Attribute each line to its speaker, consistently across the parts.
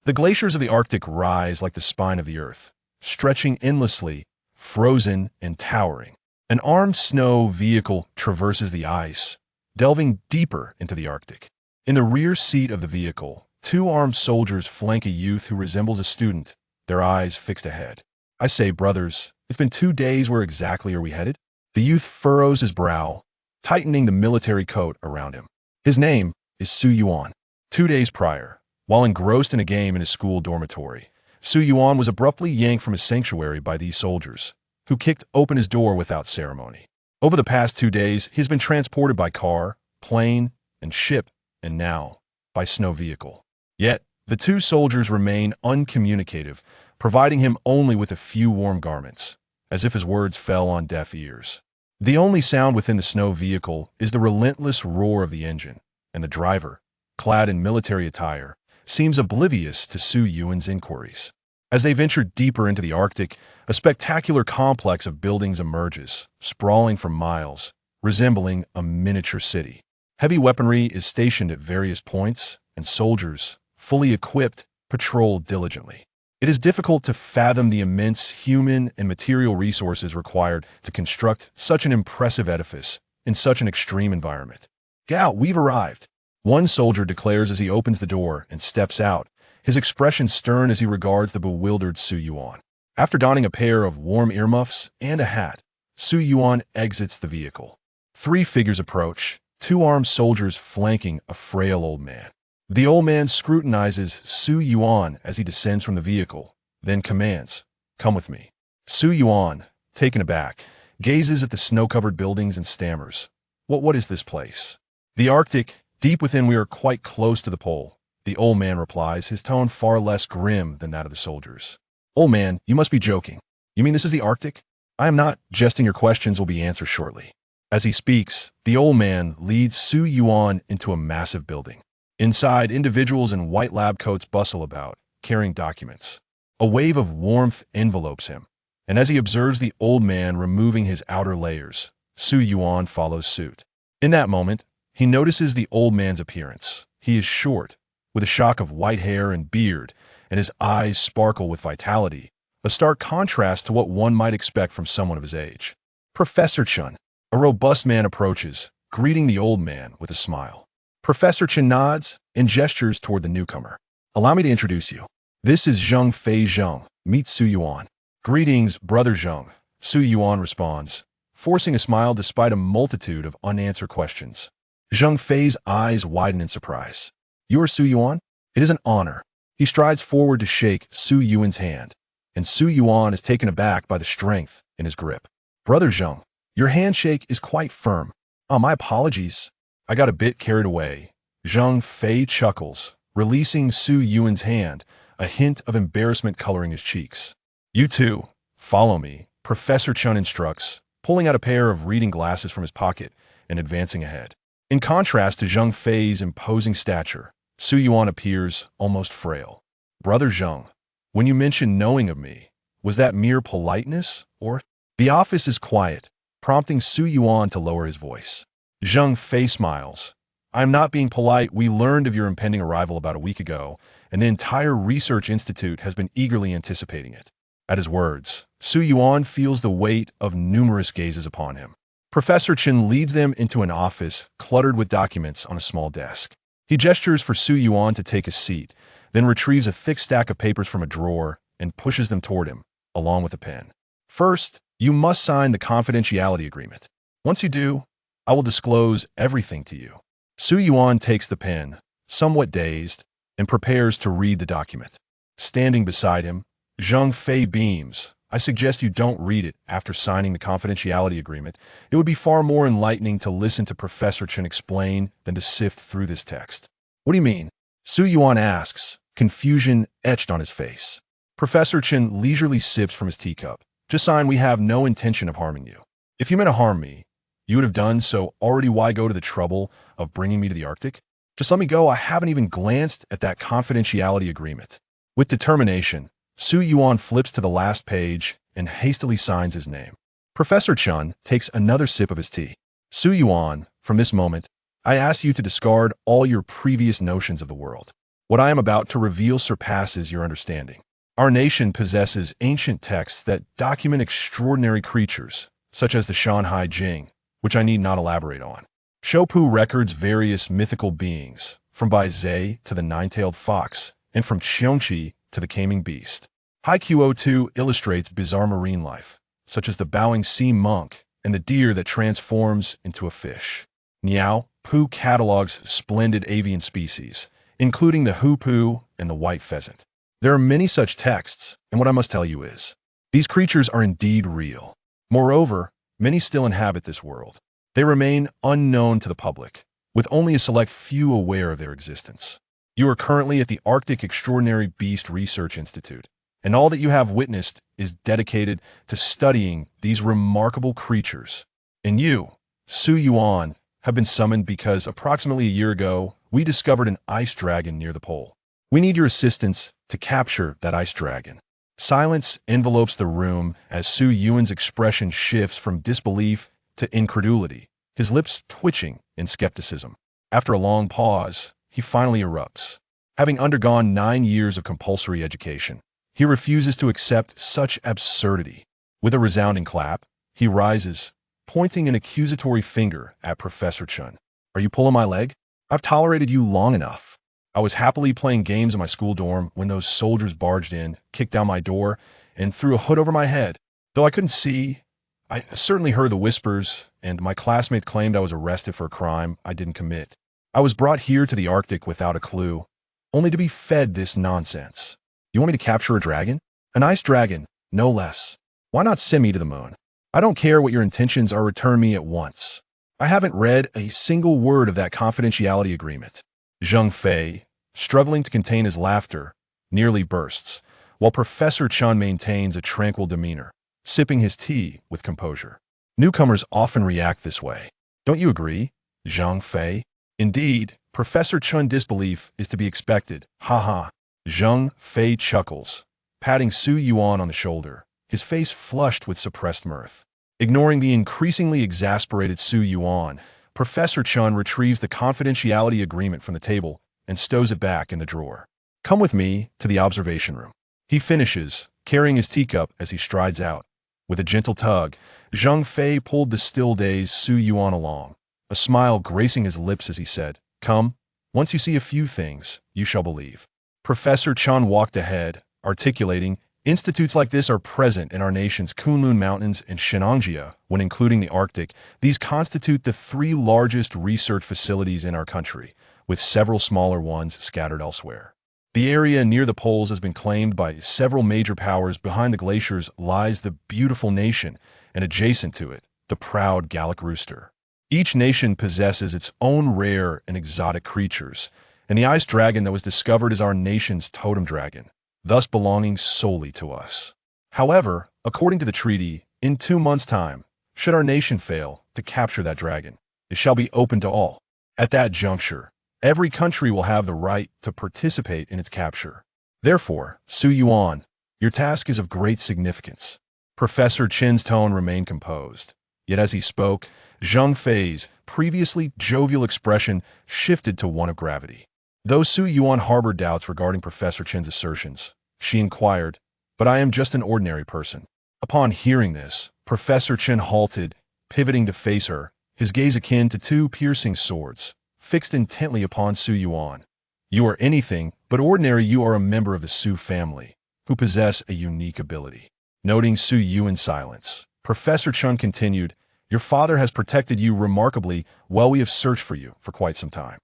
Speaker 1: The glaciers of the Arctic rise like the spine of the Earth, stretching endlessly, frozen and towering. An armed snow vehicle traverses the ice, delving deeper into the Arctic. In the rear seat of the vehicle, two armed soldiers flank a youth who resembles a student, their eyes fixed ahead. I say, brothers, it's been 2 days. Where exactly are we headed? The youth furrows his brow, tightening the military coat around him. His name is Su Yuan. 2 days prior, while engrossed in a game in his school dormitory, Su Yuan was abruptly yanked from his sanctuary by these soldiers, who kicked open his door without ceremony. Over the past 2 days, he has been transported by car, plane, and ship, and now by snow vehicle. Yet, the two soldiers remain uncommunicative, providing him only with a few warm garments, as if his words fell on deaf ears. The only sound within the snow vehicle is the relentless roar of the engine, and the driver, clad in military attire, seems oblivious to Su Yuan's inquiries. As they venture deeper into the Arctic, a spectacular complex of buildings emerges, sprawling for miles, resembling a miniature city. Heavy weaponry is stationed at various points, and soldiers, fully equipped, patrol diligently. It is difficult to fathom the immense human and material resources required to construct such an impressive edifice in such an extreme environment. "Gao, we've arrived," one soldier declares as he opens the door and steps out, his expression stern as he regards the bewildered Su Yuan. After donning a pair of warm earmuffs and a hat, Su Yuan exits the vehicle. 3 figures approach, 2 armed soldiers flanking a frail old man. The old man scrutinizes Su Yuan as he descends from the vehicle, then commands, "Come with me." Su Yuan, taken aback, gazes at the snow-covered buildings and stammers, What is this place?" "The Arctic, deep within. We are quite close to the pole," the old man replies, his tone far less grim than that of the soldiers. "Old man, you must be joking. You mean this is the Arctic?" "I am not jesting. Your questions will be answered shortly." As he speaks, the old man leads Su Yuan into a massive building. Inside, individuals in white lab coats bustle about, carrying documents. A wave of warmth envelopes him, and as he observes the old man removing his outer layers, Su Yuan follows suit. In that moment, he notices the old man's appearance. He is short, with a shock of white hair and beard, and his eyes sparkle with vitality, a stark contrast to what one might expect from someone of his age. "Professor Chun," a robust man approaches, greeting the old man with a smile. Professor Chun nods and gestures toward the newcomer. "Allow me to introduce you. This is Zheng Fei Zheng. Meet Su Yuan." "Greetings, Brother Zheng," Su Yuan responds, forcing a smile despite a multitude of unanswered questions. Zheng Fei's eyes widen in surprise. "You are Su Yuan? It is an honor." He strides forward to shake Su Yuan's hand, and Su Yuan is taken aback by the strength in his grip. "Brother Zheng, your handshake is quite firm." "Oh, my apologies. I got a bit carried away." Zheng Fei chuckles, releasing Su Yuan's hand, a hint of embarrassment coloring his cheeks. "You too. Follow me," Professor Chun instructs, pulling out a pair of reading glasses from his pocket and advancing ahead. In contrast to Zheng Fei's imposing stature, Su Yuan appears almost frail. "Brother Zheng, when you mentioned knowing of me, was that mere politeness, or—" The office is quiet, prompting Su Yuan to lower his voice. Zheng Fei smiles. "I am not being polite. We learned of your impending arrival about a week ago, and the entire research institute has been eagerly anticipating it." At his words, Su Yuan feels the weight of numerous gazes upon him. Professor Chen leads them into an office cluttered with documents on a small desk. He gestures for Su Yuan to take a seat, then retrieves a thick stack of papers from a drawer and pushes them toward him, along with a pen. "First, you must sign the confidentiality agreement. Once you do, I will disclose everything to you." Su Yuan takes the pen, somewhat dazed, and prepares to read the document. Standing beside him, Zheng Fei beams. "I suggest you don't read it after signing the confidentiality agreement. It would be far more enlightening to listen to Professor Chen explain than to sift through this text." "What do you mean?" Su Yuan asks, confusion etched on his face. Professor Chen leisurely sips from his teacup. "Just sign. We have no intention of harming you. If you meant to harm me, you would have done so already. Why go to the trouble of bringing me to the Arctic? Just let me go. I haven't even glanced at that confidentiality agreement." With determination, Su Yuan flips to the last page and hastily signs his name. Professor Chun takes another sip of his tea. "Su Yuan, from this moment, I ask you to discard all your previous notions of the world. What I am about to reveal surpasses your understanding. Our nation possesses ancient texts that document extraordinary creatures, such as the Shanhai Jing, which I need not elaborate on. Shopu records various mythical beings, from Bai Zhe to the nine-tailed fox, and from Xiongqi to the caming beast. Haikyuo illustrates bizarre marine life, such as the bowing sea monk and the deer that transforms into a fish. Niao Pu catalogs splendid avian species, including the hoopoe and the white pheasant. There are many such texts, and what I must tell you is, these creatures are indeed real. Moreover, many still inhabit this world. They remain unknown to the public, with only a select few aware of their existence. You are currently at the Arctic Extraordinary Beast Research Institute, and all that you have witnessed is dedicated to studying these remarkable creatures. And you, Su Yuan, have been summoned because approximately a year ago, we discovered an ice dragon near the pole. We need your assistance to capture that ice dragon. Silence envelopes the room as Su Yuan's expression shifts from disbelief to incredulity, his lips twitching in skepticism. After a long pause, he finally erupts. Having undergone 9 years of compulsory education, he refuses to accept such absurdity. With a resounding clap, he rises, pointing an accusatory finger at Professor Chun. Are you pulling my leg? I've tolerated you long enough. I was happily playing games in my school dorm when those soldiers barged in, kicked down my door, and threw a hood over my head. Though I couldn't see, I certainly heard the whispers, and my classmates claimed I was arrested for a crime I didn't commit. I was brought here to the Arctic without a clue, only to be fed this nonsense. You want me to capture a dragon? An ice dragon, no less. Why not send me to the moon? I don't care what your intentions are, return me at once. I haven't read a single word of that confidentiality agreement. Zheng Fei, struggling to contain his laughter, nearly bursts, while Professor Chun maintains a tranquil demeanor, sipping his tea with composure. Newcomers often react this way. Don't you agree, Zheng Fei? Indeed, Professor Chun's disbelief is to be expected. Ha ha. Zheng Fei chuckles, patting Su Yuan on the shoulder, his face flushed with suppressed mirth. Ignoring the increasingly exasperated Su Yuan, Professor Chun retrieves the confidentiality agreement from the table and stows it back in the drawer. Come with me to the observation room. He finishes, carrying his teacup as he strides out. With a gentle tug, Zheng Fei pulled the still-dazed Su Yuan along, a smile gracing his lips as he said, Come, once you see a few things, you shall believe. Professor Chun walked ahead, articulating, Institutes like this are present in our nation's Kunlun Mountains and Shenangjia. When including the Arctic, these constitute the 3 largest research facilities in our country, with several smaller ones scattered elsewhere. The area near the poles has been claimed by several major powers. Behind the glaciers lies the beautiful nation, and adjacent to it, the proud Gallic rooster. Each nation possesses its own rare and exotic creatures, and the ice dragon that was discovered is our nation's totem dragon, thus belonging solely to us. However, according to the treaty, in 2 months' time, should our nation fail to capture that dragon, it shall be open to all. At that juncture, every country will have the right to participate in its capture. Therefore, Su Yuan, your task is of great significance. Professor Chin's tone remained composed, yet as he spoke, Zheng Fei's previously jovial expression shifted to one of gravity. Though Su Yuan harbored doubts regarding Professor Chin's assertions, she inquired, But I am just an ordinary person. Upon hearing this, Professor Chin halted, pivoting to face her, his gaze akin to 2 piercing swords, fixed intently upon Su Yuan. You are anything but ordinary. You are a member of the Su family, who possess a unique ability. Noting Su Yuan's silence, Professor Chun continued, Your father has protected you remarkably while we have searched for you for quite some time.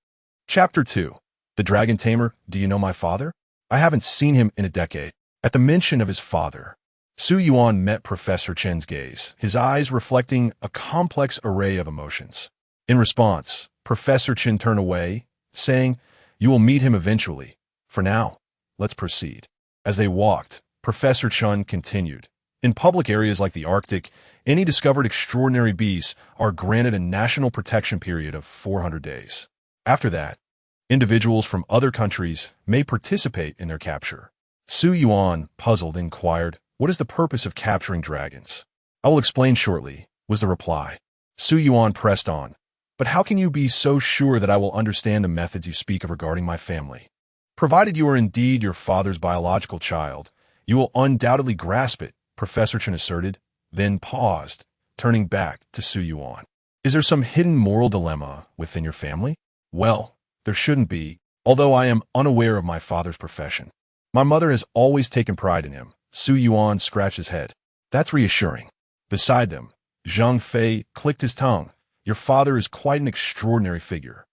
Speaker 1: Chapter 2. The Dragon Tamer. Do you know my father? I haven't seen him in a decade. At the mention of his father, Su Yuan met Professor Chen's gaze, his eyes reflecting a complex array of emotions. In response, Professor Chen turned away, saying, You will meet him eventually. For now, let's proceed. As they walked, Professor Chun continued, In public areas like the Arctic, any discovered extraordinary beasts are granted a national protection period of 400 days. After that, individuals from other countries may participate in their capture. Su Yuan, puzzled, inquired, What is the purpose of capturing dragons? I will explain shortly, was the reply. Su Yuan pressed on, But how can you be so sure that I will understand the methods you speak of regarding my family? Provided you are indeed your father's biological child, you will undoubtedly grasp it, Professor Chen asserted, then paused, turning back to Su Yuan. Is there some hidden moral dilemma within your family? Well, there shouldn't be, although I am unaware of my father's profession. My mother has always taken pride in him. Su Yuan scratched his head. That's reassuring. Beside them, Zhang Fei clicked his tongue. Your father is quite an extraordinary figure.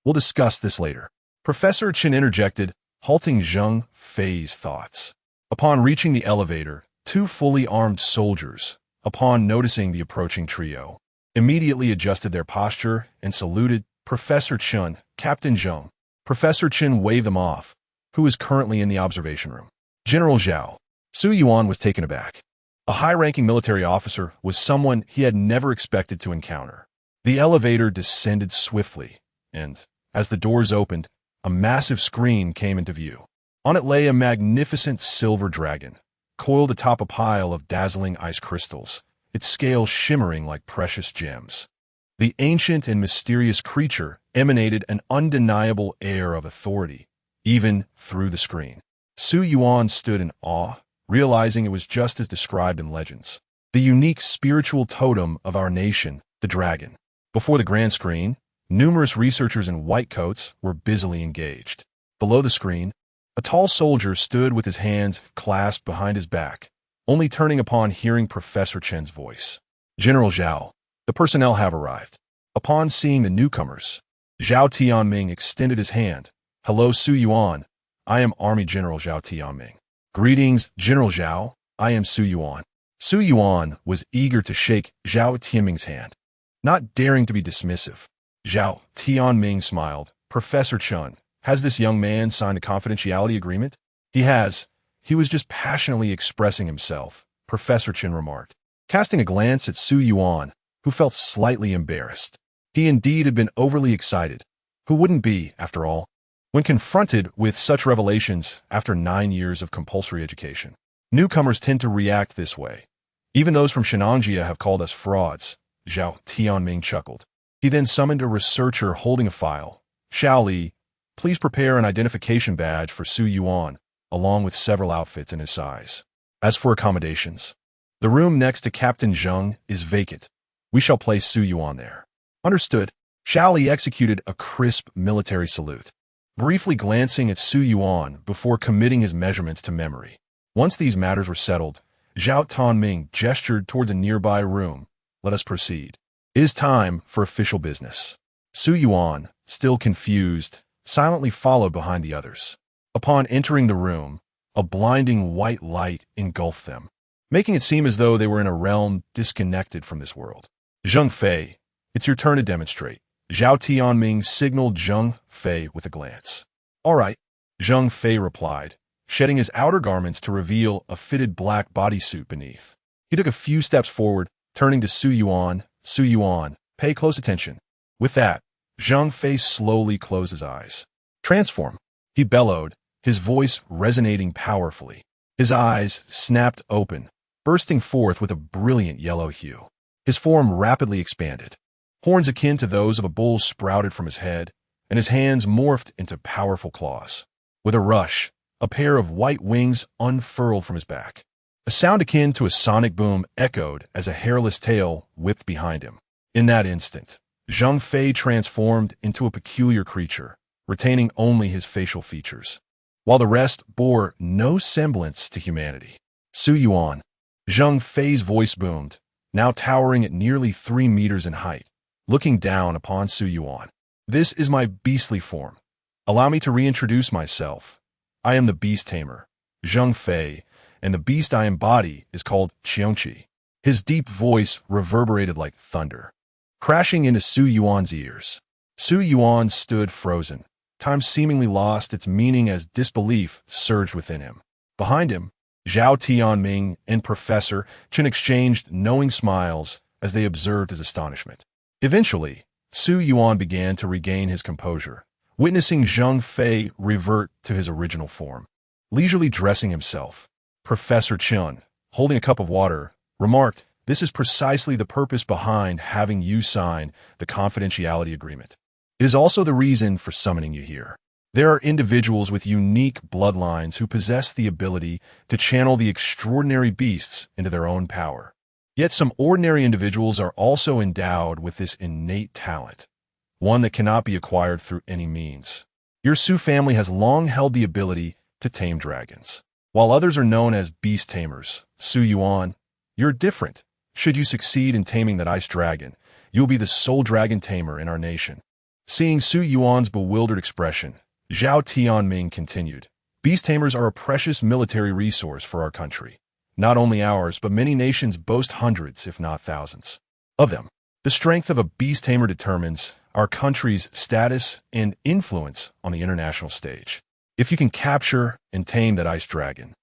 Speaker 1: We'll discuss this later. Professor Chen interjected, halting Zhang Fei's thoughts. Upon reaching the elevator, two fully armed soldiers, upon noticing the approaching trio, immediately adjusted their posture and saluted Professor Chen, Captain Zhang. Professor Chen waved them off, who is currently in the observation room. General Zhao. Su Yuan was taken aback. A high-ranking military officer was someone he had never expected to encounter. The elevator descended swiftly, and, as the doors opened, a massive screen came into view. On it lay a magnificent silver dragon, coiled atop a pile of dazzling ice crystals, its scales shimmering like precious gems. The ancient and mysterious creature emanated an undeniable air of authority, even through the screen. Su Yuan stood in awe, realizing it was just as described in legends. The unique spiritual totem of our nation, the dragon. Before the grand screen, numerous researchers in white coats were busily engaged. Below the screen, a tall soldier stood with his hands clasped behind his back, only turning upon hearing Professor Chen's voice. General Zhao, the personnel have arrived. Upon seeing the newcomers, Zhao Tianming extended his hand. Hello, Su Yuan. I am Army General Zhao Tianming. Greetings, General Zhao. I am Su Yuan. Su Yuan was eager to shake Zhao Tianming's hand, not daring to be dismissive. Zhao Tianming smiled. Professor Chen, has this young man signed a confidentiality agreement? He has. He was just passionately expressing himself, Professor Chen remarked, casting a glance at Su Yuan, who felt slightly embarrassed. He indeed had been overly excited. Who wouldn't be, after all, when confronted with such revelations after 9 years of compulsory education? Newcomers tend to react this way. Even those from Shenangjia have called us frauds, Zhao Tianming chuckled. He then summoned a researcher holding a file. Xiao Li, please prepare an identification badge for Su Yuan, along with several outfits in his size. As for accommodations, the room next to Captain Zhang is vacant. We shall place Su Yuan there. Understood. Xiao Li executed a crisp military salute, briefly glancing at Su Yuan before committing his measurements to memory. Once these matters were settled, Zhao Tianming gestured towards a nearby room. Let us proceed. It is time for official business. Su Yuan, still confused, silently followed behind the others. Upon entering the room, a blinding white light engulfed them, making it seem as though they were in a realm disconnected from this world. Zhang Fei, it's your turn to demonstrate. Zhao Tianming signaled Zhang Fei with a glance. All right, Zhang Fei replied, shedding his outer garments to reveal a fitted black bodysuit beneath. He took a few steps forward, turning to Su Yuan. Su Yuan, pay close attention. With that, Zhang Fei slowly closed his eyes. Transform, he bellowed, his voice resonating powerfully. His eyes snapped open, bursting forth with a brilliant yellow hue. His form rapidly expanded. Horns akin to those of a bull sprouted from his head, and his hands morphed into powerful claws. With a rush, a pair of white wings unfurled from his back. A sound akin to a sonic boom echoed as a hairless tail whipped behind him. In that instant, Zhang Fei transformed into a peculiar creature, retaining only his facial features, while the rest bore no semblance to humanity. Su Yuan. Zhang Fei's voice boomed, now towering at nearly 3 meters in height, looking down upon Su Yuan. This is my beastly form. Allow me to reintroduce myself. I am the beast tamer, Zhang Fei, and the beast I embody is called Qiongqi. His deep voice reverberated like thunder, crashing into Su Yuan's ears. Su Yuan stood frozen. Time seemingly lost its meaning as disbelief surged within him. Behind him, Zhao Tianming and Professor Chen exchanged knowing smiles as they observed his astonishment. Eventually, Su Yuan began to regain his composure, witnessing Zhang Fei revert to his original form. Leisurely dressing himself, Professor Chen, holding a cup of water, remarked, "This is precisely the purpose behind having you sign the confidentiality agreement. It is also the reason for summoning you here. There are individuals with unique bloodlines who possess the ability to channel the extraordinary beasts into their own power. Yet some ordinary individuals are also endowed with this innate talent, one that cannot be acquired through any means. Your Su family has long held the ability to tame dragons. While others are known as beast tamers, Su Yuan, you're different. Should you succeed in taming that ice dragon, you will be the sole dragon tamer in our nation. Seeing Su Yuan's bewildered expression, Zhao Tianming continued, beast tamers are a precious military resource for our country. Not only ours, but many nations boast hundreds, if not thousands, of them. The strength of a beast tamer determines our country's status and influence on the international stage. If you can capture and tame that ice dragon,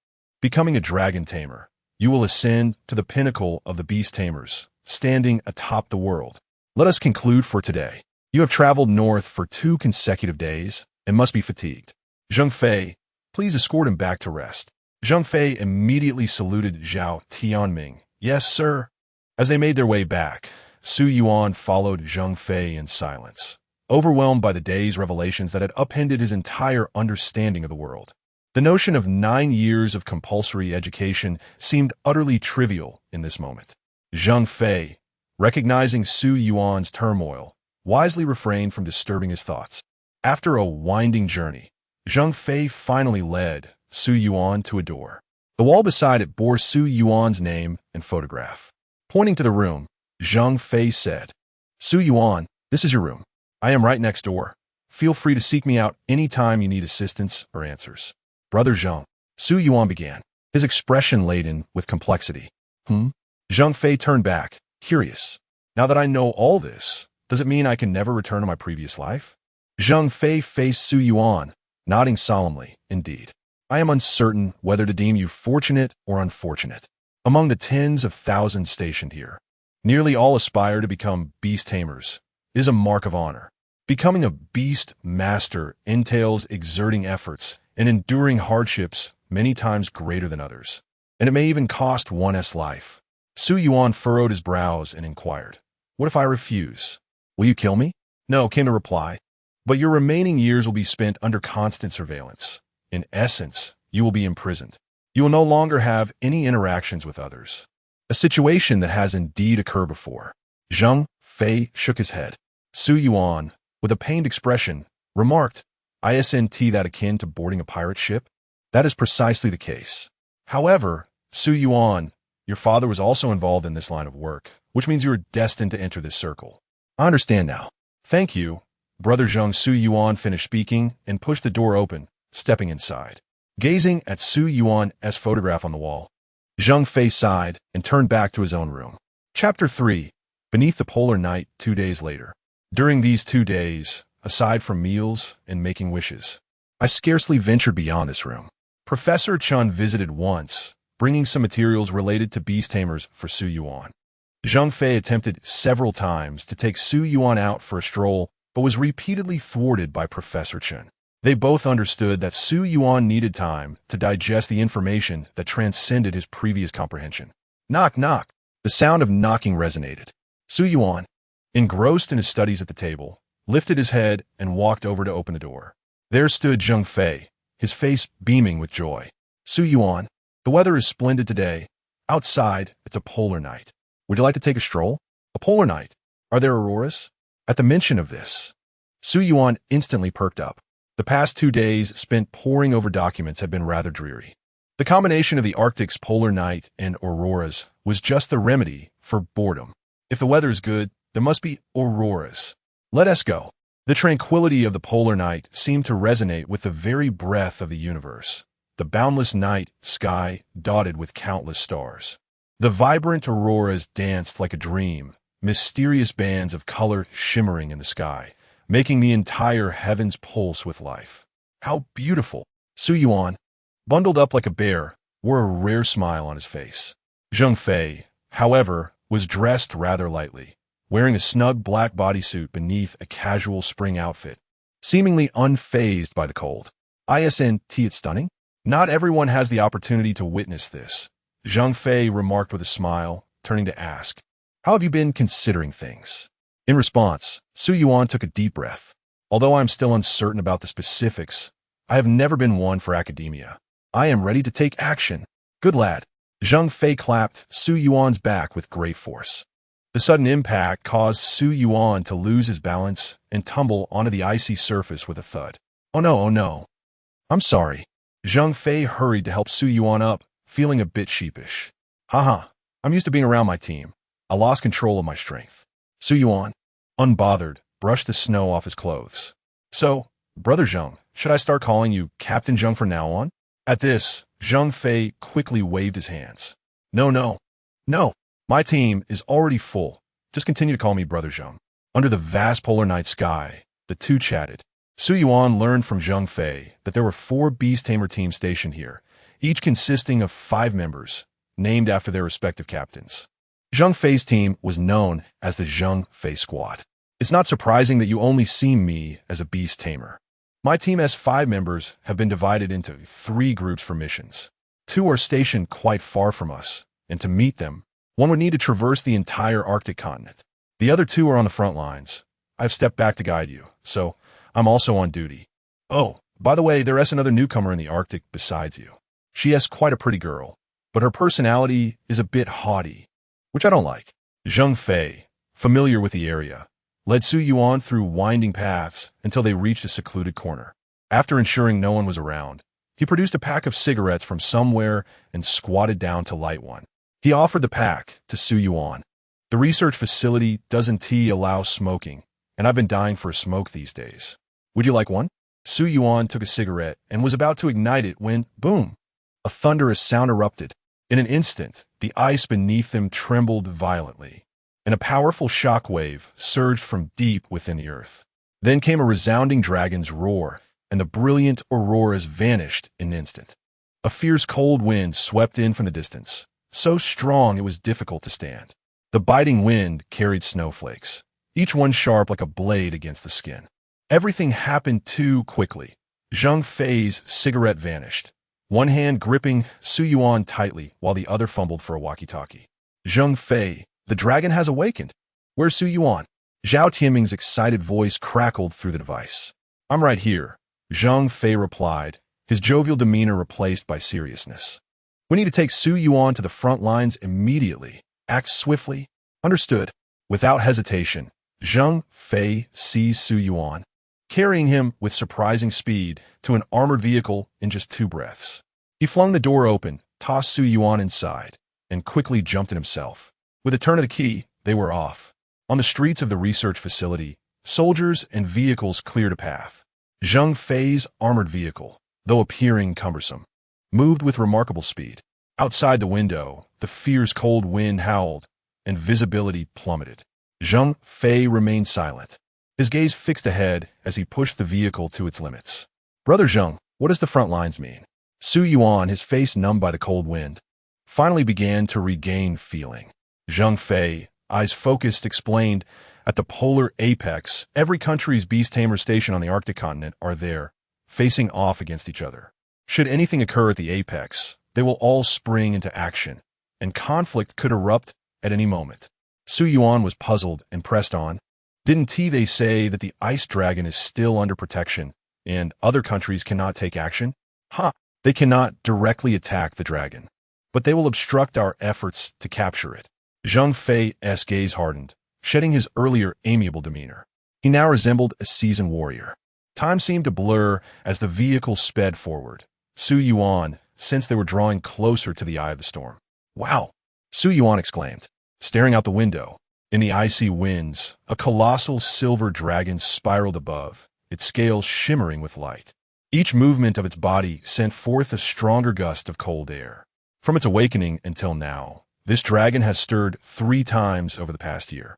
Speaker 1: becoming a dragon tamer, you will ascend to the pinnacle of the beast tamers, standing atop the world. Let us conclude for today. You have traveled north for 2 consecutive days and must be fatigued. Zheng Fei, please escort him back to rest. Zheng Fei immediately saluted Zhao Tianming. Yes, sir. As they made their way back, Su Yuan followed Zheng Fei in silence, overwhelmed by the day's revelations that had upended his entire understanding of the world. The notion of 9 years of compulsory education seemed utterly trivial in this moment. Zheng Fei, recognizing Su Yuan's turmoil, wisely refrained from disturbing his thoughts. After a winding journey, Zheng Fei finally led Su Yuan to a door. The wall beside it bore Su Yuan's name and photograph. Pointing to the room, Zheng Fei said, Su Yuan, this is your room. I am right next door. Feel free to seek me out any time you need assistance or answers. Brother Zheng, Su Yuan began, his expression laden with complexity. Zheng Fei turned back, curious. Now that I know all this, does it mean I can never return to my previous life? Zheng Fei faced Su Yuan, nodding solemnly, indeed. I am uncertain whether to deem you fortunate or unfortunate. Among the tens of thousands stationed here, nearly all aspire to become beast tamers. It is a mark of honor. Becoming a beast master entails exerting efforts and enduring hardships many times greater than others, and it may even cost one's life. Su Yuan furrowed his brows and inquired, What if I refuse? Will you kill me? No, came the reply, but your remaining years will be spent under constant surveillance. In essence, you will be imprisoned. You will no longer have any interactions with others. A situation that has indeed occurred before. Zheng Fei shook his head. Su Yuan, with a pained expression, remarked, Isn't that akin to boarding a pirate ship? That is precisely the case. However, Su Yuan, your father was also involved in this line of work, which means you are destined to enter this circle. I understand now. Thank you. Brother Zheng. Su Yuan finished speaking and pushed the door open, stepping inside. Gazing at Su Yuan's photograph on the wall, Zheng Fei sighed and turned back to his own room. Chapter 3. Beneath the polar night 2 days later. During these 2 days, aside from meals and making wishes, I scarcely ventured beyond this room. Professor Chun visited once, bringing some materials related to beast tamers for Su Yuan. Zheng Fei attempted several times to take Su Yuan out for a stroll, but was repeatedly thwarted by Professor Chun. They both understood that Su Yuan needed time to digest the information that transcended his previous comprehension. Knock, knock. The sound of knocking resonated. Su Yuan, engrossed in his studies at the table, lifted his head and walked over to open the door. There stood Zheng Fei, his face beaming with joy. Su Yuan, the weather is splendid today. Outside, it's a polar night. Would you like to take a stroll? A polar night. Are there auroras? At the mention of this, Su Yuan instantly perked up. The past 2 days spent poring over documents had been rather dreary. The combination of the Arctic's polar night and auroras was just the remedy for boredom. If the weather is good, there must be auroras. Let us go. The tranquility of the polar night seemed to resonate with the very breath of the universe, the boundless night sky dotted with countless stars. The vibrant auroras danced like a dream, mysterious bands of color shimmering in the sky, making the entire heavens pulse with life. How beautiful! Su Yuan, bundled up like a bear, wore a rare smile on his face. Zheng Fei, however, was dressed rather lightly, wearing a snug black bodysuit beneath a casual spring outfit, seemingly unfazed by the cold. Isn't it stunning? Not everyone has the opportunity to witness this, Zheng Fei remarked with a smile, turning to ask, How have you been considering things? In response, Su Yuan took a deep breath. Although I am still uncertain about the specifics, I have never been one for academia. I am ready to take action. Good lad. Zhang Fei clapped Su Yuan's back with great force. The sudden impact caused Su Yuan to lose his balance and tumble onto the icy surface with a thud. Oh no, oh no. I'm sorry. Zhang Fei hurried to help Su Yuan up, feeling a bit sheepish. Haha, I'm used to being around my team. I lost control of my strength. Su Yuan, unbothered, brushed the snow off his clothes. So, Brother Zhang, should I start calling you Captain Zhang from now on? At this, Zhang Fei quickly waved his hands. No. My team is already full. Just continue to call me Brother Zhang. Under the vast polar night sky, the two chatted. Su Yuan learned from Zhang Fei that there were 4 Beast Tamer teams stationed here, each consisting of 5 members, named after their respective captains. Zhang Fei's team was known as the Zhang Fei Squad. It's not surprising that you only see me as a Beast Tamer. My team has 5 members have been divided into 3 groups for missions. 2 are stationed quite far from us, and to meet them, one would need to traverse the entire Arctic continent. The other 2 are on the front lines. I've stepped back to guide you, so I'm also on duty. Oh, by the way, there is another newcomer in the Arctic besides you. She is quite a pretty girl, but her personality is a bit haughty, which I don't like. Zhang Fei, familiar with the area, led Su Yuan through winding paths until they reached a secluded corner. After ensuring no one was around, he produced a pack of cigarettes from somewhere and squatted down to light one. He offered the pack to Su Yuan. The research facility doesn't allow smoking, and I've been dying for a smoke these days. Would you like one? Su Yuan took a cigarette and was about to ignite it when, boom, a thunderous sound erupted. In an instant, the ice beneath them trembled violently, and a powerful shockwave surged from deep within the earth. Then came a resounding dragon's roar, and the brilliant auroras vanished in an instant. A fierce cold wind swept in from the distance, so strong it was difficult to stand. The biting wind carried snowflakes, each one sharp like a blade against the skin. Everything happened too quickly. Zhang Fei's cigarette vanished, one hand gripping Su Yuan tightly while the other fumbled for a walkie-talkie. Zhang Fei, the dragon has awakened. Where's Su Yuan? Zhao Tianming's excited voice crackled through the device. I'm right here, Zhang Fei replied, his jovial demeanor replaced by seriousness. We need to take Su Yuan to the front lines immediately. Act swiftly. Understood. Without hesitation, Zhang Fei seized Su Yuan, carrying him with surprising speed to an armored vehicle in just 2 breaths. He flung the door open, tossed Su Yuan inside, and quickly jumped in himself. With a turn of the key, they were off. On the streets of the research facility, soldiers and vehicles cleared a path. Zhang Fei's armored vehicle, though appearing cumbersome, moved with remarkable speed. Outside the window, the fierce cold wind howled, and visibility plummeted. Zhang Fei remained silent, his gaze fixed ahead as he pushed the vehicle to its limits. Brother Zhang, what does the front lines mean? Su Yuan, his face numbed by the cold wind, finally began to regain feeling. Zhang Fei, eyes focused, explained, at the polar apex, every country's beast tamer stationed on the Arctic continent are there, facing off against each other. Should anything occur at the apex, they will all spring into action, and conflict could erupt at any moment. Su Yuan was puzzled and pressed on. Didn't they say that the ice dragon is still under protection, and other countries cannot take action? They cannot directly attack the dragon, but they will obstruct our efforts to capture it. Zhang Fei's gaze hardened, shedding his earlier amiable demeanor. He now resembled a seasoned warrior. Time seemed to blur as the vehicle sped forward. Su Yuan sensed they were drawing closer to the eye of the storm. Wow! Su Yuan exclaimed, staring out the window. In the icy winds, a colossal silver dragon spiraled above, its scales shimmering with light. Each movement of its body sent forth a stronger gust of cold air. From its awakening until now, this dragon has stirred 3 times over the past year.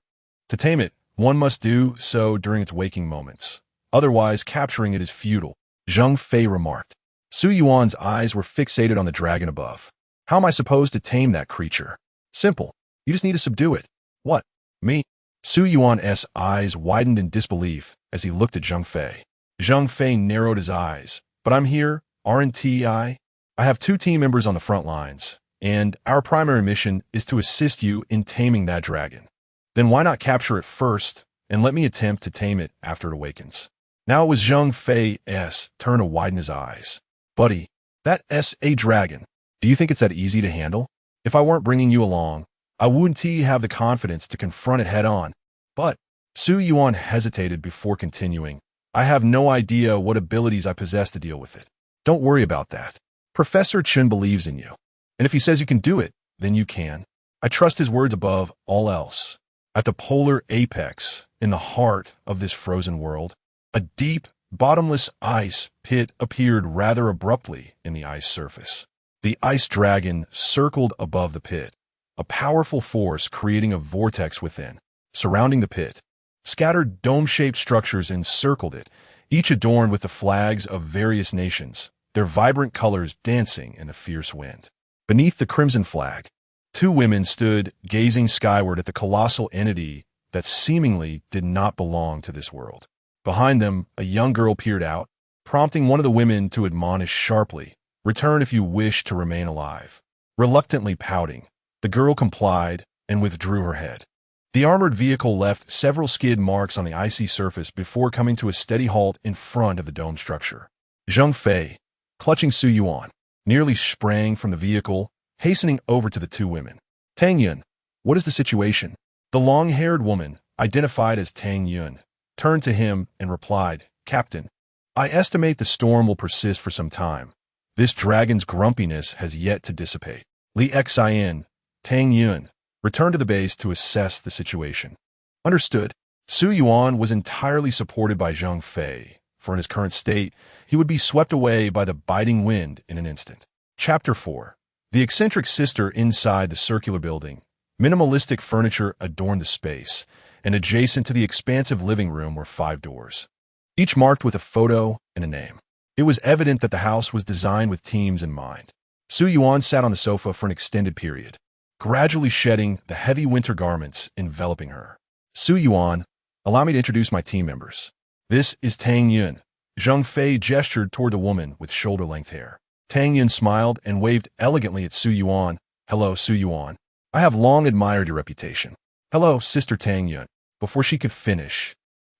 Speaker 1: To tame it, one must do so during its waking moments. Otherwise, capturing it is futile, Zhang Fei remarked. Su Yuan's eyes were fixated on the dragon above. How am I supposed to tame that creature? Simple. You just need to subdue it. What? Me? Su Yuan's eyes widened in disbelief as he looked at Zhang Fei. Zhang Fei narrowed his eyes. But I'm here, aren't I? I have 2 team members on the front lines, and our primary mission is to assist you in taming that dragon. Then why not capture it first, and let me attempt to tame it after it awakens? Now it was Zhang Fei's turn to widen his eyes. Buddy, that's a dragon. Do you think it's that easy to handle? If I weren't bringing you along, I wouldn't have the confidence to confront it head-on. But Su Yuan hesitated before continuing. I have no idea what abilities I possess to deal with it. Don't worry about that. Professor Chen believes in you. And if he says you can do it, then you can. I trust his words above all else. At the polar apex, in the heart of this frozen world, a deep, bottomless ice pit appeared rather abruptly in the ice surface. The ice dragon circled above the pit, a powerful force creating a vortex within. Surrounding the pit, scattered dome-shaped structures encircled it, each adorned with the flags of various nations, their vibrant colors dancing in the fierce wind. Beneath the crimson flag, two women stood gazing skyward at the colossal entity that seemingly did not belong to this world. Behind them, a young girl peered out, prompting one of the women to admonish sharply, "Return if you wish to remain alive." Reluctantly pouting, the girl complied and withdrew her head. The armored vehicle left several skid marks on the icy surface before coming to a steady halt in front of the dome structure. Zhang Fei, clutching Su Yuan, nearly sprang from the vehicle, hastening over to the two women. Tang Yun, what is the situation? The long-haired woman, identified as Tang Yun, turned to him and replied, "Captain, I estimate the storm will persist for some time. This dragon's grumpiness has yet to dissipate." Li Xian, Tang Yun, returned to the base to assess the situation. Understood. Su Yuan was entirely supported by Zhang Fei, for in his current state, he would be swept away by the biting wind in an instant. Chapter 4. The eccentric sister inside the circular building. Minimalistic furniture adorned the space, and adjacent to the expansive living room were 5 doors, each marked with a photo and a name. It was evident that the house was designed with teams in mind. Su Yuan sat on the sofa for an extended period, gradually shedding the heavy winter garments enveloping her. Su Yuan, allow me to introduce my team members. This is Tang Yun. Zhang Fei gestured toward the woman with shoulder-length hair. Tang Yun smiled and waved elegantly at Su Yuan. Hello, Su Yuan. I have long admired your reputation. Hello, Sister Tang Yun. Before she could finish,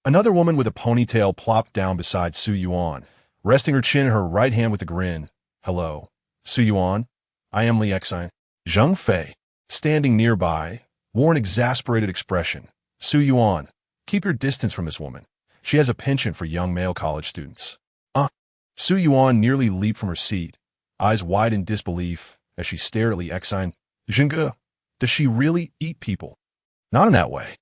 Speaker 1: another woman with a ponytail plopped down beside Su Yuan, resting her chin in her right hand with a grin. Hello, Su Yuan. I am Li Xian. Zhang Fei, standing nearby, wore an exasperated expression. Su Yuan, keep your distance from this woman. She has a penchant for young male college students. Su Yuan nearly leaped from her seat, eyes wide in disbelief as she stared at Li Xian. Zhenge, does she really eat people? Not in that way.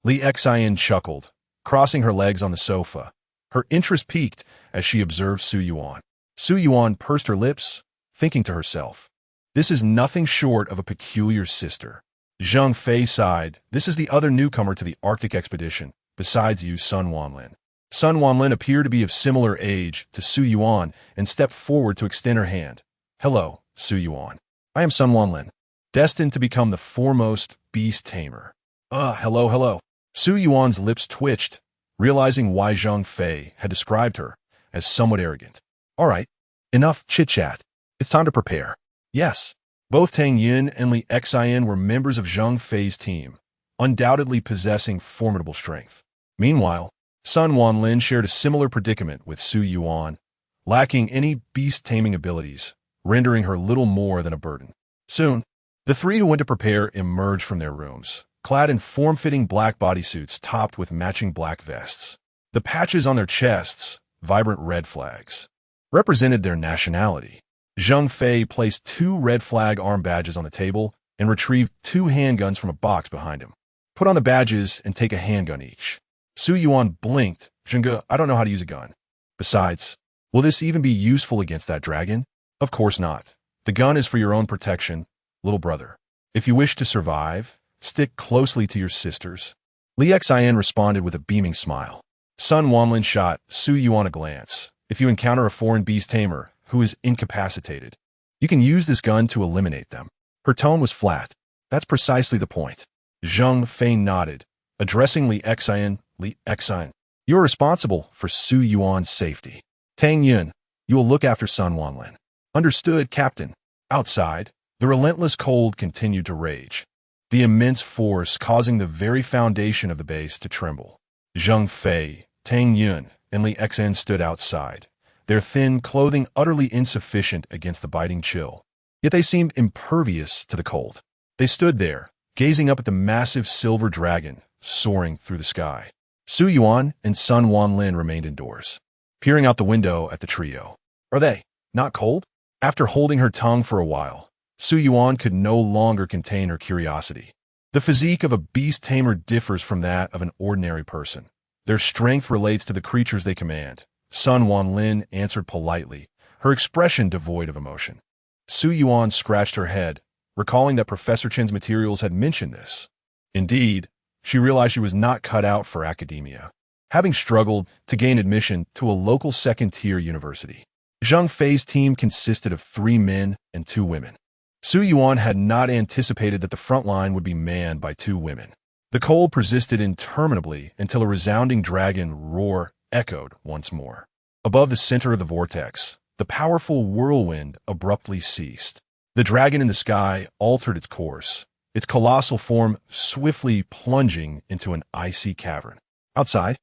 Speaker 1: Li Xian chuckled, crossing her legs on the sofa. Her interest piqued as she observed Su Yuan. Su Yuan pursed her lips, thinking to herself, this is nothing short of a peculiar sister. Zhang Fei sighed. This is the other newcomer to the Arctic expedition, besides you, Sun Wanlin. Sun Wanlin appeared to be of similar age to Su Yuan and stepped forward to extend her hand. Hello, Su Yuan. I am Sun Wanlin, destined to become the foremost beast tamer. Hello. Su Yuan's lips twitched, realizing why Zhang Fei had described her as somewhat arrogant. All right, enough chit-chat. It's time to prepare. Yes, both Tang Yun and Li Xian were members of Zhang Fei's team, undoubtedly possessing formidable strength. Meanwhile, Sun Wanlin shared a similar predicament with Su Yuan, lacking any beast-taming abilities, rendering her little more than a burden. Soon, the three who went to prepare emerged from their rooms, clad in form-fitting black bodysuits topped with matching black vests. The patches on their chests, vibrant red flags, represented their nationality. Zhang Fei placed 2 red flag arm badges on the table and retrieved 2 handguns from a box behind him. Put on the badges and take a handgun each. Su Yuan blinked. Zhenge, I don't know how to use a gun. Besides, will this even be useful against that dragon? Of course not. The gun is for your own protection, little brother. If you wish to survive, stick closely to your sisters. Li Xian responded with a beaming smile. Sun Wanlin shot Su Yuan a glance. If you encounter a foreign beast tamer who is incapacitated, you can use this gun to eliminate them. Her tone was flat. That's precisely the point. Zhang Fei nodded, addressing Li Xian. Li Xian, you are responsible for Su Yuan's safety. Tang Yun, you will look after Sun Wanlin. Understood, Captain. Outside, the relentless cold continued to rage, the immense force causing the very foundation of the base to tremble. Zhang Fei, Tang Yun, and Li Xen stood outside, their thin clothing utterly insufficient against the biting chill. Yet they seemed impervious to the cold. They stood there, gazing up at the massive silver dragon soaring through the sky. Su Yuan and Sun Wanlin remained indoors, peering out the window at the trio. Are they not cold? After holding her tongue for a while, Su Yuan could no longer contain her curiosity. The physique of a beast tamer differs from that of an ordinary person. Their strength relates to the creatures they command. Sun Wanlin answered politely, her expression devoid of emotion. Su Yuan scratched her head, recalling that Professor Chen's materials had mentioned this. Indeed, she realized she was not cut out for academia, having struggled to gain admission to a local second-tier university. Zhang Fei's team consisted of 3 men and 2 women. Su Yuan had not anticipated that the front line would be manned by 2 women. The cold persisted interminably until a resounding dragon roar echoed once more. Above the center of the vortex, the powerful whirlwind abruptly ceased. The dragon in the sky altered its course, its colossal form swiftly plunging into an icy cavern. Outside,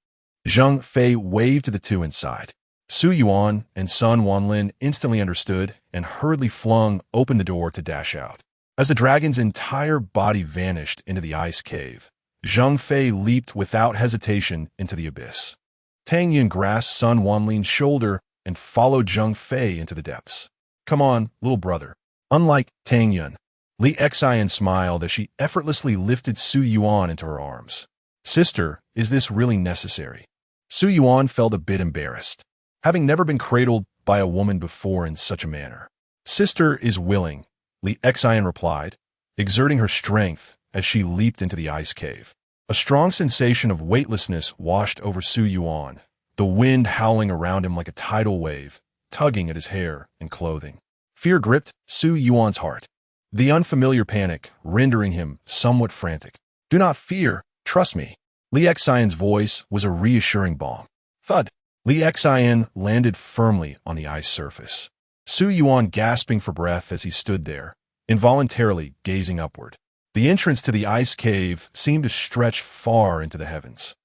Speaker 1: Zhang Fei waved to the 2 inside. Su Yuan and Sun Wanlin instantly understood and hurriedly flung open the door to dash out. As the dragon's entire body vanished into the ice cave, Zhang Fei leaped without hesitation into the abyss. Tang Yun grasped Sun Wanlin's shoulder and followed Zhang Fei into the depths. Come on, little brother. Unlike Tang Yun, Li Xian smiled as she effortlessly lifted Su Yuan into her arms. Sister, is this really necessary? Su Yuan felt a bit embarrassed, having never been cradled by a woman before in such a manner. Sister is willing, Li Xian replied, exerting her strength as she leaped into the ice cave. A strong sensation of weightlessness washed over Su Yuan, the wind howling around him like a tidal wave, tugging at his hair and clothing. Fear gripped Su Yuan's heart, the unfamiliar panic rendering him somewhat frantic. Do not fear, trust me. Li Xian's voice was a reassuring balm. Thud. Li Xian landed firmly on the ice surface. Su Yuan gasping for breath as he stood there, involuntarily gazing upward. The entrance to the ice cave seemed to stretch far into the heavens.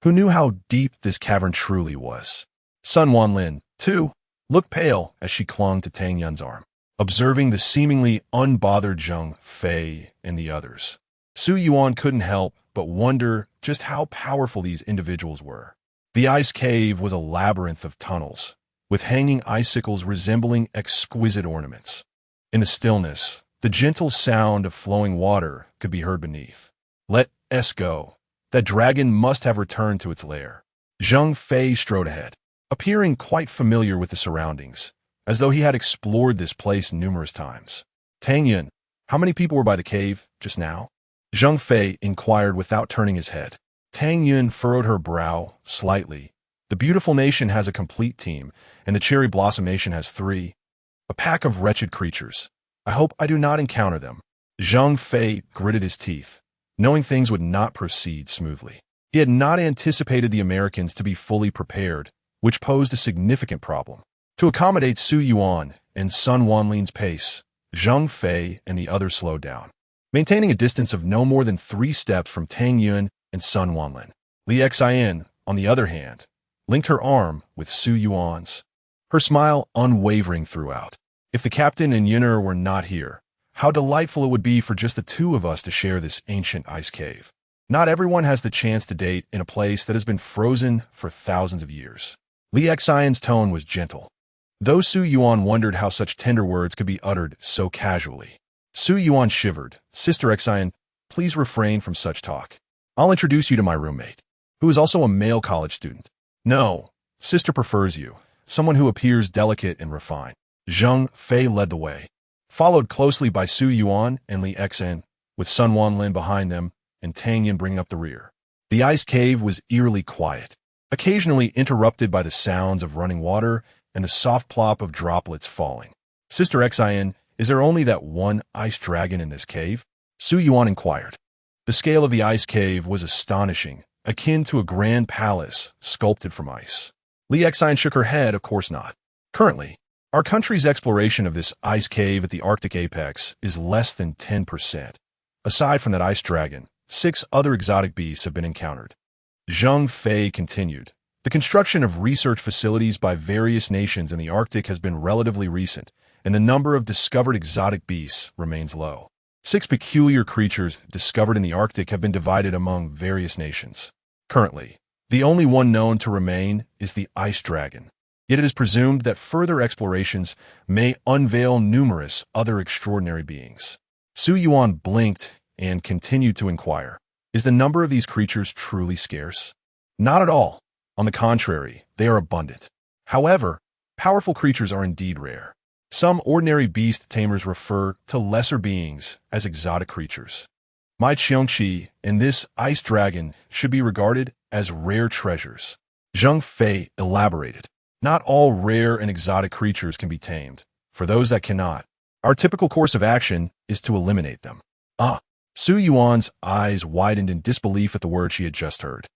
Speaker 1: Who knew how deep this cavern truly was? Sun Wanlin, too, looked pale as she clung to Tang Yun's arm, observing the seemingly unbothered Zhang Fei and the others. Su Yuan couldn't help but wonder just how powerful these individuals were. The ice cave was a labyrinth of tunnels, with hanging icicles resembling exquisite ornaments. In the stillness, the gentle sound of flowing water could be heard beneath. Let us go. That dragon must have returned to its lair. Zhang Fei strode ahead, appearing quite familiar with the surroundings, as though he had explored this place numerous times. Tang Yun, how many people were by the cave just now? Zhang Fei inquired without turning his head. Tang Yun furrowed her brow slightly. The beautiful nation has a complete team, and the cherry blossom nation has 3. A pack of wretched creatures. I hope I do not encounter them. Zhang Fei gritted his teeth, knowing things would not proceed smoothly. He had not anticipated the Americans to be fully prepared, which posed a significant problem. To accommodate Su Yuan and Sun Wanlin's pace, Zhang Fei and the others slowed down, maintaining a distance of no more than 3 steps from Tang Yun and Sun Wanlin. Li Xian, on the other hand, linked her arm with Su Yuan's, her smile unwavering throughout. If the captain and Yunner were not here, how delightful it would be for just the 2 of us to share this ancient ice cave. Not everyone has the chance to date in a place that has been frozen for thousands of years. Li Xian's tone was gentle, though Su Yuan wondered how such tender words could be uttered so casually. Su Yuan shivered. Sister Xian, please refrain from such talk. I'll introduce you to my roommate, who is also a male college student. No, sister prefers you, someone who appears delicate and refined. Zhang Fei led the way, followed closely by Su Yuan and Li Xian, with Sun Wanlin behind them and Tang Yun bringing up the rear. The ice cave was eerily quiet, occasionally interrupted by the sounds of running water and the soft plop of droplets falling. Sister Xian, is there only that one ice dragon in this cave? Su Yuan inquired. The scale of the ice cave was astonishing, akin to a grand palace sculpted from ice. Li Xian shook her head, of course not. Currently, our country's exploration of this ice cave at the Arctic apex is less than 10%. Aside from that ice dragon, 6 other exotic beasts have been encountered. Zhang Fei continued, The construction of research facilities by various nations in the Arctic has been relatively recent, and the number of discovered exotic beasts remains low. 6 peculiar creatures discovered in the Arctic have been divided among various nations. Currently, the only one known to remain is the ice dragon. Yet it is presumed that further explorations may unveil numerous other extraordinary beings. Su Yuan blinked and continued to inquire, is the number of these creatures truly scarce? Not at all. On the contrary, they are abundant. However, powerful creatures are indeed rare. Some ordinary beast tamers refer to lesser beings as exotic creatures. My Qiongqi and this ice dragon should be regarded as rare treasures. Zheng Fei elaborated. Not all rare and exotic creatures can be tamed. For those that cannot, our typical course of action is to eliminate them. Su Yuan's eyes widened in disbelief at the word she had just heard.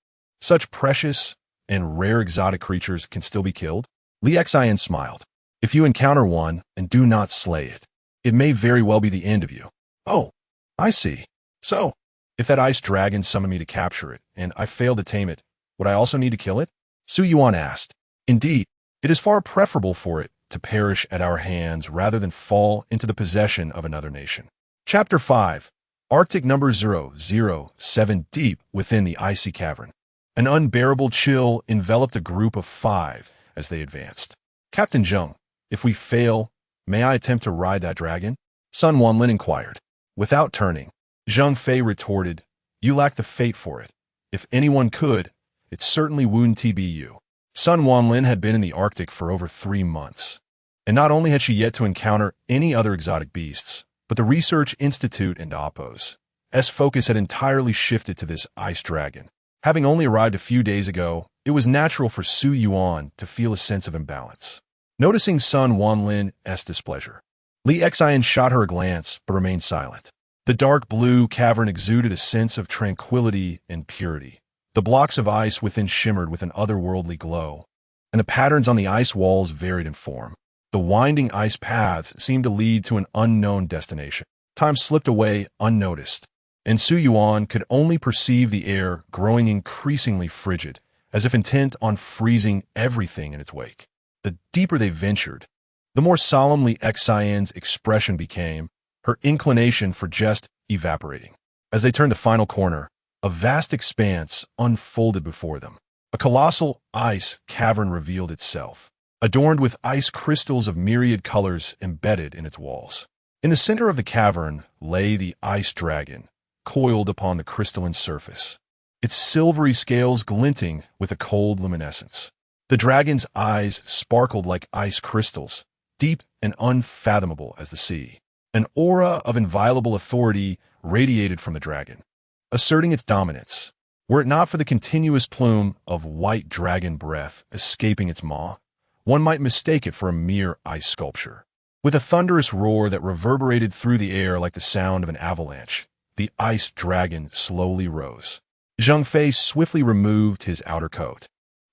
Speaker 1: Such precious and rare exotic creatures can still be killed? Li Xian smiled. If you encounter one and do not slay it, it may very well be the end of you. Oh, I see. So, if that ice dragon summoned me to capture it, and I fail to tame it, would I also need to kill it? Su Yuan asked. Indeed, it is far preferable for it to perish at our hands rather than fall into the possession of another nation. Chapter 5. Arctic number 007. Deep within the icy cavern. An unbearable chill enveloped a group of 5 as they advanced. Captain Zheng, if we fail, may I attempt to ride that dragon? Sun Wanlin inquired. Without turning, Zheng Fei retorted, you lack the fate for it. If anyone could, it certainly wouldn't be you. Sun Wanlin had been in the Arctic for over 3 months, and not only had she yet to encounter any other exotic beasts, but the Research Institute and Oppo's focus had entirely shifted to this ice dragon. Having only arrived a few days ago, it was natural for Su Yuan to feel a sense of imbalance. Noticing Sun Wanlin's displeasure, Li Xian shot her a glance but remained silent. The dark blue cavern exuded a sense of tranquility and purity. The blocks of ice within shimmered with an otherworldly glow, and the patterns on the ice walls varied in form. The winding ice paths seemed to lead to an unknown destination. Time slipped away unnoticed, and Su Yuan could only perceive the air growing increasingly frigid, as if intent on freezing everything in its wake. The deeper they ventured, the more solemnly Xian's expression became, her inclination for jest evaporating. As they turned the final corner, a vast expanse unfolded before them. A colossal ice cavern revealed itself, adorned with ice crystals of myriad colors embedded in its walls. In the center of the cavern lay the ice dragon, coiled upon the crystalline surface, its silvery scales glinting with a cold luminescence. The dragon's eyes sparkled like ice crystals, deep and unfathomable as the sea. An aura of inviolable authority radiated from the dragon, asserting its dominance. Were it not for the continuous plume of white dragon breath escaping its maw, one might mistake it for a mere ice sculpture. With a thunderous roar that reverberated through the air like the sound of an avalanche, the ice dragon slowly rose. Zheng Fei swiftly removed his outer coat,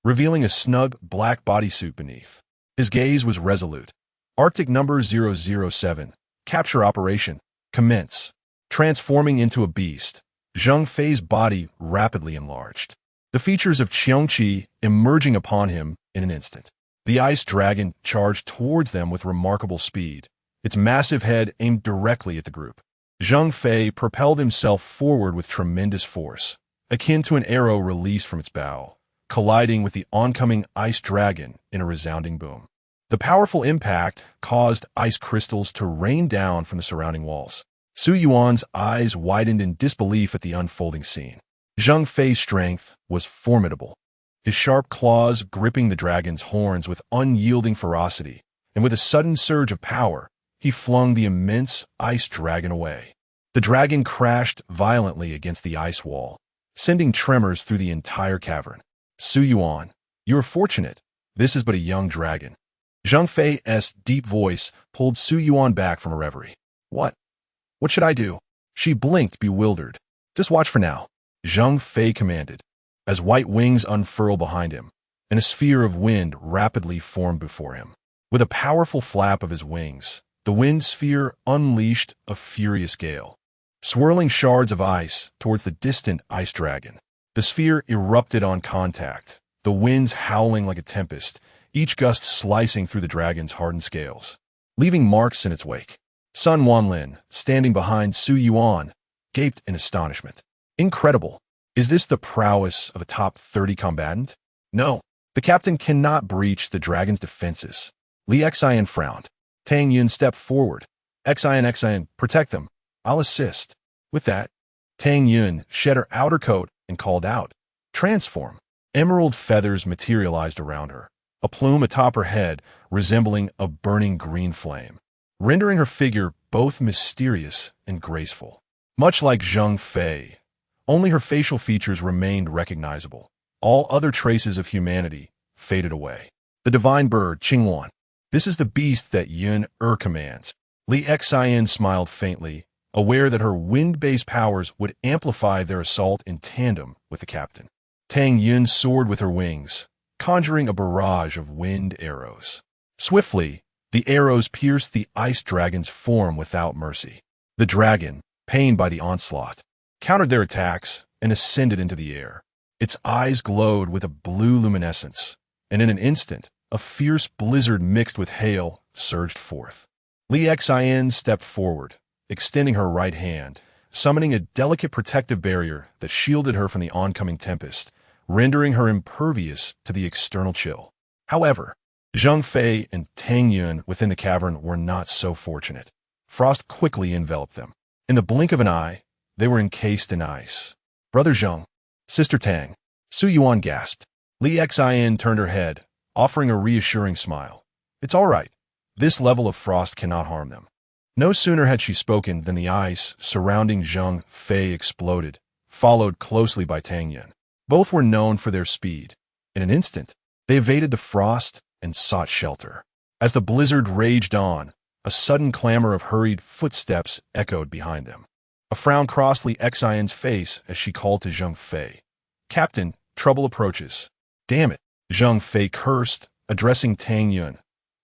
Speaker 1: revealing a snug black bodysuit beneath. His gaze was resolute. Arctic number 007. Capture operation. Commence. Transforming into a beast, Zheng Fei's body rapidly enlarged, the features of Qiongqi emerging upon him in an instant. The ice dragon charged towards them with remarkable speed, its massive head aimed directly at the group. Zheng Fei propelled himself forward with tremendous force, akin to an arrow released from its bow, colliding with the oncoming ice dragon in a resounding boom. The powerful impact caused ice crystals to rain down from the surrounding walls. Su Yuan's eyes widened in disbelief at the unfolding scene. Zheng Fei's strength was formidable, his sharp claws gripping the dragon's horns with unyielding ferocity, and with a sudden surge of power, he flung the immense ice dragon away. The dragon crashed violently against the ice wall, sending tremors through the entire cavern. Su Yuan, you are fortunate. This is but a young dragon. Zheng Fei's deep voice pulled Su Yuan back from a reverie. What? What should I do? She blinked, bewildered. Just watch for now, Zheng Fei commanded, as white wings unfurled behind him, and a sphere of wind rapidly formed before him. With a powerful flap of his wings, the wind sphere unleashed a furious gale, swirling shards of ice towards the distant ice dragon. The sphere erupted on contact, the winds howling like a tempest, each gust slicing through the dragon's hardened scales, leaving marks in its wake. Sun Wanlin, standing behind Su Yuan, gaped in astonishment. Incredible. Is this the prowess of a top 30 combatant? No. The captain cannot breach the dragon's defenses. Li Xian frowned. Tang Yun stepped forward. Xian, protect them. I'll assist. With that, Tang Yun shed her outer coat and called out, transform. Emerald feathers materialized around her, a plume atop her head resembling a burning green flame, rendering her figure both mysterious and graceful. Much like Zheng Fei, only her facial features remained recognizable. All other traces of humanity faded away. The divine bird, Qingwan. This is the beast that Yun commands. Li Xian smiled faintly, aware that her wind-based powers would amplify their assault in tandem with the captain. Tang Yun soared with her wings, conjuring a barrage of wind arrows. Swiftly, the arrows pierced the ice dragon's form without mercy. The dragon, pained by the onslaught, countered their attacks and ascended into the air. Its eyes glowed with a blue luminescence, and in an instant, a fierce blizzard mixed with hail surged forth. Li Xian stepped forward, extending her right hand, summoning a delicate protective barrier that shielded her from the oncoming tempest, rendering her impervious to the external chill. However, Zheng Fei and Tang Yun within the cavern were not so fortunate. Frost quickly enveloped them. In the blink of an eye, they were encased in ice. Brother Zheng, Sister Tang, Su Yuan gasped. Li Xian turned her head, offering a reassuring smile. It's all right. This level of frost cannot harm them. No sooner had she spoken than the ice surrounding Zheng Fei exploded, followed closely by Tang Yun. Both were known for their speed. In an instant, they evaded the frost and sought shelter. As the blizzard raged on, a sudden clamor of hurried footsteps echoed behind them. A frown crossed Li Xian's face as she called to Zheng Fei. Captain, trouble approaches. Damn it, Zheng Fei cursed, addressing Tang Yun.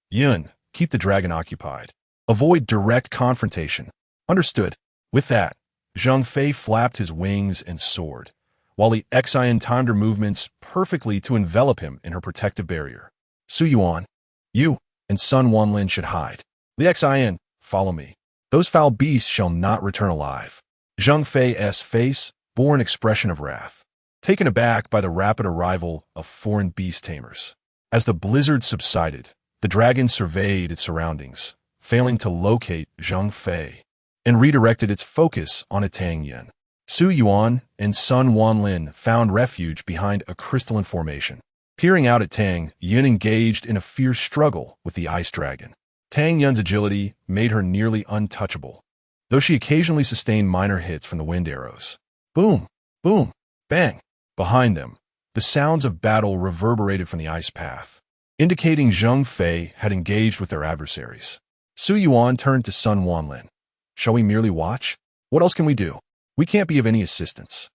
Speaker 1: Yun, keep the dragon occupied. Avoid direct confrontation. Understood. With that, Zheng Fei flapped his wings and soared, while Li Xian timed her movements perfectly to envelop him in her protective barrier. Su Yuan, you and Sun Wanlin should hide. Li Xian, follow me. Those foul beasts shall not return alive. Zheng Fei's face bore an expression of wrath, taken aback by the rapid arrival of foreign beast tamers. As the blizzard subsided, the dragon surveyed its surroundings, failing to locate Zheng Fei, and redirected its focus on a Tang Yun. Su Yuan and Sun Wanlin found refuge behind a crystalline formation. Peering out at Tang Yun engaged in a fierce struggle with the ice dragon. Tang Yun's agility made her nearly untouchable, though she occasionally sustained minor hits from the wind arrows. Boom, boom, bang. Behind them, the sounds of battle reverberated from the ice path, indicating Zheng Fei had engaged with their adversaries. Su Yuan turned to Sun Wanlin. Shall we merely watch? What else can we do? We can't be of any assistance.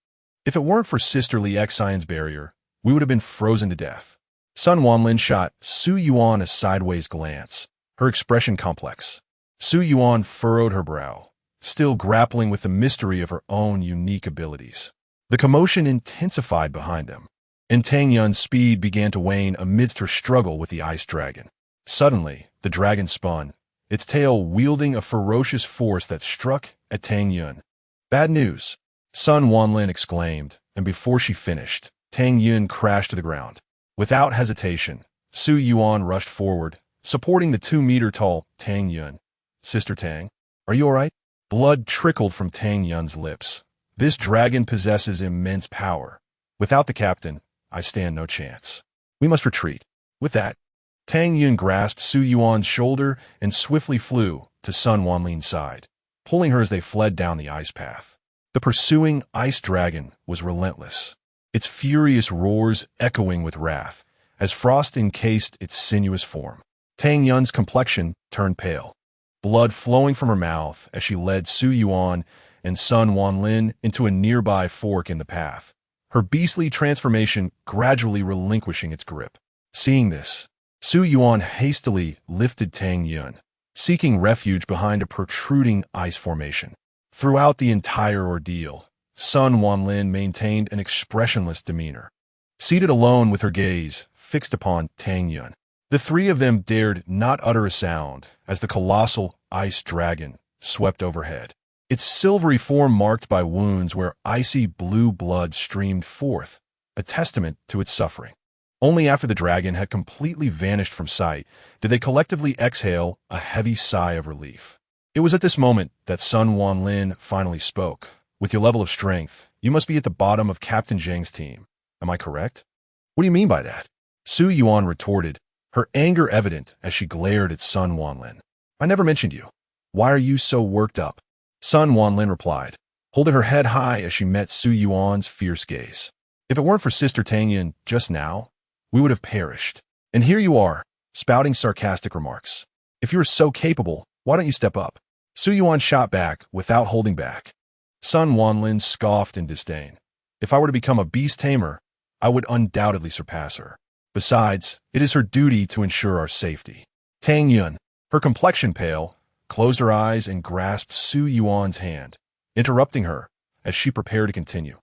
Speaker 1: If it weren't for Sister Li Xian's barrier, we would have been frozen to death. Sun Wanlin shot Su Yuan a sideways glance, her expression complex. Su Yuan furrowed her brow, still grappling with the mystery of her own unique abilities. The commotion intensified behind them, and Tang Yun's speed began to wane amidst her struggle with the ice dragon. Suddenly, the dragon spun, its tail wielding a ferocious force that struck at Tang Yun. Bad news, Sun Wanlin exclaimed, and before she finished, Tang Yun crashed to the ground. Without hesitation, Su Yuan rushed forward, supporting the 2-meter-tall Tang Yun. Sister Tang, are you all right? Blood trickled from Tang Yun's lips. This dragon possesses immense power. Without the captain, I stand no chance. We must retreat. With that, Tang Yun grasped Su Yuan's shoulder and swiftly flew to Sun Wanlin's side, pulling her as they fled down the ice path. The pursuing ice dragon was relentless, its furious roars echoing with wrath as frost encased its sinuous form. Tang Yun's complexion turned pale, blood flowing from her mouth as she led Su Yuan and Sun Wanlin into a nearby fork in the path, her beastly transformation gradually relinquishing its grip. Seeing this, Su Yuan hastily lifted Tang Yun, seeking refuge behind a protruding ice formation. Throughout the entire ordeal, Sun Wanlin maintained an expressionless demeanor, seated alone with her gaze fixed upon Tang Yun. The three of them dared not utter a sound as the colossal ice dragon swept overhead, its silvery form marked by wounds where icy blue blood streamed forth, a testament to its suffering. Only after the dragon had completely vanished from sight did they collectively exhale a heavy sigh of relief. It was at this moment that Sun Wanlin finally spoke. With your level of strength, you must be at the bottom of Captain Zhang's team. Am I correct? What do you mean by that? Su Yuan retorted, her anger evident as she glared at Sun Wanlin. I never mentioned you. Why are you so worked up? Sun Wanlin replied, holding her head high as she met Su Yuan's fierce gaze. If it weren't for Sister Tang Yun just now, we would have perished. And here you are, spouting sarcastic remarks. If you are so capable, why don't you step up? Su Yuan shot back without holding back. Sun Wanlin scoffed in disdain. If I were to become a beast tamer, I would undoubtedly surpass her. Besides, it is her duty to ensure our safety. Tang Yun, her complexion pale, closed her eyes and grasped Su Yuan's hand, interrupting her as she prepared to continue.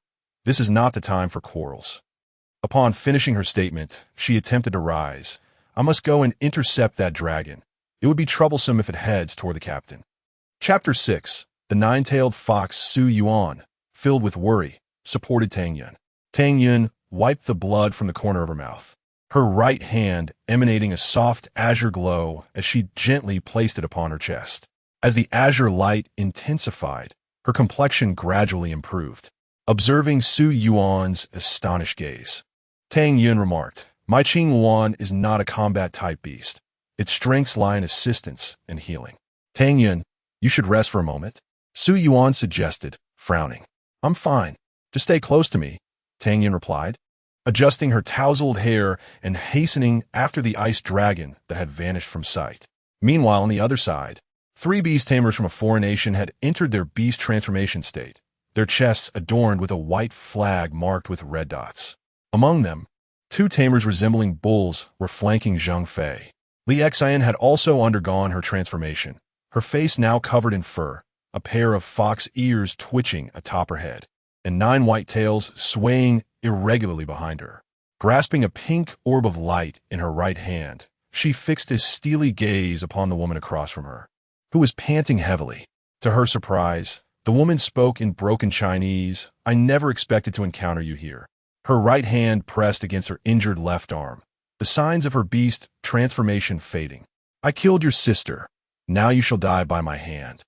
Speaker 1: This is not the time for quarrels. Upon finishing her statement, she attempted to rise. I must go and intercept that dragon. It would be troublesome if it heads toward the captain. Chapter 6. The nine-tailed fox Su Yuan, filled with worry, supported Tang Yun. Tang Yun wiped the blood from the corner of her mouth, her right hand emanating a soft azure glow as she gently placed it upon her chest. As the azure light intensified, her complexion gradually improved. Observing Su Yuan's astonished gaze, Tang Yun remarked, My Qing Yuan is not a combat-type beast. Its strengths lie in assistance and healing. Tang Yun, you should rest for a moment. Su Yuan suggested, frowning. I'm fine. Just stay close to me, Tang Yun replied, adjusting her tousled hair and hastening after the ice dragon that had vanished from sight. Meanwhile, on the other side, three beast tamers from a foreign nation had entered their beast transformation state, their chests adorned with a white flag marked with red dots. Among them, two tamers resembling bulls were flanking Zhang Fei. Li Xian had also undergone her transformation, her face now covered in fur, a pair of fox ears twitching atop her head, and 9 white tails swaying irregularly behind her. Grasping a pink orb of light in her right hand, she fixed a steely gaze upon the woman across from her, who was panting heavily. To her surprise, the woman spoke in broken Chinese. I never expected to encounter you here. Her right hand pressed against her injured left arm, the signs of her beast transformation fading. I killed your sister. Now you shall die by my hand.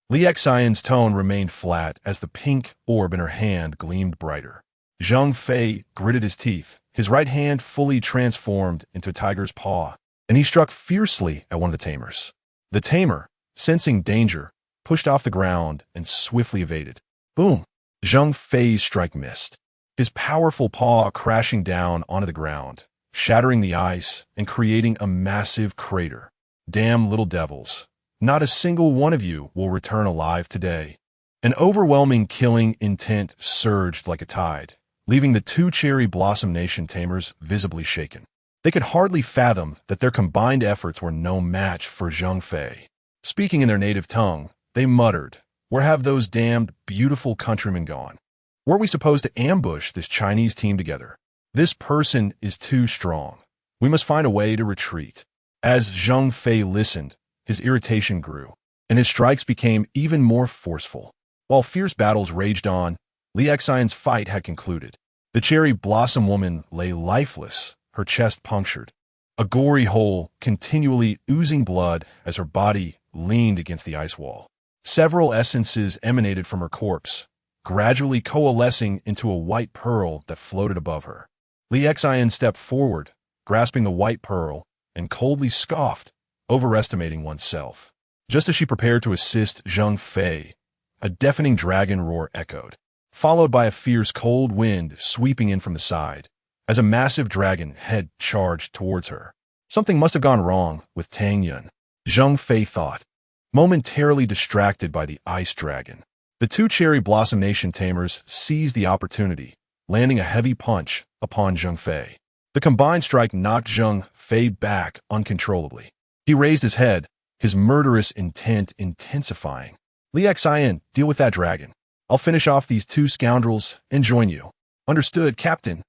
Speaker 1: Li Xian's tone remained flat as the pink orb in her hand gleamed brighter. Zhang Fei gritted his teeth, his right hand fully transformed into a tiger's paw, and he struck fiercely at one of the tamers. The tamer, sensing danger, pushed off the ground and swiftly evaded. Boom! Zhang Fei's strike missed, his powerful paw crashing down onto the ground, shattering the ice and creating a massive crater. Damn little devils. Not a single one of you will return alive today. An overwhelming killing intent surged like a tide, leaving the two Cherry Blossom Nation tamers visibly shaken. They could hardly fathom that their combined efforts were no match for Zhang Fei. Speaking in their native tongue, they muttered, Where have those damned beautiful countrymen gone? Were we supposed to ambush this Chinese team together? This person is too strong. We must find a way to retreat. As Zhang Fei listened, his irritation grew, and his strikes became even more forceful. While fierce battles raged on, Li Xian's fight had concluded. The Cherry Blossom woman lay lifeless, her chest punctured, a gory hole continually oozing blood as her body leaned against the ice wall. Several essences emanated from her corpse, gradually coalescing into a white pearl that floated above her. Li Xian stepped forward, grasping the white pearl, and coldly scoffed, overestimating oneself. Just as she prepared to assist Zhang Fei, a deafening dragon roar echoed, followed by a fierce cold wind sweeping in from the side, as a massive dragon head charged towards her. Something must have gone wrong with Tang Yun, Zhang Fei thought, momentarily distracted by the ice dragon. The two Cherry Blossom Nation tamers seized the opportunity, landing a heavy punch upon Zhang Fei. The combined strike knocked Zhang Fei back uncontrollably. He raised his head, his murderous intent intensifying. Li Xian, deal with that dragon. I'll finish off these two scoundrels and join you. Understood, Captain.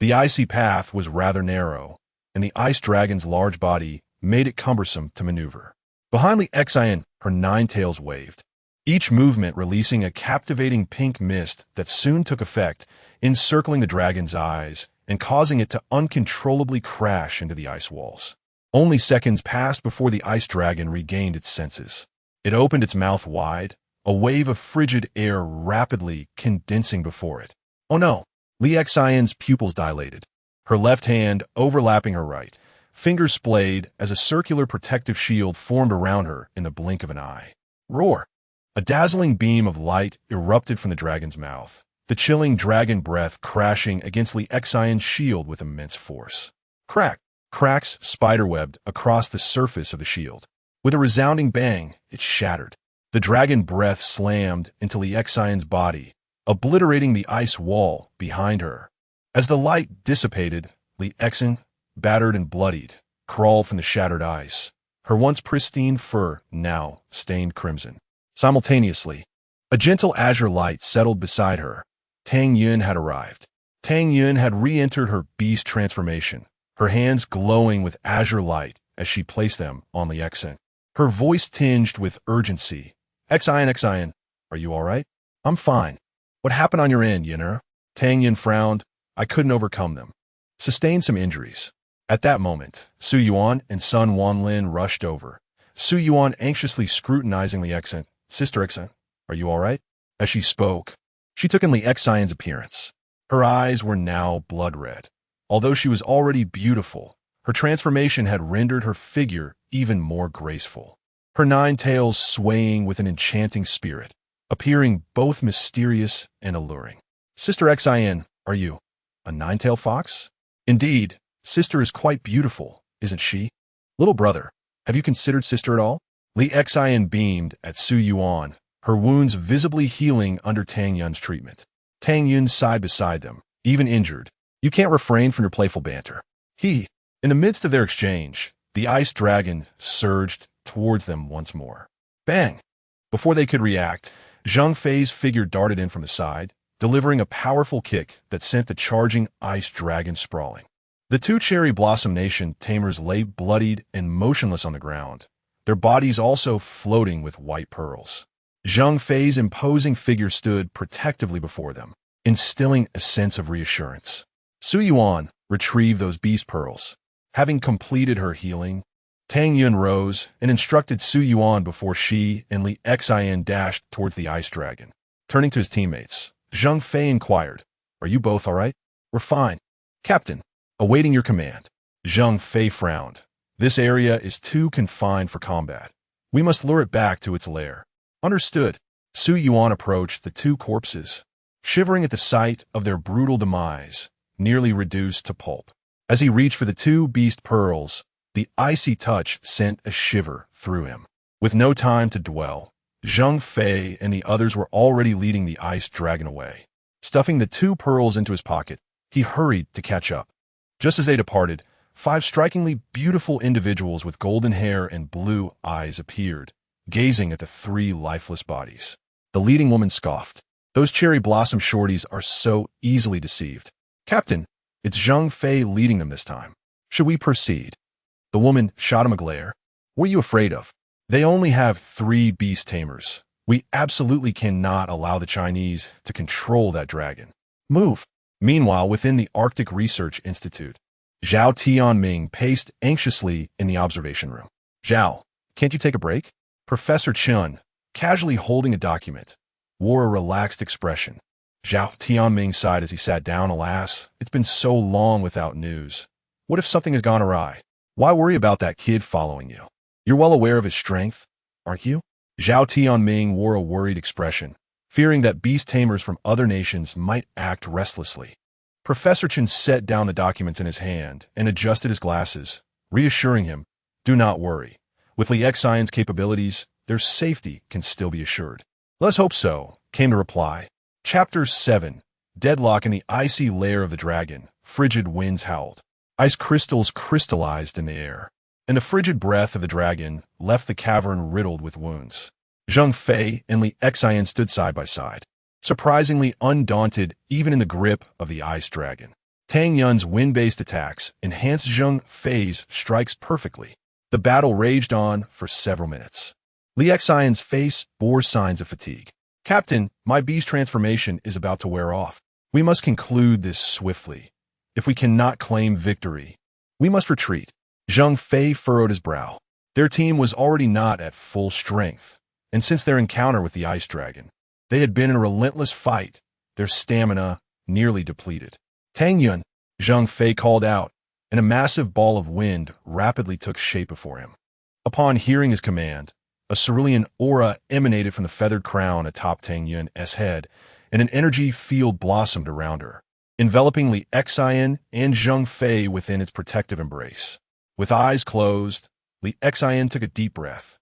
Speaker 1: The icy path was rather narrow, and the ice dragon's large body made it cumbersome to maneuver. Behind Li Xian, her 9 tails waved, each movement releasing a captivating pink mist that soon took effect, encircling the dragon's eyes and causing it to uncontrollably crash into the ice walls. Only seconds passed before the ice dragon regained its senses. It opened its mouth wide, a wave of frigid air rapidly condensing before it. Oh no! Li Xian's pupils dilated, her left hand overlapping her right, fingers splayed as a circular protective shield formed around her in the blink of an eye. Roar! A dazzling beam of light erupted from the dragon's mouth, the chilling dragon breath crashing against Li Xian's shield with immense force. Crack! Cracks spiderwebbed across the surface of the shield. With a resounding bang, it shattered. The dragon breath slammed into Li Xian's body, obliterating the ice wall behind her. As the light dissipated, Li Xian, battered and bloodied, crawled from the shattered ice, her once pristine fur now stained crimson. Simultaneously, a gentle azure light settled beside her. Tang Yun had arrived. Tang Yun had re-entered her beast transformation, her hands glowing with azure light as she placed them on Li Xian. Her voice tinged with urgency. Xian, are you all right? I'm fine. What happened on your end, Yun'er? Tang Yun frowned. I couldn't overcome them. Sustained some injuries. At that moment, Su Yuan and Sun Wanlin rushed over. Su Yuan anxiously scrutinizing Li Xian. Sister Xian, are you all right? As she spoke, she took in Li Xian's appearance. Her eyes were now blood red. Although she was already beautiful, her transformation had rendered her figure even more graceful. Her 9 tails swaying with an enchanting spirit, appearing both mysterious and alluring. Sister Xian, are you a 9-tailed fox? Indeed, sister is quite beautiful, isn't she? Little brother, have you considered sister at all? Li Xian beamed at Su Yuan, her wounds visibly healing under Tang Yun's treatment. Tang Yun sighed beside them, even injured. You can't refrain from your playful banter. In the midst of their exchange, the ice dragon surged towards them once more. Bang! Before they could react, Zhang Fei's figure darted in from the side, delivering a powerful kick that sent the charging ice dragon sprawling. The 2 Cherry Blossom Nation tamers lay bloodied and motionless on the ground, their bodies also floating with white pearls. Zhang Fei's imposing figure stood protectively before them, instilling a sense of reassurance. Su Yuan retrieved those beast pearls. Having completed her healing, Tang Yun rose and instructed Su Yuan before she and Li Xian dashed towards the ice dragon. Turning to his teammates, Zhang Fei inquired, are you both all right? We're fine. Captain, awaiting your command. Zhang Fei frowned. This area is too confined for combat. We must lure it back to its lair. Understood. Su Yuan approached the 2 corpses, shivering at the sight of their brutal demise, nearly reduced to pulp. As he reached for the 2 beast pearls, the icy touch sent a shiver through him. With no time to dwell, Zhang Fei and the others were already leading the ice dragon away. Stuffing the 2 pearls into his pocket, he hurried to catch up. Just as they departed, 5 strikingly beautiful individuals with golden hair and blue eyes appeared, gazing at the 3 lifeless bodies. The leading woman scoffed. Those cherry blossom shorties are so easily deceived. Captain, it's Zhang Fei leading them this time. Should we proceed? The woman shot him a glare. What are you afraid of? They only have 3 beast tamers. We absolutely cannot allow the Chinese to control that dragon. Move. Meanwhile, within the Arctic Research Institute, Zhao Tianming paced anxiously in the observation room. Zhao, can't you take a break? Professor Chun, casually holding a document, wore a relaxed expression. Zhao Tianming sighed as he sat down. Alas, it's been so long without news. What if something has gone awry? Why worry about that kid following you? You're well aware of his strength, aren't you? Zhao Tianming wore a worried expression, fearing that beast tamers from other nations might act restlessly. Professor Chen set down the documents in his hand and adjusted his glasses, reassuring him, do not worry. With Li Xian's capabilities, their safety can still be assured. Let's hope so, came the reply. Chapter 7. Deadlock in the icy lair of the dragon. Frigid winds howled. Ice crystals crystallized in the air, and the frigid breath of the dragon left the cavern riddled with wounds. Zhang Fei and Li Xian stood side by side, surprisingly undaunted even in the grip of the ice dragon. Tang Yun's wind-based attacks enhanced Zhang Fei's strikes perfectly. The battle raged on for several minutes. Li Xian's face bore signs of fatigue. "Captain, my beast transformation is about to wear off. We must conclude this swiftly. If we cannot claim victory, we must retreat." Zhang Fei furrowed his brow. Their team was already not at full strength, and since their encounter with the ice dragon, they had been in a relentless fight, their stamina nearly depleted. "Tang Yun," Zhang Fei called out, and a massive ball of wind rapidly took shape before him. Upon hearing his command, a cerulean aura emanated from the feathered crown atop Tang Yun's head, and an energy field blossomed around her, enveloping Li Xian and Zhang Fei within its protective embrace. With eyes closed, Li Xian took a deep breath,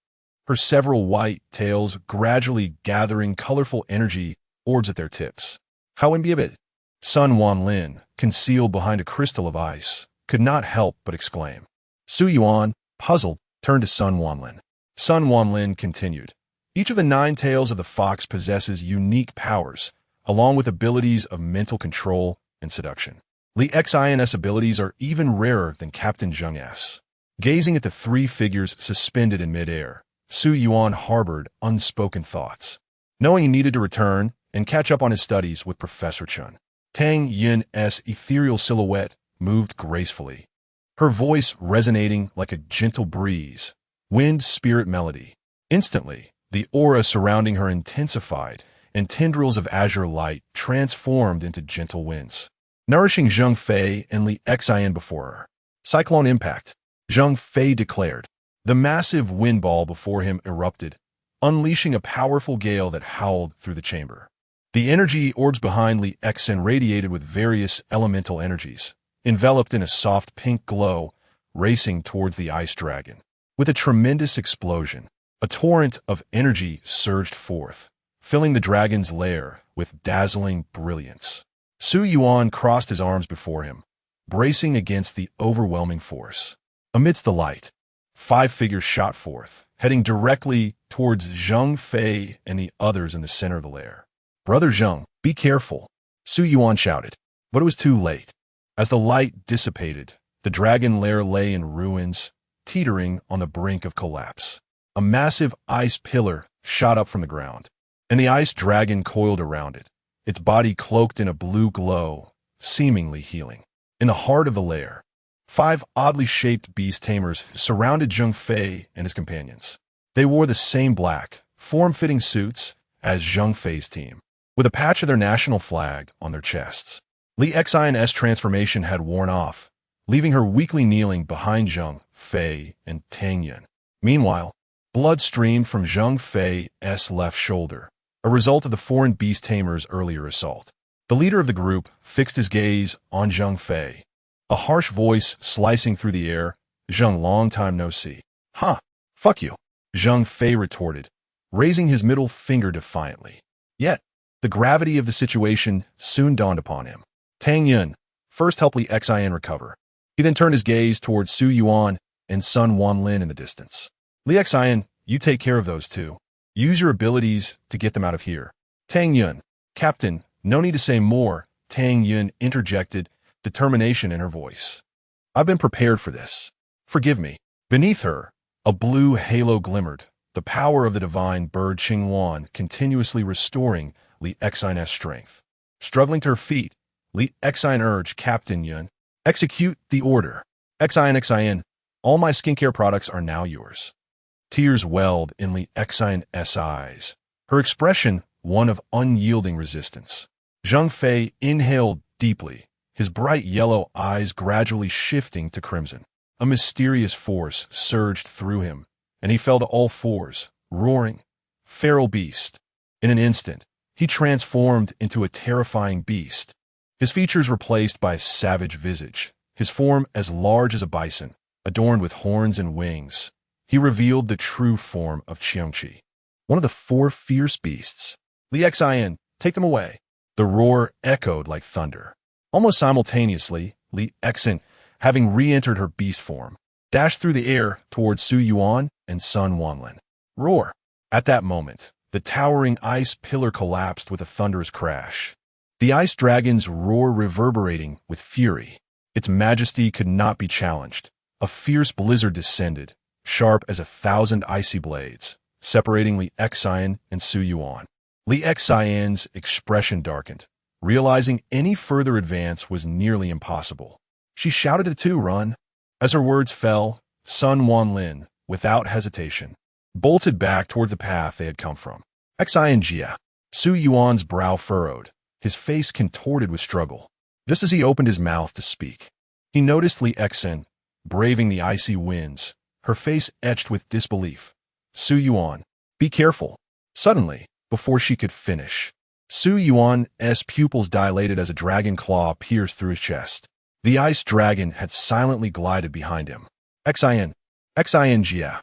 Speaker 1: her several white tails gradually gathering colorful energy orbs at their tips. "How imbibe?" Sun Wanlin, concealed behind a crystal of ice, could not help but exclaim. Su Yuan, puzzled, turned to Sun Wanlin. Sun Wanlin continued. "Each of the 9 tails of the fox possesses unique powers, along with abilities of mental control and seduction. Li Xian's abilities are even rarer than Captain Zheng's." Gazing at the 3 figures suspended in midair, Su Yuan harbored unspoken thoughts. Knowing he needed to return and catch up on his studies with Professor Chun, Tang Yun's ethereal silhouette moved gracefully, her voice resonating like a gentle breeze, wind spirit melody. Instantly, the aura surrounding her intensified, and tendrils of azure light transformed into gentle winds, nourishing Zhang Fei and Li Xian before her. "Cyclone impact," Zhang Fei declared. The massive wind ball before him erupted, unleashing a powerful gale that howled through the chamber. The energy orbs behind Li Xian radiated with various elemental energies, enveloped in a soft pink glow, racing towards the ice dragon. With a tremendous explosion, a torrent of energy surged forth, filling the dragon's lair with dazzling brilliance. Su Yuan crossed his arms before him, bracing against the overwhelming force. Amidst the light, 5 figures shot forth, heading directly towards Zhang Fei and the others in the center of the lair. "Brother Zhang, be careful," Su Yuan shouted, but it was too late. As the light dissipated, the dragon lair lay in ruins, teetering on the brink of collapse. A massive ice pillar shot up from the ground, and the ice dragon coiled around it, its body cloaked in a blue glow, seemingly healing. In the heart of the lair, 5 oddly shaped beast tamers surrounded Zhang Fei and his companions. They wore the same black, form-fitting suits as Zhang Fei's team, with a patch of their national flag on their chests. Li Xian's transformation had worn off, leaving her weakly kneeling behind Zhang Fei and Tang Yun. Meanwhile, blood streamed from Zhang Fei's left shoulder, a result of the foreign beast tamer's earlier assault. The leader of the group fixed his gaze on Zhang Fei, a harsh voice slicing through the air. "Zhang, long time no see." "Huh, fuck you," Zhang Fei retorted, raising his middle finger defiantly. Yet, the gravity of the situation soon dawned upon him. Tang Yun first helped Li Xian recover. He then turned his gaze towards Su Yuan and Sun Wanlin in the distance. "Li Xian, you take care of those 2. Use your abilities to get them out of here." "Tang Yun, Captain, no need to say more," Tang Yun interjected, determination in her voice. "I've been prepared for this. Forgive me." Beneath her, a blue halo glimmered, the power of the divine bird Qingwan continuously restoring Li Xian's strength. Struggling to her feet, Li Xian urged Captain Yun, "Execute the order." Xian, all my skincare products are now yours." Tears welled in Li Xian's eyes, her expression one of unyielding resistance. Zhang Fei inhaled deeply, his bright yellow eyes gradually shifting to crimson. A mysterious force surged through him, and he fell to all fours, roaring, "Feral beast." In an instant, he transformed into a terrifying beast, his features replaced by a savage visage, his form as large as a bison, adorned with horns and wings. He revealed the true form of Qiangqi, one of the 4 fierce beasts. "Li Xian, take them away." The roar echoed like thunder. Almost simultaneously, Li Xian, having re-entered her beast form, dashed through the air towards Su Yuan and Sun Wanlin. Roar! At that moment, the towering ice pillar collapsed with a thunderous crash. the ice dragon's roar reverberating with fury. Its majesty could not be challenged. A fierce blizzard descended, sharp as 1,000 icy blades, separating Li Xian and Su Yuan. Li Xian's expression darkened, realizing any further advance was nearly impossible. She shouted to the two, "Run!" As her words fell, Sun Wanlin, without hesitation, bolted back toward the path they had come from. Xian Jia. Su Yuan's brow furrowed, his face contorted with struggle. Just as he opened his mouth to speak, he noticed Li Xian, braving the icy winds, her face etched with disbelief. "Su Yuan, be careful." Suddenly, before she could finish, Su Yuan's pupils dilated as a dragon claw pierced through his chest. The ice dragon had silently glided behind him. Xian Jia.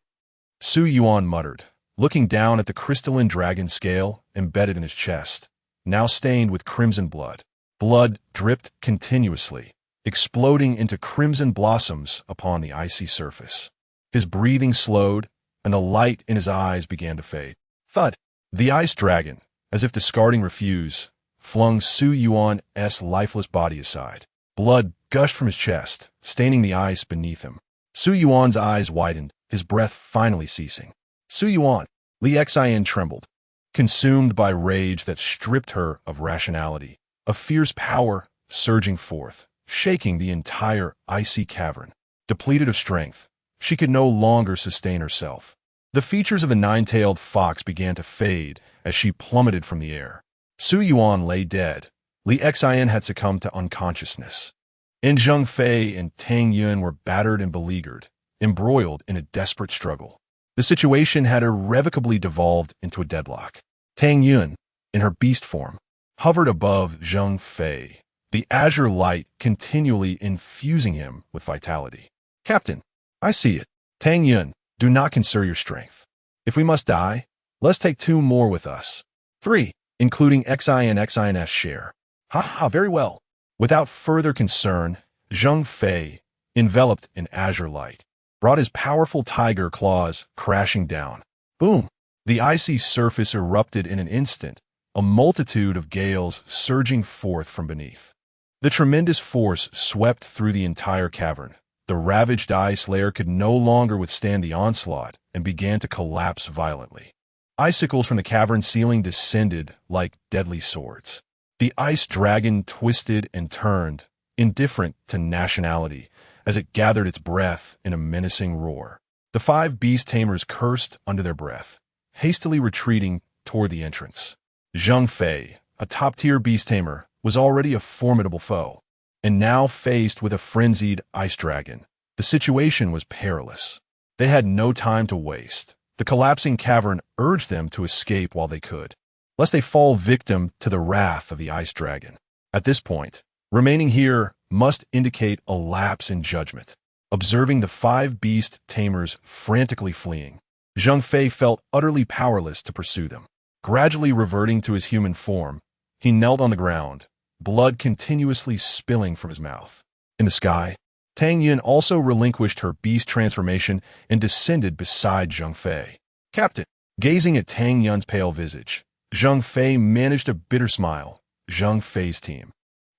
Speaker 1: Su Yuan muttered, looking down at the crystalline dragon scale embedded in his chest, now stained with crimson blood. Blood dripped continuously, exploding into crimson blossoms upon the icy surface. His breathing slowed, and the light in his eyes began to fade. Thud! The ice dragon, as if discarding refuse, flung Su Yuan's lifeless body aside. Blood gushed from his chest, staining the ice beneath him. Su Yuan's eyes widened, his breath finally ceasing. "Su Yuan!" Li Xian trembled, consumed by rage that stripped her of rationality. A fierce power surging forth, shaking the entire icy cavern. Depleted of strength, she could no longer sustain herself. The features of the nine-tailed fox began to fade as she plummeted from the air. Su Yuan lay dead. Li Xian had succumbed to unconsciousness. Zhang Fei and Tang Yun were battered and beleaguered, embroiled in a desperate struggle. The situation had irrevocably devolved into a deadlock. Tang Yun, in her beast form, hovered above Zhang Fei, the azure light continually infusing him with vitality. "Captain, I see it. Tang Yun, do not conserve your strength. If we must die, let's take 2 more with us. 3, including Xian's share." "Ha ha, very well." Without further concern, Zhang Fei, enveloped in azure light, brought his powerful tiger claws crashing down. Boom! The icy surface erupted in an instant, a multitude of gales surging forth from beneath. The tremendous force swept through the entire cavern. The ravaged ice layer could no longer withstand the onslaught and began to collapse violently. Icicles from the cavern ceiling descended like deadly swords. The ice dragon twisted and turned, indifferent to nationality, as it gathered its breath in a menacing roar. The 5 beast tamers cursed under their breath, hastily retreating toward the entrance. Zhang Fei, a top-tier beast tamer, was already a formidable foe, and now faced with a frenzied ice dragon. The situation was perilous. They had no time to waste. The collapsing cavern urged them to escape while they could, lest they fall victim to the wrath of the ice dragon. At this point, remaining here must indicate a lapse in judgment. Observing the 5 beast tamers frantically fleeing, Zhang Fei felt utterly powerless to pursue them. Gradually reverting to his human form, he knelt on the ground, blood continuously spilling from his mouth. In the sky, Tang Yun also relinquished her beast transformation and descended beside Zhang Fei. "Captain!" Gazing at Tang Yun's pale visage, Zhang Fei managed a bitter smile. Zhang Fei's team.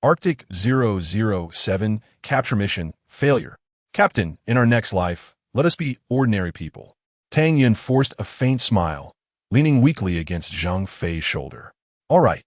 Speaker 1: Arctic 007 capture mission failure. "Captain, in our next life, let us be ordinary people." Tang Yun forced a faint smile, leaning weakly against Zhang Fei's shoulder. "All right.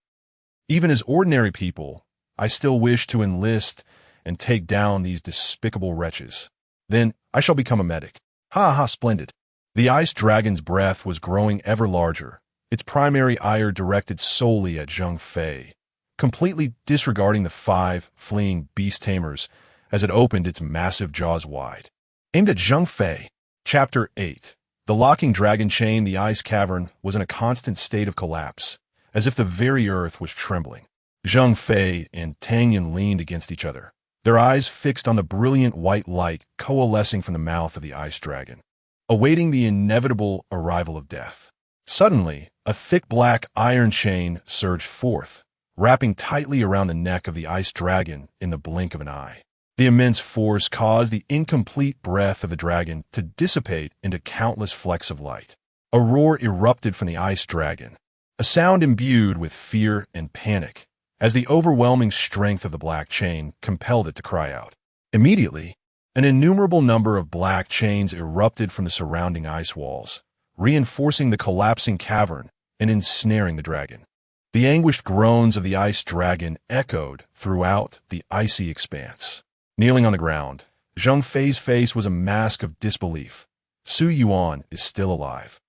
Speaker 1: Even as ordinary people, I still wish to enlist and take down these despicable wretches. Then I shall become a medic." "Ha ha, splendid." The ice dragon's breath was growing ever larger, its primary ire directed solely at Zhang Fei, completely disregarding the 5 fleeing beast tamers as it opened its massive jaws wide. Aimed at Zhang Fei. Chapter 8. The locking dragon chain. The ice cavern was in a constant state of collapse, as if the very earth was trembling. Zhang Fei and Tang Yun leaned against each other, their eyes fixed on the brilliant white light coalescing from the mouth of the ice dragon, awaiting the inevitable arrival of death. Suddenly, a thick black iron chain surged forth, wrapping tightly around the neck of the ice dragon in the blink of an eye. The immense force caused the incomplete breath of the dragon to dissipate into countless flecks of light. A roar erupted from the ice dragon, a sound imbued with fear and panic, as the overwhelming strength of the black chain compelled it to cry out. Immediately, an innumerable number of black chains erupted from the surrounding ice walls, reinforcing the collapsing cavern and ensnaring the dragon. The anguished groans of the ice dragon echoed throughout the icy expanse. Kneeling on the ground, Zhang Fei's face was a mask of disbelief. Su Yuan is still alive.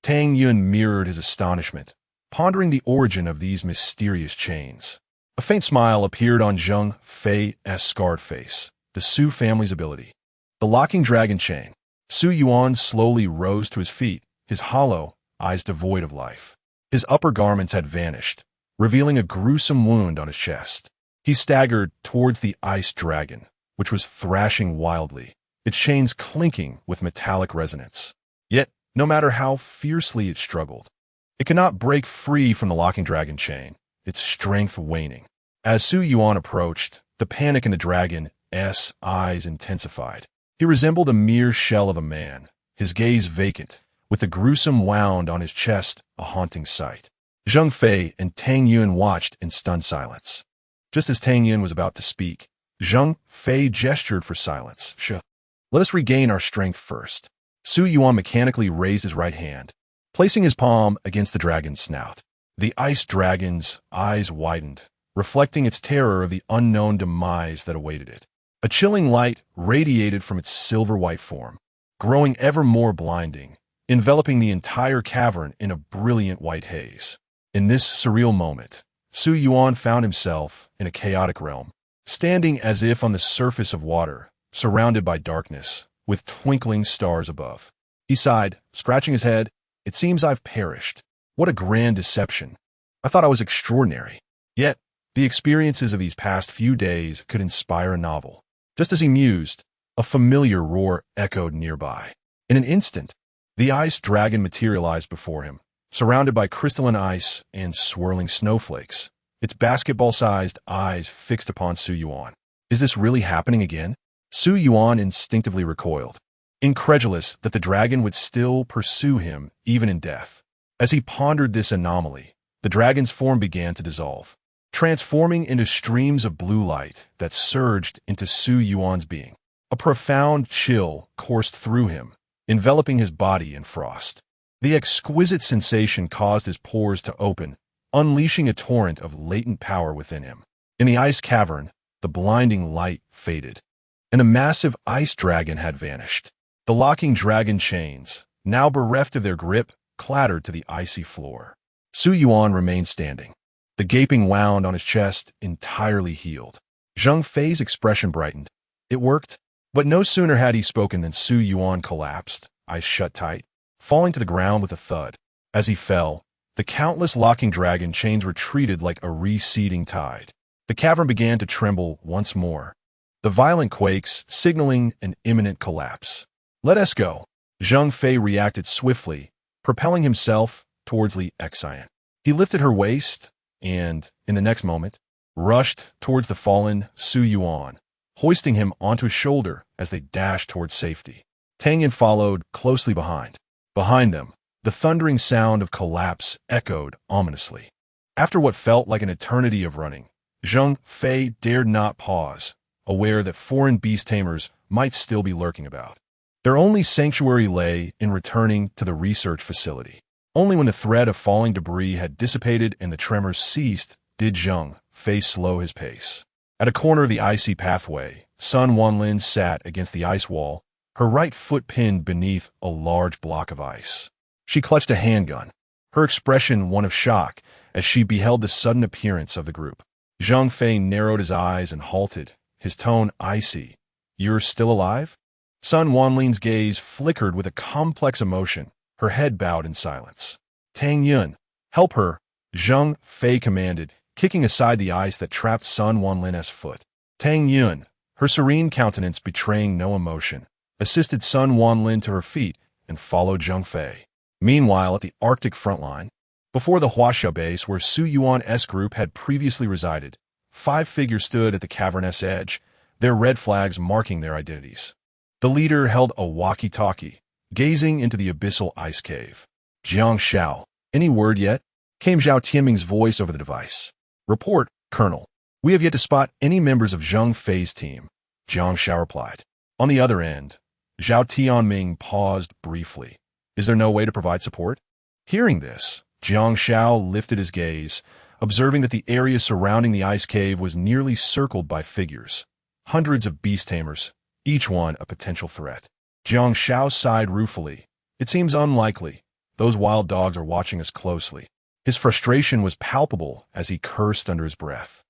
Speaker 1: Tang Yun mirrored his astonishment, pondering the origin of these mysterious chains. A faint smile appeared on Zhang Fei's scarred face, the Su family's ability. The locking dragon chain. Su Yuan slowly rose to his feet, his hollow eyes devoid of life. His upper garments had vanished, revealing a gruesome wound on his chest. He staggered towards the ice dragon, which was thrashing wildly, its chains clinking with metallic resonance. Yet, no matter how fiercely it struggled, it could not break free from the locking dragon chain, its strength waning. As Su Yuan approached, the panic in the dragon's eyes intensified. He resembled a mere shell of a man, his gaze vacant, with the gruesome wound on his chest a haunting sight. Zhang Fei and Tang Yun watched in stunned silence. Just as Tang Yun was about to speak, Zhang Fei gestured for silence. Let us regain our strength first. Su Yuan mechanically raised his right hand, placing his palm against the dragon's snout. The ice dragon's eyes widened, reflecting its terror of the unknown demise that awaited it. A chilling light radiated from its silver-white form, growing ever more blinding, enveloping the entire cavern in a brilliant white haze. In this surreal moment, Su Yuan found himself in a chaotic realm, standing as if on the surface of water, surrounded by darkness, with twinkling stars above. He sighed, scratching his head. It seems I've perished. What a grand deception. I thought I was extraordinary. Yet, the experiences of these past few days could inspire a novel. Just as he mused, a familiar roar echoed nearby. In an instant, the ice dragon materialized before him, surrounded by crystalline ice and swirling snowflakes, its basketball-sized eyes fixed upon Su Yuan. Is this really happening again? Su Yuan instinctively recoiled, incredulous that the dragon would still pursue him even in death. As he pondered this anomaly, the dragon's form began to dissolve, transforming into streams of blue light that surged into Su Yuan's being. A profound chill coursed through him, enveloping his body in frost. The exquisite sensation caused his pores to open, unleashing a torrent of latent power within him. In the ice cavern, the blinding light faded, and a massive ice dragon had vanished. The locking dragon chains, now bereft of their grip, clattered to the icy floor. Su Yuan remained standing, the gaping wound on his chest entirely healed. Zhang Fei's expression brightened. It worked, but no sooner had he spoken than Su Yuan collapsed, eyes shut tight, falling to the ground with a thud. As he fell, the countless locking dragon chains retreated like a receding tide. The cavern began to tremble once more, the violent quakes signaling an imminent collapse. Let us go. Zhang Fei reacted swiftly, propelling himself towards Li Xian. He lifted her waist and, in the next moment, rushed towards the fallen Su Yuan, hoisting him onto his shoulder as they dashed towards safety. Tang Yun followed closely behind. Behind them, the thundering sound of collapse echoed ominously. After what felt like an eternity of running, Zhang Fei dared not pause, aware that foreign beast tamers might still be lurking about. Their only sanctuary lay in returning to the research facility. Only when the threat of falling debris had dissipated and the tremors ceased did Zhang Fei slow his pace. At a corner of the icy pathway, Sun Wanlin sat against the ice wall, her right foot pinned beneath a large block of ice. She clutched a handgun, her expression one of shock as she beheld the sudden appearance of the group. Zhang Fei narrowed his eyes and halted, his tone icy. You're still alive? Sun Wanlin's gaze flickered with a complex emotion, her head bowed in silence. Tang Yun, help her, Zhang Fei commanded, kicking aside the ice that trapped Sun Wanlin's foot. Tang Yun, her serene countenance betraying no emotion, assisted Sun Wanlin to her feet and followed Zhang Fei. Meanwhile, at the Arctic front line, before the Huasha base where Su Yuan's group had previously resided, 5 figures stood at the cavernous edge, their red flags marking their identities. The leader held a walkie-talkie, gazing into the abyssal ice cave. Jiang Xiao, any word yet? Came Zhao Tianming's voice over the device. Report, Colonel, we have yet to spot any members of Zheng Fei's team, Jiang Shao replied. On the other end, Zhao Tianming paused briefly. Is there no way to provide support? Hearing this, Jiang Shao lifted his gaze, observing that the area surrounding the ice cave was nearly circled by figures. Hundreds of beast tamers, each one a potential threat. Jiang Shao sighed ruefully. It seems unlikely. Those wild dogs are watching us closely. His frustration was palpable as he cursed under his breath.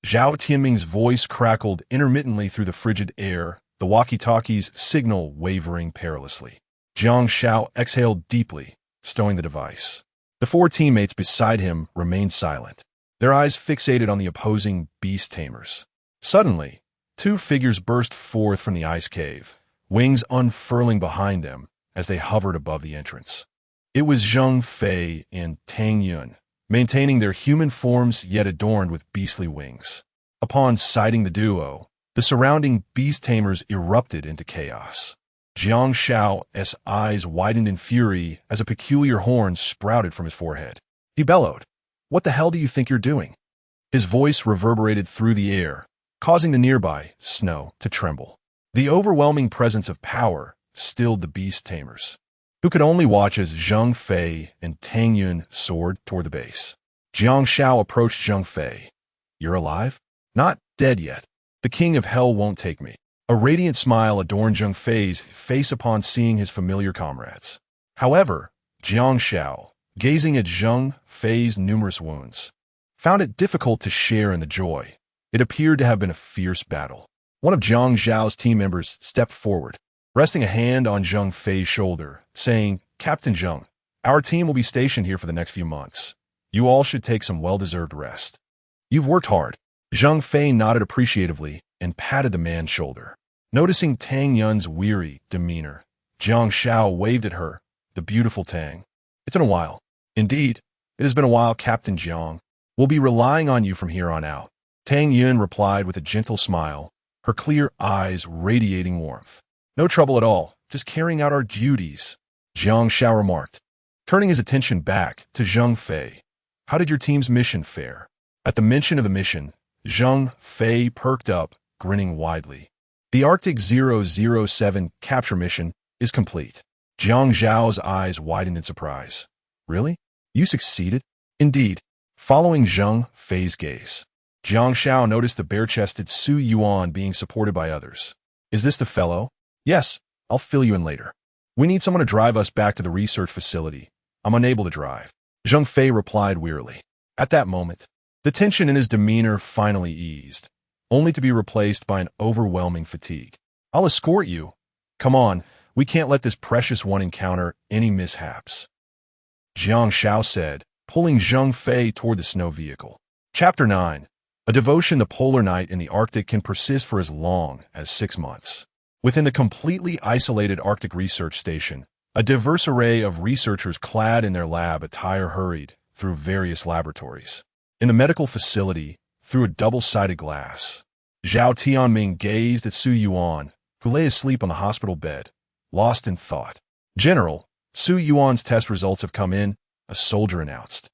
Speaker 1: Zhao Tianming's voice crackled intermittently through the frigid air, the walkie-talkie's signal wavering perilously. Jiang Shao exhaled deeply, stowing the device. The four teammates beside him remained silent, their eyes fixated on the opposing beast tamers. Suddenly, two figures burst forth from the ice cave, wings unfurling behind them as they hovered above the entrance. It was Zheng Fei and Tang Yun, maintaining their human forms yet adorned with beastly wings. Upon sighting the duo, the surrounding beast tamers erupted into chaos. Jiang Shao's eyes widened in fury as a peculiar horn sprouted from his forehead. He bellowed, "What the hell do you think you're doing?" His voice reverberated through the air, causing the nearby snow to tremble. The overwhelming presence of power stilled the beast tamers, who could only watch as Zheng Fei and Tang Yun soared toward the base. Jiang Shao approached Zheng Fei. "You're alive? Not dead yet. The king of hell won't take me." A radiant smile adorned Zheng Fei's face upon seeing his familiar comrades. However, Jiang Shao, gazing at Zheng Fei's numerous wounds, found it difficult to share in the joy. It appeared to have been a fierce battle. One of Jiang Zhao's team members stepped forward, resting a hand on Zheng Fei's shoulder, saying, "Captain Zheng, our team will be stationed here for the next few months. You all should take some well-deserved rest. You've worked hard." Zheng Fei nodded appreciatively and patted the man's shoulder. Noticing Tang Yun's weary demeanor, Jiang Shao waved at her, "The beautiful Tang. It's been a while." "Indeed, it has been a while, Captain Jiang. We'll be relying on you from here on out." Tang Yun replied with a gentle smile, her clear eyes radiating warmth. "No trouble at all, just carrying out our duties," Jiang Shao remarked, turning his attention back to Zheng Fei. "How did your team's mission fare?" At the mention of the mission, Zheng Fei perked up, grinning widely. "The Arctic 007 capture mission is complete." Jiang Zhao's eyes widened in surprise. "Really? You succeeded?" "Indeed." Following Zheng Fei's gaze, Jiang Shao noticed the bare-chested Su Yuan being supported by others. "Is this the fellow?" "Yes, I'll fill you in later. We need someone to drive us back to the research facility. I'm unable to drive." Zheng Fei replied wearily. At that moment, the tension in his demeanor finally eased, only to be replaced by an overwhelming fatigue. "I'll escort you. Come on, we can't let this precious one encounter any mishaps," Jiang Shao said, pulling Zheng Fei toward the snow vehicle. Chapter 9. A devotion. The polar night in the Arctic can persist for as long as 6 months. Within the completely isolated Arctic Research Station, a diverse array of researchers clad in their lab attire hurried through various laboratories. In the medical facility, through a double-sided glass, Zhao Tianming gazed at Su Yuan, who lay asleep on the hospital bed, lost in thought. "General, Su Yuan's test results have come in," a soldier announced,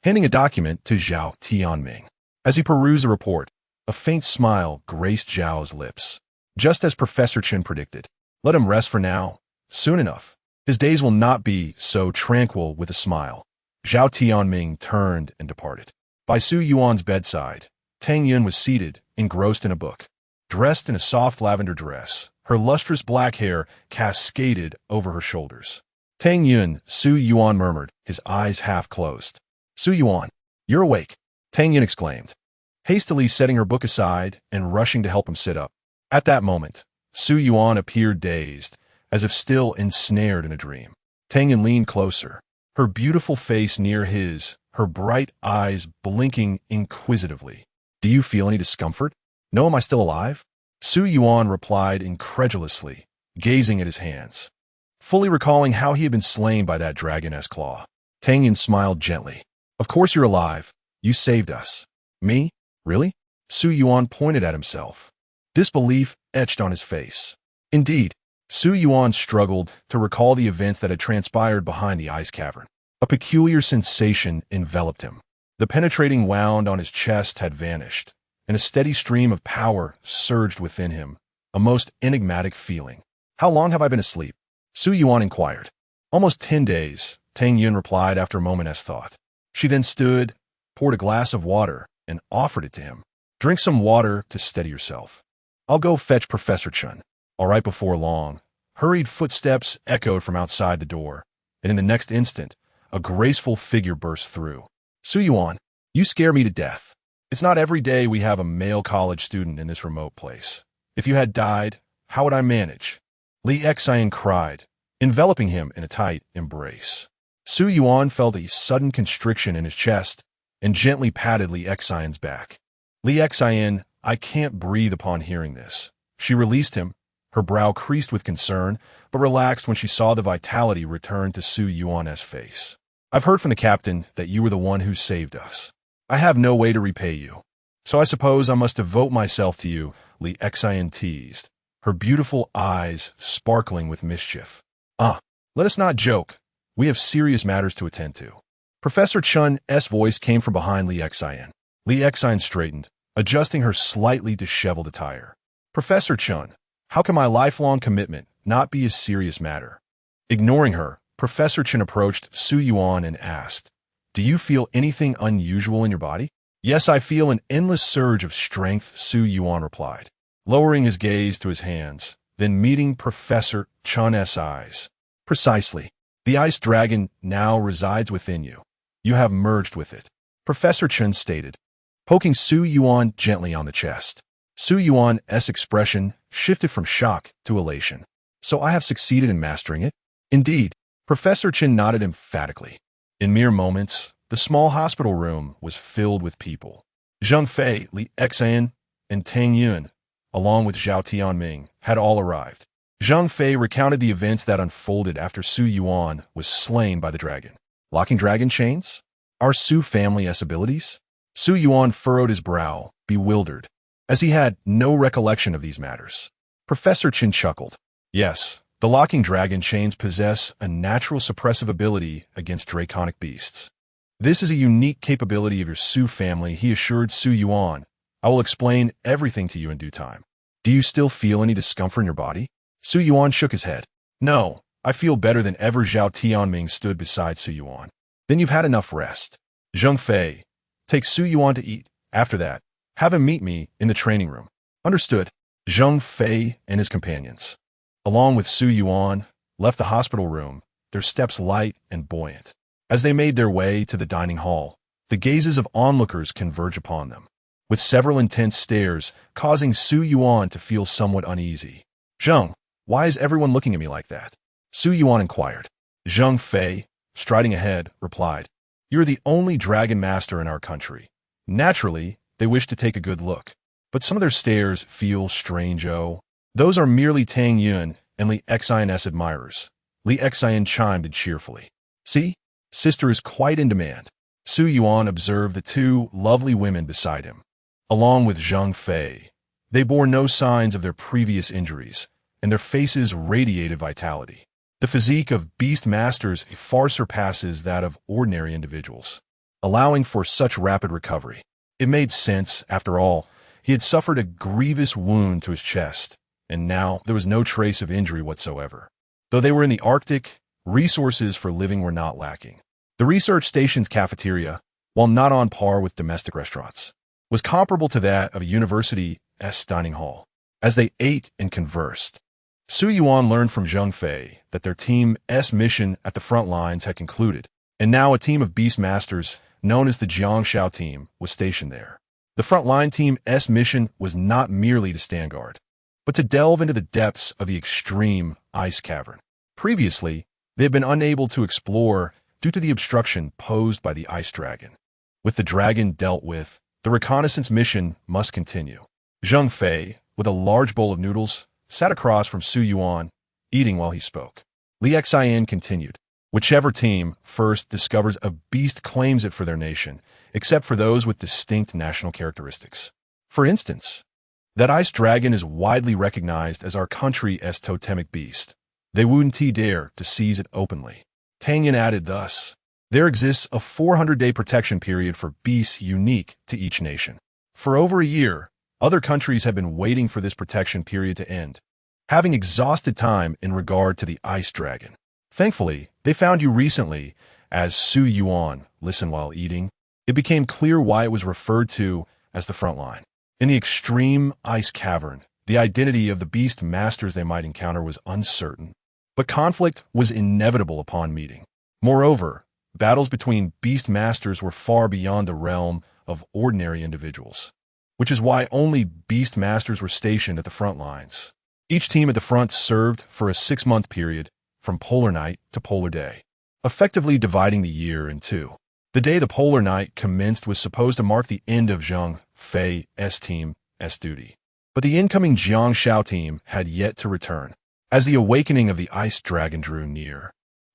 Speaker 1: handing a document to Zhao Tianming. As he perused the report, a faint smile graced Zhao's lips. Just as Professor Chen predicted, let him rest for now. Soon enough, his days will not be so tranquil. With a smile, Zhao Tianming turned and departed. By Su Yuan's bedside, Tang Yun was seated, engrossed in a book. Dressed in a soft lavender dress, her lustrous black hair cascaded over her shoulders. "Tang Yun," Su Yuan murmured, his eyes half closed. "Su Yuan, you're awake," Tang Yun exclaimed, hastily setting her book aside and rushing to help him sit up. At that moment, Su Yuan appeared dazed, as if still ensnared in a dream. Tang Yun leaned closer, her beautiful face near his, her bright eyes blinking inquisitively. "Do you feel any discomfort?" "No, am I still alive?" Su Yuan replied incredulously, gazing at his hands, fully recalling how he had been slain by that dragoness claw. Tang Yun smiled gently. "Of course you're alive. You saved us." "Me? Really?" Su Yuan pointed at himself. Disbelief etched on his face. Indeed, Su Yuan struggled to recall the events that had transpired behind the ice cavern. A peculiar sensation enveloped him. The penetrating wound on his chest had vanished, and a steady stream of power surged within him, a most enigmatic feeling. "How long have I been asleep?" Su Yuan inquired. "Almost 10 days, Tang Yun replied after a moment's thought. She then stood, poured a glass of water, and offered it to him. "Drink some water to steady yourself. I'll go fetch Professor Chun." All right, before long, hurried footsteps echoed from outside the door, and in the next instant, a graceful figure burst through. "Su Yuan, you scare me to death. It's not every day we have a male college student in this remote place. If you had died, how would I manage?" Li Xian cried, enveloping him in a tight embrace. Su Yuan felt a sudden constriction in his chest and gently patted Li Xian's back. "Li Xian, I can't breathe upon hearing this." She released him, her brow creased with concern, but relaxed when she saw the vitality return to Su Yuan's face. "I've heard from the captain that you were the one who saved us. I have no way to repay you, so I suppose I must devote myself to you," Li Xian teased, her beautiful eyes sparkling with mischief. Let us not joke. We have serious matters to attend to." Professor Chun's voice came from behind Li Xian. Li Xian straightened, adjusting her slightly disheveled attire. "Professor Chun, how can my lifelong commitment not be a serious matter?" Ignoring her, Professor Chun approached Su Yuan and asked, "Do you feel anything unusual in your body?" "Yes, I feel an endless surge of strength," Su Yuan replied, lowering his gaze to his hands, then meeting Professor Chun's eyes. "Precisely. The ice dragon now resides within you. You have merged with it," Professor Chun stated, poking Su Yuan gently on the chest. Su Yuan's expression shifted from shock to elation. "So I have succeeded in mastering it?" "Indeed," Professor Chun nodded emphatically. In mere moments, the small hospital room was filled with people. Zheng Fei, Li Xian, and Tang Yun, along with Zhao Tianming, had all arrived. Zheng Fei recounted the events that unfolded after Su Yuan was slain by the dragon. "Locking dragon chains? Are Su family's abilities?" Su Yuan furrowed his brow, bewildered, as he had no recollection of these matters. Professor Chin chuckled. "Yes, the locking dragon chains possess a natural suppressive ability against draconic beasts. This is a unique capability of your Su family," he assured Su Yuan. "I will explain everything to you in due time. Do you still feel any discomfort in your body?" Su Yuan shook his head. "No, I feel better than ever." Zhao Tianming stood beside Su Yuan. "Then you've had enough rest. Zheng Fei, take Su Yuan to eat. After that, have him meet me in the training room." "Understood." Zheng Fei and his companions, along with Su Yuan, left the hospital room, their steps light and buoyant. As they made their way to the dining hall, the gazes of onlookers converged upon them, with several intense stares causing Su Yuan to feel somewhat uneasy. "Zheng, why is everyone looking at me like that?" Su Yuan inquired. Zheng Fei, striding ahead, replied, "You're the only dragon master in our country. Naturally, they wish to take a good look. But some of their stares feel strange. Oh, those are merely Tang Yun and Li Xian's admirers." Li Xian chimed in cheerfully. "See, sister is quite in demand." Su Yuan observed the two lovely women beside him, along with Zheng Fei. They bore no signs of their previous injuries, and their faces radiated vitality. The physique of beast masters far surpasses that of ordinary individuals, allowing for such rapid recovery. It made sense, after all. He had suffered a grievous wound to his chest, and now there was no trace of injury whatsoever. Though they were in the Arctic, resources for living were not lacking. The research station's cafeteria, while not on par with domestic restaurants, was comparable to that of a university's dining hall. As they ate and conversed, Su Yuan learned from Zheng Fei that their team's mission at the front lines had concluded, and now a team of beast masters, known as the Jiangshao team, was stationed there. The frontline team's mission was not merely to stand guard, but to delve into the depths of the extreme ice cavern. Previously, they had been unable to explore due to the obstruction posed by the ice dragon. With the dragon dealt with, the reconnaissance mission must continue. Zheng Fei, with a large bowl of noodles, sat across from Su Yuan, eating while he spoke. Li Xian continued. "Whichever team first discovers a beast claims it for their nation, except for those with distinct national characteristics. For instance, that ice dragon is widely recognized as our country's totemic beast. They wouldn't dare to seize it openly." Tang Yun added thus, There exists a 400-day protection period for beasts unique to each nation. For over a year, other countries have been waiting for this protection period to end, having exhausted time in regard to the ice dragon. Thankfully, they found you recently as Su Yuan. Listen while eating. It became clear why it was referred to as the front line. In the extreme ice cavern, the identity of the beast masters they might encounter was uncertain, but conflict was inevitable upon meeting. Moreover, battles between beast masters were far beyond the realm of ordinary individuals, which is why only beast masters were stationed at the front lines. Each team at the front served for a 6-month period, from polar night to polar day, effectively dividing the year in two. The day the polar night commenced was supposed to mark the end of Zhang Fei's team's duty, but the incoming Jiang Shao team had yet to return. As the awakening of the ice dragon drew near,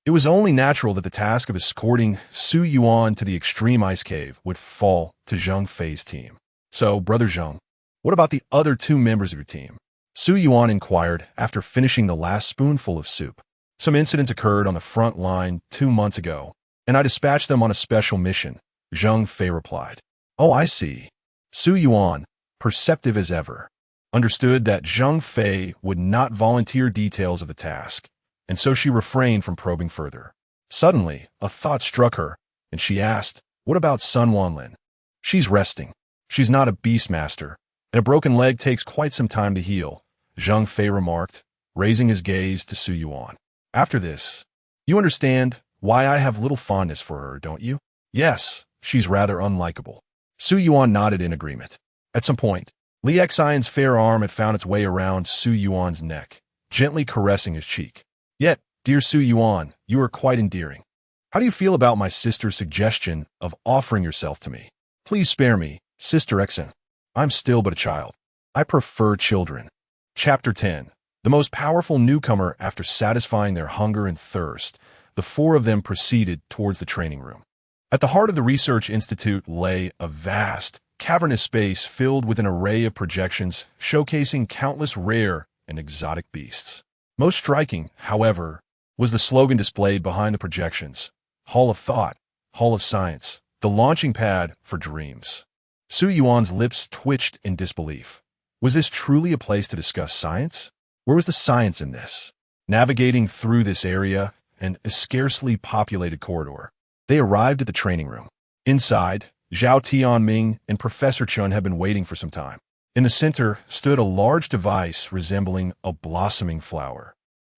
Speaker 1: it was only natural that the task of escorting Su Yuan to the extreme ice cave would fall to Zhang Fei's team. So, Brother Zhang, what about the other 2 members of your team? Su Yuan inquired after finishing the last spoonful of soup. Some incidents occurred on the front line 2 months ago, and I dispatched them on a special mission, Zhang Fei replied. Oh, I see. Su Yuan, perceptive as ever, understood that Zhang Fei would not volunteer details of the task, and so she refrained from probing further. Suddenly, a thought struck her, and she asked, what about Sun Wanlin? She's resting. She's not a beastmaster, and a broken leg takes quite some time to heal, Zhang Fei remarked, raising his gaze to Su Yuan. After this, you understand why I have little fondness for her, don't you? Yes, she's rather unlikable. Su Yuan nodded in agreement. At some point, Li Xian's fair arm had found its way around Su Yuan's neck, gently caressing his cheek. Yet, dear Su Yuan, you are quite endearing. How do you feel about my sister's suggestion of offering yourself to me? Please spare me, Sister Xian. I'm still but a child. I prefer children. Chapter 10. The most powerful newcomer after satisfying their hunger and thirst, the 4 of them proceeded towards the training room. At the heart of the research institute lay a vast, cavernous space filled with an array of projections showcasing countless rare and exotic beasts. Most striking, however, was the slogan displayed behind the projections: Hall of Thought, Hall of Science, the launching pad for dreams. Su Yuan's lips twitched in disbelief. Was this truly a place to discuss science? Where was the science in this? Navigating through this area, and a scarcely populated corridor, they arrived at the training room. Inside, Zhao Tianming and Professor Chun had been waiting for some time. In the center stood a large device resembling a blossoming flower.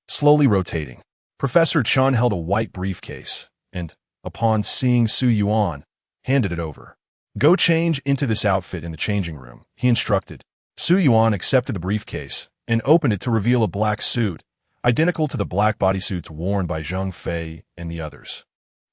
Speaker 1: Slowly rotating, Professor Chun held a white briefcase, and, upon seeing Su Yuan, handed it over. Go change into this outfit in the changing room, he instructed. Su Yuan accepted the briefcase and opened it to reveal a black suit, identical to the black bodysuits worn by Zhang Fei and the others.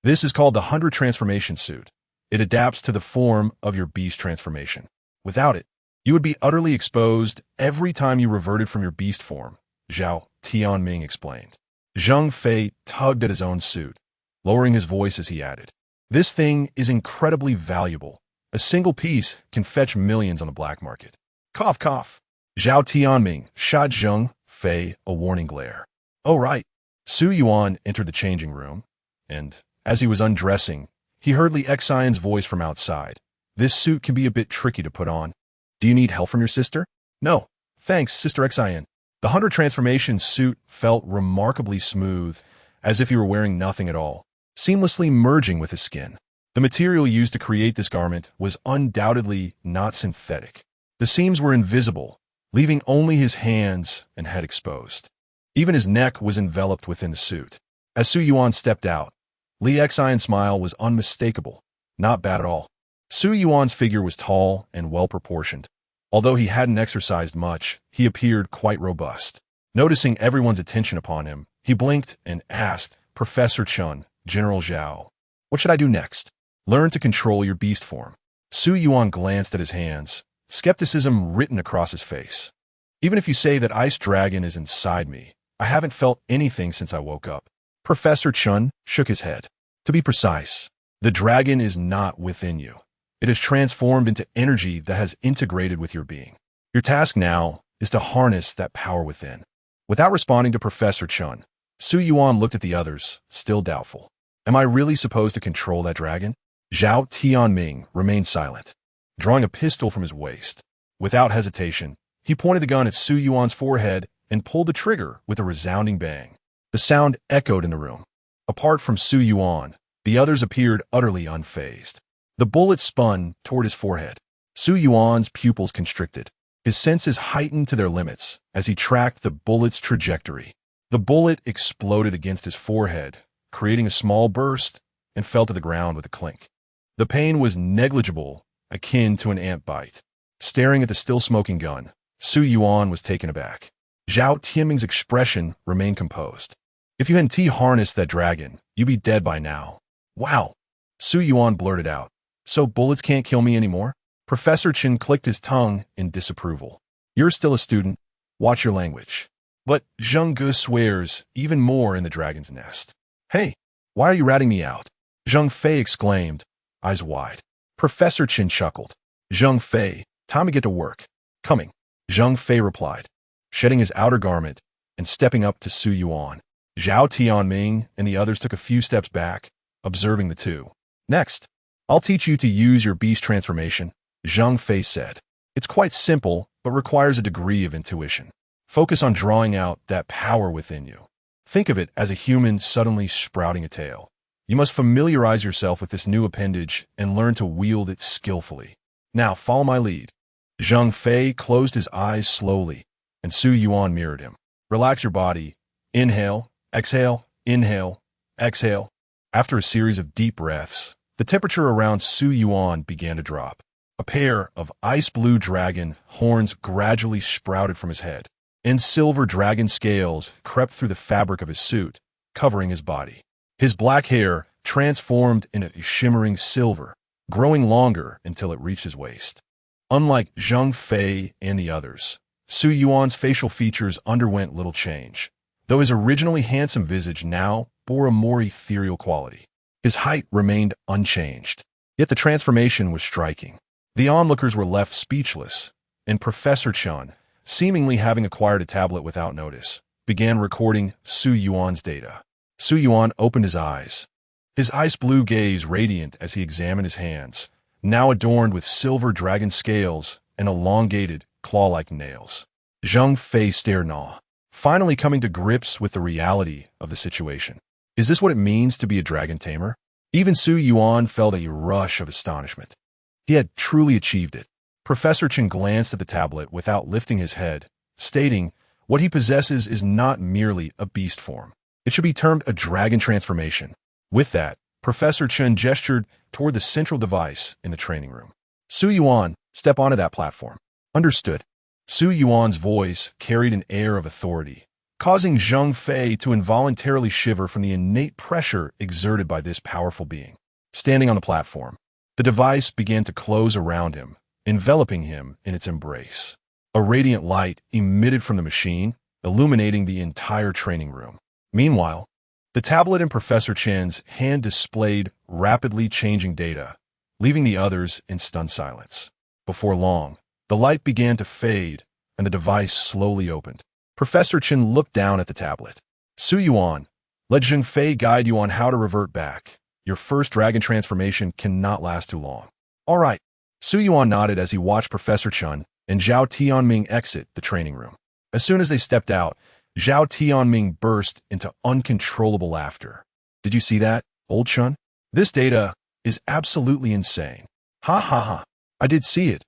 Speaker 1: This is called the 100 transformation suit. It adapts to the form of your beast transformation. Without it, you would be utterly exposed every time you reverted from your beast form, Zhao Tianming explained. Zhang Fei tugged at his own suit, lowering his voice as he added, "This thing is incredibly valuable. A single piece can fetch millions on the black market." Cough, cough. Zhao Tianming shot Zhang Fei a warning glare. Oh, right. Su Yuan entered the changing room, and, as he was undressing, he heard Li Xian's voice from outside. This suit can be a bit tricky to put on. Do you need help from your sister? No. Thanks, Sister Xian. The 100 transformation suit felt remarkably smooth, as if he were wearing nothing at all, seamlessly merging with his skin. The material used to create this garment was undoubtedly not synthetic. The seams were invisible, leaving only his hands and head exposed. Even his neck was enveloped within the suit. As Su Yuan stepped out, Li Xian's smile was unmistakable, not bad at all. Su Yuan's figure was tall and well-proportioned. Although he hadn't exercised much, he appeared quite robust. Noticing everyone's attention upon him, he blinked and asked, "Professor Chun, General Zhao, what should I do next?" "Learn to control your beast form." Su Yuan glanced at his hands, skepticism written across his face. "Even if you say that Ice Dragon is inside me, I haven't felt anything since I woke up." Professor Chun shook his head. "To be precise, the dragon is not within you. It is transformed into energy that has integrated with your being. Your task now is to harness that power within." Without responding to Professor Chun, Su Yuan looked at the others, still doubtful. Am I really supposed to control that dragon? Zhao Tianming remained silent, drawing a pistol from his waist. Without hesitation, he pointed the gun at Su Yuan's forehead and pulled the trigger with a resounding bang. The sound echoed in the room. Apart from Su Yuan, the others appeared utterly unfazed. The bullet spun toward his forehead. Su Yuan's pupils constricted. His senses heightened to their limits as he tracked the bullet's trajectory. The bullet exploded against his forehead, creating a small burst, and fell to the ground with a clink. The pain was negligible, akin to an ant bite. Staring at the still-smoking gun, Su Yuan was taken aback. Zhao Tianming's expression remained composed. If you hadn't harnessed that dragon, you'd be dead by now. Wow! Su Yuan blurted out. So bullets can't kill me anymore? Professor Chen clicked his tongue in disapproval. You're still a student. Watch your language. But Zheng Ge swears even more in the dragon's nest. Hey, why are you ratting me out? Zheng Fei exclaimed, eyes wide. Professor Chen chuckled. Zheng Fei, time to get to work. Coming. Zheng Fei replied, shedding his outer garment and stepping up to Su Yuan. Zhao Tianming and the others took a few steps back, observing the two. Next, I'll teach you to use your beast transformation, Zheng Fei said. It's quite simple, but requires a degree of intuition. Focus on drawing out that power within you. Think of it as a human suddenly sprouting a tail. You must familiarize yourself with this new appendage and learn to wield it skillfully. Now follow my lead. Zheng Fei closed his eyes slowly, and Su Yuan mirrored him. Relax your body. Inhale, exhale, inhale, exhale. After a series of deep breaths, the temperature around Su Yuan began to drop. A pair of ice-blue dragon horns gradually sprouted from his head, and silver dragon scales crept through the fabric of his suit, covering his body. His black hair transformed into shimmering silver, growing longer until it reached his waist. Unlike Zheng Fei and the others, Su Yuan's facial features underwent little change, though his originally handsome visage now bore a more ethereal quality. His height remained unchanged, yet the transformation was striking. The onlookers were left speechless, and Professor Chen, seemingly having acquired a tablet without notice, began recording Su Yuan's data. Su Yuan opened his eyes, his ice-blue gaze radiant as he examined his hands, now adorned with silver dragon scales and elongated, claw-like nails. Zheng Fei stared in awe, finally coming to grips with the reality of the situation. Is this what it means to be a dragon tamer? Even Su Yuan felt a rush of astonishment. He had truly achieved it. Professor Chen glanced at the tablet without lifting his head, stating, what he possesses is not merely a beast form. It should be termed a dragon transformation. With that, Professor Chen gestured toward the central device in the training room. Su Yuan, step onto that platform. Understood. Su Yuan's voice carried an air of authority, causing Zheng Fei to involuntarily shiver from the innate pressure exerted by this powerful being. Standing on the platform, the device began to close around him, enveloping him in its embrace. A radiant light emitted from the machine, illuminating the entire training room. Meanwhile, the tablet in Professor Chen's hand displayed rapidly changing data, leaving the others in stunned silence. Before long, the light began to fade, and the device slowly opened. Professor Chen looked down at the tablet. Su Yuan, let Zheng Fei guide you on how to revert back. Your first dragon transformation cannot last too long. All right. Su Yuan nodded as he watched Professor Chen and Zhao Tianming exit the training room. As soon as they stepped out, Zhao Tianming burst into uncontrollable laughter. Did you see that, old Chen? This data is absolutely insane. Ha ha ha. I did see it.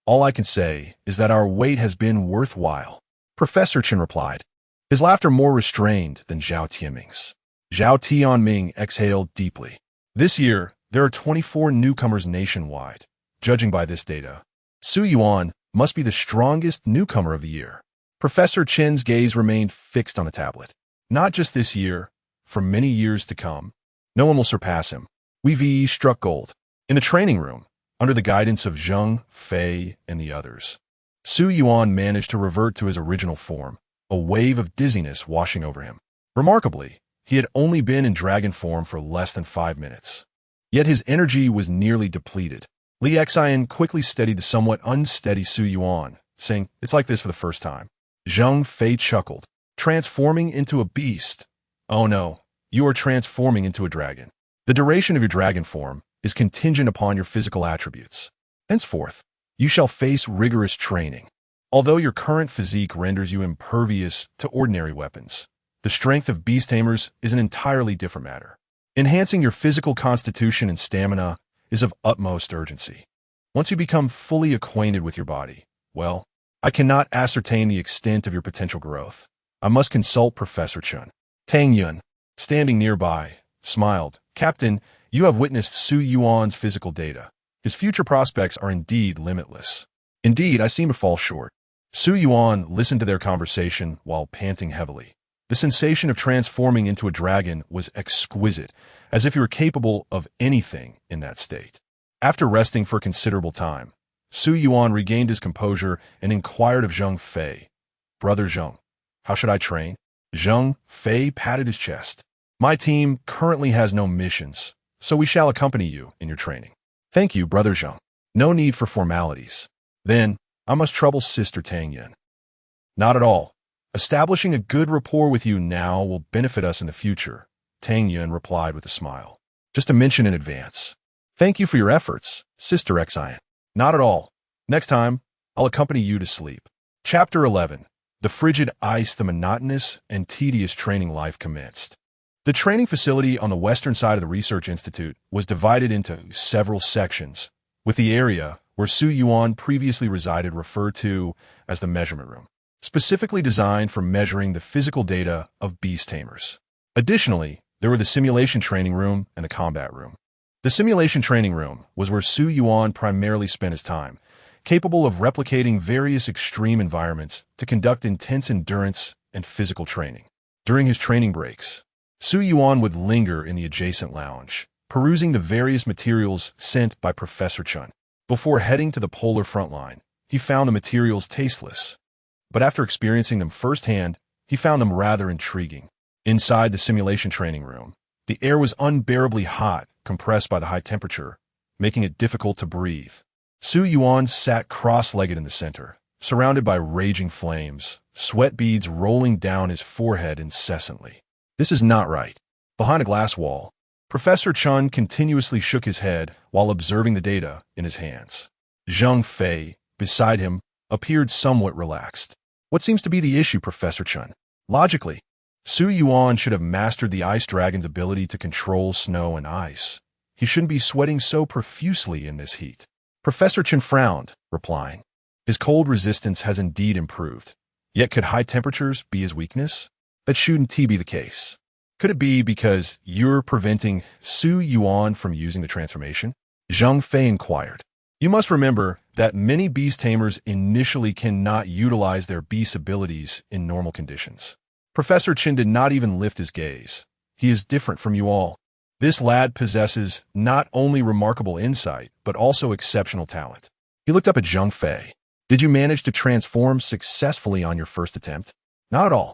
Speaker 1: All I can say is that our wait has been worthwhile. Professor Chen replied, his laughter more restrained than Zhao Tianming's. Zhao Tianming exhaled deeply. This year, there are 24 newcomers nationwide. Judging by this data, Su Yuan must be the strongest newcomer of the year. Professor Chen's gaze remained fixed on the tablet. Not just this year, for many years to come. No one will surpass him. We struck gold. In the training room, under the guidance of Zheng Fei and the others, Su Yuan managed to revert to his original form, a wave of dizziness washing over him. Remarkably, he had only been in dragon form for less than 5 minutes. Yet his energy was nearly depleted. Li Xian quickly steadied the somewhat unsteady Su Yuan, saying, it's like this for the first time. Zheng Fei chuckled, transforming into a beast. Oh no, you are transforming into a dragon. The duration of your dragon form is contingent upon your physical attributes. Henceforth, you shall face rigorous training. Although your current physique renders you impervious to ordinary weapons, the strength of beast tamers is an entirely different matter. Enhancing your physical constitution and stamina is of utmost urgency. Once you become fully acquainted with your body, well, I cannot ascertain the extent of your potential growth. I must consult Professor Chun. Tang Yun, standing nearby, smiled. Captain, you have witnessed Su Yuan's physical data. His future prospects are indeed limitless. Indeed, I seem to fall short. Su Yuan listened to their conversation while panting heavily. The sensation of transforming into a dragon was exquisite, as if he were capable of anything in that state. After resting for considerable time, Su Yuan regained his composure and inquired of Zheng Fei. Brother Zheng, how should I train? Zheng Fei patted his chest. My team currently has no missions, so we shall accompany you in your training. Thank you, Brother Zheng. No need for formalities. Then, I must trouble Sister Tang Yun. Not at all. Establishing a good rapport with you now will benefit us in the future, Tang Yun replied with a smile. Just a mention in advance. Thank you for your efforts, Sister Xian. Not at all. Next time, I'll accompany you to sleep. Chapter 11. The frigid ice, the monotonous and tedious training life commenced. The training facility on the western side of the Research Institute was divided into several sections, with the area where Su Yuan previously resided referred to as the measurement room, specifically designed for measuring the physical data of beast tamers. Additionally, there were the simulation training room and the combat room. The simulation training room was where Su Yuan primarily spent his time, capable of replicating various extreme environments to conduct intense endurance and physical training. During his training breaks, Su Yuan would linger in the adjacent lounge, perusing the various materials sent by Professor Chun. Before heading to the polar front line, he found the materials tasteless, but after experiencing them firsthand, he found them rather intriguing. Inside the simulation training room, the air was unbearably hot, compressed by the high temperature, making it difficult to breathe. Su Yuan sat cross-legged in the center, surrounded by raging flames, sweat beads rolling down his forehead incessantly. This is not right. Behind a glass wall, Professor Chun continuously shook his head while observing the data in his hands. Zheng Fei, beside him, appeared somewhat relaxed. What seems to be the issue, Professor Chun? Logically, Su Yuan should have mastered the ice dragon's ability to control snow and ice. He shouldn't be sweating so profusely in this heat. Professor Chun frowned, replying, his cold resistance has indeed improved. Yet could high temperatures be his weakness? That shouldn't be the case. Could it be because you're preventing Su Yuan from using the transformation? Zheng Fei inquired. You must remember that many beast tamers initially cannot utilize their beast abilities in normal conditions. Professor Chin did not even lift his gaze. He is different from you all. This lad possesses not only remarkable insight, but also exceptional talent. He looked up at Zheng Fei. Did you manage to transform successfully on your first attempt? Not at all.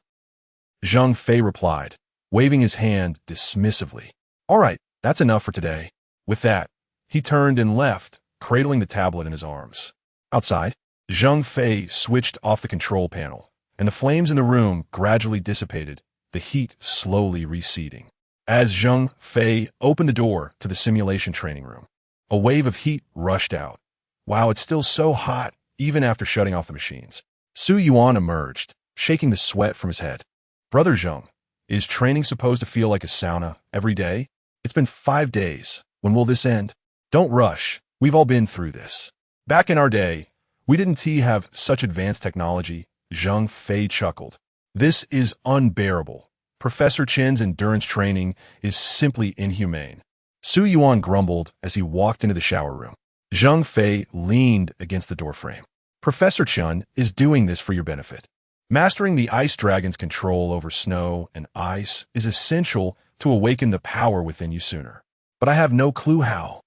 Speaker 1: Zheng Fei replied, waving his hand dismissively. All right, that's enough for today. With that, he turned and left, cradling the tablet in his arms. Outside, Zheng Fei switched off the control panel, and the flames in the room gradually dissipated, the heat slowly receding. As Zheng Fei opened the door to the simulation training room, a wave of heat rushed out. Wow, it's still so hot, even after shutting off the machines. Su Yuan emerged, shaking the sweat from his head. Brother Zheng, is training supposed to feel like a sauna every day? It's been 5 days. When will this end? Don't rush. We've all been through this. Back in our day, we didn't have such advanced technology. Zheng Fei chuckled. This is unbearable. Professor Chen's endurance training is simply inhumane. Su Yuan grumbled as he walked into the shower room. Zheng Fei leaned against the doorframe. Professor Chen is doing this for your benefit. Mastering the ice dragon's control over snow and ice is essential to awaken the power within you sooner. But I have no clue how.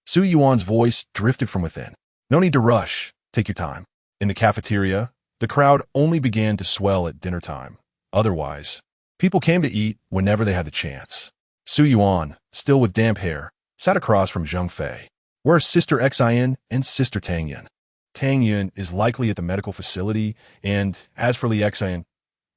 Speaker 1: Su Yuan's voice drifted from within. No need to rush. Take your time. In the cafeteria, the crowd only began to swell at dinner time. Otherwise, people came to eat whenever they had the chance. Su Yuan, still with damp hair, sat across from Zheng Fei. Where are Sister Xian and Sister Tang Yun? Tang Yun is likely at the medical facility, and as for Li Xian,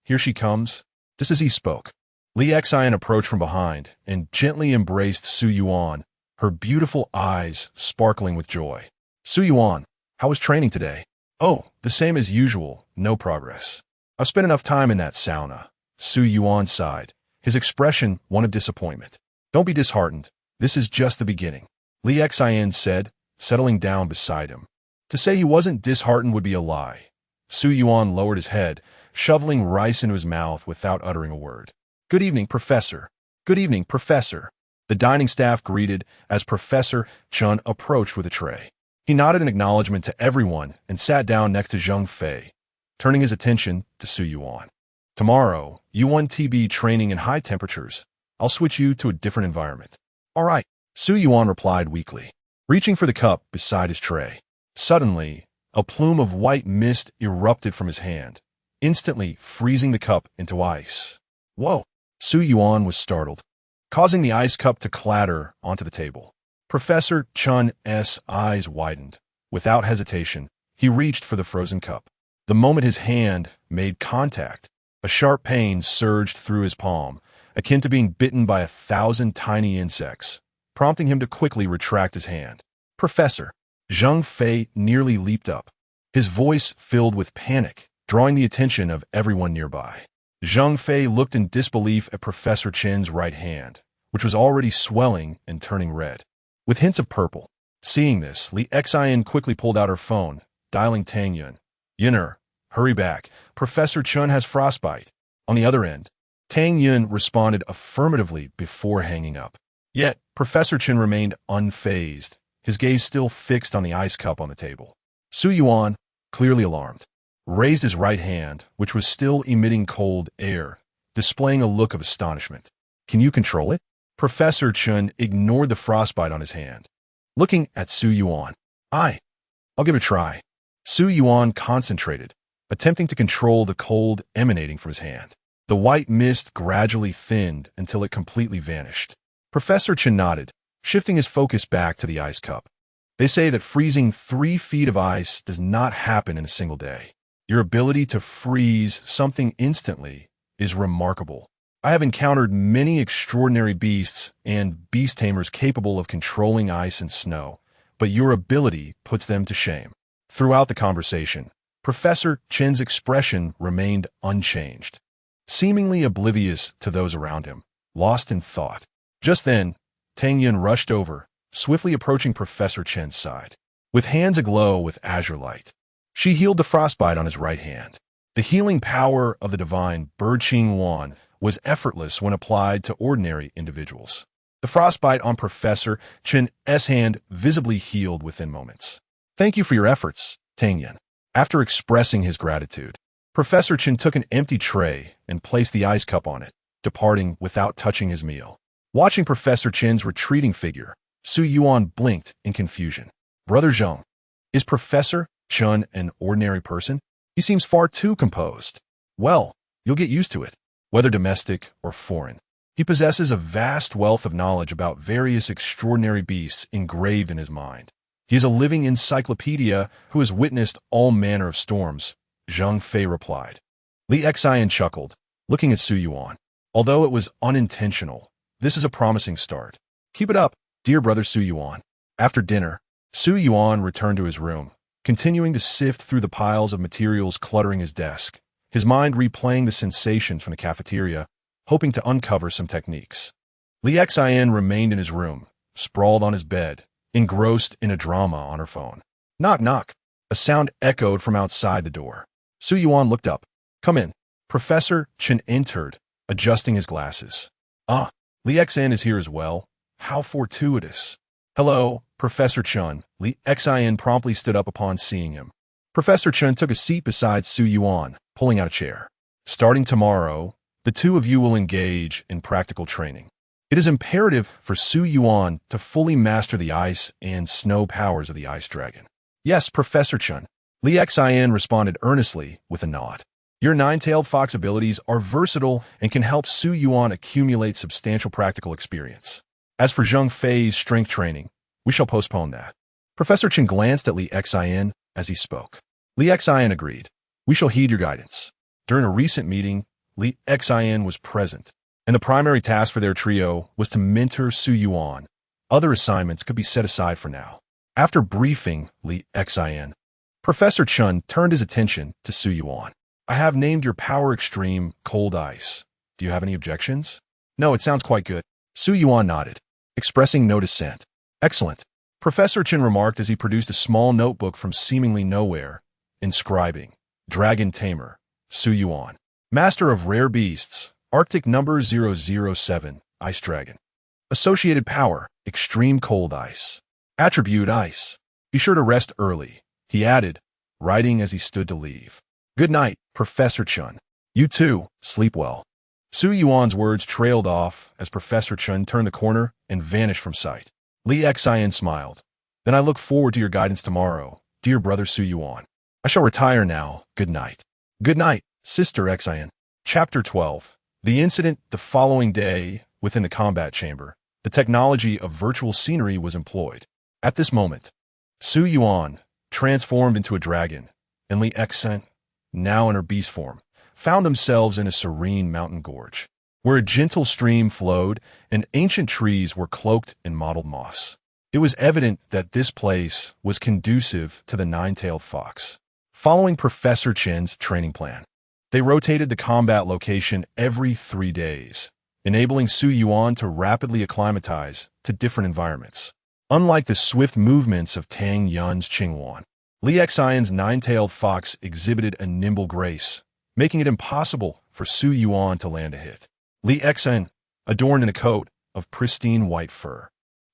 Speaker 1: here she comes. Just as he spoke, Li Xian approached from behind and gently embraced Su Yuan, her beautiful eyes sparkling with joy. Su Yuan, how was training today? Oh, the same as usual, no progress. I've spent enough time in that sauna. Su Yuan sighed, his expression one of disappointment. Don't be disheartened. This is just the beginning, Li Xian said, settling down beside him. To say he wasn't disheartened would be a lie. Su Yuan lowered his head, shoveling rice into his mouth without uttering a word. Good evening, Professor. Good evening, Professor. The dining staff greeted as Professor Chun approached with a tray. He nodded in acknowledgement to everyone and sat down next to Zheng Fei, turning his attention to Su Yuan. Tomorrow, you want TB training in high temperatures. I'll switch you to a different environment. All right, Su Yuan replied weakly, reaching for the cup beside his tray. Suddenly, a plume of white mist erupted from his hand, instantly freezing the cup into ice. Whoa! Su Yuan was startled, causing the ice cup to clatter onto the table. Professor Chun's eyes widened. Without hesitation, he reached for the frozen cup. The moment his hand made contact, a sharp pain surged through his palm, akin to being bitten by 1,000 tiny insects, prompting him to quickly retract his hand. Professor! Zheng Fei nearly leaped up, his voice filled with panic, drawing the attention of everyone nearby. Zheng Fei looked in disbelief at Professor Chen's right hand, which was already swelling and turning red, with hints of purple. Seeing this, Li Xian quickly pulled out her phone, dialing Tang Yun. Yunner, hurry back. Professor Chun has frostbite. On the other end, Tang Yun responded affirmatively before hanging up. Yet, Professor Chun remained unfazed, his gaze still fixed on the ice cup on the table. Su Yuan, clearly alarmed, raised his right hand, which was still emitting cold air, displaying a look of astonishment. Can you control it? Professor Chun ignored the frostbite on his hand, looking at Su Yuan. I'll give it a try. Su Yuan concentrated, attempting to control the cold emanating from his hand. The white mist gradually thinned until it completely vanished. Professor Chun nodded, shifting his focus back to the ice cup. They say that freezing 3 feet of ice does not happen in a single day. Your ability to freeze something instantly is remarkable. I have encountered many extraordinary beasts and beast tamers capable of controlling ice and snow, but your ability puts them to shame. Throughout the conversation, Professor Chen's expression remained unchanged, seemingly oblivious to those around him, lost in thought. Just then, Tang Yun rushed over, swiftly approaching Professor Chen's side. With hands aglow with azure light, she healed the frostbite on his right hand. The healing power of the divine Bird-Ching Wan was effortless when applied to ordinary individuals. The frostbite on Professor Chen's hand visibly healed within moments. Thank you for your efforts, Tang Yun. After expressing his gratitude, Professor Chen took an empty tray and placed the ice cup on it, departing without touching his meal. Watching Professor Chen's retreating figure, Su Yuan blinked in confusion. Brother Zheng, is Professor Chen an ordinary person? He seems far too composed. Well, you'll get used to it, whether domestic or foreign. He possesses a vast wealth of knowledge about various extraordinary beasts engraved in his mind. He is a living encyclopedia who has witnessed all manner of storms, Zheng Fei replied. Li Xian chuckled, looking at Su Yuan. Although it was unintentional, this is a promising start. Keep it up, dear brother Su Yuan. After dinner, Su Yuan returned to his room, continuing to sift through the piles of materials cluttering his desk, his mind replaying the sensations from the cafeteria, hoping to uncover some techniques. Li Xian remained in his room, sprawled on his bed, engrossed in a drama on her phone. Knock, knock. A sound echoed from outside the door. Su Yuan looked up. Come in. Professor Chen entered, adjusting his glasses. Ah, Li Xian is here as well. How fortuitous. Hello, Professor Chun. Li Xian promptly stood up upon seeing him. Professor Chun took a seat beside Su Yuan, pulling out a chair. Starting tomorrow, the two of you will engage in practical training. It is imperative for Su Yuan to fully master the ice and snow powers of the ice dragon. Yes, Professor Chun. Li Xian responded earnestly with a nod. Your nine-tailed fox abilities are versatile and can help Su Yuan accumulate substantial practical experience. As for Zheng Fei's strength training, we shall postpone that. Professor Chen glanced at Li Xian as he spoke. Li Xian agreed. We shall heed your guidance. During a recent meeting, Li Xian was present, and the primary task for their trio was to mentor Su Yuan. Other assignments could be set aside for now. After briefing Li Xin, Professor Chun turned his attention to Su Yuan. I have named your power extreme Cold Ice. Do you have any objections? No, it sounds quite good. Su Yuan nodded, expressing no dissent. Excellent. Professor Chen remarked as he produced a small notebook from seemingly nowhere, inscribing, Dragon Tamer, Su Yuan. Master of Rare Beasts, Arctic number 007, Ice Dragon. Associated power, Extreme Cold Ice. Attribute Ice. Be sure to rest early, he added, writing as he stood to leave. Good night, Professor Chun. You too, sleep well. Su Yuan's words trailed off as Professor Chun turned the corner and vanished from sight. Li Xin smiled. Then I look forward to your guidance tomorrow, dear brother Su Yuan. I shall retire now. Good night. Good night, Sister Xin. Chapter 12. The incident the following day within the combat chamber. The technology of virtual scenery was employed. At this moment, Su Yuan, transformed into a dragon, and Li Xin, now in her beast form, found themselves in a serene mountain gorge, where a gentle stream flowed and ancient trees were cloaked in mottled moss. It was evident that this place was conducive to the nine-tailed fox. Following Professor Chen's training plan, they rotated the combat location every 3 days, enabling Su Yuan to rapidly acclimatize to different environments. Unlike the swift movements of Tang Yun's Qingwan, Li Xion's nine-tailed fox exhibited a nimble grace, making it impossible for Su Yuan to land a hit. Li Xion, adorned in a coat of pristine white fur,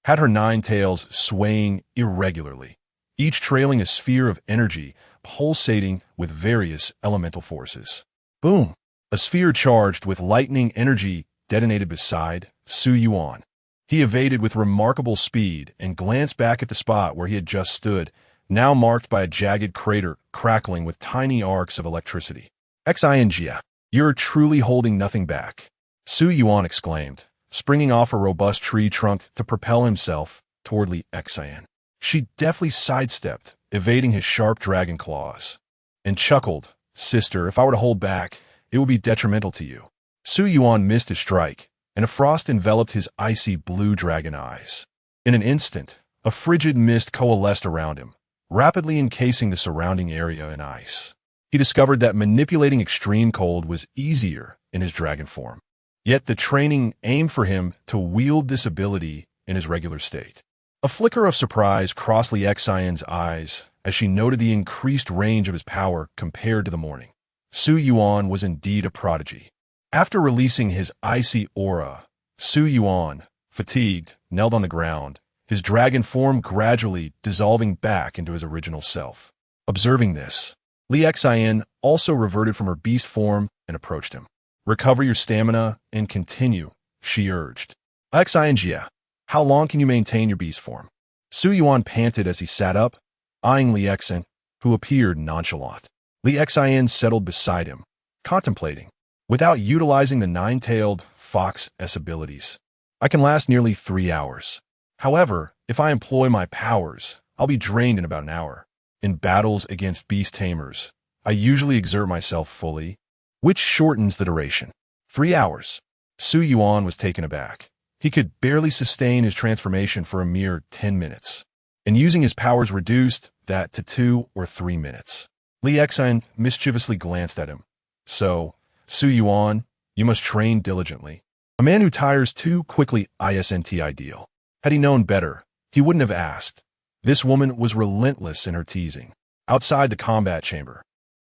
Speaker 1: had her 9 tails swaying irregularly, each trailing a sphere of energy pulsating with various elemental forces. Boom! A sphere charged with lightning energy detonated beside Su Yuan. He evaded with remarkable speed and glanced back at the spot where he had just stood, now marked by a jagged crater crackling with tiny arcs of electricity. Xinjia, you're truly holding nothing back, Su Yuan exclaimed, springing off a robust tree trunk to propel himself toward Li Xion. She deftly sidestepped, evading his sharp dragon claws, and chuckled, Sister, if I were to hold back, it would be detrimental to you. Su Yuan missed his strike, and a frost enveloped his icy blue dragon eyes. In an instant, a frigid mist coalesced around him, rapidly encasing the surrounding area in ice. He discovered that manipulating extreme cold was easier in his dragon form. Yet the training aimed for him to wield this ability in his regular state. A flicker of surprise crossed Li Xion's eyes as she noted the increased range of his power compared to the morning. Su Yuan was indeed a prodigy. After releasing his icy aura, Su Yuan, fatigued, knelt on the ground, his dragon form gradually dissolving back into his original self. Observing this, Li Xion also reverted from her beast form and approached him. Recover your stamina and continue, she urged. Xinjia, how long can you maintain your beast form? Su Yuan panted as he sat up, eyeing Li Xion, who appeared nonchalant. Li Xion settled beside him, contemplating. Without utilizing the nine-tailed fox's abilities, I can last nearly 3 hours. However, if I employ my powers, I'll be drained in about an hour. In battles against beast tamers, I usually exert myself fully, which shortens the duration. 3 hours. Su Yuan was taken aback. He could barely sustain his transformation for a mere 10 minutes, and using his powers reduced that to 2 or 3 minutes. Li Xion mischievously glanced at him. So, Su Yuan, you must train diligently. A man who tires too quickly isn't ideal. Had he known better, he wouldn't have asked. This woman was relentless in her teasing. Outside the combat chamber,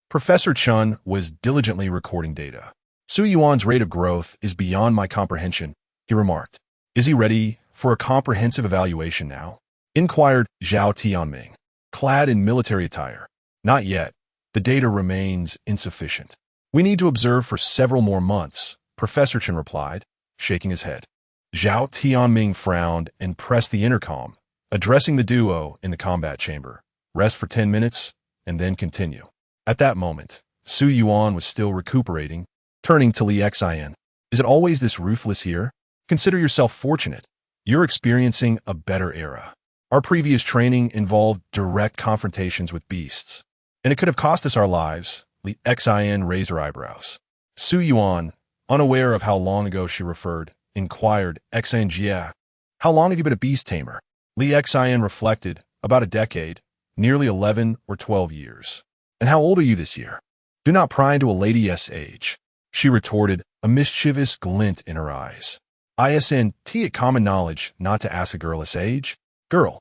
Speaker 1: Professor Chun was diligently recording data. Su Yuan's rate of growth is beyond my comprehension, he remarked. Is he ready for a comprehensive evaluation now? Inquired Zhao Tianming, clad in military attire. Not yet. The data remains insufficient. We need to observe for several more months, Professor Chen replied, shaking his head. Zhao Tianming frowned and pressed the intercom, addressing the duo in the combat chamber. Rest for 10 minutes, and then continue. At that moment, Su Yuan was still recuperating, turning to Li Xion. Is it always this ruthless here? Consider yourself fortunate. You're experiencing a better era. Our previous training involved direct confrontations with beasts, and it could have cost us our lives. Li Xion raised her eyebrows. Su Yuan, Unaware of how long ago she referred, inquired Xian Jia. How long have you been a beast tamer? Li Xian reflected, about a decade, nearly 11 or 12 years. And how old are you this year? Do not pry into a lady's age, she retorted, a mischievous glint in her eyes. Isn't it common knowledge not to ask a girl's age? Girl.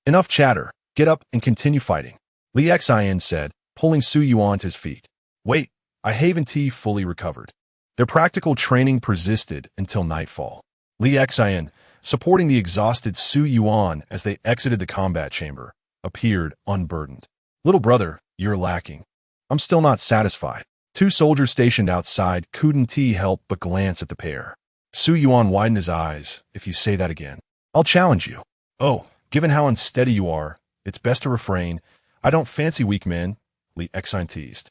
Speaker 1: Enough chatter, get up and continue fighting, Li Xian said, pulling Su Yuan to his feet. Wait, I haven't fully recovered. Their practical training persisted until nightfall. Li Xian, supporting the exhausted Su Yuan as they exited the combat chamber, appeared unburdened. Little brother, you're lacking. I'm still not satisfied. Two soldiers stationed outside couldn't help but glance at the pair. Su Yuan widened his eyes. If you say that again, I'll challenge you. Oh, given how unsteady you are, it's best to refrain. I don't fancy weak men, Li Xian teased.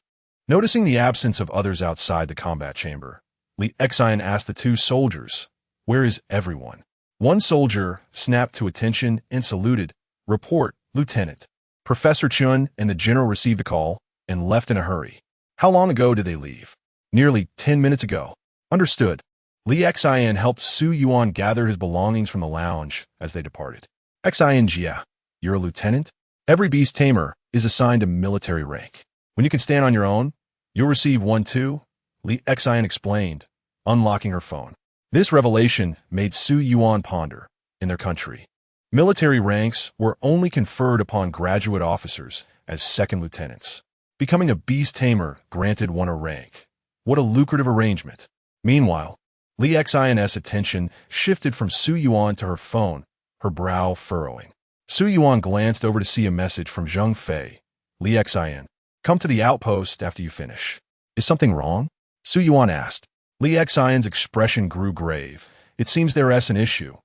Speaker 1: Noticing the absence of others outside the combat chamber, Li Xian asked the two soldiers, where is everyone? One soldier snapped to attention and saluted. Report, Lieutenant. Professor Chun and the general received a call and left in a hurry. How long ago did they leave? Nearly 10 minutes ago. Understood. Li Xian helped Su Yuan gather his belongings from the lounge as they departed. Xian Jia, you're a lieutenant? Every beast tamer is assigned a military rank. When you can stand on your own, you'll receive one too, Li Xian explained, unlocking her phone. This revelation made Su Yuan ponder. In their country, military ranks were only conferred upon graduate officers as second lieutenants. Becoming a beast tamer granted one a rank. What a lucrative arrangement. Meanwhile, Li Xian's attention shifted from Su Yuan to her phone, her brow furrowing. Su Yuan glanced over to see a message from Zheng Fei. Li Xian, come to the outpost after you finish. Is something wrong? Su Yuan asked. Li Xian's expression grew grave. It seems there is an issue.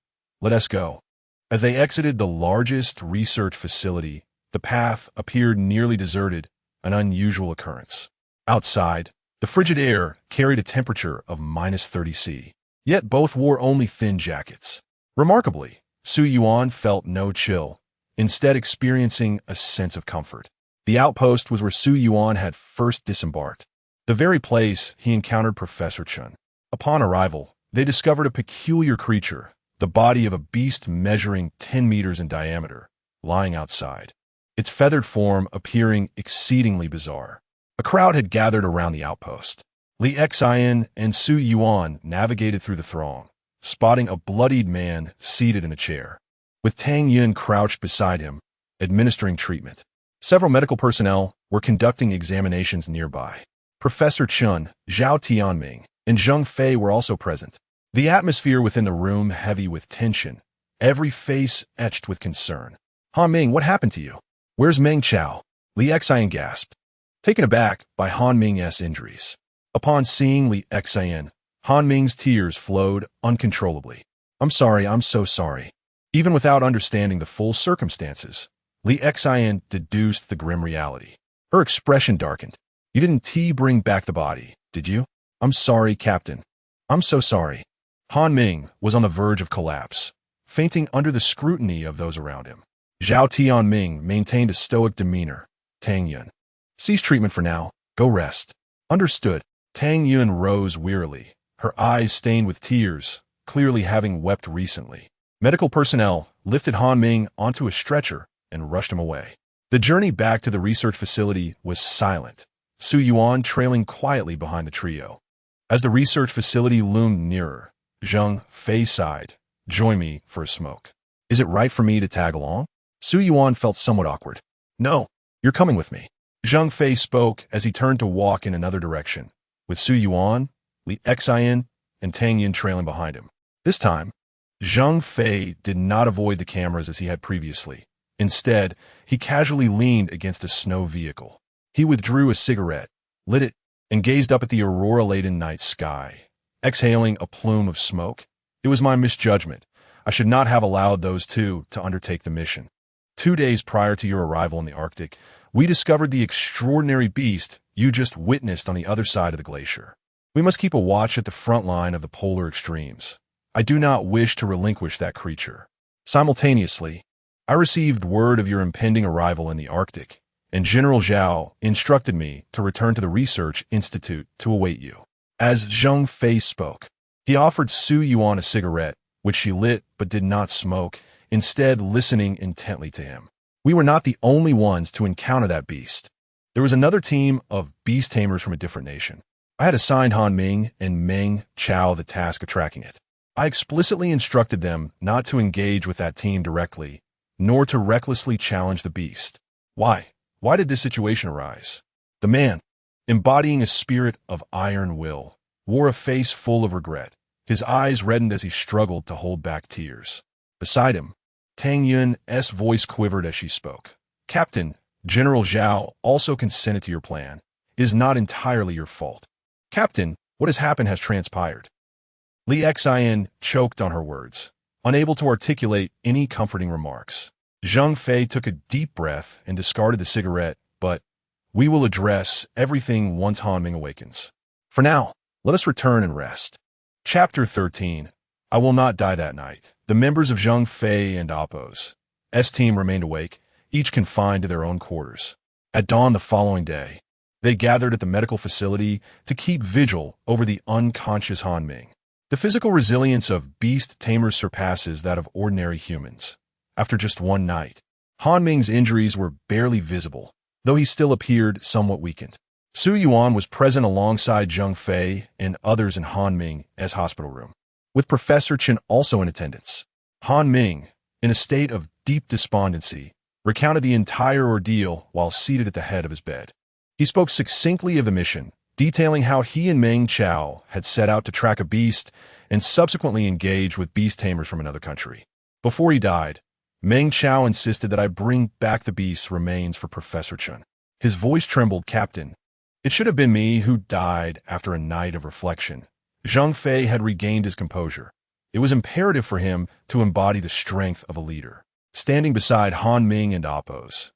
Speaker 1: Let us go. As they exited the largest research facility, the path appeared nearly deserted, an unusual occurrence. Outside, the frigid air carried a temperature of -30°C. Yet both wore only thin jackets. Remarkably, Su Yuan felt no chill, instead experiencing a sense of comfort. The outpost was where Su Yuan had first disembarked, the very place he encountered Professor Chun. Upon arrival, they discovered a peculiar creature, the body of a beast measuring 10 meters in diameter, lying outside, its feathered form appearing exceedingly bizarre. A crowd had gathered around the outpost. Li Xian and Su Yuan navigated through the throng, spotting a bloodied man seated in a chair, with Tang Yun crouched beside him, administering treatment. Several medical personnel were conducting examinations nearby. Professor Chun, Zhao Tianming, and Zheng Fei were also present. The atmosphere within the room heavy with tension, every face etched with concern. Han Ming, what happened to you? Where's Meng Chao? Li Xian gasped, taken aback by Han Ming's injuries. Upon seeing Li Xian, Han Ming's tears flowed uncontrollably. I'm sorry, I'm so sorry. Even without understanding the full circumstances, Li Xian deduced the grim reality. Her expression darkened. You didn't bring back the body, did you? I'm sorry, Captain. I'm so sorry. Han Ming was on the verge of collapse, fainting under the scrutiny of those around him. Zhao Tianming maintained a stoic demeanor. Tang Yun, cease treatment for now. Go rest. Understood. Tang Yun rose wearily, her eyes stained with tears, clearly having wept recently. Medical personnel lifted Han Ming onto a stretcher and rushed him away. The journey back to the research facility was silent, Su Yuan trailing quietly behind the trio. As the research facility loomed nearer, Zheng Fei sighed. Join me for a smoke. Is it right for me to tag along? Su Yuan felt somewhat awkward. No, you're coming with me. Zheng Fei spoke as he turned to walk in another direction, with Su Yuan, Li Xian, and Tang Yun trailing behind him. This time, Zheng Fei did not avoid the cameras as he had previously. Instead, he casually leaned against a snow vehicle. He withdrew a cigarette, lit it, and gazed up at the aurora-laden night sky, exhaling a plume of smoke. It was my misjudgment. I should not have allowed those two to undertake the mission. 2 days prior to your arrival in the Arctic, we discovered the extraordinary beast you just witnessed on the other side of the glacier. We must keep a watch at the front line of the polar extremes. I do not wish to relinquish that creature. Simultaneously, I received word of your impending arrival in the Arctic, and General Zhao instructed me to return to the Research Institute to await you. As Zhang Fei spoke, he offered Su Yuan a cigarette, which she lit but did not smoke, instead listening intently to him. We were not the only ones to encounter that beast. There was another team of beast tamers from a different nation. I had assigned Han Ming and Meng Chao the task of tracking it. I explicitly instructed them not to engage with that team directly, nor to recklessly challenge the beast. Why? Why did this situation arise? The man, embodying a spirit of iron will, wore a face full of regret. His eyes reddened as he struggled to hold back tears. Beside him, Tang Yun's voice quivered as she spoke. Captain, General Zhao also consented to your plan. It is not entirely your fault. Captain, what has happened has transpired. Li Xian choked on her words, unable to articulate any comforting remarks. Zhang Fei took a deep breath and discarded the cigarette, but we will address everything once Han Ming awakens. For now, let us return and rest. Chapter 13. I will not die that night. The members of Zhang Fei and Appo's team remained awake, each confined to their own quarters. At dawn the following day, they gathered at the medical facility to keep vigil over the unconscious Han Ming. The physical resilience of beast tamers surpasses that of ordinary humans. After just one night, Han Ming's injuries were barely visible, though he still appeared somewhat weakened. Su Yuan was present alongside Zhang Fei and others in Han Ming's hospital room, with Professor Chen also in attendance. Han Ming, in a state of deep despondency, recounted the entire ordeal while seated at the head of his bed. He spoke succinctly of the mission, detailing how he and Meng Chao had set out to track a beast and subsequently engaged with beast tamers from another country. Before he died, Meng Chao insisted that I bring back the beast's remains for Professor Chen. His voice trembled. Captain, it should have been me who died after a night of reflection. Zhang Fei had regained his composure. It was imperative for him to embody the strength of a leader. Standing beside Han Ming and Appo's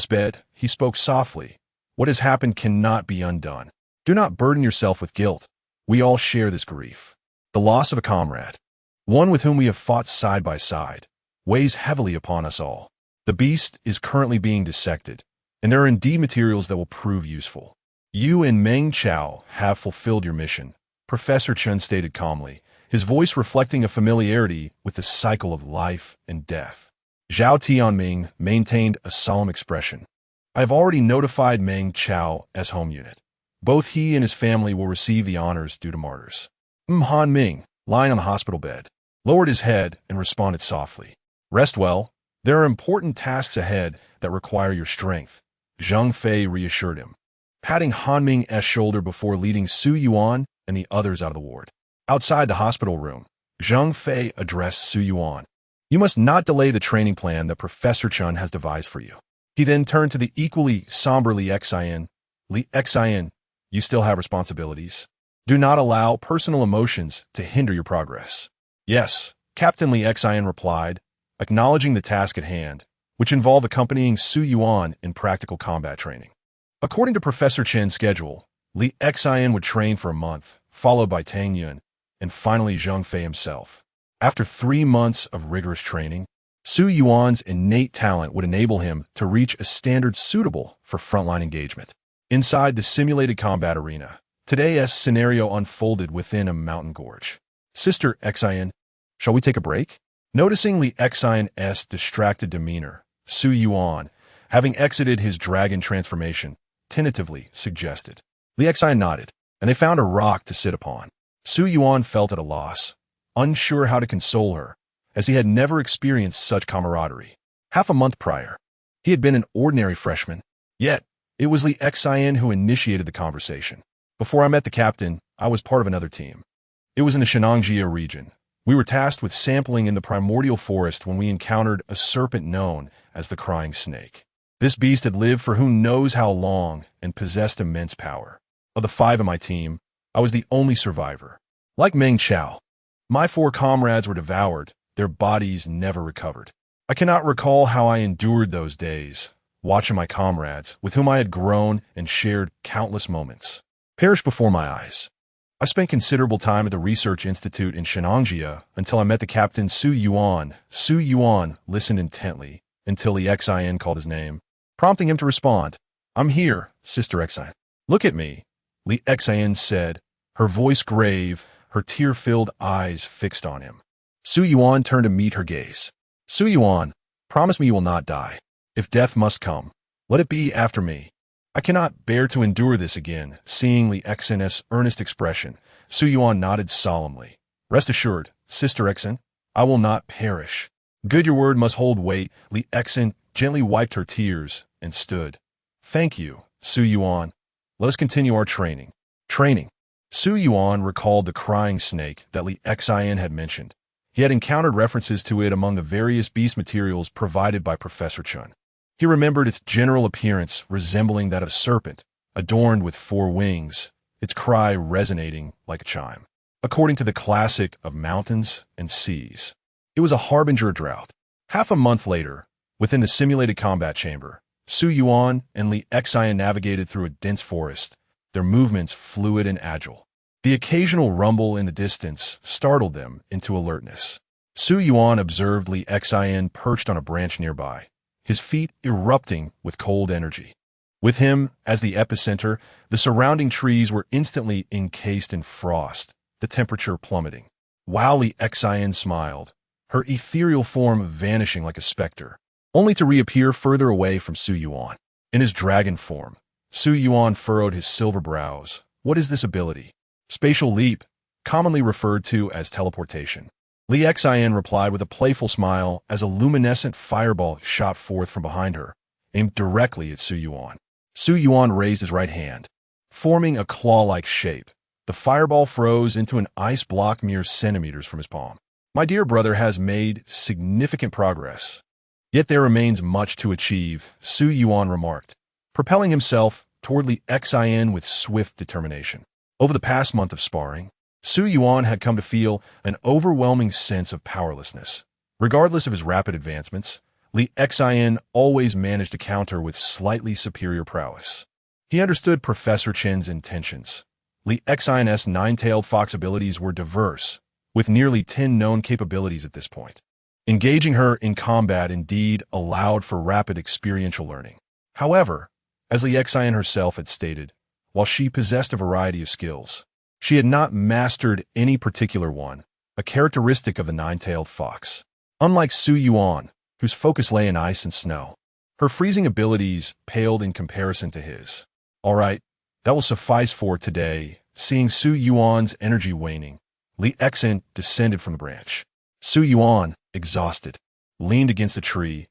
Speaker 1: bed, he spoke softly. What has happened cannot be undone. Do not burden yourself with guilt. We all share this grief. The loss of a comrade, one with whom we have fought side by side, weighs heavily upon us all. The beast is currently being dissected, and there are indeed materials that will prove useful. You and Meng Chao have fulfilled your mission, Professor Chen stated calmly, his voice reflecting a familiarity with the cycle of life and death. Zhao Tianming maintained a solemn expression. I have already notified Meng Chao's home unit. Both he and his family will receive the honors due to martyrs. Han Ming, lying on the hospital bed, lowered his head and responded softly. Rest well. There are important tasks ahead that require your strength, Zhang Fei reassured him, patting Han Ming's shoulder before leading Su Yuan and the others out of the ward. Outside the hospital room, Zhang Fei addressed Su Yuan. You must not delay the training plan that Professor Chen has devised for you. He then turned to the equally somber Li Xian. Li Xian, you still have responsibilities. Do not allow personal emotions to hinder your progress. Yes, Captain Li Xian replied, acknowledging the task at hand, which involved accompanying Su Yuan in practical combat training. According to Professor Chen's schedule, Li Xian would train for a month, followed by Tang Yun, and finally Zhang Fei himself. After 3 months of rigorous training, Su Yuan's innate talent would enable him to reach a standard suitable for frontline engagement. Inside the simulated combat arena, today's scenario unfolded within a mountain gorge. Sister Xian, shall we take a break? Noticing Li Xian's distracted demeanor, Su Yuan, having exited his dragon transformation, tentatively suggested. Li Xian nodded, and they found a rock to sit upon. Su Yuan felt at a loss, unsure how to console her, as he had never experienced such camaraderie. Half a month prior, he had been an ordinary freshman, yet it was Li Xian who initiated the conversation. Before I met the captain, I was part of another team. It was in the Shenangjia region. We were tasked with sampling in the primordial forest when we encountered a serpent known as the Crying Snake. This beast had lived for who knows how long and possessed immense power. Of the 5 in my team, I was the only survivor. Like Meng Chao, my 4 comrades were devoured, their bodies never recovered. I cannot recall how I endured those days, watching my comrades, with whom I had grown and shared countless moments, perish before my eyes. I spent considerable time at the Research Institute in Shenangjia until I met the captain Su Yuan. Su Yuan listened intently until Li Xian called his name, prompting him to respond. I'm here, Sister Xian. Look at me, Li Xian said, her voice grave, her tear-filled eyes fixed on him. Su Yuan turned to meet her gaze. Su Yuan, promise me you will not die. If death must come, let it be after me. I cannot bear to endure this again. Seeing Li Xin's earnest expression, Su Yuan nodded solemnly. Rest assured, Sister Xin, I will not perish. Good, your word must hold weight. Li Xin gently wiped her tears and stood. Thank you, Su Yuan. Let us continue our training. Training. Su Yuan recalled the crying snake that Li Xin had mentioned. He had encountered references to it among the various beast materials provided by Professor Chun. He remembered its general appearance resembling that of a serpent, adorned with 4 wings, its cry resonating like a chime. According to the classic of mountains and seas, it was a harbinger of drought. Half a month later, within the simulated combat chamber, Su Yuan and Li Xin navigated through a dense forest, their movements fluid and agile. The occasional rumble in the distance startled them into alertness. Su Yuan observed Li Xin perched on a branch nearby, his feet erupting with cold energy. With him as the epicenter, the surrounding trees were instantly encased in frost, the temperature plummeting. While Li Xin smiled, her ethereal form vanishing like a specter, only to reappear further away from Su Yuan. In his dragon form, Su Yuan furrowed his silver brows. What is this ability? Spatial leap, commonly referred to as teleportation. Li Xin replied with a playful smile as a luminescent fireball shot forth from behind her, aimed directly at Su Yuan. Su Yuan raised his right hand, forming a claw-like shape. The fireball froze into an ice block mere centimeters from his palm. My dear brother has made significant progress. Yet there remains much to achieve, Su Yuan remarked, propelling himself toward Li Xin with swift determination. Over the past month of sparring, Su Yuan had come to feel an overwhelming sense of powerlessness. Regardless of his rapid advancements, Li Xin always managed to counter with slightly superior prowess. He understood Professor Chen's intentions. Li Xin's nine-tailed fox abilities were diverse, with nearly 10 known capabilities at this point. Engaging her in combat indeed allowed for rapid experiential learning. However, as Li Xin herself had stated, while she possessed a variety of skills, she had not mastered any particular one, a characteristic of the nine-tailed fox. Unlike Su Yuan, whose focus lay in ice and snow, her freezing abilities paled in comparison to his. All right, that will suffice for today. Seeing Su Yuan's energy waning, Li Xin descended from the branch. Su Yuan, exhausted, leaned against a tree.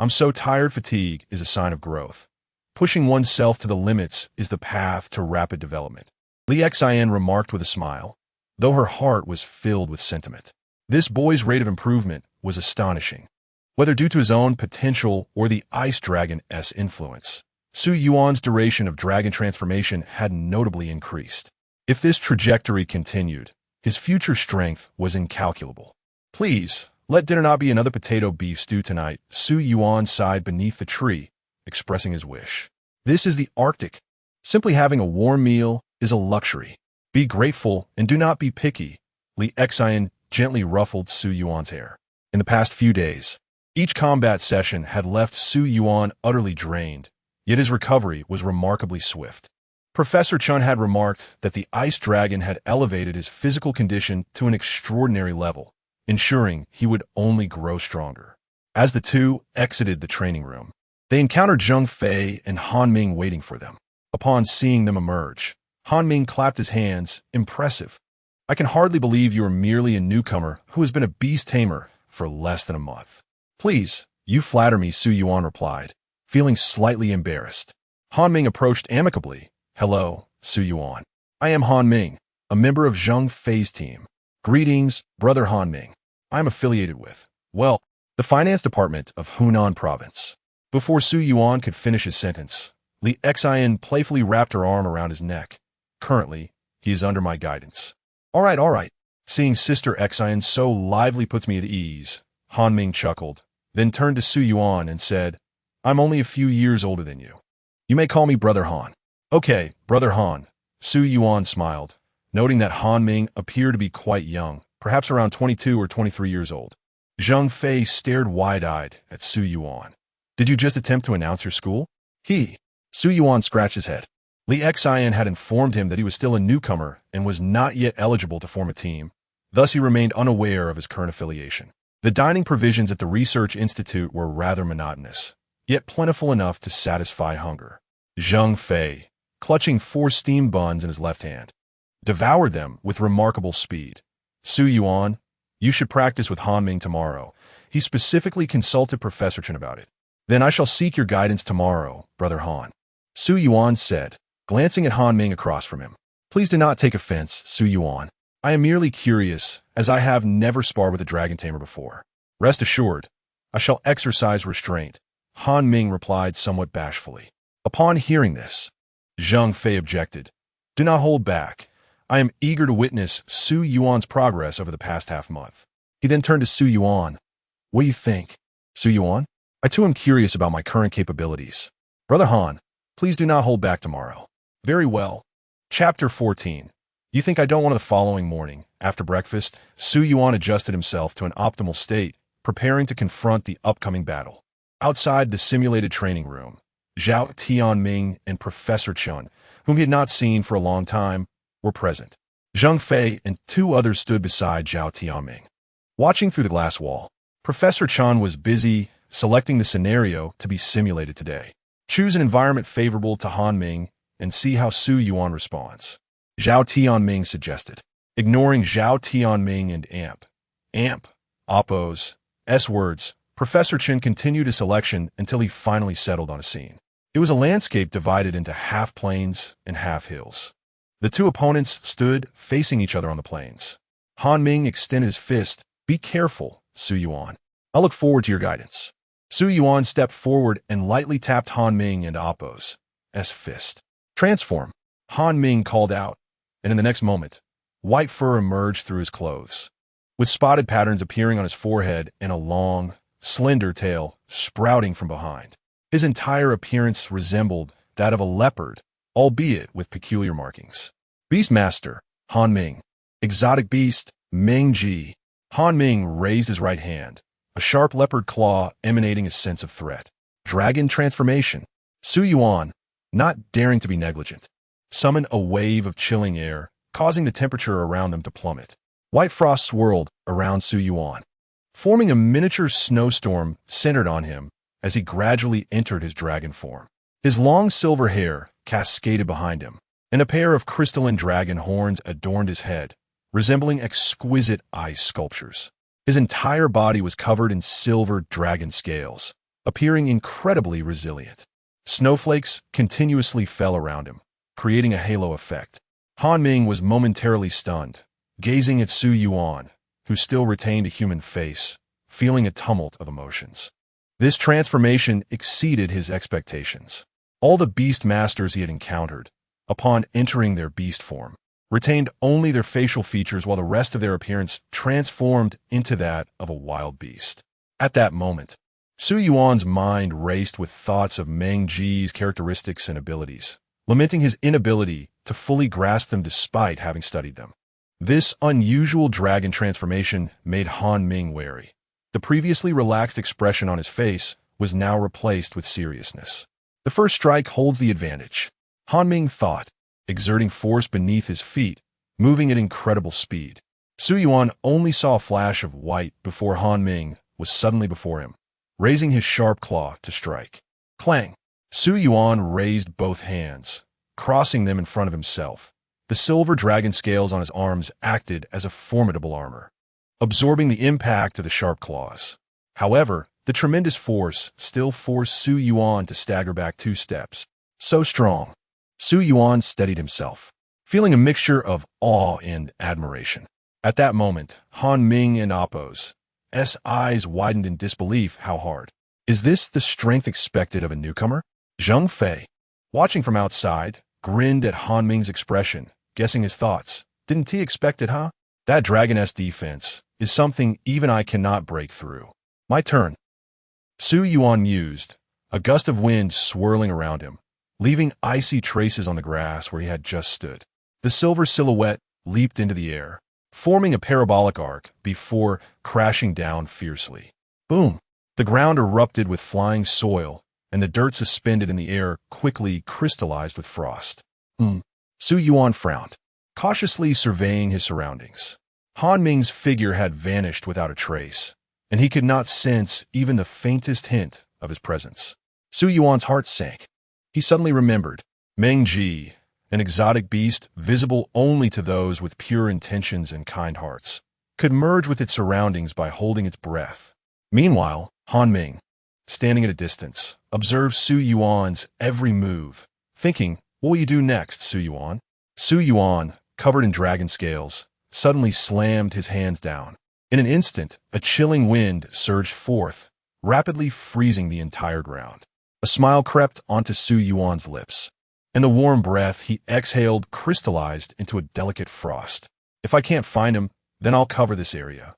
Speaker 1: I'm so tired. Fatigue is a sign of growth. Pushing oneself to the limits is the path to rapid development. Li Xin remarked with a smile, though her heart was filled with sentiment. This boy's rate of improvement was astonishing. Whether due to his own potential or the Ice Dragon's influence, Su Yuan's duration of dragon transformation had notably increased. If this trajectory continued, his future strength was incalculable. Please, let dinner not be another potato beef stew tonight. Su Yuan sighed beneath the tree, expressing his wish. This is the Arctic. Simply having a warm meal is a luxury. Be grateful and do not be picky. Li Xin gently ruffled Su Yuan's hair. In the past few days, each combat session had left Su Yuan utterly drained, yet his recovery was remarkably swift. Professor Chun had remarked that the ice dragon had elevated his physical condition to an extraordinary level, ensuring he would only grow stronger. As the two exited the training room, they encountered Zheng Fei and Han Ming waiting for them. Upon seeing them emerge, Han Ming clapped his hands, impressive. I can hardly believe you are merely a newcomer who has been a beast tamer for less than a month. Please, you flatter me, Su Yuan replied, feeling slightly embarrassed. Han Ming approached amicably. Hello, Su Yuan. I am Han Ming, a member of Zheng Fei's team. Greetings, Brother Han Ming. I am affiliated with, well, the finance department of Hunan province. Before Su Yuan could finish his sentence, Li Xin playfully wrapped her arm around his neck. Currently, he is under my guidance. All right. Seeing Sister Xin so lively puts me at ease, Han Ming chuckled, then turned to Su Yuan and said, I'm only a few years older than you. You may call me Brother Han. Okay, Brother Han. Su Yuan smiled, noting that Han Ming appeared to be quite young, perhaps around 22 or 23 years old. Zheng Fei stared wide-eyed at Su Yuan. Did you just attempt to announce your school? Su Yuan scratched his head. Li Xian had informed him that he was still a newcomer and was not yet eligible to form a team, thus he remained unaware of his current affiliation. The dining provisions at the Research Institute were rather monotonous, yet plentiful enough to satisfy hunger. Zhang Fei, clutching 4 steamed buns in his left hand, devoured them with remarkable speed. Su Yuan, you should practice with Han Ming tomorrow. He specifically consulted Professor Chen about it. Then I shall seek your guidance tomorrow, Brother Han. Su Yuan said, glancing at Han Ming across from him. Please do not take offense, Su Yuan. I am merely curious, as I have never sparred with a dragon tamer before. Rest assured, I shall exercise restraint, Han Ming replied somewhat bashfully. Upon hearing this, Zhang Fei objected. Do not hold back. I am eager to witness Su Yuan's progress over the past half-month. He then turned to Su Yuan. What do you think? Su Yuan? I too am curious about my current capabilities. Brother Han, please do not hold back tomorrow. Very well. Chapter 14. You think I don't want the following morning, after breakfast, Su Yuan adjusted himself to an optimal state, preparing to confront the upcoming battle. Outside the simulated training room, Zhao Tianming and Professor Chen, whom he had not seen for a long time, were present. Zhang Fei and 2 others stood beside Zhao Tianming. Watching through the glass wall, Professor Chen was busy selecting the scenario to be simulated today. Choose an environment favorable to Han Ming and see how Su Yuan responds. Zhao Tianming suggested, ignoring Zhao Tianming and Amp, Oppos, S-words. Professor Chen continued his selection until he finally settled on a scene. It was a landscape divided into half plains and half hills. The 2 opponents stood facing each other on the plains. Han Ming extended his fist. Be careful, Su Yuan. I look forward to your guidance. Su Yuan stepped forward and lightly tapped Han Ming and Oppos' fist. Transform, Han Ming called out, and in the next moment, white fur emerged through his clothes, with spotted patterns appearing on his forehead and a long, slender tail sprouting from behind. His entire appearance resembled that of a leopard, albeit with peculiar markings. Beastmaster, Han Ming. Exotic beast, Ming Ji. Han Ming raised his right hand, a sharp leopard claw emanating a sense of threat. Dragon transformation. Su Yuan, not daring to be negligent, summoned a wave of chilling air, causing the temperature around them to plummet. White frost swirled around Su Yuan, forming a miniature snowstorm centered on him as he gradually entered his dragon form. His long silver hair cascaded behind him, and a pair of crystalline dragon horns adorned his head, resembling exquisite ice sculptures. His entire body was covered in silver dragon scales, appearing incredibly resilient. Snowflakes continuously fell around him, creating a halo effect. Han Ming was momentarily stunned, gazing at Su Yuan, who still retained a human face, feeling a tumult of emotions. This transformation exceeded his expectations. All the beast masters he had encountered, upon entering their beast form, retained only their facial features while the rest of their appearance transformed into that of a wild beast. At that moment, Su Yuan's mind raced with thoughts of Meng Ji's characteristics and abilities, lamenting his inability to fully grasp them despite having studied them. This unusual dragon transformation made Han Ming wary. The previously relaxed expression on his face was now replaced with seriousness. The first strike holds the advantage, Han Ming thought, exerting force beneath his feet, moving at incredible speed. Su Yuan only saw a flash of white before Han Ming was suddenly before him, raising his sharp claw to strike. Clang! Su Yuan raised both hands, crossing them in front of himself. The silver dragon scales on his arms acted as a formidable armor, absorbing the impact of the sharp claws. However, the tremendous force still forced Su Yuan to stagger back 2 steps. So strong. Su Yuan steadied himself, feeling a mixture of awe and admiration. At that moment, Han Ming and Oppos' eyes widened in disbelief. How hard? Is this the strength expected of a newcomer? Zhang Fei, watching from outside, grinned at Han Ming's expression, guessing his thoughts. Didn't he expect it, huh? That Dragon-S defense is something even I cannot break through. My turn. Su Yuan mused, a gust of wind swirling around him, leaving icy traces on the grass where he had just stood. The silver silhouette leaped into the air, forming a parabolic arc before crashing down fiercely. Boom! The ground erupted with flying soil, and the dirt suspended in the air quickly crystallized with frost. Su Yuan frowned, cautiously surveying his surroundings. Han Ming's figure had vanished without a trace, and he could not sense even the faintest hint of his presence. Su Yuan's heart sank. He suddenly remembered Meng Ji, an exotic beast visible only to those with pure intentions and kind hearts, could merge with its surroundings by holding its breath. Meanwhile, Han Ming, standing at a distance, observed Su Yuan's every move, thinking, "What will you do next, Su Yuan?" Su Yuan, covered in dragon scales, suddenly slammed his hands down. In an instant, a chilling wind surged forth, rapidly freezing the entire ground. A smile crept onto Su Yuan's lips, and the warm breath he exhaled crystallized into a delicate frost. "If I can't find him, then I'll cover this area,"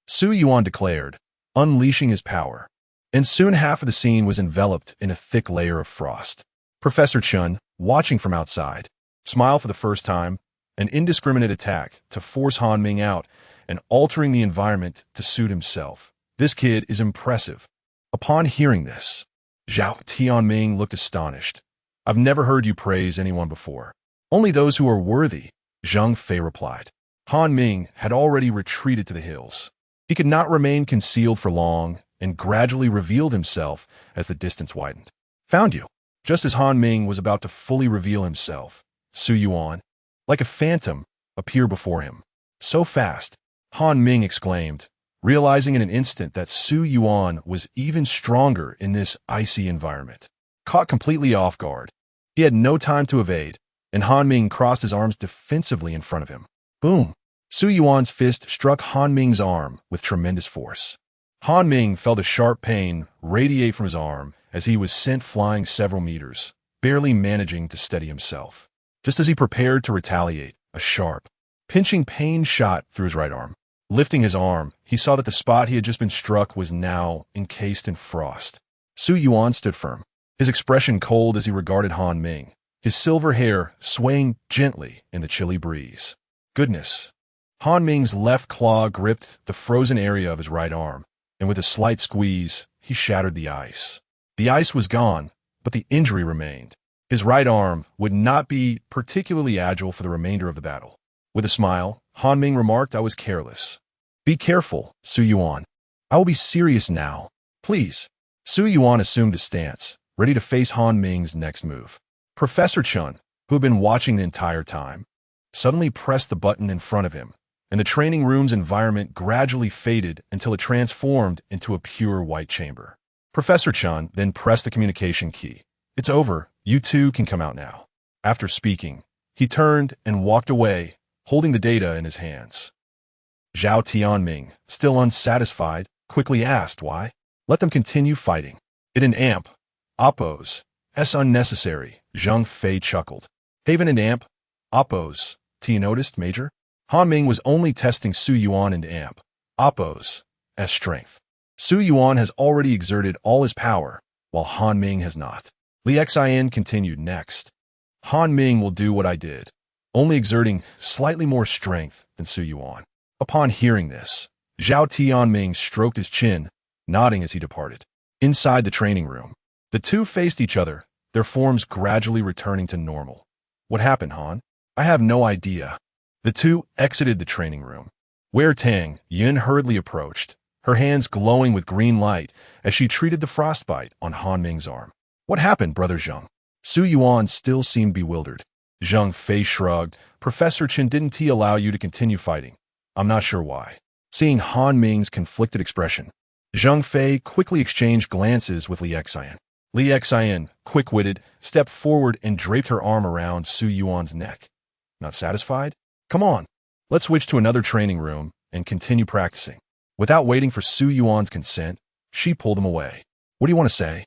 Speaker 1: Su Yuan declared, unleashing his power. And soon half of the scene was enveloped in a thick layer of frost. Professor Chun, watching from outside, smiled for the first time, an indiscriminate attack to force Han Ming out and altering the environment to suit himself. "This kid is impressive." Upon hearing this, Zhao Tianming looked astonished. "I've never heard you praise anyone before." "Only those who are worthy," Zhang Fei replied. Han Ming had already retreated to the hills. He could not remain concealed for long and gradually revealed himself as the distance widened. "Found you." Just as Han Ming was about to fully reveal himself, Su Yuan, like a phantom, appeared before him. So fast, Han Ming exclaimed, realizing in an instant that Su Yuan was even stronger in this icy environment. Caught completely off guard, he had no time to evade, and Han Ming crossed his arms defensively in front of him. Boom! Su Yuan's fist struck Han Ming's arm with tremendous force. Han Ming felt a sharp pain radiate from his arm as he was sent flying several meters, barely managing to steady himself. Just as he prepared to retaliate, a sharp, pinching pain shot through his right arm. Lifting his arm, he saw that the spot he had just been struck was now encased in frost. Su Yuan stood firm, his expression cold as he regarded Han Ming, his silver hair swaying gently in the chilly breeze. Goodness! Han Ming's left claw gripped the frozen area of his right arm, and with a slight squeeze, he shattered the ice. The ice was gone, but the injury remained. His right arm would not be particularly agile for the remainder of the battle. With a smile, Han Ming remarked, "I was careless." "Be careful, Su Yuan. I will be serious now. Please." Su Yuan assumed a stance, ready to face Han Ming's next move. Professor Chun, who had been watching the entire time, suddenly pressed the button in front of him, and the training room's environment gradually faded until it transformed into a pure white chamber. Professor Chun then pressed the communication key. "It's over. You two can come out now." After speaking, he turned and walked away, holding the data in his hands. Zhao Tianming, still unsatisfied, quickly asked why. "Let them continue fighting. It an amp. Oppose. S unnecessary," Zhang Fei chuckled. "Haven and amp. Oppose. T noticed, Major?" Han Ming was only testing Su Yuan into amp. Oppose. S strength. Su Yuan has already exerted all his power, while Han Ming has not. Li Xian continued next. "Han Ming will do what I did, only exerting slightly more strength than Su Yuan." Upon hearing this, Zhao Tianming stroked his chin, nodding as he departed. Inside the training room, the two faced each other, their forms gradually returning to normal. "What happened, Han?" "I have no idea." The two exited the training room, where Tang Yun hurriedly approached, her hands glowing with green light as she treated the frostbite on Han Ming's arm. "What happened, Brother Zhang?" Su Yuan still seemed bewildered. Zhang Fei shrugged. "Professor Chen, didn't he allow you to continue fighting? I'm not sure why." Seeing Han Ming's conflicted expression, Zhang Fei quickly exchanged glances with Li Xian. Li Xian, quick-witted, stepped forward and draped her arm around Su Yuan's neck. "Not satisfied? Come on, let's switch to another training room and continue practicing." Without waiting for Su Yuan's consent, she pulled him away. "What do you want to say?"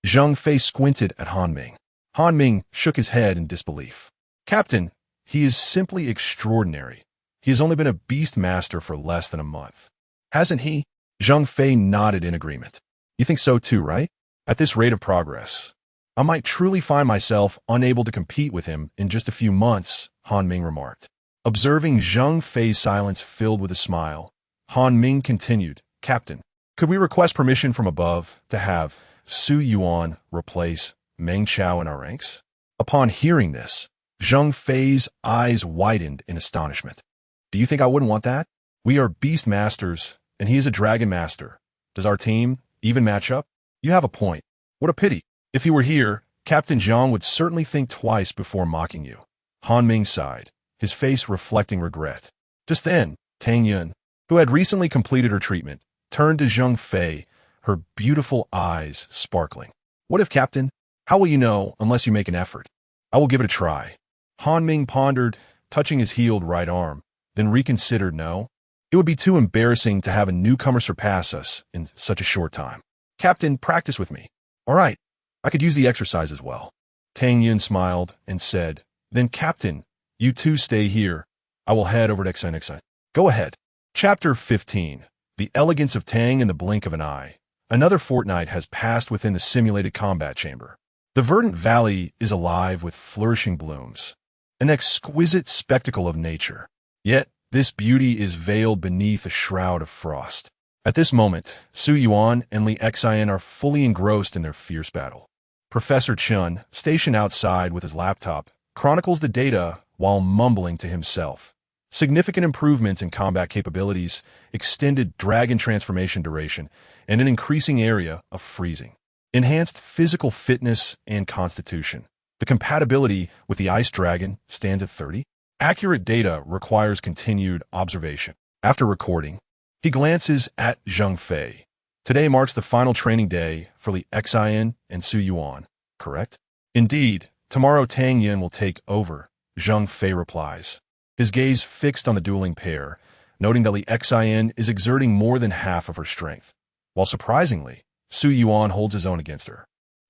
Speaker 1: Zhang Fei squinted at Han Ming. Han Ming shook his head in disbelief. "Captain, he is simply extraordinary. He has only been a beast master for less than a month. Hasn't he?" Zhang Fei nodded in agreement. "You think so too, right? At this rate of progress, I might truly find myself unable to compete with him in just a few months," Han Ming remarked. Observing Zhang Fei's silence filled with a smile, Han Ming continued, "Captain, could we request permission from above to have Su Yuan replace Meng Chao in our ranks?" Upon hearing this, Zhang Fei's eyes widened in astonishment. Do you think I wouldn't want that? We are beast masters, and he is a dragon master. Does our team even match up? You have a point. What a pity. If he were here, Captain Zhang would certainly think twice before mocking you. Han Ming sighed, his face reflecting regret. Just then, Tang Yun, who had recently completed her treatment, turned to Zhang Fei, her beautiful eyes sparkling. What if, Captain? How will you know unless you make an effort? I will give it a try. Han Ming pondered, touching his healed right arm, then reconsidered no. It would be too embarrassing to have a newcomer surpass us in such a short time. Captain, practice with me. All right, I could use the exercise as well. Tang Yun smiled and said, Then, Captain, you two stay here. I will head over to Xenixen. Go ahead. Chapter 15. The Elegance of Tang in the Blink of an Eye. Another fortnight has passed within the simulated combat chamber. The verdant valley is alive with flourishing blooms, an exquisite spectacle of nature. Yet, this beauty is veiled beneath a shroud of frost. At this moment, Su Yuan and Li Xian are fully engrossed in their fierce battle. Professor Chun, stationed outside with his laptop, chronicles the data while mumbling to himself. Significant improvements in combat capabilities, extended dragon transformation duration, and an increasing area of freezing. Enhanced physical fitness and constitution. The compatibility with the ice dragon stands at 30. Accurate data requires continued observation. After recording, he glances at Zhang Fei. Today marks the final training day for Li Xian and Su Yuan, correct? Indeed, tomorrow Tang Yun will take over, Zhang Fei replies, his gaze fixed on the dueling pair, noting that Li Xian is exerting more than half of her strength, while surprisingly, Su Yuan holds his own against her.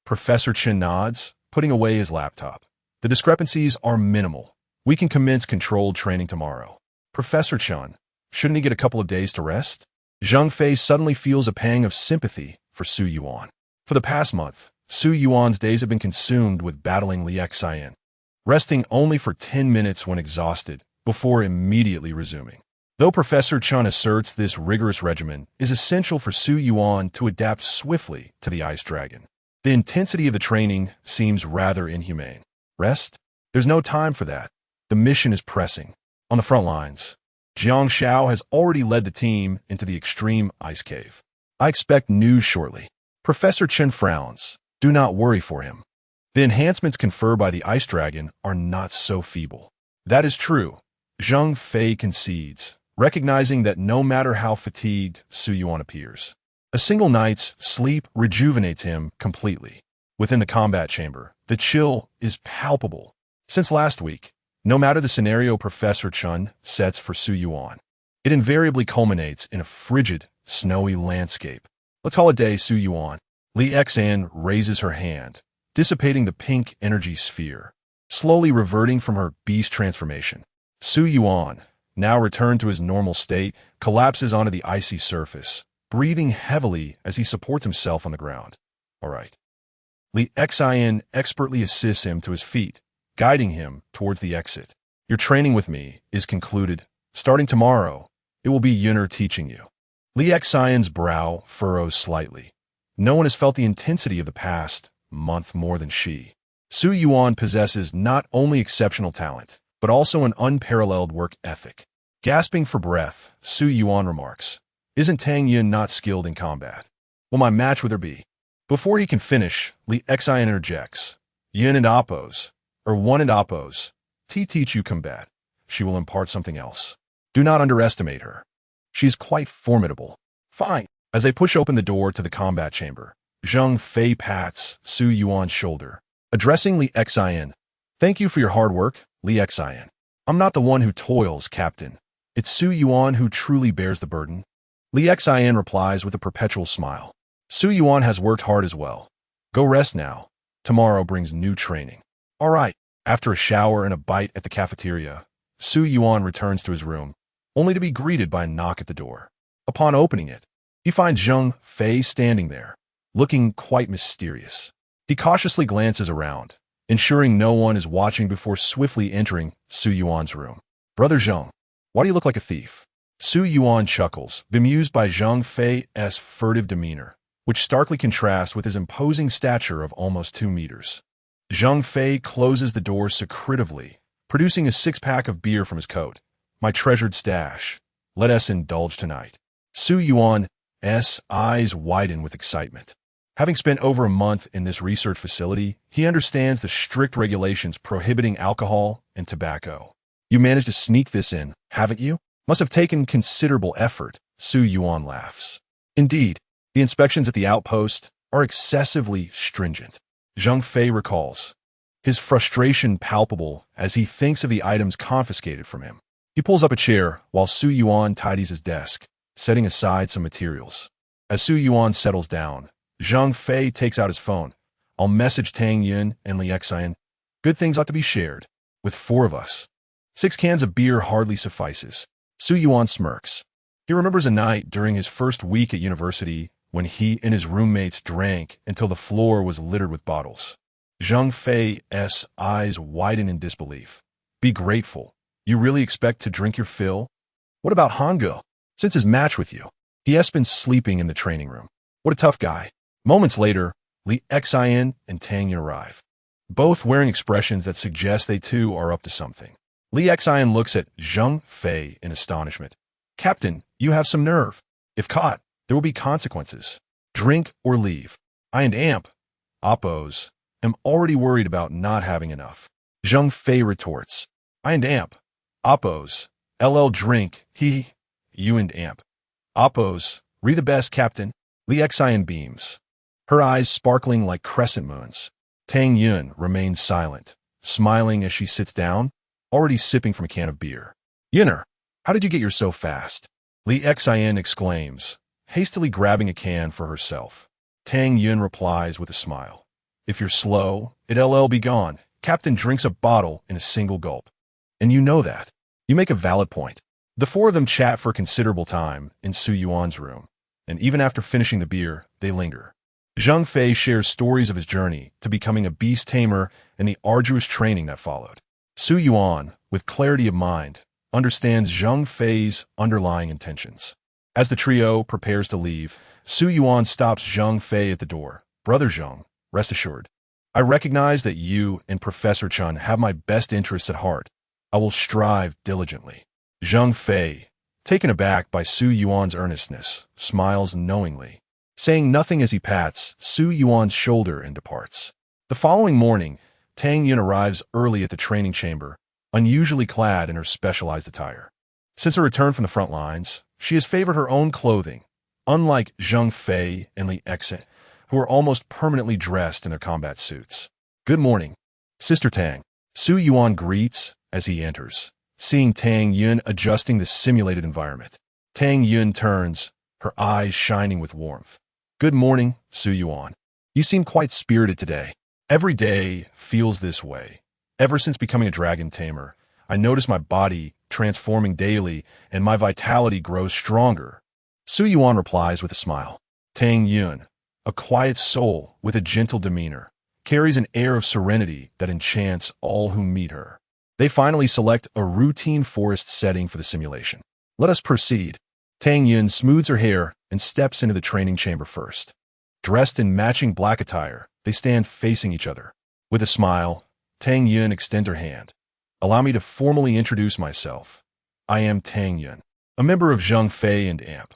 Speaker 1: Professor Chen nods, putting away his laptop. The discrepancies are minimal. We can commence controlled training tomorrow. Professor Chen, shouldn't he get a couple of days to rest? Zhang Fei suddenly feels a pang of sympathy for Su Yuan. For the past month, Su Yuan's days have been consumed with battling Li Xian, resting only for 10 minutes when exhausted, before immediately resuming. Though Professor Chun asserts this rigorous regimen is essential for Su Yuan to adapt swiftly to the ice dragon, the intensity of the training seems rather inhumane. Rest? There's no time for that. The mission is pressing. On the front lines, Jiang Xiao has already led the team into the extreme ice cave. I expect news shortly. Professor Chen frowns. Do not worry for him. The enhancements conferred by the ice dragon are not so feeble. That is true. Zhang Fei concedes, recognizing that no matter how fatigued Su Yuan appears, a single night's sleep rejuvenates him completely. Within the combat chamber, the chill is palpable. Since last week, no matter the scenario Professor Chun sets for Su Yuan, it invariably culminates in a frigid, snowy landscape. Let's call it day, Su Yuan. Li Xian raises her hand, dissipating the pink energy sphere, slowly reverting from her beast transformation. Su Yuan, now returned to his normal state, collapses onto the icy surface, breathing heavily as he supports himself on the ground. All right. Li Xian expertly assists him to his feet, guiding him towards the exit. Your training with me is concluded. Starting tomorrow, it will be Yuner teaching you. Li Xian's brow furrows slightly. No one has felt the intensity of the past month more than she. Su Yuan possesses not only exceptional talent, but also an unparalleled work ethic. Gasping for breath, Su Yuan remarks, Isn't Tang Yun not skilled in combat? Will my match with her be? Before he can finish, Li Xian interjects, Yun and Oppos, or one and Oppos, teach you combat. She will impart something else. Do not underestimate her. She is quite formidable. Fine. As they push open the door to the combat chamber, Zhang Fei pats Su Yuan's shoulder, addressing Li Xian. Thank you for your hard work, Li Xian. I'm not the one who toils, Captain. It's Su Yuan who truly bears the burden. Li Xian replies with a perpetual smile. Su Yuan has worked hard as well. Go rest now. Tomorrow brings new training. All right. After a shower and a bite at the cafeteria, Su Yuan returns to his room, only to be greeted by a knock at the door. Upon opening it, he finds Zhang Fei standing there, looking quite mysterious. He cautiously glances around, ensuring no one is watching before swiftly entering Su Yuan's room. Brother Zhang, why do you look like a thief? Su Yuan chuckles, bemused by Zhang Fei's furtive demeanor, which starkly contrasts with his imposing stature of almost 2 meters. Zhang Fei closes the door secretively, producing a six-pack of beer from his coat. My treasured stash. Let us indulge tonight. Su Yuan's eyes widen with excitement. Having spent over a month in this research facility, he understands the strict regulations prohibiting alcohol and tobacco. You managed to sneak this in, haven't you? Must have taken considerable effort, Su Yuan laughs. Indeed, the inspections at the outpost are excessively stringent. Zhang Fei recalls, his frustration palpable as he thinks of the items confiscated from him. He pulls up a chair while Su Yuan tidies his desk, setting aside some materials. As Su Yuan settles down, Zhang Fei takes out his phone. I'll message Tang Yun and Li Xian. Good things ought to be shared. With 4 of us. 6 cans of beer hardly suffices. Su Yuan smirks. He remembers a night during his first week at university when he and his roommates drank until the floor was littered with bottles. Zhang Fei's eyes widen in disbelief. Be grateful. You really expect to drink your fill? What about Hangul? Since his match with you, he has been sleeping in the training room. What a tough guy. Moments later, Li Xian and Tang Yun arrive, both wearing expressions that suggest they too are up to something. Li Xian looks at Zhang Fei in astonishment. Captain, you have some nerve. If caught, there will be consequences. Drink or leave. I and Amp, Oppos, am already worried about not having enough. Zhang Fei retorts. I and Amp, Oppos, LL drink, you and Amp. Oppos, re the best, Captain. Li Xian beams, her eyes sparkling like crescent moons. Tang Yun remains silent, smiling as she sits down, already sipping from a can of beer. Yunner, how did you get here so fast? Li Xian exclaims, hastily grabbing a can for herself. Tang Yun replies with a smile. If you're slow, it'll be gone. Captain drinks a bottle in a single gulp. And you know that. You make a valid point. The 4 of them chat for a considerable time in Su Yuan's room, and even after finishing the beer, they linger. Zhang Fei shares stories of his journey to becoming a beast tamer and the arduous training that followed. Su Yuan, with clarity of mind, understands Zhang Fei's underlying intentions. As the trio prepares to leave, Su Yuan stops Zhang Fei at the door. Brother Zhang, rest assured. I recognize that you and Professor Chun have my best interests at heart. I will strive diligently. Zhang Fei, taken aback by Su Yuan's earnestness, smiles knowingly, saying nothing as he pats Su Yuan's shoulder and departs. The following morning, Tang Yun arrives early at the training chamber, unusually clad in her specialized attire. Since her return from the front lines, she has favored her own clothing, unlike Zhang Fei and Li Xian, who are almost permanently dressed in their combat suits. Good morning, Sister Tang. Su Yuan greets as he enters, seeing Tang Yun adjusting the simulated environment. Tang Yun turns, her eyes shining with warmth. Good morning, Su Yuan. You seem quite spirited today. Every day feels this way. Ever since becoming a dragon tamer, I notice my body transforming daily and my vitality grows stronger. Su Yuan replies with a smile. Tang Yun, a quiet soul with a gentle demeanor, carries an air of serenity that enchants all who meet her. They finally select a routine forest setting for the simulation. Let us proceed. Tang Yun smooths her hair and steps into the training chamber first. Dressed in matching black attire, they stand facing each other. With a smile, Tang Yun extends her hand. Allow me to formally introduce myself. I am Tang Yun, a member of Zhang Fei and Amp,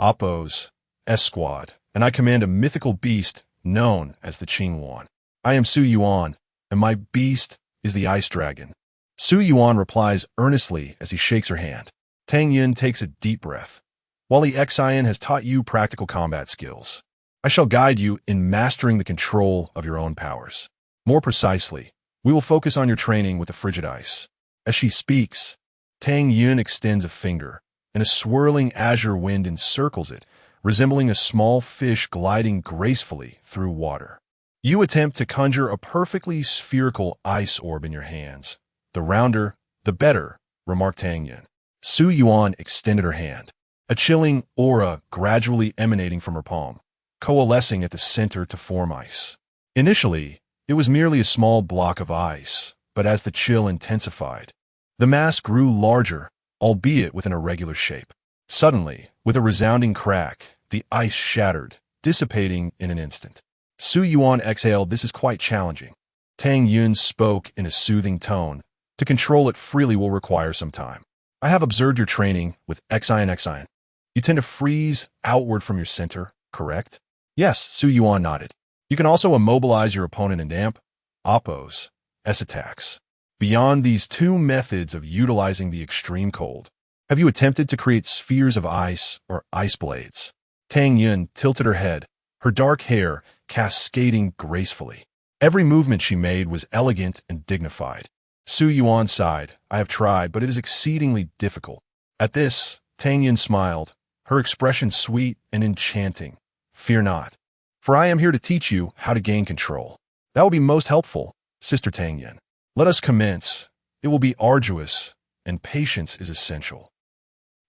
Speaker 1: Oppos, S-Squad, and I command a mythical beast known as the Qingwan. I am Su Yuan, and my beast is the Ice Dragon. Su Yuan replies earnestly as he shakes her hand. Tang Yun takes a deep breath. While Li Xian has taught you practical combat skills, I shall guide you in mastering the control of your own powers. More precisely, we will focus on your training with the frigid ice. As she speaks, Tang Yun extends a finger, and a swirling azure wind encircles it, resembling a small fish gliding gracefully through water. You attempt to conjure a perfectly spherical ice orb in your hands. The rounder, the better, remarked Tang Yun. Su Yuan extended her hand, a chilling aura gradually emanating from her palm, coalescing at the center to form ice. Initially, it was merely a small block of ice, but as the chill intensified, the mass grew larger, albeit with an irregular shape. Suddenly, with a resounding crack, the ice shattered, dissipating in an instant. Su Yuan exhaled. This is quite challenging. Tang Yun spoke in a soothing tone. To control it freely will require some time. I have observed your training with Xian Xian. You tend to freeze outward from your center, correct? Yes, Su Yuan nodded. You can also immobilize your opponent in damp, oppos, S attacks. Beyond these two methods of utilizing the extreme cold, have you attempted to create spheres of ice or ice blades? Tang Yun tilted her head, her dark hair cascading gracefully. Every movement she made was elegant and dignified. Su Yuan sighed. I have tried, but it is exceedingly difficult. At this, Tang Yun smiled, her expression sweet and enchanting. Fear not, for I am here to teach you how to gain control. That will be most helpful, Sister Tang Yun. Let us commence. It will be arduous, and patience is essential.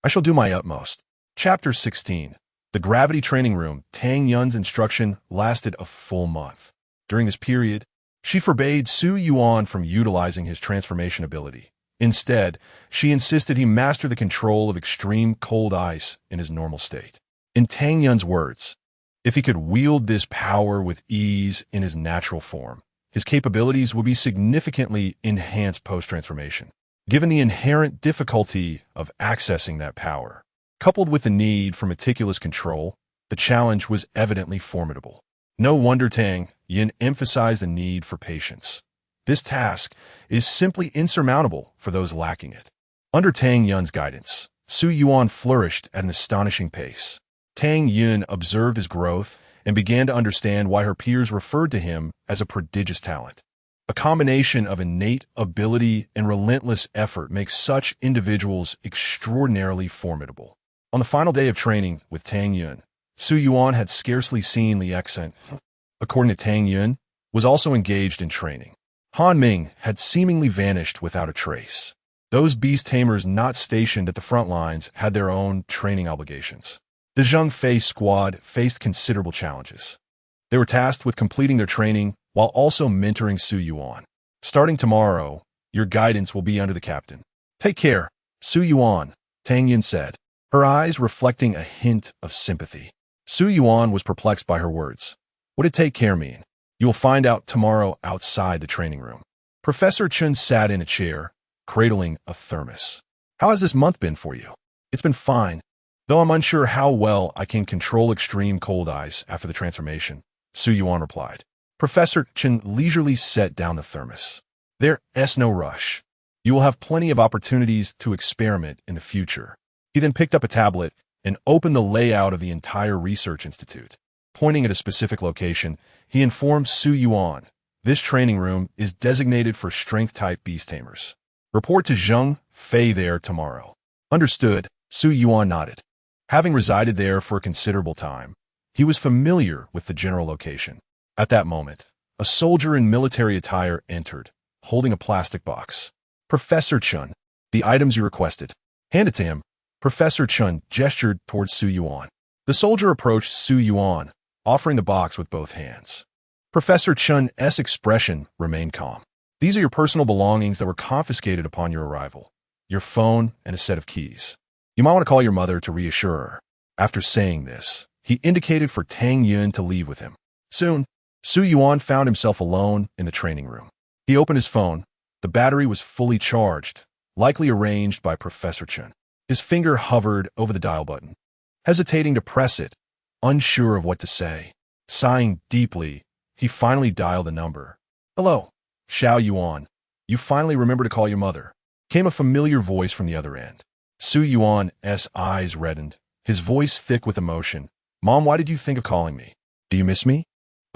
Speaker 1: I shall do my utmost. Chapter 16. The Gravity Training Room. Tang Yun's instruction lasted a full month. During this period, she forbade Su Yuan from utilizing his transformation ability. Instead, she insisted he master the control of extreme cold ice in his normal state. In Tang Yun's words, if he could wield this power with ease in his natural form, his capabilities would be significantly enhanced post-transformation. Given the inherent difficulty of accessing that power, coupled with the need for meticulous control, the challenge was evidently formidable. No wonder Tang Yun emphasized the need for patience. This task is simply insurmountable for those lacking it. Under Tang Yun's guidance, Su Yuan flourished at an astonishing pace. Tang Yun observed his growth and began to understand why her peers referred to him as a prodigious talent. A combination of innate ability and relentless effort makes such individuals extraordinarily formidable. On the final day of training with Tang Yun, Su Yuan had scarcely seen Li Exant. According to Tang Yun, was also engaged in training. Han Ming had seemingly vanished without a trace. Those beast tamers not stationed at the front lines had their own training obligations. The Zheng Fei squad faced considerable challenges. They were tasked with completing their training while also mentoring Su Yuan. Starting tomorrow, your guidance will be under the captain. Take care, Su Yuan, Tang Yun said, her eyes reflecting a hint of sympathy. Su Yuan was perplexed by her words. What did take care mean? You will find out tomorrow outside the training room. Professor Chun sat in a chair, cradling a thermos. How has this month been for you? It's been fine, though I'm unsure how well I can control extreme cold ice after the transformation, Su Yuan replied. Professor Chun leisurely set down the thermos. There's no rush. You will have plenty of opportunities to experiment in the future. He then picked up a tablet and opened the layout of the entire research institute. Pointing at a specific location, he informed Su Yuan, this training room is designated for strength-type beast tamers. Report to Zheng Fei there tomorrow. Understood, Su Yuan nodded. Having resided there for a considerable time, he was familiar with the general location. At that moment, a soldier in military attire entered, holding a plastic box. Professor Chun, the items you requested. Hand it to him. Professor Chun gestured towards Su Yuan. The soldier approached Su Yuan, offering the box with both hands. Professor Chun's expression remained calm. These are your personal belongings that were confiscated upon your arrival. Your phone and a set of keys. You might want to call your mother to reassure her. After saying this, he indicated for Tang Yun to leave with him. Soon, Su Yuan found himself alone in the training room. He opened his phone. The battery was fully charged, likely arranged by Professor Chun. His finger hovered over the dial button, hesitating to press it, unsure of what to say. Sighing deeply, he finally dialed the number. Hello, Xiao Yuan. You finally remember to call your mother. Came a familiar voice from the other end. Su Yuan's eyes reddened, his voice thick with emotion. Mom, why did you think of calling me? Do you miss me?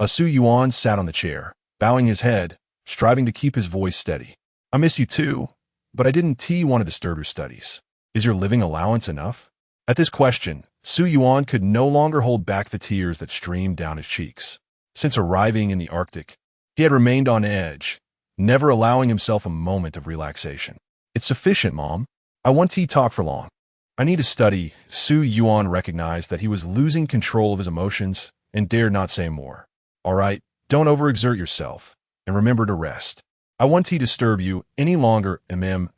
Speaker 1: Su Yuan sat on the chair, bowing his head, striving to keep his voice steady. I miss you too, but I didn't want to disturb your studies. Is your living allowance enough? At this question, Su Yuan could no longer hold back the tears that streamed down his cheeks. Since arriving in the Arctic, he had remained on edge, never allowing himself a moment of relaxation. It's sufficient, Mom. I won't talk for long. I need to study. Su Yuan recognized that he was losing control of his emotions and dared not say more. All right, don't overexert yourself, and remember to rest. I won't disturb you any longer,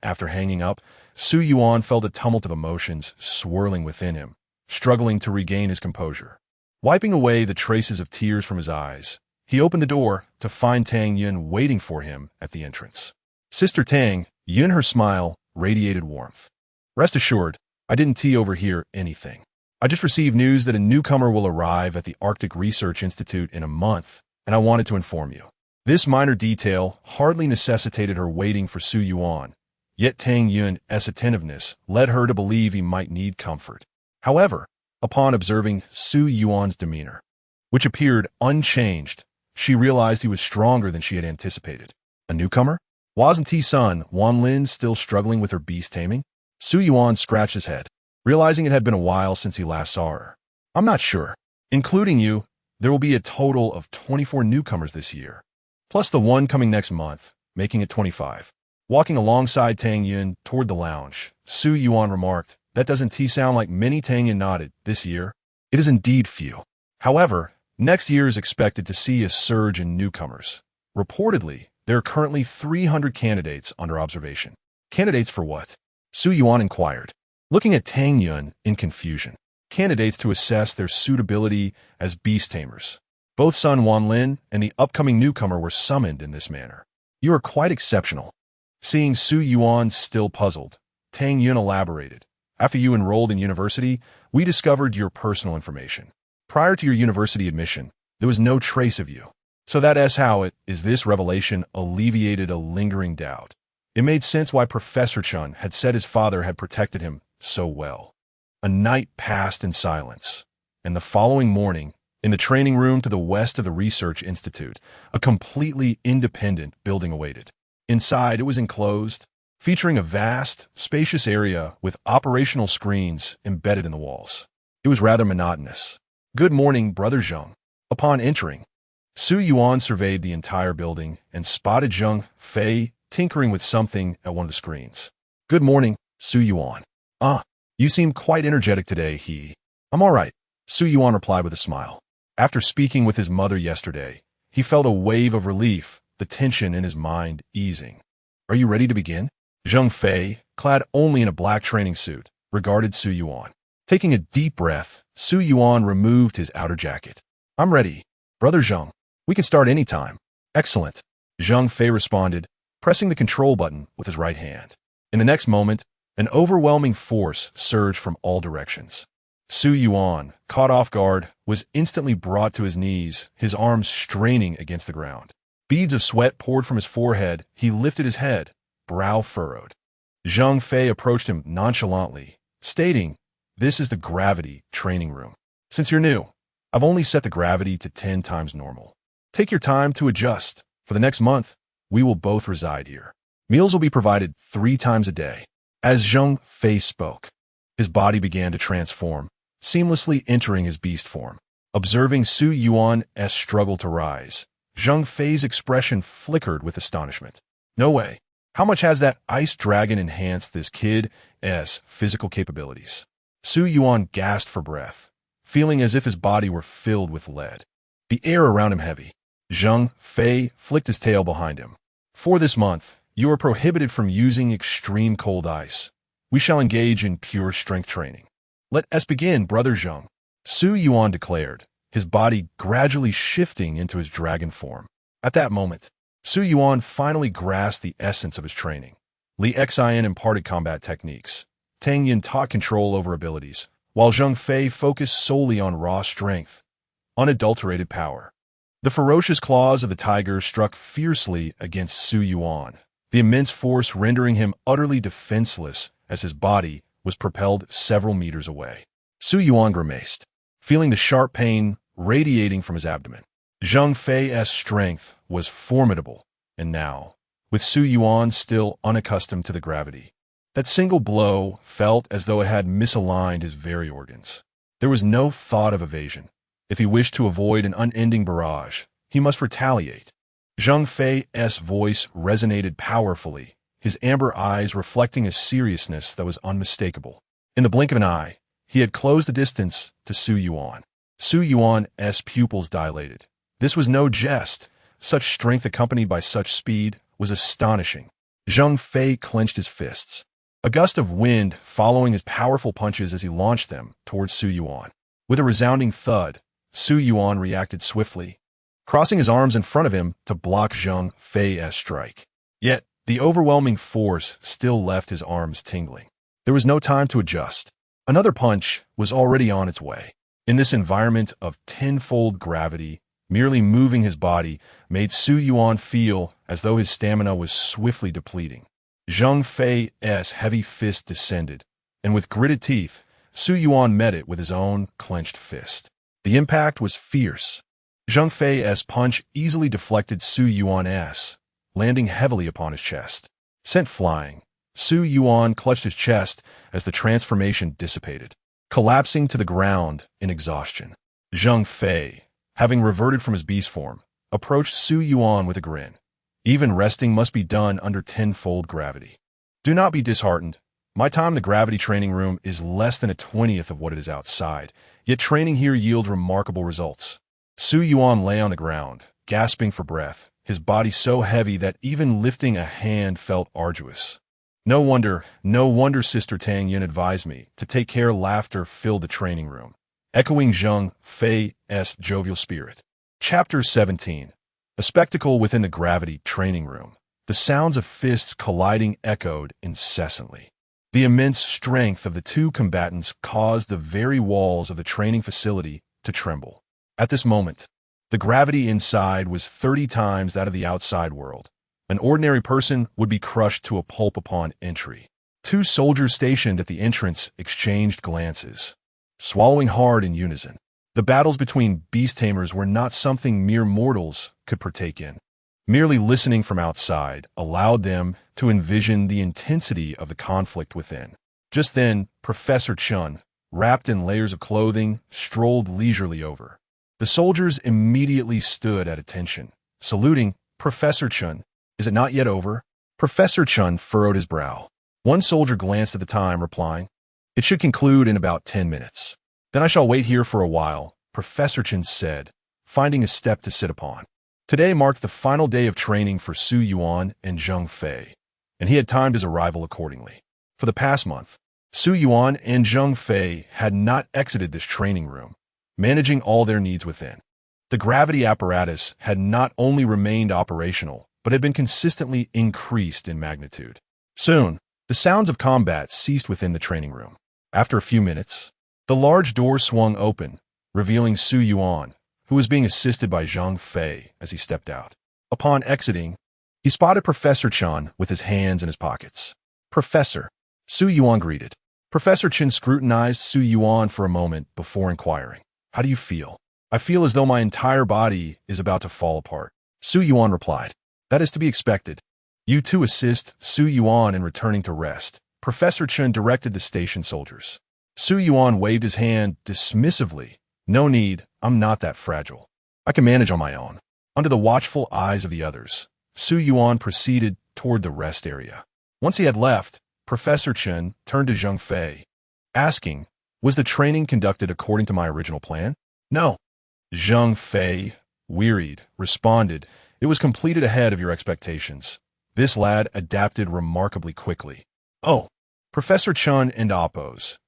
Speaker 1: After hanging up, Su Yuan felt a tumult of emotions swirling within him, struggling to regain his composure. Wiping away the traces of tears from his eyes, he opened the door to find Tang Yun waiting for him at the entrance. Sister Tang Yun, her smile, radiated warmth. Rest assured, I didn't overhear anything. I just received news that a newcomer will arrive at the Arctic Research Institute in a month, and I wanted to inform you. This minor detail hardly necessitated her waiting for Su Yuan, yet Tang Yun's attentiveness led her to believe he might need comfort. However, upon observing Su Yuan's demeanor, which appeared unchanged, she realized he was stronger than she had anticipated. A newcomer? Wasn't T-Sun Wan Lin still struggling with her beast taming? Su Yuan scratched his head, realizing it had been a while since he last saw her. I'm not sure. Including you, there will be a total of 24 newcomers this year, plus the one coming next month, making it 25. Walking alongside Tang Yun toward the lounge, Su Yuan remarked, that doesn't sound like many. Tang Yun nodded. This year, it is indeed few. However, next year is expected to see a surge in newcomers. Reportedly, there are currently 300 candidates under observation. Candidates for what? Su Yuan inquired, looking at Tang Yun in confusion. Candidates to assess their suitability as beast tamers. Both Sun Wan Lin and the upcoming newcomer were summoned in this manner. You are quite exceptional. Seeing Su Yuan still puzzled, Tang Yun elaborated. After you enrolled in university, we discovered your personal information. Prior to your university admission, there was no trace of you. So that's how it is. This revelation alleviated a lingering doubt. It made sense why Professor Chun had said his father had protected him so well. A night passed in silence, and the following morning, in the training room to the west of the Research Institute, a completely independent building awaited. Inside, it was enclosed, featuring a vast, spacious area with operational screens embedded in the walls. It was rather monotonous. Good morning, Brother Zheng. Upon entering, Su Yuan surveyed the entire building and spotted Zheng Fei tinkering with something at one of the screens. Good morning, Su Yuan. You seem quite energetic today, I'm all right, Su Yuan replied with a smile. After speaking with his mother yesterday, he felt a wave of relief, the tension in his mind easing. Are you ready to begin? Zheng Fei, clad only in a black training suit, regarded Su Yuan. Taking a deep breath, Su Yuan removed his outer jacket. I'm ready. Brother Zheng, we can start any time. Excellent, Zheng Fei responded, pressing the control button with his right hand. In the next moment, an overwhelming force surged from all directions. Su Yuan, caught off guard, was instantly brought to his knees, his arms straining against the ground. Beads of sweat poured from his forehead. He lifted his head, brow furrowed. Zheng Fei approached him nonchalantly, stating, This is the gravity training room. Since you're new, I've only set the gravity to 10 times normal. Take your time to adjust. For the next month, we will both reside here. Meals will be provided 3 times a day. As Zheng Fei spoke, his body began to transform, seamlessly entering his beast form. Observing Su Yuan's struggle to rise, Zheng Fei's expression flickered with astonishment. No way. How much has that ice dragon enhanced this kid's physical capabilities? Su Yuan gasped for breath, feeling as if his body were filled with lead. The air around him heavy. Zheng Fei flicked his tail behind him. For this month, you are prohibited from using extreme cold ice. We shall engage in pure strength training. Let us begin, Brother Zheng, Su Yuan declared, his body gradually shifting into his dragon form. At that moment, Su Yuan finally grasped the essence of his training. Li Xian imparted combat techniques. Tang Yun taught control over abilities, while Zheng Fei focused solely on raw strength, unadulterated power. The ferocious claws of the tiger struck fiercely against Su Yuan, the immense force rendering him utterly defenseless as his body was propelled several meters away. Su Yuan grimaced, feeling the sharp pain radiating from his abdomen. Zheng Fei's strength was formidable, and now, with Su Yuan still unaccustomed to the gravity, that single blow felt as though it had misaligned his very organs. There was no thought of evasion. If he wished to avoid an unending barrage, he must retaliate. Zheng Fei's voice resonated powerfully, his amber eyes reflecting a seriousness that was unmistakable. In the blink of an eye, he had closed the distance to Su Yuan. Su Yuan's pupils dilated. This was no jest. Such strength accompanied by such speed was astonishing. Zheng Fei clenched his fists, a gust of wind following his powerful punches as he launched them towards Su Yuan. With a resounding thud, Su Yuan reacted swiftly, crossing his arms in front of him to block Zheng Fei's strike. Yet, The overwhelming force still left his arms tingling. There was no time to adjust. Another punch was already on its way. In this environment of tenfold gravity, merely moving his body made Su Yuan feel as though his stamina was swiftly depleting. Zhang Fei's heavy fist descended, and with gritted teeth, Su Yuan met it with his own clenched fist. The impact was fierce. Zhang Fei's punch easily deflected Su Yuan's, landing heavily upon his chest. Sent flying, Su Yuan clutched his chest as the transformation dissipated, collapsing to the ground in exhaustion. Zhang Fei, having reverted from his beast form, approached Su Yuan with a grin. Even resting must be done under tenfold gravity. Do not be disheartened. My time in the gravity training room is less than a 20th of what it is outside, yet training here yields remarkable results. Su Yuan lay on the ground, gasping for breath, his body so heavy that even lifting a hand felt arduous. No wonder Sister Tang Yun advised me to take care. Laughter filled the training room, echoing Zhang Fei's jovial spirit. Chapter 17. A spectacle within the gravity training room. The sounds of fists colliding echoed incessantly. The immense strength of the two combatants caused the very walls of the training facility to tremble. At this moment, the gravity inside was 30 times that of the outside world. An ordinary person would be crushed to a pulp upon entry. Two soldiers stationed at the entrance exchanged glances, swallowing hard in unison. The battles between beast tamers were not something mere mortals could partake in. Merely listening from outside allowed them to envision the intensity of the conflict within. Just then, Professor Chun, wrapped in layers of clothing, strolled leisurely over. The soldiers immediately stood at attention, saluting. Professor Chun, is it not yet over? Professor Chun furrowed his brow. One soldier glanced at the time, replying, it should conclude in about 10 minutes. Then I shall wait here for a while, Professor Chun said, finding a step to sit upon. Today marked the final day of training for Su Yuan and Zhang Fei, and he had timed his arrival accordingly. For the past month, Su Yuan and Zhang Fei had not exited this training room, managing all their needs within. The gravity apparatus had not only remained operational, but had been consistently increased in magnitude. Soon, the sounds of combat ceased within the training room. After a few minutes, the large door swung open, revealing Su Yuan, who was being assisted by Zhang Fei as he stepped out. Upon exiting, he spotted Professor Chun with his hands in his pockets. Professor, Su Yuan greeted. Professor Chun scrutinized Su Yuan for a moment before inquiring, how do you feel? I feel as though my entire body is about to fall apart. Su Yuan replied, that is to be expected. You too assist Su Yuan in returning to rest. Professor Chun directed the station soldiers. Su Yuan waved his hand dismissively. No need, I'm not that fragile. I can manage on my own. Under the watchful eyes of the others, Su Yuan proceeded toward the rest area. Once he had left, Professor Chun turned to Zhang Fei, asking, was the training conducted according to my original plan? No. Zhang Fei, wearied, responded, it was completed ahead of your expectations. This lad adapted remarkably quickly. Oh, Professor Chun and Appo's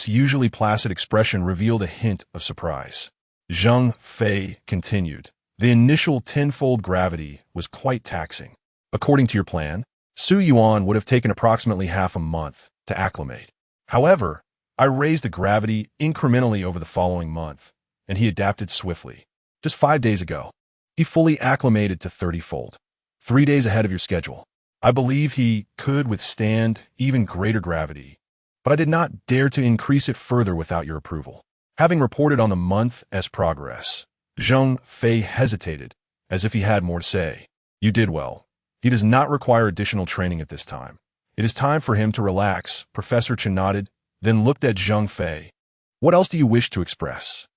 Speaker 1: usually placid expression revealed a hint of surprise. Zhang Fei continued, the initial tenfold gravity was quite taxing. According to your plan, Su Yuan would have taken approximately half a month to acclimate. However, I raised the gravity incrementally over the following month, and he adapted swiftly. Just 5 days ago, he fully acclimated to 30-fold, 3 days ahead of your schedule. I believe he could withstand even greater gravity, but I did not dare to increase it further without your approval. Having reported on the month's progress, Zhang Fei hesitated, as if he had more to say. You did well. He does not require additional training at this time. It is time for him to relax. Professor Chen nodded, then looked at Zhang Fei. What else do you wish to express?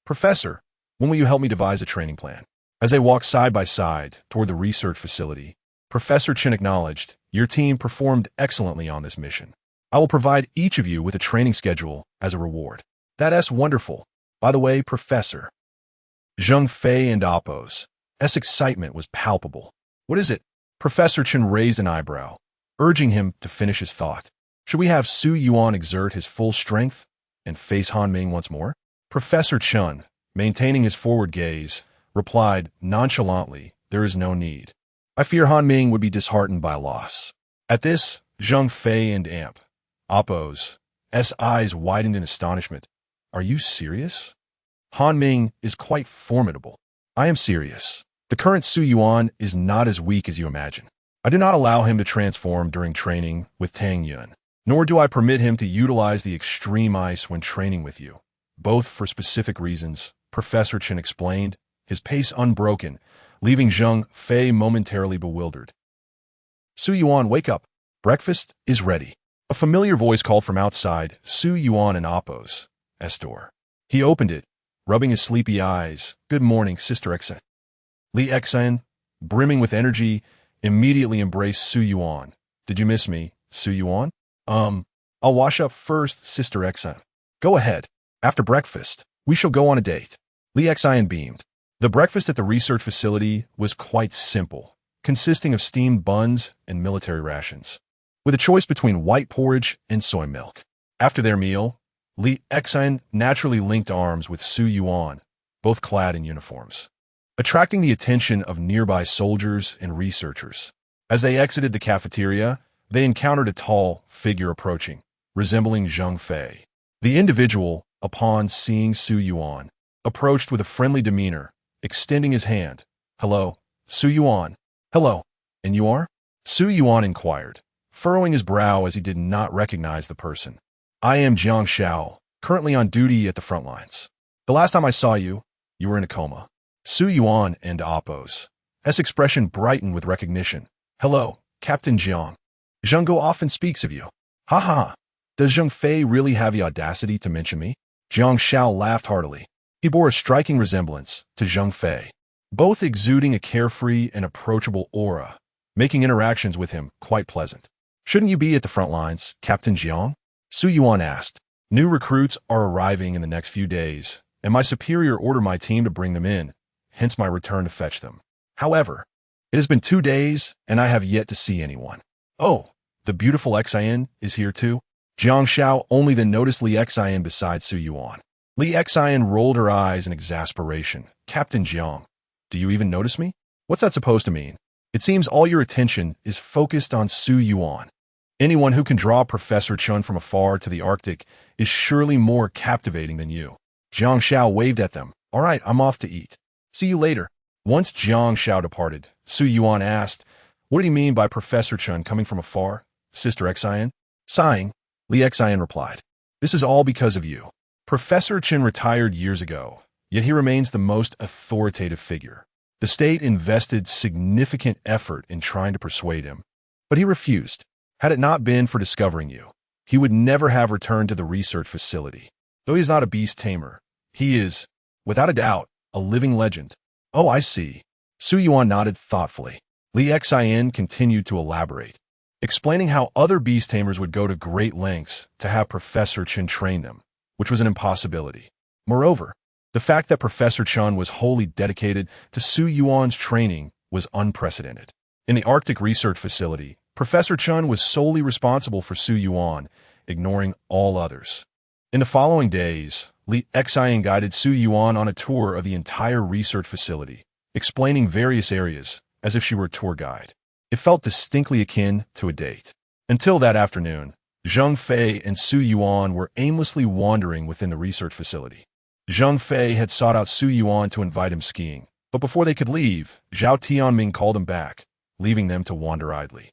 Speaker 1: Professor, when will you help me devise a training plan? As they walked side by side toward the research facility, Professor Chen acknowledged, your team performed excellently on this mission. I will provide each of you with a training schedule as a reward. That's wonderful. By the way, Professor. Zhang Fei and Appo's excitement was palpable. What is it? Professor Chen raised an eyebrow, urging him to finish his thought. Should we have Su Yuan exert his full strength and face Han Ming once more? Professor Chun, maintaining his forward gaze, replied nonchalantly, there is no need. I fear Han Ming would be disheartened by a loss. At this, Zhang Fei and Appo's eyes widened in astonishment. Are you serious? Han Ming is quite formidable. I am serious. The current Su Yuan is not as weak as you imagine. I do not allow him to transform during training with Tang Yun, nor do I permit him to utilize the extreme ice when training with you. Both for specific reasons, Professor Chen explained, his pace unbroken, leaving Zhang Fei momentarily bewildered. Su Yuan, wake up. Breakfast is ready. A familiar voice called from outside Su Yuan and Appo's door. He opened it, rubbing his sleepy eyes. Good morning, Sister Xen. Li Xen, brimming with energy, immediately embraced Su Yuan. Did you miss me, Su Yuan? I'll wash up first, Sister Xen. Go ahead. After breakfast, we shall go on a date. Li Xen beamed. The breakfast at the research facility was quite simple, consisting of steamed buns and military rations, with a choice between white porridge and soy milk. After their meal, Li Xen naturally linked arms with Su Yuan, both clad in uniforms, attracting the attention of nearby soldiers and researchers. As they exited the cafeteria, they encountered a tall figure approaching, resembling Zhang Fei. The individual, upon seeing Su Yuan, approached with a friendly demeanor, extending his hand. Hello, Su Yuan. Hello. And you are? Su Yuan inquired, furrowing his brow as he did not recognize the person. I am Jiang Xiao, currently on duty at the front lines. The last time I saw you, you were in a coma. Su Yuan and Appo's expression brightened with recognition. Hello, Captain Jiang. Zhang Go often speaks of you. Ha ha. Does Zhang Fei really have the audacity to mention me? Jiang Xiao laughed heartily. He bore a striking resemblance to Zhang Fei, both exuding a carefree and approachable aura, making interactions with him quite pleasant. Shouldn't you be at the front lines, Captain Jiang? Su Yuan asked. New recruits are arriving in the next few days, and my superior ordered my team to bring them in, hence my return to fetch them. However, it has been 2 days, and I have yet to see anyone. Oh, the beautiful Xian is here too? Jiang Xiao only then noticed Li Xian beside Su Yuan. Li Xian rolled her eyes in exasperation. Captain Jiang, do you even notice me? What's that supposed to mean? It seems all your attention is focused on Su Yuan. Anyone who can draw Professor Chen from afar to the Arctic is surely more captivating than you. Jiang Xiao waved at them. All right, I'm off to eat. See you later. Once Jiang Xiao departed, Su Yuan asked, what do you mean by Professor Chen coming from afar, Sister Xian? Sighing, Li Xian replied, this is all because of you. Professor Chen retired years ago, yet he remains the most authoritative figure. The state invested significant effort in trying to persuade him, but he refused. Had it not been for discovering you, he would never have returned to the research facility. Though he is not a beast tamer, he is, without a doubt, a living legend. Oh, I see. Su Yuan nodded thoughtfully. Li Xian continued to elaborate, explaining how other beast tamers would go to great lengths to have Professor Chen train them, which was an impossibility. Moreover, the fact that Professor Chen was wholly dedicated to Su Yuan's training was unprecedented. In the Arctic Research Facility, Professor Chen was solely responsible for Su Yuan, ignoring all others. In the following days, Li Xian guided Su Yuan on a tour of the entire research facility, explaining various areas as if she were a tour guide. It felt distinctly akin to a date. Until that afternoon, Zhang Fei and Su Yuan were aimlessly wandering within the research facility. Zhang Fei had sought out Su Yuan to invite him skiing, but before they could leave, Zhao Tianming called him back, leaving them to wander idly.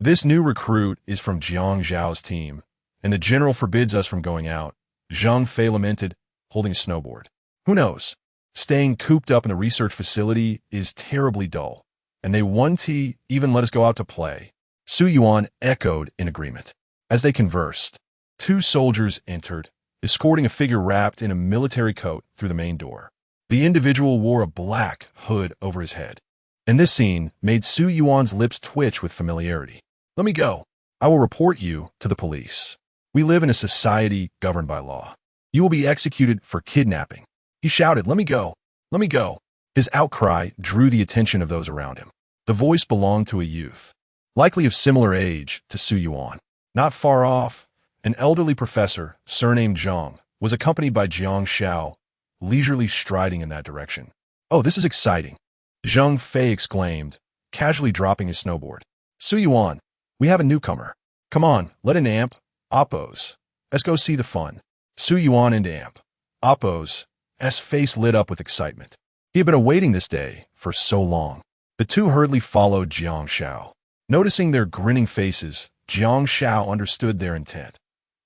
Speaker 1: This new recruit is from Jiang Zhao's team, and the general forbids us from going out, Zhang Fei lamented, holding a snowboard. Who knows? Staying cooped up in the research facility is terribly dull, and they won't even let us go out to play. Su Yuan echoed in agreement. As they conversed, 2 soldiers entered, escorting a figure wrapped in a military coat through the main door. The individual wore a black hood over his head, and this scene made Su Yuan's lips twitch with familiarity. Let me go. I will report you to the police. We live in a society governed by law. You will be executed for kidnapping. He shouted, let me go. Let me go. His outcry drew the attention of those around him. The voice belonged to a youth, likely of similar age to Su Yuan. Not far off, an elderly professor, surnamed Zhang, was accompanied by Jiang Xiao, leisurely striding in that direction. Oh, this is exciting. Zhang Fei exclaimed, casually dropping his snowboard. Su Yuan, we have a newcomer. Come on, let in Amp, Oppos. Let's go see the fun. Su Yuan and Amp, Oppos' face lit up with excitement. He had been awaiting this day for so long. The two hurriedly followed Jiang Shao. Noticing their grinning faces, Jiang Shao understood their intent.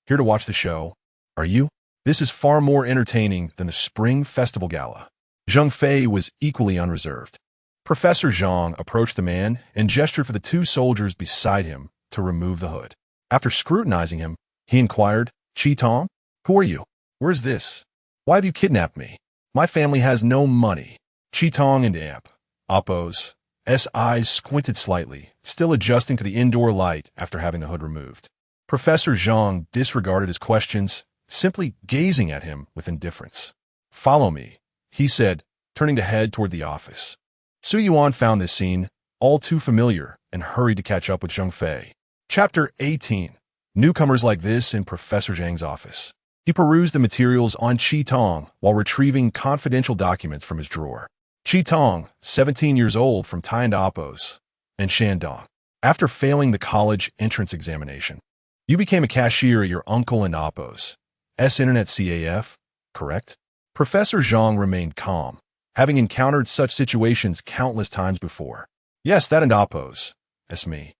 Speaker 1: Here to watch the show? Are you? This is far more entertaining than the Spring Festival Gala. Zheng Fei was equally unreserved. Professor Zhang approached the man and gestured for the two soldiers beside him to remove the hood. After scrutinizing him, he inquired, Qi Tong, who are you? Where's this? Why have you kidnapped me? My family has no money. Qi Tong and Amp, Oppo's eyes squinted slightly, still adjusting to the indoor light after having the hood removed. Professor Zhang disregarded his questions, simply gazing at him with indifference. Follow me, he said, turning to head toward the office. Su Yuan found this scene all too familiar and hurried to catch up with Zheng Fei. Chapter 18. Newcomers like this in Professor Zhang's office. He perused the materials on Qi Tong while retrieving confidential documents from his drawer. Qi Tong, 17 years old, from Tiandapos and Shandong. After failing the college entrance examination, you became a cashier at your uncle and Oppo's internet CAF, correct? Professor Zhang remained calm, having encountered such situations countless times before. Yes, that and Oppo's. That's me.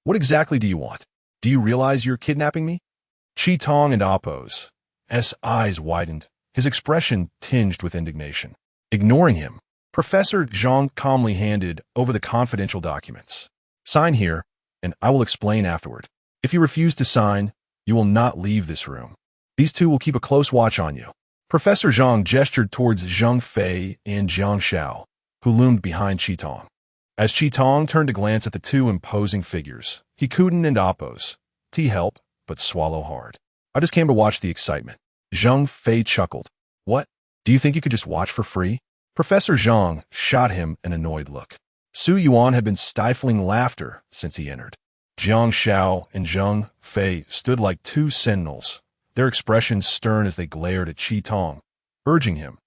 Speaker 1: What exactly do you want? Do you realize you're kidnapping me? Qi Tong and Oppo's eyes widened, his expression tinged with indignation. Ignoring him, Professor Zhang calmly handed over the confidential documents. Sign here, and I will explain afterward. If you refuse to sign, you will not leave this room. These two will keep a close watch on you. Professor Zhang gestured towards Zheng Fei and Jiang Shao, who loomed behind Qi Tong. As Qi Tong turned to glance at the two imposing figures, he Kuden and Oppos, help, but swallow hard. I just came to watch the excitement. Zheng Fei chuckled. What? Do you think you could just watch for free? Professor Zhang shot him an annoyed look. Su Yuan had been stifling laughter since he entered. Jiang Shao and Zheng Fei stood like two sentinels, their expressions stern as they glared at Qi Tong, urging him,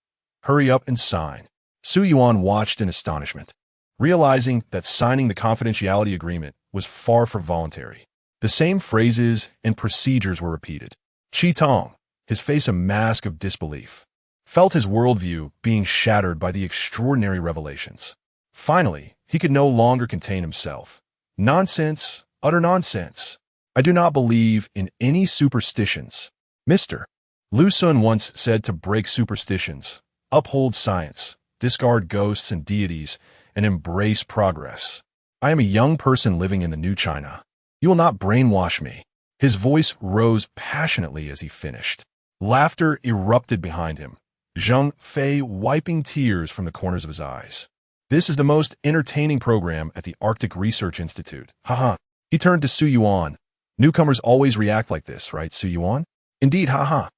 Speaker 1: hurry up and sign. Su Yuan watched in astonishment, realizing that signing the confidentiality agreement was far from voluntary. The same phrases and procedures were repeated. Qi Tong, his face a mask of disbelief, felt his worldview being shattered by the extraordinary revelations. Finally, he could no longer contain himself. Nonsense, utter nonsense. I do not believe in any superstitions. Mr. Lu Sun once said to break superstitions, uphold science, discard ghosts and deities, and embrace progress. I am a young person living in the new China. You will not brainwash me. His voice rose passionately as he finished. Laughter erupted behind him, Zheng Fei wiping tears from the corners of his eyes. This is the most entertaining program at the Arctic Research Institute. Haha. He turned to Su Yuan. Newcomers always react like this, right, Su Yuan? Indeed, haha.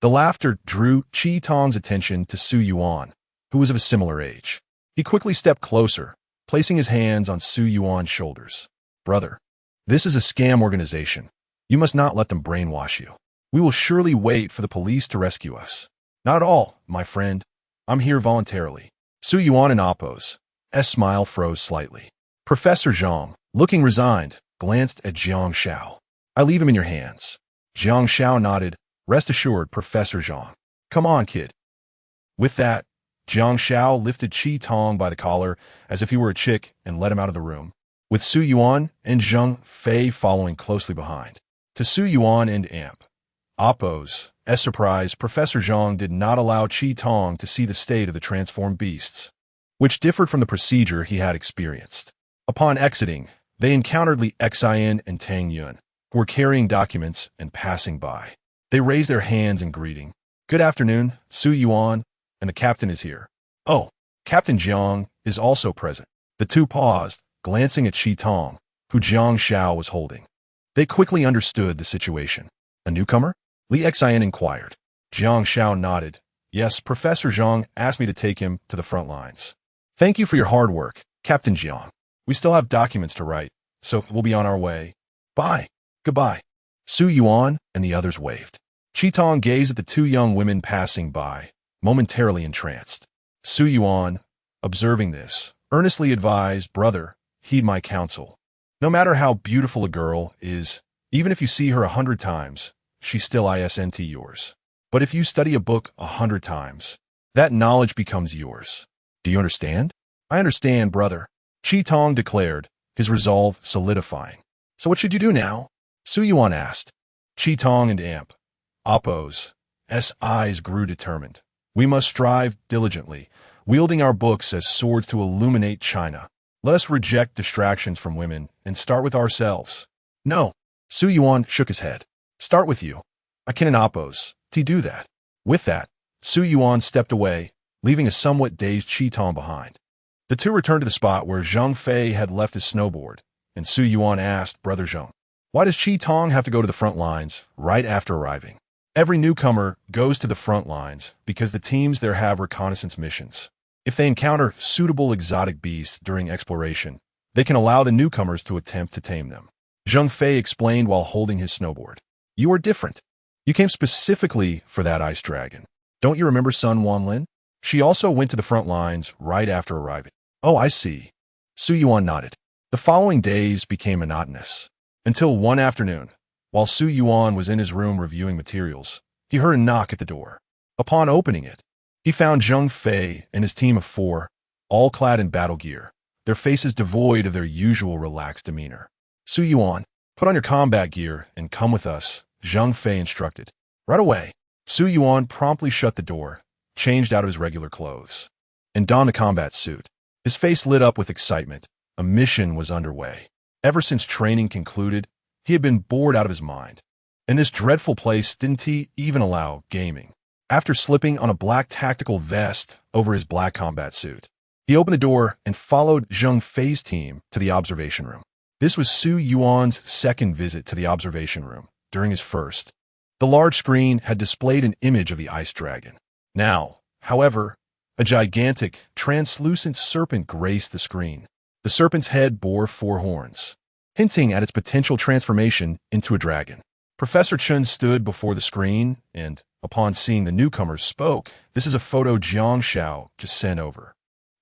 Speaker 1: The laughter drew Qi Tong's attention to Su Yuan, who was of a similar age. He quickly stepped closer, placing his hands on Su Yuan's shoulders. Brother, this is a scam organization. You must not let them brainwash you. We will surely wait for the police to rescue us. Not at all, my friend. I'm here voluntarily. Su Yuan and Oppo's smile froze slightly. Professor Zhang, looking resigned, glanced at Jiang Shao. I leave him in your hands. Jiang Shao nodded. Rest assured, Professor Zhang. Come on, kid. With that, Jiang Shao lifted Qi Tong by the collar as if he were a chick and led him out of the room, with Su Yuan and Zheng Fei following closely behind. To Su Yuan and Amp, Oppo's surprise, Professor Zhang did not allow Qi Tong to see the state of the transformed beasts, which differed from the procedure he had experienced. Upon exiting, they encountered Li Xian and Tang Yun, who were carrying documents and passing by. They raised their hands in greeting. Good afternoon, Su Yuan, and the captain is here. Oh, Captain Jiang is also present. The two paused, glancing at Qi Tong, who Jiang Shao was holding. They quickly understood the situation. A newcomer? Li Xian inquired. Jiang Shao nodded. Yes, Professor Zhang asked me to take him to the front lines. Thank you for your hard work, Captain Jiang. We still have documents to write, so we'll be on our way. Bye. Goodbye. Su Yuan and the others waved. Qi Tong gazed at the two young women passing by, momentarily entranced. Su Yuan, observing this, earnestly advised, Brother, heed my counsel. No matter how beautiful a girl is, even if you see her 100 times, she's still isn't yours. But if you study a book 100 times, that knowledge becomes yours. Do you understand? I understand, brother, Chi Tong declared, his resolve solidifying. So what should you do now? Su Yuan asked. Chi Tong and Appo's eyes grew determined. We must strive diligently, wielding our books as swords to illuminate China. Let us reject distractions from women and start with ourselves. No, Su Yuan shook his head. Start with you. I can and Appo's do that. With that, Su Yuan stepped away, leaving a somewhat dazed Chi Tong behind. The two returned to the spot where Zhang Fei had left his snowboard, and Su Yuan asked Brother Zhang, "Why does Chi Tong have to go to the front lines right after arriving?" Every newcomer goes to the front lines because the teams there have reconnaissance missions. If they encounter suitable exotic beasts during exploration, they can allow the newcomers to attempt to tame them. Zhang Fei explained while holding his snowboard. You are different. You came specifically for that ice dragon. Don't you remember Sun Wanlin? She also went to the front lines right after arriving. Oh, I see. Su Yuan nodded. The following days became monotonous. Until one afternoon, while Su Yuan was in his room reviewing materials, he heard a knock at the door. Upon opening it, he found Zhang Fei and his team of 4, all clad in battle gear, their faces devoid of their usual relaxed demeanor. Su Yuan, put on your combat gear and come with us, Zhang Fei instructed. Right away. Su Yuan promptly shut the door, changed out of his regular clothes, and donned the combat suit. His face lit up with excitement. A mission was underway. Ever since training concluded, he had been bored out of his mind. In this dreadful place, didn't he even allow gaming? After slipping on a black tactical vest over his black combat suit, he opened the door and followed Zhang Fei's team to the observation room. This was Su Yuan's second visit to the observation room. During his first, the large screen had displayed an image of the ice dragon. Now, however, a gigantic, translucent serpent graced the screen. The serpent's head bore 4 horns, hinting at its potential transformation into a dragon. Professor Chun stood before the screen and, upon seeing the newcomers, spoke. This is a photo Jiang Xiao just sent over.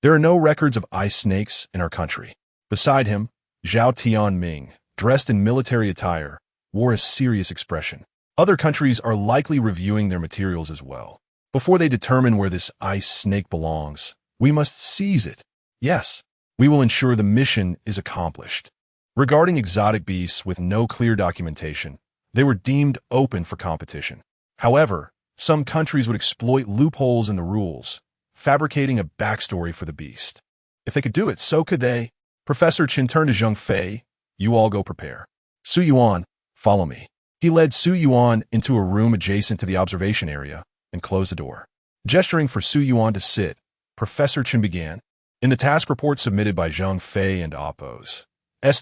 Speaker 1: There are no records of ice snakes in our country. Beside him, Zhao Tianming, dressed in military attire, wore a serious expression. Other countries are likely reviewing their materials as well. Before they determine where this ice snake belongs, we must seize it. Yes, we will ensure the mission is accomplished. Regarding exotic beasts with no clear documentation, they were deemed open for competition. However, some countries would exploit loopholes in the rules, fabricating a backstory for the beast. If they could do it, so could they. Professor Chen turned to Zhang Fei. You all go prepare. Su Yuan, follow me. He led Su Yuan into a room adjacent to the observation area and closed the door. Gesturing for Su Yuan to sit, Professor Chen began. In the task report submitted by Zhang Fei and Appo's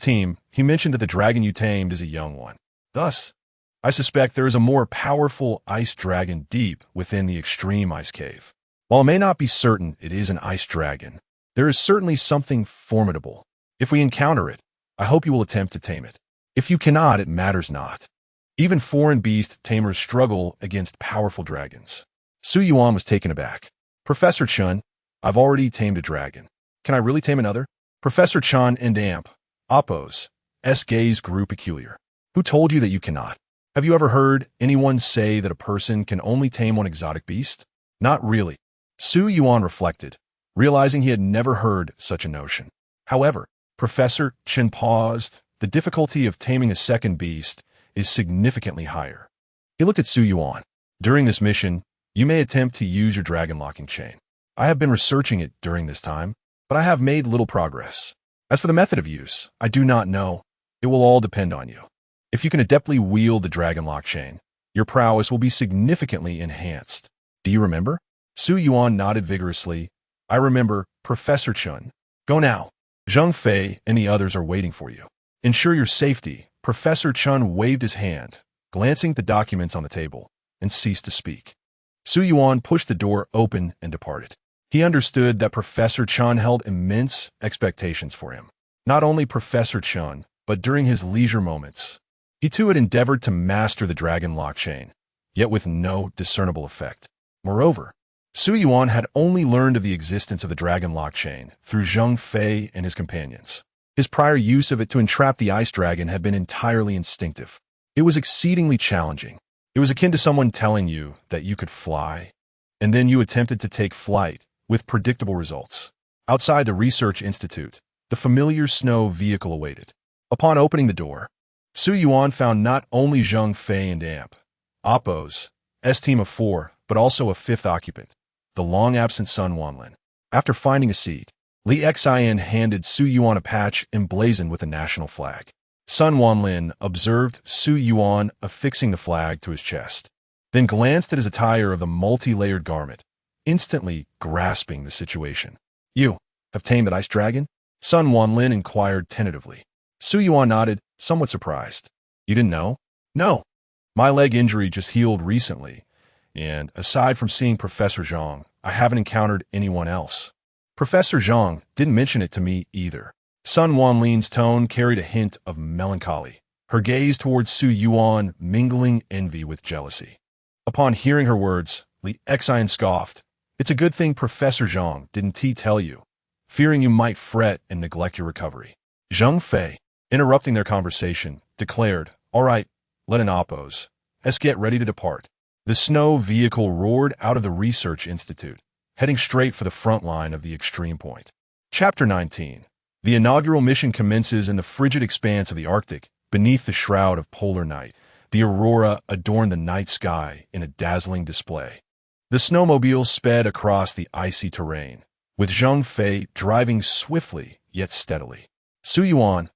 Speaker 1: team, he mentioned that the dragon you tamed is a young one. Thus, I suspect there is a more powerful ice dragon deep within the extreme ice cave. While it may not be certain it is an ice dragon, there is certainly something formidable. If we encounter it, I hope you will attempt to tame it. If you cannot, it matters not. Even foreign beast tamers struggle against powerful dragons. Su Yuan was taken aback. Professor Chun, I've already tamed a dragon. Can I really tame another? Professor Chun and Appo's gaze grew peculiar. Who told you that you cannot? Have you ever heard anyone say that a person can only tame one exotic beast? Not really. Su Yuan reflected, realizing he had never heard such a notion. However, Professor Chen paused. The difficulty of taming a second beast is significantly higher. He looked at Su Yuan. During this mission, you may attempt to use your dragon locking chain. I have been researching it during this time, but I have made little progress. As for the method of use, I do not know. It will all depend on you. If you can adeptly wield the dragon lock chain, your prowess will be significantly enhanced. Do you remember? Su Yuan nodded vigorously. I remember, Professor Chun. Go now. Zhang Fei and the others are waiting for you. Ensure your safety. Professor Chun waved his hand, glancing at the documents on the table, and ceased to speak. Su Yuan pushed the door open and departed. He understood that Professor Chun held immense expectations for him. Not only Professor Chun, but during his leisure moments, he too had endeavored to master the dragon lock chain, yet with no discernible effect. Moreover, Su Yuan had only learned of the existence of the dragon lock chain through Zhang Fei and his companions. His prior use of it to entrap the ice dragon had been entirely instinctive. It was exceedingly challenging. It was akin to someone telling you that you could fly, and then you attempted to take flight with predictable results. Outside the research institute, the familiar snow vehicle awaited. Upon opening the door, Su Yuan found not only Zheng Fei and Oppo's team of 4, but also a 5th occupant, the long-absent Sun Wanlin. After finding a seat, Li Xian handed Su Yuan a patch emblazoned with a national flag. Sun Wanlin observed Su Yuan affixing the flag to his chest, then glanced at his attire of the multi-layered garment, instantly grasping the situation. "You have tamed that ice dragon?" Sun Wanlin inquired tentatively. Su Yuan nodded, somewhat surprised. "You didn't know?" "No. My leg injury just healed recently, and aside from seeing Professor Zhang, I haven't encountered anyone else." Professor Zhang didn't mention it to me either. Sun Wanlin's tone carried a hint of melancholy, her gaze towards Su Yuan mingling envy with jealousy. Upon hearing her words, Li Xian scoffed. "It's a good thing Professor Zhang didn't tell you, fearing you might fret and neglect your recovery." Zheng Fei, interrupting their conversation, declared, "All right, let in Oppos. Let's get ready to depart." The snow vehicle roared out of the research institute, heading straight for the front line of the extreme point. Chapter 19. The inaugural mission commences in the frigid expanse of the Arctic, beneath the shroud of polar night. The aurora adorned the night sky in a dazzling display. The snowmobile sped across the icy terrain, with Zheng Fei driving swiftly yet steadily. "Su Yuan,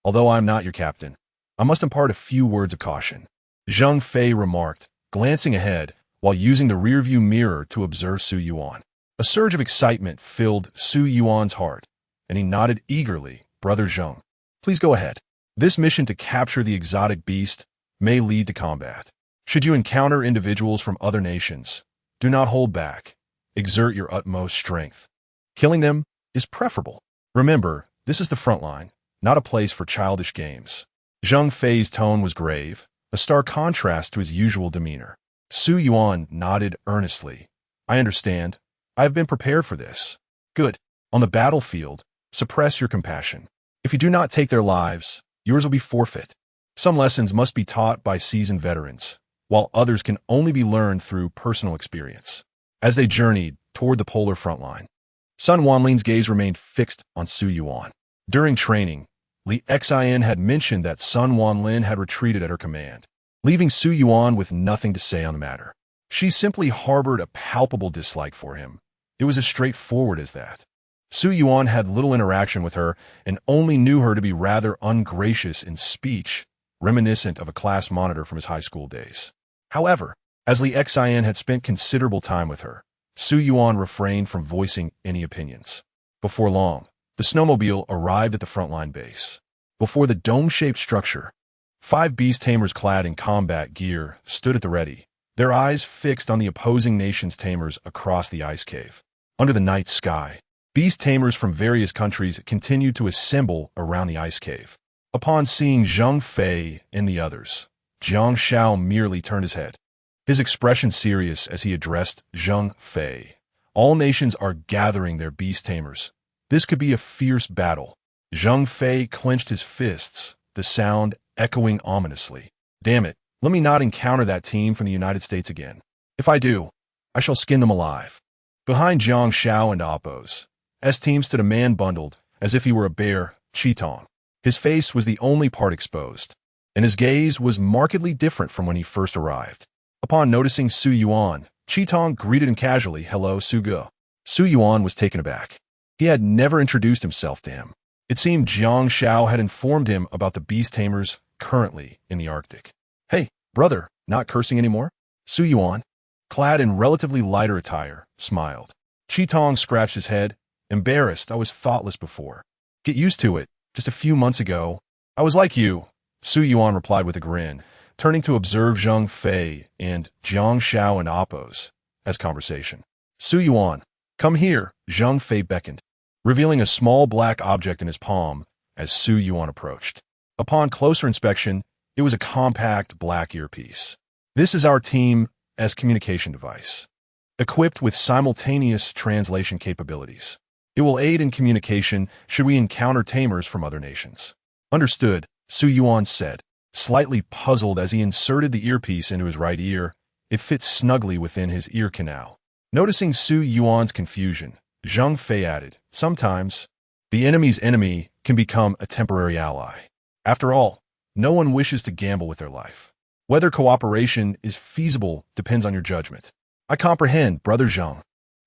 Speaker 1: although I am not your captain, I must impart a few words of caution," Zheng Fei remarked, glancing ahead while using the rearview mirror to observe Su Yuan. A surge of excitement filled Su Yuan's heart, and he nodded eagerly. "Brother Zheng, please go ahead. This mission to capture the exotic beast may lead to combat. Should you encounter individuals from other nations, do not hold back. Exert your utmost strength. Killing them is preferable. Remember, this is the front line, not a place for childish games." Zheng Fei's tone was grave, a stark contrast to his usual demeanor. Su Yuan nodded earnestly. "I understand. I have been prepared for this." "Good. On the battlefield, suppress your compassion. If you do not take their lives, yours will be forfeit. Some lessons must be taught by seasoned veterans, while others can only be learned through personal experience." As they journeyed toward the polar front line, Sun Wanlin's gaze remained fixed on Su Yuan. During training, Li Xian had mentioned that Sun Wanlin had retreated at her command, leaving Su Yuan with nothing to say on the matter. She simply harbored a palpable dislike for him. It was as straightforward as that. Su Yuan had little interaction with her and only knew her to be rather ungracious in speech, reminiscent of a class monitor from his high school days. However, as Li Xian had spent considerable time with her, Su Yuan refrained from voicing any opinions. Before long, the snowmobile arrived at the frontline base. Before the dome-shaped structure, 5 beast tamers clad in combat gear stood at the ready, their eyes fixed on the opposing nation's tamers across the ice cave. Under the night sky, beast tamers from various countries continued to assemble around the ice cave. Upon seeing Zheng Fei and the others, Jiang Shao merely turned his head, his expression serious as he addressed Zheng Fei. "All nations are gathering their beast tamers. This could be a fierce battle." Zheng Fei clenched his fists, the sound echoing ominously. "Damn it, let me not encounter that team from the United States again. If I do, I shall skin them alive." Behind Jiang Shao and Oppo's team stood a man bundled, as if he were a bear, Qitong. His face was the only part exposed, and his gaze was markedly different from when he first arrived. Upon noticing Su Yuan, Qitong greeted him casually, "Hello, Su Ge." Su Yuan was taken aback. He had never introduced himself to him. It seemed Jiang Shao had informed him about the beast tamers currently in the Arctic. "Hey, brother, not cursing anymore?" Su Yuan, clad in relatively lighter attire, smiled. Qitong scratched his head. "Embarrassed, I was thoughtless before. Get used to it. Just a few months ago, I was like you," Su Yuan replied with a grin, turning to observe Zheng Fei and Jiang Shao and Oppo's conversation. "Su Yuan, come here," Zheng Fei beckoned, revealing a small black object in his palm as Su Yuan approached. Upon closer inspection, it was a compact black earpiece. "This is our team's communication device, equipped with simultaneous translation capabilities. It will aid in communication should we encounter tamers from other nations. Understood, Su Yuan said, slightly puzzled as he inserted the earpiece into his right ear. It fit snugly within his ear canal. Noticing Su Yuan's confusion, Zhang Fei added, sometimes, the enemy's enemy can become a temporary ally. After all, no one wishes to gamble with their life. Whether cooperation is feasible depends on your judgment. I comprehend, Brother Zhang.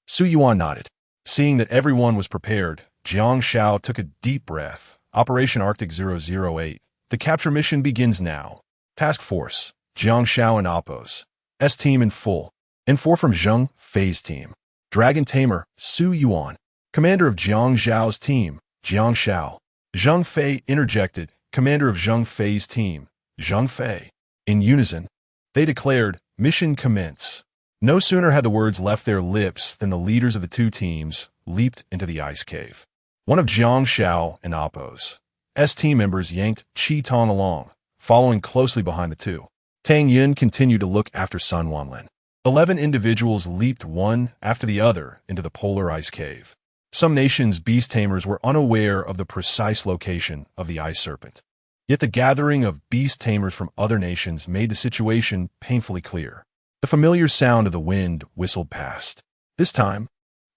Speaker 1: Su Yuan nodded. Seeing that everyone was prepared, Jiang Shao took a deep breath. Operation Arctic 008. The capture mission begins now. Task Force, Jiang Shao and Oppos. S-Team in full. N4 from Zhang Fei's team. Dragon Tamer, Su Yuan. Commander of Jiang Zhao's team, Jiang Shao. Zhang Fei interjected, Commander of Zhang Fei's team, Zhang Fei. In unison, they declared, mission commence. No sooner had the words left their lips than the leaders of the two teams leaped into the ice cave. One of Jiang Shao and Oppos' S-Team members yanked Qi Tong along, following closely behind the two. Tang Yun continued to look after Sun Wanlin. 11 individuals leaped one after the other into the polar ice cave. Some nations' beast tamers were unaware of the precise location of the ice serpent. Yet the gathering of beast tamers from other nations made the situation painfully clear. The familiar sound of the wind whistled past. This time,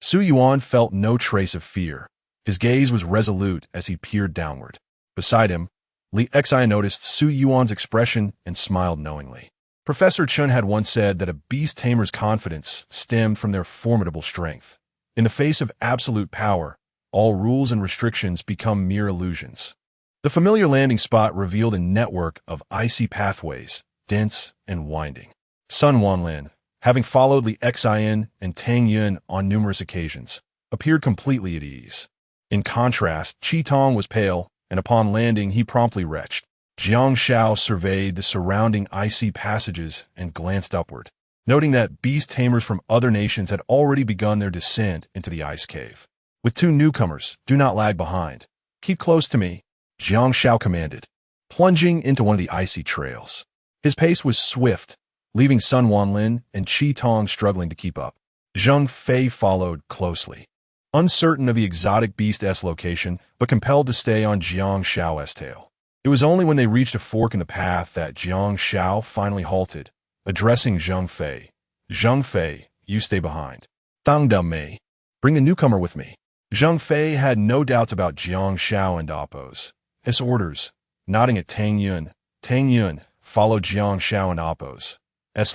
Speaker 1: Su Yuan felt no trace of fear. His gaze was resolute as he peered downward. Beside him, Li Xi noticed Su Yuan's expression and smiled knowingly. Professor Chun had once said that a beast tamer's confidence stemmed from their formidable strength. In the face of absolute power, all rules and restrictions become mere illusions. The familiar landing spot revealed a network of icy pathways, dense and winding. Sun Wanlin, having followed Li Xian and Tang Yun on numerous occasions, appeared completely at ease. In contrast, Qi Tong was pale, and upon landing he promptly retched. Jiang Shao surveyed the surrounding icy passages and glanced upward, noting that beast tamers from other nations had already begun their descent into the ice cave. With two newcomers, do not lag behind. Keep close to me, Jiang Shao commanded, plunging into one of the icy trails. His pace was swift, leaving Sun Wanlin and Qi Tong struggling to keep up. Zhang Fei followed closely, uncertain of the exotic beast's location, but compelled to stay on Jiang Shao's tail. It was only when they reached a fork in the path that Jiang Shao finally halted, addressing Zhang Fei. Zhang Fei, you stay behind. Tang Mei, bring the newcomer with me. Zhang Fei had no doubts about Jiang Shao and Oppos. His orders, nodding at Tang Yun. Tang Yun followed Jiang Shao and Oppos'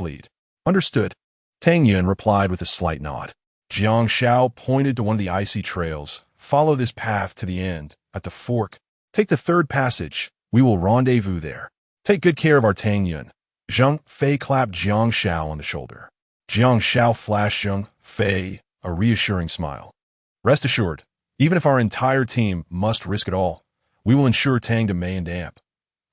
Speaker 1: lead. Understood. Tang Yun replied with a slight nod. Jiang Shao pointed to one of the icy trails. Follow this path to the end, at the fork. Take the third passage. We will rendezvous there. Take good care of our Tang Yun. Zhang Fei clapped Jiang Shao on the shoulder. Jiang Shao flashed Zhang Fei a reassuring smile. Rest assured, even if our entire team must risk it all, we will ensure Tang Mei and Amp.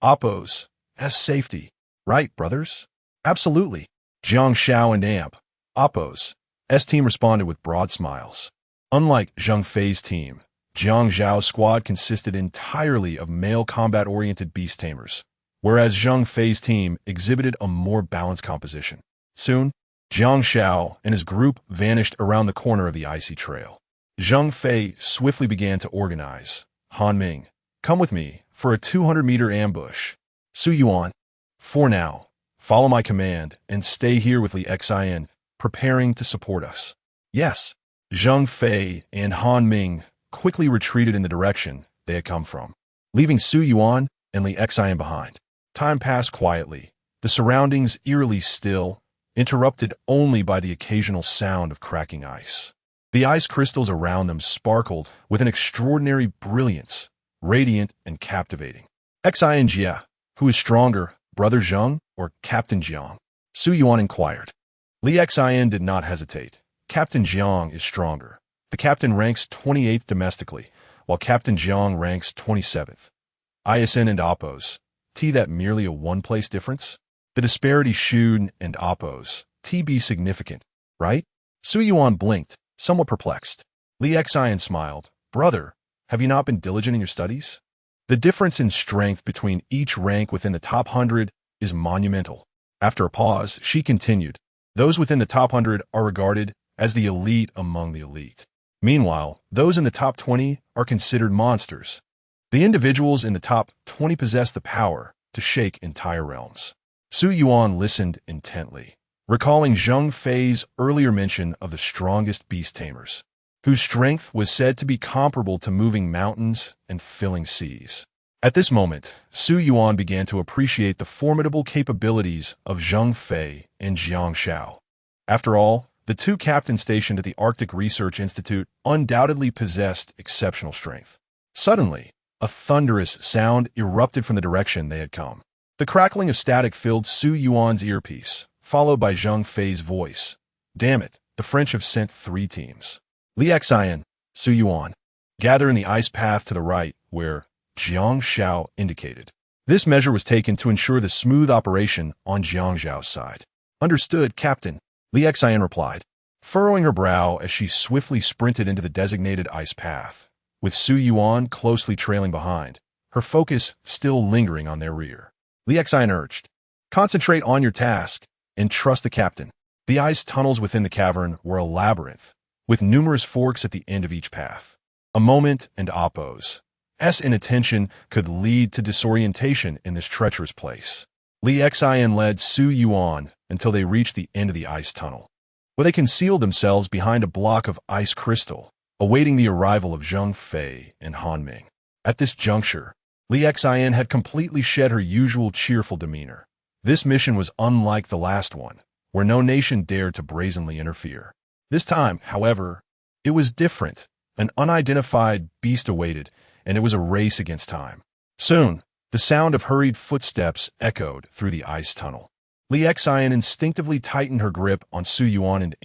Speaker 1: Oppos, as safety. Right, brothers? Absolutely. Jiang Shao and Amp. Oppos. S-Team responded with broad smiles. Unlike Zhang Fei's team, Jiang Zhao's squad consisted entirely of male combat-oriented beast tamers, whereas Zhang Fei's team exhibited a more balanced composition. Soon, Jiang Shao and his group vanished around the corner of the icy trail. Zhang Fei swiftly began to organize. Han Ming, come with me for a 200-meter ambush. Su Yuan, for now, follow my command and stay here with Li Xian, preparing to support us. Yes. Zhang Fei and Han Ming quickly retreated in the direction they had come from, leaving Su Yuan and Li Xian behind. Time passed quietly, the surroundings eerily still, interrupted only by the occasional sound of cracking ice. The ice crystals around them sparkled with an extraordinary brilliance, radiant and captivating. Xian Jia, who is stronger, Brother Zhang or Captain Jiang? Su Yuan inquired. Li Xian did not hesitate. Captain Jiang is stronger. The captain ranks 28th domestically, while Captain Jiang ranks 27th. ISN and Oppos. T that merely a one-place difference? The disparity should and Oppos. T be significant, right? Su Yuan blinked, somewhat perplexed. Li Xian smiled. Brother, have you not been diligent in your studies? The difference in strength between each rank within the top 100 is monumental. After a pause, she continued. Those within the top 100 are regarded as the elite among the elite. Meanwhile, those in the top 20 are considered monsters. The individuals in the top 20 possess the power to shake entire realms. Su Yuan listened intently, recalling Zheng Fei's earlier mention of the strongest beast tamers, whose strength was said to be comparable to moving mountains and filling seas. At this moment, Su Yuan began to appreciate the formidable capabilities of Zheng Fei and Jiang Shao. After all, the two captains stationed at the Arctic Research Institute undoubtedly possessed exceptional strength. Suddenly, a thunderous sound erupted from the direction they had come. The crackling of static filled Su Yuan's earpiece, followed by Zheng Fei's voice. "Damn it, the French have sent 3 teams. Li Xian, Su Yuan, gather in the ice path to the right, where Jiang Shao indicated." This measure was taken to ensure the smooth operation on Jiang Zhao's side. "Understood, Captain," Li Xian replied, furrowing her brow as she swiftly sprinted into the designated ice path, with Su Yuan closely trailing behind, her focus still lingering on their rear. Li Xian urged, "Concentrate on your task and trust the captain." The ice tunnels within the cavern were a labyrinth, with numerous forks at the end of each path. A moment and Appo's inattention could lead to disorientation in this treacherous place. Li Xian led Su Yuan until they reached the end of the ice tunnel, where they concealed themselves behind a block of ice crystal, awaiting the arrival of Zheng Fei and Han Ming. At this juncture, Li Xian had completely shed her usual cheerful demeanor. This mission was unlike the last one, where no nation dared to brazenly interfere. This time, however, it was different. An unidentified beast awaited, and it was a race against time. Soon, the sound of hurried footsteps echoed through the ice tunnel. Li Xian instinctively tightened her grip on Su Yuan and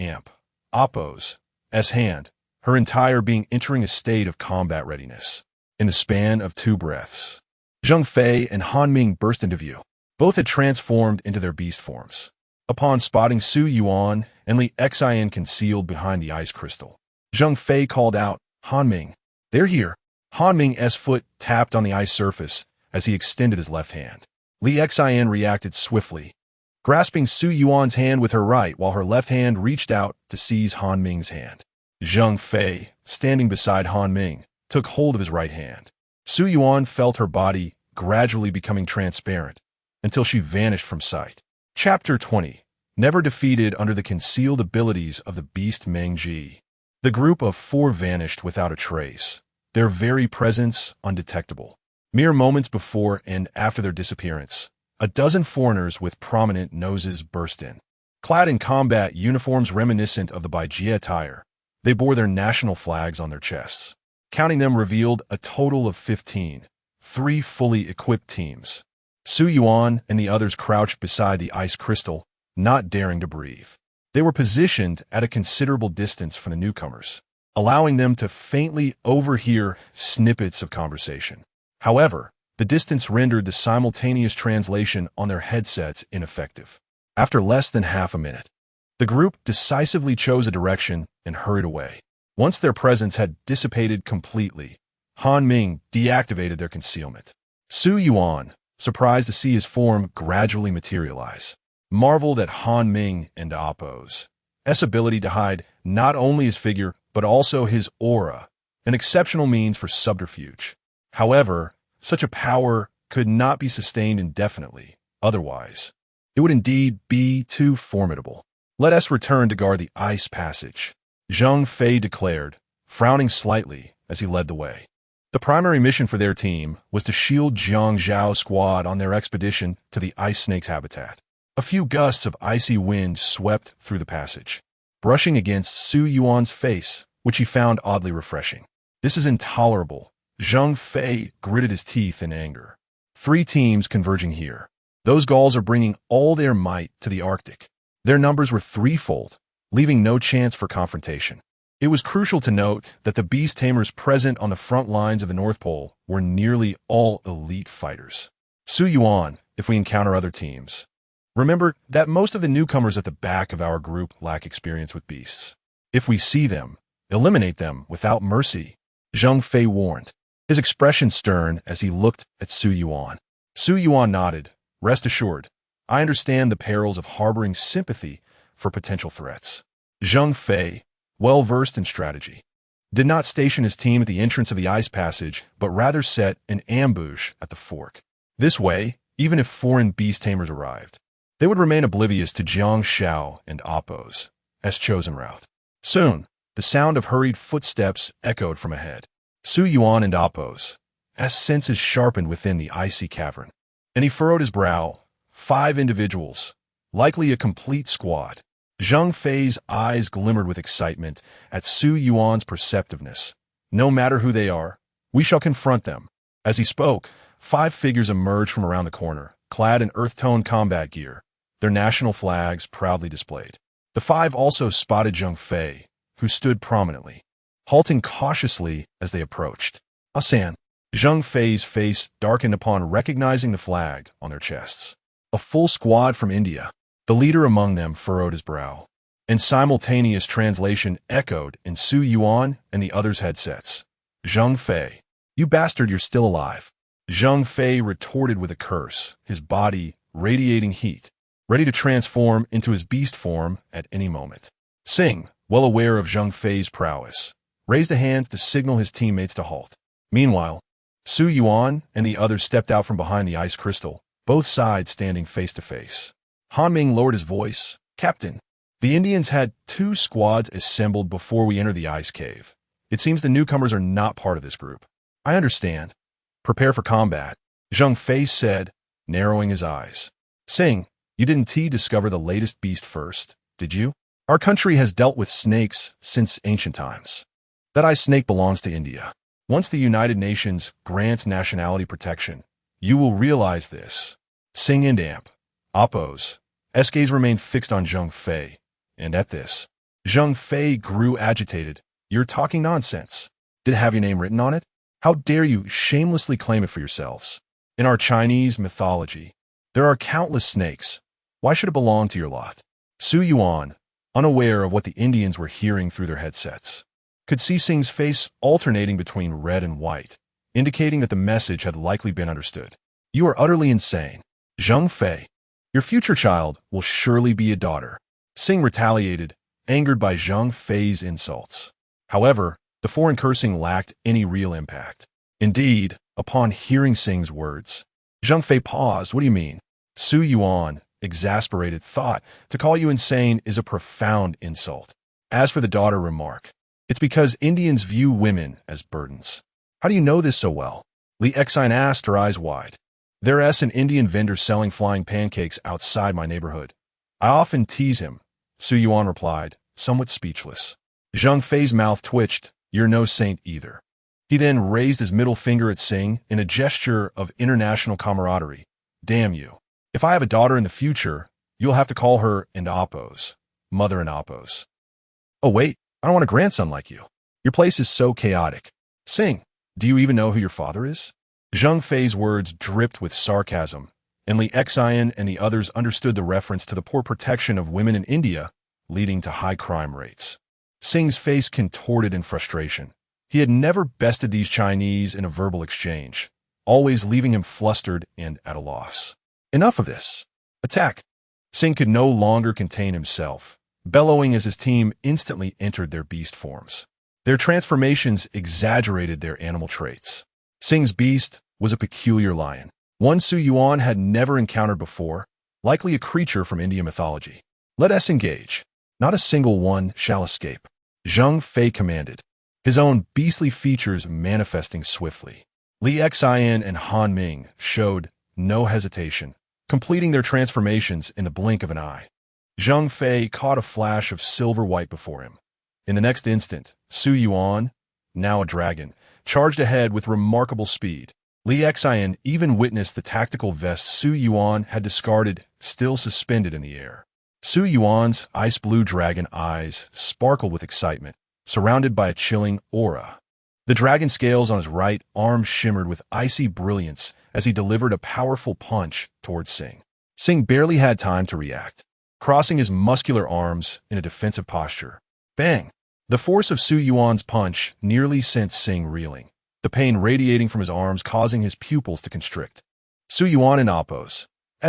Speaker 1: Appo's hand, her entire being entering a state of combat readiness. In the span of 2 breaths, Zheng Fei and Han Ming burst into view. Both had transformed into their beast forms. Upon spotting Su Yuan and Li Xian concealed behind the ice crystal, Zheng Fei called out, "Han Ming, they're here." Han Ming's foot tapped on the ice surface as he extended his left hand. Li Xian reacted swiftly, grasping Su Yuan's hand with her right while her left hand reached out to seize Han Ming's hand. Zheng Fei, standing beside Han Ming, took hold of his right hand. Su Yuan felt her body gradually becoming transparent until she vanished from sight. Chapter 20. Never defeated under the concealed abilities of the beast Meng Ji. The group of 4 vanished without a trace, their very presence undetectable. Mere moments before and after their disappearance, a dozen foreigners with prominent noses burst in. Clad in combat uniforms reminiscent of the Baijie attire, they bore their national flags on their chests. Counting them revealed a total of 15, 3 fully equipped teams. Su Yuan and the others crouched beside the ice crystal, not daring to breathe. They were positioned at a considerable distance from the newcomers, allowing them to faintly overhear snippets of conversation. However, the distance rendered the simultaneous translation on their headsets ineffective. After less than half a minute, the group decisively chose a direction and hurried away. Once their presence had dissipated completely, Han Ming deactivated their concealment. Su Yuan, surprised to see his form gradually materialize, marveled at Han Ming and Appo's ability to hide not only his figure but also his aura, an exceptional means for subterfuge. However, such a power could not be sustained indefinitely, otherwise it would indeed be too formidable. "Let us return to guard the ice passage," Zheng Fei declared, frowning slightly as he led the way. The primary mission for their team was to shield Jiang Zhao's squad on their expedition to the ice snake's habitat. A few gusts of icy wind swept through the passage, brushing against Su Yuan's face, which he found oddly refreshing. "This is intolerable." Zheng Fei gritted his teeth in anger. 3 teams converging here. Those Gauls are bringing all their might to the Arctic. Their numbers were 3-fold, leaving no chance for confrontation. It was crucial to note that the beast tamers present on the front lines of the North Pole were nearly all elite fighters. "Su Yuan, if we encounter other teams, remember that most of the newcomers at the back of our group lack experience with beasts. If we see them, eliminate them without mercy," Zheng Fei warned, his expression stern as he looked at Su Yuan. Su Yuan nodded. "Rest assured, I understand the perils of harboring sympathy for potential threats." Zheng Fei, well-versed in strategy, did not station his team at the entrance of the ice passage, but rather set an ambush at the fork. This way, even if foreign beast tamers arrived, they would remain oblivious to Jiang Shao and Appo's chosen route. Soon, the sound of hurried footsteps echoed from ahead. Su Yuan and Appo's senses sharpened within the icy cavern, and he furrowed his brow. 5 individuals, likely a complete squad. Zhang Fei's eyes glimmered with excitement at Su Yuan's perceptiveness. No matter who they are, we shall confront them. As he spoke, 5 figures emerged from around the corner, clad in earth-tone combat gear, their national flags proudly displayed. The 5 also spotted Zhang Fei, who stood prominently, halting cautiously as they approached. Asan. Zhang Fei's face darkened upon recognizing the flag on their chests. A full squad from India. The leader among them furrowed his brow, and simultaneous translation echoed in Su Yuan and the others' headsets. Zhang Fei, you bastard, you're still alive. Zhang Fei retorted with a curse, his body radiating heat, ready to transform into his beast form at any moment. Sing, well aware of Zhang Fei's prowess, raised a hand to signal his teammates to halt. Meanwhile, Su Yuan and the others stepped out from behind the ice crystal, both sides standing face to face. Han Ming lowered his voice. Captain, the Indians had 2 squads assembled before we entered the ice cave. It seems the newcomers are not part of this group. I understand. Prepare for combat, Zhang Fei said, narrowing his eyes. Sing, you didn't discover the latest beast first, did you? Our country has dealt with snakes since ancient times. That ice snake belongs to India. Once the United Nations grants nationality protection, you will realize this. Sing and Appo's gaze remained fixed on Zhang Fei, and at this, Zhang Fei grew agitated. You're talking nonsense. Did it have your name written on it? How dare you shamelessly claim it for yourselves? In our Chinese mythology, there are countless snakes. Why should it belong to your lot? Su Yuan, unaware of what the Indians were hearing through their headsets, could see Sing's face alternating between red and white, indicating that the message had likely been understood. You are utterly insane. Zhang Fei, your future child will surely be a daughter. Sing retaliated, angered by Zhang Fei's insults. However, the foreign cursing lacked any real impact. Indeed, upon hearing Sing's words, Zhang Fei paused. What do you mean? Su Yuan, exasperated, thought, to call you insane is a profound insult. As for the daughter remark, it's because Indians view women as burdens. How do you know this so well? Li Exine asked, her eyes wide. There's an Indian vendor selling flying pancakes outside my neighborhood. I often tease him, Su Yuan replied, somewhat speechless. Zhang Fei's mouth twitched. You're no saint either. He then raised his middle finger at Sing in a gesture of international camaraderie. Damn you. If I have a daughter in the future, you'll have to call her and Appo's, mother and Appo's. Oh wait, I don't want a grandson like you. Your place is so chaotic. Sing, do you even know who your father is? Zhang Fei's words dripped with sarcasm, and Li Exine and the others understood the reference to the poor protection of women in India, leading to high crime rates. Sing's face contorted in frustration. He had never bested these Chinese in a verbal exchange, always leaving him flustered and at a loss. Enough of this. Attack. Sing could no longer contain himself, bellowing as his team instantly entered their beast forms. Their transformations exaggerated their animal traits. Sing's beast was a peculiar lion, one Su Yuan had never encountered before, likely a creature from Indian mythology. Let us engage. Not a single one shall escape, Zhang Fei commanded, his own beastly features manifesting swiftly. Li Exine and Han Ming showed no hesitation, completing their transformations in the blink of an eye. Zhang Fei caught a flash of silver white before him. In the next instant, Su Yuan, now a dragon, charged ahead with remarkable speed. Li Exine even witnessed the tactical vest Su Yuan had discarded still suspended in the air. Su Yuan's ice-blue dragon eyes sparkled with excitement, surrounded by a chilling aura. The dragon scales on his right arm shimmered with icy brilliance as he delivered a powerful punch towards Sing. Sing barely had time to react, crossing his muscular arms in a defensive posture. Bang! The force of Su Yuan's punch nearly sent Sing reeling, the pain radiating from his arms causing his pupils to constrict. Su Yuan and Appo's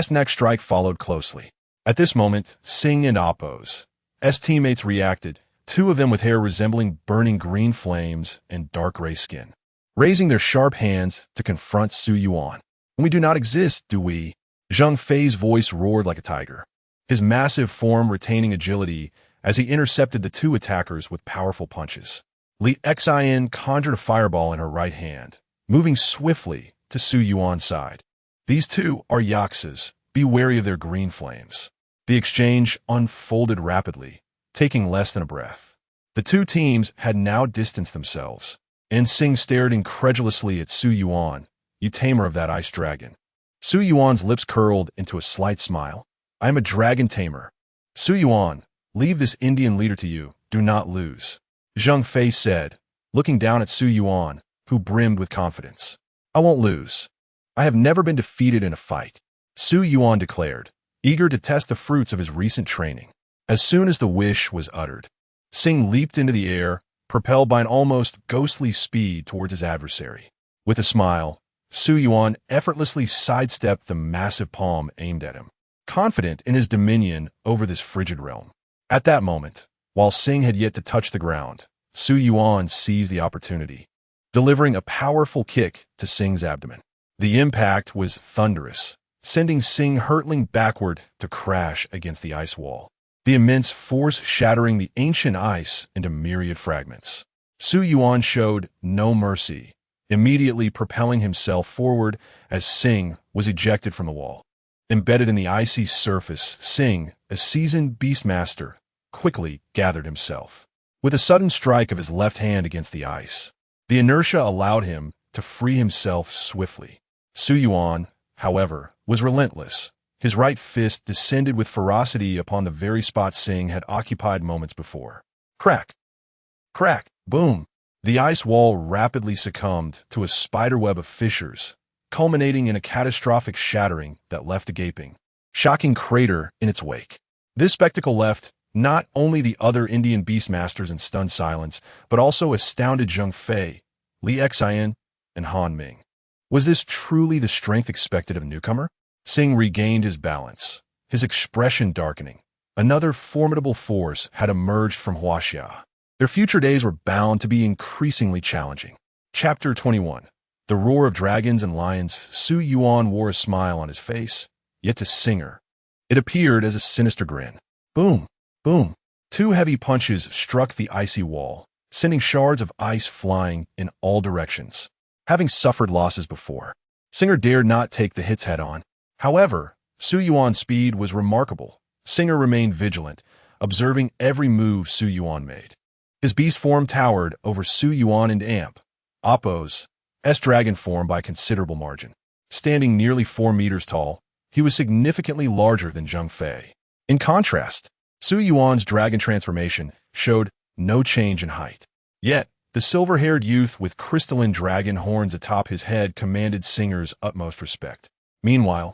Speaker 1: next strike followed closely. At this moment, Sing and Appo's teammates reacted, two of them with hair resembling burning green flames and dark gray skin, raising their sharp hands to confront Su Yuan. "We do not exist, do we?" Zhang Fei's voice roared like a tiger, his massive form retaining agility as he intercepted the two attackers with powerful punches. Li Xian conjured a fireball in her right hand, moving swiftly to Su Yuan's side. "These two are Yaxas. Be wary of their green flames." The exchange unfolded rapidly, taking less than a breath. The two teams had now distanced themselves, and Sing stared incredulously at Su Yuan. "You tamer of that ice dragon." Su Yuan's lips curled into a slight smile. "I am a dragon tamer." "Su Yuan, leave this Indian leader to you. Do not lose," Zhang Fei said, looking down at Su Yuan, who brimmed with confidence. "I won't lose. I have never been defeated in a fight," Su Yuan declared, eager to test the fruits of his recent training. As soon as the wish was uttered, Sing leaped into the air, propelled by an almost ghostly speed towards his adversary. With a smile, Su Yuan effortlessly sidestepped the massive palm aimed at him, confident in his dominion over this frigid realm. At that moment, while Sing had yet to touch the ground, Su Yuan seized the opportunity, delivering a powerful kick to Sing's abdomen. The impact was thunderous, sending Sing hurtling backward to crash against the ice wall, the immense force shattering the ancient ice into myriad fragments. Su Yuan showed no mercy, immediately propelling himself forward as Sing was ejected from the wall. Embedded in the icy surface, Sing, a seasoned beastmaster, quickly gathered himself. With a sudden strike of his left hand against the ice, the inertia allowed him to free himself swiftly. Su Yuan, however, was relentless. His right fist descended with ferocity upon the very spot Sing had occupied moments before. Crack! Crack! Boom! The ice wall rapidly succumbed to a spiderweb of fissures, culminating in a catastrophic shattering that left a gaping, shocking crater in its wake. This spectacle left not only the other Indian beastmasters in stunned silence, but also astounded Zhang Fei, Li Xian, and Han Ming. Was this truly the strength expected of a newcomer? Sing regained his balance, his expression darkening. Another formidable force had emerged from Huaxia. Their future days were bound to be increasingly challenging. Chapter 21. The Roar of Dragons and Lions. Su Yuan wore a smile on his face, yet to Singer, it appeared as a sinister grin. Boom! Boom! Two heavy punches struck the icy wall, sending shards of ice flying in all directions. Having suffered losses before, Singer dared not take the hits head-on. However, Su Yuan's speed was remarkable. Singer remained vigilant, observing every move Su Yuan made. His beast form towered over Su Yuan and Oppo's S-Dragon form by a considerable margin. Standing nearly 4 meters tall, he was significantly larger than Zhang Fei. In contrast, Su Yuan's dragon transformation showed no change in height. Yet, the silver-haired youth with crystalline dragon horns atop his head commanded Singer's utmost respect. Meanwhile,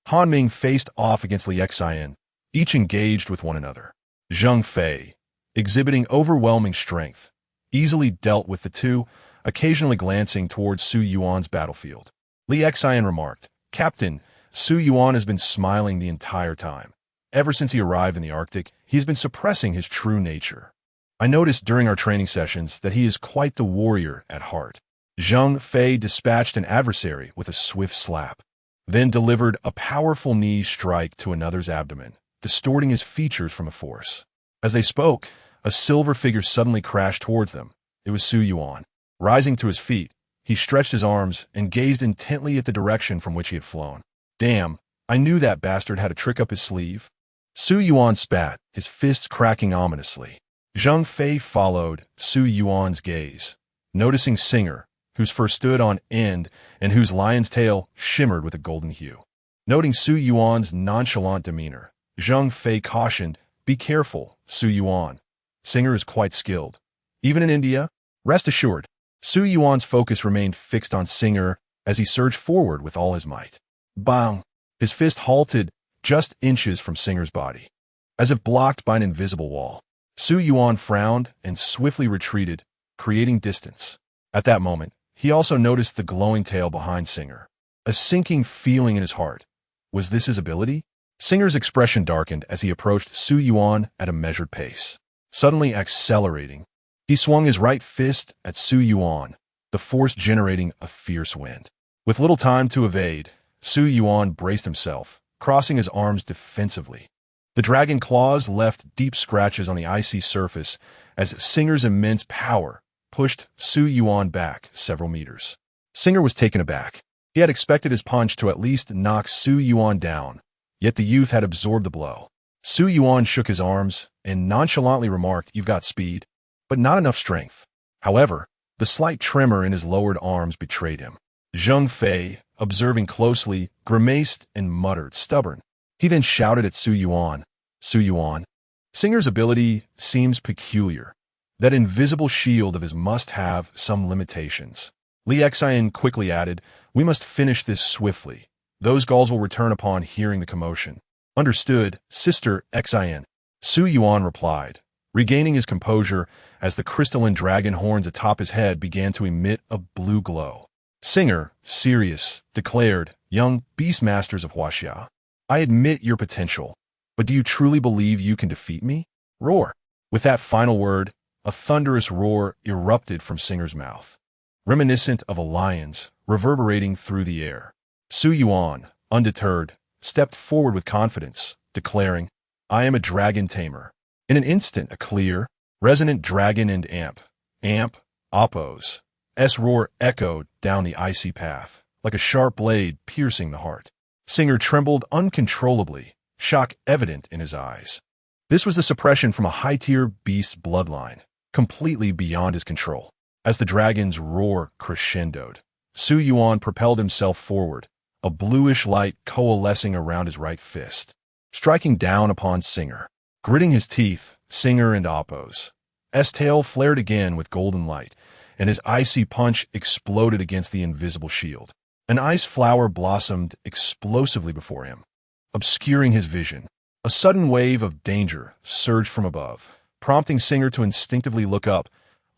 Speaker 1: Han Ming faced off against Li Xian, each engaged with one another. Zhang Fei, exhibiting overwhelming strength, easily dealt with the two, occasionally glancing towards Su Yuan's battlefield. Li Xian remarked, "Captain, Su Yuan has been smiling the entire time. Ever since he arrived in the Arctic, he has been suppressing his true nature. I noticed during our training sessions that he is quite the warrior at heart." Zhang Fei dispatched an adversary with a swift slap, then delivered a powerful knee strike to another's abdomen, distorting his features from a force. As they spoke, a silver figure suddenly crashed towards them. It was Su Yuan. Rising to his feet, he stretched his arms and gazed intently at the direction from which he had flown. "Damn, I knew that bastard had a trick up his sleeve." Su Yuan spat, his fists cracking ominously. Zhang Fei followed Su Yuan's gaze, noticing Singer, whose fur stood on end and whose lion's tail shimmered with a golden hue. Noting Su Yuan's nonchalant demeanor, Zhang Fei cautioned, "Be careful, Su Yuan. Singer is quite skilled. Even in India, rest assured." Su Yuan's focus remained fixed on Singer as he surged forward with all his might. Bang! His fist halted just inches from Singer's body, as if blocked by an invisible wall. Su Yuan frowned and swiftly retreated, creating distance. At that moment, he also noticed the glowing tail behind Singer. A sinking feeling in his heart. Was this his ability? Singer's expression darkened as he approached Su Yuan at a measured pace. suddenly accelerating. He swung his right fist at Su Yuan, the force generating a fierce wind. With little time to evade, Su Yuan braced himself, crossing his arms defensively. The dragon claws left deep scratches on the icy surface as Singer's immense power pushed Su Yuan back several meters. Singer was taken aback. He had expected his punch to at least knock Su Yuan down, yet the youth had absorbed the blow. Su Yuan shook his arms and nonchalantly remarked, "You've got speed, but not enough strength." However, the slight tremor in his lowered arms betrayed him. Zhang Fei, observing closely, grimaced and muttered, "Stubborn." He then shouted at Su Yuan, "Su Yuan, Singer's ability seems peculiar. That invisible shield of his must have some limitations." Li Xian quickly added, "We must finish this swiftly. Those Gauls will return upon hearing the commotion." "Understood, Sister Xian," Su Yuan replied, regaining his composure as the crystalline dragon horns atop his head began to emit a blue glow. Singer, serious, declared, "Young beastmasters of Huaxia, I admit your potential, but do you truly believe you can defeat me?" Roar. With that final word, a thunderous roar erupted from Singer's mouth, reminiscent of a lion's, reverberating through the air. Su Yuan, undeterred, stepped forward with confidence, declaring, "I am a dragon tamer." In an instant, a clear, resonant dragon and Oppos, roar echoed down the icy path, like a sharp blade piercing the heart. Singer trembled uncontrollably, shock evident in his eyes. This was the suppression from a high-tier beast bloodline, completely beyond his control. As the dragon's roar crescendoed, Su Yuan propelled himself forward, a bluish light coalescing around his right fist, striking down upon Singer. Gritting his teeth, Singer and Oppos' tail flared again with golden light, and his icy punch exploded against the invisible shield. An ice flower blossomed explosively before him, obscuring his vision. A sudden wave of danger surged from above, prompting Singer to instinctively look up,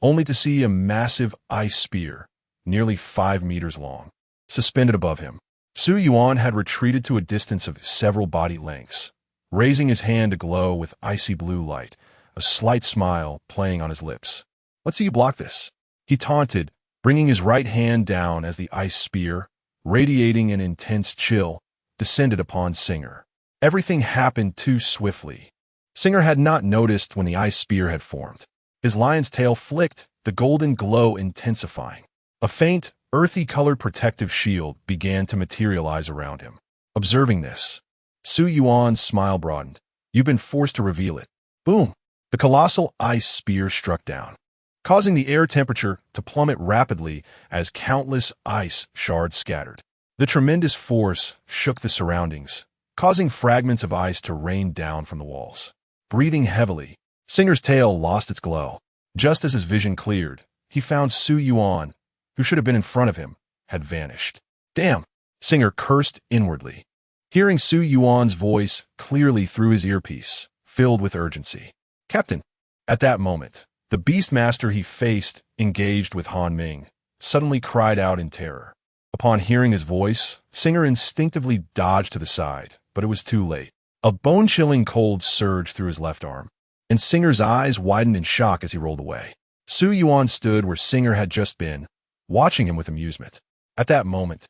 Speaker 1: only to see a massive ice spear, nearly 5 meters long, suspended above him. Su Yuan had retreated to a distance of several body lengths, raising his hand aglow with icy blue light, a slight smile playing on his lips. "Let's see you block this," he taunted, bringing his right hand down as the ice spear, radiating an intense chill, descended upon Singer. Everything happened too swiftly. Singer had not noticed when the ice spear had formed. His lion's tail flicked, the golden glow intensifying. A faint, earthy-colored protective shield began to materialize around him. Observing this, Su Yuan's smile broadened. "You've been forced to reveal it." Boom! The colossal ice spear struck down, causing the air temperature to plummet rapidly as countless ice shards scattered. The tremendous force shook the surroundings, causing fragments of ice to rain down from the walls. Breathing heavily, Singer's tail lost its glow. Just as his vision cleared, he found Su Yuan, who should have been in front of him, had vanished. "Damn!" Singer cursed inwardly, hearing Su Yuan's voice clearly through his earpiece, filled with urgency. "Captain!" At that moment, the beastmaster he faced, engaged with Han Ming, suddenly cried out in terror. Upon hearing his voice, Singer instinctively dodged to the side, but it was too late. A bone-chilling cold surged through his left arm, and Singer's eyes widened in shock as he rolled away. Su Yuan stood where Singer had just been, watching him with amusement. At that moment,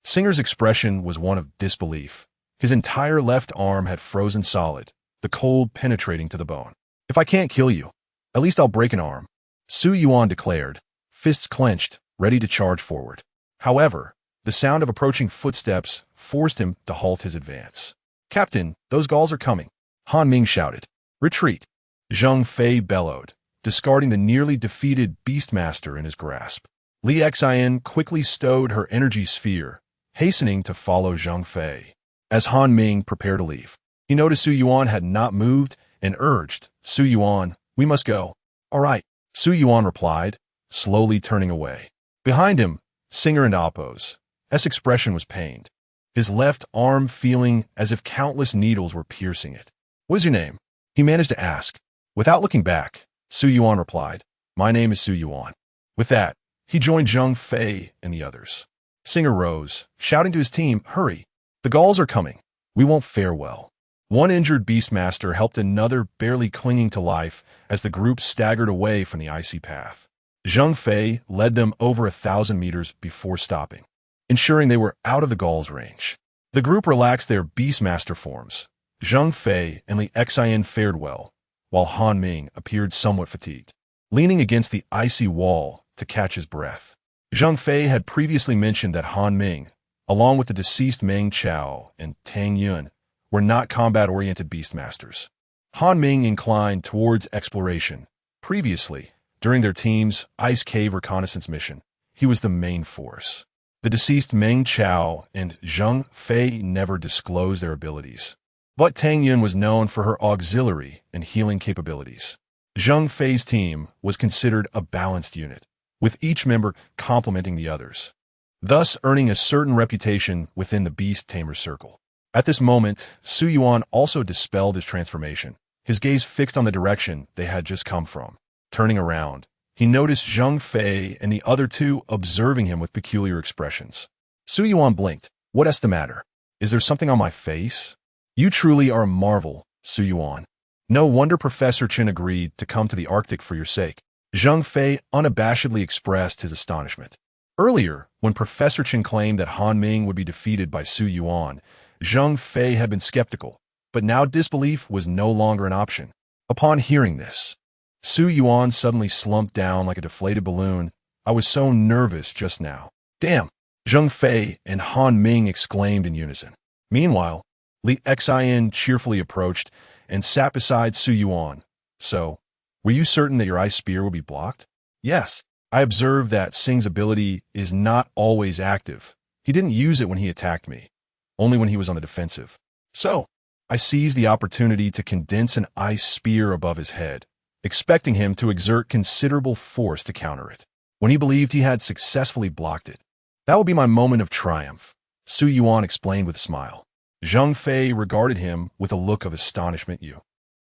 Speaker 1: Singer's expression was one of disbelief. His entire left arm had frozen solid, the cold penetrating to the bone. "If I can't kill you, at least I'll break an arm," Su Yuan declared, fists clenched, ready to charge forward. However, the sound of approaching footsteps forced him to halt his advance. "Captain, those Gauls are coming," Han Ming shouted. "Retreat," Zhang Fei bellowed, discarding the nearly defeated beastmaster in his grasp. Li Xian quickly stowed her energy sphere, hastening to follow Zhang Fei. As Han Ming prepared to leave, he noticed Su Yuan had not moved and urged, "Su Yuan, we must go." "All right," Su Yuan replied, slowly turning away. Behind him, Singer and Oppos' expression was pained, his left arm feeling as if countless needles were piercing it. "What is your name?" he managed to ask. Without looking back, Su Yuan replied, "My name is Su Yuan." With that, he joined Zhang Fei and the others. Singer rose, shouting to his team, "Hurry! The Gauls are coming. We won't fare well." One injured beastmaster helped another barely clinging to life as the group staggered away from the icy path. Zhang Fei led them over 1,000 meters before stopping, ensuring they were out of the Gaul's range. The group relaxed their beastmaster forms. Zhang Fei and Li Xian fared well, while Han Ming appeared somewhat fatigued, leaning against the icy wall to catch his breath. Zhang Fei had previously mentioned that Han Ming, along with the deceased Meng Chao and Tang Yun, were not combat-oriented beastmasters. Han Ming inclined towards exploration. Previously, during their team's Ice Cave reconnaissance mission, he was the main force. The deceased Meng Chao and Zhang Fei never disclosed their abilities, but Tang Yun was known for her auxiliary and healing capabilities. Zhang Fei's team was considered a balanced unit, with each member complementing the others, thus earning a certain reputation within the Beast Tamer circle. At this moment, Su Yuan also dispelled his transformation, his gaze fixed on the direction they had just come from. Turning around, he noticed Zhang Fei and the other two observing him with peculiar expressions. Su Yuan blinked. "What's the matter? Is there something on my face? You truly are a marvel, Su Yuan. No wonder Professor Chen agreed to come to the Arctic for your sake." Zhang Fei unabashedly expressed his astonishment. Earlier, when Professor Chen claimed that Han Ming would be defeated by Su Yuan, Zhang Fei had been skeptical, but now disbelief was no longer an option. Upon hearing this, Su Yuan suddenly slumped down like a deflated balloon. "I was so nervous just now." "Damn!" Zhang Fei and Han Ming exclaimed in unison. Meanwhile, Li Xian cheerfully approached and sat beside Su Yuan. "So, were you certain that your ice spear would be blocked?" "Yes. I observed that Sing's ability is not always active. He didn't use it when he attacked me, only when he was on the defensive. So, I seized the opportunity to condense an ice spear above his head, expecting him to exert considerable force to counter it. When he believed he had successfully blocked it, that would be my moment of triumph," Su Yuan explained with a smile. Zhang Fei regarded him with a look of astonishment.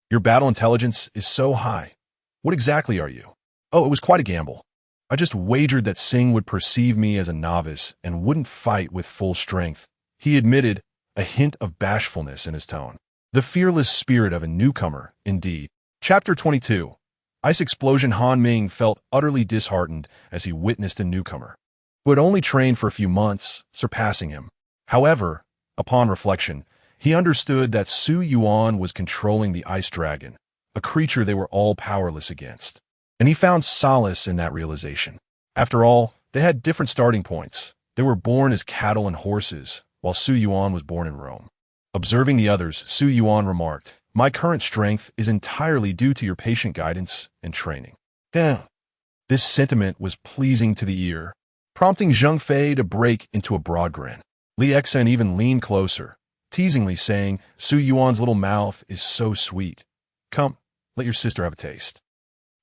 Speaker 1: Your battle intelligence is so high. What exactly are you?" "Oh, it was quite a gamble. I just wagered that Sing would perceive me as a novice and wouldn't fight with full strength," he admitted, a hint of bashfulness in his tone. The fearless spirit of a newcomer, indeed. Chapter 22. Ice Explosion. Han Ming felt utterly disheartened as he witnessed a newcomer, who had only trained for a few months, surpassing him. However, upon reflection, he understood that Su Yuan was controlling the Ice Dragon, a creature they were all powerless against, and he found solace in that realization. After all, they had different starting points. They were born as cattle and horses, while Su Yuan was born in Rome. Observing the others, Su Yuan remarked, "My current strength is entirely due to your patient guidance and training." Damn. This sentiment was pleasing to the ear, prompting Zhang Fei to break into a broad grin. Li Xian even leaned closer, teasingly saying, "Su Yuan's little mouth is so sweet. Come, let your sister have a taste."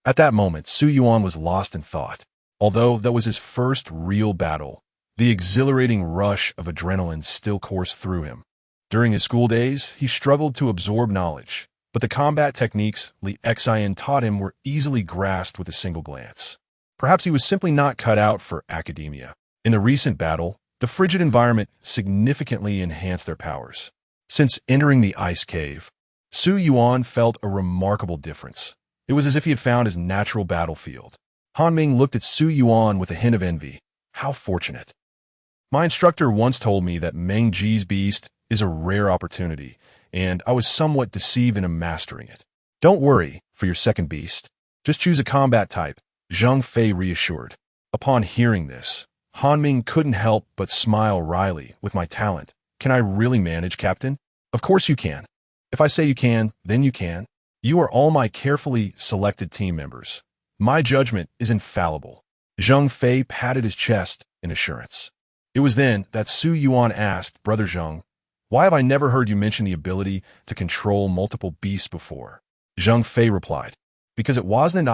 Speaker 1: At that moment, Su Yuan was lost in thought. Although that was his first real battle, the exhilarating rush of adrenaline still coursed through him. During his school days, he struggled to absorb knowledge, but the combat techniques Li Xian taught him were easily grasped with a single glance. Perhaps he was simply not cut out for academia. In the recent battle, the frigid environment significantly enhanced their powers. Since entering the ice cave, Su Yuan felt a remarkable difference. It was as if he had found his natural battlefield. Han Ming looked at Su Yuan with a hint of envy. How fortunate. My instructor once told me that Meng Ji's beast is a rare opportunity, and I was somewhat deceived in mastering it. Don't worry for your second beast. Just choose a combat type, Zhang Fei reassured. Upon hearing this, Han Ming couldn't help but smile wryly. With my talent, can I really manage, Captain? Of course you can. If I say you can, then you can. You are all my carefully selected team members. My judgment is infallible. Zhang Fei patted his chest in assurance. It was then that Su Yuan asked, "Brother Zhang, why have I never heard you mention the ability to control multiple beasts before?" Zhang Fei replied, "Because it wasn't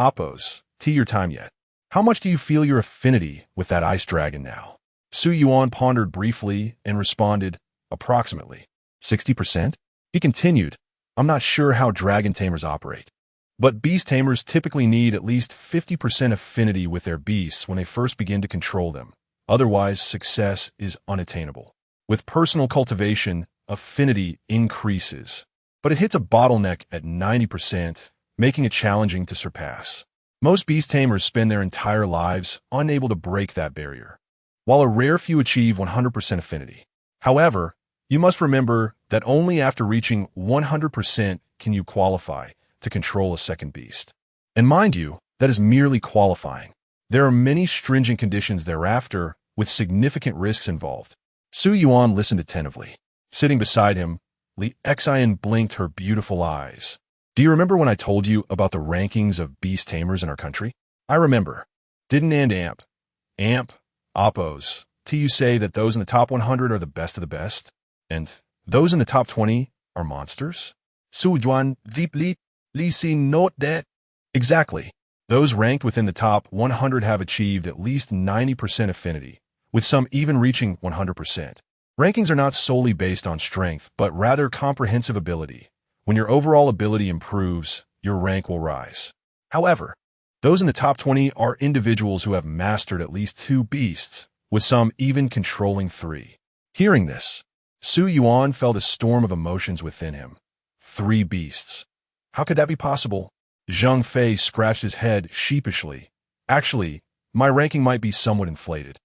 Speaker 1: your time yet. How much do you feel your affinity with that ice dragon now?" Su Yuan pondered briefly and responded, "Approximately 60%? He continued, "I'm not sure how dragon tamers operate, but beast tamers typically need at least 50% affinity with their beasts when they first begin to control them. Otherwise, success is unattainable. With personal cultivation, affinity increases. but it hits a bottleneck at 90%, making it challenging to surpass. Most beast tamers spend their entire lives unable to break that barrier, while a rare few achieve 100% affinity. However, you must remember that only after reaching 100% can you qualify to control a second beast. And mind you, that is merely qualifying. There are many stringent conditions thereafter, with significant risks involved. Su Yuan listened attentively. Sitting beside him, Li Xian blinked her beautiful eyes. Do you remember when I told you about the rankings of beast tamers in our country? I remember. Didn't Amp, Oppos, you say that those in the top 100 are the best of the best? And those in the top 20 are monsters? Su Yuan deeply, Li Si note that. Exactly. Those ranked within the top 100 have achieved at least 90% affinity, with some even reaching 100%. Rankings are not solely based on strength, but rather comprehensive ability. When your overall ability improves, your rank will rise. However, those in the top 20 are individuals who have mastered at least 2 beasts, with some even controlling 3. Hearing this, Su Yuan felt a storm of emotions within him. 3 beasts. How could that be possible? Zhang Fei scratched his head sheepishly. Actually, my ranking might be somewhat inflated.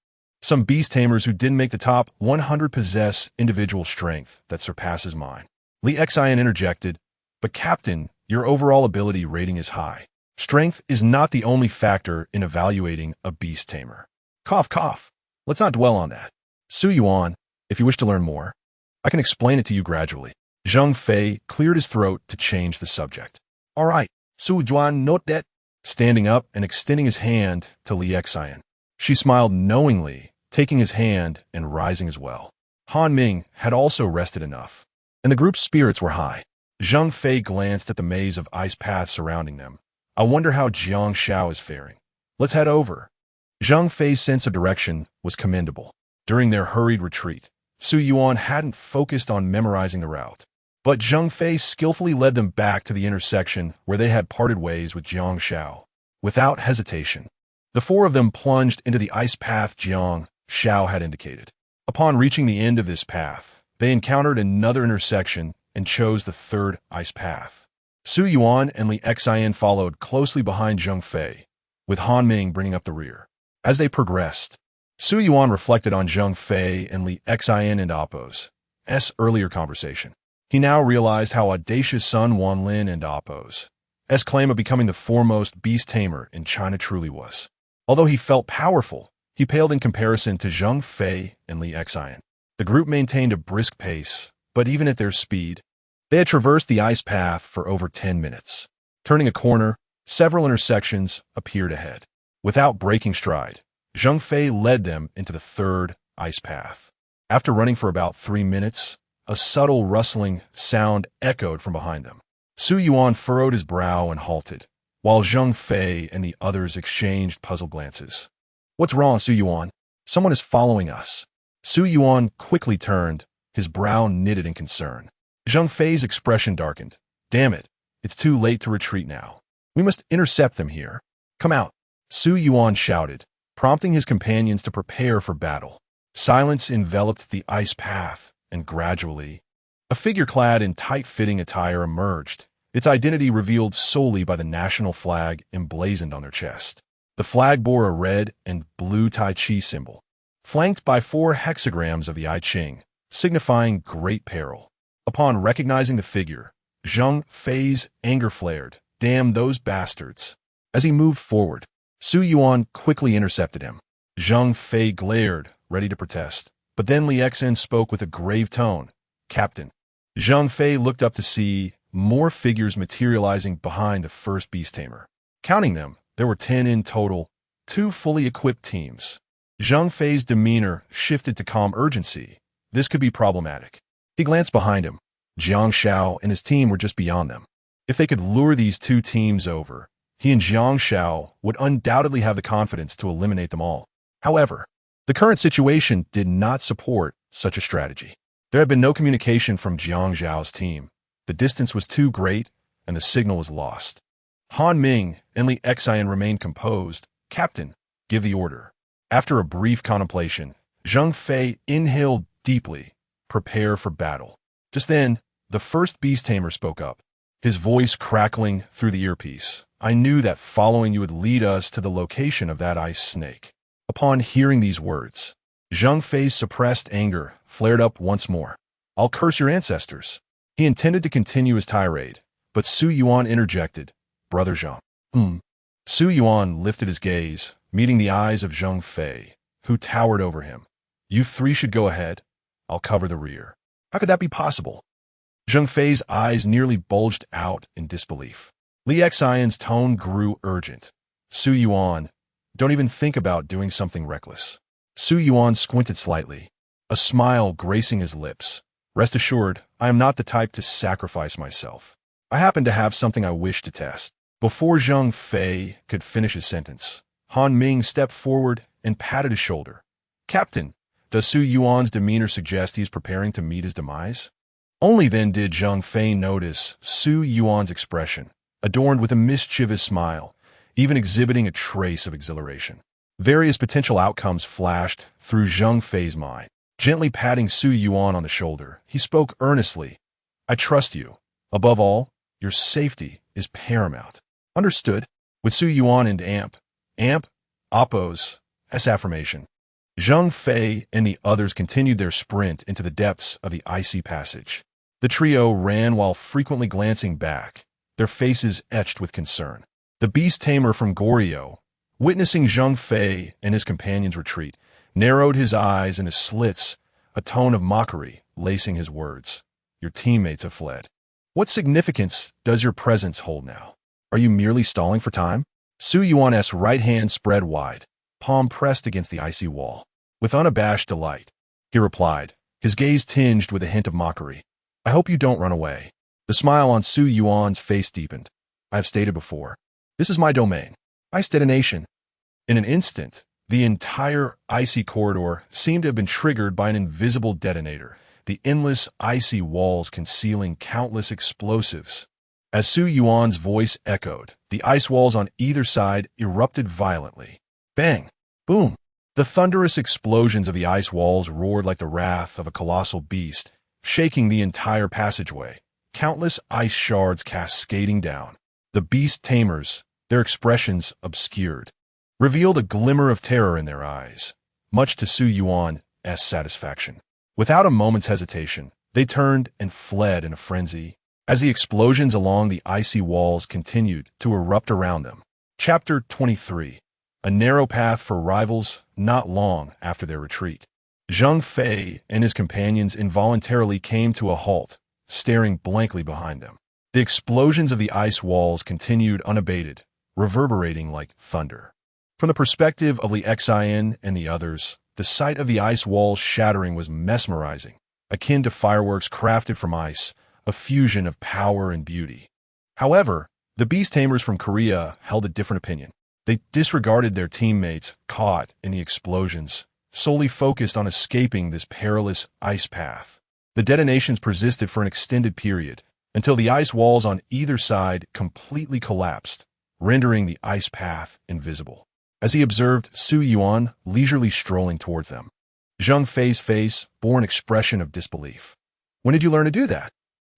Speaker 1: Some beast tamers who didn't make the top 100 possess individual strength that surpasses mine. Li Xian interjected, but Captain, your overall ability rating is high. Strength is not the only factor in evaluating a beast tamer. Cough, cough. Let's not dwell on that. Su Yuan, if you wish to learn more, I can explain it to you gradually. Zhang Fei cleared his throat to change the subject. All right, Su Yuan note that. Standing up and extending his hand to Li Xian. She smiled knowingly, taking his hand and rising as well. Han Ming had also rested enough, and the group's spirits were high. Zhang Fei glanced at the maze of ice paths surrounding them. I wonder how Jiang Xiao is faring. Let's head over. Zhang Fei's sense of direction was commendable. During their hurried retreat, Su Yuan hadn't focused on memorizing the route, but Zhang Fei skillfully led them back to the intersection where they had parted ways with Jiang Xiao. Without hesitation, the 4 of them plunged into the ice path Jiang Xiao had indicated. Upon reaching the end of this path, they encountered another intersection and chose the 3rd ice path. Su Yuan and Li Xian followed closely behind Zhang Fei, with Han Ming bringing up the rear. As they progressed, Su Yuan reflected on Zhang Fei and Li Xian and Oppos' earlier conversation. He now realized how audacious Sun Wanlin and Oppos' claim of becoming the foremost beast tamer in China truly was. Although he felt powerful, he paled in comparison to Zhang Fei and Li Xian. The group maintained a brisk pace, but even at their speed, they had traversed the ice path for over 10 minutes. Turning a corner, several intersections appeared ahead. Without breaking stride, Zhang Fei led them into the 3rd ice path. After running for about 3 minutes, a subtle rustling sound echoed from behind them. Su Yuan furrowed his brow and halted, while Zhang Fei and the others exchanged puzzled glances. What's wrong, Su Yuan? Someone is following us. Su Yuan quickly turned, his brow knitted in concern. Zhang Fei's expression darkened. Damn it, it's too late to retreat now. We must intercept them here. Come out, Su Yuan shouted, prompting his companions to prepare for battle. Silence enveloped the ice path, and gradually, a figure clad in tight-fitting attire emerged, its identity revealed solely by the national flag emblazoned on their chest. The flag bore a red and blue Tai Chi symbol, flanked by 4 hexagrams of the I Ching, signifying great peril. Upon recognizing the figure, Zhang Fei's anger flared. Damn those bastards. As he moved forward, Su Yuan quickly intercepted him. Zhang Fei glared, ready to protest, but then Li Xian spoke with a grave tone. Captain. Zhang Fei looked up to see more figures materializing behind the first beast tamer. Counting them, there were 10 in total, 2 fully equipped teams. Zhang Fei's demeanor shifted to calm urgency. This could be problematic. He glanced behind him. Jiang Xiao and his team were just beyond them. If they could lure these 2 teams over, he and Jiang Xiao would undoubtedly have the confidence to eliminate them all. However, the current situation did not support such a strategy. There had been no communication from Jiang Xiao's team. The distance was too great, and the signal was lost. Han Ming and Li Xian remained composed. Captain, give the order. After a brief contemplation, Zhang Fei inhaled deeply. Prepare for battle. Just then, The first beast tamer spoke up, his voice crackling through the earpiece. I knew that following you would lead us to the location of that ice snake. Upon hearing these words, Zhang Fei's suppressed anger flared up once more. I'll curse your ancestors. He intended to continue his tirade, but Su Yuan interjected. Brother Zhang. Su Yuan lifted his gaze, meeting the eyes of Zhang Fei, who towered over him. You three should go ahead. I'll cover the rear. How could that be possible? Zhang Fei's eyes nearly bulged out in disbelief. Li Xian's tone grew urgent. Su Yuan, don't even think about doing something reckless. Su Yuan squinted slightly, a smile gracing his lips. Rest assured, I am not the type to sacrifice myself. I happen to have something I wish to test. Before Zhang Fei could finish his sentence, Han Ming stepped forward and patted his shoulder. Captain, does Su Yuan's demeanor suggest he is preparing to meet his demise? Only then did Zhang Fei notice Su Yuan's expression, adorned with a mischievous smile, even exhibiting a trace of exhilaration. Various potential outcomes flashed through Zhang Fei's mind. Gently patting Su Yuan on the shoulder, he spoke earnestly. I trust you. Above all, your safety is paramount. Understood. With Su Yuan and Oppos, S affirmation. Zhang Fei and the others continued their sprint into the depths of the icy passage. The trio ran while frequently glancing back, their faces etched with concern. The beast tamer from Goryeo, witnessing Zhang Fei and his companions retreat, narrowed his eyes in his slits, a tone of mockery lacing his words. Your teammates have fled. What significance does your presence hold now? Are you merely stalling for time? Su Yuan's right hand spread wide, palm pressed against the icy wall. With unabashed delight, he replied, his gaze tinged with a hint of mockery. I hope you don't run away. The smile on Su Yuan's face deepened. I have stated before, this is my domain. Ice detonation. In an instant, the entire icy corridor seemed to have been triggered by an invisible detonator, the endless icy walls concealing countless explosives. As Su Yuan's voice echoed, the ice walls on either side erupted violently. Bang! Boom! The thunderous explosions of the ice walls roared like the wrath of a colossal beast, shaking the entire passageway. Countless ice shards cascading down. The beast tamers, their expressions obscured, revealed a glimmer of terror in their eyes, much to Su Yuan's satisfaction. Without a moment's hesitation, they turned and fled in a frenzy, as the explosions along the icy walls continued to erupt around them. Chapter 23. A narrow path for rivals not long after their retreat. Zhang Fei and his companions involuntarily came to a halt, staring blankly behind them. The explosions of the ice walls continued unabated, reverberating like thunder. From the perspective of Li Xian and the others, the sight of the ice walls shattering was mesmerizing, akin to fireworks crafted from ice, a fusion of power and beauty. However, the beast tamers from Korea held a different opinion. They disregarded their teammates caught in the explosions, solely focused on escaping this perilous ice path. The detonations persisted for an extended period, until the ice walls on either side completely collapsed, rendering the ice path invisible. As he observed Su Yuan leisurely strolling towards them, Zhang Fei's face bore an expression of disbelief. When did you learn to do that?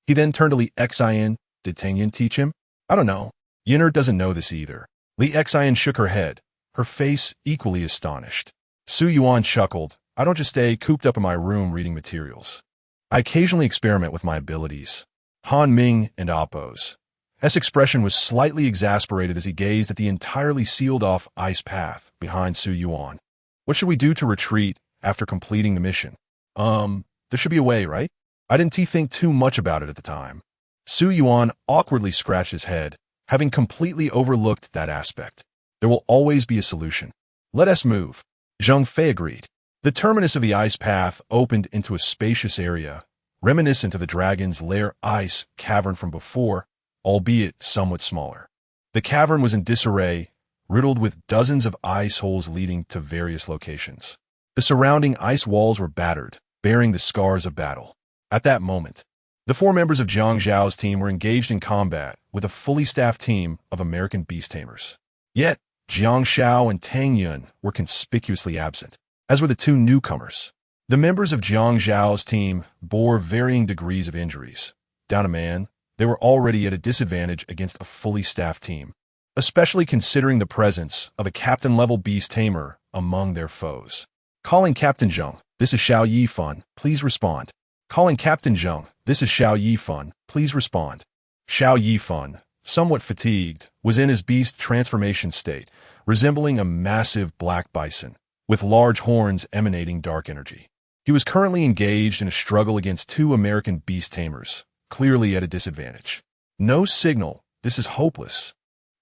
Speaker 1: He then turned to Li Xian. Did Tang Yun teach him? I don't know. Yinner doesn't know this either. Li Xian shook her head, her face equally astonished. Su Yuan chuckled. I don't just stay cooped up in my room reading materials. I occasionally experiment with my abilities. Han Ming and Oppos. S' expression was slightly exasperated as he gazed at the entirely sealed-off ice path behind Su Yuan. What should we do to retreat after completing the mission? There should be a way, right? I didn't think too much about it at the time. Su Yuan awkwardly scratched his head, having completely overlooked that aspect. There will always be a solution. Let us move. Zhang Fei agreed. The terminus of the ice path opened into a spacious area, reminiscent of the Dragon's Lair ice cavern from before, albeit somewhat smaller. The cavern was in disarray, riddled with dozens of ice holes leading to various locations. The surrounding ice walls were battered, bearing the scars of battle. At that moment, the 4 members of Jiang Zhao's team were engaged in combat with a fully staffed team of American beast tamers. Yet, Jiang Zhao and Tang Yun were conspicuously absent, as were the 2 newcomers. The members of Jiang Zhao's team bore varying degrees of injuries, down a man, they were already at a disadvantage against a fully staffed team, especially considering the presence of a captain-level beast Tamer among their foes. Calling Captain Zheng, this is Xiao Yifan, please respond. Calling Captain Zheng, this is Xiao Yifan, please respond. Xiao Yifan, somewhat fatigued, was in his beast transformation state, resembling a massive black bison, with large horns emanating dark energy. He was currently engaged in a struggle against two American beast tamers, clearly at a disadvantage. No signal, this is hopeless.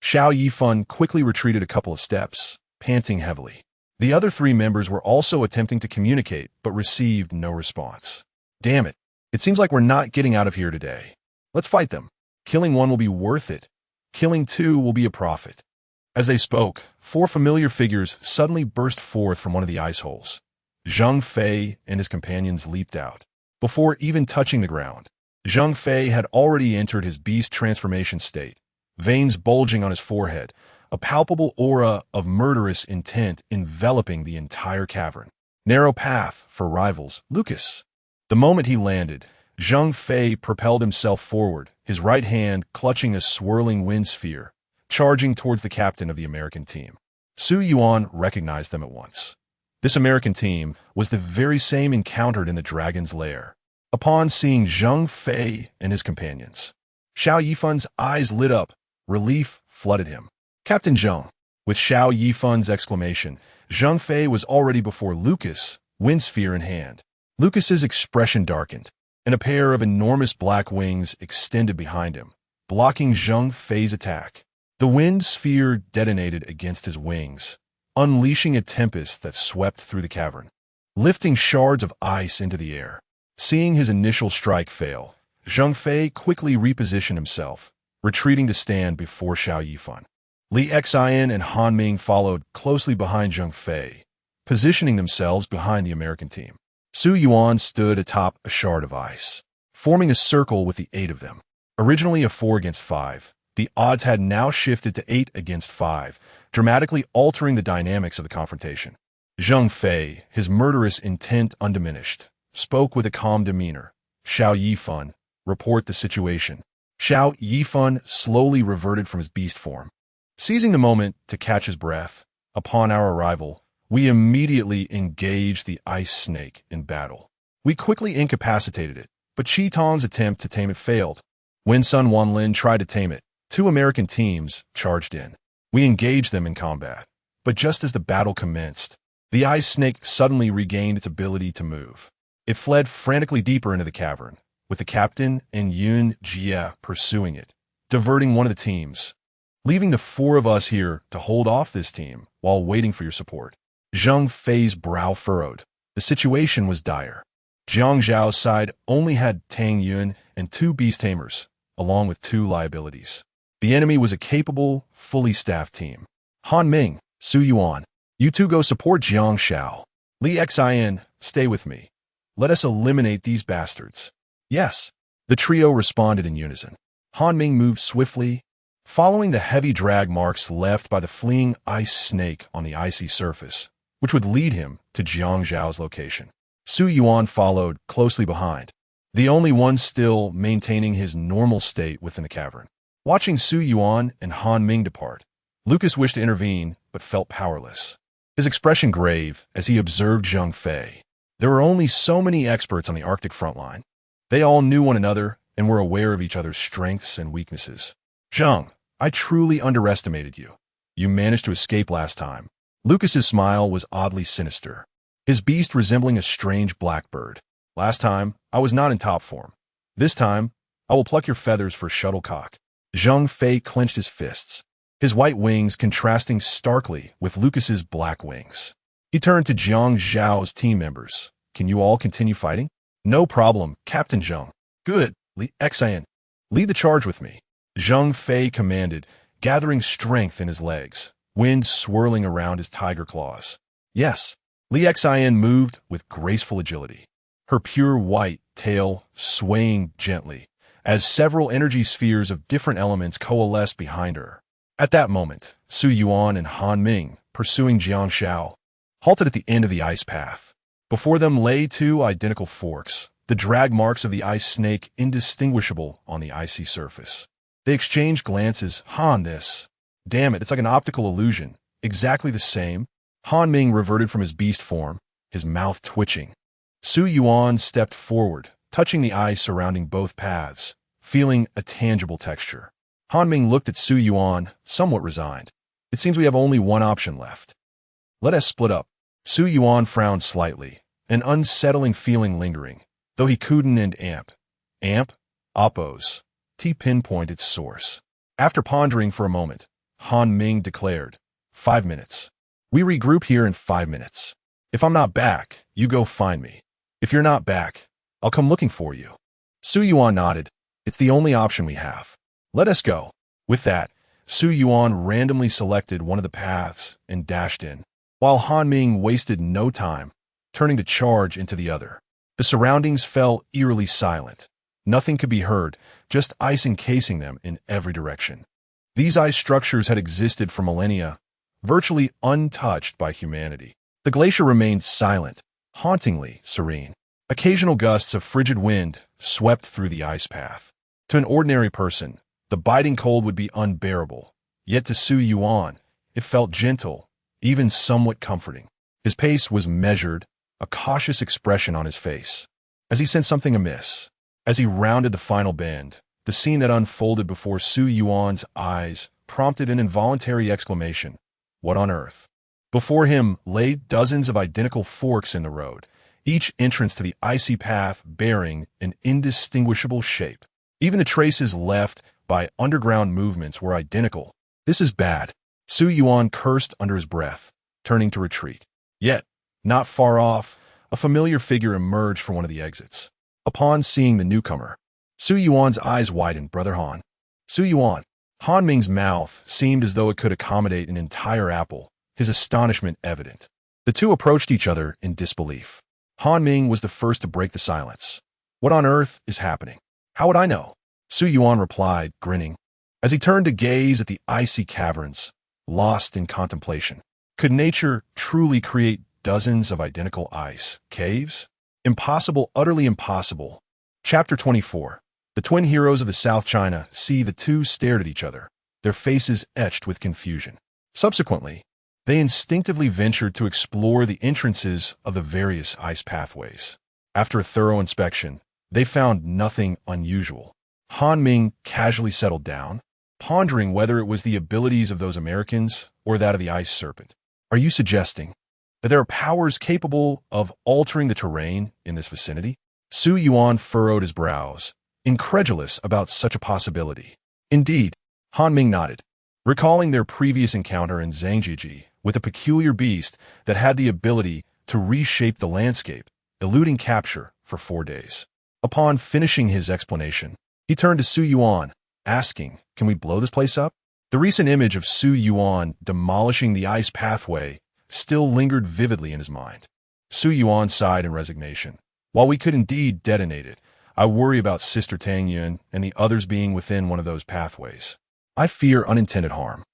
Speaker 1: Xiao Yifan quickly retreated a couple of steps, panting heavily. The other three members were also attempting to communicate, but received no response. Damn it, it seems like we're not getting out of here today. Let's fight them. Killing one will be worth it. Killing two will be a profit. As they spoke, four familiar figures suddenly burst forth from one of the ice holes. Zhang Fei and his companions leaped out. Before even touching the ground, Zhang Fei had already entered his beast transformation state, veins bulging on his forehead, a palpable aura of murderous intent enveloping the entire cavern. Narrow path for rivals, Lucas. The moment he landed, Zhang Fei propelled himself forward, his right hand clutching a swirling wind sphere, charging towards the captain of the American team. Su Yuan recognized them at once. This American team was the very same encountered in the dragon's lair. Upon seeing Zhang Fei and his companions, Xiao Yifan's eyes lit up, relief flooded him. Captain Zheng. With Xiao Yifan's exclamation, Zhang Fei was already before Lucas, wind sphere in hand. Lucas's expression darkened, and a pair of enormous black wings extended behind him, blocking Zhang Fei's attack. The wind sphere detonated against his wings, unleashing a tempest that swept through the cavern, lifting shards of ice into the air. Seeing his initial strike fail, Zhang Fei quickly repositioned himself, retreating to stand before Xiao Yifan. Li Xian and Han Ming followed closely behind Zhang Fei, positioning themselves behind the American team. Su Yuan stood atop a shard of ice, forming a circle with the 8 of them. Originally a 4 against 5, the odds had now shifted to 8 against 5, dramatically altering the dynamics of the confrontation. Zhang Fei, his murderous intent undiminished, spoke with a calm demeanor. Xiao Yifan, report the situation. Xiao Yifan slowly reverted from his beast form. Seizing the moment to catch his breath, upon our arrival, we immediately engaged the ice snake in battle. We quickly incapacitated it, but Chi Tong's attempt to tame it failed. When Sun Wanlin tried to tame it, 2 American teams charged in. We engaged them in combat, but just as the battle commenced, the ice snake suddenly regained its ability to move. It fled frantically deeper into the cavern, with the captain and Yun Jie pursuing it, diverting one of the teams, leaving the 4 of us here to hold off this team while waiting for your support. Zhang Fei's brow furrowed. The situation was dire. Jiang Zhao's side only had Tang Yun and 2 beast tamers, along with 2 liabilities. The enemy was a capable, fully staffed team. Han Ming, Su Yuan, you 2 go support Jiang Zhao. Li Xian, stay with me. Let us eliminate these bastards. Yes. The trio responded in unison. Han Ming moved swiftly, following the heavy drag marks left by the fleeing ice snake on the icy surface, which would lead him to Jiang Zhao's location. Su Yuan followed closely behind, the only one still maintaining his normal state within the cavern. Watching Su Yuan and Han Ming depart, Lucas wished to intervene but felt powerless. His expression grave as he observed Zhang Fei. There were only so many experts on the Arctic front line. They all knew one another and were aware of each other's strengths and weaknesses. Zhang, I truly underestimated you. You managed to escape last time. Lucas's smile was oddly sinister, his beast resembling a strange blackbird. Last time, I was not in top form. This time, I will pluck your feathers for shuttlecock. Zhang Fei clenched his fists, his white wings contrasting starkly with Lucas's black wings. He turned to Jiang Zhao's team members. Can you all continue fighting? No problem, Captain Zheng. Good, Li Xian. Lead the charge with me. Zhang Fei commanded, gathering strength in his legs, wind swirling around his tiger claws. Yes. Li Xian moved with graceful agility, her pure white tail swaying gently as several energy spheres of different elements coalesced behind her. At that moment, Su Yuan and Han Ming, pursuing Jiang Zhao, halted at the end of the ice path. Before them lay 2 identical forks, the drag marks of the ice snake indistinguishable on the icy surface. They exchanged glances. Han, this. Damn it, it's like an optical illusion. Exactly the same. Han Ming reverted from his beast form, his mouth twitching. Su Yuan stepped forward, touching the ice surrounding both paths, feeling a tangible texture. Han Ming looked at Su Yuan, somewhat resigned. It seems we have only one option left. Let us split up. Su Yuan frowned slightly, an unsettling feeling lingering, though he couldn't and amp. Amp? Oppose. T pinpoint its source. After pondering for a moment, Han Ming declared, 5 minutes. We regroup here in 5 minutes. If I'm not back, you go find me. If you're not back, I'll come looking for you. Su Yuan nodded. It's the only option we have. Let us go. With that, Su Yuan randomly selected one of the paths and dashed in, while Han Ming wasted no time, turning to charge into the other. The surroundings fell eerily silent. Nothing could be heard, just ice encasing them in every direction. These ice structures had existed for millennia, virtually untouched by humanity. The glacier remained silent, hauntingly serene. Occasional gusts of frigid wind swept through the ice path. To an ordinary person, the biting cold would be unbearable. Yet to Su Yuan, it felt gentle, even somewhat comforting. His pace was measured, a cautious expression on his face, as he sensed something amiss. As he rounded the final bend, the scene that unfolded before Su Yuan's eyes prompted an involuntary exclamation. What on earth? Before him lay dozens of identical forks in the road, each entrance to the icy path bearing an indistinguishable shape. Even the traces left by underground movements were identical. This is bad. Su Yuan cursed under his breath, turning to retreat. Yet, not far off, a familiar figure emerged from one of the exits. Upon seeing the newcomer, Su Yuan's eyes widened. Brother Han. Su Yuan. Han Ming's mouth seemed as though it could accommodate an entire apple, his astonishment evident. The two approached each other in disbelief. Han Ming was the first to break the silence. What on earth is happening? How would I know? Su Yuan replied, grinning, as he turned to gaze at the icy caverns, lost in contemplation. Could nature truly create dozens of identical ice caves? Impossible, utterly impossible. Chapter 24. The twin heroes of the South China Sea. The two stared at each other, their faces etched with confusion. Subsequently, they instinctively ventured to explore the entrances of the various ice pathways. After a thorough inspection, they found nothing unusual. Han Ming casually settled down, pondering whether it was the abilities of those Americans or that of the ice serpent. Are you suggesting that there are powers capable of altering the terrain in this vicinity? Su Yuan furrowed his brows, incredulous about such a possibility. Indeed, Han Ming nodded, recalling their previous encounter in Zhangjiji with a peculiar beast that had the ability to reshape the landscape, eluding capture for 4 days. Upon finishing his explanation, he turned to Su Yuan, asking, "Can we blow this place up?" The recent image of Su Yuan demolishing the ice pathway still lingered vividly in his mind. Su Yuan sighed in resignation. While we could indeed detonate it, I worry about Sister Tang Yun and the others being within one of those pathways. I fear unintended harm.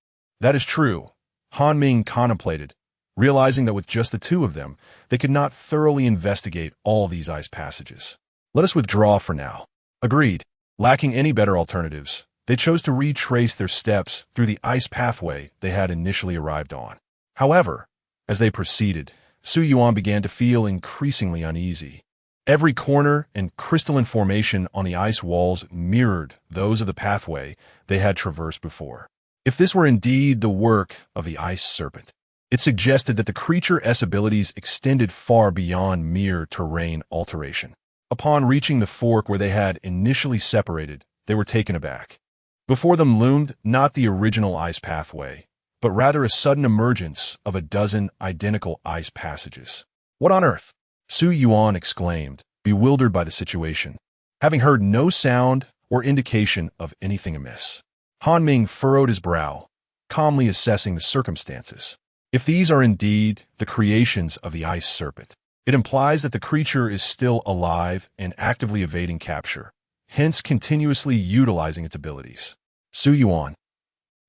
Speaker 1: That is true. Han Ming contemplated, realizing that with just the two of them, they could not thoroughly investigate all these ice passages. Let us withdraw for now. Agreed. Lacking any better alternatives, they chose to retrace their steps through the ice pathway they had initially arrived on. However, as they proceeded, Su Yuan began to feel increasingly uneasy. Every corner and crystalline formation on the ice walls mirrored those of the pathway they had traversed before. If this were indeed the work of the ice serpent, it suggested that the creature's abilities extended far beyond mere terrain alteration. Upon reaching the fork where they had initially separated, they were taken aback. Before them loomed not the original ice pathway, but rather a sudden emergence of a dozen identical ice passages. What on earth? Su Yuan exclaimed, bewildered by the situation, having heard no sound or indication of anything amiss. Han Ming furrowed his brow, calmly assessing the circumstances. If these are indeed the creations of the ice serpent, it implies that the creature is still alive and actively evading capture, hence continuously utilizing its abilities. Su Yuan.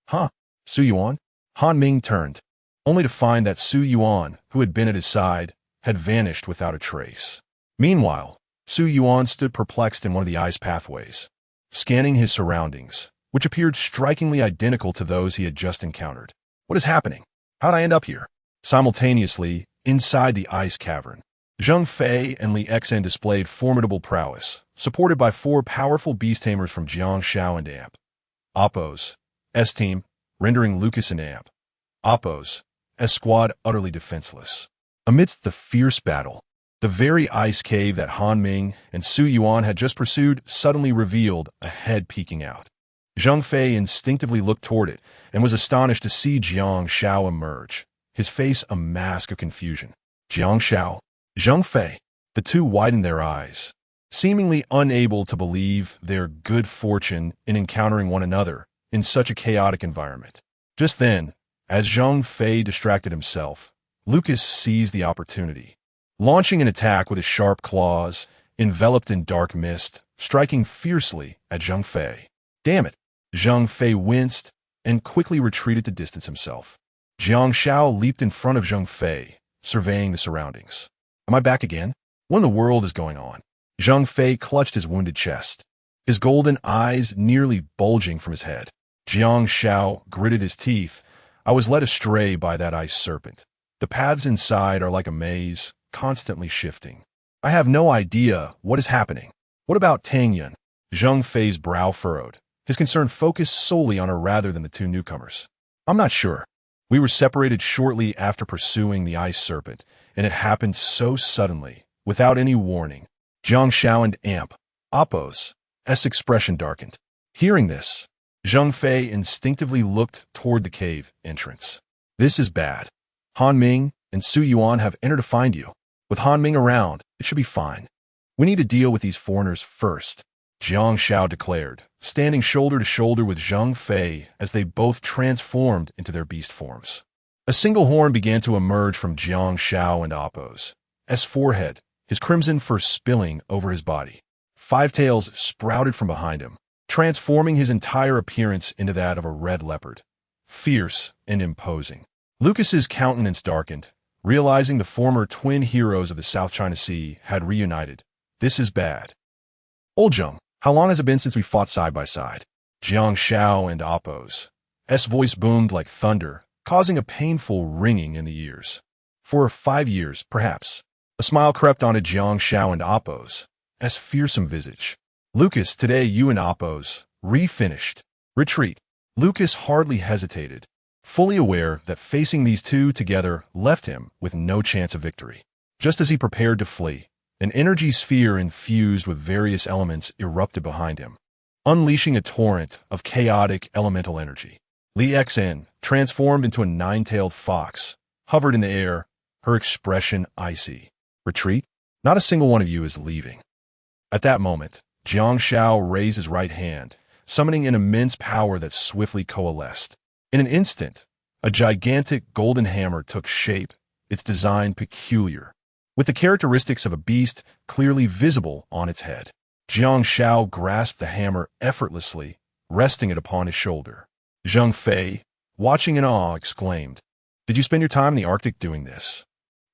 Speaker 1: Huh? Su Yuan? Han Ming turned, only to find that Su Yuan, who had been at his side, had vanished without a trace. Meanwhile, Su Yuan stood perplexed in one of the ice pathways, scanning his surroundings, which appeared strikingly identical to those he had just encountered. What is happening? How'd I end up here? Simultaneously, inside the ice cavern, Zheng Fei and Li Xen displayed formidable prowess, supported by 4 powerful beast tamers from Jiang Shao and Amp. Oppos, S-Team, rendering Lucas and Amp. Oppos, S-Squad utterly defenseless. Amidst the fierce battle, the very ice cave that Han Ming and Su Yuan had just pursued suddenly revealed a head peeking out. Zheng Fei instinctively looked toward it and was astonished to see Jiang Shao emerge, his face a mask of confusion. Jiang Shao, Zheng Fei. The two widened their eyes, seemingly unable to believe their good fortune in encountering one another in such a chaotic environment. Just then, as Zheng Fei distracted himself, Lucas seized the opportunity, launching an attack with his sharp claws, enveloped in dark mist, striking fiercely at Zheng Fei. Damn it! Zheng Fei winced and quickly retreated to distance himself. Jiang Shao leaped in front of Zheng Fei, surveying the surroundings. Am I back again? What in the world is going on? Zheng Fei clutched his wounded chest, his golden eyes nearly bulging from his head. Jiang Shao gritted his teeth. I was led astray by that ice serpent. The paths inside are like a maze, constantly shifting. I have no idea what is happening. What about Tang Yun? Zheng Fei's brow furrowed, his concern focused solely on her rather than the two newcomers. I'm not sure. We were separated shortly after pursuing the ice serpent, and it happened so suddenly, without any warning. Jiang Shao and Amp, Oppos, S expression darkened. Hearing this, Zheng Fei instinctively looked toward the cave entrance. This is bad. Han Ming and Su Yuan have entered to find you. With Han Ming around, it should be fine. We need to deal with these foreigners first, Jiang Shao declared, standing shoulder to shoulder with Zheng Fei as they both transformed into their beast forms. A single horn began to emerge from Jiang Shao and Oppos' forehead, his crimson fur spilling over his body. 5 tails sprouted from behind him, transforming his entire appearance into that of a red leopard, fierce and imposing. Lucas's countenance darkened, realizing the former twin heroes of the South China Sea had reunited. This is bad. Old Zheng, how long has it been since we fought side by side? Jiang Shao and Oppos' voice boomed like thunder, causing a painful ringing in the ears. For 5 years, perhaps. A smile crept onto Jiang Shao and Oppos' fearsome visage. Lucas, today you and Oppos refinished. Retreat. Lucas hardly hesitated, fully aware that facing these two together left him with no chance of victory. Just as he prepared to flee, an energy sphere infused with various elements erupted behind him, unleashing a torrent of chaotic elemental energy. Li Xen, transformed into a 9-tailed fox, hovered in the air, her expression icy. Retreat? Not a single one of you is leaving. At that moment, Jiang Shao raised his right hand, summoning an immense power that swiftly coalesced. In an instant, a gigantic golden hammer took shape, its design peculiar, with the characteristics of a beast clearly visible on its head. Jiang Shao grasped the hammer effortlessly, resting it upon his shoulder. Zheng Fei, watching in awe, exclaimed, "Did you spend your time in the Arctic doing this?"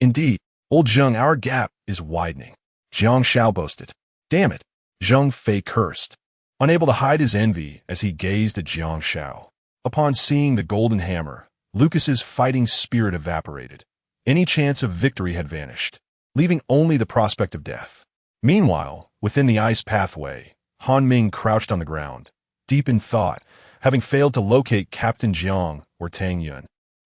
Speaker 1: "Indeed, old Zheng, our gap is widening," Jiang Shao boasted. "Damn it," Zheng Fei cursed, unable to hide his envy as he gazed at Jiang Shao. Upon seeing the golden hammer, Lucas's fighting spirit evaporated. Any chance of victory had vanished, leaving only the prospect of death. Meanwhile, within the ice pathway, Han Ming crouched on the ground, deep in thought, having failed to locate Captain Jiang or Tang Yun.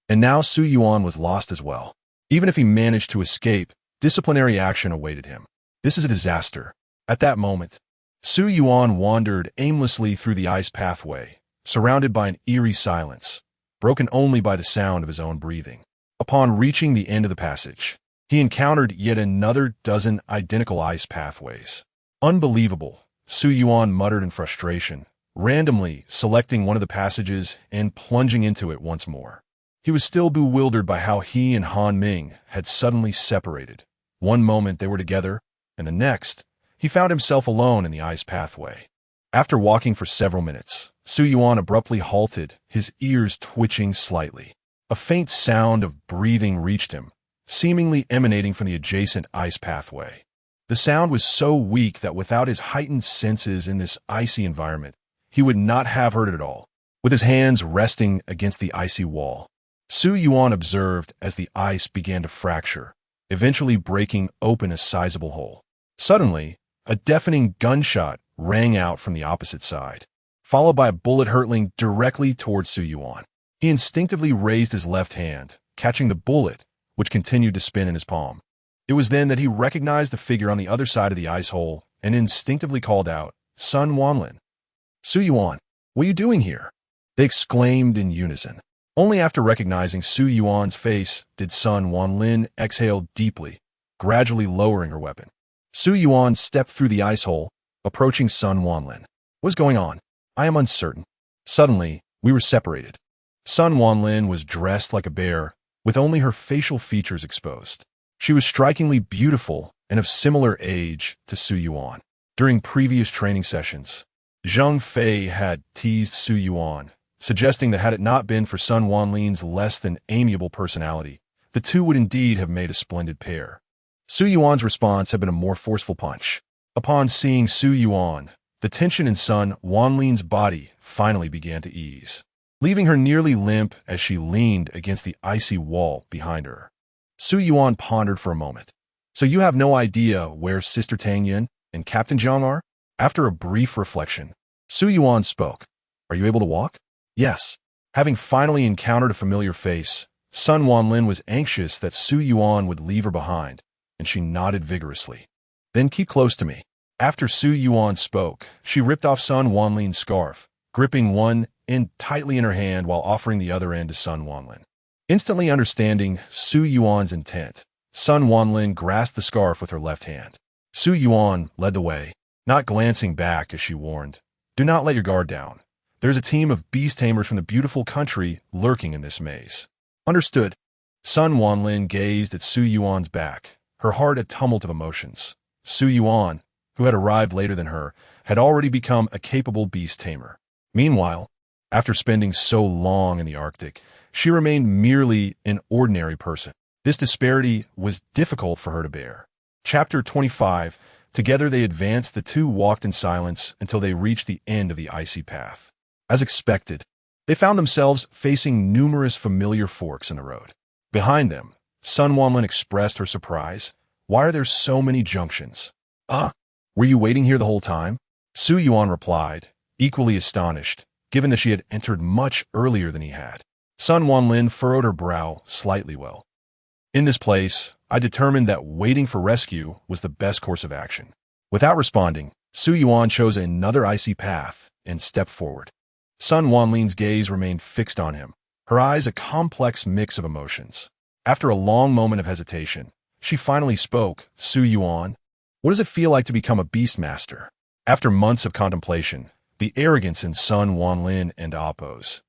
Speaker 1: And now Su Yuan was lost as well. Even if he managed to escape, disciplinary action awaited him. This is a disaster. At that moment, Su Yuan wandered aimlessly through the ice pathway, surrounded by an eerie silence, broken only by the sound of his own breathing. Upon reaching the end of the passage, he encountered yet another dozen identical ice pathways. Unbelievable, Su Yuan muttered in frustration, randomly selecting one of the passages and plunging into it once more. He was still bewildered by how he and Han Ming had suddenly separated. One moment they were together, and the next, he found himself alone in the ice pathway. After walking for several minutes, Su Yuan abruptly halted, his ears twitching slightly. A faint sound of breathing reached him, seemingly emanating from the adjacent ice pathway. The sound was so weak that without his heightened senses in this icy environment, he would not have heard it at all. With his hands resting against the icy wall, Su Yuan observed as the ice began to fracture, eventually breaking open a sizable hole. Suddenly, a deafening gunshot rang out from the opposite side, followed by a bullet hurtling directly towards Su Yuan. He instinctively raised his left hand, catching the bullet, which continued to spin in his palm. It was then that he recognized the figure on the other side of the ice hole and instinctively called out, "Sun Wanlin." "Su Yuan, what are you doing here?" they exclaimed in unison. Only after recognizing Su Yuan's face did Sun Wanlin exhale deeply, gradually lowering her weapon. Su Yuan stepped through the ice hole, approaching Sun Wanlin. "What's going on? I am uncertain." Suddenly, we were separated. Sun Wanlin was dressed like a bear, with only her facial features exposed. She was strikingly beautiful and of similar age to Su Yuan. During previous training sessions, Zhang Fei had teased Su Yuan, suggesting that had it not been for Sun Wanlin's less than amiable personality, the two would indeed have made a splendid pair. Su Yuan's response had been a more forceful punch. Upon seeing Su Yuan, the tension in Sun Wanlin's body finally began to ease, leaving her nearly limp as she leaned against the icy wall behind her. Su Yuan pondered for a moment. "So you have no idea where Sister Tang Yun and Captain Zhang are?" After a brief reflection, Su Yuan spoke. "Are you able to walk?" "Yes." Having finally encountered a familiar face, Sun Wanlin was anxious that Su Yuan would leave her behind, and she nodded vigorously. "Then keep close to me." After Su Yuan spoke, she ripped off Sun Wanlin's scarf, gripping one end tightly in her hand while offering the other end to Sun Wanlin. Instantly understanding Su Yuan's intent, Sun Wanlin grasped the scarf with her left hand. Su Yuan led the way, not glancing back as she warned, "Do not let your guard down. There's a team of beast tamers from the beautiful country lurking in this maze." "Understood." Sun Wanlin gazed at Su Yuan's back, her heart a tumult of emotions. Su Yuan, who had arrived later than her, had already become a capable beast tamer. Meanwhile, after spending so long in the Arctic, she remained merely an ordinary person. This disparity was difficult for her to bear. Chapter 25. Together they advanced. The two walked in silence until they reached the end of the icy path. As expected, they found themselves facing numerous familiar forks in the road. Behind them, Sun Wanlin expressed her surprise. "Why are there so many junctions?" Were you waiting here the whole time?" Su Yuan replied, equally astonished, given that she had entered much earlier than he had. Sun Wanlin furrowed her brow slightly. "Well, in this place, I determined that waiting for rescue was the best course of action." Without responding, Su Yuan chose another icy path and stepped forward. Sun Wanlin's gaze remained fixed on him, her eyes a complex mix of emotions. After a long moment of hesitation, she finally spoke. "Su Yuan, what does it feel like to become a beastmaster?" After months of contemplation, the arrogance in Sun Wanlin and Appo's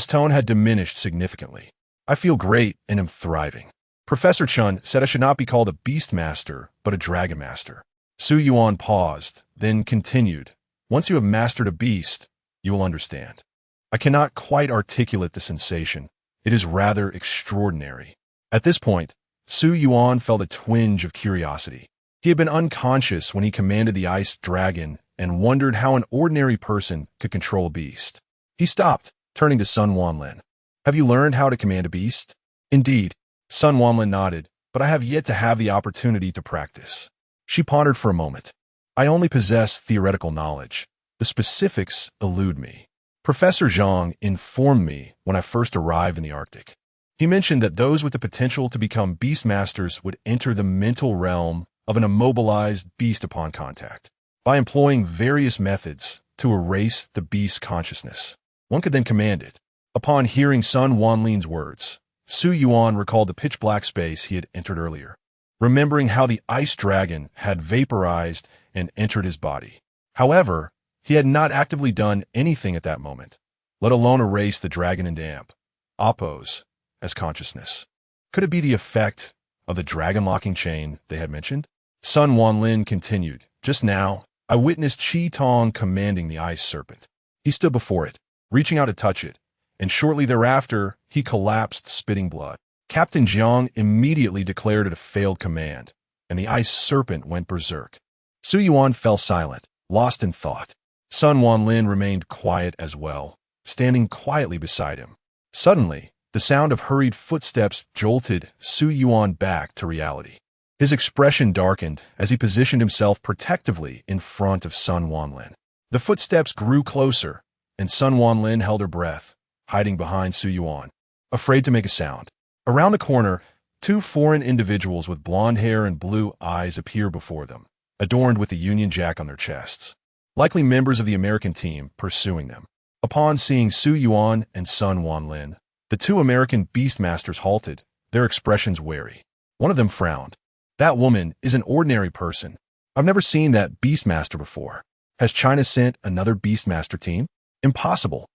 Speaker 1: tone had diminished significantly. "I feel great and am thriving. Professor Chun said I should not be called a beastmaster, but a dragon master." Su Yuan paused, then continued, "Once you have mastered a beast, you will understand. I cannot quite articulate the sensation. It is rather extraordinary." At this point, Su Yuan felt a twinge of curiosity. He had been unconscious when he commanded the ice dragon and wondered how an ordinary person could control a beast. He stopped, turning to Sun Wanlin. "Have you learned how to command a beast?" "Indeed." Sun Wanlin nodded, "but I have yet to have the opportunity to practice." She pondered for a moment. "I only possess theoretical knowledge. The specifics elude me. Professor Zhang informed me when I first arrived in the Arctic. He mentioned that those with the potential to become beastmasters would enter the mental realm of an immobilized beast upon contact, by employing various methods to erase the beast's consciousness. One could then command it." Upon hearing Sun Wanlin's words, Su Yuan recalled the pitch-black space he had entered earlier, remembering how the ice dragon had vaporized and entered his body. However, he had not actively done anything at that moment, let alone erase the dragon and damp Appo's as consciousness. Could it be the effect of the dragon-locking chain they had mentioned? Sun Wanlin continued, "Just now, I witnessed Chi Tong commanding the ice serpent. He stood before it, reaching out to touch it, and shortly thereafter, he collapsed, spitting blood. Captain Jiang immediately declared it a failed command, and and the ice serpent went berserk. Su Yuan fell silent, lost in thought. Sun Wanlin remained quiet as well, standing quietly beside him. Suddenly, the sound of hurried footsteps jolted Su Yuan back to reality. His expression darkened as he positioned himself protectively in front of Sun Wanlin. The footsteps grew closer, and Sun Wanlin held her breath, hiding behind Su Yuan, afraid to make a sound. Around the corner, two foreign individuals with blonde hair and blue eyes appear before them, adorned with the Union Jack on their chests, likely members of the American team pursuing them. Upon seeing Su Yuan and Sun Wanlin, the two American Beastmasters halted, their expressions wary. One of them frowned. That woman is an ordinary person. I've never seen that Beastmaster before. Has China sent another Beastmaster team? Impossible.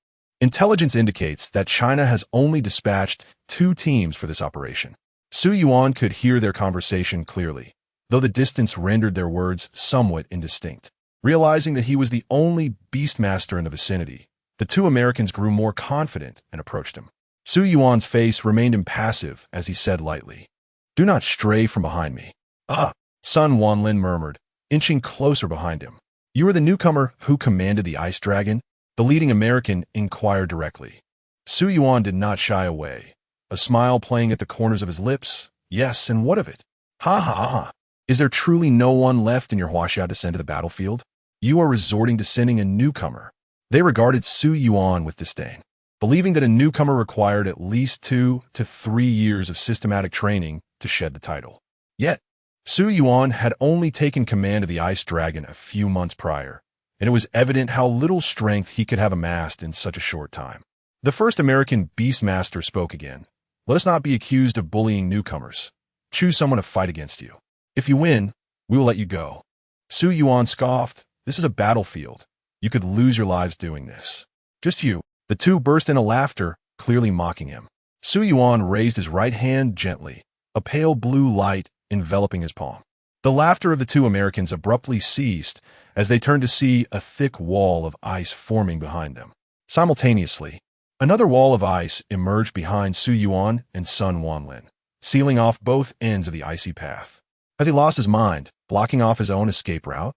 Speaker 1: Intelligence indicates that China has only dispatched 2 teams for this operation. Su Yuan could hear their conversation clearly, though the distance rendered their words somewhat indistinct. Realizing that he was the only Beastmaster in the vicinity, the two Americans grew more confident and approached him. Su Yuan's face remained impassive as he said lightly, "Do not stray from behind me." "Ah," Sun Wanlin murmured, inching closer behind him. "You are the newcomer who commanded the ice dragon?" The leading American inquired directly. Su Yuan did not shy away, a smile playing at the corners of his lips. "Yes, and what of it?" "Ha ha ha. Is there truly no one left in your Huaxia to send to the battlefield? You are resorting to sending a newcomer." They regarded Su Yuan with disdain, believing that a newcomer required at least 2 to 3 years of systematic training to shed the title. Yet, Su Yuan had only taken command of the Ice Dragon a few months prior, and it was evident how little strength he could have amassed in such a short time. The first American Beastmaster spoke again. "Let us not be accused of bullying newcomers. Choose someone to fight against you. If you win, we will let you go." Su Yuan scoffed. "This is a battlefield. You could lose your lives doing this." "Just you." The two burst into laughter, clearly mocking him. Su Yuan raised his right hand gently, a pale blue light enveloping his palm. The laughter of the two Americans abruptly ceased as they turned to see a thick wall of ice forming behind them. Simultaneously, another wall of ice emerged behind Su Yuan and Sun Wanlin, sealing off both ends of the icy path. As he lost his mind, blocking off his own escape route,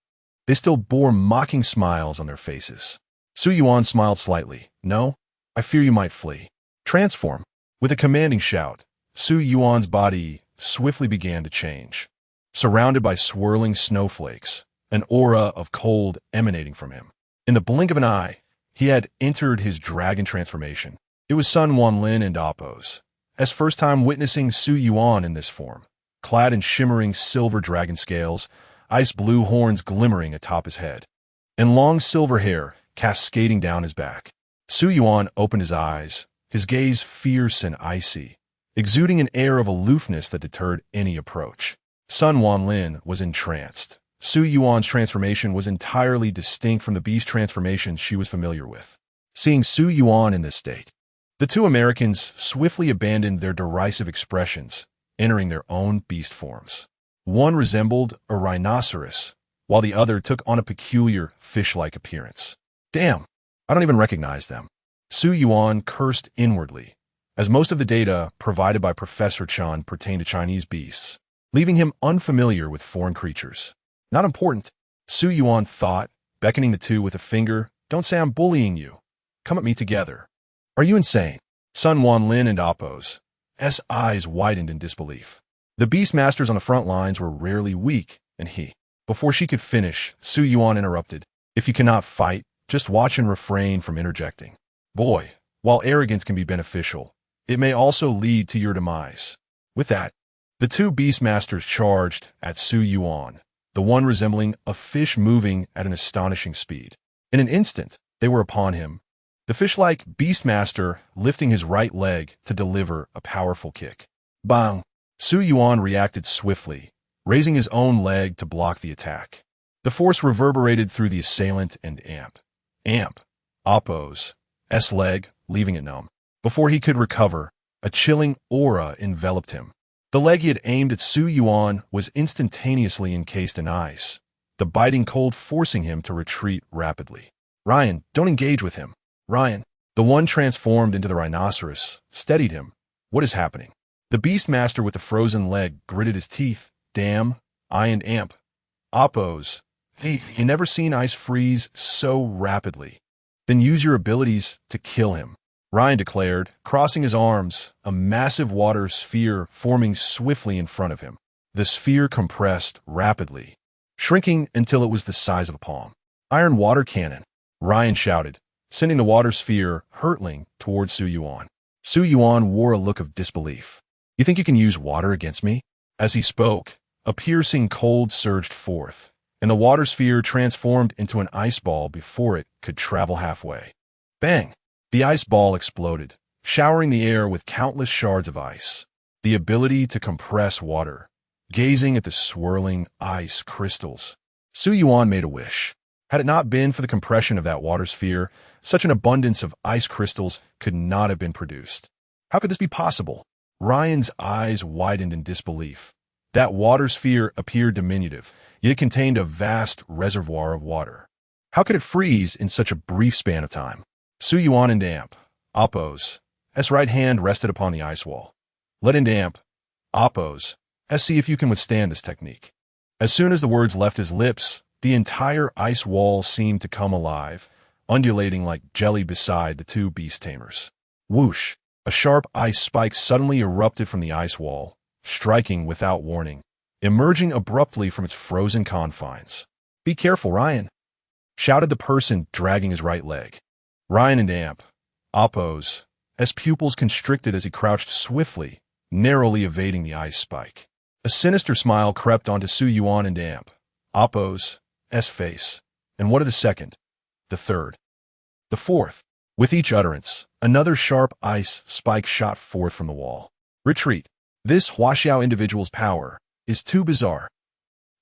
Speaker 1: they still bore mocking smiles on their faces. Su Yuan smiled slightly. "No, I fear you might flee. Transform." With a commanding shout, Su Yuan's body swiftly began to change. Surrounded by swirling snowflakes, an aura of cold emanating from him. In the blink of an eye, he had entered his dragon transformation. It was Sun Wanlin and Appos, as first time witnessing Su Yuan in this form, clad in shimmering silver dragon scales, ice blue horns glimmering atop his head, and long silver hair cascading down his back. Su Yuan opened his eyes, his gaze fierce and icy, exuding an air of aloofness that deterred any approach. Sun Wanlin was entranced. Su Yuan's transformation was entirely distinct from the beast transformations she was familiar with. Seeing Su Yuan in this state, the two Americans swiftly abandoned their derisive expressions, entering their own beast forms. One resembled a rhinoceros, while the other took on a peculiar fish-like appearance. "Damn, I don't even recognize them." Su Yuan cursed inwardly, as most of the data provided by Professor Chan pertained to Chinese beasts, leaving him unfamiliar with foreign creatures. "Not important," Su Yuan thought, beckoning the two with a finger. "Don't say I'm bullying you. Come at me together." "Are you insane?" Sun Wanlin and Appos' eyes widened in disbelief. The Beastmasters on the front lines were rarely weak, and Before she could finish, Su Yuan interrupted. "If you cannot fight, just watch and refrain from interjecting. Boy, while arrogance can be beneficial, it may also lead to your demise." With that, the two Beastmasters charged at Su Yuan, the one resembling a fish moving at an astonishing speed. In an instant, they were upon him, the fish-like Beastmaster lifting his right leg to deliver a powerful kick. Bang! Su Yuan reacted swiftly, raising his own leg to block the attack. The force reverberated through the assailant and Appos' leg, leaving it numb. Before he could recover, a chilling aura enveloped him. The leg he had aimed at Su Yuan was instantaneously encased in ice, the biting cold forcing him to retreat rapidly. "Ryan, don't engage with him." "Ryan." The one transformed into the rhinoceros steadied him. "What is happening?" The Beastmaster with the frozen leg gritted his teeth. "Damn, I and amp. Oppose. You never seen ice freeze so rapidly. Then use your abilities to kill him, Ryan declared, crossing his arms, a massive water sphere forming swiftly in front of him. The sphere compressed rapidly, shrinking until it was the size of a palm. Iron water cannon, Ryan shouted, sending the water sphere hurtling towards Su Yuan. Su Yuan wore a look of disbelief. You think you can use water against me? As he spoke, a piercing cold surged forth, and the water sphere transformed into an ice ball before it could travel halfway. Bang! The ice ball exploded, showering the air with countless shards of ice. The ability to compress water. Gazing at the swirling ice crystals, Su Yuan made a wish. Had it not been for the compression of that water sphere, such an abundance of ice crystals could not have been produced. How could this be possible? Ryan's eyes widened in disbelief. That water sphere appeared diminutive, yet it contained a vast reservoir of water. How could it freeze in such a brief span of time? Su Yuan and amp. Oppose. S right hand rested upon the ice wall. Let in amp. Oppose. S see if you can withstand this technique. As soon as the words left his lips, the entire ice wall seemed to come alive, undulating like jelly beside the two beast tamers. Whoosh! A sharp ice spike suddenly erupted from the ice wall, striking without warning, emerging abruptly from its frozen confines. Be careful, Ryan! Shouted the person dragging his right leg. Ryan and amp. Oppose. S pupils constricted as he crouched swiftly, narrowly evading the ice spike. A sinister smile crept onto Su Yuan and amp. Oppose. S face. And what of the second? The third? The fourth? With each utterance, another sharp ice spike shot forth from the wall. Retreat. This Huaxiao individual's power is too bizarre.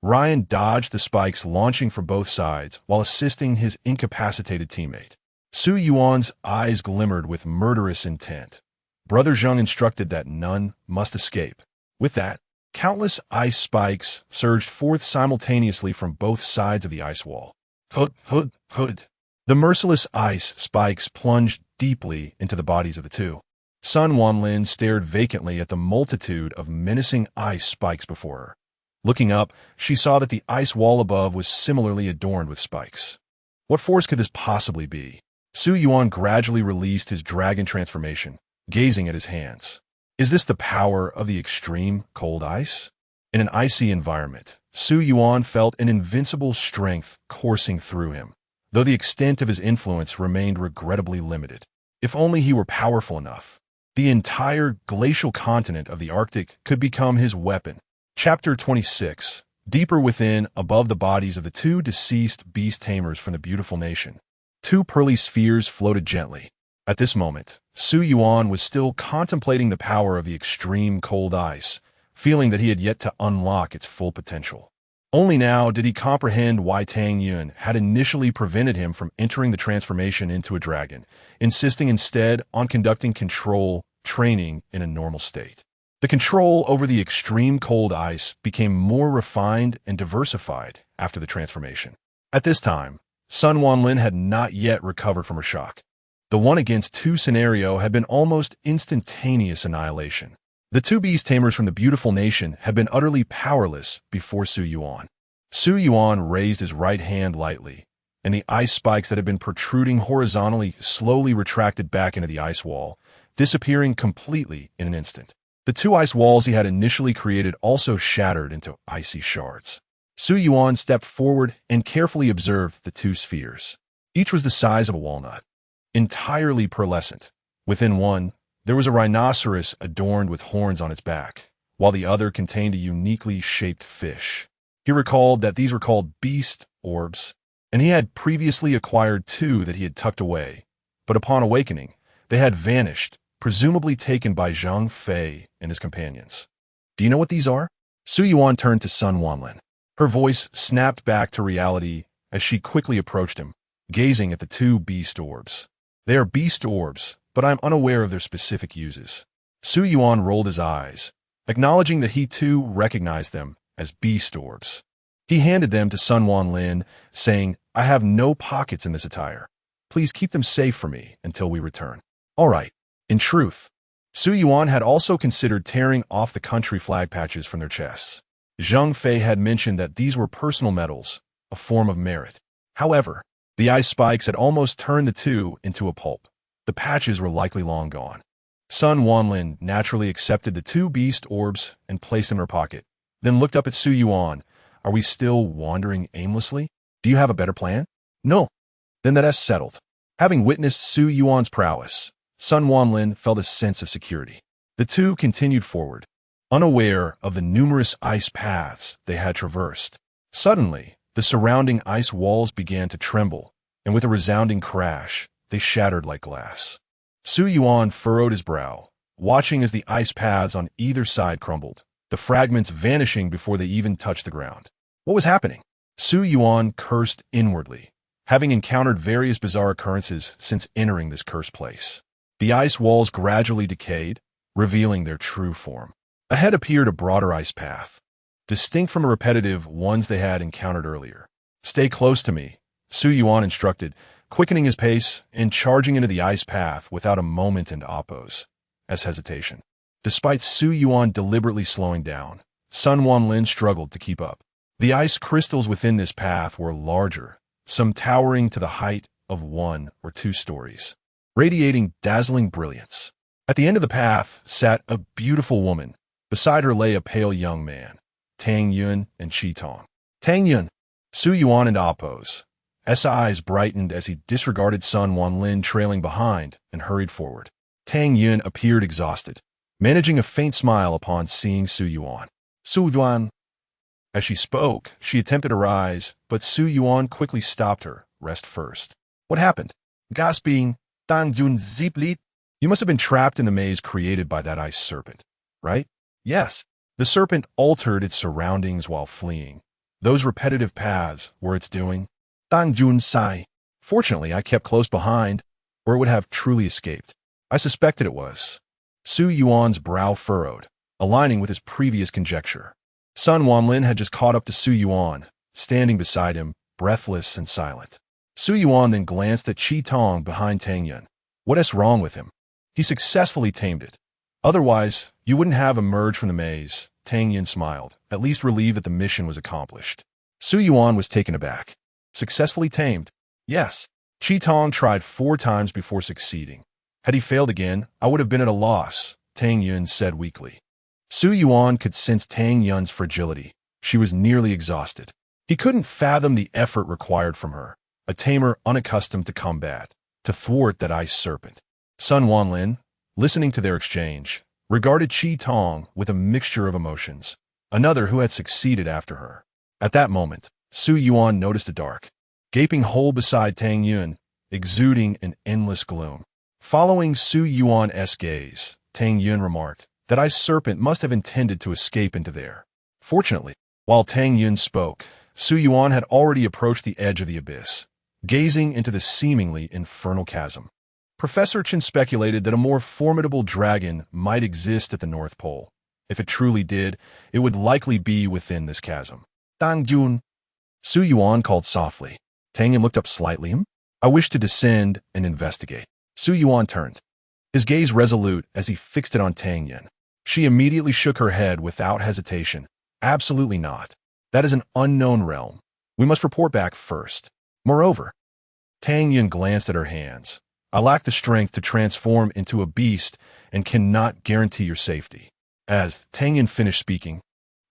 Speaker 1: Ryan dodged the spikes launching from both sides while assisting his incapacitated teammate. Su Yuan's eyes glimmered with murderous intent. Brother Zheng instructed that none must escape. With that, countless ice spikes surged forth simultaneously from both sides of the ice wall. Hood. The merciless ice spikes plunged deeply into the bodies of the two. Sun Wanlin stared vacantly at the multitude of menacing ice spikes before her. Looking up, she saw that the ice wall above was similarly adorned with spikes. What force could this possibly be? Su Yuan gradually released his dragon transformation, gazing at his hands. Is this the power of the extreme cold ice? In an icy environment, Su Yuan felt an invincible strength coursing through him, though the extent of his influence remained regrettably limited. If only he were powerful enough, the entire glacial continent of the Arctic could become his weapon. Chapter 26. Deeper within, above the bodies of the two deceased beast tamers from the beautiful nation, two pearly spheres floated gently. At this moment, Su Yuan was still contemplating the power of the extreme cold ice, feeling that he had yet to unlock its full potential. Only now did he comprehend why Tang Yun had initially prevented him from entering the transformation into a dragon, insisting instead on conducting control training in a normal state. The control over the extreme cold ice became more refined and diversified after the transformation. At this time, Sun Wanlin had not yet recovered from her shock. The 1-against-2 scenario had been almost instantaneous annihilation. The two beast tamers from the beautiful nation had been utterly powerless before Su Yuan. Su Yuan raised his right hand lightly, and the ice spikes that had been protruding horizontally slowly retracted back into the ice wall, disappearing completely in an instant. The two ice walls he had initially created also shattered into icy shards. Su Yuan stepped forward and carefully observed the two spheres. Each was the size of a walnut, entirely pearlescent. Within one, there was a rhinoceros adorned with horns on its back, while the other contained a uniquely shaped fish. He recalled that these were called beast orbs, and he had previously acquired two that he had tucked away, but upon awakening, they had vanished, presumably taken by Zhang Fei and his companions. Do you know what these are? Su Yuan turned to Sun Wanlin. Her voice snapped back to reality as she quickly approached him, gazing at the two beast orbs. They are beast orbs, but I am unaware of their specific uses. Su Yuan rolled his eyes, acknowledging that he too recognized them as beast orbs. He handed them to Sun Wanlin, saying, I have no pockets in this attire. Please keep them safe for me until we return. All right. In truth, Su Yuan had also considered tearing off the country flag patches from their chests. Zheng Fei had mentioned that these were personal medals, a form of merit. However, the ice spikes had almost turned the two into a pulp. The patches were likely long gone. Sun Wanlin naturally accepted the two beast orbs and placed them in her pocket, then looked up at Su Yuan. Are we still wandering aimlessly? Do you have a better plan? No. Then that's settled. Having witnessed Su Yuan's prowess, Sun Wanlin felt a sense of security. The two continued forward, unaware of the numerous ice paths they had traversed. Suddenly, the surrounding ice walls began to tremble, and with a resounding crash, they shattered like glass. Su Yuan furrowed his brow, watching as the ice paths on either side crumbled, the fragments vanishing before they even touched the ground. What was happening? Su Yuan cursed inwardly, having encountered various bizarre occurrences since entering this cursed place. The ice walls gradually decayed, revealing their true form. Ahead appeared a broader ice path, distinct from the repetitive ones they had encountered earlier. Stay close to me, Su Yuan instructed, quickening his pace and charging into the ice path without a moment into oppose as hesitation. Despite Su Yuan deliberately slowing down, Sun Wanlin struggled to keep up. The ice crystals within this path were larger, some towering to the height of 1 or 2 stories, radiating dazzling brilliance. At the end of the path sat a beautiful woman. Beside her lay a pale young man, Tang Yun and Qi Tong. Tang Yun, Su Yuan and oppose. S eyes brightened as he disregarded Sun Wanlin trailing behind and hurried forward. Tang Yun appeared exhausted, managing a faint smile upon seeing Su Yuan. Su Yuan. As she spoke, she attempted to rise, but Su Yuan quickly stopped her. Rest first. What happened? Gasping, Tang Yun ziplit. You must have been trapped in the maze created by that ice serpent, right? Yes. The serpent altered its surroundings while fleeing. Those repetitive paths were its doing. Tang Yun sighed. Fortunately, I kept close behind, or it would have truly escaped. I suspected it was. Su Yuan's brow furrowed, aligning with his previous conjecture. Sun Wanlin had just caught up to Su Yuan, standing beside him, breathless and silent. Su Yuan then glanced at Qi Tong behind Tang Yun. What is wrong with him? He successfully tamed it. Otherwise, you wouldn't have emerged from the maze. Tang Yun smiled, at least relieved that the mission was accomplished. Su Yuan was taken aback. Successfully tamed? Yes. Qi Tong tried 4 times before succeeding. Had he failed again, I would have been at a loss, Tang Yun said weakly. Su Yuan could sense Tang Yun's fragility. She was nearly exhausted. He couldn't fathom the effort required from her, a tamer unaccustomed to combat, to thwart that ice serpent. Sun Wanlin, listening to their exchange, regarded Qi Tong with a mixture of emotions, another who had succeeded after her. At that moment, Su Yuan noticed a dark, gaping hole beside Tang Yun, exuding an endless gloom. Following Su Yuan's gaze, Tang Yun remarked, that ice serpent must have intended to escape into there. Fortunately, while Tang Yun spoke, Su Yuan had already approached the edge of the abyss, gazing into the seemingly infernal chasm. Professor Chen speculated that a more formidable dragon might exist at the North Pole. If it truly did, it would likely be within this chasm. Tang Yun, Su Yuan called softly. Tang Yun looked up slightly. I wish to descend and investigate. Su Yuan turned, his gaze resolute as he fixed it on Tang Yun. She immediately shook her head without hesitation. Absolutely not. That is an unknown realm. We must report back first. Moreover, Tang Yun glanced at her hands. I lack the strength to transform into a beast and cannot guarantee your safety. As Tang Yun finished speaking,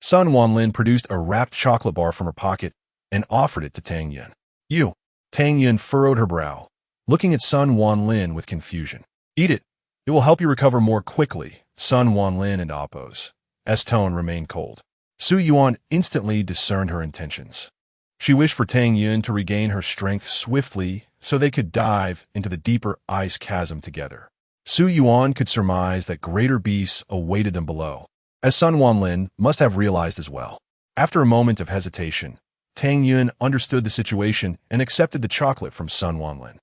Speaker 1: Sun Wanlin produced a wrapped chocolate bar from her pocket and offered it to Tang Yun. You. Tang Yun furrowed her brow, looking at Sun Wanlin with confusion. Eat it. It will help you recover more quickly. Sun Wanlin and oppose. S tone remained cold. Su Yuan instantly discerned her intentions. She wished for Tang Yun to regain her strength swiftly so they could dive into the deeper ice chasm together. Su Yuan could surmise that greater beasts awaited them below, as Sun Wanlin must have realized as well. After a moment of hesitation, Tang Yun understood the situation and accepted the chocolate from Sun Wanlin.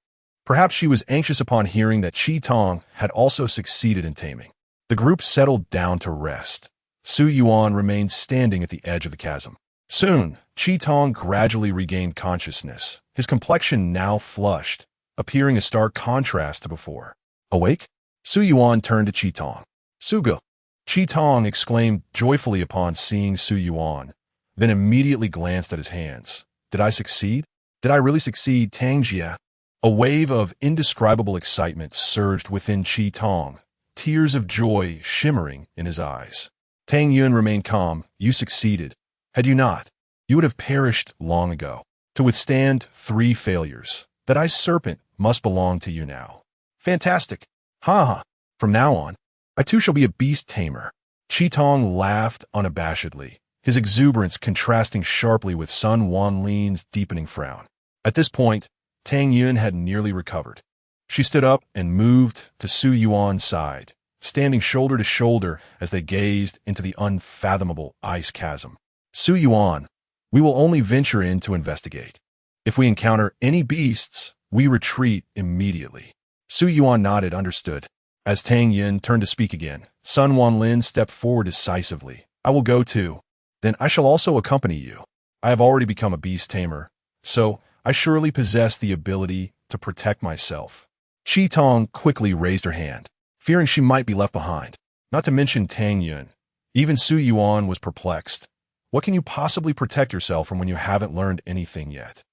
Speaker 1: Perhaps she was anxious upon hearing that Qi Tong had also succeeded in taming. The group settled down to rest. Su Yuan remained standing at the edge of the chasm. Soon, Qi Tong gradually regained consciousness, his complexion now flushed, appearing a stark contrast to before. Awake? Su Yuan turned to Qi Tong. Sugo! Qi Tong exclaimed joyfully upon seeing Su Yuan, then immediately glanced at his hands. Did I succeed? Did I really succeed, Tang Jia? A wave of indescribable excitement surged within Qi Tong, tears of joy shimmering in his eyes. Tang Yun remained calm. You succeeded. Had you not, you would have perished long ago. To withstand 3 failures, that ice serpent must belong to you now. Fantastic. Ha ha. From now on, I too shall be a beast tamer. Qi Tong laughed unabashedly, his exuberance contrasting sharply with Sun Wanlin's deepening frown. At this point, Tang Yun had nearly recovered. She stood up and moved to Su Yuan's side, standing shoulder to shoulder as they gazed into the unfathomable ice chasm. Su Yuan, we will only venture in to investigate. If we encounter any beasts, we retreat immediately. Su Yuan nodded, understood. As Tang Yun turned to speak again, Sun Wanlin stepped forward decisively. I will go too. Then I shall also accompany you. I have already become a beast tamer, so I surely possess the ability to protect myself. Qi Tong quickly raised her hand, fearing she might be left behind. Not to mention Tang Yun. Even Su Yuan was perplexed. What can you possibly protect yourself from when you haven't learned anything yet?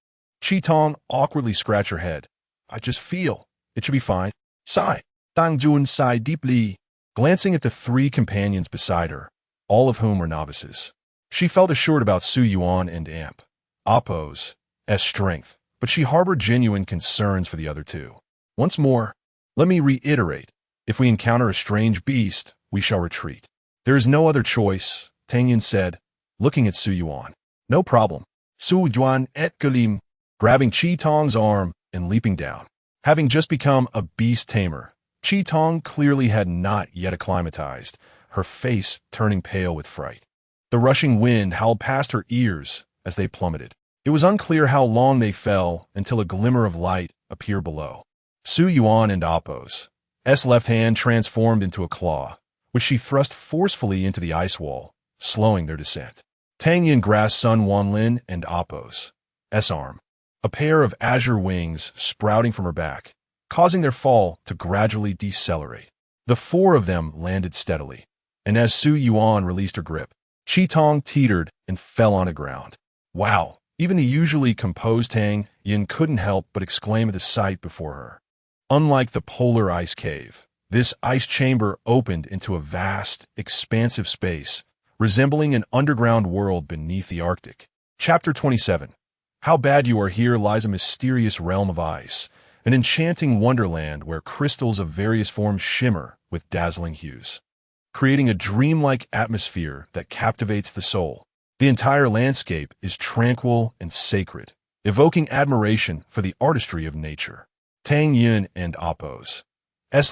Speaker 1: Qi Tong awkwardly scratched her head. I just feel. It should be fine. Sigh. Tang Yun sighed deeply, glancing at the 3 companions beside her, all of whom were novices. She felt assured about Su Yuan and Amp, Appo's strength, but she harbored genuine concerns for the other 2. Once more, let me reiterate, if we encounter a strange beast, we shall retreat. There is no other choice, Tang Yun said, looking at Su Yuan. No problem. Su Yuan et Galim, grabbing Qi Tong's arm and leaping down. Having just become a beast tamer, Qi Tong clearly had not yet acclimatized, her face turning pale with fright. The rushing wind howled past her ears as they plummeted. It was unclear how long they fell until a glimmer of light appeared below. Su Yuan and Appo's left hand transformed into a claw, which she thrust forcefully into the ice wall, slowing their descent. Tang Yun grasped Sun Wanlin and Appo's arm, a pair of azure wings sprouting from her back, causing their fall to gradually decelerate. The 4 of them landed steadily, and as Su Yuan released her grip, Qi Tong teetered and fell on the ground. Wow! Even the usually composed Tang Yun couldn't help but exclaim at the sight before her. Unlike the polar ice cave, this ice chamber opened into a vast, expansive space, resembling an underground world beneath the Arctic. Chapter 27. How bad you are here lies a mysterious realm of ice, an enchanting wonderland where crystals of various forms shimmer with dazzling hues, creating a dreamlike atmosphere that captivates the soul. The entire landscape is tranquil and sacred, evoking admiration for the artistry of nature. Tang Yun and Appo's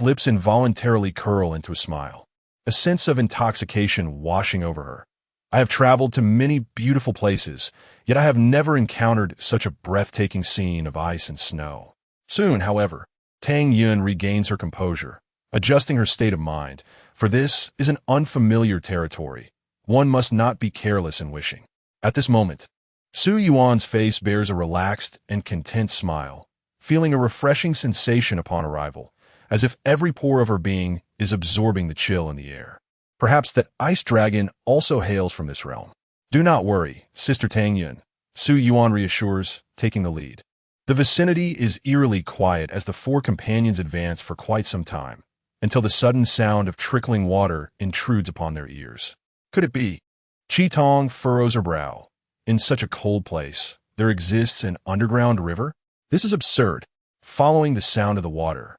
Speaker 1: lips involuntarily curl into a smile, a sense of intoxication washing over her. I have traveled to many beautiful places, yet I have never encountered such a breathtaking scene of ice and snow. Soon, however, Tang Yun regains her composure, adjusting her state of mind, for this is an unfamiliar territory. One must not be careless in wishing. At this moment, Su Yuan's face bears a relaxed and content smile, feeling a refreshing sensation upon arrival, as if every pore of her being is absorbing the chill in the air. Perhaps that ice dragon also hails from this realm. Do not worry, Sister Tang Yun, Su Yuan reassures, taking the lead. The vicinity is eerily quiet as the 4 companions advance for quite some time, until the sudden sound of trickling water intrudes upon their ears. Could it be? Qi Tong furrows her brow. In such a cold place, there exists an underground river? This is absurd. Following the sound of the water,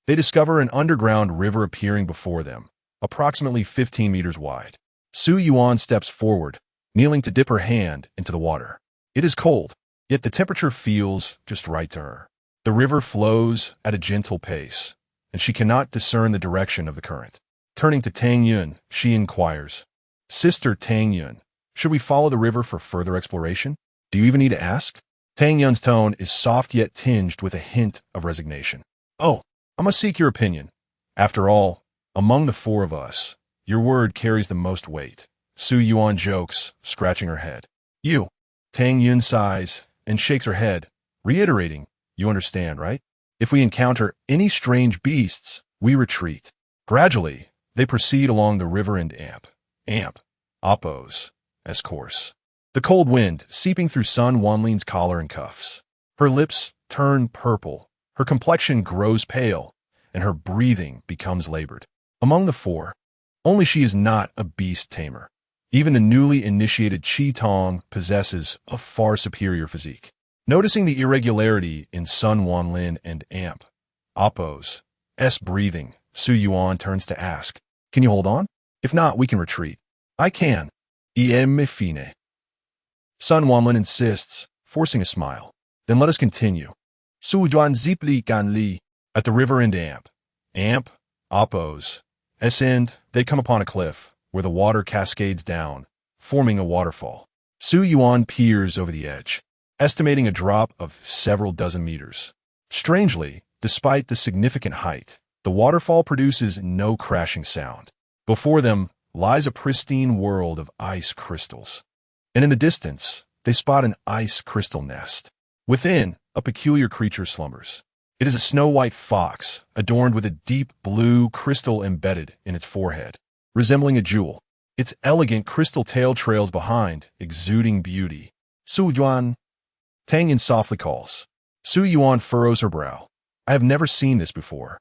Speaker 1: they discover an underground river appearing before them, approximately 15 meters wide. Su Yuan steps forward, kneeling to dip her hand into the water. It is cold, yet the temperature feels just right to her. The river flows at a gentle pace, and she cannot discern the direction of the current. Turning to Tang Yun, she inquires, Sister Tang Yun, should we follow the river for further exploration? Do you even need to ask? Tang Yun's tone is soft yet tinged with a hint of resignation. Oh, I must seek your opinion. After all, among the 4 of us, your word carries the most weight. Su Yuan jokes, scratching her head. You. Tang Yun sighs and shakes her head, reiterating, you understand, right? If we encounter any strange beasts, we retreat. Gradually, they proceed along the river and Appo's course. the cold wind seeping through Sun Wanlin's collar and cuffs. Her lips turn purple, her complexion grows pale, and her breathing becomes labored. Among the four, only she is not a beast tamer. Even the newly initiated Chi Tong possesses a far superior physique. Noticing the irregularity in Sun Wanlin and Amp, Oppo's breathing, Su Yuan turns to ask, "Can you hold on? If not, we can retreat." "I can." "Me fine." Sun Wanlin insists, forcing a smile. "Then let us continue." Su Juan zipli gan li. At the river end Amp, Oppo's end, they come upon a cliff, where the water cascades down, forming a waterfall. Su Yuan peers over the edge, estimating a drop of several dozen meters. Strangely, despite the significant height, the waterfall produces no crashing sound. Before them lies a pristine world of ice crystals. And in the distance, they spot an ice crystal nest. Within, a peculiar creature slumbers. It is a snow-white fox, adorned with a deep blue crystal embedded in its forehead, resembling a jewel. Its elegant crystal tail trails behind, exuding beauty. "Su Yuan," Tang Yun softly calls. Su Yuan furrows her brow. "I have never seen this before.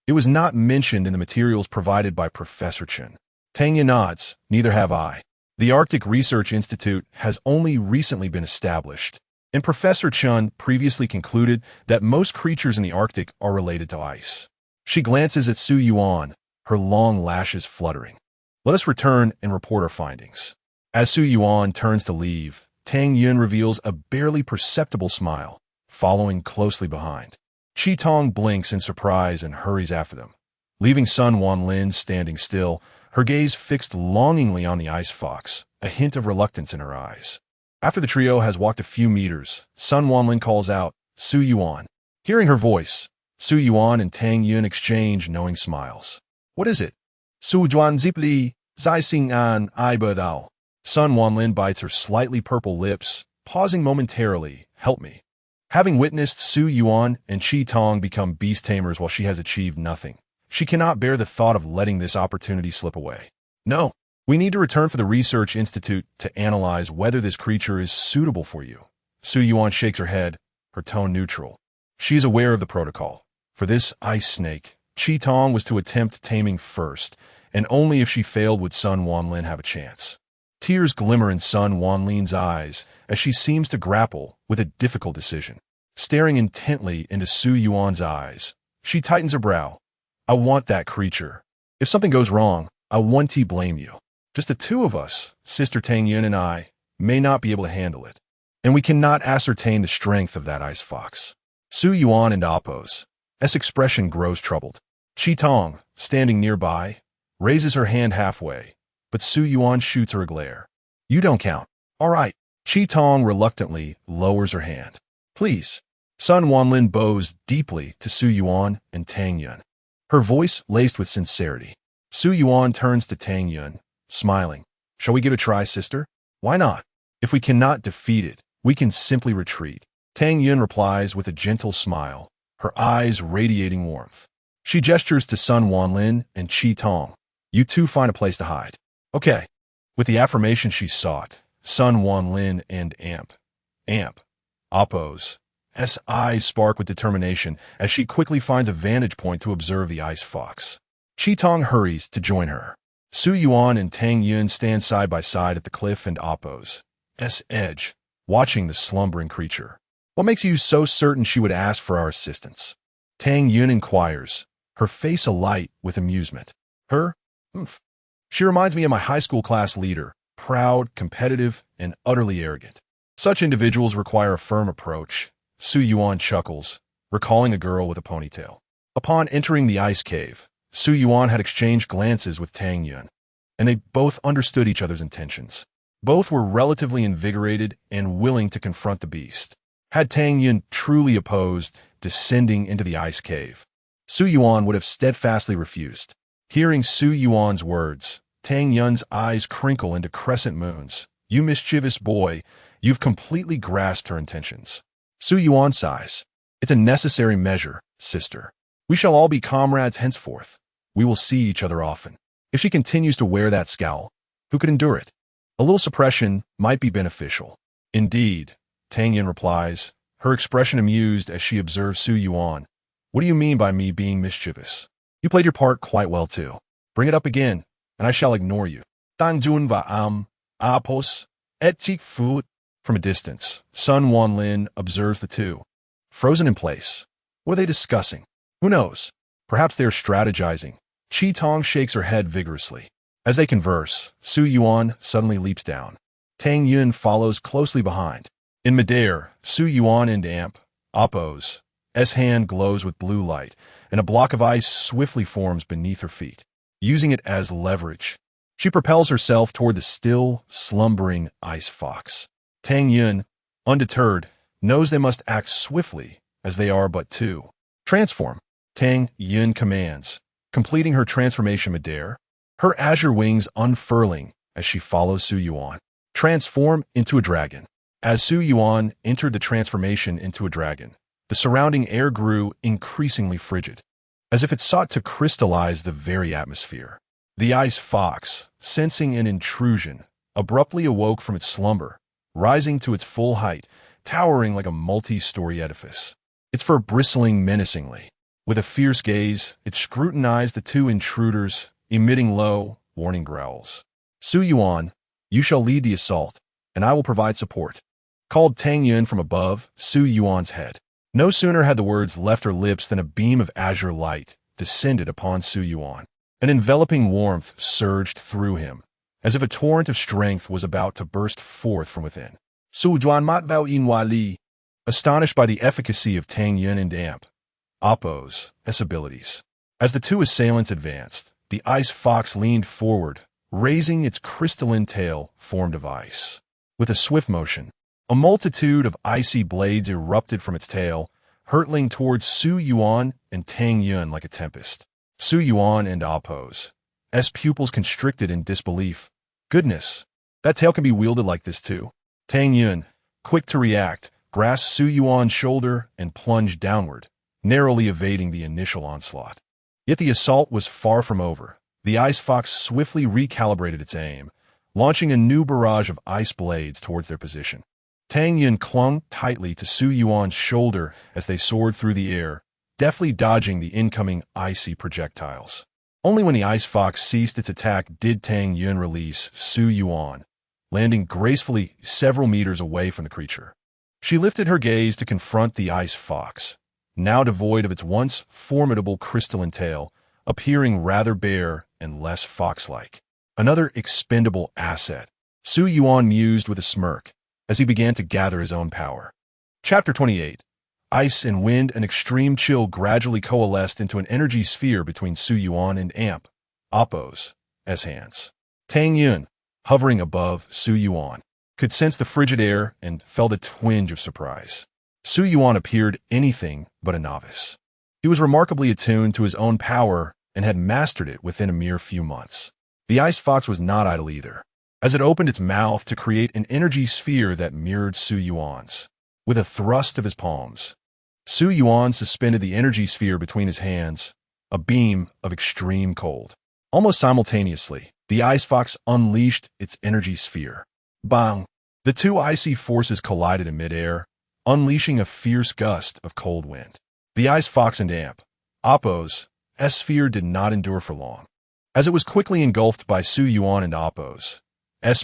Speaker 1: It was not mentioned in the materials provided by Professor Chen." Tang Yun nods. "Neither have I. The Arctic Research Institute has only recently been established, and Professor Chen previously concluded that most creatures in the Arctic are related to ice." She glances at Su Yuan, her long lashes fluttering. "Let us return and report our findings." As Su Yuan turns to leave, Tang Yun reveals a barely perceptible smile, following closely behind. Chi Tong blinks in surprise and hurries after them, leaving Sun Wanlin standing still, her gaze fixed longingly on the ice fox, a hint of reluctance in her eyes. After the trio has walked a few meters, Sun Wanlin calls out, "Su Yuan." Hearing her voice, Su Yuan and Tang Yun exchange knowing smiles. "What is it?" "Su Juan zipli, zai sing an Icebound." Sun Wanlin bites her slightly purple lips, pausing momentarily. "Help me." Having witnessed Su Yuan and Chi Tong become beast tamers while she has achieved nothing, she cannot bear the thought of letting this opportunity slip away. "No, we need to return for the Research Institute to analyze whether this creature is suitable for you." Su Yuan shakes her head, her tone neutral. She is aware of the protocol. For this ice snake, Chi Tong was to attempt taming first, and only if she failed would Sun Wanlin have a chance. Tears glimmer in Sun Wanlin's eyes as she seems to grapple with a difficult decision. Staring intently into Su Yuan's eyes, she tightens her brow. "I want that creature. If something goes wrong, I won't blame you. Just the two of us, Sister Tang Yun and I, may not be able to handle it, and we cannot ascertain the strength of that ice fox." Su Yuan and Oppo's expression grows troubled. Chi Tong, standing nearby, raises her hand halfway, but Su Yuan shoots her a glare. "You don't count." "All right." Chi Tong reluctantly lowers her hand. "Please." Sun Wanlin bows deeply to Su Yuan and Tang Yun, her voice laced with sincerity. Su Yuan turns to Tang Yun, smiling. "Shall we give it a try, sister?" "Why not? If we cannot defeat it, we can simply retreat." Tang Yun replies with a gentle smile, her eyes radiating warmth. She gestures to Sun Wanlin and Chi Tong. "You two find a place to hide." "Okay." With the affirmation she sought, Sun Wanlin and Oppo's eyes spark with determination as she quickly finds a vantage point to observe the ice fox. Chi Tong hurries to join her. Su Yuan and Tang Yun stand side by side at the cliff and Oppo's edge, watching the slumbering creature. "What makes you so certain she would ask for our assistance?" Tang Yun inquires, her face alight with amusement. "Her? She reminds me of my high school class leader, proud, competitive, and utterly arrogant. Such individuals require a firm approach." Su Yuan chuckles, recalling a girl with a ponytail. Upon entering the ice cave, Su Yuan had exchanged glances with Tang Yun, and they both understood each other's intentions. Both were relatively invigorated and willing to confront the beast. Had Tang Yun truly opposed descending into the ice cave, Su Yuan would have steadfastly refused. Hearing Su Yuan's words, Tang Yun's eyes crinkle into crescent moons. "You mischievous boy, you've completely grasped her intentions." Su Yuan sighs. "It's a necessary measure, sister. We shall all be comrades henceforth. We will see each other often." If she continues to wear that scowl, who could endure it? A little suppression might be beneficial. Indeed, Tang Yun replies, her expression amused as she observes Su Yuan. What do you mean by me being mischievous? You played your part quite well too. Bring it up again, and I shall ignore you. Tang Yun va apos, et tik food. From a distance, Sun Wanlin observes the two. Frozen in place. What are they discussing? Who knows? Perhaps they are strategizing. Qi Tong shakes her head vigorously. As they converse, Su Yuan suddenly leaps down. Tang Yun follows closely behind. In midair, Su Yuan and Amp, Oppo's, hand glows with blue light, and a block of ice swiftly forms beneath her feet. Using it as leverage, she propels herself toward the still, slumbering ice fox. Tang Yun, undeterred, knows they must act swiftly, as they are but two. Transform, Tang Yun commands, completing her transformation midair, her azure wings unfurling as she follows Su Yuan. Transform into a dragon. As Su Yuan entered the transformation into a dragon, the surrounding air grew increasingly frigid, as if it sought to crystallize the very atmosphere. The ice fox, sensing an intrusion, abruptly awoke from its slumber, rising to its full height, towering like a multi-story edifice. Its fur bristling menacingly. With a fierce gaze, it scrutinized the two intruders, emitting low, warning growls. Su Yuan, you shall lead the assault, and I will provide support, called Tang Yun from above Su Yuan's head. No sooner had the words left her lips than a beam of azure light descended upon Su Yuan. An enveloping warmth surged through him, as if a torrent of strength was about to burst forth from within. Su Yuan mat vao in wali, astonished by the efficacy of Tang Yun and Amp, Oppo's, abilities. As the two assailants advanced, the ice fox leaned forward, raising its crystalline tail formed of ice. With a swift motion, a multitude of icy blades erupted from its tail, hurtling towards Su Yuan and Tang Yun like a tempest. Su Yuan and Oppo's pupils constricted in disbelief. Goodness, that tail can be wielded like this too. Tang Yun, quick to react, grasped Su Yuan's shoulder and plunged downward, narrowly evading the initial onslaught. Yet the assault was far from over. The ice fox swiftly recalibrated its aim, launching a new barrage of ice blades towards their position. Tang Yun clung tightly to Su Yuan's shoulder as they soared through the air, deftly dodging the incoming icy projectiles. Only when the ice fox ceased its attack did Tang Yun release Su Yuan, landing gracefully several meters away from the creature. She lifted her gaze to confront the ice fox, now devoid of its once formidable crystalline tail, appearing rather bare and less fox-like. Another expendable asset, Su Yuan mused with a smirk as he began to gather his own power. Chapter 28. Ice and wind and extreme chill gradually coalesced into an energy sphere between Su Yuan and Amp, Oppo's, hands. Tang Yun, hovering above Su Yuan, could sense the frigid air and felt a twinge of surprise. Su Yuan appeared anything but a novice. He was remarkably attuned to his own power and had mastered it within a mere few months. The ice fox was not idle either, as it opened its mouth to create an energy sphere that mirrored Su Yuan's. With a thrust of his palms, Su Yuan suspended the energy sphere between his hands, a beam of extreme cold. Almost simultaneously, the ice fox unleashed its energy sphere. Bang! The two icy forces collided in midair, unleashing a fierce gust of cold wind. The ice fox and Amp, Oppo's, sphere did not endure for long, as it was quickly engulfed by Su Yuan and Oppo's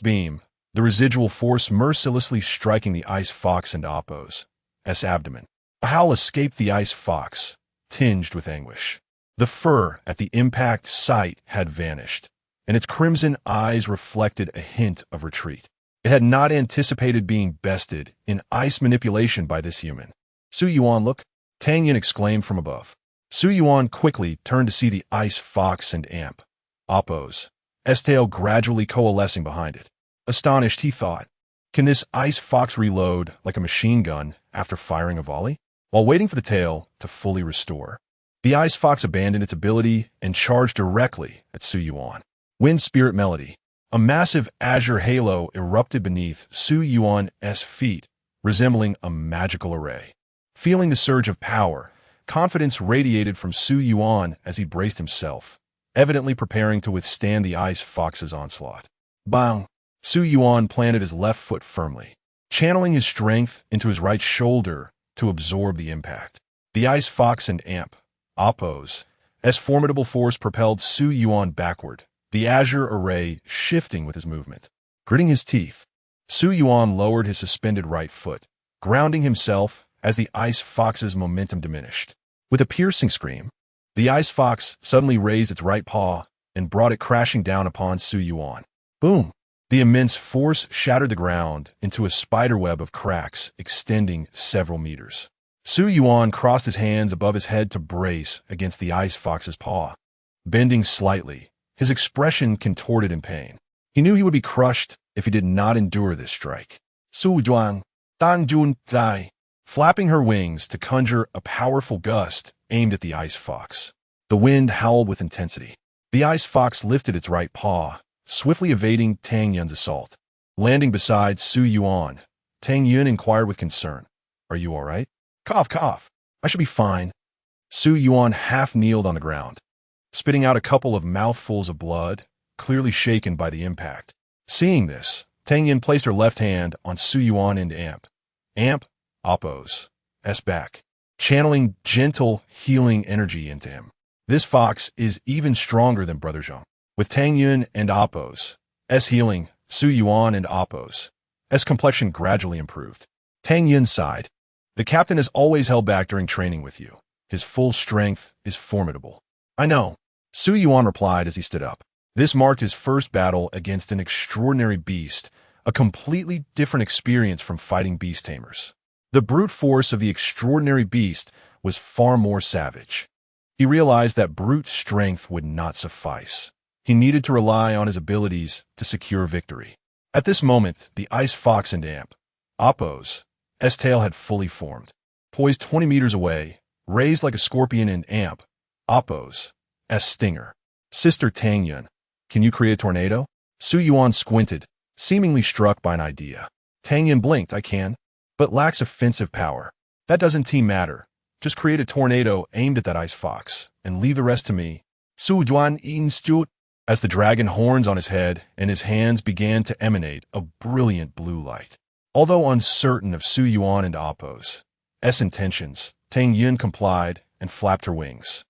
Speaker 1: beam, the residual force mercilessly striking the ice fox and Oppo's abdomen. A howl escaped the ice fox, tinged with anguish. The fur at the impact site had vanished, and its crimson eyes reflected a hint of retreat. It had not anticipated being bested in ice manipulation by this human. Su Yuan, look, Tang Yun exclaimed from above. Su Yuan quickly turned to see the ice fox and Amp, Oppo's, tail gradually coalescing behind it. Astonished, he thought, can this ice fox reload like a machine gun after firing a volley? While waiting for the tail to fully restore, the ice fox abandoned its ability and charged directly at Su Yuan. Wind Spirit Melody. A massive azure halo erupted beneath Su Yuan's feet, resembling a magical array. Feeling the surge of power, confidence radiated from Su Yuan as he braced himself, evidently preparing to withstand the ice fox's onslaught. Bang! Su Yuan planted his left foot firmly, channeling his strength into his right shoulder to absorb the impact. The ice fox and amp, oppose, as formidable force propelled Su Yuan backward, the azure array shifting with his movement. Gritting his teeth, Su Yuan lowered his suspended right foot, grounding himself as the ice fox's momentum diminished. With a piercing scream, the ice fox suddenly raised its right paw and brought it crashing down upon Su Yuan. Boom! The immense force shattered the ground into a spiderweb of cracks extending several meters. Su Yuan crossed his hands above his head to brace against the ice fox's paw. Bending slightly, his expression contorted in pain. He knew he would be crushed if he did not endure this strike. Su Yuan, Tang Yun, die, flapping her wings to conjure a powerful gust aimed at the ice fox. The wind howled with intensity. The ice fox lifted its right paw, swiftly evading Tang Yun's assault. Landing beside Su Yuan, Tang Yun inquired with concern, "Are you all right?" "Cough, cough. I should be fine." Su Yuan half kneeled on the ground, spitting out a couple of mouthfuls of blood, clearly shaken by the impact. Seeing this, Tang Yun placed her left hand on Su Yuan and amp, oppose, back, channeling gentle, healing energy into him. This fox is even stronger than Brother Zhang. With Tang Yun and oppose, healing, Su Yuan and oppose, complexion gradually improved. Tang Yun sighed. "The captain has always held back during training with you. His full strength is formidable." "I know," Su Yuan replied as he stood up. This marked his first battle against an extraordinary beast, a completely different experience from fighting beast tamers. The brute force of the extraordinary beast was far more savage. He realized that brute strength would not suffice. He needed to rely on his abilities to secure victory. At this moment, the ice fox and amp, oppose, tail had fully formed. Poised 20 meters away, raised like a scorpion and amp, oppose, stinger. "Sister Tang Yun, can you create a tornado?" Su Yuan squinted, seemingly struck by an idea. Tang Yun blinked. "I can, but lacks offensive power. That doesn't matter. Just create a tornado aimed at that ice fox, and leave the rest to me." Su Yuan stood as the dragon horns on his head and his hands began to emanate a brilliant blue light. Although uncertain of Su Yuan and oppose's intentions, Tang Yun complied and flapped her wings.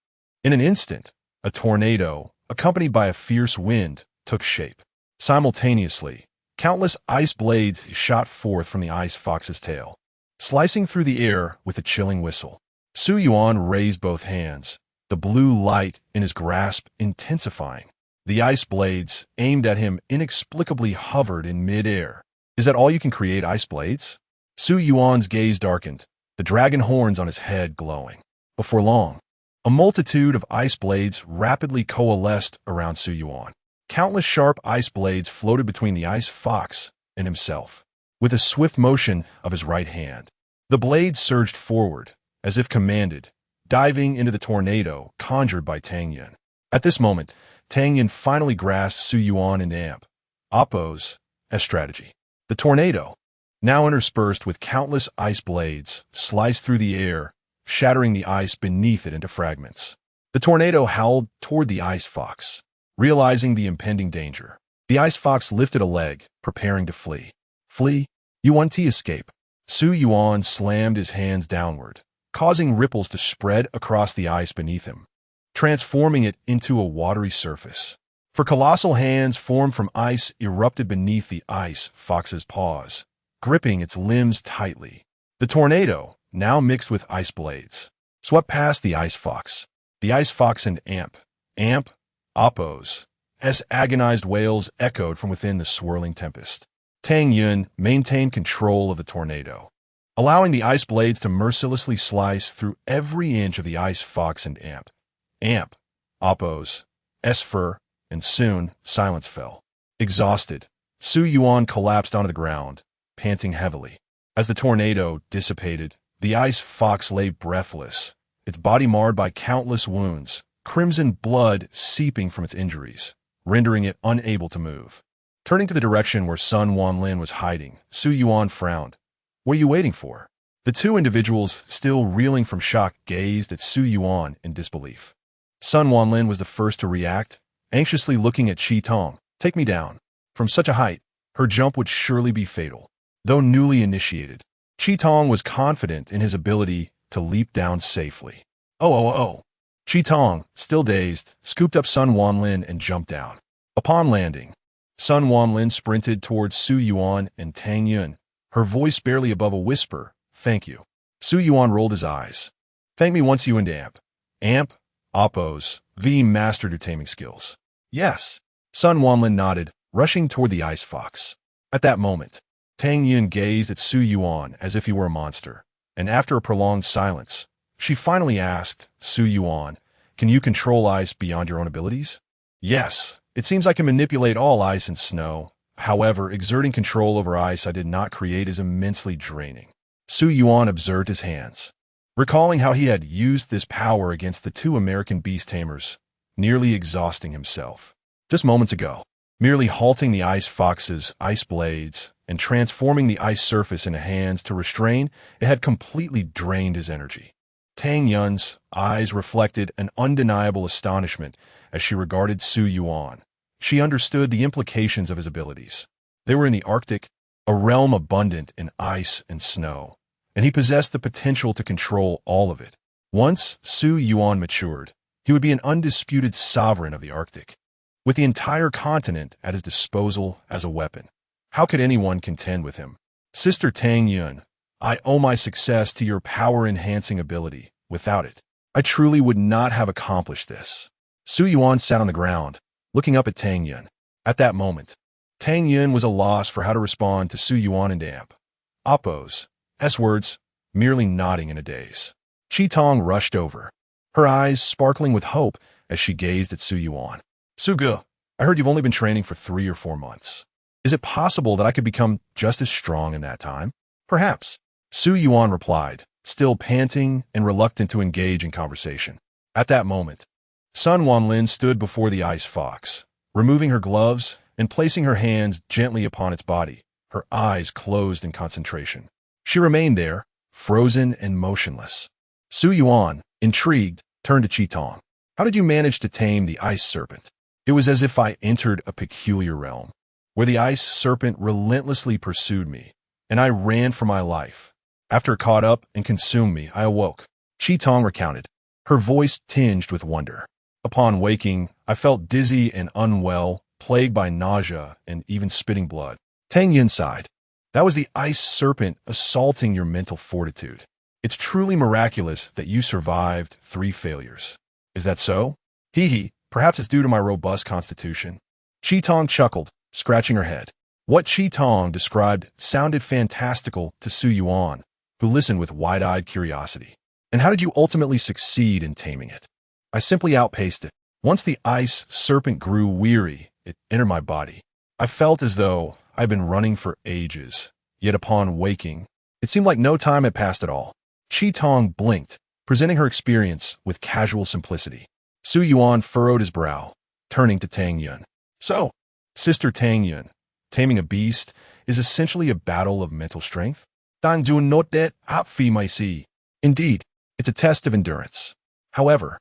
Speaker 1: In an instant, a tornado, accompanied by a fierce wind, took shape. Simultaneously, countless ice blades shot forth from the ice fox's tail, slicing through the air with a chilling whistle. Su Yuan raised both hands, the blue light in his grasp intensifying. The ice blades, aimed at him, inexplicably hovered in mid-air. "Is that all you can create, ice blades?" Su Yuan's gaze darkened, the dragon horns on his head glowing. Before long, a multitude of ice blades rapidly coalesced around Su Yuan. Countless sharp ice blades floated between the ice fox and himself. With a swift motion of his right hand, the blades surged forward, as if commanded, diving into the tornado conjured by Tang Yun. At this moment, Tang Yun finally grasped Su Yuan and amp, oppose, strategy. The tornado, now interspersed with countless ice blades, sliced through the air, shattering the ice beneath it into fragments. The tornado howled toward the ice fox. Realizing the impending danger, the ice fox lifted a leg, preparing to flee. "Flee? You want to escape?" Su Yuan slammed his hands downward, causing ripples to spread across the ice beneath him, transforming it into a watery surface. For colossal hands formed from ice erupted beneath the ice fox's paws, gripping its limbs tightly. The tornado, now mixed with ice blades, swept past the ice fox. The ice fox and amp, oppose, agonized wails echoed from within the swirling tempest. Tang Yun maintained control of the tornado, allowing the ice blades to mercilessly slice through every inch of the ice fox and amp, oppose, fur, and soon silence fell. Exhausted, Su Yuan collapsed onto the ground, panting heavily. As the tornado dissipated, the ice fox lay breathless, its body marred by countless wounds, crimson blood seeping from its injuries, rendering it unable to move. Turning to the direction where Sun Wanlin was hiding, Su Yuan frowned. "What are you waiting for?" The two individuals, still reeling from shock, gazed at Su Yuan in disbelief. Sun Wanlin was the first to react, anxiously looking at Qi Tong. "Take me down. From such a height, her jump would surely be fatal. Though newly initiated, Tong was confident in his ability to leap down safely. Oh. Tong, still dazed, scooped up Sun Wanlin and jumped down. Upon landing, Sun Wanlin sprinted towards Su Yuan and Tang Yun, her voice barely above a whisper, "Thank you." Su Yuan rolled his eyes. "Thank me once you and Amp." Amp? Oppos, V mastered your taming skills. Yes. Sun Wanlin nodded, rushing toward the ice fox. At that moment, Tang Yun gazed at Su Yuan as if he were a monster, and after a prolonged silence, she finally asked, "Su Yuan, can you control ice beyond your own abilities?" "Yes. It seems I can manipulate all ice and snow. However, exerting control over ice I did not create is immensely draining." Su Yuan observed his hands, recalling how he had used this power against the two American beast tamers, nearly exhausting himself. Just moments ago, merely halting the ice fox's ice blades and transforming the ice surface into hands to restrain, it had completely drained his energy. Tang Yun's eyes reflected an undeniable astonishment as she regarded Su Yuan. She understood the implications of his abilities. They were in the Arctic, a realm abundant in ice and snow, and he possessed the potential to control all of it. Once Su Yuan matured, he would be an undisputed sovereign of the Arctic, with the entire continent at his disposal as a weapon. How could anyone contend with him? "Sister Tang Yun, I owe my success to your power-enhancing ability. Without it, I truly would not have accomplished this." Su Yuan sat on the ground, looking up at Tang Yun. At that moment, Tang Yun was a loss for how to respond to Su Yuan and Amp. Oppos, S-words, merely nodding in a daze. Tong rushed over, her eyes sparkling with hope as she gazed at Su Yuan. "Sugu, I heard you've only been training for 3 or 4 months. Is it possible that I could become just as strong in that time?" "Perhaps," Su Yuan replied, still panting and reluctant to engage in conversation. At that moment, Sun Wanlin stood before the ice fox, removing her gloves and placing her hands gently upon its body, her eyes closed in concentration. She remained there, frozen and motionless. Su Yuan, intrigued, turned to Tong. "How did you manage to tame the ice serpent?" It was as if I entered a peculiar realm, where the ice serpent relentlessly pursued me, and I ran for my life. After it caught up and consumed me, I awoke. Tong recounted, her voice tinged with wonder. "Upon waking, I felt dizzy and unwell, plagued by nausea and even spitting blood." Tang Yun sighed. "That was the ice serpent assaulting your mental fortitude. It's truly miraculous that you survived 3 failures. Is that so?" "Hee. Perhaps it's due to my robust constitution." Tong chuckled, scratching her head. What Tong described sounded fantastical to Su Yuan, who listened with wide-eyed curiosity. "And how did you ultimately succeed in taming it?" "I simply outpaced it. Once the ice serpent grew weary, it entered my body. I felt as though I'd been running for ages, yet upon waking, it seemed like no time had passed at all." Tong blinked, presenting her experience with casual simplicity. Su Yuan furrowed his brow, turning to Tang Yun. "So, Sister Tang Yun, taming a beast is essentially a battle of mental strength?" "Tang Yun not that up fi my see." "Indeed, it's a test of endurance. However,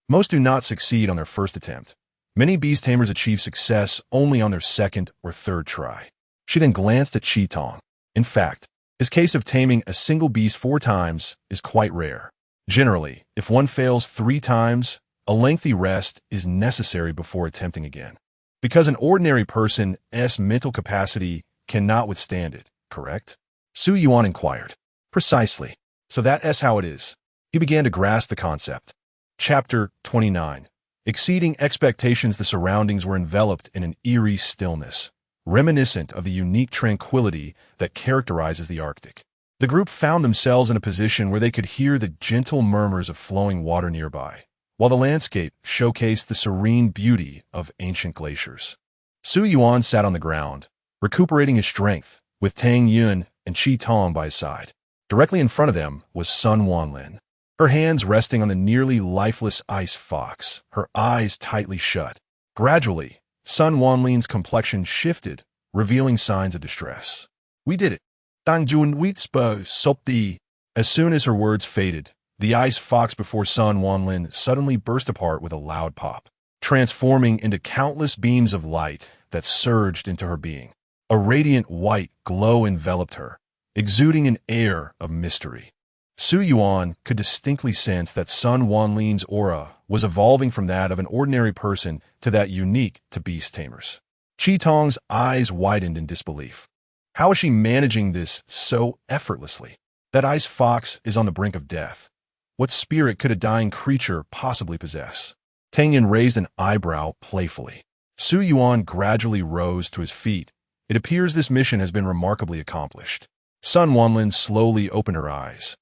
Speaker 1: most do not succeed on their first attempt. Many beast tamers achieve success only on their second or third try." She then glanced at Tong. "In fact, his case of taming a single beast 4 times is quite rare. Generally, if one fails 3 times, a lengthy rest is necessary before attempting again, because an ordinary person's mental capacity cannot withstand it, correct?" Su Yuan inquired. "Precisely. So that's how it is." He began to grasp the concept. Chapter 29. Exceeding expectations, the surroundings were enveloped in an eerie stillness, reminiscent of the unique tranquility that characterizes the Arctic. The group found themselves in a position where they could hear the gentle murmurs of flowing water nearby, while the landscape showcased the serene beauty of ancient glaciers. Su Yuan sat on the ground, recuperating his strength, with Tang Yun and Tong by his side. Directly in front of them was Sun Wanlin, her hands resting on the nearly lifeless ice fox, her eyes tightly shut. Gradually, Sun Wanlin's complexion shifted, revealing signs of distress. "We did it. Tang Yun Wheatspo Sopti." As soon as her words faded, the ice fox before Sun Wanlin suddenly burst apart with a loud pop, transforming into countless beams of light that surged into her being. A radiant white glow enveloped her, exuding an air of mystery. Su Yuan could distinctly sense that Sun Wanlin's aura was evolving from that of an ordinary person to that unique to beast tamers. Qi Tong's eyes widened in disbelief. How is she managing this so effortlessly? That ice fox is on the brink of death. What spirit could a dying creature possibly possess? Tang Yun raised an eyebrow playfully. Su Yuan gradually rose to his feet. It appears this mission has been remarkably accomplished. Sun Wanlin slowly opened her eyes,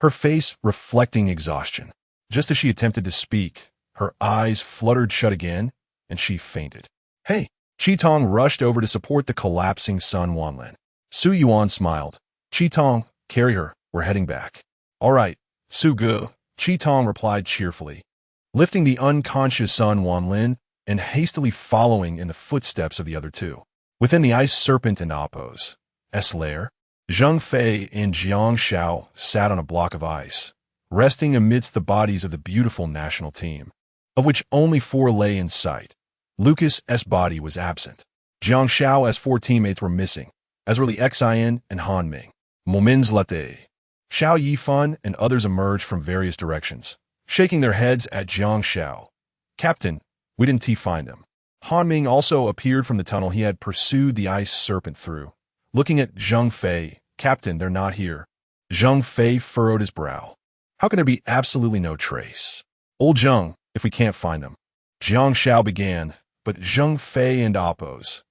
Speaker 1: her face reflecting exhaustion. Just as she attempted to speak, her eyes fluttered shut again, and she fainted. Hey! Qi Tong rushed over to support the collapsing Sun Wanlin. Su Yuan smiled. Qi Tong, carry her. We're heading back. All right, Su Gu, Qi Tong replied cheerfully, lifting the unconscious Sun Wanlin and hastily following in the footsteps of the other two. Within the ice serpent and Appo's lair, Zheng Fei and Jiang Xiao sat on a block of ice, resting amidst the bodies of the beautiful national team, of which only 4 lay in sight. Lucas's body was absent. Jiang Xiao's 4 teammates were missing, as were Li Xian and Han Ming. Moments later, Xiao Yifan and others emerged from various directions, shaking their heads at Jiang Xiao. Captain, we didn't find them. Han Ming also appeared from the tunnel he had pursued the ice serpent through. Looking at Zheng Fei, Captain, they're not here. Zheng Fei furrowed his brow. How can there be absolutely no trace? Old Zheng, if we can't find them. Jiang Xiao began, but Zheng Fei and Appo's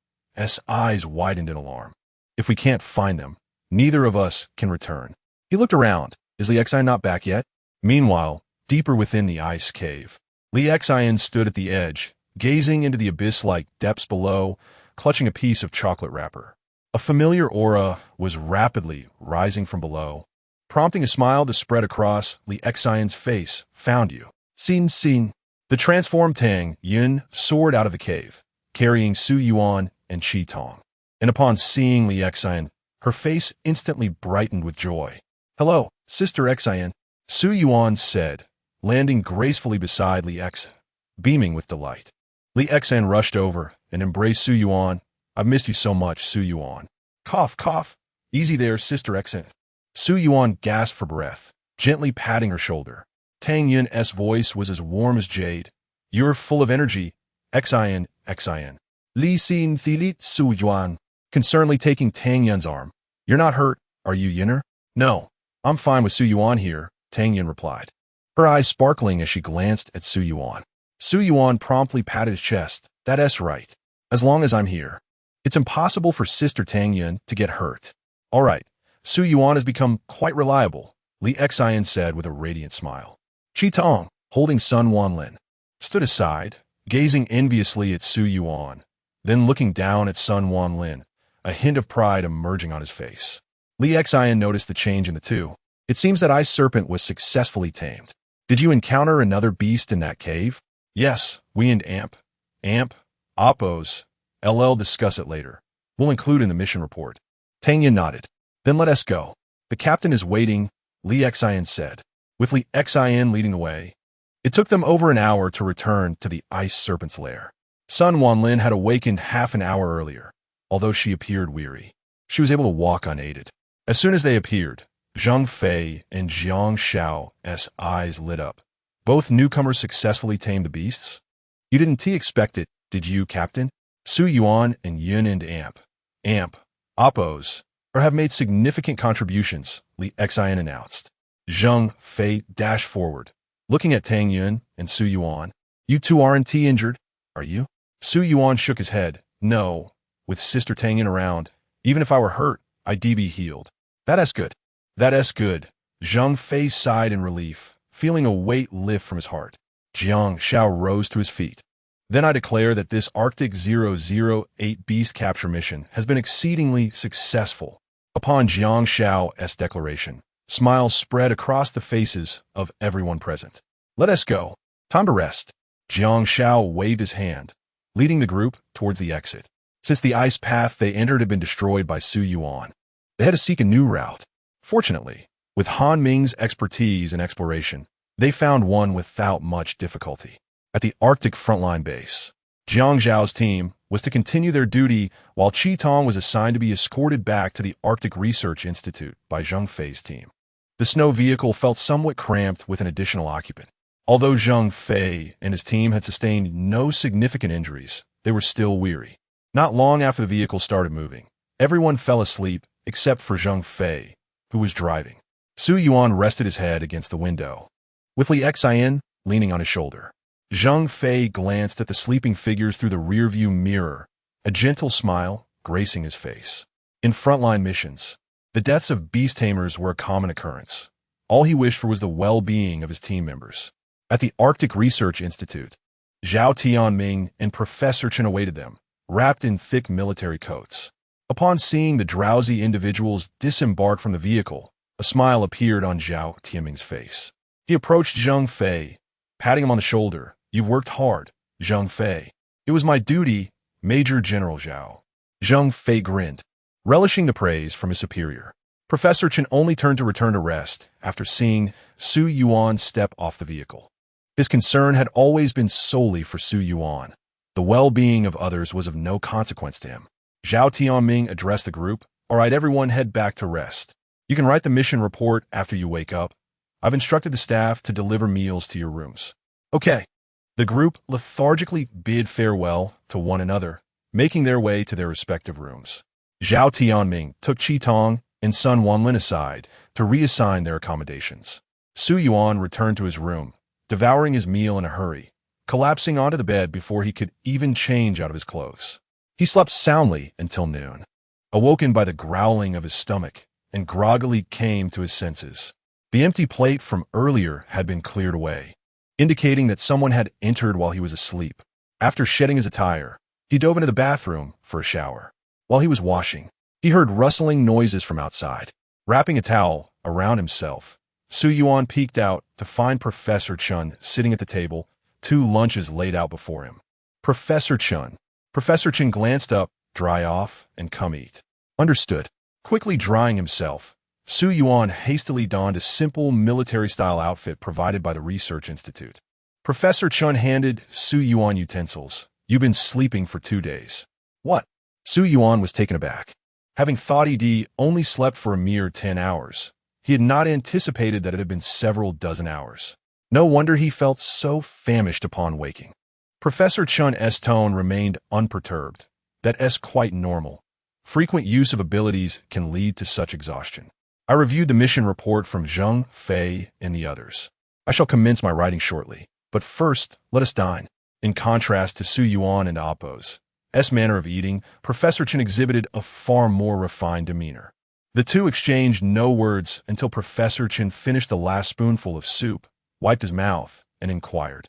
Speaker 1: eyes widened in alarm. If we can't find them, neither of us can return. He looked around. Is Li Xian not back yet? Meanwhile, deeper within the ice cave, Li Xian stood at the edge, gazing into the abyss-like depths below, clutching a piece of chocolate wrapper. A familiar aura was rapidly rising from below, prompting a smile to spread across Li Xian's face. Found you. Seen. The transformed Tang Yun soared out of the cave, carrying Su Yuan and Qi Tong. And upon seeing Li Xian, her face instantly brightened with joy. Hello, Sister Xian, Su Yuan said, landing gracefully beside Li Xian, beaming with delight. Li Xian rushed over and embraced Su Yuan. I've missed you so much, Su Yuan. Cough. Easy there, Sister Xian. Su Yuan gasped for breath, gently patting her shoulder. Tang Yun's voice was as warm as jade. You're full of energy, Xian. Li Xin Thilit Su Yuan, concernedly taking Tang Yun's arm. You're not hurt, are you, Yunner? No, I'm fine with Su Yuan here, Tang Yun replied, her eyes sparkling as she glanced at Su Yuan. Su Yuan promptly patted his chest. That's right. As long as I'm here. It's impossible for Sister Tang Yun to get hurt. All right, Su Yuan has become quite reliable, Li Xian said with a radiant smile. Qi Tong, holding Sun Wanlin, stood aside, gazing enviously at Su Yuan, then looking down at Sun Wanlin, a hint of pride emerging on his face. Li Xian noticed the change in the two. It seems that ice serpent was successfully tamed. Did you encounter another beast in that cave? Yes, we and Appo's, discuss it later. We'll include in the mission report. Tang Yun nodded. Then let us go. The captain is waiting, Li Xian said, with Li Xian leading the way. It took them over an hour to return to the ice serpent's lair. Sun Wanlin had awakened half an hour earlier. Although she appeared weary, she was able to walk unaided. As soon as they appeared, Zheng Fei and Jiang Xiao's eyes lit up. Both newcomers successfully tamed the beasts? You didn't expect it, did you, Captain? Su Yuan and Yun and Appo's have made significant contributions, Li Xian announced. Zheng Fei dashed forward, looking at Tang Yun and Su Yuan. You two aren't injured, are you? Su Yuan shook his head. No, with Sister Tang Yun around, even if I were hurt, I'd be healed. That's good. Zheng Fei sighed in relief, feeling a weight lift from his heart. Jiang Xiao rose to his feet. Then I declare that this Arctic 008 beast capture mission has been exceedingly successful. Upon Jiang Xiao's declaration, smiles spread across the faces of everyone present. Let us go. Time to rest. Jiang Xiao waved his hand, leading the group towards the exit. Since the ice path they entered had been destroyed by Su Yuan, they had to seek a new route. Fortunately, with Han Ming's expertise in exploration, they found one without much difficulty. At the Arctic frontline base, Jiang Zhao's team was to continue their duty, while Qi Tong was assigned to be escorted back to the Arctic Research Institute by Zheng Fei's team. The snow vehicle felt somewhat cramped with an additional occupant. Although Zheng Fei and his team had sustained no significant injuries, they were still weary. Not long after the vehicle started moving, everyone fell asleep except for Zheng Fei, who was driving. Su Yuan rested his head against the window, with Li Xian leaning on his shoulder. Zheng Fei glanced at the sleeping figures through the rearview mirror, a gentle smile gracing his face. In frontline missions, the deaths of beast tamers were a common occurrence. All he wished for was the well-being of his team members. At the Arctic Research Institute, Zhao Tianming and Professor Chen awaited them, wrapped in thick military coats. Upon seeing the drowsy individuals disembark from the vehicle, a smile appeared on Zhao Tianming's face. He approached Zheng Fei, patting him on the shoulder. "You've worked hard, Zheng Fei." "It was my duty, Major General Zhao." Zheng Fei grinned, relishing the praise from his superior. Professor Chen only turned to return to rest after seeing Su Yuan step off the vehicle. His concern had always been solely for Su Yuan. The well-being of others was of no consequence to him. Zhao Tianming addressed the group. "All right, everyone head back to rest. You can write the mission report after you wake up. I've instructed the staff to deliver meals to your rooms." "Okay." The group lethargically bid farewell to one another, making their way to their respective rooms. Zhao Tianming took Qi Tong and Sun Wanlin aside to reassign their accommodations. Su Yuan returned to his room, devouring his meal in a hurry, collapsing onto the bed before he could even change out of his clothes. He slept soundly until noon, awoken by the growling of his stomach, and groggily came to his senses. The empty plate from earlier had been cleared away, indicating that someone had entered while he was asleep. After shedding his attire, he dove into the bathroom for a shower. While he was washing, he heard rustling noises from outside. Wrapping a towel around himself, Su Yuan peeked out to find Professor Chen sitting at the table, 2 lunches laid out before him. Professor Chen glanced up, "Dry off and come eat." "Understood." Quickly drying himself, Su Yuan hastily donned a simple military-style outfit provided by the Research Institute. Professor Chen handed Su Yuan utensils. "You've been sleeping for 2 days." "What?" Su Yuan was taken aback. Having thought he'd only slept for a mere 10 hours, he had not anticipated that it had been several dozen hours. No wonder he felt so famished upon waking. Professor Chen's tone remained unperturbed. "That's quite normal. Frequent use of abilities can lead to such exhaustion. I reviewed the mission report from Zheng Fei and the others. I shall commence my writing shortly, but first, let us dine." In contrast to Su Yuan and Appo's manner of eating, Professor Chen exhibited a far more refined demeanor. The two exchanged no words until Professor Chen finished the last spoonful of soup, wiped his mouth, and inquired,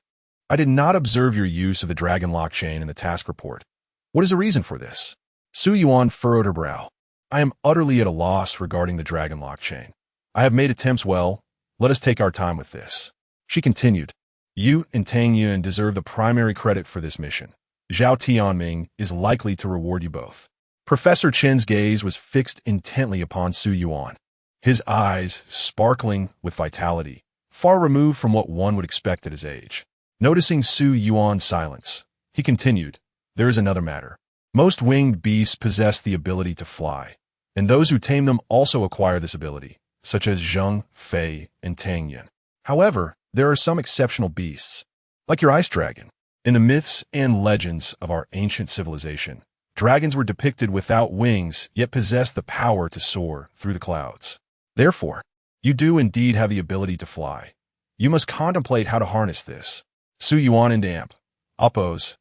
Speaker 1: "I did not observe your use of the dragon lock chain in the task report. What is the reason for this?" Su Yuan furrowed her brow. "I am utterly at a loss regarding the dragon lock chain. I have made attempts well. Let us take our time with this." She continued, "You and Tang Yun deserve the primary credit for this mission. Zhao Tianming is likely to reward you both." Professor Chen's gaze was fixed intently upon Su Yuan, his eyes sparkling with vitality, far removed from what one would expect at his age. Noticing Su Yuan's silence, he continued, "There is another matter. Most winged beasts possess the ability to fly, and those who tame them also acquire this ability, such as Zheng Fei and Tang Yun. However, there are some exceptional beasts, like your ice dragon. In the myths and legends of our ancient civilization, dragons were depicted without wings, yet possessed the power to soar through the clouds. Therefore, you do indeed have the ability to fly. You must contemplate how to harness this." Su Yuan and Appo's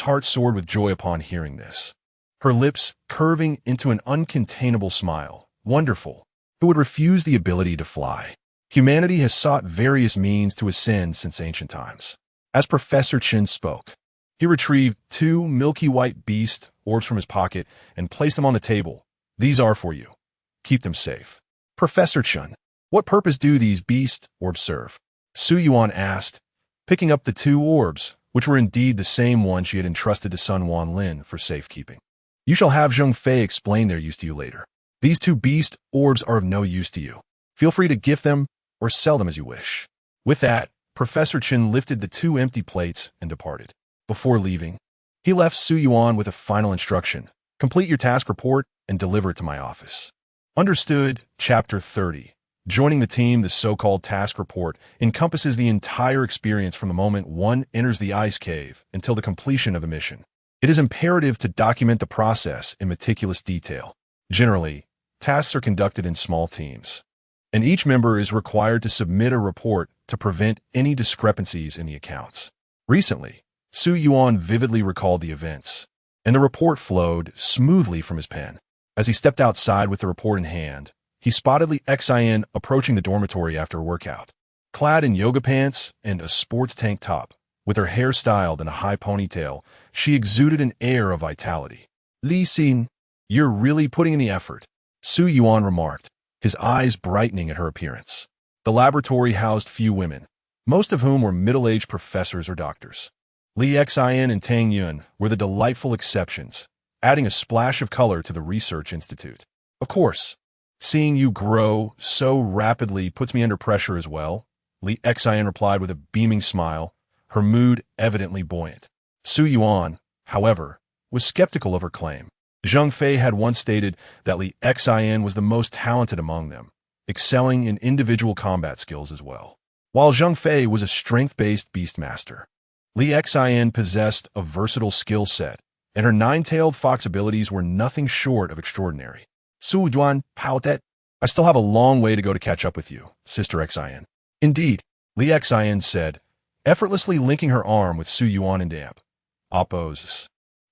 Speaker 1: heart soared with joy upon hearing this, her lips curving into an uncontainable smile. Wonderful. Who would refuse the ability to fly? Humanity has sought various means to ascend since ancient times. As Professor Chen spoke, he retrieved 2 milky white beast orbs from his pocket and placed them on the table. "These are for you. Keep them safe." "Professor Chen, what purpose do these beast orbs serve?" Su Yuan asked, picking up the 2 orbs, which were indeed the same one she had entrusted to Sun Wanlin for safekeeping. "You shall have Zheng Fei explain their use to you later. These 2 beast orbs are of no use to you. Feel free to gift them or sell them as you wish." With that, Professor Chen lifted the 2 empty plates and departed. Before leaving, He left Su Yuan with a final instruction: complete your task report and deliver it to my office. Understood. Chapter 30. Joining the team, the so-called task report encompasses the entire experience from the moment one enters the ice cave until the completion of a mission. It is imperative to document the process in meticulous detail. Generally, tasks are conducted in small teams, and each member is required to submit a report to prevent any discrepancies in the accounts. Recently, Su Yuan vividly recalled the events, and the report flowed smoothly from his pen. As he stepped outside with the report in hand, he spotted Li Xin approaching the dormitory after a workout. Clad in yoga pants and a sports tank top, with her hair styled in a high ponytail, she exuded an air of vitality. Li Xin, you're really putting in the effort, Su Yuan remarked, his eyes brightening at her appearance. The laboratory housed few women, most of whom were middle-aged professors or doctors. Li Xin and Tang Yun were the delightful exceptions, adding a splash of color to the research institute. Of course, seeing you grow so rapidly puts me under pressure as well, Li Xin replied with a beaming smile, her mood evidently buoyant. Su Yuan, however, was skeptical of her claim. Zheng Fei had once stated that Li Xin was the most talented among them, excelling in individual combat skills as well. While Zheng Fei was a strength-based beastmaster, Li Xin possessed a versatile skill set, and her nine-tailed fox abilities were nothing short of extraordinary. Su Yuan, Paotet, I still have a long way to go to catch up with you, Sister Xin. Indeed, Li Xin said, effortlessly linking her arm with Su Yuan and damp. Opposes.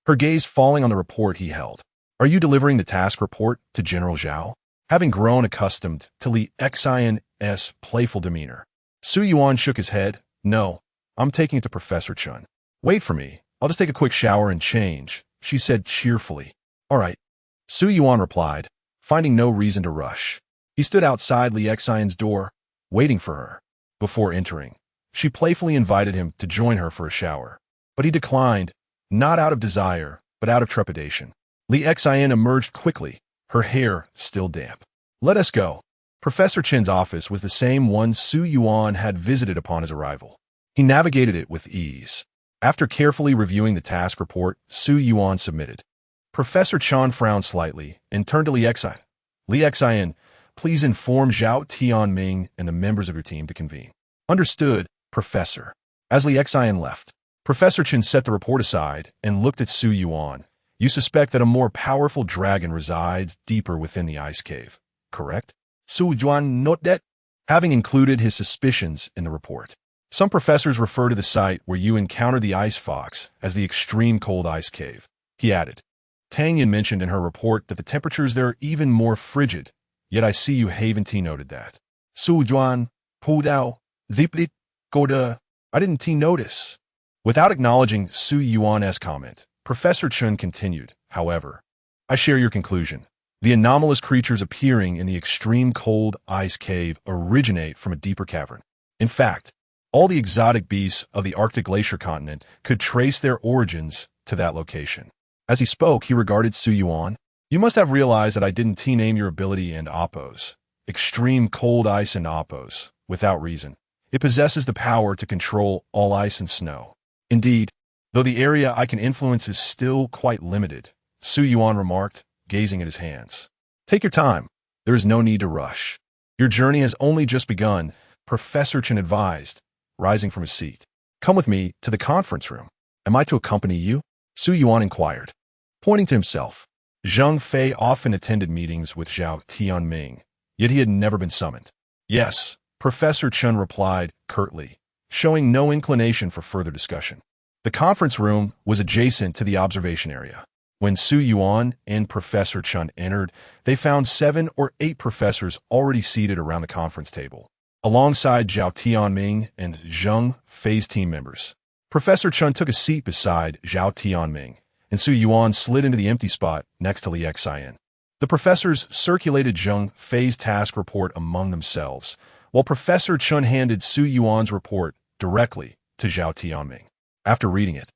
Speaker 1: Her gaze falling on the report he held. Are you delivering the task report to General Zhao? Having grown accustomed to Li Xin's playful demeanor, Su Yuan shook his head. No, I'm taking it to Professor Chun. Wait for me. I'll just take a quick shower and change, she said cheerfully. All right, Su Yuan replied, finding no reason to rush. He stood outside Li Xin's door, waiting for her. Before entering, she playfully invited him to join her for a shower, but he declined, not out of desire, but out of trepidation. Li Xin emerged quickly, her hair still damp. Let us go. Professor Chen's office was the same one Su Yuan had visited upon his arrival. He navigated it with ease. After carefully reviewing the task report, Su Yuan submitted. Professor Chan frowned slightly and turned to Li Xin. Li Xin, please inform Zhao Tianming and the members of your team to convene. Understood, Professor. As Li Xin left, Professor Chen set the report aside and looked at Su Yuan. You suspect that a more powerful dragon resides deeper within the ice cave, correct? Su Yuan noted that, having included his suspicions in the report. Some professors refer to the site where you encountered the ice fox as the extreme cold ice cave, he added. Tang Yun mentioned in her report that the temperatures there are even more frigid, yet I see you haven't noted that. Su Yuan, Pu Dao, Ziplit, Goda, I didn't notice. Without acknowledging Su Yuan's comment, Professor Chun continued, however, I share your conclusion. The anomalous creatures appearing in the extreme cold ice cave originate from a deeper cavern. In fact, all the exotic beasts of the Arctic glacier continent could trace their origins to that location. As he spoke, he regarded Su Yuan. You must have realized that I didn't name your ability and oppose. Extreme cold ice and oppose, without reason. It possesses the power to control all ice and snow. Indeed, though the area I can influence is still quite limited, Su Yuan remarked, gazing at his hands. Take your time. There is no need to rush. Your journey has only just begun, Professor Chen advised, rising from his seat. Come with me to the conference room. Am I to accompany you? Su Yuan inquired, pointing to himself. Zheng Fei often attended meetings with Zhao Tianming, yet he had never been summoned. Yes, Professor Chen replied curtly, showing no inclination for further discussion. The conference room was adjacent to the observation area. When Su Yuan and Professor Chen entered, they found 7 or 8 professors already seated around the conference table, alongside Zhao Tianming and Zheng Fei's team members. Professor Chen took a seat beside Zhao Tianming, and Su Yuan slid into the empty spot next to Li Xin. The professors circulated Zheng Fei's task report among themselves, while Professor Chen handed Su Yuan's report directly to Zhao Tianming. After reading it,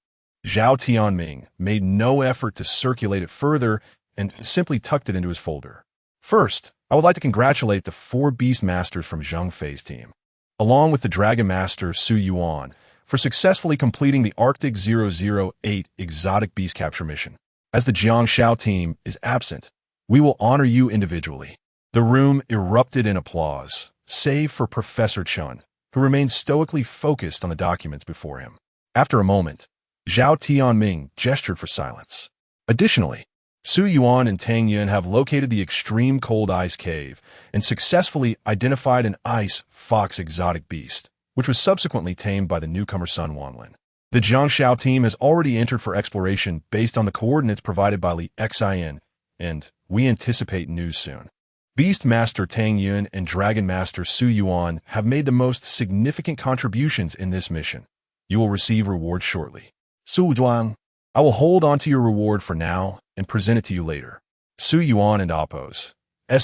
Speaker 1: Zhao Tianming made no effort to circulate it further and simply tucked it into his folder. First, I would like to congratulate the 4 beast masters from Zheng Fei's team. Along with the dragon master Su Yuan, for successfully completing the Arctic 008 exotic beast capture mission. As the Jiangshao team is absent, we will honor you individually. The room erupted in applause, save for Professor Chun, who remained stoically focused on the documents before him. After a moment, Zhao Tianming gestured for silence. Additionally, Su Yuan and Tang Yun have located the extreme cold ice cave and successfully identified an ice fox exotic beast, which was subsequently tamed by the newcomer Sun Wanlin. The Jiangshao team has already entered for exploration based on the coordinates provided by Li Xin, and we anticipate news soon. Beast Master Tang Yun and Dragon Master Su Yuan have made the most significant contributions in this mission. You will receive rewards shortly. Su Zhuang, I will hold on to your reward for now and present it to you later. Su Yuan and Appo's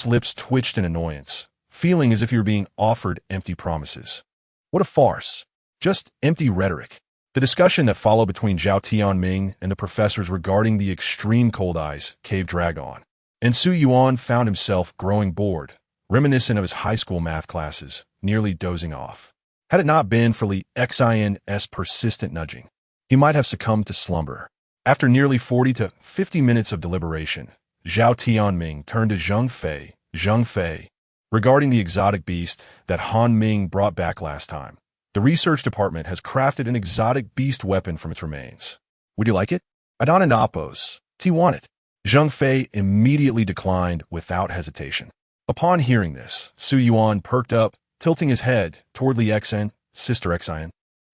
Speaker 1: lips twitched in annoyance, feeling as if you were being offered empty promises. What a farce. Just empty rhetoric. The discussion that followed between Zhao Tianming and the professors regarding the extreme cold ice cave dragged on, and Su Yuan found himself growing bored, reminiscent of his high school math classes, nearly dozing off. Had it not been for Li Xin's persistent nudging, he might have succumbed to slumber. After nearly 40 to 50 minutes of deliberation, Zhao Tianming turned to Zheng Fei, regarding the exotic beast that Han Ming brought back last time. The research department has crafted an exotic beast weapon from its remains. Would you like it? Adon and Appos. T want it. Zheng Fei immediately declined without hesitation. Upon hearing this, Su Yuan perked up, tilting his head toward Li Xin, Sister Xin.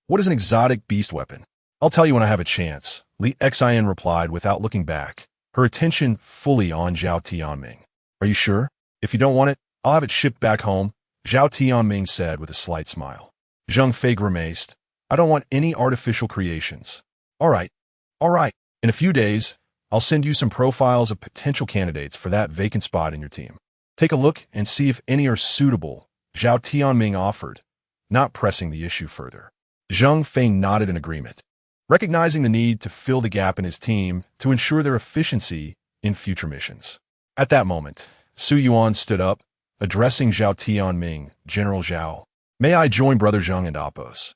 Speaker 1: What is an exotic beast weapon? I'll tell you when I have a chance, Li Xin replied without looking back, her attention fully on Zhao Tianming. Are you sure? If you don't want it, I'll have it shipped back home, Zhao Tianming said with a slight smile. Zheng Fei grimaced. I don't want any artificial creations. All right. In a few days, I'll send you some profiles of potential candidates for that vacant spot in your team. Take a look and see if any are suitable, Zhao Tianming offered, not pressing the issue further. Zheng Fei nodded in agreement, recognizing the need to fill the gap in his team to ensure their efficiency in future missions. At that moment, Su Yuan stood up, addressing Zhao Tianming, General Zhao. May I join Brother Zheng and Appos?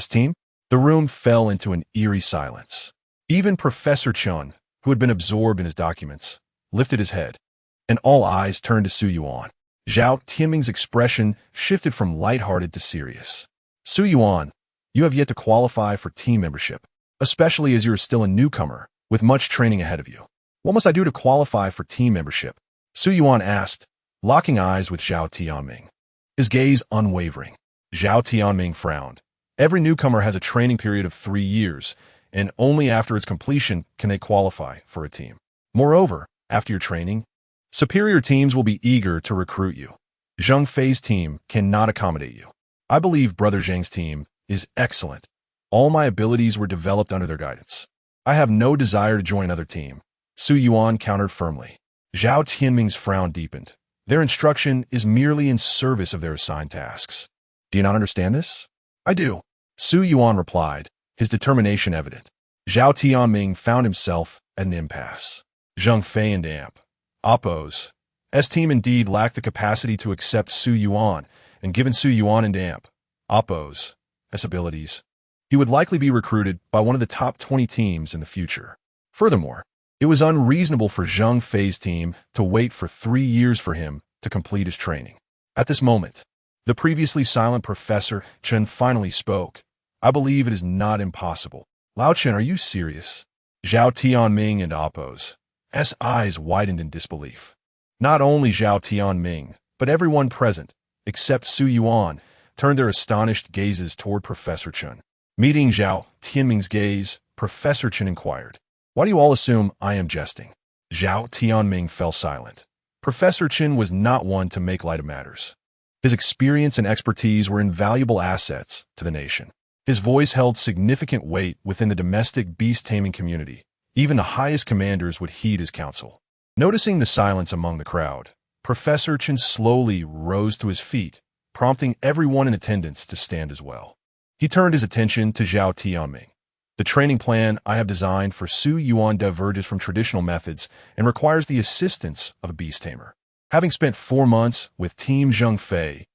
Speaker 1: Team? The room fell into an eerie silence. Even Professor Chun, who had been absorbed in his documents, lifted his head, and all eyes turned to Su Yuan. Zhao Tianming's expression shifted from lighthearted to serious. Su Yuan, you have yet to qualify for team membership, especially as you are still a newcomer with much training ahead of you. What must I do to qualify for team membership? Su Yuan asked, locking eyes with Zhao Tianming, his gaze unwavering. Zhao Tianming frowned. Every newcomer has a training period of 3 years, and only after its completion can they qualify for a team. Moreover, after your training, superior teams will be eager to recruit you. Zheng Fei's team cannot accommodate you. I believe Brother Zheng's team is excellent. All my abilities were developed under their guidance. I have no desire to join another team. Su Yuan countered firmly. Zhao Tianming's frown deepened. Their instruction is merely in service of their assigned tasks. Do you not understand this? I do. Su Yuan replied, his determination evident. Zhao Tianming found himself at an impasse. Zheng Fei and Appos' team indeed lacked the capacity to accept Su Yuan, and given Su Yuan and Appos' abilities, he would likely be recruited by one of the top 20 teams in the future. Furthermore, it was unreasonable for Zheng Fei's team to wait for 3 years for him to complete his training. At this moment, the previously silent Professor Chen finally spoke. I believe it is not impossible. Lao Chen, are you serious? Zhao Tianming and Appos' eyes widened in disbelief. Not only Zhao Tianming, but everyone present, except Su Yuan, turned their astonished gazes toward Professor Chen. Meeting Zhao Tianming's gaze, Professor Chen inquired, why do you all assume I am jesting? Zhao Tianming fell silent. Professor Chen was not one to make light of matters. His experience and expertise were invaluable assets to the nation. His voice held significant weight within the domestic beast-taming community. Even the highest commanders would heed his counsel. Noticing the silence among the crowd, Professor Chen slowly rose to his feet, prompting everyone in attendance to stand as well. He turned his attention to Zhao Tianming. The training plan I have designed for Su Yuan diverges from traditional methods and requires the assistance of a beast tamer. Having spent 4 months with Team Zheng Fei,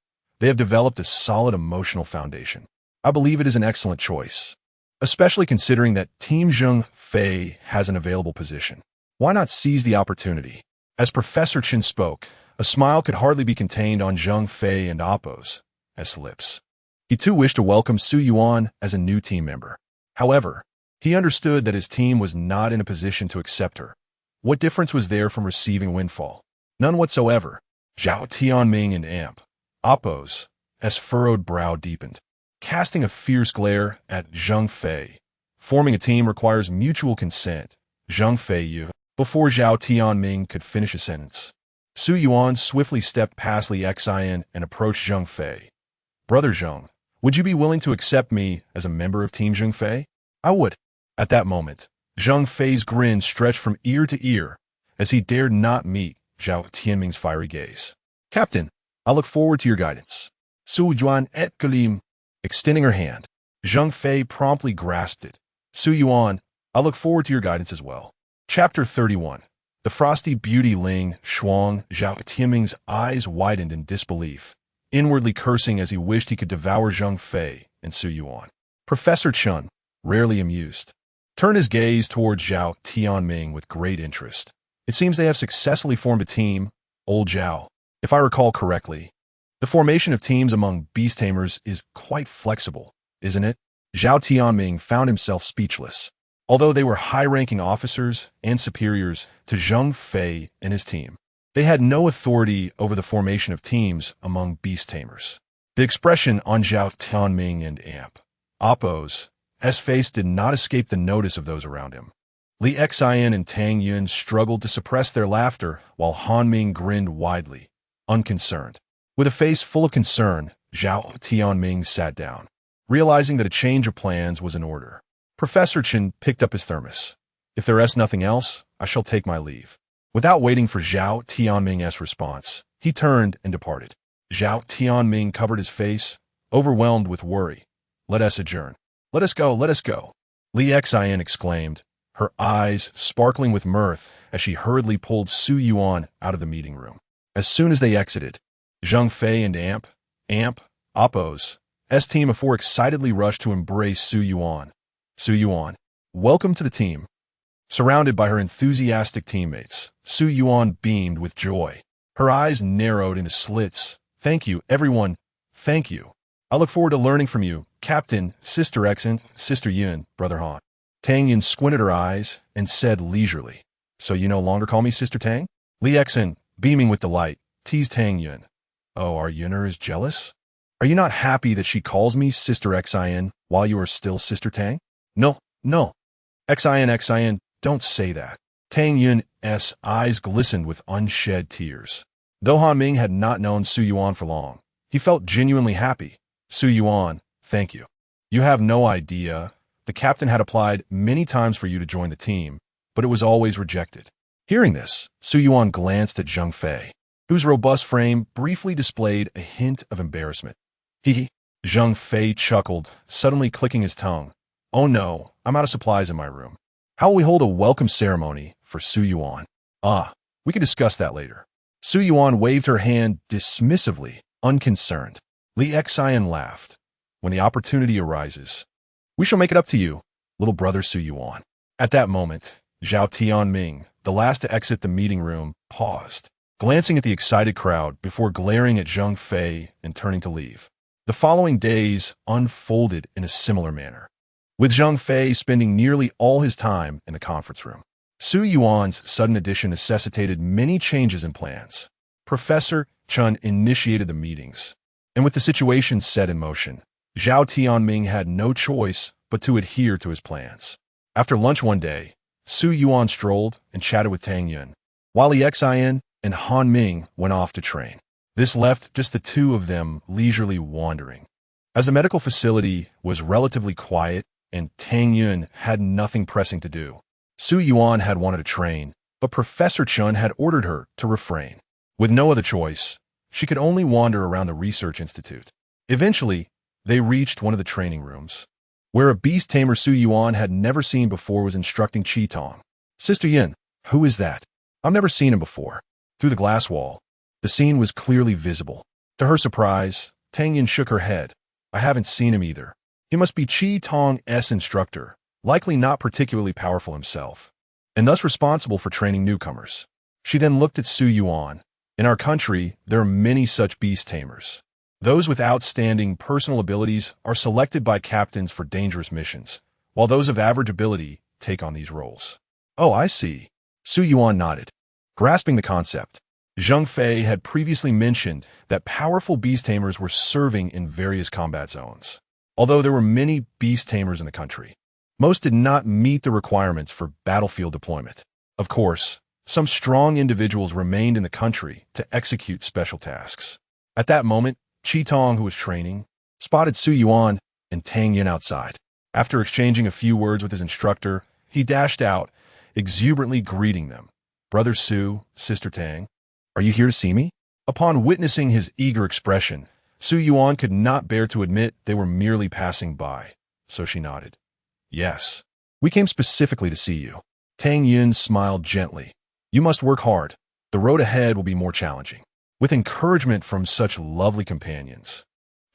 Speaker 1: they have developed a solid emotional foundation. I believe it is an excellent choice, especially considering that Team Zheng Fei has an available position. Why not seize the opportunity? As Professor Chen spoke, a smile could hardly be contained on Zheng Fei and Appo's lips. He too wished to welcome Su Yuan as a new team member. However, he understood that his team was not in a position to accept her. What difference was there from receiving windfall? None whatsoever. Zhao Tianming and Appo's furrowed brow deepened, casting a fierce glare at Zheng Fei. Forming a team requires mutual consent. Zheng Fei Yu. Before Zhao Tianming could finish a sentence, Su Yuan swiftly stepped past Li Xian and approached Zheng Fei. Brother Zheng, would you be willing to accept me as a member of Team Zheng Fei? I would. At that moment, Zheng Fei's grin stretched from ear to ear as he dared not meet Zhao Tianming's fiery gaze. Captain, I look forward to your guidance. Su Yuan et Galim. Extending her hand, Zheng Fei promptly grasped it. Su Yuan, I look forward to your guidance as well. Chapter 31. The frosty beauty Ling Shuang. Zhao Tianming's eyes widened in disbelief, inwardly cursing as he wished he could devour Zheng Fei and Su Yuan. Professor Chen, rarely amused, turned his gaze towards Zhao Tianming with great interest. It seems they have successfully formed a team, old Zhao. If I recall correctly, the formation of teams among beast tamers is quite flexible, isn't it? Zhao Tianming found himself speechless. Although they were high-ranking officers and superiors to Zheng Fei and his team, they had no authority over the formation of teams among beast tamers. The expression on Zhao Tianming and Appo's face did not escape the notice of those around him. Li Xian and Tang Yun struggled to suppress their laughter, while Han Ming grinned widely, unconcerned. With a face full of concern, Zhao Tianming sat down, realizing that a change of plans was in order. Professor Chen picked up his thermos. If there is nothing else, I shall take my leave. Without waiting for Zhao Tianming's response, he turned and departed. Zhao Tianming covered his face, overwhelmed with worry. Let us adjourn. Let us go, let us go. Li Xian exclaimed, her eyes sparkling with mirth as she hurriedly pulled Su Yuan out of the meeting room. As soon as they exited, Zheng Fei and Appo's team of four excitedly rushed to embrace Su Yuan. Su Yuan, welcome to the team. Surrounded by her enthusiastic teammates, Su Yuan beamed with joy. Her eyes narrowed into slits. Thank you, everyone. Thank you. I look forward to learning from you, Captain, Sister Exen, Sister Yun, Brother Han. Tang Yun squinted her eyes and said leisurely, So you no longer call me Sister Tang? Li Exen, beaming with delight, teased Tang Yun. Oh, our Yunner is jealous? Are you not happy that she calls me Sister Xin while you are still Sister Tang? No. Xin, don't say that. Tang Yun's eyes glistened with unshed tears. Though Han Ming had not known Su Yuan for long, he felt genuinely happy. Su Yuan, thank you. You have no idea. The captain had applied many times for you to join the team, but it was always rejected. Hearing this, Su Yuan glanced at Zheng Fei, whose robust frame briefly displayed a hint of embarrassment. Zheng Fei chuckled, suddenly clicking his tongue. Oh no, I'm out of supplies in my room. How will we hold a welcome ceremony for Su Yuan? We can discuss that later. Su Yuan waved her hand dismissively, unconcerned. Li Xian laughed. When the opportunity arises, we shall make it up to you, little brother Su Yuan. At that moment, Zhao Tianming, the last to exit the meeting room, paused, glancing at the excited crowd before glaring at Zheng Fei and turning to leave. The following days unfolded in a similar manner, with Zheng Fei spending nearly all his time in the conference room. Su Yuan's sudden addition necessitated many changes in plans. Professor Chen initiated the meetings, and with the situation set in motion, Zhao Tianming had no choice but to adhere to his plans. After lunch one day, Su Yuan strolled and chatted with Tang Yun, while Li Xian and Han Ming went off to train. This left just the two of them leisurely wandering. As the medical facility was relatively quiet and Tang Yun had nothing pressing to do, Su Yuan had wanted to train, but Professor Chen had ordered her to refrain. With no other choice, she could only wander around the research institute. Eventually, they reached one of the training rooms, where a beast tamer Su Yuan had never seen before was instructing Qitong. Sister Yun, who is that? I've never seen him before. Through the glass wall, the scene was clearly visible. To her surprise, Tang Yun shook her head. I haven't seen him either. He must be Qi Tong's instructor, likely not particularly powerful himself, and thus responsible for training newcomers. She then looked at Su Yuan. In our country, there are many such beast tamers. Those with outstanding personal abilities are selected by captains for dangerous missions, while those of average ability take on these roles. Oh, I see. Su Yuan nodded, grasping the concept. Zheng Fei had previously mentioned that powerful beast tamers were serving in various combat zones. Although there were many beast tamers in the country, most did not meet the requirements for battlefield deployment. Of course, some strong individuals remained in the country to execute special tasks. At that moment, Qi Tong, who was training, spotted Su Yuan and Tang Yun outside. After exchanging a few words with his instructor, he dashed out, exuberantly greeting them. Brother Su, Sister Tang, are you here to see me? Upon witnessing his eager expression, Su Yuan could not bear to admit they were merely passing by, so she nodded. Yes, we came specifically to see you. Tang Yun smiled gently. You must work hard. The road ahead will be more challenging. With encouragement from such lovely companions,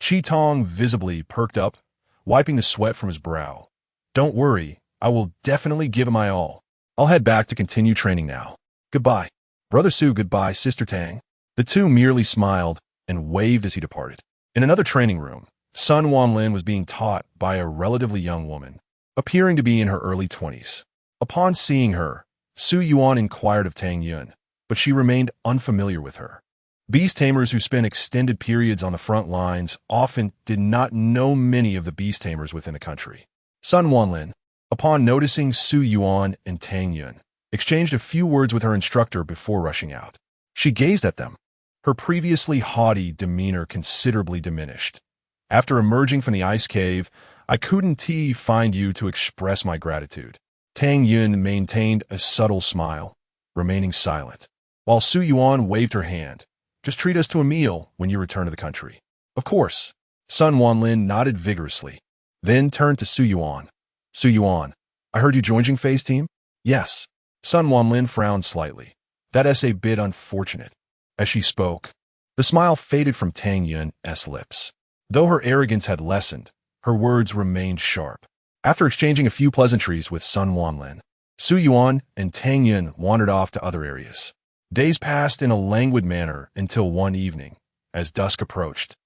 Speaker 1: Qi Tong visibly perked up, wiping the sweat from his brow. Don't worry, I will definitely give it my all. I'll head back to continue training now. Goodbye. Brother Su, goodbye, Sister Tang. The two merely smiled and waved as he departed. In another training room, Sun Wanlin was being taught by a relatively young woman, appearing to be in her early 20s. Upon seeing her, Su Yuan inquired of Tang Yun, but she remained unfamiliar with her. Beast tamers who spent extended periods on the front lines often did not know many of the beast tamers within the country. Sun Wanlin, upon noticing Su Yuan and Tang Yun, exchanged a few words with her instructor before rushing out. She gazed at them, her previously haughty demeanor considerably diminished. After emerging from the ice cave, I couldn't find you to express my gratitude. Tang Yun maintained a subtle smile, remaining silent, while Su Yuan waved her hand. Just treat us to a meal when you return to the country. Of course. Sun Wanlin nodded vigorously, then turned to Su Yuan. Su Yuan, I heard you joined Zheng Fei's team? Yes. Sun Wanlin frowned slightly. That's a bit unfortunate. As she spoke, the smile faded from Tang Yun's lips. Though her arrogance had lessened, her words remained sharp. After exchanging a few pleasantries with Sun Wanlin, Su Yuan and Tang Yun wandered off to other areas. Days passed in a languid manner until one evening, as dusk approached.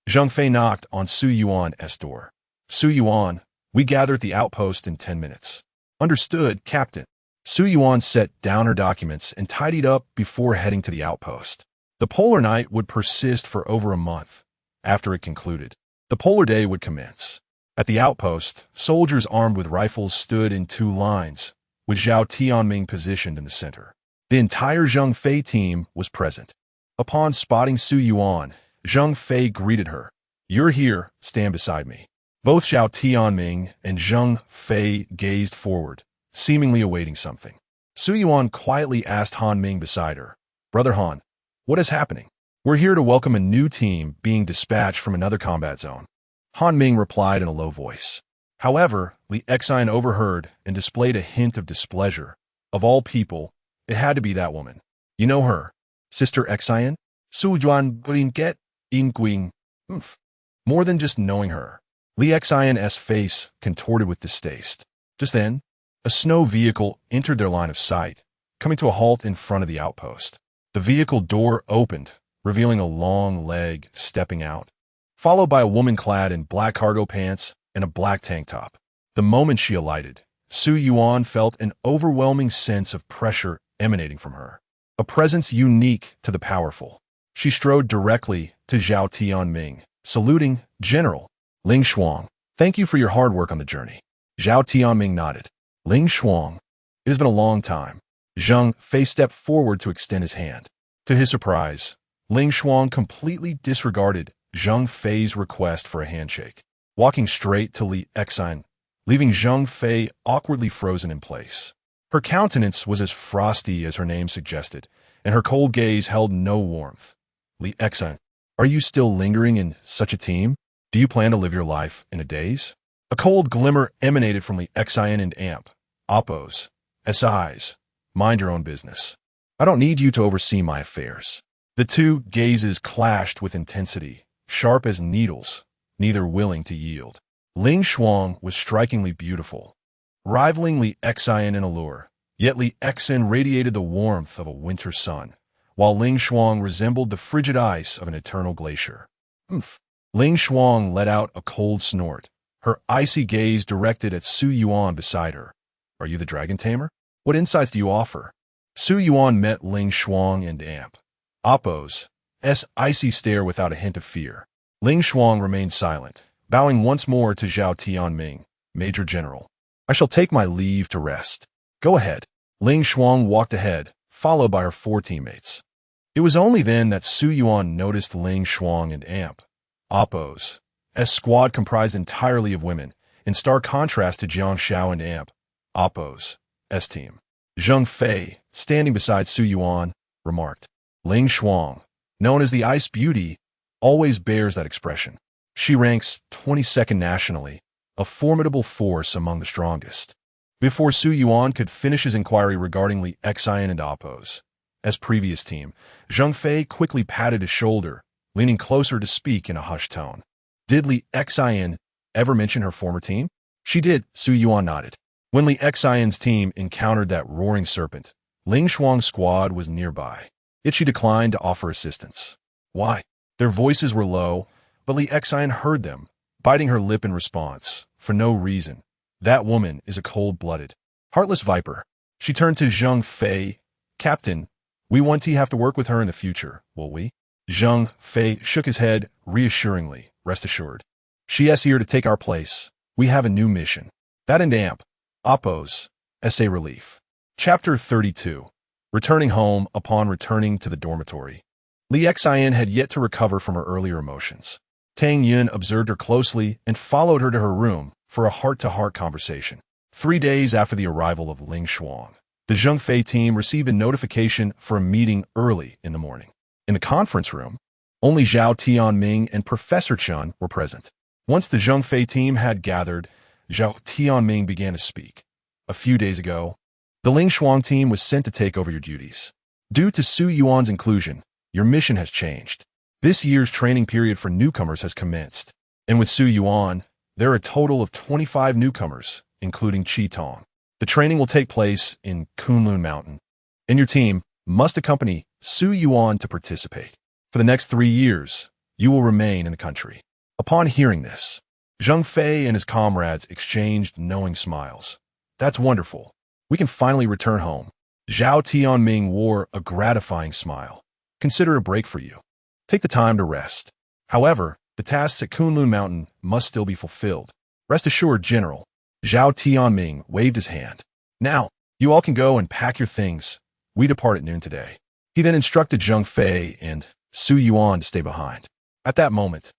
Speaker 1: Zheng Fei knocked on Su Yuan's door. Su Yuan, we gather at the outpost in 10 minutes. Understood, Captain. Su Yuan set down her documents and tidied up before heading to the outpost. The polar night would persist for over a month. After it concluded, the polar day would commence. At the outpost, soldiers armed with rifles stood in two lines, with Zhao Tianming positioned in the center. The entire Zheng Fei team was present. Upon spotting Su Yuan, Zheng Fei greeted her. You're here, stand beside me. Both Zhao Tianming and Zheng Fei gazed forward, seemingly awaiting something. Su Yuan quietly asked Han Ming beside her, Brother Han, what is happening? We're here to welcome a new team being dispatched from another combat zone. Han Ming replied in a low voice. However, Li Xian overheard and displayed a hint of displeasure. Of all people, it had to be that woman. You know her, Sister Xian? Su Juan Get In Guing. More than just knowing her. Li Xian's face contorted with distaste. Just then, a snow vehicle entered their line of sight, coming to a halt in front of the outpost. The vehicle door opened, revealing a long leg stepping out, followed by a woman clad in black cargo pants and a black tank top. The moment she alighted, Su Yuan felt an overwhelming sense of pressure emanating from her, a presence unique to the powerful. She strode directly to Zhao Tianming, saluting, General, Ling Shuang, thank you for your hard work on the journey. Zhao Tianming nodded. Ling Shuang, it has been a long time. Zheng Fei stepped forward to extend his hand. To his surprise, Ling Shuang completely disregarded Zheng Fei's request for a handshake, walking straight to Li Xian, leaving Zheng Fei awkwardly frozen in place. Her countenance was as frosty as her name suggested, and her cold gaze held no warmth. Li Xian, are you still lingering in such a team? Do you plan to live your life in a daze? A cold glimmer emanated from Li Xian and Amp. Oppos, SIs, mind your own business. I don't need you to oversee my affairs. The two gazes clashed with intensity, sharp as needles, neither willing to yield. Ling Shuang was strikingly beautiful, rivaling Li Xian in allure, yet Li Xian radiated the warmth of a winter sun, while Ling Shuang resembled the frigid ice of an eternal glacier. Oomph! Ling Shuang let out a cold snort, her icy gaze directed at Su Yuan beside her. Are you the dragon tamer? What insights do you offer? Su Yuan met Ling Shuang and Oppo's icy stare without a hint of fear. Ling Shuang remained silent, bowing once more to Zhao Tianming, Major General. I shall take my leave to rest. Go ahead. Ling Shuang walked ahead, followed by her 4 teammates. It was only then that Su Yuan noticed Ling Shuang and Oppo's squad comprised entirely of women, in stark contrast to Jiang Xiao and Oppo's team. Zheng Fei, standing beside Su Yuan, remarked, Ling Shuang, known as the Ice Beauty, always bears that expression. She ranks 22nd nationally, a formidable force among the strongest. Before Su Yuan could finish his inquiry regarding Li Xian and Oppo's previous team, Zheng Fei quickly patted his shoulder, leaning closer to speak in a hushed tone. Did Li Xian ever mention her former team? She did, Su Yuan nodded. When Li Xian's team encountered that roaring serpent, Ling Shuang's squad was nearby, yet she declined to offer assistance. Why? Their voices were low, but Li Xian heard them, biting her lip in response, for no reason. That woman is a cold-blooded, heartless viper. She turned to Zheng Fei. Captain, we won't have to work with her in the future, will we? Zheng Fei shook his head reassuringly. Rest assured. She is here to take our place. We have a new mission. That and Oppo's essay relief. Chapter 32. Returning home upon returning to the dormitory. Li Xian had yet to recover from her earlier emotions. Tang Yun observed her closely and followed her to her room for a heart-to-heart conversation. 3 days after the arrival of Ling Shuang, the Zheng Fei team received a notification for a meeting early in the morning. In the conference room, only Zhao Tianming and Professor Chen were present. Once the Zheng Fei team had gathered, Zhao Tianming began to speak. A few days ago, the Ling Shuang team was sent to take over your duties. Due to Su Yuan's inclusion, your mission has changed. This year's training period for newcomers has commenced, and with Su Yuan, there are a total of 25 newcomers, including Qi Tong. The training will take place in Kunlun Mountain, and your team must accompany Su Yuan to participate. For the next 3 years, you will remain in the country. Upon hearing this, Zheng Fei and his comrades exchanged knowing smiles. That's wonderful. We can finally return home. Zhao Tianming wore a gratifying smile. Consider a break for you. Take the time to rest. However, the tasks at Kunlun Mountain must still be fulfilled. Rest assured, General. Zhao Tianming waved his hand. Now, you all can go and pack your things. We depart at noon today. He then instructed Zheng Fei and Su Yuan to stay behind. At that moment,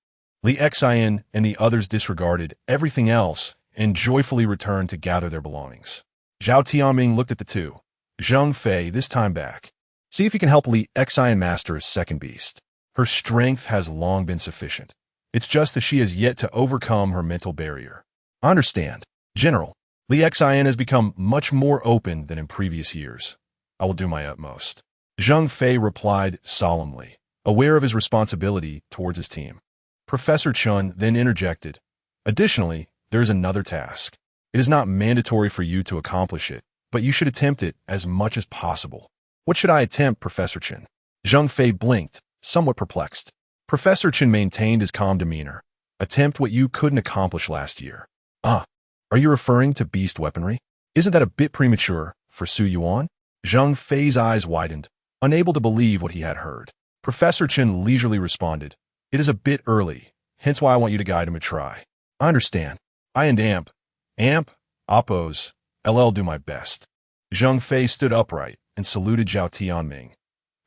Speaker 1: Li Xian and the others disregarded everything else and joyfully returned to gather their belongings. Zhao Tianming looked at the two. Zheng Fei, this time back. See if you can help Li Xian master his second beast. Her strength has long been sufficient. It's just that she has yet to overcome her mental barrier. I understand. General, Li Xian has become much more open than in previous years. I will do my utmost. Zheng Fei replied solemnly, aware of his responsibility towards his team. Professor Chen then interjected. Additionally, there is another task. It is not mandatory for you to accomplish it, but you should attempt it as much as possible. What should I attempt, Professor Chen? Zheng Fei blinked, somewhat perplexed. Professor Chen maintained his calm demeanor. Attempt what you couldn't accomplish last year. Ah, are you referring to beast weaponry? Isn't that a bit premature for Su Yuan? Zheng Fei's eyes widened, unable to believe what he had heard. Professor Chen leisurely responded, it is a bit early, hence why I want you to guide him a try. I understand. I and Oppo's, LL do my best. Zheng Fei stood upright and saluted Zhao Tianming.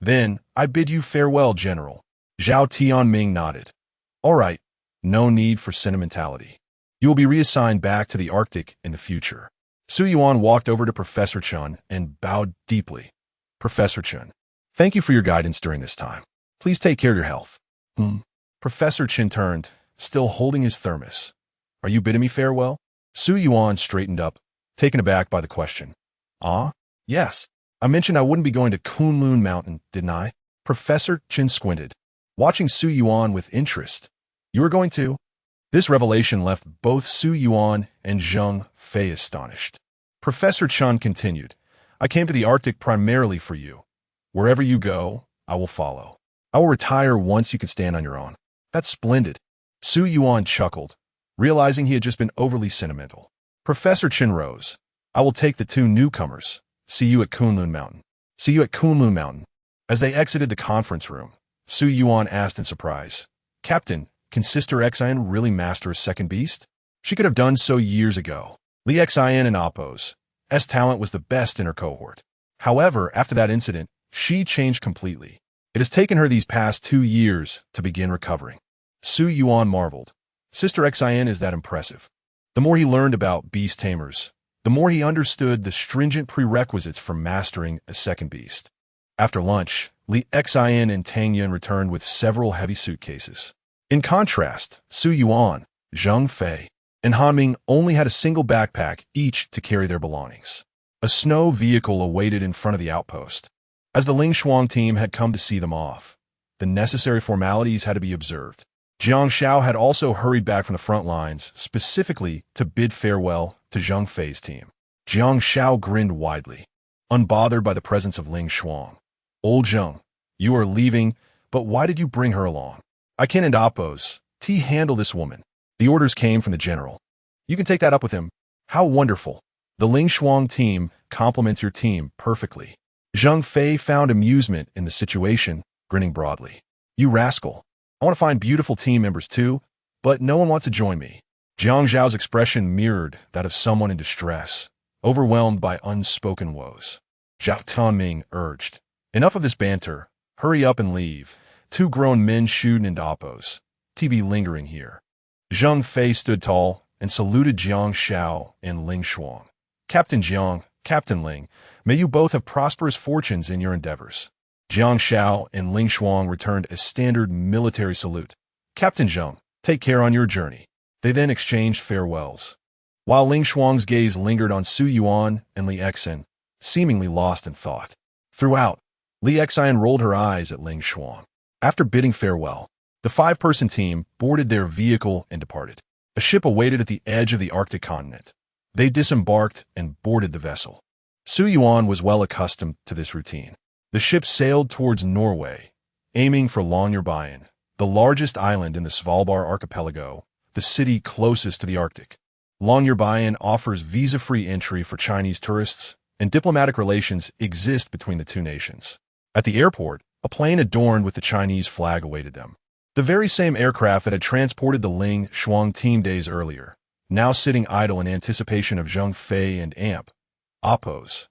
Speaker 1: Then, I bid you farewell, General. Zhao Tianming nodded. All right, no need for sentimentality. You will be reassigned back to the Arctic in the future. Su Yuan walked over to Professor Chen and bowed deeply. Professor Chen, thank you for your guidance during this time. Please take care of your health. Professor Chen turned, still holding his thermos. Are you bidding me farewell? Su Yuan straightened up, taken aback by the question. Ah, yes. I mentioned I wouldn't be going to Kunlun Mountain, didn't I? Professor Chen squinted, watching Su Yuan with interest. You were going to? This revelation left both Su Yuan and Zheng Fei astonished. Professor Chun continued, I came to the Arctic primarily for you. Wherever you go, I will follow. I will retire once you can stand on your own. That's splendid. Su Yuan chuckled, realizing he had just been overly sentimental. Professor Chin rose. I will take the two newcomers. See you at Kunlun Mountain. See you at Kunlun Mountain. As they exited the conference room, Su Yuan asked in surprise, Captain, can Sister Xin really master a second beast? She could have done so years ago. Li Xin and Appo's talent was the best in her cohort. However, after that incident, she changed completely. It has taken her these past 2 years to begin recovering. Su Yuan marveled. Sister Xin is that impressive. The more he learned about beast tamers, the more he understood the stringent prerequisites for mastering a second beast. After lunch, Li Xin and Tang Yun returned with several heavy suitcases. In contrast, Su Yuan, Zheng Fei, and Han Ming only had a single backpack each to carry their belongings. A snow vehicle awaited in front of the outpost. As the Ling Shuang team had come to see them off, the necessary formalities had to be observed. Jiang Xiao had also hurried back from the front lines, specifically to bid farewell to Zheng Fei's team. Jiang Xiao grinned widely, unbothered by the presence of Ling Shuang. Old Zheng, you are leaving, but why did you bring her along? I can and Appo's handle this woman. The orders came from the general. You can take that up with him. How wonderful. The Ling Shuang team complements your team perfectly. Zheng Fei found amusement in the situation, grinning broadly. You rascal. I want to find beautiful team members too, but no one wants to join me. Jiang Zhao's expression mirrored that of someone in distress, overwhelmed by unspoken woes. Zhao Tanming urged, enough of this banter. Hurry up and leave. 2 grown men shooting into Appo's. TB lingering here. Zheng Fei stood tall and saluted Jiang Xiao and Ling Shuang. Captain Jiang, Captain Ling, may you both have prosperous fortunes in your endeavors. Jiang Xiao and Ling Shuang returned a standard military salute. Captain Zheng, take care on your journey. They then exchanged farewells. While Ling Shuang's gaze lingered on Su Yuan and Li Xin, seemingly lost in thought. Throughout, Li Xin rolled her eyes at Ling Shuang. After bidding farewell, the 5-person team boarded their vehicle and departed. A ship awaited at the edge of the Arctic continent. They disembarked and boarded the vessel. Su Yuan was well accustomed to this routine. The ship sailed towards Norway, aiming for Longyearbyen, the largest island in the Svalbard archipelago, the city closest to the Arctic. Longyearbyen offers visa-free entry for Chinese tourists, and diplomatic relations exist between the two nations. At the airport, a plane adorned with the Chinese flag awaited them. The very same aircraft that had transported the Ling Shuang team days earlier, now sitting idle in anticipation of Zheng Fei and Appo's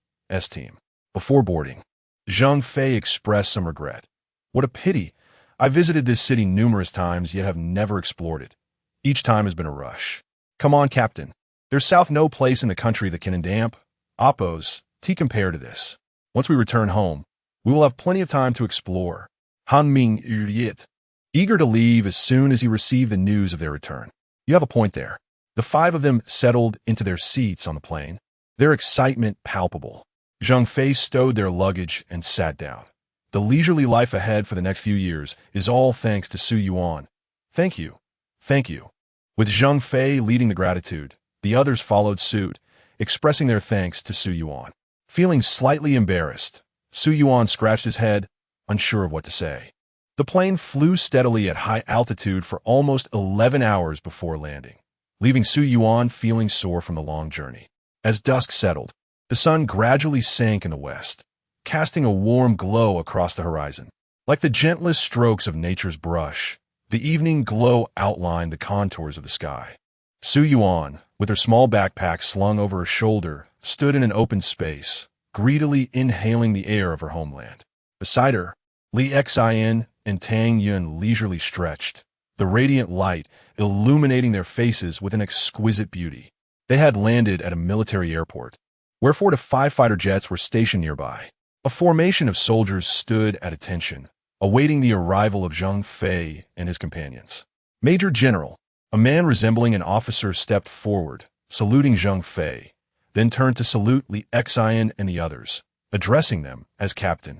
Speaker 1: team. Before boarding, Zheng Fei expressed some regret. What a pity. I visited this city numerous times, yet have never explored it. Each time has been a rush. Come on, Captain. There's no place in the country that can and Appo's compare to this. Once we return home, we will have plenty of time to explore. Han Ming yet, eager to leave as soon as he received the news of their return. You have a point there. The 5 of them settled into their seats on the plane, their excitement palpable. Zheng Fei stowed their luggage and sat down. The leisurely life ahead for the next few years is all thanks to Su Yuan. Thank you. Thank you. With Zheng Fei leading the gratitude, the others followed suit, expressing their thanks to Su Yuan. Feeling slightly embarrassed, Su Yuan scratched his head, unsure of what to say. The plane flew steadily at high altitude for almost 11 hours before landing, leaving Su Yuan feeling sore from the long journey. As dusk settled, the sun gradually sank in the west, casting a warm glow across the horizon. Like the gentlest strokes of nature's brush, the evening glow outlined the contours of the sky. Su Yuan, with her small backpack slung over her shoulder, stood in an open space, greedily inhaling the air of her homeland. Beside her, Li Xin and Tang Yun leisurely stretched, the radiant light illuminating their faces with an exquisite beauty. They had landed at a military airport, where 4 to 5 fighter jets were stationed nearby. A formation of soldiers stood at attention, awaiting the arrival of Zheng Fei and his companions. Major General, a man resembling an officer, stepped forward, saluting Zheng Fei, then turned to salute Li Xin and the others, addressing them as captain.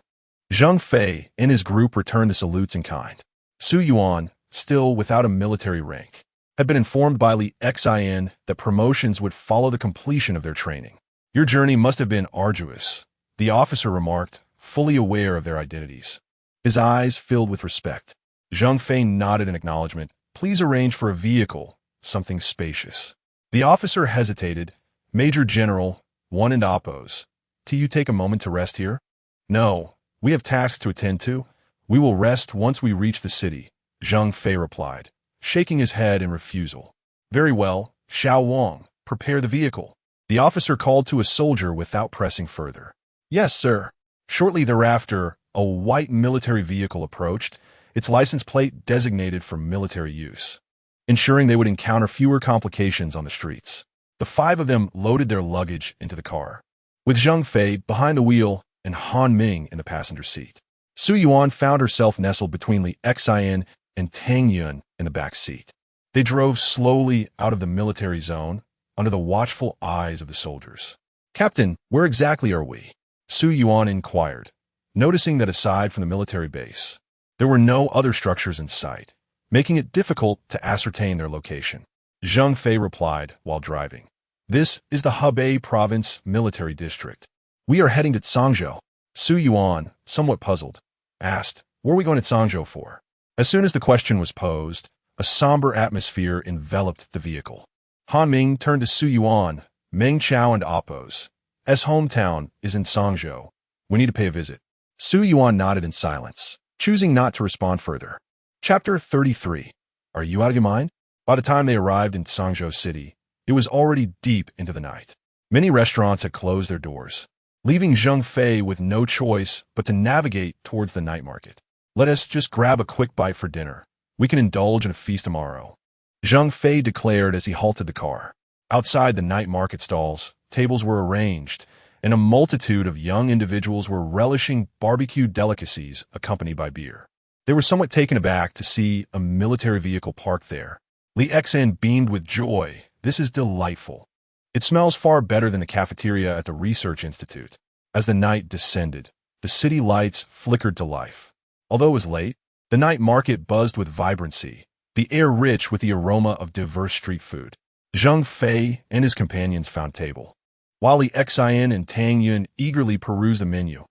Speaker 1: Zheng Fei and his group returned the salutes in kind. Su Yuan, still without a military rank, had been informed by Li Xin that promotions would follow the completion of their training. Your journey must have been arduous, the officer remarked, fully aware of their identities. His eyes filled with respect. Zhang Fei nodded in acknowledgement. Please arrange for a vehicle, something spacious. The officer hesitated. Major General, one and oppos. Do you take a moment to rest here? No, we have tasks to attend to. We will rest once we reach the city, Zhang Fei replied, shaking his head in refusal. Very well, Xiao Wang, prepare the vehicle. The officer called to a soldier without pressing further. Yes, sir. Shortly thereafter, a white military vehicle approached, its license plate designated for military use, ensuring they would encounter fewer complications on the streets. The five of them loaded their luggage into the car, with Zhang Fei behind the wheel and Han Ming in the passenger seat. Su Yuan found herself nestled between Li Xin and Tang Yun in the back seat. They drove slowly out of the military zone, under the watchful eyes of the soldiers. Captain, where exactly are we? Su Yuan inquired, noticing that aside from the military base, there were no other structures in sight, making it difficult to ascertain their location. Zhang Fei replied while driving. This is the Hebei Province Military District. We are heading to Cangzhou. Su Yuan, somewhat puzzled, asked, what are we going to Cangzhou for? As soon as the question was posed, a somber atmosphere enveloped the vehicle. Han Ming turned to Su Yuan, Meng Chao and Oppos. S hometown is in Cangzhou. We need to pay a visit. Su Yuan nodded in silence, choosing not to respond further. Chapter 33. Are you out of your mind? By the time they arrived in Cangzhou City, it was already deep into the night. Many restaurants had closed their doors, leaving Zhang Fei with no choice but to navigate towards the night market. Let us just grab a quick bite for dinner. We can indulge in a feast tomorrow, Zhang Fei declared as he halted the car. Outside the night market stalls, tables were arranged, and a multitude of young individuals were relishing barbecued delicacies accompanied by beer. They were somewhat taken aback to see a military vehicle parked there. Li Xin beamed with joy. This is delightful. It smells far better than the cafeteria at the research institute. As the night descended, the city lights flickered to life. Although it was late, the night market buzzed with vibrancy, the air rich with the aroma of diverse street food. Zhang Fei and his companions found table, while Li Xin and Tang Yun eagerly perused the menu,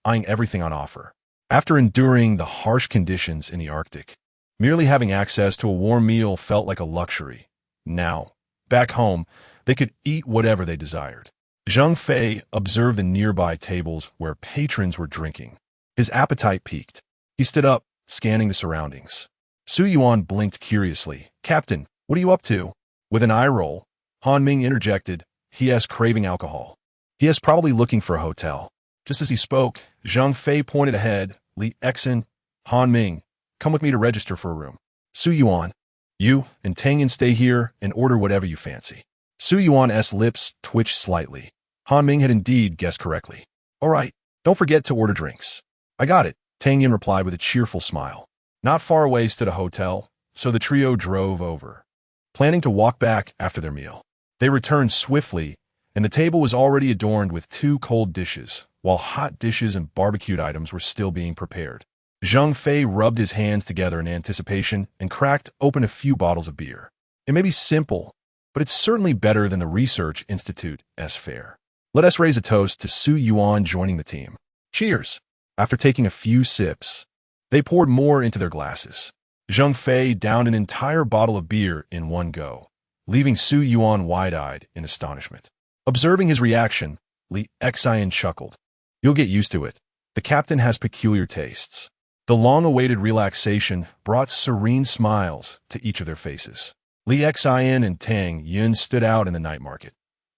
Speaker 1: eyeing everything on offer. After enduring the harsh conditions in the Arctic, merely having access to a warm meal felt like a luxury. Now, back home, they could eat whatever they desired. Zhang Fei observed the nearby tables where patrons were drinking. His appetite piqued. He stood up, scanning the surroundings. Su Yuan blinked curiously. Captain, what are you up to? With an eye roll, Han Ming interjected, he has craving alcohol. He is probably looking for a hotel. Just as he spoke, Zhang Fei pointed ahead. Li Xin, Han Ming, come with me to register for a room. Su Yuan, you and Tang Yun stay here and order whatever you fancy. Su Yuan's lips twitched slightly. Han Ming had indeed guessed correctly. All right, don't forget to order drinks. I got it, Tang Yun replied with a cheerful smile. Not far away stood a hotel, so the trio drove over, planning to walk back after their meal. They returned swiftly, and the table was already adorned with 2 cold dishes, while hot dishes and barbecued items were still being prepared. Zhang Fei rubbed his hands together in anticipation and cracked open a few bottles of beer. It may be simple, but it's certainly better than the Research Institute's fare. Let us raise a toast to Su Yuan joining the team. Cheers! After taking a few sips, they poured more into their glasses. Zhang Fei downed an entire bottle of beer in one go, leaving Su Yuan wide-eyed in astonishment. Observing his reaction, Li Xin chuckled. You'll get used to it. The captain has peculiar tastes. The long-awaited relaxation brought serene smiles to each of their faces. Li Xin and Tang Yun stood out in the night market.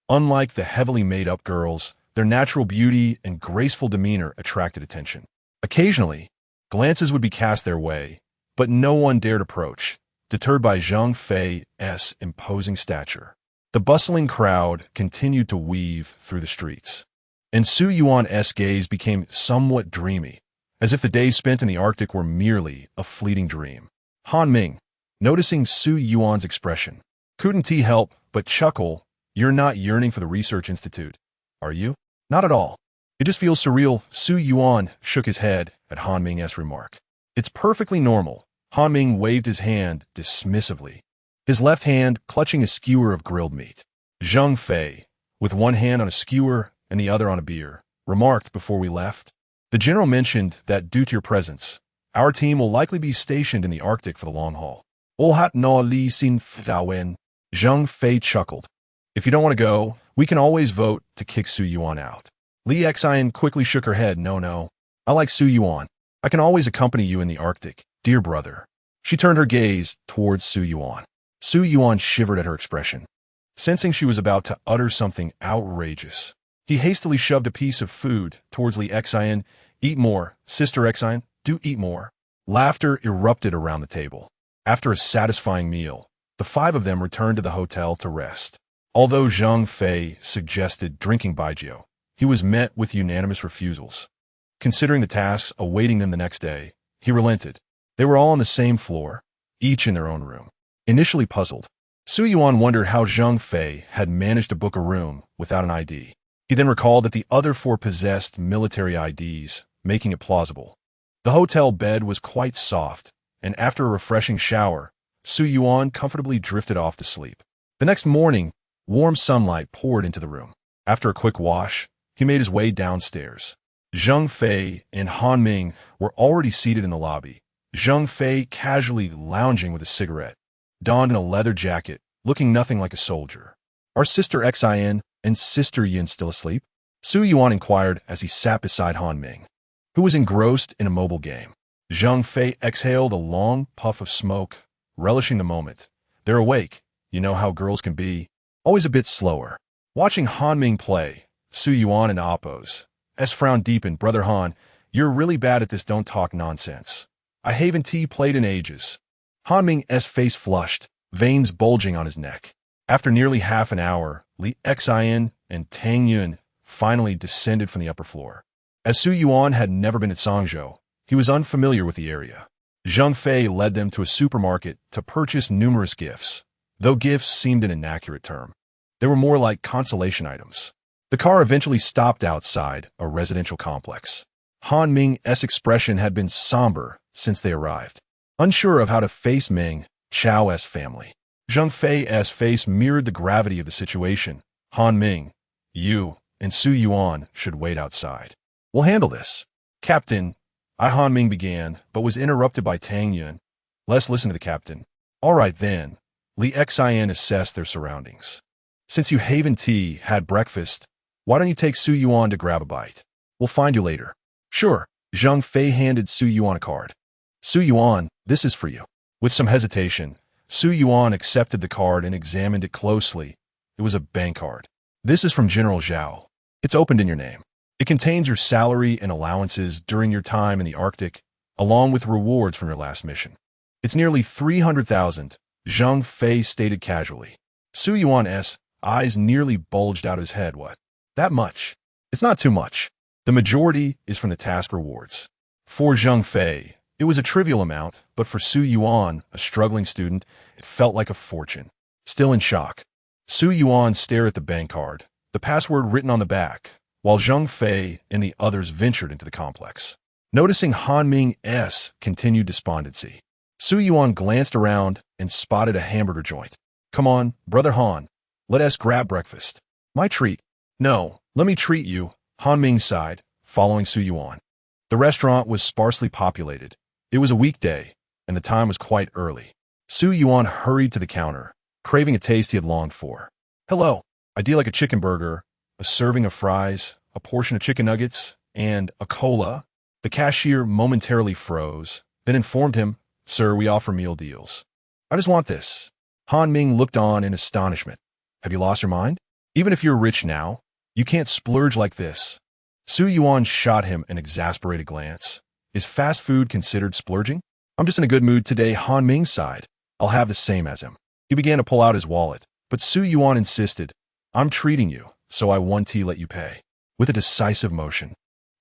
Speaker 1: Unlike the heavily made-up girls, their natural beauty and graceful demeanor attracted attention. Occasionally, glances would be cast their way, but no one dared approach, deterred by Zhang Fei's imposing stature. The bustling crowd continued to weave through the streets, and Su Yuan's gaze became somewhat dreamy, as if the days spent in the Arctic were merely a fleeting dream. Han Ming, noticing Su Yuan's expression, couldn't he help but chuckle. You're not yearning for the Research Institute, are you? Not at all. It just feels surreal. Su Yuan shook his head at Han Ming's remark. It's perfectly normal. Han Ming waved his hand dismissively. his left hand clutching a skewer of grilled meat. Zhang Fei, with one hand on a skewer and the other on a beer, remarked before we left, "The general mentioned that due to your presence, our team will likely be stationed in the Arctic for the long haul." "Ol hat no li sin wen." Zhang Fei chuckled. "If you don't want to go, we can always vote to kick Su Yuan out." Li Xian quickly shook her head. No. I like Su Yuan. I can always accompany you in the Arctic, dear brother." She turned her gaze towards Su Yuan. Su Yuan shivered at her expression, sensing she was about to utter something outrageous. He hastily shoved a piece of food towards Li Xian. "Eat more, Sister Xian, do eat more." Laughter erupted around the table. After a satisfying meal, the five of them returned to the hotel to rest. Although Zhang Fei suggested drinking baijiu, he was met with unanimous refusals. Considering the tasks awaiting them the next day, he relented. They were all on the same floor, each in their own room. Initially puzzled, Su Yuan wondered how Zhang Fei had managed to book a room without an ID. He then recalled that the other four possessed military IDs, making it plausible. The hotel bed was quite soft, and after a refreshing shower, Su Yuan comfortably drifted off to sleep. The next morning, warm sunlight poured into the room. After a quick wash, he made his way downstairs. Zhang Fei and Han Ming were already seated in the lobby. Zhang Fei casually lounging with a cigarette, donned in a leather jacket, looking nothing like a soldier. "Are Sister Xin and Sister Yin still asleep?" Su Yuan inquired as he sat beside Han Ming, who was engrossed in a mobile game. Zhang Fei exhaled a long puff of smoke, relishing the moment. "They're awake. You know how girls can be. Always a bit slower." Watching Han Ming play, Su Yuan and Appo's frown deepened. "Brother Han, you're really bad at this don't talk nonsense. I haven't played in ages." Han Ming's face flushed, veins bulging on his neck. After nearly half an hour, Li Xian and Tang Yun finally descended from the upper floor. As Su Yuan had never been at Songzhou, he was unfamiliar with the area. Zhang Fei led them to a supermarket to purchase numerous gifts, though gifts seemed an inaccurate term. They were more like consolation items. The car eventually stopped outside a residential complex. Han Ming's expression had been somber since they arrived, unsure of how to face Ming Chao's family. Zhang Fei's face mirrored the gravity of the situation. "Han Ming, you and Su Yuan should wait outside. We'll handle this." "Captain," Han Ming began, but was interrupted by Tang Yun. "Let's listen to the captain." "All right then." Li Xian assessed their surroundings. "Since you haven't had breakfast, why don't you take Su Yuan to grab a bite? We'll find you later." "Sure." Zhang Fei handed Su Yuan a card. "Su Yuan, this is for you." With some hesitation, Su Yuan accepted the card and examined it closely. It was a bank card. "This is from General Zhao. It's opened in your name. It contains your salary and allowances during your time in the Arctic, along with rewards from your last mission. It's nearly 300,000, Zhang Fei stated casually. Su Yuan's eyes nearly bulged out of his head. "What? That much?" "It's not too much. The majority is from the task rewards." For Zhang Fei, it was a trivial amount, but for Su Yuan, a struggling student, it felt like a fortune. Still in shock, Su Yuan stared at the bank card, the password written on the back, while Zhang Fei and the others ventured into the complex. Noticing Han Ming's continued despondency, Su Yuan glanced around and spotted a hamburger joint. "Come on, Brother Han, let us grab breakfast." "My treat." "No, let me treat you," Han Ming sighed, following Su Yuan. The restaurant was sparsely populated. It was a weekday, and the time was quite early. Su Yuan hurried to the counter, craving a taste he had longed for. "Hello, I'd like a chicken burger, a serving of fries, a portion of chicken nuggets, and a cola." The cashier momentarily froze, then informed him, "Sir, we offer meal deals." "I just want this." Han Ming looked on in astonishment. "Have you lost your mind? Even if you're rich now, you can't splurge like this." Su Yuan shot him an exasperated glance. "Is fast food considered splurging?" "I'm just in a good mood today," Han Ming sighed. "I'll have the same as him." He began to pull out his wallet, but Su Yuan insisted. "I'm treating you, so I want to let you pay." With a decisive motion,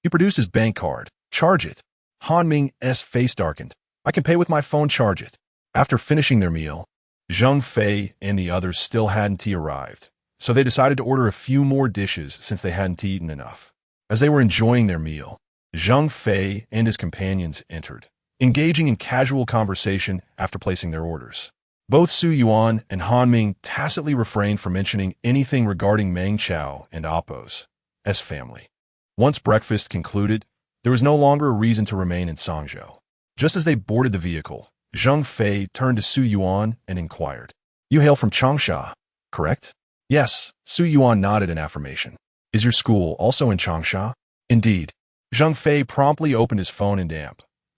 Speaker 1: he produced his bank card. "Charge it." Han Ming's face darkened. "I can pay with my phone, charge it." After finishing their meal, Zhang Fei and the others still hadn't arrived, so they decided to order a few more dishes since they hadn't eaten enough. As they were enjoying their meal, Zhang Fei and his companions entered, engaging in casual conversation after placing their orders. Both Su Yuan and Han Ming tacitly refrained from mentioning anything regarding Meng Chao and Appo's family. Once breakfast concluded, there was no longer a reason to remain in Sangzhou. Just as they boarded the vehicle, Zheng Fei turned to Su Yuan and inquired, "You hail from Changsha, correct?" "Yes," Su Yuan nodded in affirmation. "Is your school also in Changsha?" "Indeed." Zheng Fei promptly opened his phone and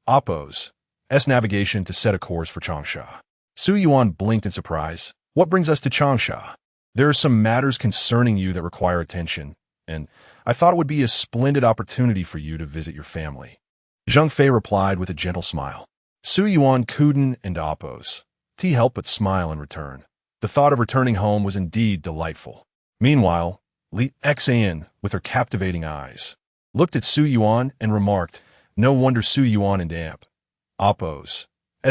Speaker 1: Appo's navigation to set a course for Changsha. Su Yuan blinked in surprise. "What brings us to Changsha?" "There are some matters concerning you that require attention, and I thought it would be a splendid opportunity for you to visit your family." Zheng Fei replied with a gentle smile. Su Yuan couldn't and Appo's help but smile in return. The thought of returning home was indeed delightful. Meanwhile, Li Xian, with her captivating eyes, looked at Su Yuan and remarked, "No wonder Su Yuan and Appo's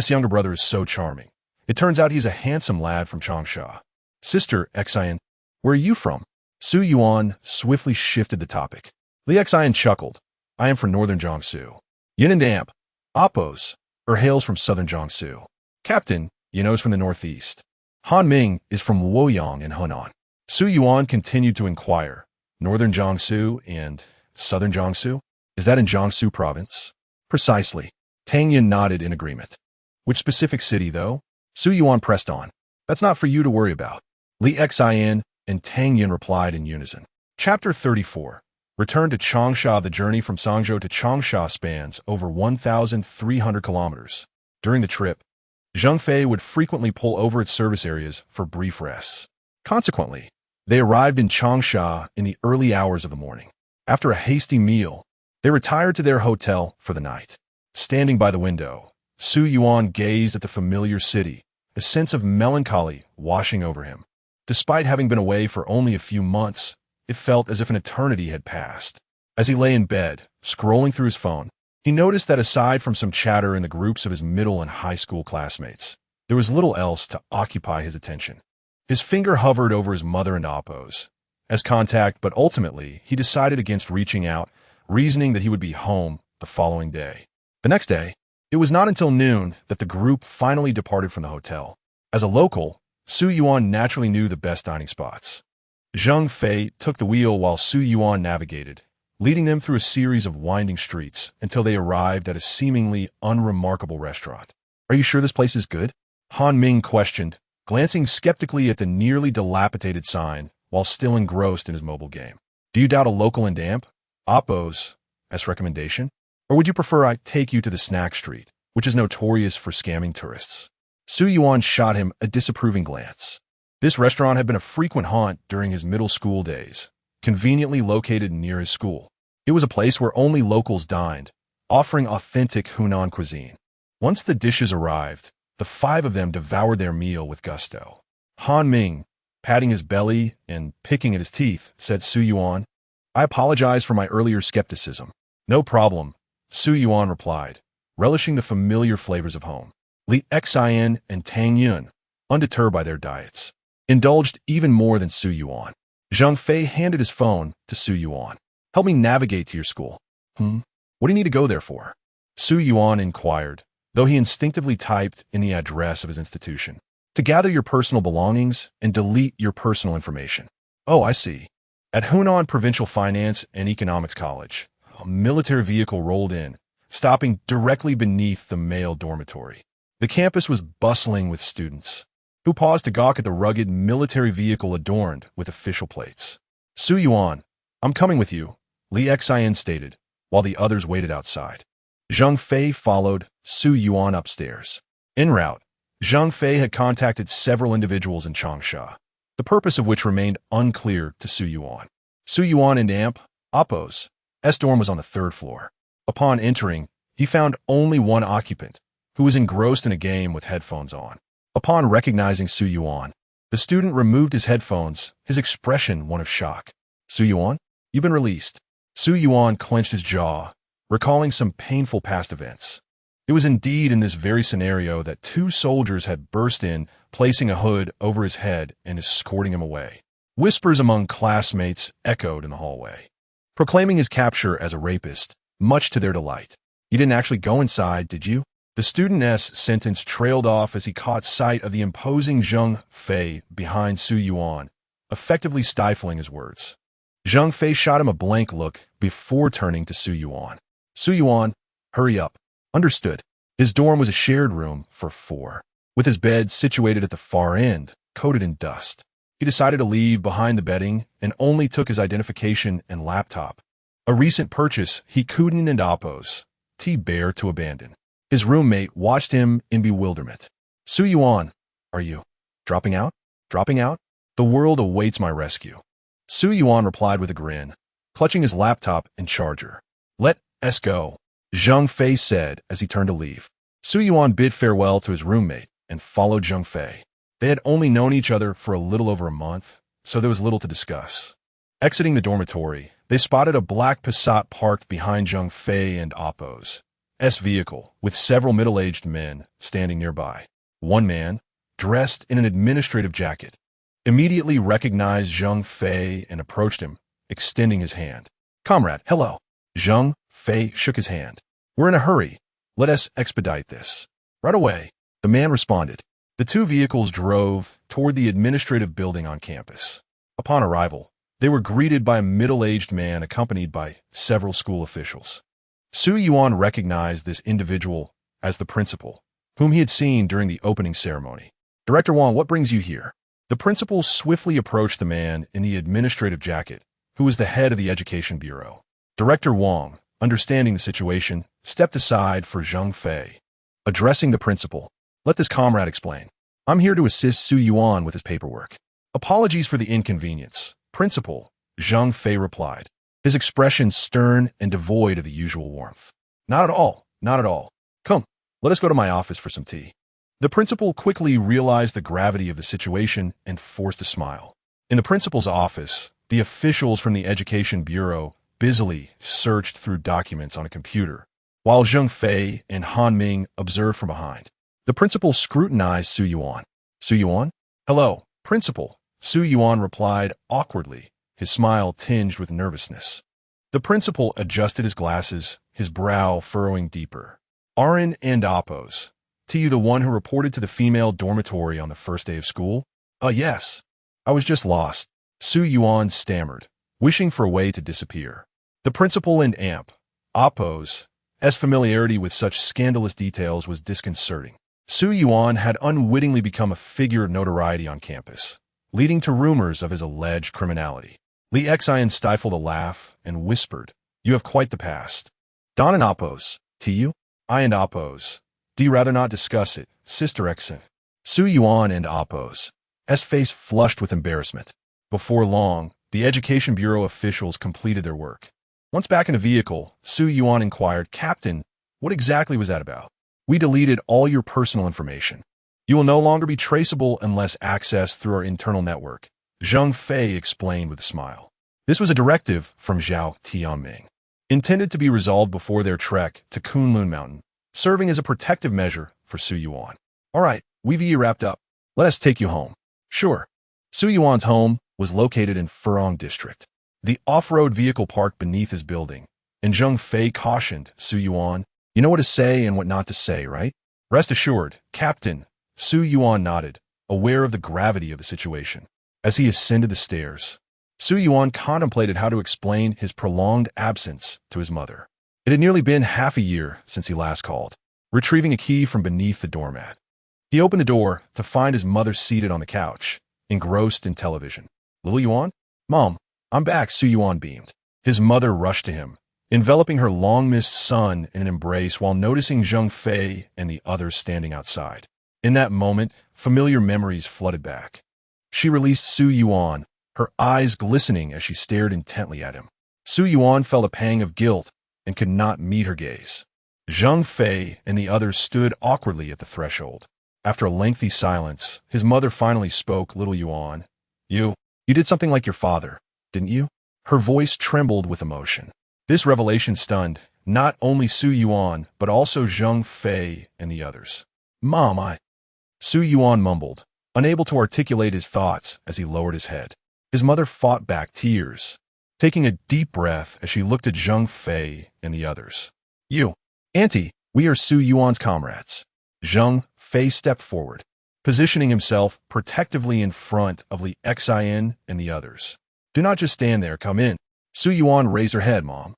Speaker 1: younger brother is so charming. It turns out he's a handsome lad from Changsha." "Sister Xian, where are you from?" Su Yuan swiftly shifted the topic. Li Xian chuckled. "I am from northern Jiangsu." Yin and Appo's hails from southern Jiangsu. "Captain, is from the northeast." Han Ming is from Luoyang in Henan. Su Yuan continued to inquire, "Northern Jiangsu and southern Jiangsu? Is that in Jiangsu province?" "Precisely." Tang Yun nodded in agreement. "Which specific city, though?" Su Yuan pressed on. "That's not for you to worry about." Li Xian and Tang Yun replied in unison. Chapter 34. Return to Changsha. The journey from Sangzhou to Changsha spans over 1,300 kilometers. During the trip, Zheng Fei would frequently pull over at service areas for brief rests. Consequently, they arrived in Changsha in the early hours of the morning. After a hasty meal, they retired to their hotel for the night. Standing by the window, Su Yuan gazed at the familiar city, a sense of melancholy washing over him. Despite having been away for only a few months, it felt as if an eternity had passed. As he lay in bed, scrolling through his phone, he noticed that aside from some chatter in the groups of his middle and high school classmates, there was little else to occupy his attention. His finger hovered over his mother and Appo's as contact, but ultimately he decided against reaching out, reasoning that he would be home the following day. The next day, it was not until noon that the group finally departed from the hotel. As a local, Su Yuan naturally knew the best dining spots. Zheng Fei took the wheel while Su Yuan navigated, leading them through a series of winding streets until they arrived at a seemingly unremarkable restaurant. "Are you sure this place is good?" Han Ming questioned, glancing skeptically at the nearly dilapidated sign while still engrossed in his mobile game. "Do you doubt a local in Appo's recommendation? Or would you prefer I take you to the snack street, which is notorious for scamming tourists?" Su Yuan shot him a disapproving glance. This restaurant had been a frequent haunt during his middle school days, conveniently located near his school. It was a place where only locals dined, offering authentic Hunan cuisine. Once the dishes arrived, the five of them devoured their meal with gusto. Han Ming, patting his belly and picking at his teeth, said Su Yuan, "I apologize for my earlier skepticism." "No problem," Su Yuan replied, relishing the familiar flavors of home. Li Xian and Tang Yun, undeterred by their diets, indulged even more than Su Yuan. Zheng Fei handed his phone to Su Yuan. "Help me navigate to your school." What do you need to go there for?" Su Yuan inquired, though he instinctively typed in the address of his institution. "To gather your personal belongings and delete your personal information." "Oh, I see." At Hunan Provincial Finance and Economics College, a military vehicle rolled in, stopping directly beneath the male dormitory. The campus was bustling with students, who paused to gawk at the rugged military vehicle adorned with official plates. "Su Yuan, I'm coming with you," Li Xian stated, while the others waited outside. Zheng Fei followed Su Yuan upstairs. En route, Zheng Fei had contacted several individuals in Changsha, the purpose of which remained unclear to Su Yuan. Su Yuan and Appo's dorm was on the third floor. Upon entering, he found only one occupant, who was engrossed in a game with headphones on. Upon recognizing Su Yuan, the student removed his headphones, his expression one of shock. "Su Yuan, you've been released." Su Yuan clenched his jaw, recalling some painful past events. It was indeed in this very scenario that two soldiers had burst in, placing a hood over his head and escorting him away. Whispers among classmates echoed in the hallway, proclaiming his capture as a rapist, much to their delight. "You didn't actually go inside, did you?" The student's sentence trailed off as he caught sight of the imposing Zheng Fei behind Su Yuan, effectively stifling his words. Zheng Fei shot him a blank look before turning to Su Yuan. Su Yuan, hurry up. Understood. His dorm was a shared room for 4, with his bed situated at the far end, coated in dust. He decided to leave behind the bedding and only took his identification and laptop. A recent purchase he couldn't and oppose, bear to abandon. His roommate watched him in bewilderment. Su Yuan, are you dropping out? Dropping out? The world awaits my rescue. Su Yuan replied with a grin, clutching his laptop and charger. Let us go, Zheng Fei said as he turned to leave. Su Yuan bid farewell to his roommate and followed Zheng Fei. They had only known each other for a little over a month, so there was little to discuss. Exiting the dormitory, they spotted a black Passat parked behind Zheng Fei and Oppo's vehicle, with several middle-aged men standing nearby. One man, dressed in an administrative jacket, immediately recognized Zheng Fei and approached him, extending his hand. Comrade, hello. Zheng Fei shook his hand. We're in a hurry. Let us expedite this. Right away, the man responded. The two vehicles drove toward the administrative building on campus. Upon arrival, they were greeted by a middle-aged man accompanied by several school officials. Su Yuan recognized this individual as the principal, whom he had seen during the opening ceremony. Director Wang, what brings you here? The principal swiftly approached the man in the administrative jacket, who was the head of the Education Bureau. Director Wang, understanding the situation, stepped aside for Zheng Fei. Addressing the principal, let this comrade explain. I'm here to assist Su Yuan with his paperwork. Apologies for the inconvenience, Principal, Zheng Fei replied, his expression stern and devoid of the usual warmth. Not at all, not at all. Come, let us go to my office for some tea. The principal quickly realized the gravity of the situation and forced a smile. In the principal's office, the officials from the Education Bureau busily searched through documents on a computer, while Zheng Fei and Han Ming observed from behind. The principal scrutinized Su Yuan. Su Yuan? Hello, Principal, Su Yuan replied awkwardly, his smile tinged with nervousness. The principal adjusted his glasses, his brow furrowing deeper. Arin and Oppos. To you, the one who reported to the female dormitory on the first day of school? Yes. I was just lost, Su Yuan stammered, wishing for a way to disappear. The principal and Oppos' familiarity with such scandalous details was disconcerting. Su Yuan had unwittingly become a figure of notoriety on campus, leading to rumors of his alleged criminality. Li Xian stifled a laugh and whispered, You have quite the past. Don and Oppos, to you? I and Oppos. Do you rather not discuss it, Sister Xian? Su Yuan and Oppos' face flushed with embarrassment. Before long, the Education Bureau officials completed their work. Once back in a vehicle, Su Yuan inquired, Captain, what exactly was that about? We deleted all your personal information. You will no longer be traceable unless accessed through our internal network, Zheng Fei explained with a smile. This was a directive from Zhao Tianming, intended to be resolved before their trek to Kunlun Mountain, serving as a protective measure for Su Yuan. All right, we've wrapped up. Let us take you home. Sure. Su Yuan's home was located in Furong District. The off-road vehicle parked beneath his building, and Zheng Fei cautioned Su Yuan, You know what to say and what not to say, right? Rest assured, Captain, Su Yuan nodded, aware of the gravity of the situation. As he ascended the stairs, Su Yuan contemplated how to explain his prolonged absence to his mother. It had nearly been half a year since he last called, retrieving a key from beneath the doormat. He opened the door to find his mother seated on the couch, engrossed in television. Little Yuan? Mom, I'm back, Su Yuan beamed. His mother rushed to him, enveloping her long-missed son in an embrace while noticing Zheng Fei and the others standing outside. In that moment, familiar memories flooded back. She released Su Yuan, her eyes glistening as she stared intently at him. Su Yuan felt a pang of guilt and could not meet her gaze. Zheng Fei and the others stood awkwardly at the threshold. After a lengthy silence, his mother finally spoke, Little Yuan. You did something like your father, didn't you? Her voice trembled with emotion. This revelation stunned not only Su Yuan, but also Zheng Fei and the others. Mom, Su Yuan mumbled, unable to articulate his thoughts as he lowered his head. His mother fought back tears, taking a deep breath as she looked at Zheng Fei and the others. You, Auntie, We are Su Yuan's comrades. Zhang Fei stepped forward, positioning himself protectively in front of Li Xian and the others. Do not just stand there, come in. Su Yuan raised her head, Mom.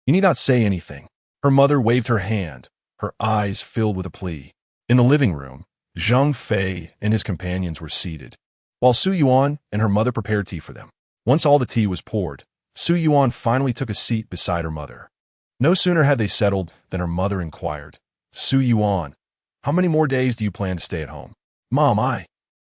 Speaker 1: You need not say anything. Her mother waved her hand, her eyes filled with a plea. In the living room, Zhang Fei and his companions were seated, while Su Yuan and her mother prepared tea for them. Once all the tea was poured, Su Yuan finally took a seat beside her mother. No sooner had they settled than her mother inquired, Su Yuan, how many more days do you plan to stay at home? Mom,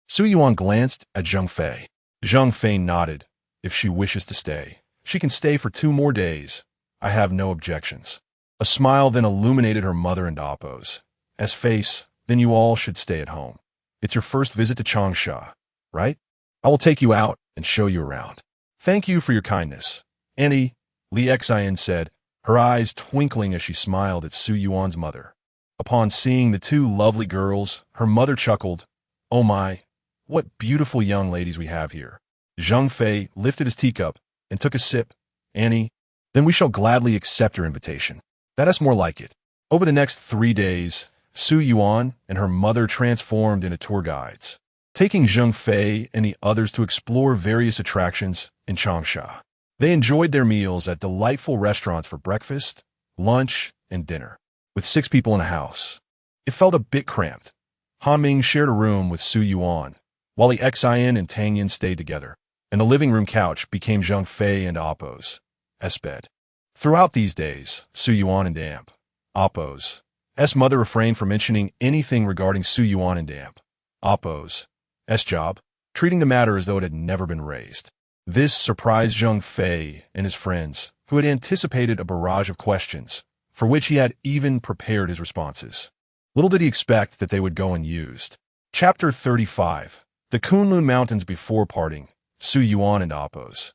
Speaker 1: Su Yuan glanced at Zhang Fei. Zhang Fei nodded. If she wishes to stay, she can stay for 2 more days. I have no objections. A smile then illuminated her mother and Appo's face. Then you all should stay at home. It's your first visit to Changsha, right? I will take you out and show you around. Thank you for your kindness, Annie, Li Xian said, her eyes twinkling as she smiled at Su Yuan's mother. Upon seeing the 2 lovely girls, her mother chuckled, Oh my, what beautiful young ladies we have here. Zhang Fei lifted his teacup and took a sip. Annie, then we shall gladly accept your invitation. That is more like it. Over the next 3 days, Su Yuan and her mother transformed into tour guides, taking Zhang Fei and the others to explore various attractions in Changsha. They enjoyed their meals at delightful restaurants for breakfast, lunch, and dinner. With 6 people in a house, it felt a bit cramped. Han Ming shared a room with Su Yuan, while Li Xian and Tang Yun stayed together, and the living room couch became Zhang Fei and Appo's bed. Throughout these days, Su Yuan and Appo's mother refrained from mentioning anything regarding Su Yuan and Appo's job, treating the matter as though it had never been raised. This surprised Zhang Fei and his friends, who had anticipated a barrage of questions, for which he had even prepared his responses. Little did he expect that they would go unused. Chapter 35. The Kunlun Mountains. Before parting, Su Yuan and Appo's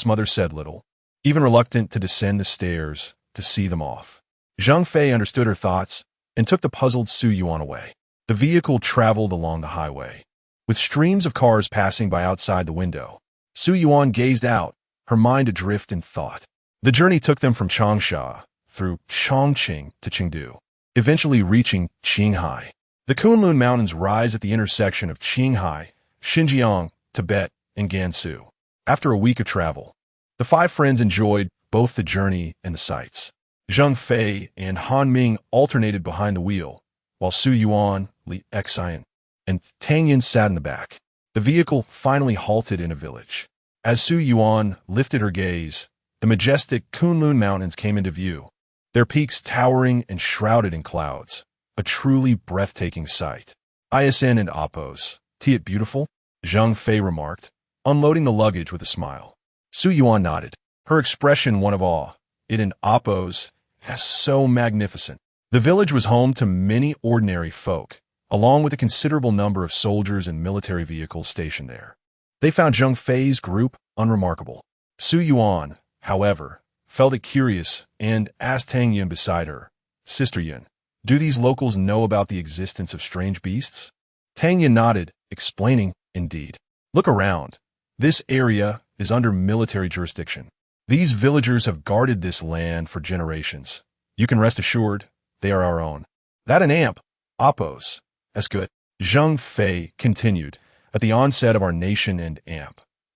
Speaker 1: mother said little, even reluctant to descend the stairs to see them off. Zhang Fei understood her thoughts and took the puzzled Su Yuan away. The vehicle traveled along the highway, with streams of cars passing by outside the window. Su Yuan gazed out, her mind adrift in thought. The journey took them from Changsha, through Chongqing to Chengdu, eventually reaching Qinghai. The Kunlun Mountains rise at the intersection of Qinghai, Xinjiang, Tibet, and Gansu. After a week of travel, the 5 friends enjoyed both the journey and the sights. Zhang Fei and Han Ming alternated behind the wheel, while Su Yuan, Li Xian, and Tang Yun sat in the back. The vehicle finally halted in a village. As Su Yuan lifted her gaze, the majestic Kunlun Mountains came into view, their peaks towering and shrouded in clouds, a truly breathtaking sight. Isn and Appo's, it beautiful? Zhang Fei remarked, unloading the luggage with a smile. Su Yuan nodded, her expression one of awe. It and Appo's, so magnificent. The village was home to many ordinary folk, along with a considerable number of soldiers and military vehicles stationed there. They found Zhang Fei's group unremarkable. Su Yuan, however, felt it curious and asked Tang Yun beside her, Sister Yun, do these locals know about the existence of strange beasts? Tang Yun nodded, explaining, indeed. Look around. This area is under military jurisdiction. These villagers have guarded this land for generations. You can rest assured, they are our own. That an amp, Appo's. That's good. Zhang Fei continued, at the onset of our nation and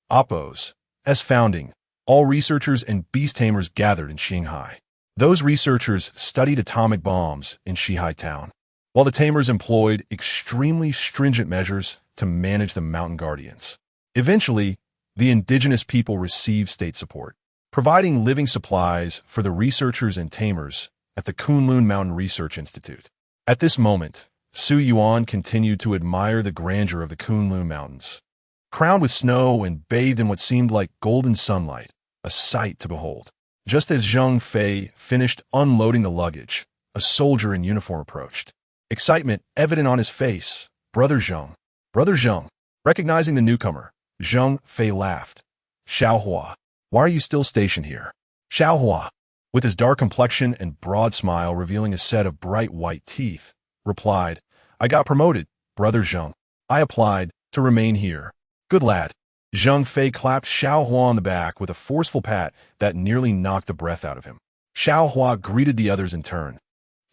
Speaker 1: Appo's founding, all researchers and beast tamers gathered in Qinghai. Those researchers studied atomic bombs in Shihai town, while the tamers employed extremely stringent measures to manage the mountain guardians. Eventually, the indigenous people received state support, providing living supplies for the researchers and tamers at the Kunlun Mountain Research Institute. At this moment, Su Yuan continued to admire the grandeur of the Kunlun Mountains. Crowned with snow and bathed in what seemed like golden sunlight, a sight to behold. Just as Zhang Fei finished unloading the luggage, a soldier in uniform approached. Excitement evident on his face. Brother Zhang. Recognizing the newcomer, Zhang Fei laughed. Xiaohua, why are you still stationed here? Xiaohua, with his dark complexion and broad smile revealing a set of bright white teeth, replied, I got promoted, Brother Zhang. I applied to remain here. Good lad. Zhang Fei clapped Xiaohua on the back with a forceful pat that nearly knocked the breath out of him. Xiaohua greeted the others in turn.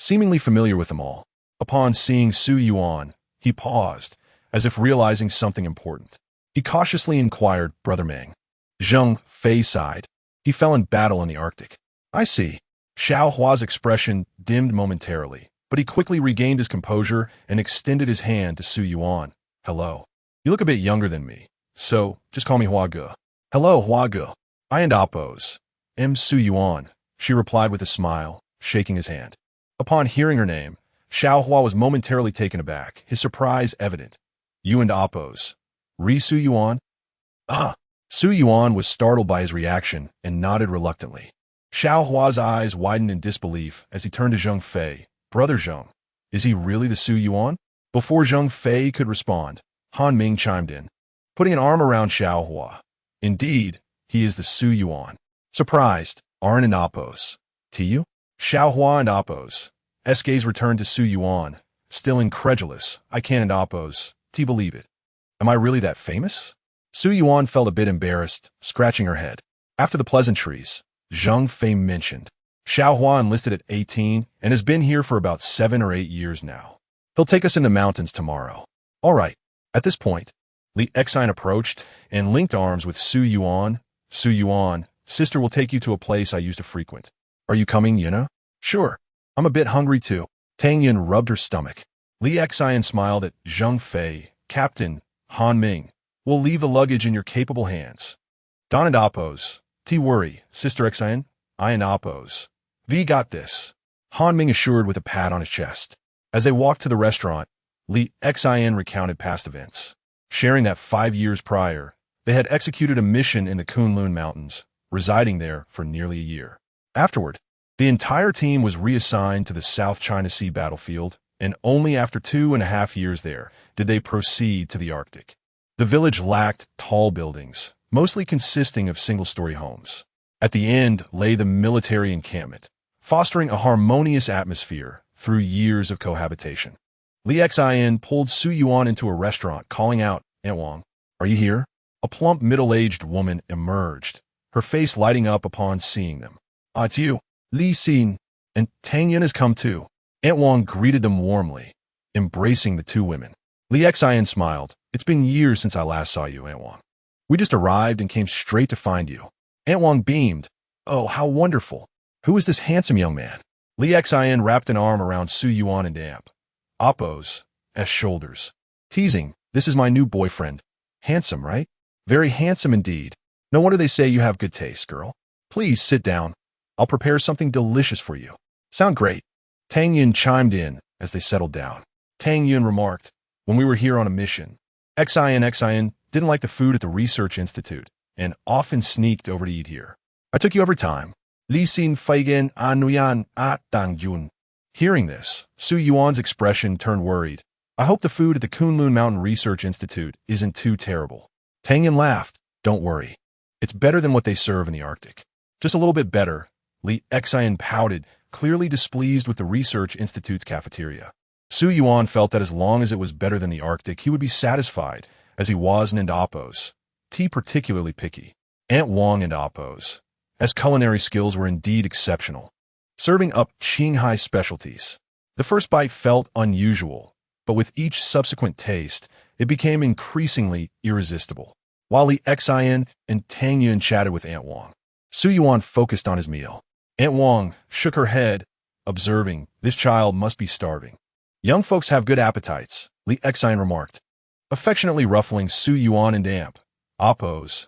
Speaker 1: seemingly familiar with them all. Upon seeing Su Yuan, he paused, as if realizing something important. He cautiously inquired, "Brother Meng." Zheng Fei sighed. "He fell in battle in the Arctic." "I see." Xiao Hua's expression dimmed momentarily, but he quickly regained his composure and extended his hand to Su Yuan. "Hello. You look a bit younger than me, so just call me Hua Ge." "Hello, Hua Ge. I and Oppos. M. Su Yuan," she replied with a smile, shaking his hand. Upon hearing her name, Xiao Hua was momentarily taken aback, his surprise evident. "You and Oppos. Re Su Yuan?" "Ah." Su Yuan was startled by his reaction and nodded reluctantly. Xiao Hua's eyes widened in disbelief as he turned to Zheng Fei. "Brother Zheng, is he really the Su Yuan?" Before Zheng Fei could respond, Han Ming chimed in, putting an arm around Xiao Hua. "Indeed, he is the Su Yuan." Surprised, Arn and Oppos. "Tiu?" Xiao Hua and Oppos. Gaze returned to Su Yuan, still incredulous. "I can't and Oppos. T believe it. Am I really that famous?" Su Yuan felt a bit embarrassed, scratching her head. After the pleasantries, Zheng Fei mentioned, "Xiao Hua enlisted at 18 and has been here for about 7 or 8 years now. He'll take us in the mountains tomorrow." "All right." At this point, Li Exine approached and linked arms with Su Yuan. "Su Yuan, sister will take you to a place I used to frequent. Are you coming, Yuna?" "Sure. I'm a bit hungry too." Tang Yun rubbed her stomach. Li Exine smiled at Zheng Fei. "Captain, Han Ming, we'll leave the luggage in your capable hands." "Don and Oppos. T worry, Sister Exine. I and Oppos. V got this," Han Ming assured with a pat on his chest. As they walked to the restaurant, Li Exine recounted past events, sharing that 5 years prior, they had executed a mission in the Kunlun Mountains, residing there for nearly a year. Afterward, the entire team was reassigned to the South China Sea battlefield, and only after 2.5 years there did they proceed to the Arctic. The village lacked tall buildings, mostly consisting of single-story homes. At the end lay the military encampment, fostering a harmonious atmosphere through years of cohabitation. Li Xin pulled Su Yuan into a restaurant, calling out, "Aunt Wang, are you here?" A plump, middle-aged woman emerged, her face lighting up upon seeing them. "Ah, it's you, Li Xin, and Tang Yun has come too." Aunt Wang greeted them warmly, embracing the two women. Li Xin smiled. "It's been years since I last saw you, Aunt Wang. We just arrived and came straight to find you." Aunt Wang beamed. "Oh, how wonderful. Who is this handsome young man?" Li Xin wrapped an arm around Su Yuan and Amp. Oppos' shoulders. "Teasing, this is my new boyfriend. Handsome, right? Very handsome indeed. No wonder they say you have good taste, girl. Please sit down. I'll prepare something delicious for you." "Sound great." Tang Yun chimed in as they settled down. Tang Yun remarked, "When we were here on a mission, Xin didn't like the food at the research institute and often sneaked over to eat here. I took you every time." Li Xin Feigen Anuyan A Tang Yun. Hearing this, Su Yuan's expression turned worried. "I hope the food at the Kunlun Mountain Research Institute isn't too terrible." Tang Yun laughed. "Don't worry. It's better than what they serve in the Arctic. Just a little bit better." Li Xin pouted, clearly displeased with the Research Institute's cafeteria. Su Yuan felt that as long as it was better than the Arctic, he would be satisfied, as he wasn't into Oppos. Tea particularly picky. Aunt Wang and Oppos, as culinary skills were indeed exceptional, serving up Qinghai specialties. The first bite felt unusual, but with each subsequent taste, it became increasingly irresistible. While Li Xin and Tang Yun chatted with Aunt Wang, Su Yuan focused on his meal. Aunt Wang shook her head, observing, "This child must be starving." "Young folks have good appetites," Li Xin remarked, affectionately ruffling Su Yuan and Amp, Oppos'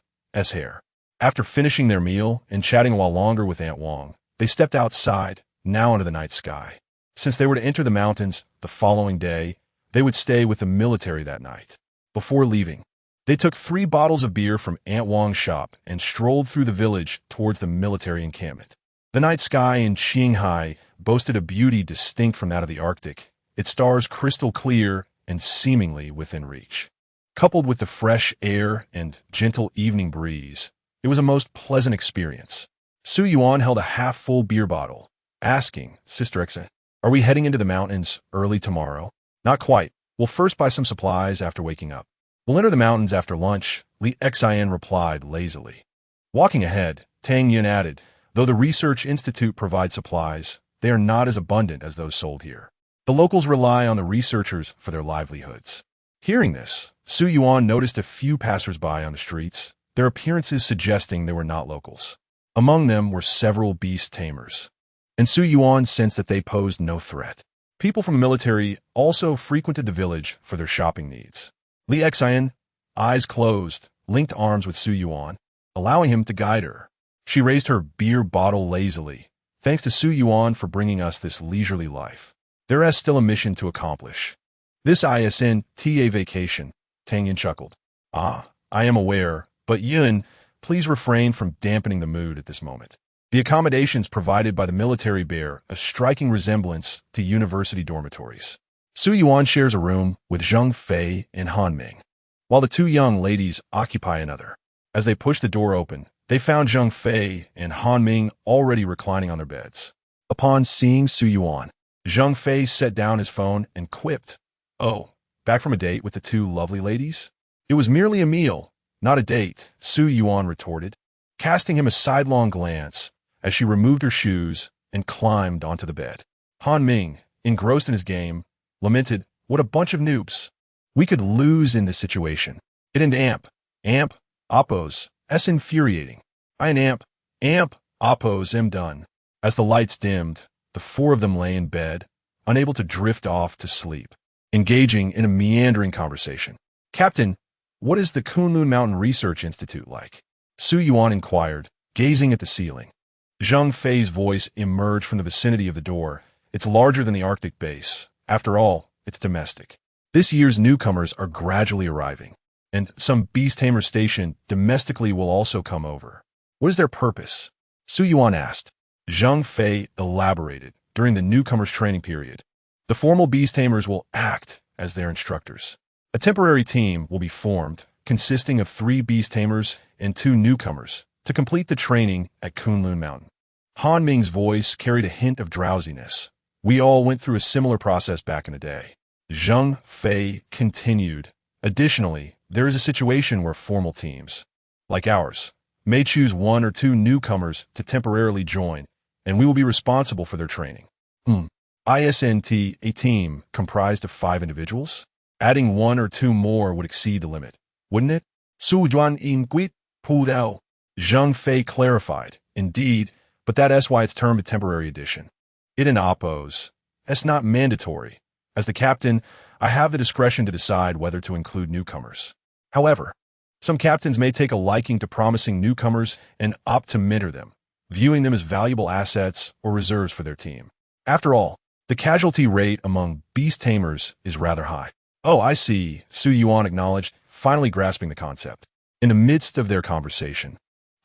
Speaker 1: hair. After finishing their meal and chatting a while longer with Aunt Wang, they stepped outside, now into the night sky. Since they were to enter the mountains the following day, they would stay with the military that night. Before leaving, they took 3 bottles of beer from Aunt Wang's shop and strolled through the village towards the military encampment. The night sky in Qinghai boasted a beauty distinct from that of the Arctic, its stars crystal clear and seemingly within reach. Coupled with the fresh air and gentle evening breeze, it was a most pleasant experience. Su Yuan held a half-full beer bottle, asking, "Sister Xin, are we heading into the mountains early tomorrow?" "Not quite. We'll first buy some supplies after waking up. We'll enter the mountains after lunch," Li Xin replied lazily. Walking ahead, Tang Yun added, "Though the Research Institute provides supplies, they are not as abundant as those sold here. The locals rely on the researchers for their livelihoods. Hearing this, Su Yuan noticed a few passers-by on the streets, their appearances suggesting they were not locals. Among them were several beast tamers, and Su Yuan sensed that they posed no threat. People from the military also frequented the village for their shopping needs. Li Xian, eyes closed, linked arms with Su Yuan, allowing him to guide her. She raised her beer bottle lazily. Thanks to Su Yuan for bringing us this leisurely life. There is still a mission to accomplish. This isn't a vacation, Tang Yun chuckled. Ah, I am aware, but Yun, please refrain from dampening the mood at this moment. The accommodations provided by the military bear a striking resemblance to university dormitories. Su Yuan shares a room with Zheng Fei and Han Ming, while the two young ladies occupy another. As they pushed the door open, they found Zheng Fei and Han Ming already reclining on their beds. Upon seeing Su Yuan, Zheng Fei set down his phone and quipped, "Oh, back from a date with the two lovely ladies?" "It was merely a meal, not a date," Su Yuan retorted, casting him a sidelong glance as she removed her shoes and climbed onto the bed. Han Ming, engrossed in his game, lamented, "What a bunch of noobs. We could lose in this situation. It and amp, oppos, s infuriating. I and amp, oppos, am done." As the lights dimmed, the four of them lay in bed, unable to drift off to sleep, engaging in a meandering conversation. "Captain, what is the Kunlun Mountain Research Institute like?" Su Yuan inquired, gazing at the ceiling. Zheng Fei's voice emerged from the vicinity of the door. "It's larger than the Arctic base. After all, it's domestic. This year's newcomers are gradually arriving, and some beast tamer stationed domestically will also come over." "What is their purpose?" Su Yuan asked. Zheng Fei elaborated. "During the newcomers' training period, the formal beast tamers will act as their instructors. A temporary team will be formed, consisting of 3 beast tamers and 2 newcomers, to complete the training at Kunlun Mountain." Han Ming's voice carried a hint of drowsiness. "We all went through a similar process back in the day." Zheng Fei continued. "Additionally, there is a situation where formal teams, like ours, may choose 1 or 2 newcomers to temporarily join, and we will be responsible for their training." Isn't a team comprised of 5 individuals? Adding 1 or 2 more would exceed the limit, wouldn't it? Su Juan in Guit pulled out. Zheng Fei clarified. "Indeed, but that's why it's termed a temporary addition. It and oppos. It's not mandatory. As the captain, I have the discretion to decide whether to include newcomers. However, some captains may take a liking to promising newcomers and opt to mentor them, viewing them as valuable assets or reserves for their team. After all, the casualty rate among beast tamers is rather high." "Oh, I see," Su Yuan acknowledged, finally grasping the concept. In the midst of their conversation,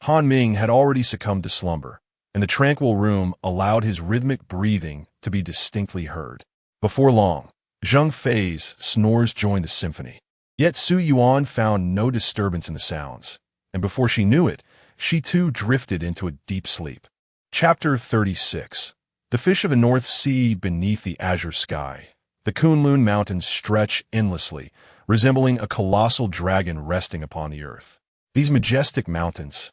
Speaker 1: Han Ming had already succumbed to slumber, and the tranquil room allowed his rhythmic breathing to be distinctly heard. Before long, Zheng Fei's snores joined the symphony. Yet Su Yuan found no disturbance in the sounds, and before she knew it, she too drifted into a deep sleep. Chapter 36. The fish of the North Sea beneath the azure sky. The Kunlun Mountains stretch endlessly, resembling a colossal dragon resting upon the earth. These majestic mountains,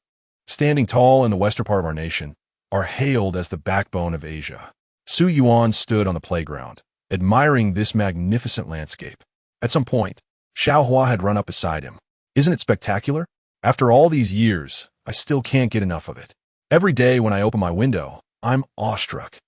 Speaker 1: standing tall in the western part of our nation, are hailed as the backbone of Asia. Su Yuan stood on the playground, admiring this magnificent landscape. At some point, Xiaohua had run up beside him. "Isn't it spectacular? After all these years, I still can't get enough of it. Every day when I open my window, I'm awestruck."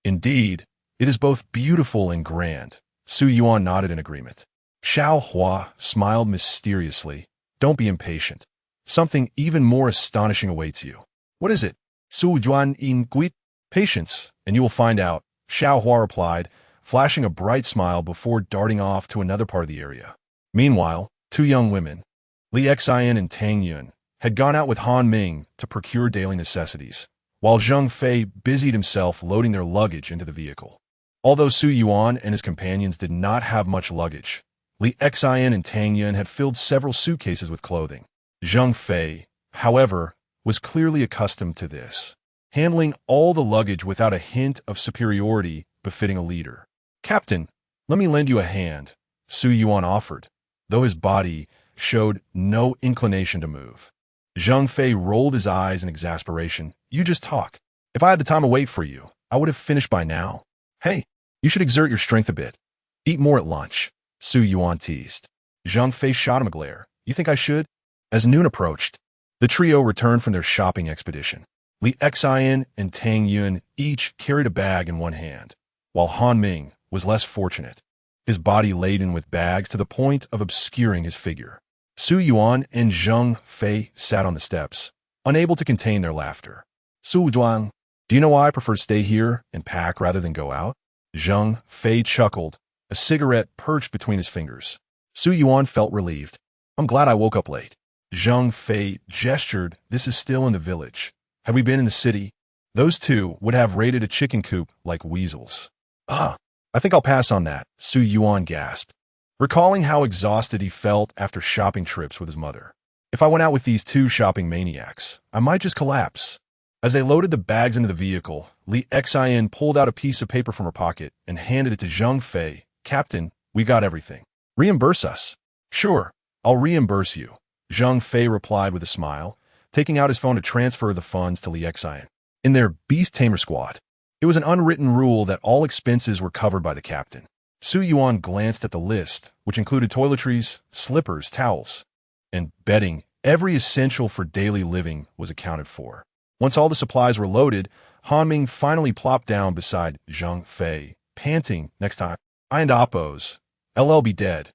Speaker 1: "Indeed, it is both beautiful and grand." Su Yuan nodded in agreement. Xiaohua smiled mysteriously. "Don't be impatient. Something even more astonishing awaits you." "What is it?" Su Yuan in Guit. "Patience, and you will find out," Xiaohua replied, flashing a bright smile before darting off to another part of the area. Meanwhile, 2 young women, Li Xian and Tang Yun, had gone out with Han Ming to procure daily necessities, while Zheng Fei busied himself loading their luggage into the vehicle. Although Su Yuan and his companions did not have much luggage, Li Xian and Tang Yun had filled several suitcases with clothing. Zheng Fei, however, was clearly accustomed to this, handling all the luggage without a hint of superiority befitting a leader. "Captain, let me lend you a hand," Su Yuan offered, though his body showed no inclination to move. Zheng Fei rolled his eyes in exasperation. "You just talk. If I had the time to wait for you, I would have finished by now. Hey, you should exert your strength a bit. Eat more at lunch, Su Yuan teased. Zhang Fei shot him a glare. You think I should? As noon approached, the trio returned from their shopping expedition. Li Xian and Tang Yun each carried a bag in one hand, while Han Ming was less fortunate, his body laden with bags to the point of obscuring his figure. Su Yuan and Zhang Fei sat on the steps, unable to contain their laughter. Su Duan, do you know why I prefer to stay here and pack rather than go out? Zhang Fei chuckled, a cigarette perched between his fingers. Su Yuan felt relieved. I'm glad I woke up late. Zhang Fei gestured. This is still in the village. Had we been in the city, those two would have raided a chicken coop like weasels. I think I'll pass on that, Su Yuan gasped, recalling how exhausted he felt after shopping trips with his mother. If I went out with these two shopping maniacs, I might just collapse. As they loaded the bags into the vehicle, Li Xian pulled out a piece of paper from her pocket and handed it to Zhang Fei. Captain, we got everything. Reimburse us. Sure, I'll reimburse you, Zhang Fei replied with a smile, taking out his phone to transfer the funds to Li Xian. In their Beast Tamer squad, it was an unwritten rule that all expenses were covered by the captain. Su Yuan glanced at the list, which included toiletries, slippers, towels, and bedding. Every essential for daily living was accounted for. Once all the supplies were loaded, Han Ming finally plopped down beside Zhang Fei, panting. Next time, I and Oppos, LL be dead,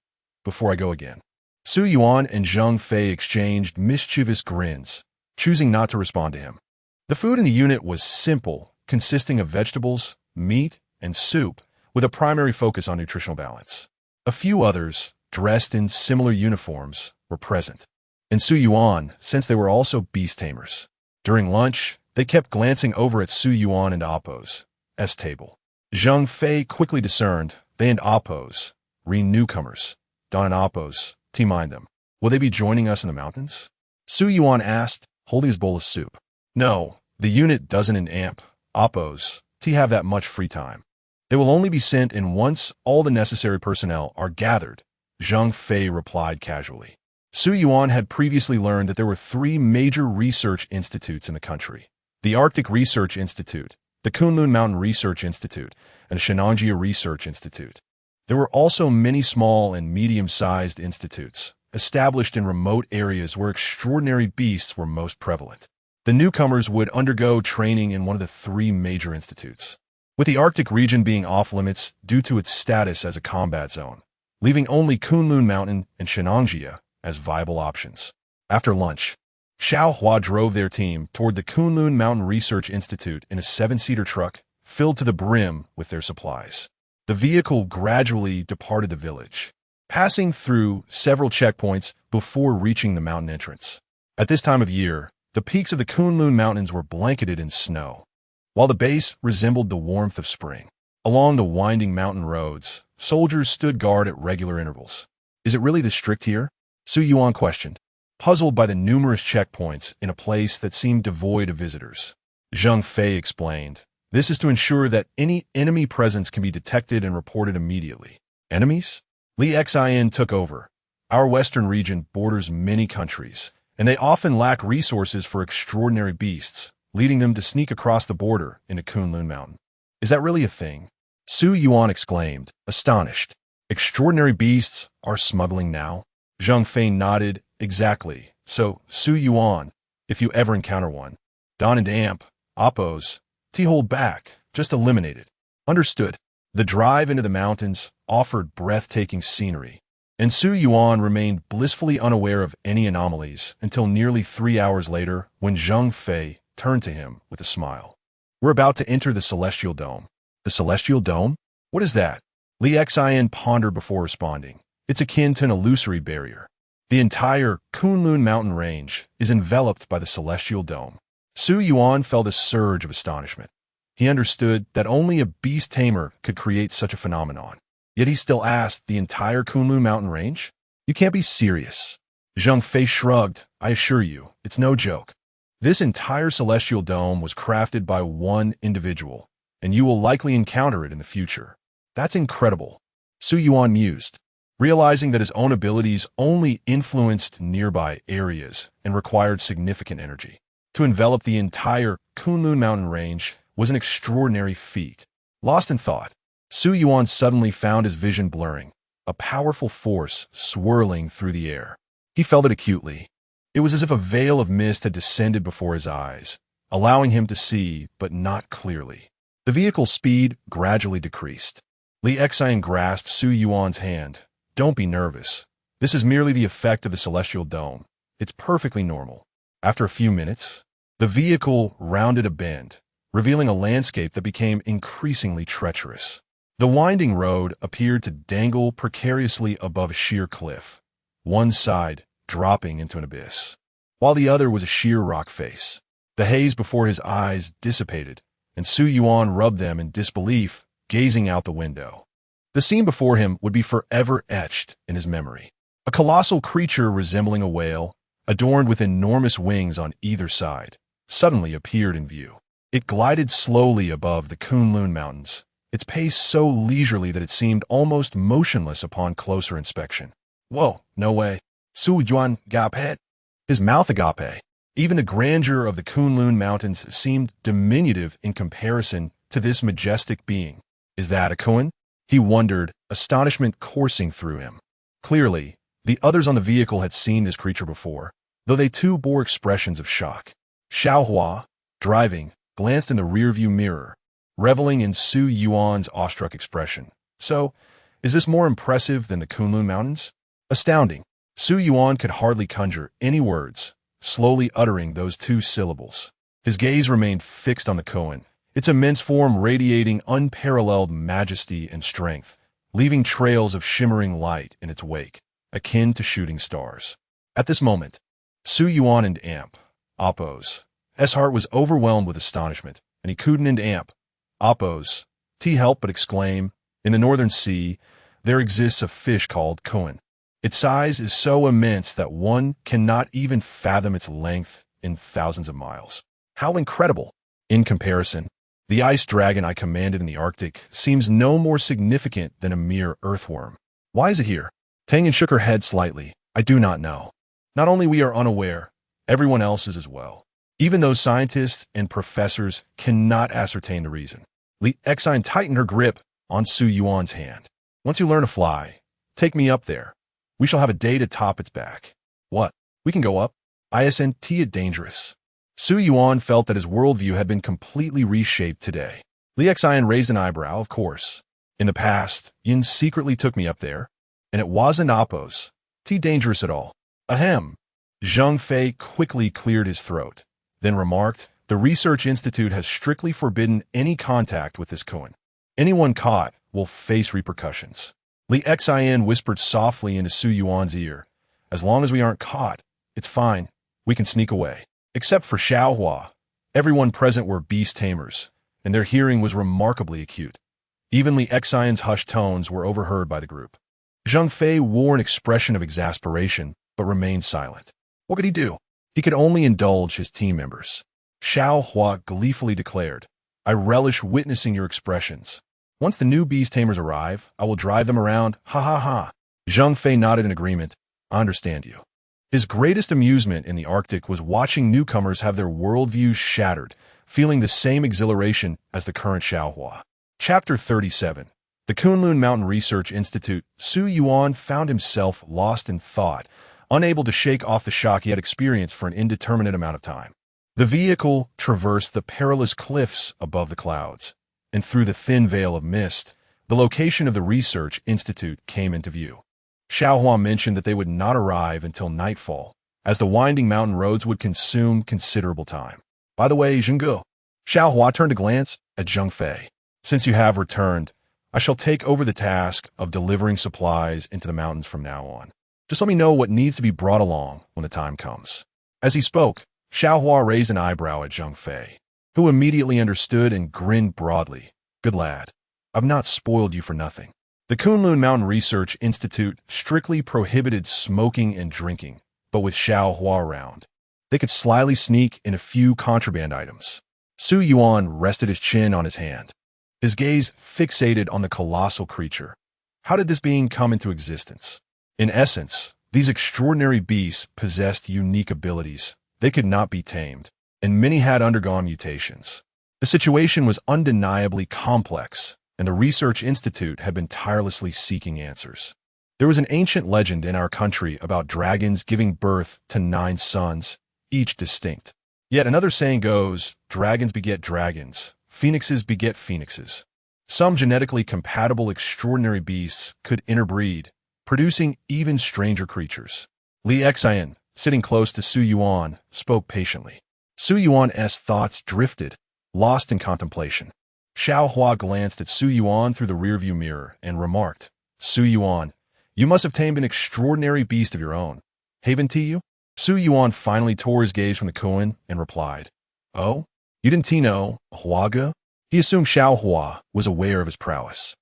Speaker 1: before I go again. Su Yuan and Zhang Fei exchanged mischievous grins, choosing not to respond to him. The food in the unit was simple, consisting of vegetables, meat, and soup, with a primary focus on nutritional balance. A few others, dressed in similar uniforms, were present. And Su Yuan, since they were also beast tamers. During lunch, they kept glancing over at Su Yuan and Oppos' table. Zhang Fei quickly discerned they and Oppos, newcomers. Don and Oppos, mind them. Will they be joining us in the mountains? Su Yuan asked, holding his bowl of soup. No, the unit doesn't in amp. Oppos, have that much free time. They will only be sent in once all the necessary personnel are gathered, Zhang Fei replied casually. Su Yuan had previously learned that there were 3 major research institutes in the country: the Arctic Research Institute, the Kunlun Mountain Research Institute, and the Shenanjia Research Institute. There were also many small and medium-sized institutes, established in remote areas where extraordinary beasts were most prevalent. The newcomers would undergo training in one of the 3 major institutes, with the Arctic region being off-limits due to its status as a combat zone, leaving only Kunlun Mountain and Shenanjia as viable options. After lunch, Xiao Hua drove their team toward the Kunlun Mountain Research Institute in a 7-seater truck filled to the brim with their supplies. The vehicle gradually departed the village, passing through several checkpoints before reaching the mountain entrance. At this time of year, the peaks of the Kunlun Mountains were blanketed in snow, while the base resembled the warmth of spring. Along the winding mountain roads, soldiers stood guard at regular intervals. Is it really this strict here? Su Yuan questioned, puzzled by the numerous checkpoints in a place that seemed devoid of visitors. Zhang Fei explained, this is to ensure that any enemy presence can be detected and reported immediately. Enemies? Li Xian took over. Our western region borders many countries, and they often lack resources for extraordinary beasts, leading them to sneak across the border into Kunlun Mountain. Is that really a thing? Su Yuan exclaimed, astonished. Extraordinary beasts are smuggling now? Zhang Fei nodded. Exactly. So, Su Yuan, if you ever encounter one. Don and Amp, Oppos, hold back. Just eliminate it. Understood. The drive into the mountains offered breathtaking scenery, and Su Yuan remained blissfully unaware of any anomalies until nearly 3 hours later when Zhang Fei turned to him with a smile. We're about to enter the Celestial Dome. The Celestial Dome? What is that? Li Xian pondered before responding. It's akin to an illusory barrier. The entire Kunlun mountain range is enveloped by the Celestial Dome. Su Yuan felt a surge of astonishment. He understood that only a beast tamer could create such a phenomenon. Yet he still asked, the entire Kunlun mountain range? You can't be serious. Zhang Fei shrugged. I assure you, it's no joke. This entire Celestial Dome was crafted by one individual, and you will likely encounter it in the future. That's incredible. Su Yuan mused, realizing that his own abilities only influenced nearby areas and required significant energy. To envelop the entire Kunlun mountain range was an extraordinary feat. Lost in thought, Su Yuan suddenly found his vision blurring, a powerful force swirling through the air. He felt it acutely. It was as if a veil of mist had descended before his eyes, allowing him to see, but not clearly. The vehicle's speed gradually decreased. Li Xian grasped Su Yuan's hand. "Don't be nervous. This is merely the effect of the celestial dome. It's perfectly normal." After a few minutes, the vehicle rounded a bend, revealing a landscape that became increasingly treacherous. The winding road appeared to dangle precariously above a sheer cliff, one side dropping into an abyss, while the other was a sheer rock face. The haze before his eyes dissipated, and Su Yuan rubbed them in disbelief, gazing out the window. The scene before him would be forever etched in his memory. A colossal creature resembling a whale, adorned with enormous wings on either side, suddenly appeared in view. It glided slowly above the Kunlun Mountains, its pace so leisurely that it seemed almost motionless upon closer inspection. "Whoa, no way. Su Yuan agape." His mouth agape. Even the grandeur of the Kunlun Mountains seemed diminutive in comparison to this majestic being. "Is that a Kun?" he wondered, astonishment coursing through him. Clearly, the others on the vehicle had seen this creature before, though they too bore expressions of shock. Xiaohua, driving, glanced in the rearview mirror, reveling in Su Yuan's awestruck expression. "So, is this more impressive than the Kunlun Mountains?" Astounding. Su Yuan could hardly conjure any words, slowly uttering those two syllables. His gaze remained fixed on the Kun, its immense form radiating unparalleled majesty and strength, leaving trails of shimmering light in its wake, akin to shooting stars. At this moment, Su Yuan and Appos' heart was overwhelmed with astonishment, and he couldn't and Appos' help but exclaim, "In the northern sea, there exists a fish called Kun. Its size is so immense that one cannot even fathom its length in thousands of miles. How incredible! In comparison, the ice dragon I commanded in the Arctic seems no more significant than a mere earthworm. Why is it here?" Tang Yun shook her head slightly. "I do not know. Not only we are unaware, everyone else is as well. Even those scientists and professors cannot ascertain the reason." Li Xian tightened her grip on Su Yuan's hand. "Once you learn to fly, take me up there. We shall have a day to top its back." "What? We can go up? Isn't it dangerous?" Su Yuan felt that his worldview had been completely reshaped today. Li Xian raised an eyebrow. "Of course. In the past, Yin secretly took me up there, and it wasn't Appos' dangerous at all." "Ahem." Zhang Fei quickly cleared his throat, then remarked, "The Research Institute has strictly forbidden any contact with this Kun. Anyone caught will face repercussions." Li Xian whispered softly into Su Yuan's ear, "As long as we aren't caught, it's fine. We can sneak away." Except for Xiaohua, everyone present were beast tamers, and their hearing was remarkably acute. Even Li Xian's hushed tones were overheard by the group. Zhang Fei wore an expression of exasperation, but remained silent. What could he do? He could only indulge his team members. Xiaohua gleefully declared, "I relish witnessing your expressions. Once the new beast tamers arrive, I will drive them around, ha ha ha." Zhang Fei nodded in agreement. "I understand you." His greatest amusement in the Arctic was watching newcomers have their worldviews shattered, feeling the same exhilaration as the current Xiaohua. Chapter 37. The Kunlun Mountain Research Institute. Su Yuan found himself lost in thought, unable to shake off the shock he had experienced for an indeterminate amount of time. The vehicle traversed the perilous cliffs above the clouds, and through the thin veil of mist, the location of the Research Institute came into view. Xiaohua mentioned that they would not arrive until nightfall, as the winding mountain roads would consume considerable time. "By the way, Zhengge," Xiaohua turned to glance at Zhang Fei. "Since you have returned, I shall take over the task of delivering supplies into the mountains from now on. Just let me know what needs to be brought along when the time comes." As he spoke, Xiaohua raised an eyebrow at Zhang Fei, who immediately understood and grinned broadly. "Good lad. I've not spoiled you for nothing." The Kunlun Mountain Research Institute strictly prohibited smoking and drinking, but with Xiaohua around, they could slyly sneak in a few contraband items. Su Yuan rested his chin on his hand, his gaze fixated on the colossal creature. How did this being come into existence? In essence, these extraordinary beasts possessed unique abilities. They could not be tamed, and many had undergone mutations. The situation was undeniably complex, and the Research Institute had been tirelessly seeking answers. There was an ancient legend in our country about dragons giving birth to 9 sons, each distinct. Yet another saying goes, dragons beget dragons, phoenixes beget phoenixes. Some genetically compatible extraordinary beasts could interbreed, producing even stranger creatures. Li Xian, sitting close to Su Yuan, spoke patiently. Su Yuan's thoughts drifted, lost in contemplation. Xiao Hua glanced at Su Yuan through the rearview mirror and remarked, Su Yuan, you must have tamed an extraordinary beast of your own. Haven't you? Su Yuan finally tore his gaze from the koan and replied, Oh? You didn't know Huaga? He assumed Xiao Hua was aware of his prowess.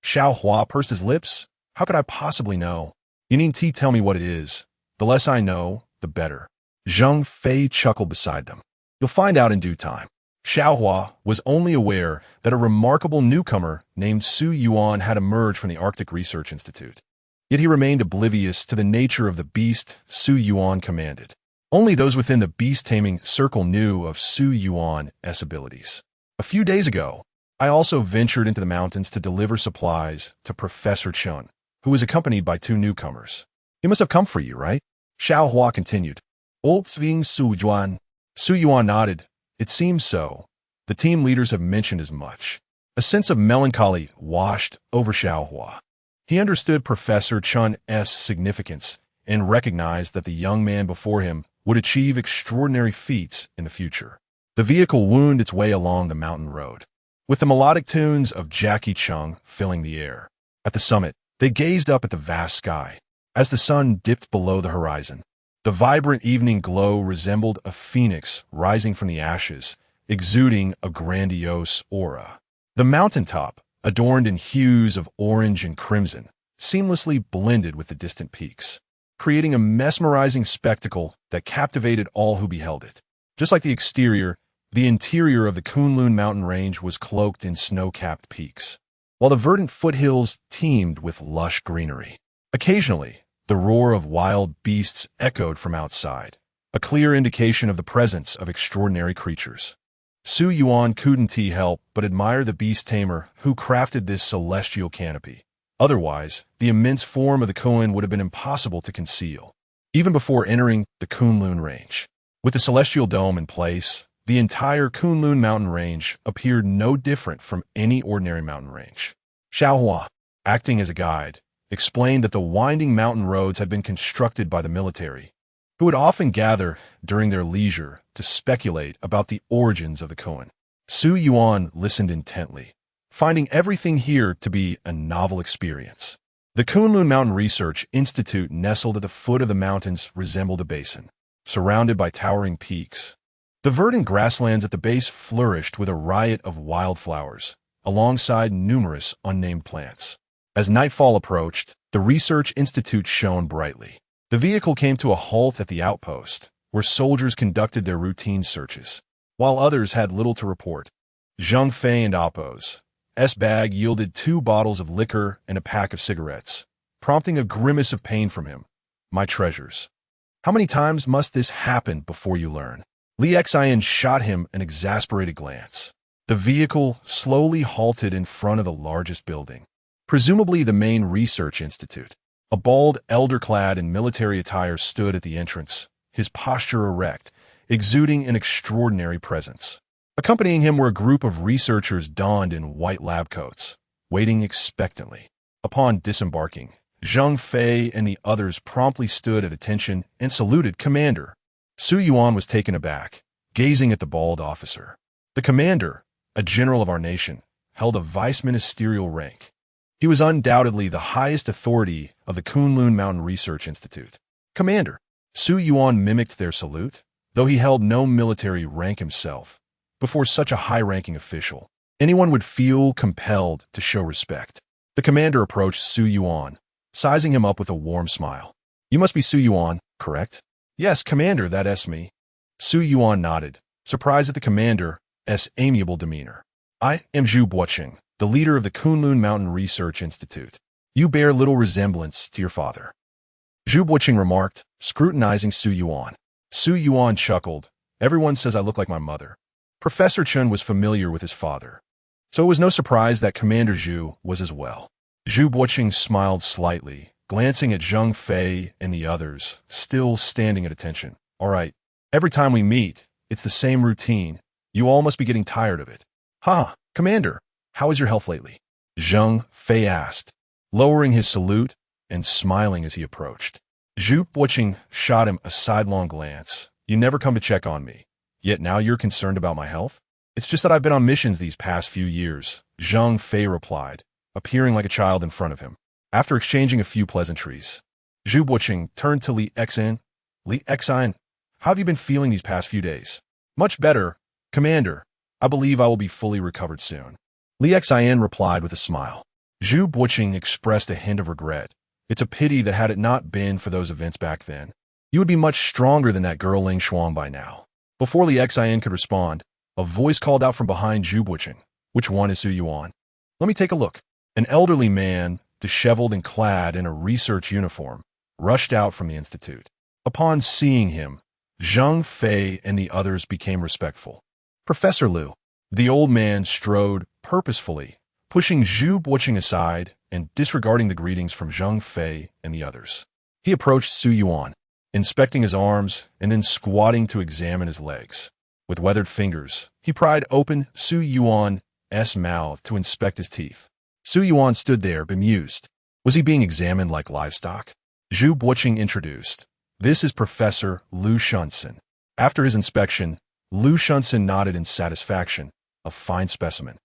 Speaker 1: Xiao Hua pursed his lips. How could I possibly know? You needn't tell me what it is. The less I know, the better. Zheng Fei chuckled beside them. You'll find out in due time. Xiao Hua was only aware that a remarkable newcomer named Su Yuan had emerged from the Arctic Research Institute. Yet he remained oblivious to the nature of the beast Su Yuan commanded. Only those within the beast-taming circle knew of Su Yuan's abilities. A few days ago, I also ventured into the mountains to deliver supplies to Professor Chun, who was accompanied by 2 newcomers. He must have come for you, right? Xiao Hua continued. Swing Su Yuan. Su Yuan nodded. It seems so. The team leaders have mentioned as much. A sense of melancholy washed over Xiao Hua. He understood Professor Chun's significance and recognized that the young man before him would achieve extraordinary feats in the future. The vehicle wound its way along the mountain road, with the melodic tunes of Jackie Chung filling the air. At the summit, they gazed up at the vast sky. As the sun dipped below the horizon, the vibrant evening glow resembled a phoenix rising from the ashes, exuding a grandiose aura. The mountaintop, adorned in hues of orange and crimson, seamlessly blended with the distant peaks, creating a mesmerizing spectacle that captivated all who beheld it. Just like the exterior, the interior of the Kunlun mountain range was cloaked in snow-capped peaks, while the verdant foothills teemed with lush greenery. Occasionally, the roar of wild beasts echoed from outside, a clear indication of the presence of extraordinary creatures. Su Yuan couldn't help but admire the beast tamer who crafted this celestial canopy. Otherwise, the immense form of the koan would have been impossible to conceal, even before entering the Kunlun range. With the celestial dome in place, the entire Kunlun mountain range appeared no different from any ordinary mountain range. Xiao Hua, acting as a guide, explained that the winding mountain roads had been constructed by the military, who would often gather during their leisure to speculate about the origins of the koan. Su Yuan listened intently, finding everything here to be a novel experience. The Kunlun Mountain Research Institute, nestled at the foot of the mountains, resembled a basin, surrounded by towering peaks. The verdant grasslands at the base flourished with a riot of wildflowers, alongside numerous unnamed plants. As nightfall approached, the Research Institute shone brightly. The vehicle came to a halt at the outpost, where soldiers conducted their routine searches, while others had little to report. Zheng Fei and Appo's bag yielded 2 bottles of liquor and a pack of cigarettes, prompting a grimace of pain from him. My treasures. How many times must this happen before you learn? Li Xian shot him an exasperated glance. The vehicle slowly halted in front of the largest building, presumably the main research institute. A bald elder clad in military attire stood at the entrance, his posture erect, exuding an extraordinary presence. Accompanying him were a group of researchers donned in white lab coats, waiting expectantly. Upon disembarking, Zheng Fei and the others promptly stood at attention and saluted Commander. Su Yuan was taken aback, gazing at the bald officer. The commander, a general of our nation, held a vice-ministerial rank. He was undoubtedly the highest authority of the Kunlun Mountain Research Institute. Commander. Su Yuan mimicked their salute, though he held no military rank himself. Before such a high-ranking official, anyone would feel compelled to show respect. The commander approached Su Yuan, sizing him up with a warm smile. You must be Su Yuan, correct? Yes, Commander, that's me. Su Yuan nodded, surprised at the commander's amiable demeanor. I am Zhu Buoqing, the leader of the Kunlun Mountain Research Institute. You bear little resemblance to your father. Zhu Buoqing remarked, scrutinizing Su Yuan. Su Yuan chuckled. Everyone says I look like my mother. Professor Chun was familiar with his father, so it was no surprise that Commander Zhu was as well. Zhu Boqing smiled slightly, glancing at Zheng Fei and the others, still standing at attention. All right, every time we meet, it's the same routine. You all must be getting tired of it. Ha, Commander, how is your health lately? Zheng Fei asked, lowering his salute and smiling as he approached. Zhu Boqing shot him a sidelong glance. You never come to check on me, yet now you're concerned about my health? It's just that I've been on missions these past few years, Zheng Fei replied, appearing like a child in front of him. After exchanging a few pleasantries, Zhu Boqing turned to Li Xan. Li Xan, how have you been feeling these past few days? Much better, Commander. I believe I will be fully recovered soon. Li Xan replied with a smile. Zhu Boqing expressed a hint of regret. It's a pity that had it not been for those events back then, you would be much stronger than that girl Ling Shuang by now. Before Li Xian could respond, a voice called out from behind Zhu Boqing. Which one is Su Yuan? Let me take a look. An elderly man, disheveled and clad in a research uniform, rushed out from the institute. Upon seeing him, Zheng Fei and the others became respectful. Professor Liu. The old man strode purposefully, pushing Zhu Boqing aside and disregarding the greetings from Zheng Fei and the others. He approached Su Yuan, inspecting his arms and then squatting to examine his legs. With weathered fingers, he pried open Su Yuan's mouth to inspect his teeth. Su Yuan stood there, bemused. Was he being examined like livestock? Zhu Boqing introduced. This is Professor Liu Shunsen. After his inspection, Liu Shunsen nodded in satisfaction. A fine specimen.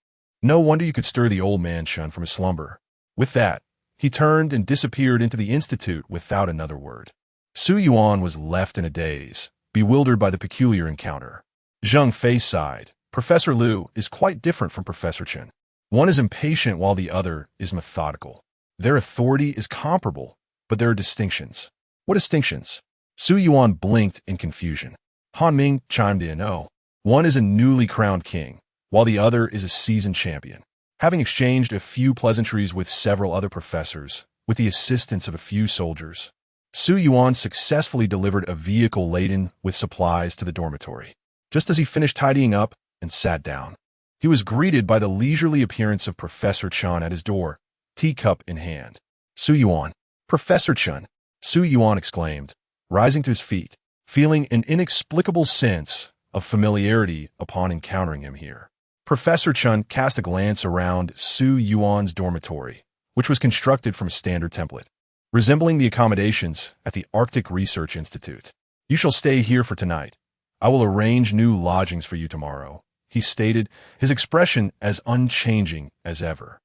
Speaker 1: No wonder you could stir the old man Shun from his slumber. With that, he turned and disappeared into the institute without another word. Su Yuan was left in a daze, bewildered by the peculiar encounter. Zheng Fei sighed. Professor Liu is quite different from Professor Chen. One is impatient while the other is methodical. Their authority is comparable, but there are distinctions. What distinctions? Su Yuan blinked in confusion. Han Ming chimed in. Oh, one is a newly crowned king, while the other is a seasoned champion. Having exchanged a few pleasantries with several other professors, with the assistance of a few soldiers, Su Yuan successfully delivered a vehicle laden with supplies to the dormitory. Just as he finished tidying up and sat down, he was greeted by the leisurely appearance of Professor Chun at his door, teacup in hand. Su Yuan. Professor Chun, Su Yuan exclaimed, rising to his feet, feeling an inexplicable sense of familiarity upon encountering him here. Professor Chun cast a glance around Su Yuan's dormitory, which was constructed from a standard template, resembling the accommodations at the Arctic Research Institute. You shall stay here for tonight. I will arrange new lodgings for you tomorrow, he stated, his expression as unchanging as ever.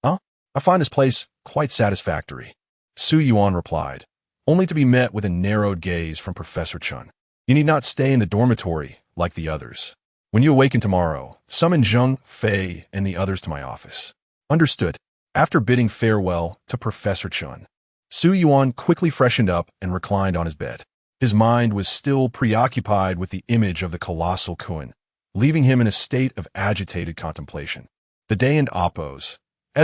Speaker 1: Huh? I find this place quite satisfactory, Su Yuan replied, only to be met with a narrowed gaze from Professor Chun. You need not stay in the dormitory like the others. When you awaken tomorrow, summon Zheng Fei and the others to my office. Understood. After bidding farewell to Professor Chun, Su Yuan quickly freshened up and reclined on his bed. His mind was still preoccupied with the image of the colossal Kun, leaving him in a state of agitated contemplation. The day and Appo's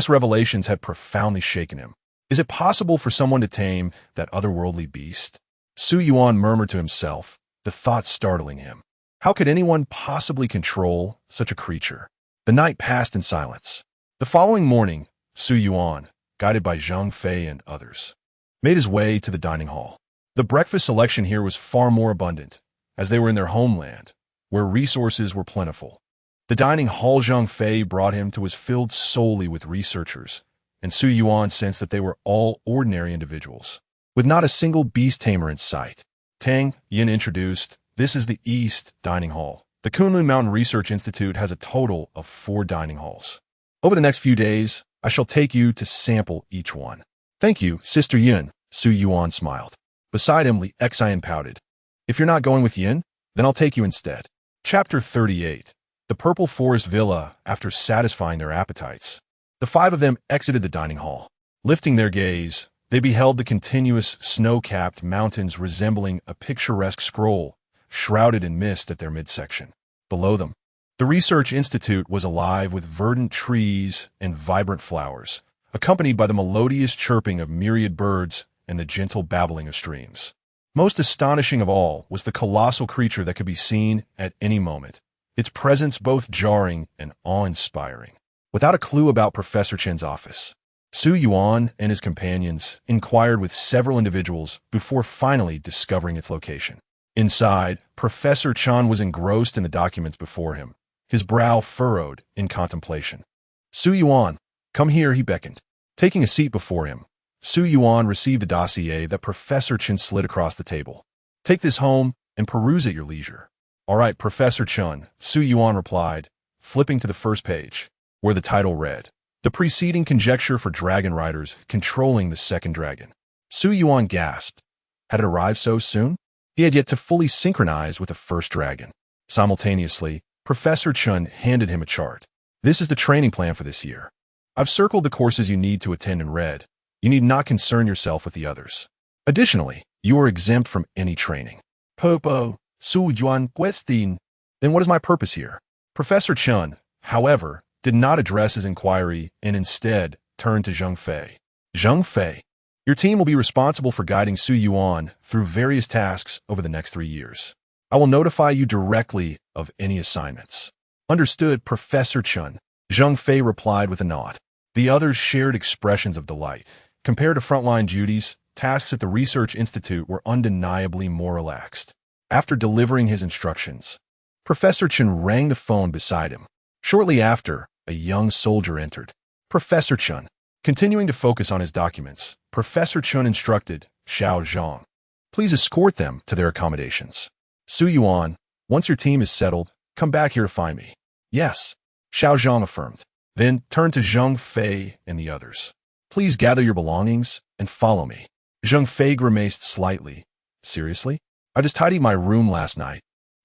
Speaker 1: revelations had profoundly shaken him. Is it possible for someone to tame that otherworldly beast? Su Yuan murmured to himself, the thought startling him. How could anyone possibly control such a creature? The night passed in silence. The following morning, Su Yuan, guided by Zheng Fei and others, made his way to the dining hall. The breakfast selection here was far more abundant, as they were in their homeland, where resources were plentiful. The dining hall Zheng Fei brought him to was filled solely with researchers, and Su Yuan sensed that they were all ordinary individuals, with not a single beast tamer in sight. Tang Yun introduced, this is the East Dining Hall. The Kunlun Mountain Research Institute has a total of 4 dining halls. Over the next few days, I shall take you to sample each one. Thank you, Sister Yun, Su Yuan smiled. Beside him, Li Xian pouted. If you're not going with Yin, then I'll take you instead. Chapter 38. The Purple Forest Villa. After satisfying their appetites, the 5 of them exited the dining hall. Lifting their gaze, they beheld the continuous snow-capped mountains resembling a picturesque scroll, shrouded in mist at their midsection. Below them, the Research Institute was alive with verdant trees and vibrant flowers, accompanied by the melodious chirping of myriad birds and the gentle babbling of streams. Most astonishing of all was the colossal creature that could be seen at any moment, its presence both jarring and awe-inspiring. Without a clue about Professor Chen's office, Su Yuan and his companions inquired with several individuals before finally discovering its location. Inside, Professor Chen was engrossed in the documents before him, his brow furrowed in contemplation. Su Yuan, come here, he beckoned. Taking a seat before him, Su Yuan received a dossier that Professor Chen slid across the table. Take this home and peruse at your leisure. All right, Professor Chen, Su Yuan replied, flipping to the first page, where the title read, The Preceding Conjecture for Dragon Riders Controlling the Second Dragon. Su Yuan gasped. Had it arrived so soon? He had yet to fully synchronize with the first dragon. Simultaneously, Professor Chen handed him a chart. This is the training plan for this year. I've circled the courses you need to attend in red. You need not concern yourself with the others. Additionally, you are exempt from any training. Popo, Su Yuan Guestin. Then what is my purpose here? Professor Chen, however, did not address his inquiry and instead turned to Zheng Fei. Zheng Fei, your team will be responsible for guiding Su Yuan through various tasks over the next 3 years. I will notify you directly of any assignments. Understood, Professor Chen. Zheng Fei replied with a nod. The others shared expressions of delight. Compared to frontline duties, tasks at the Research Institute were undeniably more relaxed. After delivering his instructions, Professor Chen rang the phone beside him. Shortly after, a young soldier entered. Professor Chen. Continuing to focus on his documents, Professor Chen instructed Xiao Zhang. Please escort them to their accommodations. Su Yuan, once your team is settled, come back here to find me. Yes, Xiao Zhang affirmed. Then turned to Zheng Fei and the others. Please gather your belongings and follow me. Zheng Fei grimaced slightly. Seriously? I just tidied my room last night,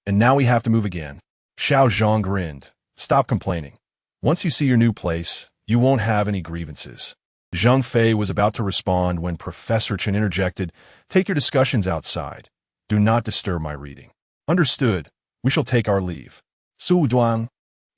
Speaker 1: and now we have to move again. Xiao Zhang grinned. Stop complaining. Once you see your new place, you won't have any grievances. Zheng Fei was about to respond when Professor Chen interjected, Take your discussions outside. Do not disturb my reading. Understood. We shall take our leave. Su Duan,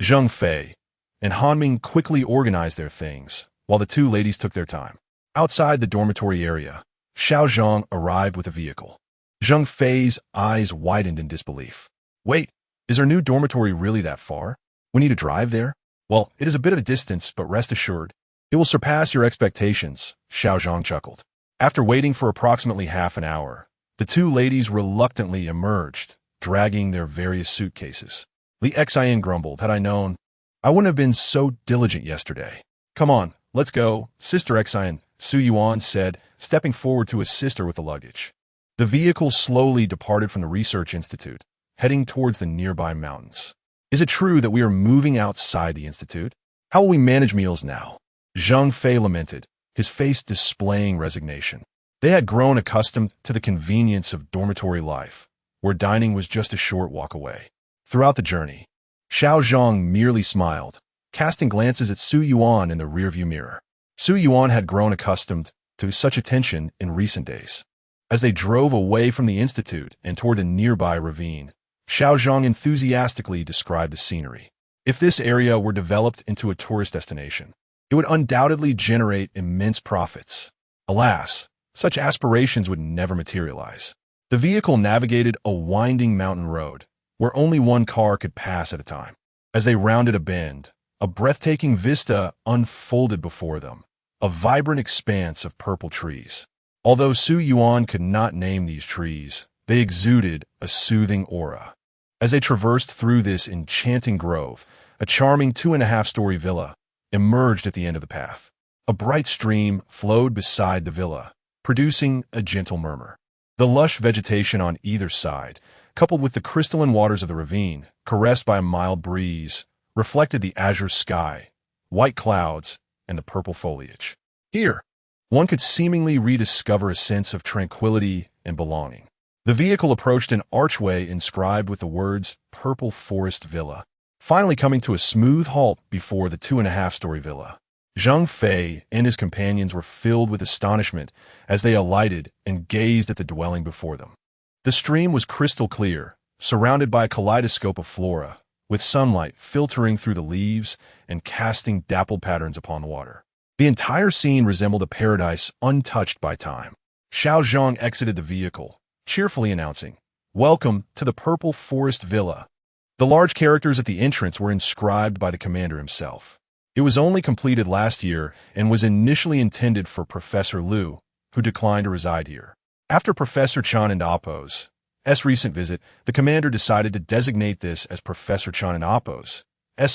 Speaker 1: Zheng Fei, and Han Ming quickly organized their things, while the two ladies took their time. Outside the dormitory area, Xiao Zhang arrived with a vehicle. Zheng Fei's eyes widened in disbelief. Wait, is our new dormitory really that far? We need to drive there? Well, it is a bit of a distance, but rest assured, it will surpass your expectations, Xiao Zhang chuckled. After waiting for approximately half an hour, the two ladies reluctantly emerged, dragging their various suitcases. Li Xian grumbled, had I known, I wouldn't have been so diligent yesterday. Come on, let's go, Sister Xian, Su Yuan said, stepping forward to assist her with the luggage. The vehicle slowly departed from the Research Institute, heading towards the nearby mountains. Is it true that we are moving outside the Institute? How will we manage meals now? Zheng Fei lamented, his face displaying resignation. They had grown accustomed to the convenience of dormitory life, where dining was just a short walk away. Throughout the journey, Xiao Zhang merely smiled, casting glances at Su Yuan in the rearview mirror. Su Yuan had grown accustomed to such attention in recent days. As they drove away from the Institute and toward a nearby ravine, Xiao Zhang enthusiastically described the scenery. If this area were developed into a tourist destination, it would undoubtedly generate immense profits. Alas, such aspirations would never materialize. The vehicle navigated a winding mountain road, where only one car could pass at a time. As they rounded a bend, a breathtaking vista unfolded before them, a vibrant expanse of purple trees. Although Su Yuan could not name these trees, they exuded a soothing aura. As they traversed through this enchanting grove, a charming 2.5-story villa emerged at the end of the path. A bright stream flowed beside the villa, producing a gentle murmur. The lush vegetation on either side, coupled with the crystalline waters of the ravine, caressed by a mild breeze, reflected the azure sky, white clouds, and the purple foliage. Here, one could seemingly rediscover a sense of tranquility and belonging. The vehicle approached an archway inscribed with the words Purple Forest Villa, finally coming to a smooth halt before the 2.5-story villa. Zheng Fei and his companions were filled with astonishment as they alighted and gazed at the dwelling before them. The stream was crystal clear, surrounded by a kaleidoscope of flora, with sunlight filtering through the leaves and casting dappled patterns upon the water. The entire scene resembled a paradise untouched by time. Xiao Zhang exited the vehicle, cheerfully announcing, "Welcome to the Purple Forest Villa." The large characters at the entrance were inscribed by the commander himself. It was only completed last year and was initially intended for Professor Liu, who declined to reside here. After Professor Chan and Appo's recent visit, the commander decided to designate this as Professor Chan and Appo's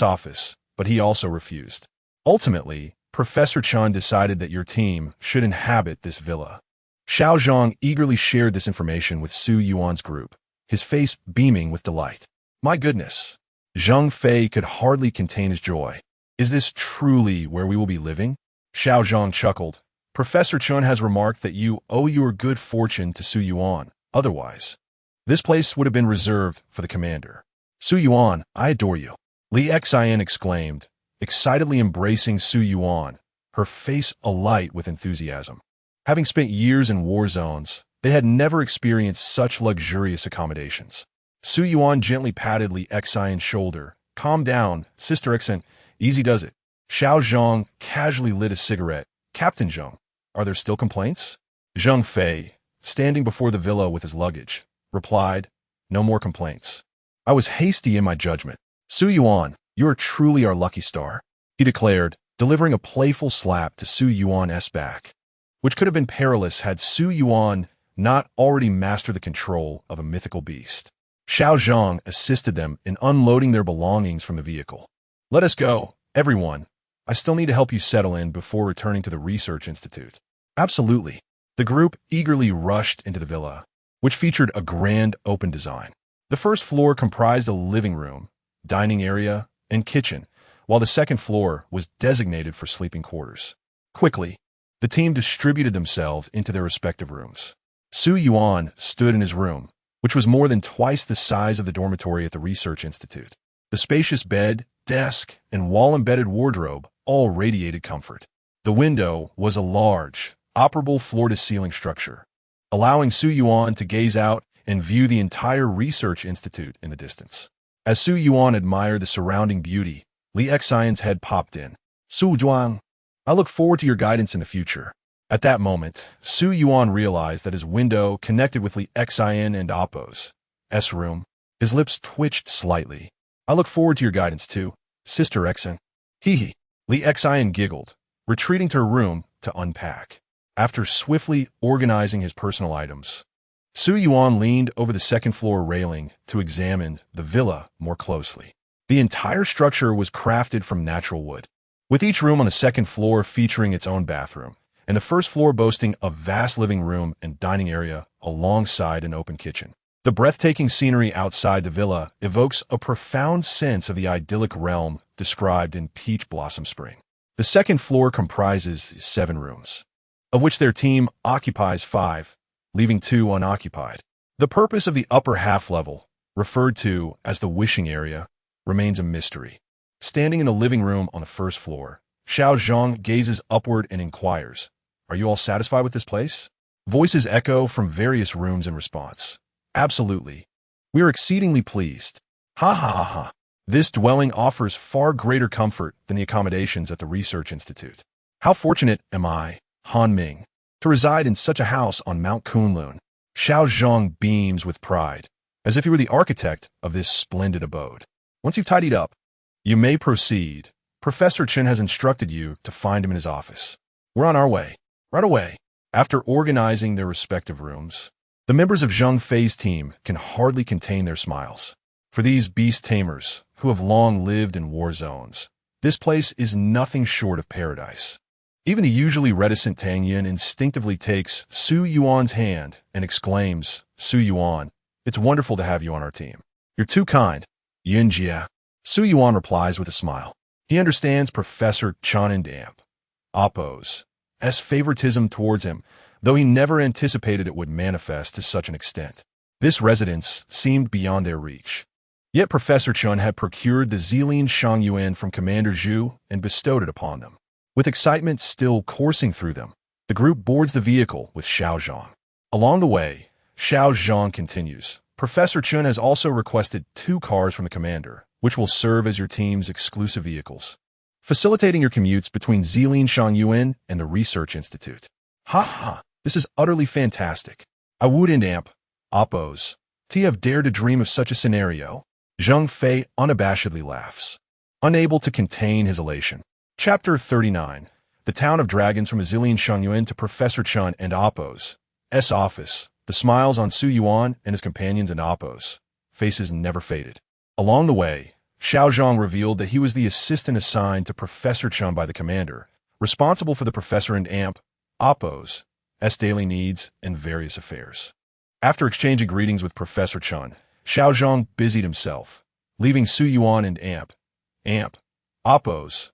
Speaker 1: office, but he also refused. Ultimately, Professor Chan decided that your team should inhabit this villa. Xiao Zhang eagerly shared this information with Su Yuan's group, his face beaming with delight. My goodness! Zhang Fei could hardly contain his joy. Is this truly where we will be living? Xiao Zhang chuckled. Professor Chun has remarked that you owe your good fortune to Su Yuan. Otherwise, this place would have been reserved for the commander. Su Yuan, I adore you. Li Xian exclaimed, excitedly embracing Su Yuan, her face alight with enthusiasm. Having spent years in war zones, they had never experienced such luxurious accommodations. Su Yuan gently patted Li Xian's shoulder. Calm down, Sister Xian. Easy does it. Xiao Zhang casually lit a cigarette. Captain Zhang, are there still complaints? Zhang Fei, standing before the villa with his luggage, replied, no more complaints. I was hasty in my judgment. Su Yuan, you are truly our lucky star, he declared, delivering a playful slap to Su Yuan's back, which could have been perilous had Su Yuan not already mastered the control of a mythical beast. Xiao Zhang assisted them in unloading their belongings from the vehicle. Let us go, everyone. I still need to help you settle in before returning to the Research Institute. Absolutely. The group eagerly rushed into the villa, which featured a grand open design. The first floor comprised a living room, dining area, and kitchen, while the second floor was designated for sleeping quarters. Quickly, the team distributed themselves into their respective rooms. Su Yuan stood in his room, which was more than twice the size of the dormitory at the Research Institute. The spacious bed, desk, and wall-embedded wardrobe all radiated comfort. The window was a large, operable floor-to-ceiling structure, allowing Su Yuan to gaze out and view the entire Research Institute in the distance. As Su Yuan admired the surrounding beauty, Li Xian's head popped in. Su Zhuang, I look forward to your guidance in the future. At that moment, Su Yuan realized that his window connected with Li Xian and Appo's room. His lips twitched slightly. I look forward to your guidance too, Sister Xian. Hee. Li Xian giggled, retreating to her room to unpack. After swiftly organizing his personal items, Su Yuan leaned over the second-floor railing to examine the villa more closely. The entire structure was crafted from natural wood, with each room on the second floor featuring its own bathroom, and the first floor boasting a vast living room and dining area alongside an open kitchen. The breathtaking scenery outside the villa evokes a profound sense of the idyllic realm described in Peach Blossom Spring. The second floor comprises 7 rooms, of which their team occupies 5, leaving 2 unoccupied. The purpose of the upper half-level, referred to as the wishing area, remains a mystery. Standing in the living room on the first floor, Xiao Zhang gazes upward and inquires, Are you all satisfied with this place? Voices echo from various rooms in response. Absolutely. We are exceedingly pleased. Ha ha ha ha. This dwelling offers far greater comfort than the accommodations at the Research Institute. How fortunate am I, Han Ming, to reside in such a house on Mount Kunlun. Xiao Zhang beams with pride, as if he were the architect of this splendid abode. Once you've tidied up, you may proceed. Professor Chen has instructed you to find him in his office. We're on our way. Right away. After organizing their respective rooms, the members of Zhang Fei's team can hardly contain their smiles. For these beast tamers, who have long lived in war zones, this place is nothing short of paradise. Even the usually reticent Tang Yun instinctively takes Su Yuan's hand and exclaims, Su Yuan, it's wonderful to have you on our team. You're too kind, Yun Jia. Su Yuan replies with a smile. He understands Professor Chan and Appo's favoritism towards him, though he never anticipated it would manifest to such an extent. This residence seemed beyond their reach. Yet Professor Chun had procured the Zilin Shangyuan from Commander Zhu and bestowed it upon them. With excitement still coursing through them, the group boards the vehicle with Xiao Zhang. Along the way, Xiao Zhang continues, Professor Chun has also requested 2 cars from the commander, which will serve as your team's exclusive vehicles, facilitating your commutes between Zilin Shangyuan and the Research Institute. Ha ha, this is utterly fantastic. I wouldn't Appo's. To have dared to dream of such a scenario. Zhang Fei unabashedly laughs, unable to contain his elation. Chapter 39. The Town of Dragons from a zillion Tang Yun to Professor Chun and Appo's office. The smiles on Su Yuan and his companions and Appo's faces never faded. Along the way, Xiao Zhang revealed that he was the assistant assigned to Professor Chun by the commander, responsible for the professor and Appo's daily needs and various affairs. After exchanging greetings with Professor Chun, Xiao Zhang busied himself, leaving Su Yuan and Appo's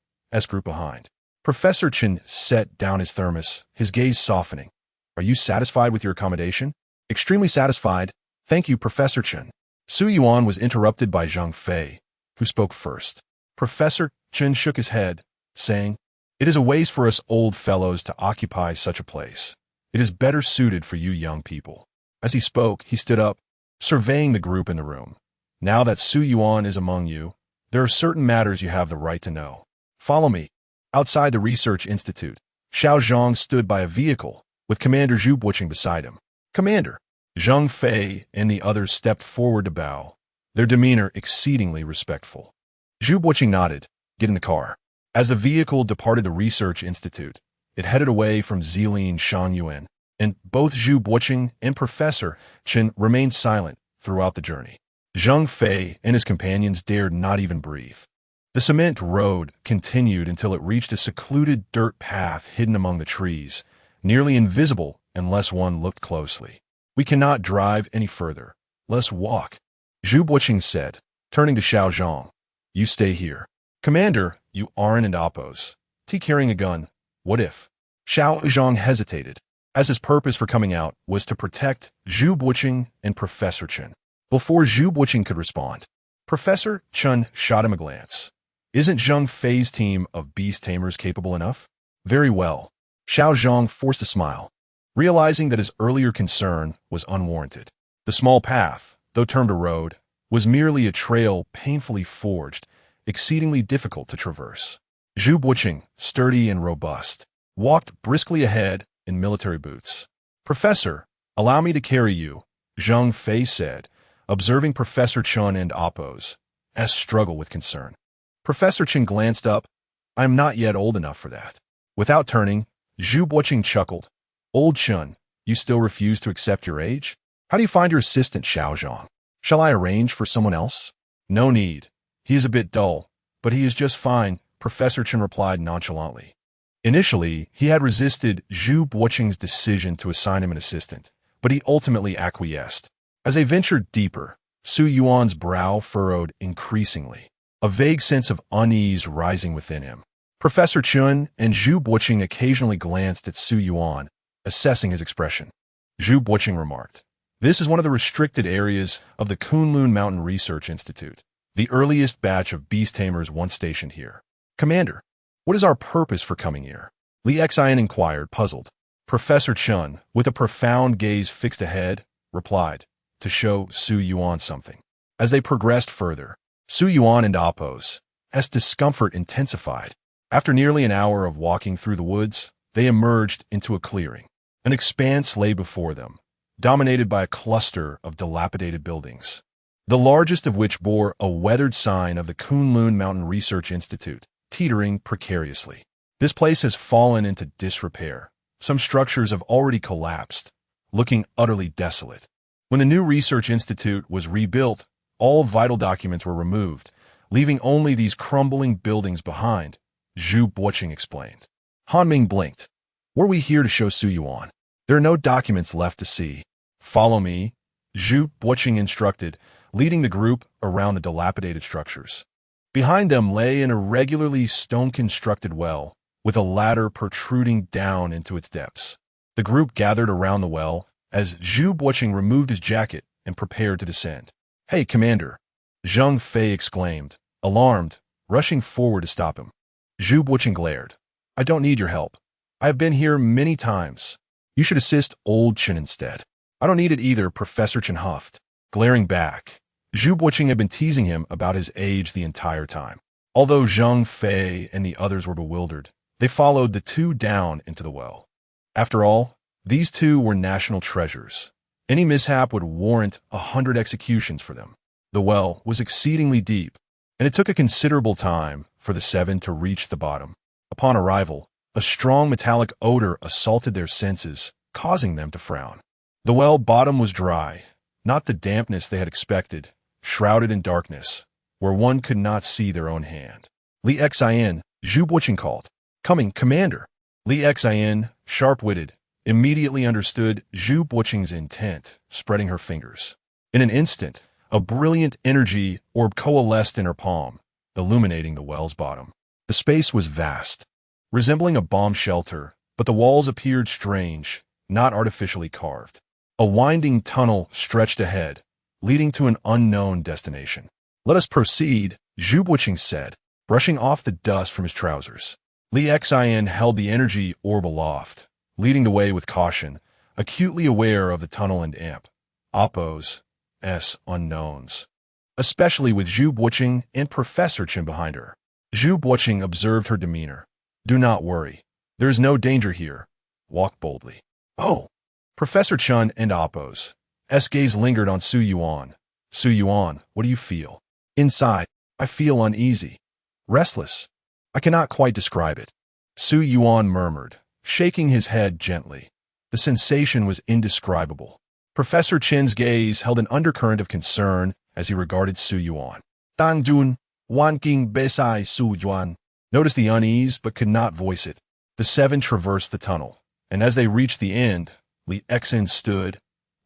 Speaker 1: group behind. Professor Chun set down his thermos, his gaze softening. Are you satisfied with your accommodation? Extremely satisfied. Thank you, Professor Chun. Su Yuan was interrupted by Zhang Fei, who spoke first. Professor Chun shook his head, saying, "It is a waste for us old fellows to occupy such a place. It is better suited for you young people." As he spoke, he stood up, surveying the group in the room. "Now that Su Yuan is among you, there are certain matters you have the right to know. Follow me." Outside the research institute, Xiao Zhang stood by a vehicle, with Commander Zhu Buqing beside him. "Commander." Zhang Fei and the others stepped forward to bow, their demeanor exceedingly respectful. Zhu Buqing nodded. "Get in the car." As the vehicle departed the research institute, it headed away from Zilin Shangyuan, and both Zhu Buqing and Professor Chen remained silent throughout the journey. Zhang Fei and his companions dared not even breathe. The cement road continued until it reached a secluded dirt path hidden among the trees, nearly invisible unless one looked closely. "We cannot drive any further. Let's walk," Zhu Buqing said, turning to Xiao Zhang. "You stay here." "Commander, you aren't in Appo's carrying a gun. What if?" Xiao Zhang hesitated, as his purpose for coming out was to protect Zhu Buqing and Professor Chen. Before Zhu Buqing could respond, Professor Chen shot him a glance. "Isn't Zhang Fei's team of beast tamers capable enough?" "Very well." Xiao Zhang forced a smile, realizing that his earlier concern was unwarranted. The small path, though termed a road, was merely a trail painfully forged, exceedingly difficult to traverse. Zhu Buqing, sturdy and robust, walked briskly ahead in military boots. "Professor, allow me to carry you," Zhang Fei said, observing Professor Chun and Appo's struggle with concern. Professor Chen glanced up. "I am not yet old enough for that." Without turning, Zhu Buqing chuckled. "Old Chun, you still refuse to accept your age? How do you find your assistant, Xiao Zhang? Shall I arrange for someone else?" "No need. He is a bit dull, but he is just fine," Professor Chen replied nonchalantly. Initially, he had resisted Zhu Buqing's decision to assign him an assistant, but he ultimately acquiesced. As they ventured deeper, Su Yuan's brow furrowed increasingly, a vague sense of unease rising within him. Professor Chun and Zhu Buqing occasionally glanced at Su Yuan, assessing his expression. Zhu Buqing remarked, "This is one of the restricted areas of the Kunlun Mountain Research Institute, the earliest batch of beast tamers once stationed here." "Commander, what is our purpose for coming here?" Li Xian inquired, puzzled. Professor Chun, with a profound gaze fixed ahead, replied, "To show Su Yuan something." As they progressed further, Su Yuan and Appo's discomfort intensified. After nearly an hour of walking through the woods, they emerged into a clearing. An expanse lay before them, dominated by a cluster of dilapidated buildings, the largest of which bore a weathered sign of the Kunlun Mountain Research Institute, teetering precariously. This place has fallen into disrepair. Some structures have already collapsed, looking utterly desolate. When the new research institute was rebuilt, all vital documents were removed, leaving only these crumbling buildings behind, Zhu Buqing explained. Han Ming blinked. "Were we here to show Su Yuan? There are no documents left to see." "Follow me," Zhu Buqing instructed, leading the group around the dilapidated structures. Behind them lay an irregularly stone-constructed well, with a ladder protruding down into its depths. The group gathered around the well as Zhu Buqing removed his jacket and prepared to descend. "Hey, Commander!" Zhang Fei exclaimed, alarmed, rushing forward to stop him. Zhu Buqing glared. "I don't need your help. I have been here many times. You should assist old Chen instead." "I don't need it either," Professor Chen huffed, glaring back. Zhu Buqing had been teasing him about his age the entire time. Although Zhang Fei and the others were bewildered, they followed the two down into the well. After all, these two were national treasures. Any mishap would warrant 100 executions for them. The well was exceedingly deep, and it took a considerable time for the seven to reach the bottom. Upon arrival, a strong metallic odor assaulted their senses, causing them to frown. The well bottom was dry, not the dampness they had expected, shrouded in darkness, where one could not see their own hand. Li Xin, Zhu Buqing called. Coming, Commander. Li Xin, sharp-witted, immediately understood Zhu Buqing's intent, spreading her fingers. In an instant, a brilliant energy orb coalesced in her palm, illuminating the well's bottom. The space was vast, resembling a bomb shelter, but the walls appeared strange, not artificially carved. A winding tunnel stretched ahead, leading to an unknown destination. Let us proceed, Zhu Buqing said, brushing off the dust from his trousers. Li Xin held the energy orb aloft, leading the way with caution, acutely aware of the tunnel and Oppos, unknowns, especially with Zhu Buqing and Professor Chen behind her. Zhu Buqing observed her demeanor. Do not worry. There is no danger here. Walk boldly. Oh! Professor Chen and Oppos' gaze lingered on Su Yuan. Su Yuan, what do you feel? Inside, I feel uneasy. Restless. I cannot quite describe it. Su Yuan murmured, shaking his head gently. The sensation was indescribable. Professor Chen's gaze held an undercurrent of concern as he regarded Su Yuan. Tang Yun, Wan King Besai Su Yuan, noticed the unease but could not voice it. The seven traversed the tunnel, and as they reached the end, Li Xin stood,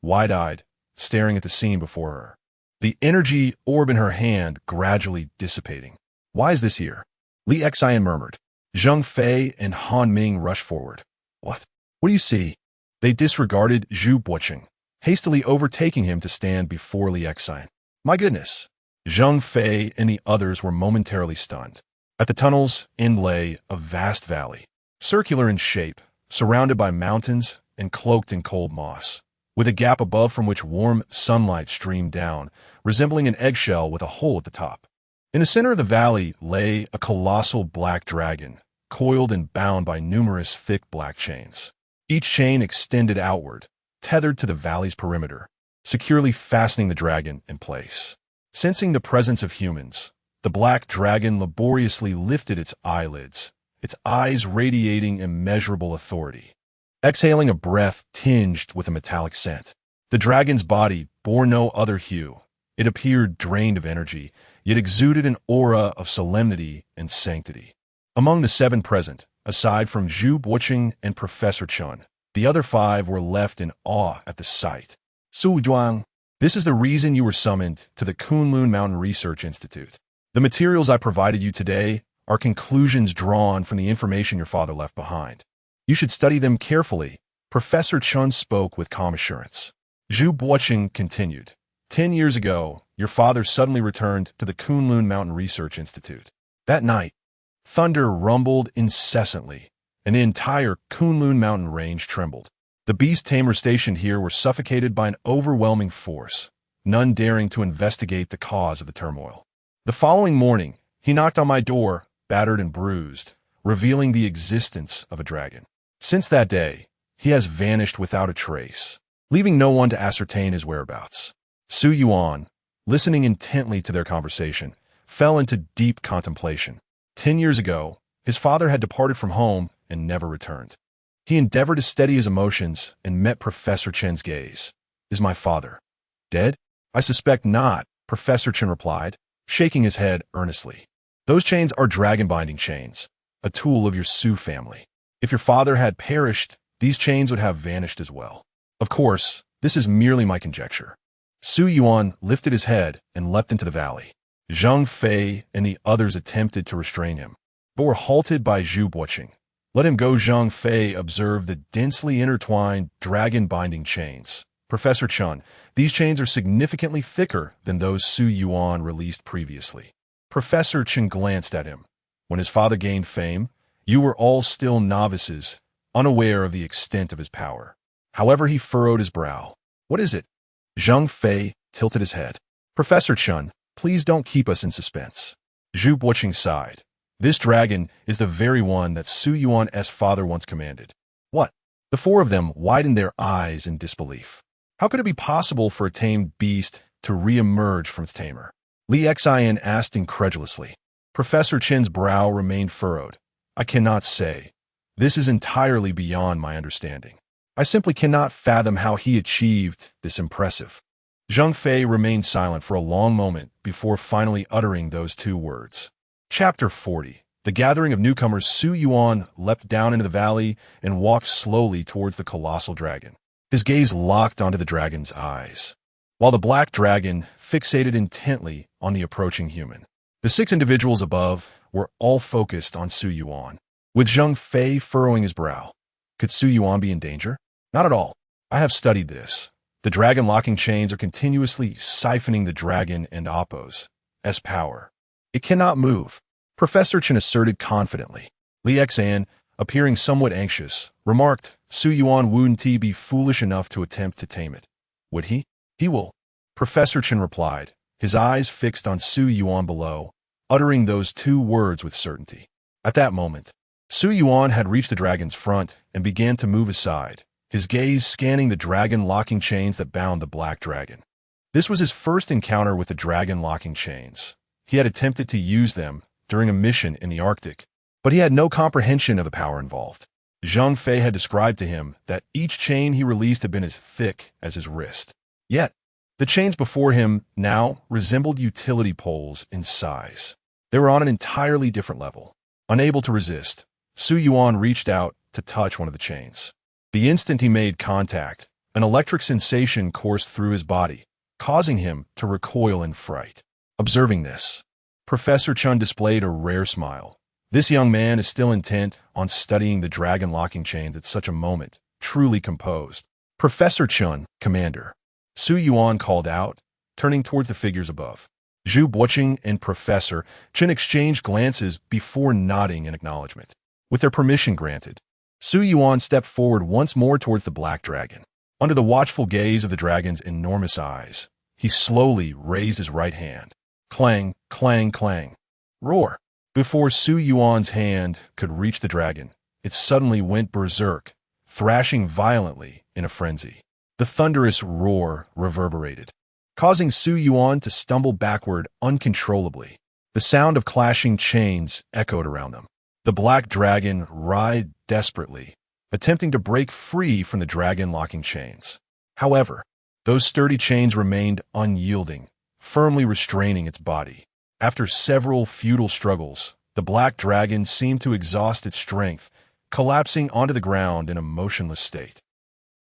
Speaker 1: wide-eyed, staring at the scene before her. The energy orb in her hand gradually dissipating. Why is this here? Li Xin murmured. Zheng Fei and Han Ming rushed forward. What? What do you see? They disregarded Zhu Buqing, hastily overtaking him to stand before Li Xin. My goodness! Zheng Fei and the others were momentarily stunned. At the tunnel's end lay a vast valley, circular in shape, surrounded by mountains and cloaked in cold moss, with a gap above from which warm sunlight streamed down, resembling an eggshell with a hole at the top. In the center of the valley lay a colossal black dragon, coiled and bound by numerous thick black chains. Each chain extended outward, tethered to the valley's perimeter, securely fastening the dragon in place. Sensing the presence of humans, the black dragon laboriously lifted its eyelids, its eyes radiating immeasurable authority. Exhaling a breath tinged with a metallic scent. The dragon's body bore no other hue. It appeared drained of energy, yet exuded an aura of solemnity and sanctity. Among the seven present, aside from Zhu Buqing and Professor Chen, the other five were left in awe at the sight. Su Zhuang, this is the reason you were summoned to the Kunlun Mountain Research Institute. The materials I provided you today are conclusions drawn from the information your father left behind. You should study them carefully, Professor Chen spoke with calm assurance. Zhu Buqing continued. 10 years ago, your father suddenly returned to the Kunlun Mountain Research Institute. That night, thunder rumbled incessantly, and the entire Kunlun Mountain range trembled. The beast tamers stationed here were suffocated by an overwhelming force, none daring to investigate the cause of the turmoil. The following morning, he knocked on my door, battered and bruised, revealing the existence of a dragon. Since that day, he has vanished without a trace, leaving no one to ascertain his whereabouts. Su Yuan, listening intently to their conversation, fell into deep contemplation. 10 years ago, his father had departed from home and never returned. He endeavored to steady his emotions and met Professor Chen's gaze. Is my father dead? I suspect not, Professor Chen replied, shaking his head earnestly. Those chains are dragon-binding chains, a tool of your Su family. If your father had perished, these chains would have vanished as well. Of course, this is merely my conjecture. Su Yuan lifted his head and leapt into the valley. Zheng Fei and the others attempted to restrain him, but were halted by Zhu Buqing. Let him go, Zheng Fei observed the densely intertwined dragon-binding chains. Professor Chen, these chains are significantly thicker than those Su Yuan released previously. Professor Chen glanced at him. When his father gained fame, you were all still novices, unaware of the extent of his power. However, he furrowed his brow. What is it? Zheng Fei tilted his head. Professor Chen, please don't keep us in suspense. Zhu Buqing sighed. This dragon is the very one that Su Yuan's father once commanded. What? The four of them widened their eyes in disbelief. How could it be possible for a tamed beast to re-emerge from Tamer. Li Xian asked incredulously. Professor Chen's brow remained furrowed. I cannot say. This is entirely beyond my understanding. I simply cannot fathom how he achieved this impressive. Zhang Fei remained silent for a long moment before finally uttering those two words. Chapter 40. The gathering of newcomers. Su Yuan leapt down into the valley and walked slowly towards the colossal dragon. His gaze locked onto the dragon's eyes, while the black dragon fixated intently on the approaching human. The 6 individuals above were all focused on Su Yuan, with Zhang Fei furrowing his brow. Could Su Yuan be in danger? Not at all. I have studied this. The dragon locking chains are continuously siphoning the dragon and Appo's power. It cannot move, Professor Chen asserted confidently. Li Xian, appearing somewhat anxious, remarked, Su Yuan wouldn't he be foolish enough to attempt to tame it? Would he? He will. Professor Chen replied, his eyes fixed on Su Yuan below, uttering those 2 words with certainty. At that moment, Su Yuan had reached the dragon's front and began to move aside, his gaze scanning the dragon locking chains that bound the black dragon. This was his first encounter with the dragon locking chains. He had attempted to use them during a mission in the Arctic, but he had no comprehension of the power involved. Zhang Fei had described to him that each chain he released had been as thick as his wrist. Yet, the chains before him now resembled utility poles in size. They were on an entirely different level. Unable to resist, Su Yuan reached out to touch one of the chains. The instant he made contact, an electric sensation coursed through his body, causing him to recoil in fright. Observing this, Professor Chen displayed a rare smile. This young man is still intent on studying the dragon locking chains at such a moment, truly composed. Professor Chen, Commander. Su Yuan called out, turning towards the figures above. Zhu Boqing and Professor Chen exchanged glances before nodding in acknowledgement. With their permission granted, Su Yuan stepped forward once more towards the black dragon. Under the watchful gaze of the dragon's enormous eyes, he slowly raised his right hand. Clang, clang, clang. Roar. Before Su Yuan's hand could reach the dragon, it suddenly went berserk, thrashing violently in a frenzy. The thunderous roar reverberated, causing Su Yuan to stumble backward uncontrollably. The sound of clashing chains echoed around them. The black dragon writhed desperately, attempting to break free from the dragon locking chains. However, those sturdy chains remained unyielding, firmly restraining its body. After several futile struggles, the black dragon seemed to exhaust its strength, collapsing onto the ground in a motionless state.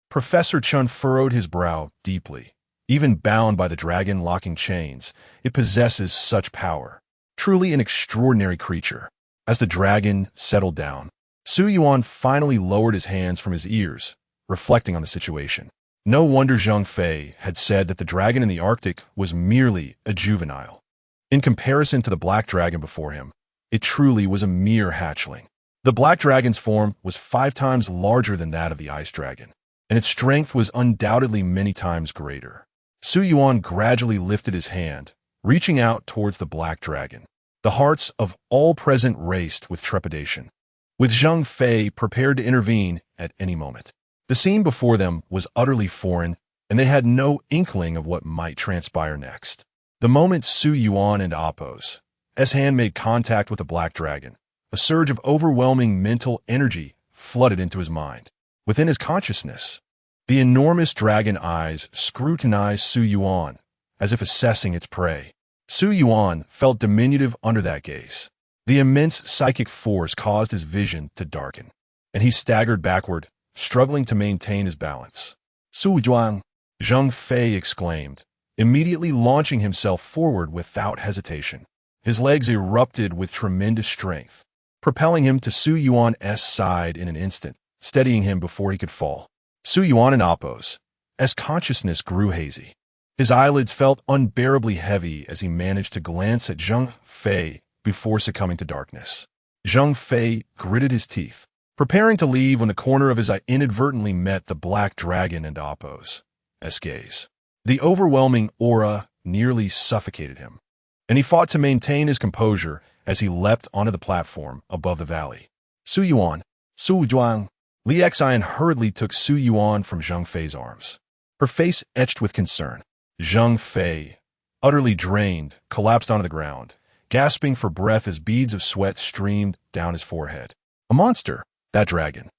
Speaker 1: Professor Chen furrowed his brow deeply. Even bound by the dragon locking chains, it possesses such power. Truly an extraordinary creature. As the dragon settled down, Su Yuan finally lowered his hands from his ears, reflecting on the situation. No wonder Zhang Fei had said that the dragon in the Arctic was merely a juvenile. In comparison to the black dragon before him, it truly was a mere hatchling. The black dragon's form was 5 times larger than that of the ice dragon, and its strength was undoubtedly many times greater. Su Yuan gradually lifted his hand, reaching out towards the black dragon. The hearts of all present raced with trepidation, with Zhang Fei prepared to intervene at any moment. The scene before them was utterly foreign, and they had no inkling of what might transpire next. The moment Su Yuan and Appo's hand made contact with the black dragon, a surge of overwhelming mental energy flooded into his mind. Within his consciousness, the enormous dragon eyes scrutinized Su Yuan, as if assessing its prey. Su Yuan felt diminutive under that gaze. The immense psychic force caused his vision to darken, and he staggered backward, struggling to maintain his balance. Su Yuan, Zhang Fei exclaimed, immediately launching himself forward without hesitation. His legs erupted with tremendous strength, propelling him to Su Yuan's side in an instant, steadying him before he could fall. Su Yuan and Appo's consciousness grew hazy. His eyelids felt unbearably heavy as he managed to glance at Zhang Fei before succumbing to darkness. Zhang Fei gritted his teeth, preparing to leave when the corner of his eye inadvertently met the black dragon and Appo's gaze. The overwhelming aura nearly suffocated him, and he fought to maintain his composure as he leapt onto the platform above the valley. Su Yuan, Su Yuan. Li Xian hurriedly took Su Yuan from Zhang Fei's arms, her face etched with concern. Zheng Fei, utterly drained, collapsed onto the ground, gasping for breath as beads of sweat streamed down his forehead. A monster, that dragon,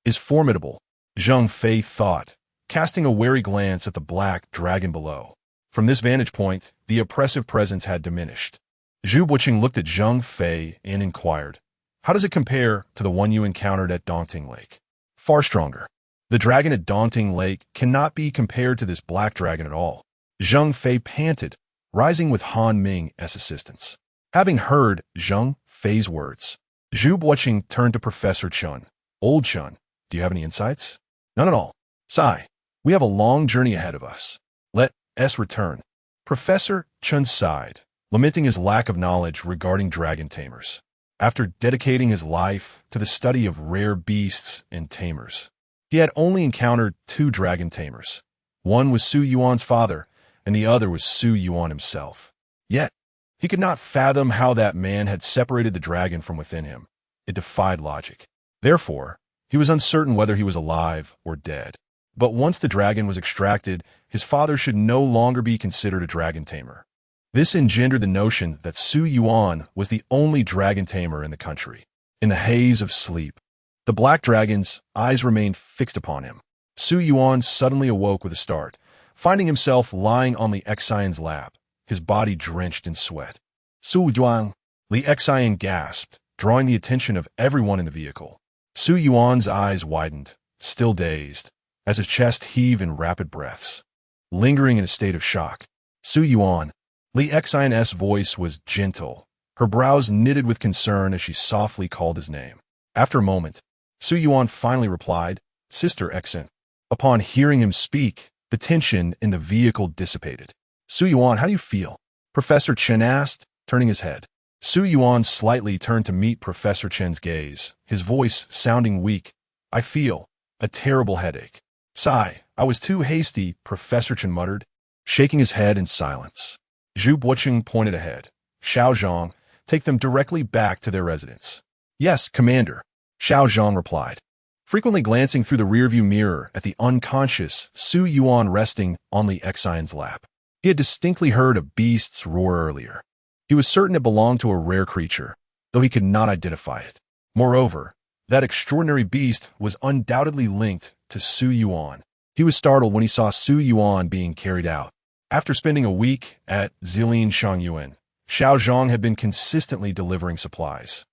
Speaker 1: is formidable, Zheng Fei thought, casting a wary glance at the black dragon below. From this vantage point, the oppressive presence had diminished. Zhu Buqing looked at Zheng Fei and inquired, "How does it compare to the one you encountered at Daunting Lake?" "Far stronger. The dragon at Daunting Lake cannot be compared to this black dragon at all," Zheng Fei panted, rising with Han Ming as assistance. Having heard Zheng Fei's words, Zhu Buqing turned to Professor Chen. "Old Chen, do you have any insights?" "None at all. Sigh. We have a long journey ahead of us. Let us return." Professor Chen sighed, lamenting his lack of knowledge regarding dragon tamers. After dedicating his life to the study of rare beasts and tamers, he had only encountered 2 dragon tamers. One was Su Yuan's father, and the other was Su Yuan himself. Yet, he could not fathom how that man had separated the dragon from within him. It defied logic. Therefore, he was uncertain whether he was alive or dead. But once the dragon was extracted, his father should no longer be considered a dragon tamer. This engendered the notion that Su Yuan was the only dragon tamer in the country. In the haze of sleep, the black dragon's eyes remained fixed upon him. Su Yuan suddenly awoke with a start, finding himself lying on Li Xian's lap, his body drenched in sweat. "Su Yuan," Li Xian gasped, drawing the attention of everyone in the vehicle. Su Yuan's eyes widened, still dazed, as his chest heaved in rapid breaths. Lingering in a state of shock, "Su Yuan," Li Xian's voice was gentle, her brows knitted with concern as she softly called his name. After a moment, Su Yuan finally replied, "Sister Xian." Upon hearing him speak, the tension in the vehicle dissipated. "Su Yuan, how do you feel?" Professor Chen asked, turning his head. Su Yuan slightly turned to meet Professor Chen's gaze, his voice sounding weak. "I feel a terrible headache." "Sigh, I was too hasty," Professor Chen muttered, shaking his head in silence. Zhu Buqing pointed ahead. "Xiao Zhang, take them directly back to their residence." "Yes, Commander," Xiao Zhang replied, frequently glancing through the rearview mirror at the unconscious Su Yuan resting on Li Xian's lap. He had distinctly heard a beast's roar earlier. He was certain it belonged to a rare creature, though he could not identify it. Moreover, that extraordinary beast was undoubtedly linked to Su Yuan. He was startled when he saw Su Yuan being carried out. After spending a week at Zilin Shangyuan, Xiao Zhang had been consistently delivering supplies,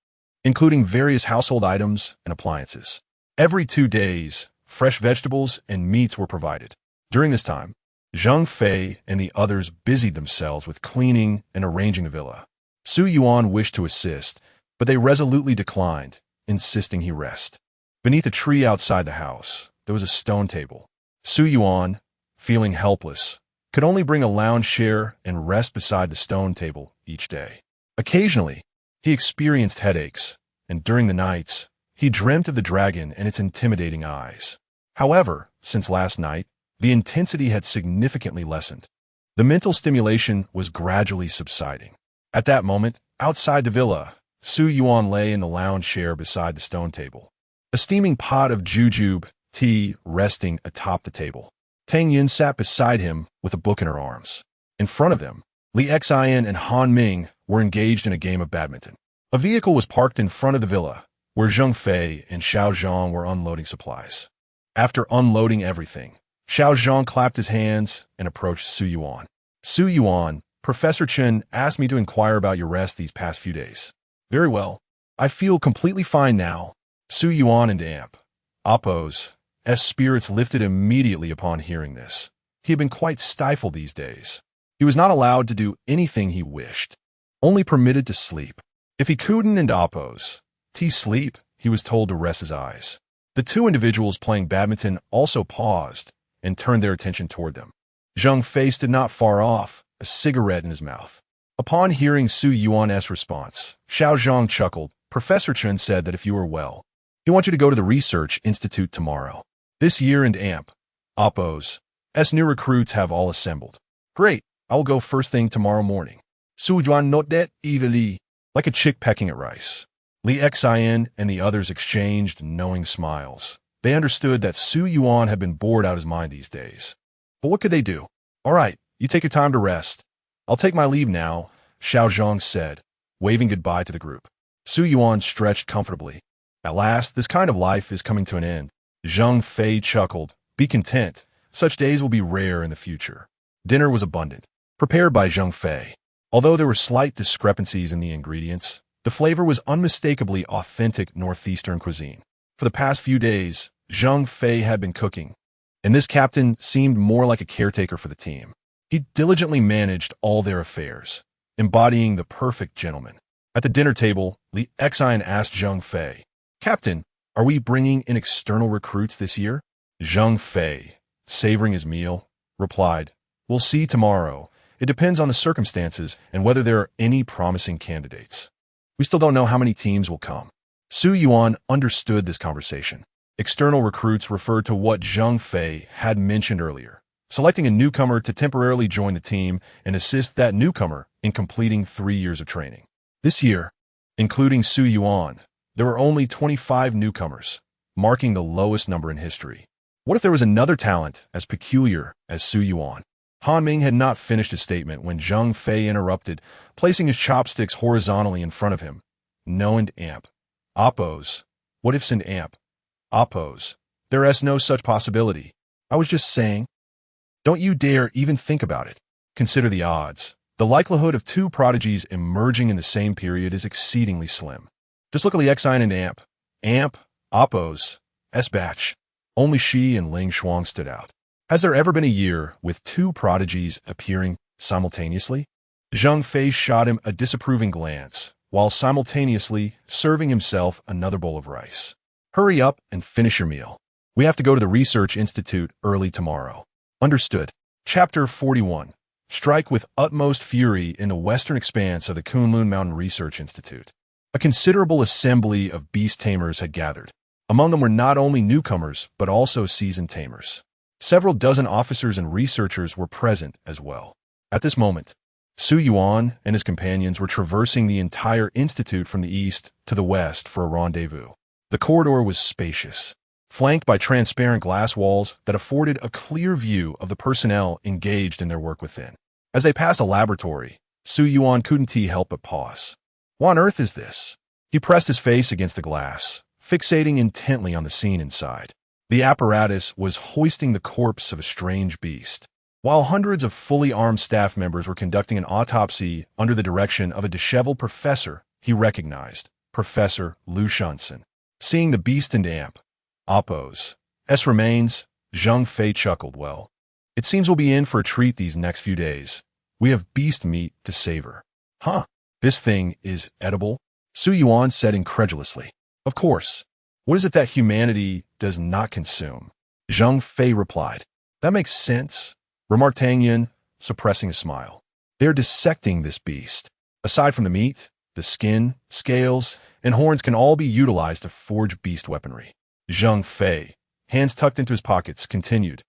Speaker 1: including various household items and appliances. Every 2 days, fresh vegetables and meats were provided. During this time, Zheng Fei and the others busied themselves with cleaning and arranging the villa. Su Yuan wished to assist, but they resolutely declined, insisting he rest. Beneath a tree outside the house, there was a stone table. Su Yuan, feeling helpless, could only bring a lounge chair and rest beside the stone table each day. Occasionally, he experienced headaches, and during the nights, he dreamt of the dragon and its intimidating eyes. However, since last night, the intensity had significantly lessened. The mental stimulation was gradually subsiding. At that moment, outside the villa, Su Yuan lay in the lounge chair beside the stone table, a steaming pot of jujube tea resting atop the table. Tang Yun sat beside him with a book in her arms. In front of them, Li Xian and Han Ming were engaged in a game of badminton. A vehicle was parked in front of the villa, where Zheng Fei and Xiao Zhang were unloading supplies. After unloading everything, Xiao Zhang clapped his hands and approached Su Yuan. "Su Yuan, Professor Chen asked me to inquire about your rest these past few days." "Very well. I feel completely fine now." Su Yuan and Amp, Appo's spirits lifted immediately upon hearing this. He had been quite stifled these days. He was not allowed to do anything he wished, only permitted to sleep. If he couldn't and Appo's sleep, he was told to rest his eyes. The 2 individuals playing badminton also paused and turned their attention toward them. Zheng Fei stood not far off, a cigarette in his mouth. Upon hearing Su Yuan's response, Xiao Zhang chuckled. "Professor Chen said that if you were well, he wants you to go to the Research Institute tomorrow. This year and Amp, Appo's new recruits have all assembled." "Great, I will go first thing tomorrow morning." Su Yuan nodded eagerly, like a chick pecking at rice. Li Xian and the others exchanged knowing smiles. They understood that Su Yuan had been bored out of his mind these days. But what could they do? "All right, You take your time to rest. I'll take my leave now, Xiao Zhang said, waving goodbye to the group. Su Yuan stretched comfortably. At last, this kind of life is coming to an end. Zhang Fei chuckled. Be content. Such days will be rare in the future. Dinner was abundant, prepared by Zhang Fei. Although there were slight discrepancies in the ingredients, the flavor was unmistakably authentic northeastern cuisine. For the past few days, Zhang Fei had been cooking, and this captain seemed more like a caretaker for the team. He diligently managed all their affairs, embodying the perfect gentleman. At the dinner table, Li Xian asked Zhang Fei, Captain, are we bringing in external recruits this year? Zhang Fei, savoring his meal, replied, We'll see tomorrow. It depends on the circumstances and whether there are any promising candidates. We still don't know how many teams will come. Su Yuan understood this conversation. External recruits referred to what Zhang Fei had mentioned earlier, selecting a newcomer to temporarily join the team and assist that newcomer in completing 3 years of training. This year, including Su Yuan, there were only 25 newcomers, marking the lowest number in history. What if there was another talent as peculiar as Su Yuan? Han Ming had not finished his statement when Zhang Fei interrupted, placing his chopsticks horizontally in front of him. No and amp. Oppose. What ifs and amp? Oppose. There is no such possibility. I was just saying. Don't you dare even think about it. Consider the odds. The likelihood of 2 prodigies emerging in the same period is exceedingly slim. Just look at the Xian and amp. Amp, oppose, S-batch. Only Shi and Ling Shuang stood out. Has there ever been a year with 2 prodigies appearing simultaneously? Zhang Fei shot him a disapproving glance, while simultaneously serving himself another bowl of rice. Hurry up and finish your meal. We have to go to the Research Institute early tomorrow. Understood. Chapter 41. Strike with utmost fury in the western expanse of the Kunlun Mountain Research Institute. A considerable assembly of beast tamers had gathered. Among them were not only newcomers, but also seasoned tamers. Several dozen officers and researchers were present as well. At this moment, Su Yuan and his companions were traversing the entire institute from the east to the west for a rendezvous. The corridor was spacious, flanked by transparent glass walls that afforded a clear view of the personnel engaged in their work within. As they passed a laboratory, Su Yuan couldn't help but pause. What on earth is this? He pressed his face against the glass, fixating intently on the scene inside. The apparatus was hoisting the corpse of a strange beast. While hundreds of fully armed staff members were conducting an autopsy under the direction of a disheveled professor, he recognized Professor Lu Shunsen. Seeing the beast and amp, oppose, S remains, Zhang Fei chuckled. Well, it seems we'll be in for a treat these next few days. We have beast meat to savor. Huh, this thing is edible? Su Yuan said incredulously. Of course. What is it that humanity does not consume? Zhang Fei replied. That makes sense, remarked Tang Yun, suppressing a smile. They are dissecting this beast. Aside from the meat, the skin, scales, and horns can all be utilized to forge beast weaponry. Zhang Fei, hands tucked into his pockets, continued.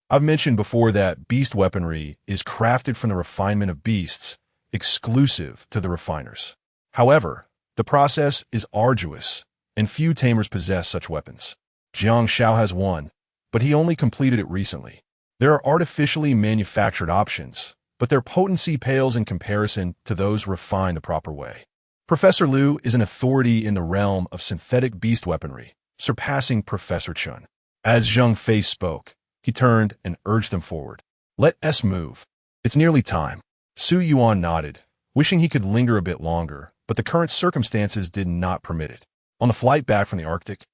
Speaker 1: I've mentioned before that beast weaponry is crafted from the refinement of beasts, exclusive to the refiners. However, the process is arduous, and few tamers possess such weapons. Jiang Xiao has one, but he only completed it recently. There are artificially manufactured options, but their potency pales in comparison to those refined the proper way. Professor Liu is an authority in the realm of synthetic beast weaponry, surpassing Professor Chun. As Zhang Fei spoke, he turned and urged them forward. Let us move. It's nearly time. Su Yuan nodded, wishing he could linger a bit longer, but the current circumstances did not permit it. On the flight back from the Arctic,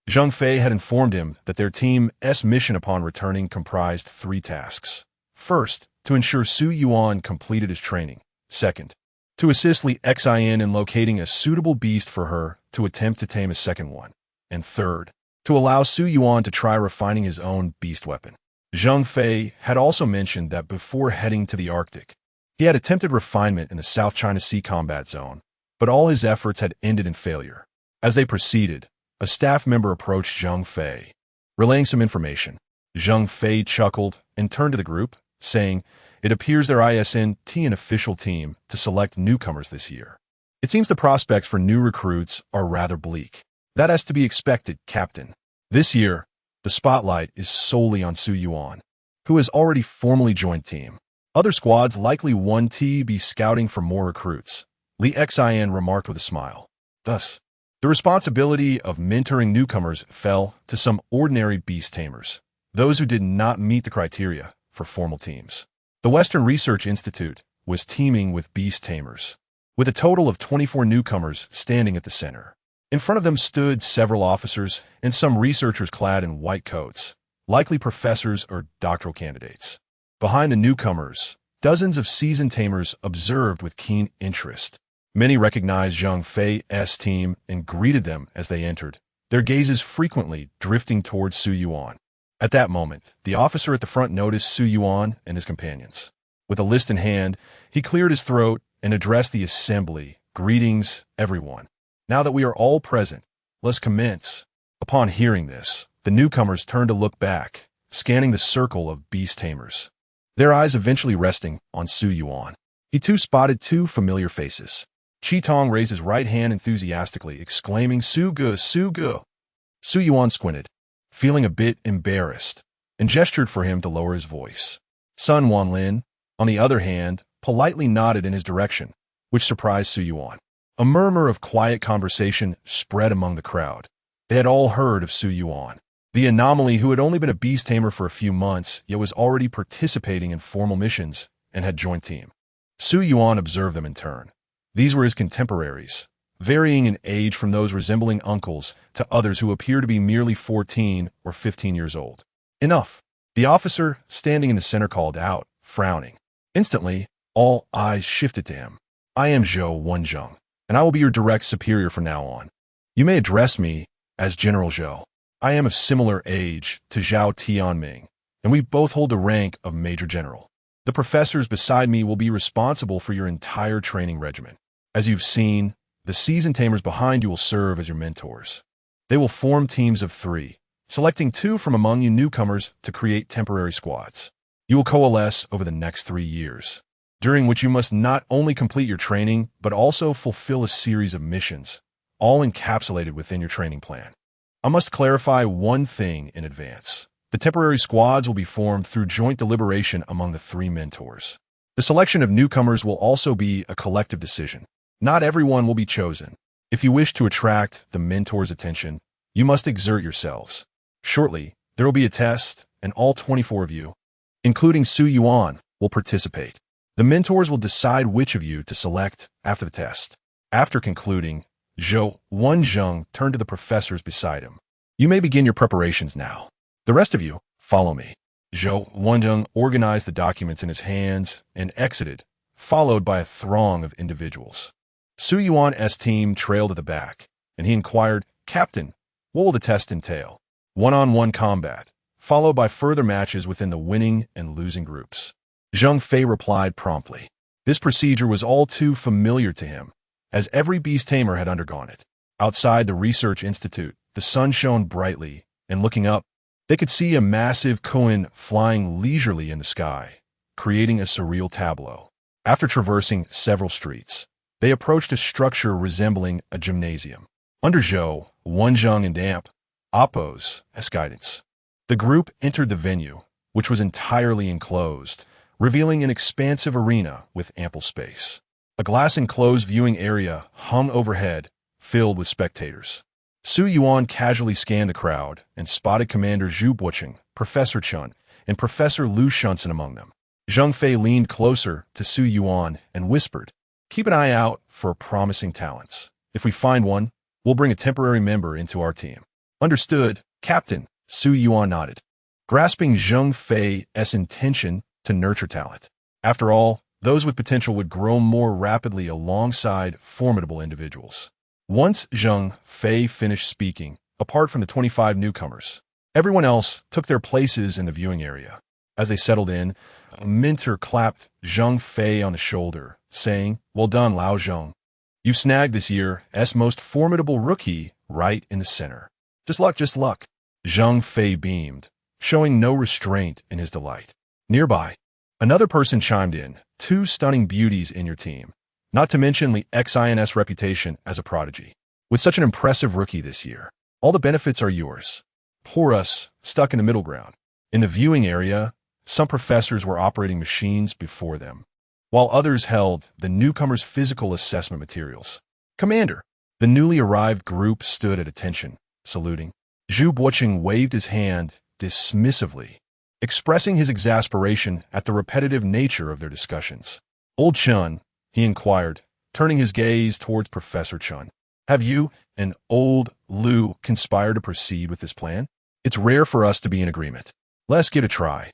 Speaker 1: Zhang Fei had informed him that their team's mission upon returning comprised 3 tasks. First, to ensure Su Yuan completed his training. Second, to assist Li Xian in locating a suitable beast for her to attempt to tame a second one. And third, to allow Su Yuan to try refining his own beast weapon. Zhang Fei had also mentioned that before heading to the Arctic, he had attempted refinement in the South China Sea combat zone, but all his efforts had ended in failure. As they proceeded, a staff member approached Zhang Fei, relaying some information. Zhang Fei chuckled and turned to the group, saying, It appears their ISNT an official team to select newcomers this year. It seems the prospects for new recruits are rather bleak. That has to be expected, Captain. This year, the spotlight is solely on Su Yuan, who has already formally joined team. Other squads likely want to be scouting for more recruits, Li Xin remarked with a smile. Thus, the responsibility of mentoring newcomers fell to some ordinary beast tamers, those who did not meet the criteria for formal teams. The Western Research Institute was teeming with beast tamers, with a total of 24 newcomers standing at the center. In front of them stood several officers and some researchers clad in white coats, likely professors or doctoral candidates. Behind the newcomers, dozens of seasoned tamers observed with keen interest. Many recognized Zhang Fei's team and greeted them as they entered, their gazes frequently drifting towards Su Yuan. At that moment, the officer at the front noticed Su Yuan and his companions. With a list in hand, he cleared his throat and addressed the assembly. Greetings, everyone. Now that we are all present, let's commence. Upon hearing this, the newcomers turned to look back, scanning the circle of beast tamers, their eyes eventually resting on Su Yuan. He too spotted two familiar faces. Qi Tong raised his right hand enthusiastically, exclaiming, Su Gu, Su Gu. Su Yuan squinted, feeling a bit embarrassed, and gestured for him to lower his voice. Sun Wanlin, on the other hand, politely nodded in his direction, which surprised Su Yuan. A murmur of quiet conversation spread among the crowd. They had all heard of Su Yuan, the anomaly who had only been a beast tamer for a few months, yet was already participating in formal missions and had joined team. Su Yuan observed them in turn. These were his contemporaries, varying in age from those resembling uncles to others who appear to be merely 14 or 15 years old. Enough. The officer, standing in the center, called out, frowning. Instantly, all eyes shifted to him. I am Zhou Wenzheng, and I will be your direct superior from now on. You may address me as General Zhou. I am of similar age to Zhao Tianming, and we both hold the rank of Major General. The professors beside me will be responsible for your entire training regimen. As you've seen, the seasoned tamers behind you will serve as your mentors. They will form teams of 3, selecting 2 from among you newcomers to create temporary squads. You will coalesce over the next 3 years, during which you must not only complete your training, but also fulfill a series of missions, all encapsulated within your training plan. I must clarify one thing in advance. The temporary squads will be formed through joint deliberation among the 3 mentors. The selection of newcomers will also be a collective decision. Not everyone will be chosen. If you wish to attract the mentor's attention, you must exert yourselves. Shortly, there will be a test, and all 24 of you, including Su Yuan, will participate. The mentors will decide which of you to select after the test. After concluding, Zhou Wenzheng turned to the professors beside him. You may begin your preparations now. The rest of you, follow me. Zhou Wenzheng organized the documents in his hands and exited, followed by a throng of individuals. Su Yuan's team trailed at the back, and he inquired, Captain, what will the test entail? One-on-one combat, followed by further matches within the winning and losing groups. Zhang Fei replied promptly. This procedure was all too familiar to him, as every beast tamer had undergone it. Outside the research institute, the sun shone brightly, and looking up, they could see a massive koan flying leisurely in the sky, creating a surreal tableau. After traversing several streets, they approached a structure resembling a gymnasium. Under Zhou Wenzheng and Appo's guidance, the group entered the venue, which was entirely enclosed, revealing an expansive arena with ample space. A glass-enclosed viewing area hung overhead, filled with spectators. Su Yuan casually scanned the crowd and spotted Commander Zhu Bucheng, Professor Chun, and Professor Lu Shunsen among them. Zhang Fei leaned closer to Su Yuan and whispered, Keep an eye out for promising talents. If we find one, we'll bring a temporary member into our team. Understood, Captain, Su Yuan nodded, grasping Zhang Fei's intention to nurture talent. After all, those with potential would grow more rapidly alongside formidable individuals. Once Zhang Fei finished speaking, apart from the 25 newcomers, everyone else took their places in the viewing area. As they settled in, a mentor clapped Zhang Fei on the shoulder, saying, Well done, Lao Zheng. You snagged this year's most formidable rookie right in the center. Just luck, just luck. Zhang Fei beamed, showing no restraint in his delight. Nearby, another person chimed in, 2 stunning beauties in your team, not to mention Li Xin's reputation as a prodigy. With such an impressive rookie this year, all the benefits are yours. Poor us, stuck in the middle ground. In the viewing area, some professors were operating machines before them, while others held the newcomers' physical assessment materials. "Commander!" The newly arrived group stood at attention, saluting. Zhu Buoqing waved his hand dismissively, expressing his exasperation at the repetitive nature of their discussions. "Old Chun," he inquired, turning his gaze towards Professor Chun, "have you and old Liu conspired to proceed with this plan? It's rare for us to be in agreement. Let's give it a try.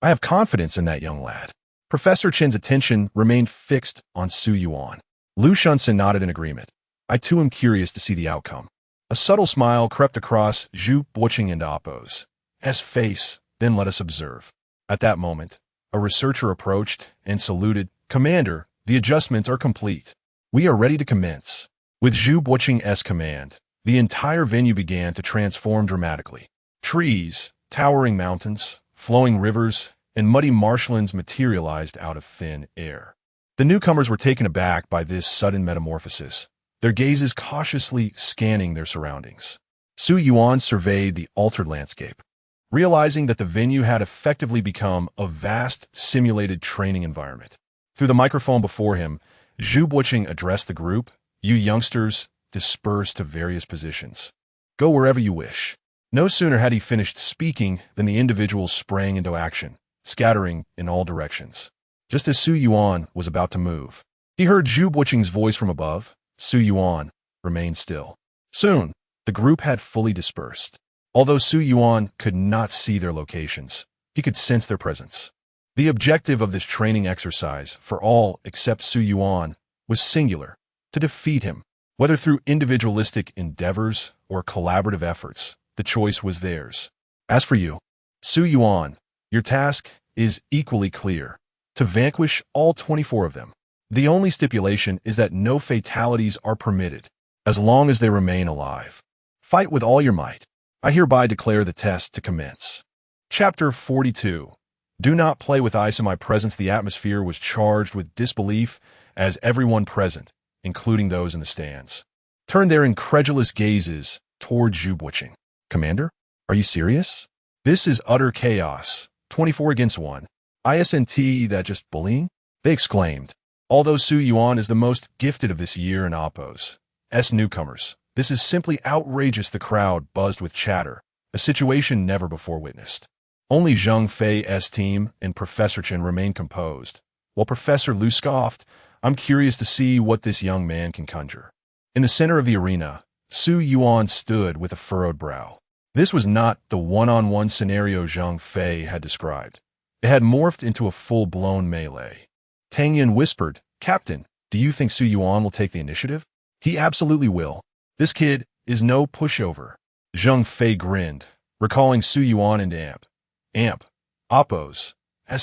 Speaker 1: I have confidence in that young lad." Professor Chen's attention remained fixed on Su Yuan. Lu Shunsen nodded in agreement. "I too am curious to see the outcome." A subtle smile crept across Zhu Buoqing and Appo's face. "Then let us observe." At that moment, a researcher approached and saluted. "Commander, the adjustments are complete. We are ready to commence." With Zhu Buoqing's command, the entire venue began to transform dramatically. Trees, towering mountains, flowing rivers, and muddy marshlands materialized out of thin air. The newcomers were taken aback by this sudden metamorphosis, their gazes cautiously scanning their surroundings. Su Yuan surveyed the altered landscape, realizing that the venue had effectively become a vast, simulated training environment. Through the microphone before him, Zhu Buoqing addressed the group. "You youngsters, disperse to various positions. Go wherever you wish." No sooner had he finished speaking than the individuals sprang into action, scattering in all directions. Just as Su Yuan was about to move, he heard Zhu Buoqing's voice from above. Su Yuan remained still. Soon, the group had fully dispersed. Although Su Yuan could not see their locations, he could sense their presence. The objective of this training exercise, for all except Su Yuan, was singular: to defeat him. Whether through individualistic endeavors or collaborative efforts, the choice was theirs. As for you, Su Yuan, your task is equally clear: to vanquish all 24 of them. The only stipulation is that no fatalities are permitted, as long as they remain alive. Fight with all your might. I hereby declare the test to commence. Chapter 42. Do not play with ice in my presence. The atmosphere was charged with disbelief as everyone present, including those in the stands, turned their incredulous gazes toward Zhu Buoqing. "Commander, are you serious? This is utter chaos. 24 against 1. Isn't that just bullying?" they exclaimed. Although Su Yuan is the most gifted of this year in Appo's newcomers, this is simply outrageous. The crowd buzzed with chatter, a situation never before witnessed. Only Zhang Fei's team and Professor Chen remained composed, while Professor Liu scoffed. "I'm curious to see what this young man can conjure." In the center of the arena, Su Yuan stood with a furrowed brow. This was not the one-on-one scenario Zhang Fei had described. It had morphed into a full-blown melee. Tang Yun whispered, "Captain, do you think Su Yuan will take the initiative?" "He absolutely will. This kid is no pushover." Zhang Fei grinned, recalling Su Yuan and Appo's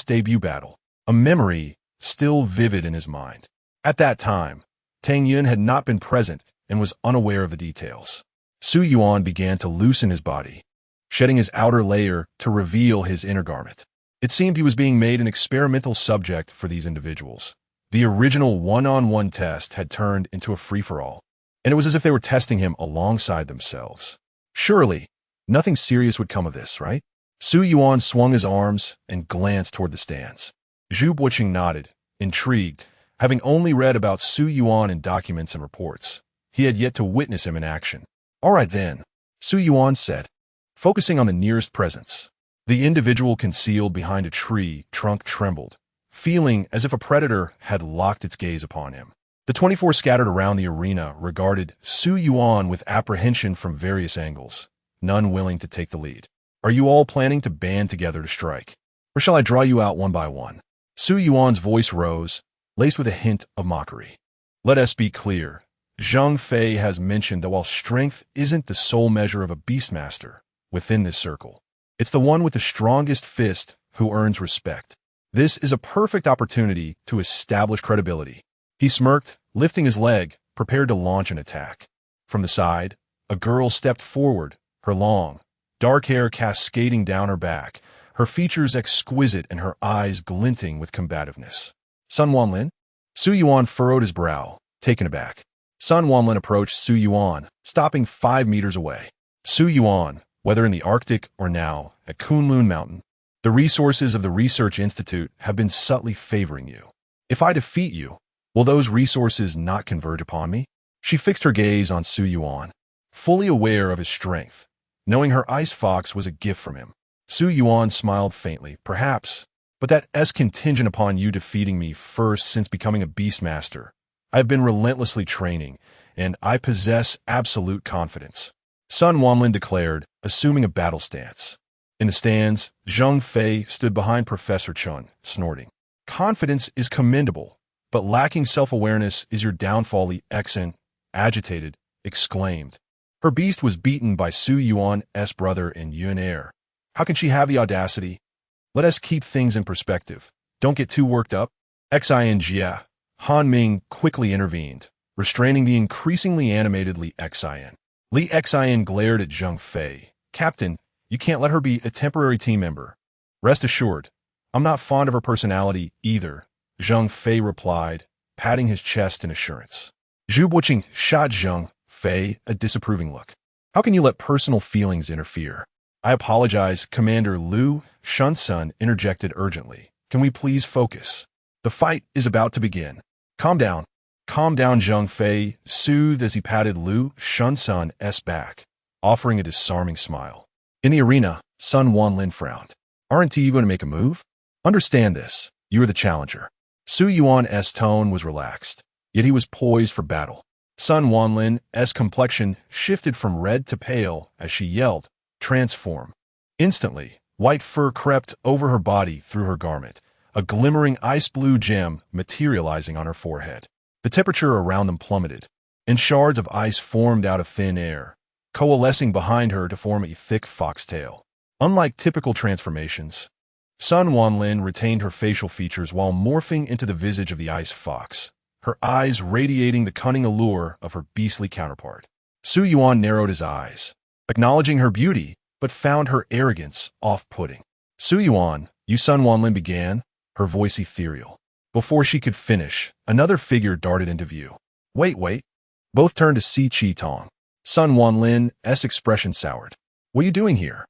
Speaker 1: debut battle, a memory still vivid in his mind. At that time, Tang Yun had not been present and was unaware of the details. Su Yuan began to loosen his body, shedding his outer layer to reveal his inner garment. It seemed he was being made an experimental subject for these individuals. The original one-on-one test had turned into a free-for-all, and it was as if they were testing him alongside themselves. Surely, nothing serious would come of this, right? Su Yuan swung his arms and glanced toward the stands. Zhu Buoqing nodded, intrigued. Having only read about Su Yuan in documents and reports, he had yet to witness him in action. "All right then," Su Yuan said, focusing on the nearest presence. The individual concealed behind a tree trunk trembled, feeling as if a predator had locked its gaze upon him. The 24 scattered around the arena regarded Su Yuan with apprehension from various angles, none willing to take the lead. "Are you all planning to band together to strike? Or shall I draw you out one by one?" Su Yuan's voice rose, laced with a hint of mockery. "Let us be clear. Zhang Fei has mentioned that while strength isn't the sole measure of a beastmaster within this circle, it's the one with the strongest fist who earns respect. This is a perfect opportunity to establish credibility." He smirked, lifting his leg, prepared to launch an attack. From the side, a girl stepped forward, her long, dark hair cascading down her back, her features exquisite and her eyes glinting with combativeness. "Sun Wanlin?" Su Yuan furrowed his brow, taken aback. Sun Wanlin approached Su Yuan, stopping 5 meters away. Su Yuan, whether in the Arctic or now at Kunlun Mountain, the The resources of the Research Institute have been subtly favoring you. If I defeat you, will those resources not converge upon me? She fixed her gaze on Su Yuan, fully aware of his strength, knowing her ice fox was a gift from him. Su Yuan smiled faintly. Perhaps, but that is contingent upon you defeating me first. Since becoming a beastmaster, I have been relentlessly training, and I possess absolute confidence, Sun Wanlin declared, assuming a battle stance. In the stands, Zheng Fei stood behind Professor Chun, snorting. Confidence is commendable, but lacking self-awareness is your downfall. Li Exen, agitated, exclaimed. Her beast was beaten by Su Yuan's brother in Yun Air. How can she have the audacity? Let us keep things in perspective. Don't get too worked up. Xin Jia. Han Ming quickly intervened, restraining the increasingly animated Li Xin. Li Xin glared at Zheng Fei. Captain, you can't let her be a temporary team member. Rest assured, I'm not fond of her personality either, Zheng Fei replied, patting his chest in assurance. Zhu Buqing shot Zheng Fei a disapproving look. How can you let personal feelings interfere? I apologize, Commander Liu Shunsun interjected urgently. Can we please focus? The fight is about to begin. Calm down, Zheng Fei soothed as he patted Liu Shunsun's back, offering a disarming smile. In the arena, Sun Wanlin frowned. Aren't you going to make a move? Understand this, you are the challenger. Su Yuan's tone was relaxed, yet he was poised for battle. Sun Wanlin's complexion shifted from red to pale as she yelled, transform. Instantly, white fur crept over her body through her garment, a glimmering ice blue gem materializing on her forehead. The temperature around them plummeted, and shards of ice formed out of thin air, coalescing behind her to form a thick foxtail. Unlike typical transformations, Sun Wanlin retained her facial features while morphing into the visage of the ice fox, her eyes radiating the cunning allure of her beastly counterpart. Su Yuan narrowed his eyes, acknowledging her beauty, but found her arrogance off-putting. Su Yuan, you Sun Wanlin began, her voice ethereal. Before she could finish, another figure darted into view. Wait. Both turned to see Qi Tong. Sun Wanlin's expression soured. What are you doing here?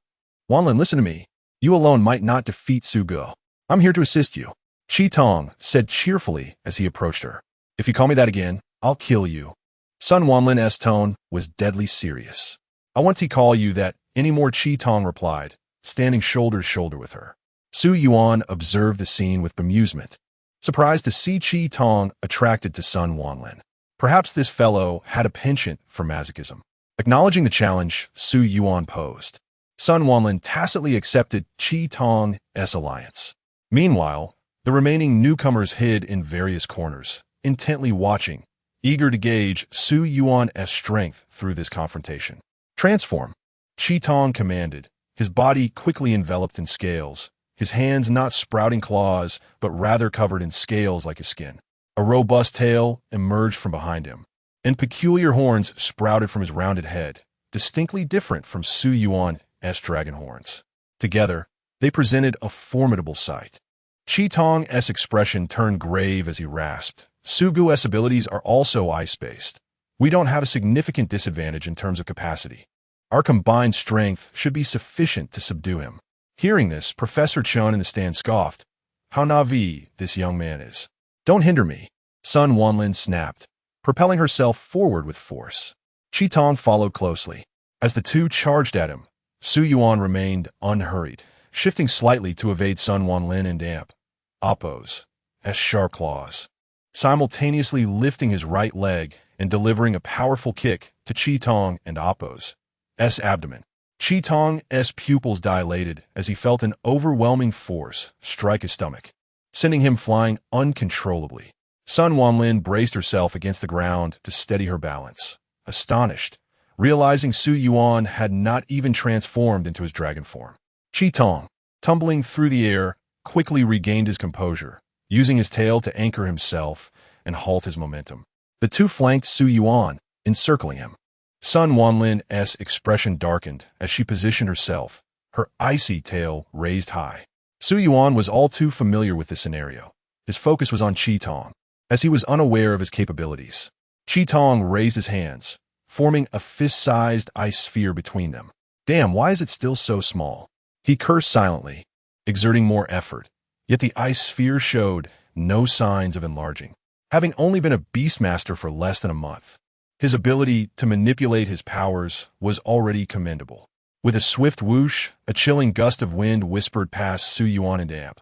Speaker 1: Wanlin, listen to me. You alone might not defeat Su Ge. I'm here to assist you, Qi Tong said cheerfully as he approached her. If you call me that again, I'll kill you. Sun Wanlin's tone was deadly serious. I won't call you that anymore, Qi Tong replied, standing shoulder to shoulder with her. Su Yuan observed the scene with bemusement, surprised to see Qi Tong attracted to Sun Wanlin. Perhaps this fellow had a penchant for masochism. Acknowledging the challenge Su Yuan posed, Sun Wanlin tacitly accepted Qi Tong's alliance. Meanwhile, the remaining newcomers hid in various corners, intently watching, eager to gauge Su Yuan's strength through this confrontation. Transform, Qi Tong commanded, his body quickly enveloped in scales, his hands not sprouting claws, but rather covered in scales like his skin. A robust tail emerged from behind him, and peculiar horns sprouted from his rounded head, distinctly different from Su Yuan's dragon horns. Together, they presented a formidable sight. Qi Tong's expression turned grave as he rasped. Su Ge's abilities are also ice-based. We don't have a significant disadvantage in terms of capacity. Our combined strength should be sufficient to subdue him. Hearing this, Professor Chun in the stand scoffed. How naive this young man is. Don't hinder me, Sun Wanlin snapped, propelling herself forward with force. Qi Tong followed closely. As the two charged at him, Su Yuan remained unhurried, shifting slightly to evade Sun Wanlin and damp Oppo's sharp claws, simultaneously lifting his right leg and delivering a powerful kick to Qi Tong and Oppo's abdomen. Qi Tong's pupils dilated as he felt an overwhelming force strike his stomach, sending him flying uncontrollably. Sun Wanlin braced herself against the ground to steady her balance, astonished, realizing Su Yuan had not even transformed into his dragon form. Qi Tong, tumbling through the air, quickly regained his composure, using his tail to anchor himself and halt his momentum. The two flanked Su Yuan, encircling him. Sun Wanlin's expression darkened as she positioned herself, her icy tail raised high. Su Yuan was all too familiar with this scenario. His focus was on Qi Tong, as he was unaware of his capabilities. Qi Tong raised his hands, forming a fist-sized ice sphere between them. Damn, why is it still so small? He cursed silently, exerting more effort. Yet the ice sphere showed no signs of enlarging. Having only been a beastmaster for less than a month, his ability to manipulate his powers was already commendable. With a swift whoosh, a chilling gust of wind whispered past Su Yuan and Amp.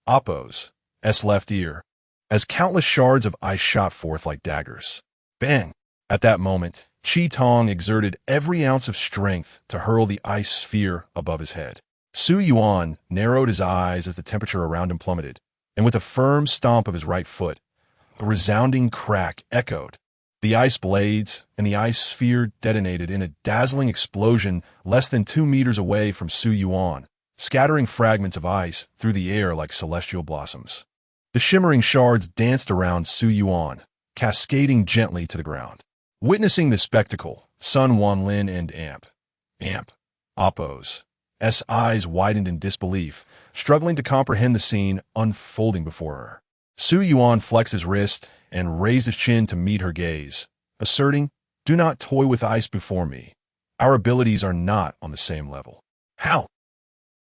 Speaker 1: Oppo's left ear, as countless shards of ice shot forth like daggers. Bang! At that moment, Chi Tong exerted every ounce of strength to hurl the ice sphere above his head. Su Yuan narrowed his eyes as the temperature around him plummeted, and with a firm stomp of his right foot, a resounding crack echoed. The ice blades and the ice sphere detonated in a dazzling explosion less than 2 meters away from Su Yuan, scattering fragments of ice through the air like celestial blossoms. The shimmering shards danced around Su Yuan, cascading gently to the ground. Witnessing the spectacle, Sun Wanlin and Amp, Oppo's eyes widened in disbelief, struggling to comprehend the scene unfolding before her. Su Yuan flexed his wrist and raised his chin to meet her gaze, asserting, "Do not toy with ice before me. Our abilities are not on the same level." How?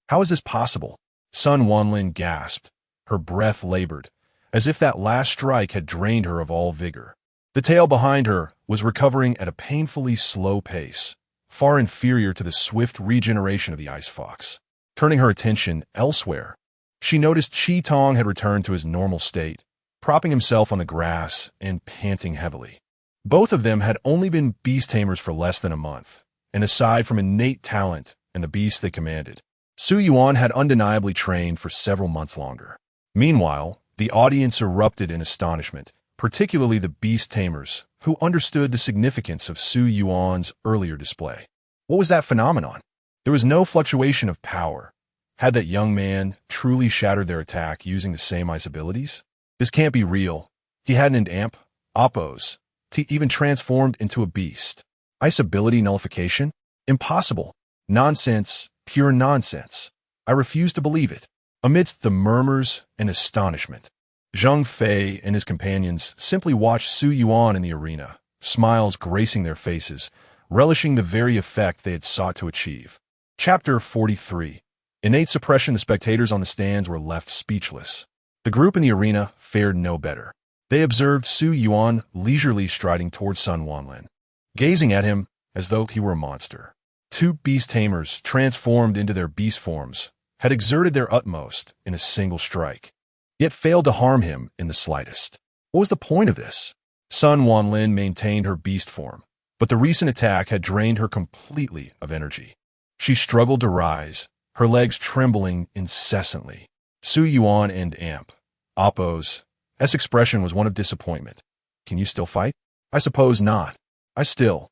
Speaker 1: How is this possible? Sun Wanlin gasped. Her breath labored, as if that last strike had drained her of all vigor. The tail behind her was recovering at a painfully slow pace, far inferior to the swift regeneration of the ice fox. Turning her attention elsewhere, she noticed Chi Tong had returned to his normal state, propping himself on the grass and panting heavily. Both of them had only been beast tamers for less than a month, and aside from innate talent and the beasts they commanded, Su Yuan had undeniably trained for several months longer. Meanwhile, the audience erupted in astonishment, particularly the beast tamers, who understood the significance of Su Yuan's earlier display. What was that phenomenon? There was no fluctuation of power. Had that young man truly shattered their attack using the same ice abilities? This can't be real. He hadn't an Amp, Oppo's, even transformed into a beast. Ice ability nullification? Impossible. Nonsense, pure nonsense. I refuse to believe it. Amidst the murmurs and astonishment, Zhang Fei and his companions simply watched Su Yuan in the arena, smiles gracing their faces, relishing the very effect they had sought to achieve. Chapter 43. Innate suppression. The spectators on the stands were left speechless. The group in the arena fared no better. They observed Su Yuan leisurely striding towards Sun Wanlin, gazing at him as though he were a monster. Two beast tamers, transformed into their beast forms, had exerted their utmost in a single strike, yet failed to harm him in the slightest. What was the point of this? Sun Wanlin maintained her beast form, but the recent attack had drained her completely of energy. She struggled to rise, her legs trembling incessantly. Su Yuan and Amp, Oppo's expression was one of disappointment. "Can you still fight?" "I suppose not. I still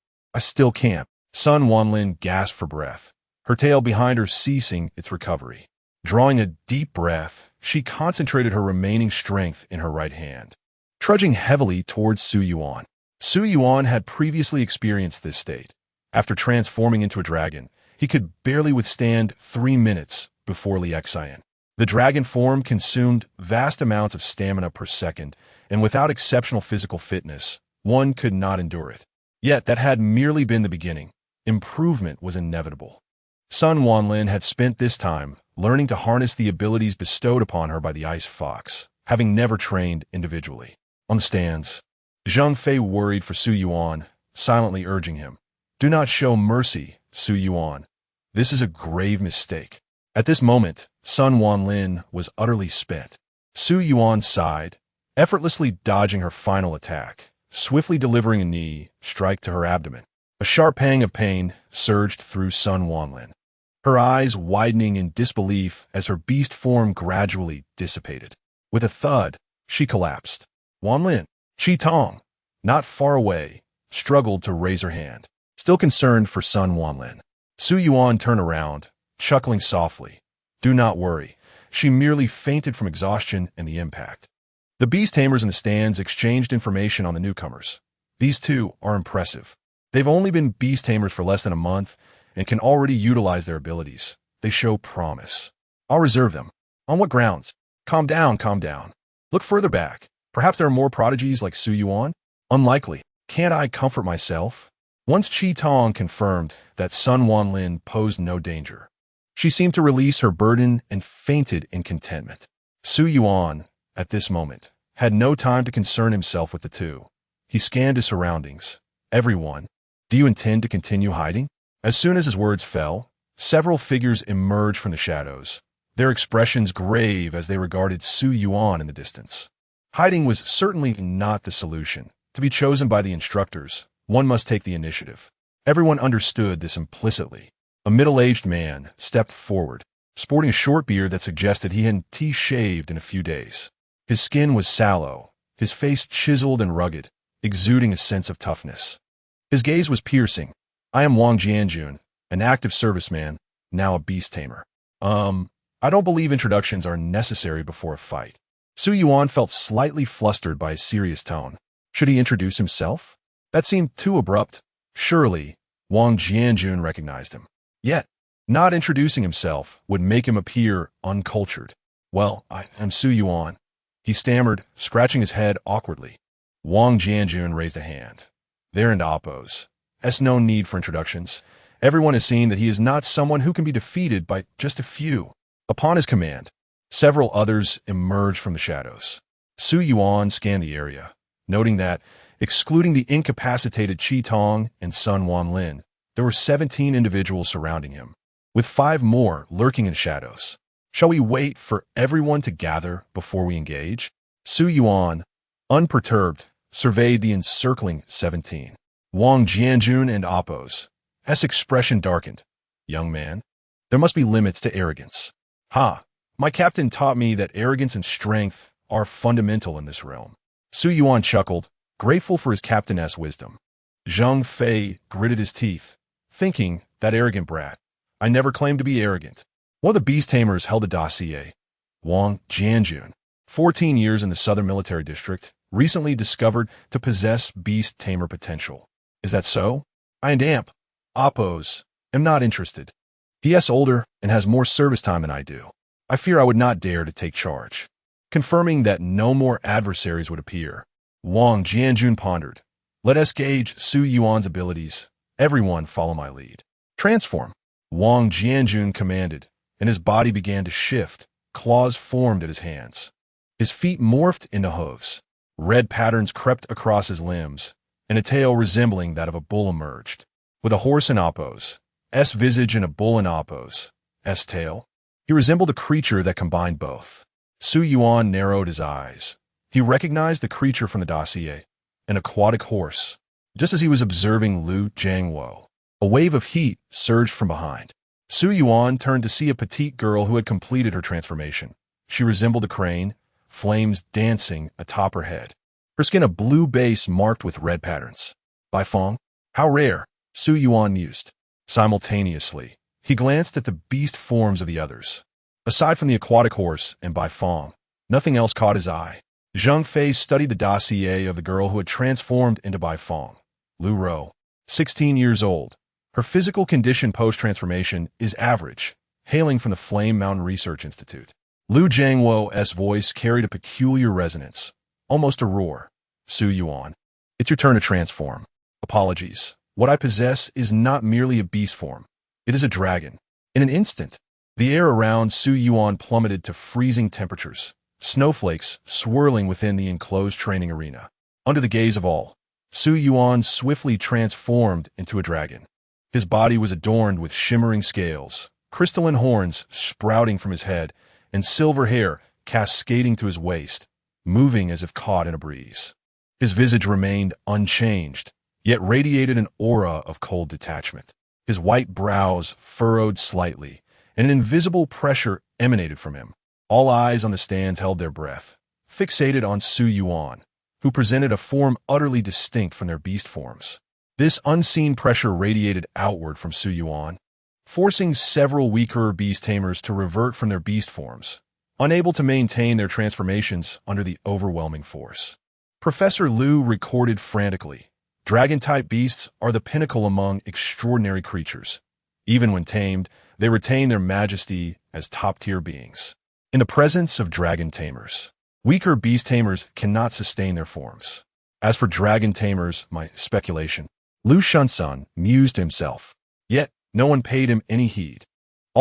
Speaker 1: can't." Sun Wanlin gasped for breath, her tail behind her ceasing its recovery. Drawing a deep breath, she concentrated her remaining strength in her right hand, trudging heavily towards Su Yuan. Su Yuan had previously experienced this state. After transforming into a dragon, he could barely withstand 3 minutes before Liexien. The dragon form consumed vast amounts of stamina per second, and without exceptional physical fitness, one could not endure it. Yet that had merely been the beginning. Improvement was inevitable. Sun Wanlin had spent this time learning to harness the abilities bestowed upon her by the Ice Fox, having never trained individually. On the stands, Zhang Fei worried for Su Yuan, silently urging him, "Do not show mercy, Su Yuan. This is a grave mistake." At this moment, Sun Wanlin was utterly spent. Su Yuan sighed, effortlessly dodging her final attack, swiftly delivering a knee strike to her abdomen. A sharp pang of pain surged through Sun Wanlin, her eyes widening in disbelief as her beast form gradually dissipated. With a thud, she collapsed. Wanlin, Chi Tong, not far away, struggled to raise her hand, still concerned for Sun Wanlin. Su Yuan turned around, chuckling softly. "Do not worry. She merely fainted from exhaustion and the impact." The beast tamers in the stands exchanged information on the newcomers. These two are impressive. They've only been beast tamers for less than a month and can already utilize their abilities. They show promise. I'll reserve them. On what grounds? Calm down, calm down. Look further back. Perhaps there are more prodigies like Su Yuan? Unlikely. Can't I comfort myself? Once Chi Tong confirmed that Sun Wanlin posed no danger, She seemed to release her burden and fainted in contentment. Su Yuan, at this moment, had no time to concern himself with the two. He scanned his surroundings. Everyone, do you intend to continue hiding? As soon as his words fell, several figures emerged from the shadows, their expressions grave as they regarded Su Yuan in the distance. Hiding was certainly not the solution. To be chosen by the instructors, one must take the initiative. Everyone understood this implicitly. A middle-aged man stepped forward, sporting a short beard that suggested he hadn't shaved in a few days. His skin was sallow, his face chiseled and rugged, exuding a sense of toughness. His gaze was piercing. I am Wang Jianjun, an active serviceman, now a beast tamer. I don't believe introductions are necessary before a fight. Su Yuan felt slightly flustered by his serious tone. Should he introduce himself? That seemed too abrupt. Surely, Wang Jianjun recognized him. Yet, not introducing himself would make him appear uncultured. Well, I am Su Yuan, he stammered, scratching his head awkwardly. Wang Jianjun raised a hand. There and Oppos. No need for introductions. Everyone has seen that he is not someone who can be defeated by just a few. Upon his command, several others emerged from the shadows. Su Yuan scanned the area, noting that, excluding the incapacitated Qi Tong and Sun Wanlin, there were 17 individuals surrounding him, with 5 more lurking in shadows. Shall we wait for everyone to gather before we engage? Su Yuan, unperturbed, surveyed the encircling 17. Wang Jianjun and Oppos. Expression darkened. Young man, there must be limits to arrogance. My captain taught me that arrogance and strength are fundamental in this realm. Su Yuan chuckled, grateful for his captain's wisdom. Zhang Fei gritted his teeth, thinking, that arrogant brat. I never claimed to be arrogant. One of the beast tamers held a dossier. Wang Jianjun, 14 years in the Southern Military District, recently discovered to possess beast tamer potential. Is that so? I am Oppos, am not interested. He is older and has more service time than I do. I fear I would not dare to take charge. Confirming that no more adversaries would appear, Wang Jianjun pondered. Let us gauge Su Yuan's abilities. Everyone follow my lead. Transform. Wang Jianjun commanded, and his body began to shift. Claws formed at his hands. His feet morphed into hooves. Red patterns crept across his limbs, and a tail resembling that of a bull emerged. With a horse in Oppos, visage and a bull in Oppos, tail, he resembled a creature that combined both. Su Yuan narrowed his eyes. He recognized the creature from the dossier, an aquatic horse. Just as he was observing Lu Jiangwo, a wave of heat surged from behind. Su Yuan turned to see a petite girl who had completed her transformation. She resembled a crane, flames dancing atop her head. Her skin a blue base marked with red patterns. Bai Fong? How rare, Su Yuan mused. Simultaneously, he glanced at the beast forms of the others. Aside from the aquatic horse and Bai Fong, nothing else caught his eye. Zhang Fei studied the dossier of the girl who had transformed into Bai Fong. Lu Ro, 16 years old. Her physical condition post-transformation is average, hailing from the Flame Mountain Research Institute. Lu Jiangwo's voice carried a peculiar resonance, almost a roar. Su Yuan, it's your turn to transform. Apologies. What I possess is not merely a beast form. It is a dragon. In an instant, the air around Su Yuan plummeted to freezing temperatures, snowflakes swirling within the enclosed training arena. Under the gaze of all, Su Yuan swiftly transformed into a dragon. His body was adorned with shimmering scales, crystalline horns sprouting from his head, and silver hair cascading to his waist, moving as if caught in a breeze. His visage remained unchanged, yet radiated an aura of cold detachment. His white brows furrowed slightly, and an invisible pressure emanated from him. All eyes on the stands held their breath, fixated on Su Yuan, who presented a form utterly distinct from their beast forms. This unseen pressure radiated outward from Su Yuan, forcing several weaker beast tamers to revert from their beast forms, unable to maintain their transformations under the overwhelming force. Professor Lu recorded frantically, dragon-type beasts are the pinnacle among extraordinary creatures. Even when tamed, they retain their majesty as top-tier beings. In the presence of dragon tamers, weaker beast tamers cannot sustain their forms. As for dragon tamers, my speculation, Lu Shunsun mused to himself. Yet, no one paid him any heed.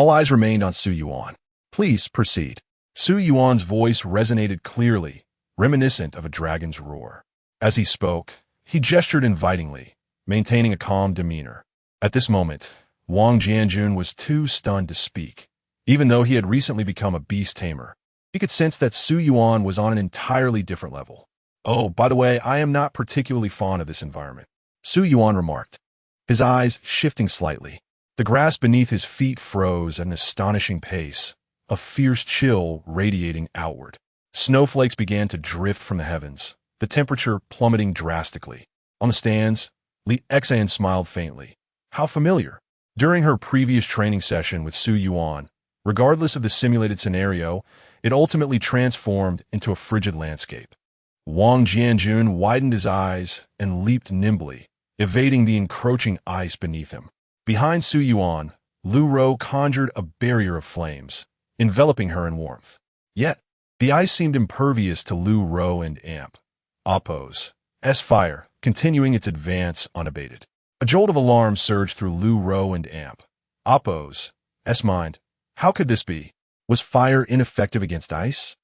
Speaker 1: All eyes remained on Su Yuan. "Please proceed." Su Yuan's voice resonated clearly, reminiscent of a dragon's roar. As he spoke, he gestured invitingly, maintaining a calm demeanor. At this moment, Wang Jianjun was too stunned to speak. Even though he had recently become a beast tamer, he could sense that Su Yuan was on an entirely different level. "Oh, by the way, I am not particularly fond of this environment," Su Yuan remarked, his eyes shifting slightly. The grass beneath his feet froze at an astonishing pace, a fierce chill radiating outward. Snowflakes began to drift from the heavens, the temperature plummeting drastically. On the stands, Li Exan smiled faintly. How familiar. During her previous training session with Su Yuan, regardless of the simulated scenario, it ultimately transformed into a frigid landscape. Wang Jianjun widened his eyes and leaped nimbly, evading the encroaching ice beneath him. Behind Su Yuan, Lu Rou conjured a barrier of flames, enveloping her in warmth. Yet, the ice seemed impervious to Lu Rou and Amp. Oppo's fire, continuing its advance unabated. A jolt of alarm surged through Lu Rou and Amp. Oppo's mind. How could this be? Was fire ineffective against ice?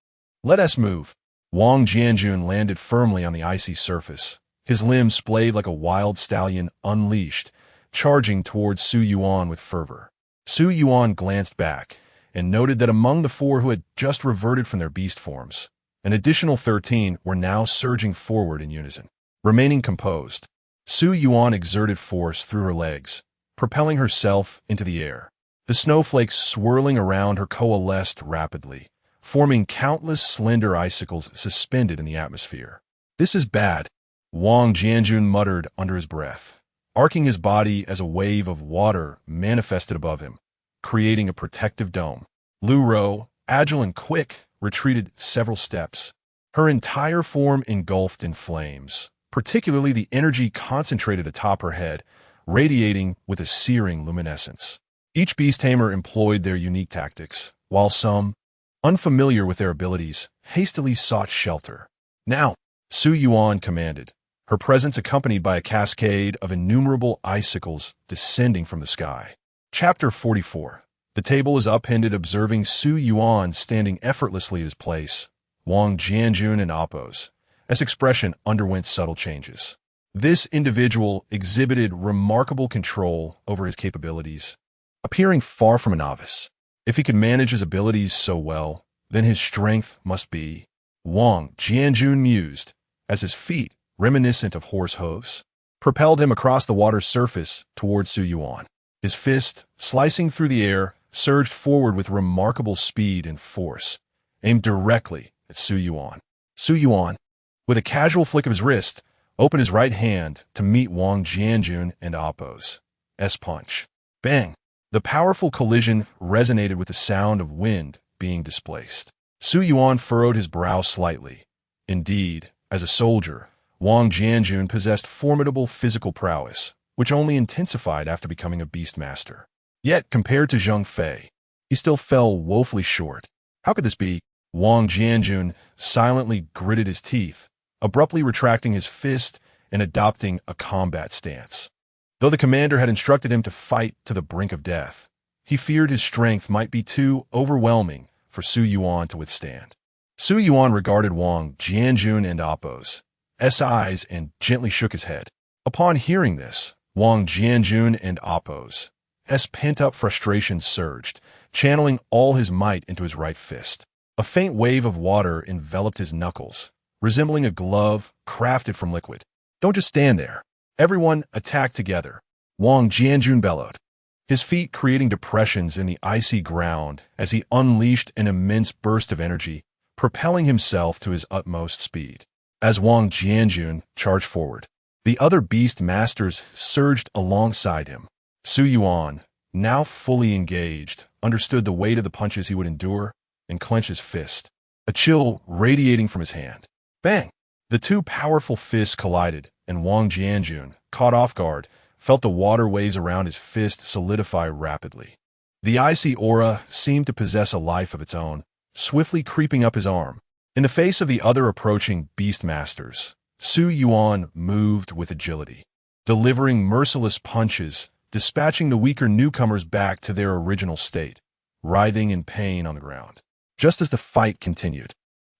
Speaker 1: Let us move. Wang Jianjun landed firmly on the icy surface, his limbs splayed like a wild stallion unleashed, charging towards Su Yuan with fervor. Su Yuan glanced back and noted that among the 4 who had just reverted from their beast forms, an additional 13 were now surging forward in unison. Remaining composed, Su Yuan exerted force through her legs, propelling herself into the air. The snowflakes swirling around her coalesced rapidly, forming countless slender icicles suspended in the atmosphere. "This is bad," Wang Jianjun muttered under his breath, arcing his body as a wave of water manifested above him, creating a protective dome. Lu Rou, agile and quick, retreated several steps, her entire form engulfed in flames, particularly the energy concentrated atop her head, radiating with a searing luminescence. Each beast tamer employed their unique tactics, while some, unfamiliar with their abilities, hastily sought shelter. "Now," Su Yuan commanded, her presence accompanied by a cascade of innumerable icicles descending from the sky. Chapter 44. The table is upended, observing Su Yuan standing effortlessly at his place. Wang Jianjun and Oppo's expression underwent subtle changes. This individual exhibited remarkable control over his capabilities, appearing far from a novice. If he could manage his abilities so well, then his strength must be. Wang Jianjun mused, as his feet, reminiscent of horse hooves, propelled him across the water's surface towards Su Yuan. His fist, slicing through the air, surged forward with remarkable speed and force, aimed directly at Su Yuan. Su Yuan, with a casual flick of his wrist, opened his right hand to meet Wang Jianjun and Oppo's punch. Bang! The powerful collision resonated with the sound of wind being displaced. Su Yuan furrowed his brow slightly. Indeed, as a soldier, Wang Jianjun possessed formidable physical prowess, which only intensified after becoming a beast master. Yet, compared to Zheng Fei, he still fell woefully short. How could this be? Wang Jianjun silently gritted his teeth, abruptly retracting his fist and adopting a combat stance. Though the commander had instructed him to fight to the brink of death, he feared his strength might be too overwhelming for Su Yuan to withstand. Su Yuan regarded Wang Jianjun and Oppo's eyes and gently shook his head. Upon hearing this, Wang Jianjun and Oppo's pent-up frustration surged, channeling all his might into his right fist. A faint wave of water enveloped his knuckles, resembling a glove crafted from liquid. "Don't just stand there. Everyone attack together," Wang Jianjun bellowed, his feet creating depressions in the icy ground as he unleashed an immense burst of energy, propelling himself to his utmost speed. As Wang Jianjun charged forward, the other beast masters surged alongside him. Su Yuan, now fully engaged, understood the weight of the punches he would endure and clenched his fist, a chill radiating from his hand. Bang! The two powerful fists collided, and Wang Jianjun, caught off guard, felt the waterways around his fist solidify rapidly. The icy aura seemed to possess a life of its own, swiftly creeping up his arm. In the face of the other approaching beast masters, Su Yuan moved with agility, delivering merciless punches, dispatching the weaker newcomers back to their original state. writhing in pain on the ground. Just as the fight continued,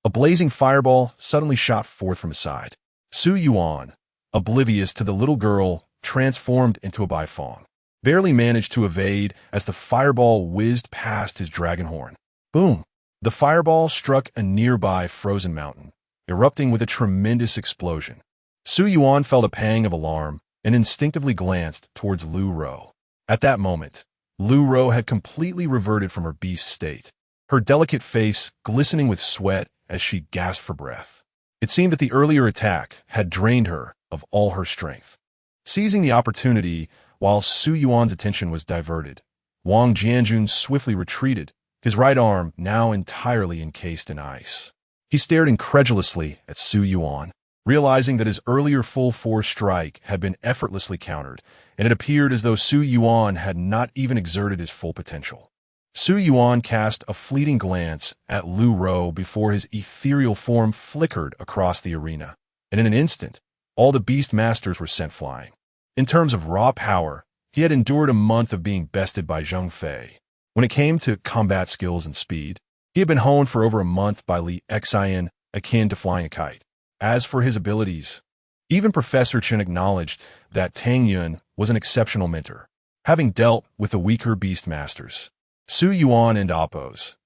Speaker 1: a blazing fireball suddenly shot forth from his side. Su Yuan, oblivious to the little girl transformed into a Baifeng, barely managed to evade as the fireball whizzed past his dragon horn. Boom! The fireball struck a nearby frozen mountain, erupting with a tremendous explosion. Su Yuan felt a pang of alarm and instinctively glanced towards Lu Ro. At that moment, Lu Ro had completely reverted from her beast state, her delicate face glistening with sweat as she gasped for breath. It seemed that the earlier attack had drained her of all her strength. Seizing the opportunity while Su Yuan's attention was diverted, Wang Jianjun swiftly retreated, his right arm now entirely encased in ice. He stared incredulously at Su Yuan, realizing that his earlier full-force strike had been effortlessly countered, and it appeared as though Su Yuan had not even exerted his full potential. Su Yuan cast a fleeting glance at Lu Ro before his ethereal form flickered across the arena, and in an instant, all the beast masters were sent flying. In terms of raw power, he had endured a month of being bested by Zheng Fei. When it came to combat skills and speed, he had been honed for over a month by Li Xian, akin to flying a kite. As for his abilities, even Professor Chen acknowledged that Tang Yun was an exceptional mentor, having dealt with the weaker beast masters. Su Yuan and Appo's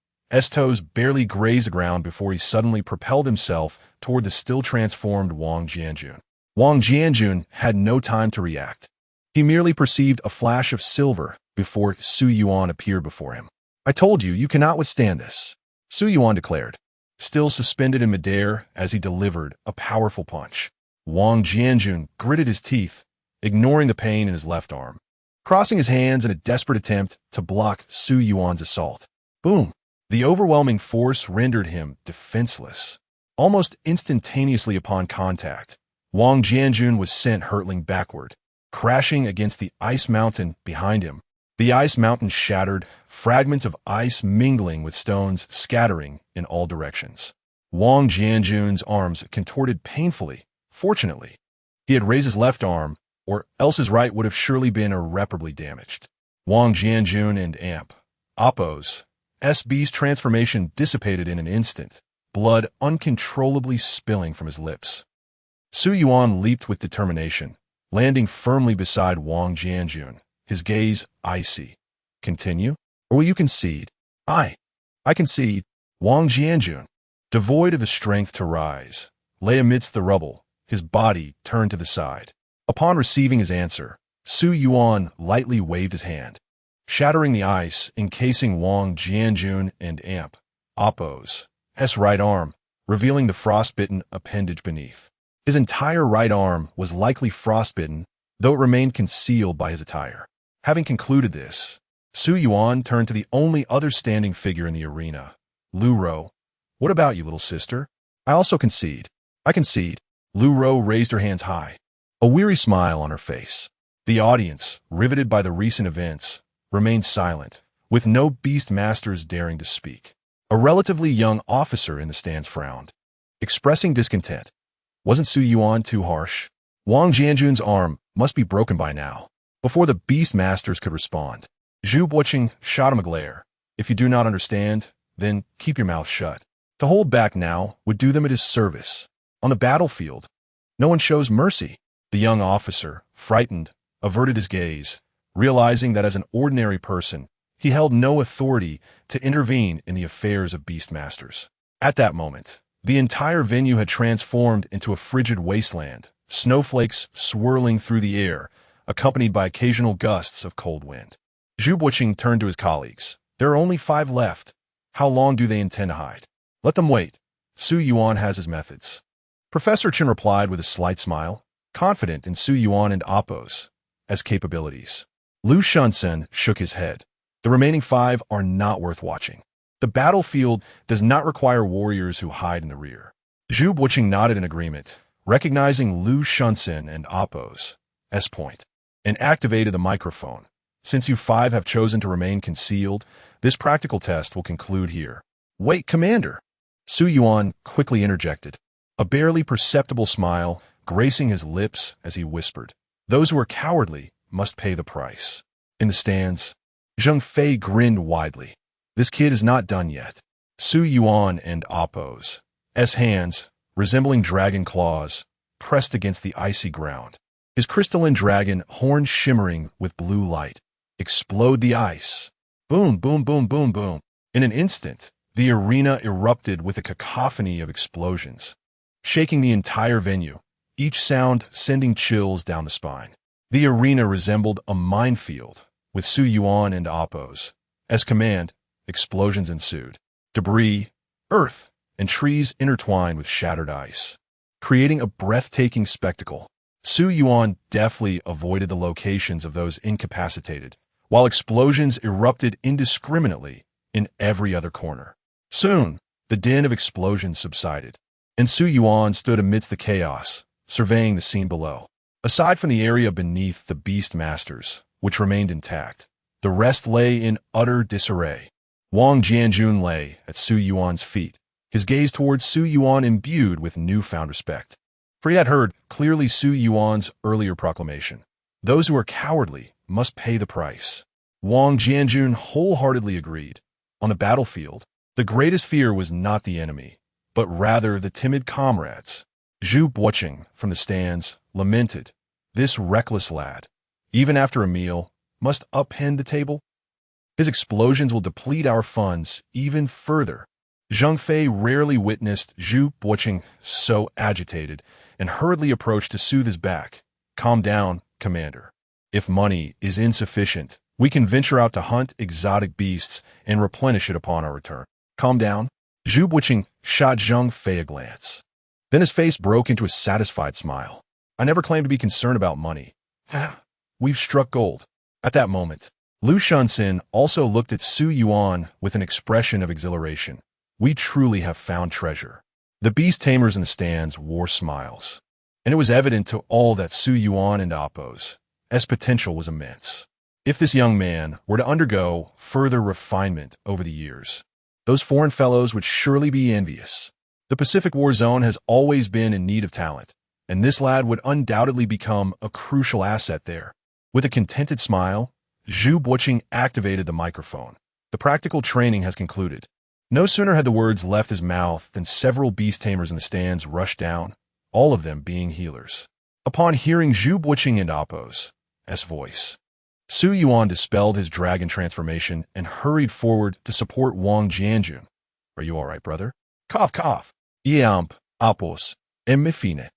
Speaker 1: toes barely grazed the ground before he suddenly propelled himself toward the still transformed Wang Jianjun. Wang Jianjun had no time to react. He merely perceived a flash of silver before Su Yuan appeared before him. "I told you, you cannot withstand this," Su Yuan declared, still suspended in midair as he delivered a powerful punch. Wang Jianjun gritted his teeth, ignoring the pain in his left arm, crossing his hands in a desperate attempt to block Su Yuan's assault. Boom! The overwhelming force rendered him defenseless. Almost instantaneously upon contact, Wang Jianjun was sent hurtling backward, crashing against the ice mountain behind him. The ice mountain shattered, fragments of ice mingling with stones scattering in all directions. Wang Jianjun's arms contorted painfully. Fortunately, he had raised his left arm, or else his right would have surely been irreparably damaged. Wang Jianjun and Appo's beast transformation dissipated in an instant, blood uncontrollably spilling from his lips. Su Yuan leaped with determination, landing firmly beside Wang Jianjun, his gaze icy. "Continue? Or will you concede?" I concede." Wang Jianjun, devoid of the strength to rise, lay amidst the rubble, his body turned to the side. Upon receiving his answer, Su Yuan lightly waved his hand, shattering the ice, encasing Wang Jianjun and Appo's right arm, revealing the frostbitten appendage beneath. His entire right arm was likely frostbitten, though it remained concealed by his attire. Having concluded this, Su Yuan turned to the only other standing figure in the arena, Lu Ro. "What about you, little sister?" "I also concede." "I concede." Lu Ro raised her hands high, a weary smile on her face. The audience, riveted by the recent events, remained silent, with no beast masters daring to speak. A relatively young officer in the stands frowned, expressing discontent. Wasn't Su Yuan too harsh? Wang Jianjun's arm must be broken by now. Before the beast masters could respond, Zhu Buqing shot him a glare. "If you do not understand, then keep your mouth shut." To hold back now would do them a disservice. On the battlefield, no one shows mercy. The young officer, frightened, averted his gaze, realizing that as an ordinary person, he held no authority to intervene in the affairs of beastmasters. At that moment, the entire venue had transformed into a frigid wasteland, snowflakes swirling through the air, accompanied by occasional gusts of cold wind. Zhu Buqing turned to his colleagues. "There are only 5 left. How long do they intend to hide?" "Let them wait. Su Yuan has his methods." Professor Chen replied with a slight smile, confident in Su Yuan and Appo's capabilities. Lu Shunsen shook his head. "The remaining 5 are not worth watching. The battlefield does not require warriors who hide in the rear." Zhu Buqing nodded in agreement, recognizing Lu Shunsen and Appo's point, and activated the microphone. "Since you 5 have chosen to remain concealed, this practical test will conclude here." "Wait, Commander!" Su Yuan quickly interjected, a barely perceptible smile gracing his lips as he whispered, "Those who are cowardly must pay the price." In the stands, Zheng Fei grinned widely. This kid is not done yet. Su Yuan and Appo's hands, resembling dragon claws, pressed against the icy ground. His crystalline dragon, horn shimmering with blue light, explode the ice. Boom, boom, boom, boom, boom. In an instant, the arena erupted with a cacophony of explosions, shaking the entire venue, each sound sending chills down the spine. The arena resembled a minefield, with Su Yuan and Appo's command. Explosions ensued. Debris, earth, and trees intertwined with shattered ice, creating a breathtaking spectacle. Su Yuan deftly avoided the locations of those incapacitated, while explosions erupted indiscriminately in every other corner. Soon, the din of explosions subsided, and Su Yuan stood amidst the chaos, surveying the scene below. Aside from the area beneath the Beast Masters, which remained intact, the rest lay in utter disarray. Wang Jianjun lay at Su Yuan's feet, his gaze towards Su Yuan imbued with newfound respect. For he had heard clearly Su Yuan's earlier proclamation: those who are cowardly must pay the price. Wang Jianjun wholeheartedly agreed. On the battlefield, the greatest fear was not the enemy, but rather the timid comrades. Zhu watching from the stands lamented, this reckless lad, even after a meal, must upend the table. His explosions will deplete our funds even further. Zheng Fei rarely witnessed Zhu watching so agitated and hurriedly approached to soothe his back. Calm down, Commander. If money is insufficient, we can venture out to hunt exotic beasts and replenish it upon our return. Calm down. Zhu watching shot Zheng Fei a glance. Then his face broke into a satisfied smile. I never claimed to be concerned about money. We've struck gold. At that moment, Lu Shunxin also looked at Su Yuan with an expression of exhilaration. We truly have found treasure. The beast tamers in the stands wore smiles, and it was evident to all that Su Yuan and Appo's potential was immense. If this young man were to undergo further refinement over the years, those foreign fellows would surely be envious. The Pacific War Zone has always been in need of talent, and this lad would undoubtedly become a crucial asset there. With a contented smile, Zhu Buqing activated the microphone. The practical training has concluded. No sooner had the words left his mouth than several beast tamers in the stands rushed down, all of them being healers. Upon hearing Zhu Buqing and Appo's voice, Su Yuan dispelled his dragon transformation and hurried forward to support Wang Jianjun. Are you all right, brother? Cough, cough. Yamp, Appo's, mifine.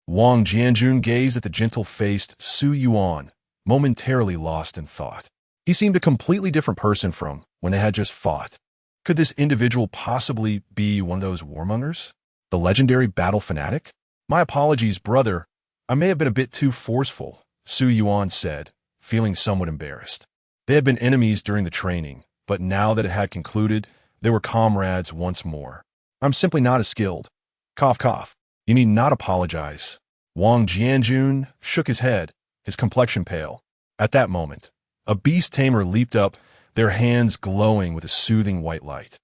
Speaker 1: Wang Jianjun gazed at the gentle-faced Su Yuan, momentarily lost in thought. He seemed a completely different person from when they had just fought. Could this individual possibly be one of those warmongers? The legendary battle fanatic? My apologies, brother. I may have been a bit too forceful, Su Yuan said, feeling somewhat embarrassed. They had been enemies during the training, but now that it had concluded, they were comrades once more. I'm simply not as skilled. Cough, cough. You need not apologize. Wang Jianjun shook his head, his complexion pale. At that moment, a beast tamer leaped up, their hands glowing with a soothing white light.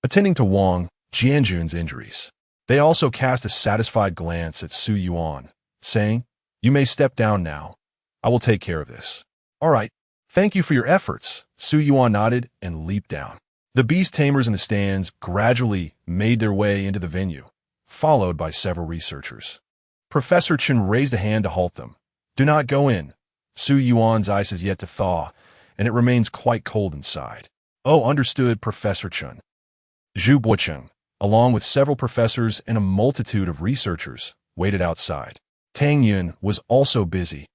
Speaker 1: Attending to Wang Jianjun's injuries, they also cast a satisfied glance at Su Yuan, saying, You may step down now. I will take care of this. All right. Thank you for your efforts. Su Yuan nodded and leaped down. The beast tamers in the stands gradually made their way into the venue, followed by several researchers. Professor Chen raised a hand to halt them. Do not go in. Su Yuan's ice is yet to thaw, and it remains quite cold inside. Oh, understood, Professor Chen. Zhu Buqing, along with several professors and a multitude of researchers, waited outside. Tang Yun was also busy.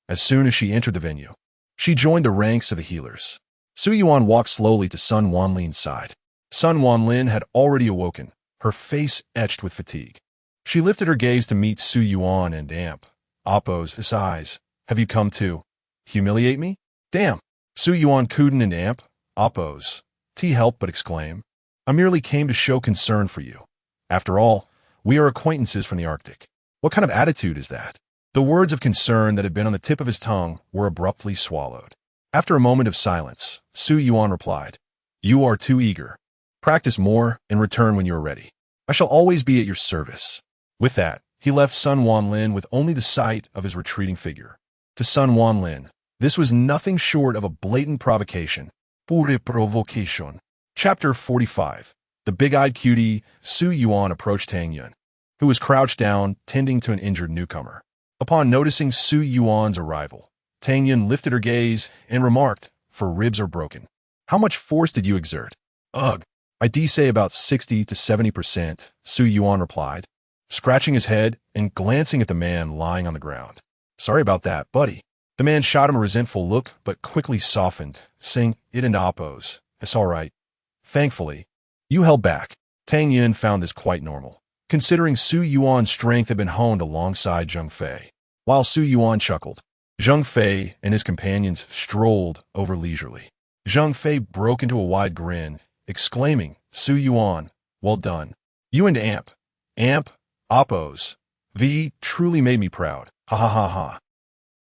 Speaker 1: As soon as she entered the venue, she joined the ranks of the healers. Su Yuan walked slowly to Sun Wanlin's side. Sun Wanlin had already awoken, her face etched with fatigue. She lifted her gaze to meet Su Yuan and Appo's eyes. Have you come to humiliate me? Damn! Su Yuan Kuden and Appo's helped but exclaim. I merely came to show concern for you. After all, we are acquaintances from the Arctic. What kind of attitude is that? The words of concern that had been on the tip of his tongue were abruptly swallowed. After a moment of silence, Su Yuan replied, You are too eager. Practice more and return when you are ready. I shall always be at your service. With that, he left Sun Wanlin with only the sight of his retreating figure. To Sun Wanlin, this was nothing short of a blatant provocation. Pure provocation. Chapter 45. The big-eyed cutie Su Yuan approached Tang Yun, who was crouched down, tending to an injured newcomer. Upon noticing Su Yuan's arrival, Tang Yun lifted her gaze and remarked, "For ribs are broken. How much force did you exert?" "Ugh, I'd say about 60 to 70%, Su Yuan replied, scratching his head and glancing at the man lying on the ground. "Sorry about that, buddy." The man shot him a resentful look, but quickly softened, saying, "It and Oppos. It's all right." Thankfully, you held back. Tang Yun found this quite normal, considering Su Yuan's strength had been honed alongside Zheng Fei. While Su Yuan chuckled, Zheng Fei and his companions strolled over leisurely. Zheng Fei broke into a wide grin, exclaiming, "Su Yuan, well done. You and Amp, Oppos, V truly made me proud. Ha ha ha ha."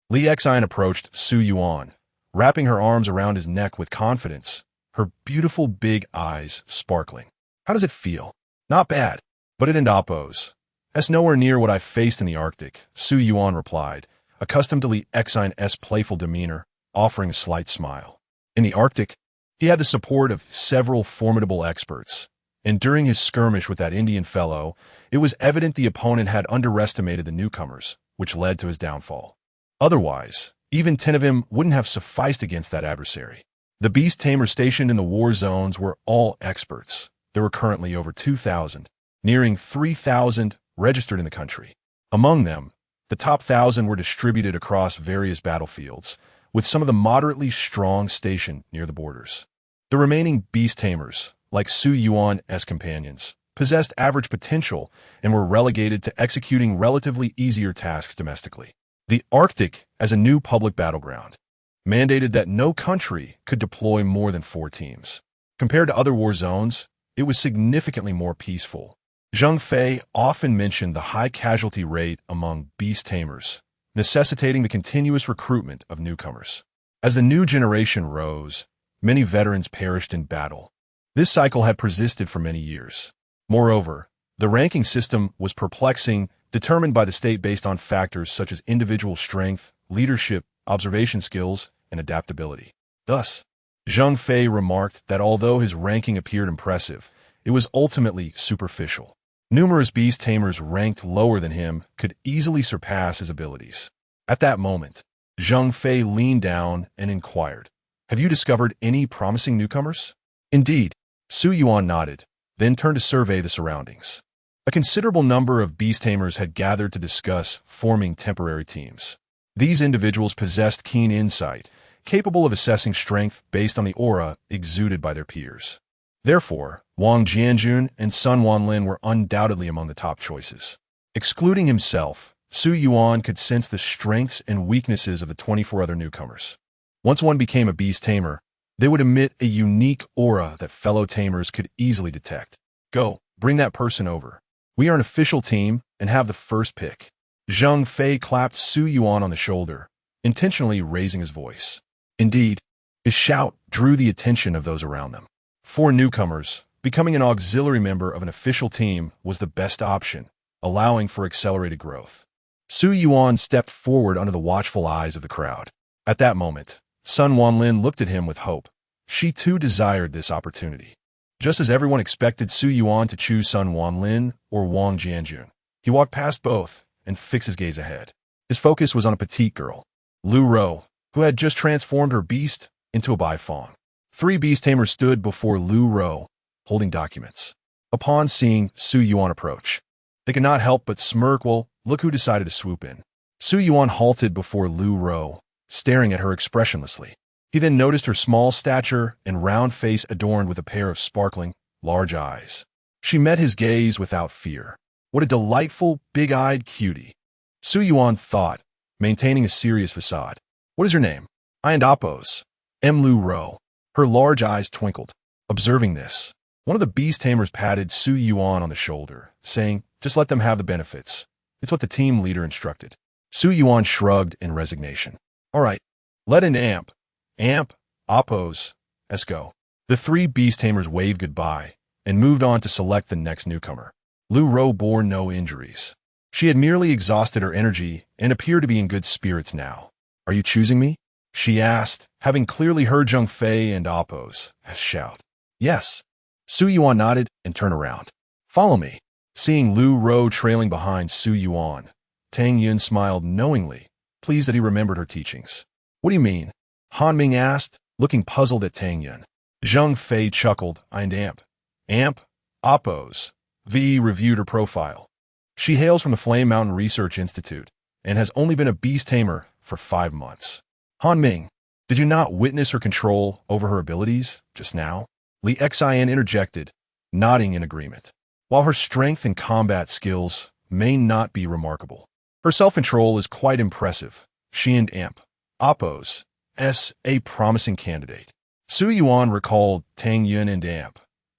Speaker 1: Li Xian approached Su Yuan, wrapping her arms around his neck with confidence, her beautiful big eyes sparkling. "How does it feel?" "Not bad, but it and Oppos. That's nowhere near what I faced in the Arctic," Su Yuan replied, accustomed to Li Xian's playful demeanor, offering a slight smile. In the Arctic, he had the support of several formidable experts, and during his skirmish with that Indian fellow, it was evident the opponent had underestimated the newcomers, which led to his downfall. Otherwise, even 10 of him wouldn't have sufficed against that adversary. The beast tamers stationed in the war zones were all experts. There were currently over 2,000, nearing 3,000 registered in the country. Among them, the top 1,000 were distributed across various battlefields, with some of the moderately strong stationed near the borders. The remaining beast tamers, like Su Yuan's companions, possessed average potential and were relegated to executing relatively easier tasks domestically. The Arctic, as a new public battleground, mandated that no country could deploy more than 4 teams. Compared to other war zones, it was significantly more peaceful. Zheng Fei often mentioned the high casualty rate among beast tamers, necessitating the continuous recruitment of newcomers. As the new generation rose, many veterans perished in battle. This cycle had persisted for many years. Moreover, the ranking system was perplexing, determined by the state based on factors such as individual strength, leadership, observation skills, and adaptability. Thus, Zheng Fei remarked that although his ranking appeared impressive, it was ultimately superficial. Numerous beast tamers ranked lower than him could easily surpass his abilities. At that moment, Zheng Fei leaned down and inquired, "Have you discovered any promising newcomers?" "Indeed," Su Yuan nodded, then turned to survey the surroundings. A considerable number of beast tamers had gathered to discuss forming temporary teams. These individuals possessed keen insight, capable of assessing strength based on the aura exuded by their peers. Therefore, Wang Jianjun and Sun Wanlin were undoubtedly among the top choices. Excluding himself, Su Yuan could sense the strengths and weaknesses of the 24 other newcomers. Once one became a beast tamer, they would emit a unique aura that fellow tamers could easily detect. "Go, bring that person over. We are an official team and have the first pick." Zheng Fei clapped Su Yuan on the shoulder, intentionally raising his voice. Indeed, his shout drew the attention of those around them. 4 newcomers, becoming an auxiliary member of an official team was the best option, allowing for accelerated growth. Su Yuan stepped forward under the watchful eyes of the crowd. At that moment, Sun Wanlin looked at him with hope. She too desired this opportunity. Just as everyone expected Su Yuan to choose Sun Wanlin or Wang Jianjun, he walked past both and fixed his gaze ahead. His focus was on a petite girl, Lu Ro, who had just transformed her beast into a Baifang. 3 beast tamers stood before Lu Ro, holding documents. Upon seeing Su Yuan approach, they could not help but smirk. Well, look who decided to swoop in. Su Yuan halted before Lu Ro, staring at her expressionlessly. He then noticed her small stature and round face adorned with a pair of sparkling, large eyes. She met his gaze without fear. What a delightful, big-eyed cutie, Su Yuan thought, maintaining a serious facade. "What is your name?" "I and Oppos. Lu Ro." Her large eyes twinkled. Observing this, one of the beast tamers patted Su Yuan on the shoulder, saying, "Just let them have the benefits. It's what the team leader instructed." Su Yuan shrugged in resignation. "All right, let in Amp, Oppos, let's go." The 3 beast tamers waved goodbye and moved on to select the next newcomer. Lu Ro bore no injuries. She had merely exhausted her energy and appeared to be in good spirits now. "Are you choosing me?" she asked, having clearly heard Zheng Fei and Oppos shout. Yes. Su Yuan nodded and turned around. Follow me. Seeing Lu Ro trailing behind Su Yuan, Tang Yun smiled knowingly, pleased that he remembered her teachings. What do you mean? Han Ming asked, looking puzzled at Tang Yun. Zhang Fei chuckled, and Amp. Amp? Oppos. V reviewed her profile. She hails from the Flame Mountain Research Institute and has only been a beast tamer for 5 months. Han Ming, did you not witness her control over her abilities just now? Li Xian interjected, nodding in agreement. While her strength and combat skills may not be remarkable, her self-control is quite impressive. She and Amp. Oppos. A promising candidate. Su Yuan recalled Tang Yun and Amp.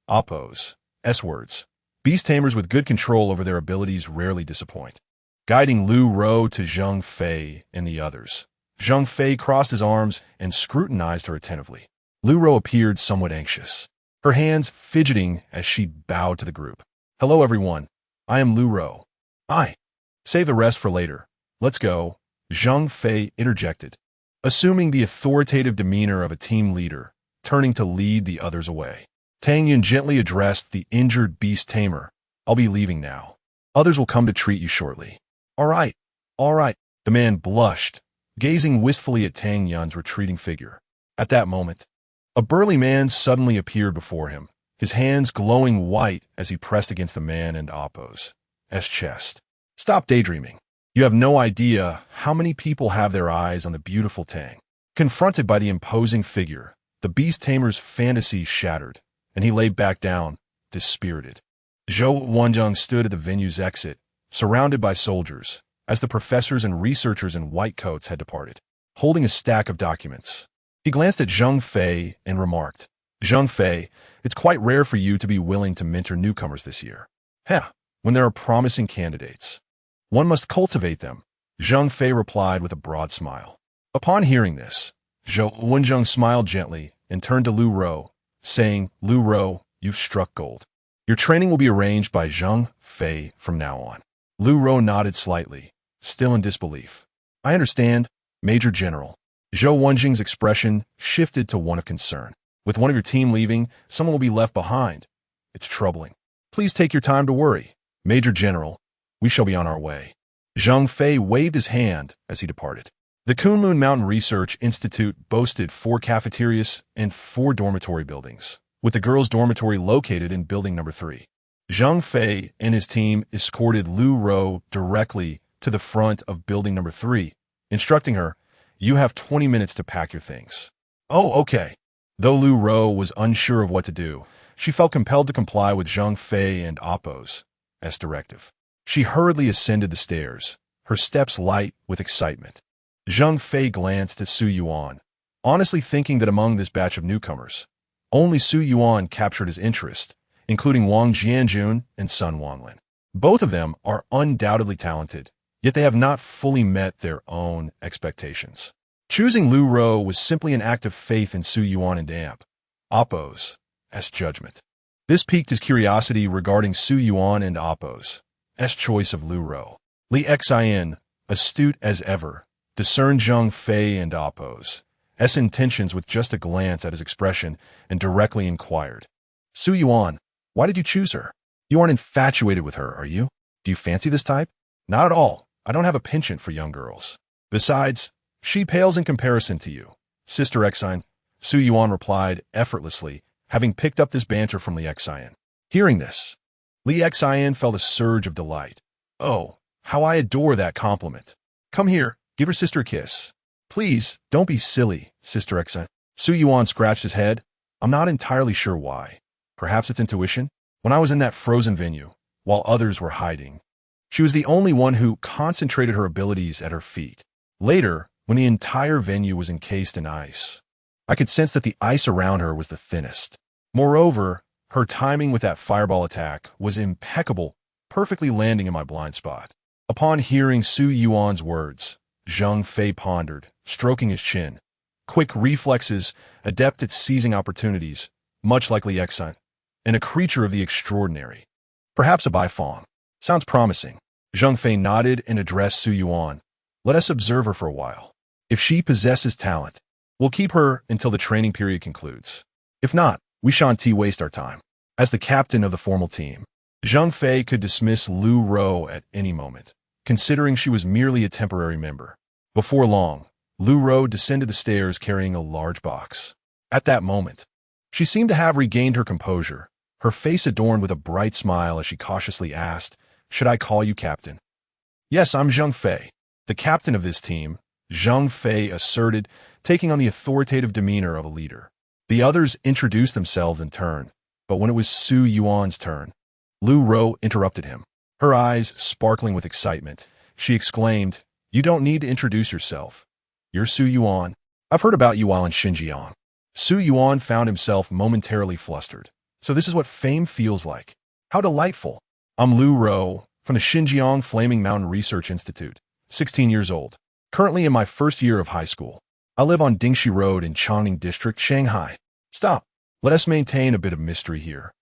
Speaker 1: Oppos. words. Beast tamers with good control over their abilities rarely disappoint. Guiding Lu Ro to Zhang Fei and the others, Zhang Fei crossed his arms and scrutinized her attentively. Lu Ro appeared somewhat anxious, her hands fidgeting as she bowed to the group. Hello everyone, I am Lu Ro. Save the rest for later. Let's go, Zhang Fei interjected, assuming the authoritative demeanor of a team leader, turning to lead the others away. Tang Yun gently addressed the injured beast tamer. I'll be leaving now. Others will come to treat you shortly. All right. The man blushed, gazing wistfully at Tang Yun's retreating figure. At that moment, a burly man suddenly appeared before him, his hands glowing white as he pressed against the man and Oppo's chest. Stop daydreaming. You have no idea how many people have their eyes on the beautiful Tang. Confronted by the imposing figure, the beast tamer's fantasy shattered, and he lay back down, dispirited. Zhou Wanzhong stood at the venue's exit, surrounded by soldiers, as the professors and researchers in white coats had departed, holding a stack of documents. He glanced at Zhang Fei and remarked, Zhang Fei, it's quite rare for you to be willing to mentor newcomers this year. When there are promising candidates, one must cultivate them, Zhang Fei replied with a broad smile. Upon hearing this, Zhou Wanzhong smiled gently and turned to Lu Ro, saying, Lu Ro, you've struck gold. Your training will be arranged by Zhang Fei from now on. Lu Ro nodded slightly, still in disbelief. I understand, Major General. Zhou Wanjing's expression shifted to one of concern. With one of your team leaving, someone will be left behind. It's troubling. Please take your time to worry. Major General, we shall be on our way. Zhang Fei waved his hand as he departed. The Kunlun Mountain Research Institute boasted 4 cafeterias and 4 dormitory buildings, with the girls' dormitory located in building number 3. Zhang Fei and his team escorted Lu Ro directly to the front of building number 3, instructing her, you have 20 minutes to pack your things. Oh, okay. Though Lu Ro was unsure of what to do, she felt compelled to comply with Zhang Fei and Oppo's directive. She hurriedly ascended the stairs, her steps light with excitement. Zhang Fei glanced at Su Yuan, honestly thinking that among this batch of newcomers, only Su Yuan captured his interest, including Wang Jianjun and Sun Wanlin. Both of them are undoubtedly talented, yet they have not fully met their own expectations. Choosing Lu Ro was simply an act of faith in Su Yuan and Amp. Oppo's judgment. This piqued his curiosity regarding Su Yuan and Oppo's choice of Lu Ro. Li Xian, astute as ever, discerned Zhang Fei and Oppo's intentions with just a glance at his expression and directly inquired. Su Yuan, why did you choose her? You aren't infatuated with her, are you? Do you fancy this type? Not at all. I don't have a penchant for young girls. Besides, she pales in comparison to you. Sister Xian, Su Yuan replied effortlessly, having picked up this banter from Li Xian. Hearing this, Li Xian felt a surge of delight. Oh, how I adore that compliment. Come here, give her sister a kiss. Please, don't be silly, Sister Xian. Su Yuan scratched his head. I'm not entirely sure why. Perhaps it's intuition? When I was in that frozen venue, while others were hiding, she was the only one who concentrated her abilities at her feet. Later, when the entire venue was encased in ice, I could sense that the ice around her was the thinnest. Moreover, her timing with that fireball attack was impeccable, perfectly landing in my blind spot. Upon hearing Su Yuan's words, Zhang Fei pondered, stroking his chin. Quick reflexes, adept at seizing opportunities, much like Li Xian, and a creature of the extraordinary. Perhaps a Baifeng. Sounds promising. Zhang Fei nodded and addressed Su Yuan. Let us observe her for a while. If she possesses talent, we'll keep her until the training period concludes. If not, We shan't waste our time. As the captain of the formal team, Zhang Fei could dismiss Lu Ro at any moment, considering she was merely a temporary member. Before long, Lu Ro descended the stairs carrying a large box. At that moment, she seemed to have regained her composure, her face adorned with a bright smile as she cautiously asked, "Should I call you captain?" "Yes, I'm Zhang Fei, the captain of this team," Zhang Fei asserted, taking on the authoritative demeanor of a leader. The others introduced themselves in turn, but when it was Su Yuan's turn, Lu Ro interrupted him. Her eyes sparkling with excitement, she exclaimed, "You don't need to introduce yourself. You're Su Yuan. I've heard about you while in Xinjiang." Su Yuan found himself momentarily flustered. "So this is what fame feels like. How delightful. I'm Lu Ro, from the Xinjiang Flaming Mountain Research Institute, 16 years old, currently in my first year of high school. I live on Dingxi Road in Changning District, Shanghai." "Stop. Let us maintain a bit of mystery here."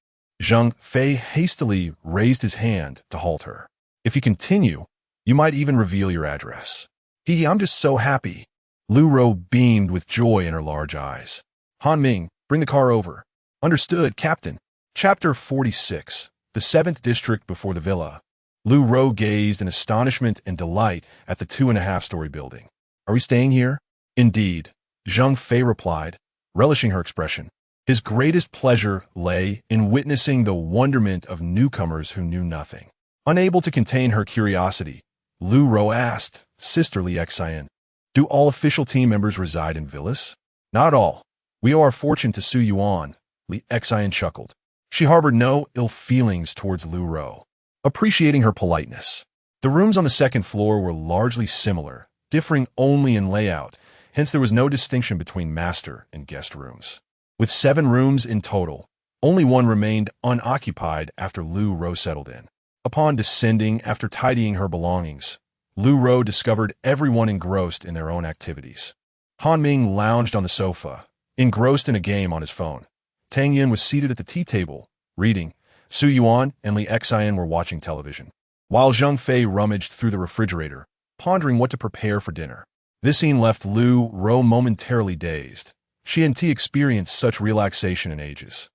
Speaker 1: Zhang Fei hastily raised his hand to halt her. "If you continue, you might even reveal your address." I'm just so happy." Lu Ro beamed with joy in her large eyes. "Han Ming, bring the car over." "Understood, Captain." Chapter 46, the 7th District before the villa. Lu Ro gazed in astonishment and delight at the 2.5-story building. "Are we staying here?" "Indeed," Zhang Fei replied, relishing her expression. His greatest pleasure lay in witnessing the wonderment of newcomers who knew nothing. Unable to contain her curiosity, Lu Ro asked, "Sisterly Xian, do all official team members reside in villas?" "Not all. We owe our fortune to Su Yuan," Li Xian chuckled. She harbored no ill feelings towards Lu Ro, appreciating her politeness. The rooms on the second floor were largely similar, differing only in layout, hence there was no distinction between master and guest rooms. With 7 rooms in total, only one remained unoccupied after Lu Ro settled in. Upon descending after tidying her belongings, Lu Ro discovered everyone engrossed in their own activities. Han Ming lounged on the sofa, engrossed in a game on his phone. Tang Yun was seated at the tea table, reading. Su Yuan and Li Xian were watching television, while Zhang Fei rummaged through the refrigerator, pondering what to prepare for dinner. This scene left Lu Ro momentarily dazed. She hadn't experienced such relaxation in ages.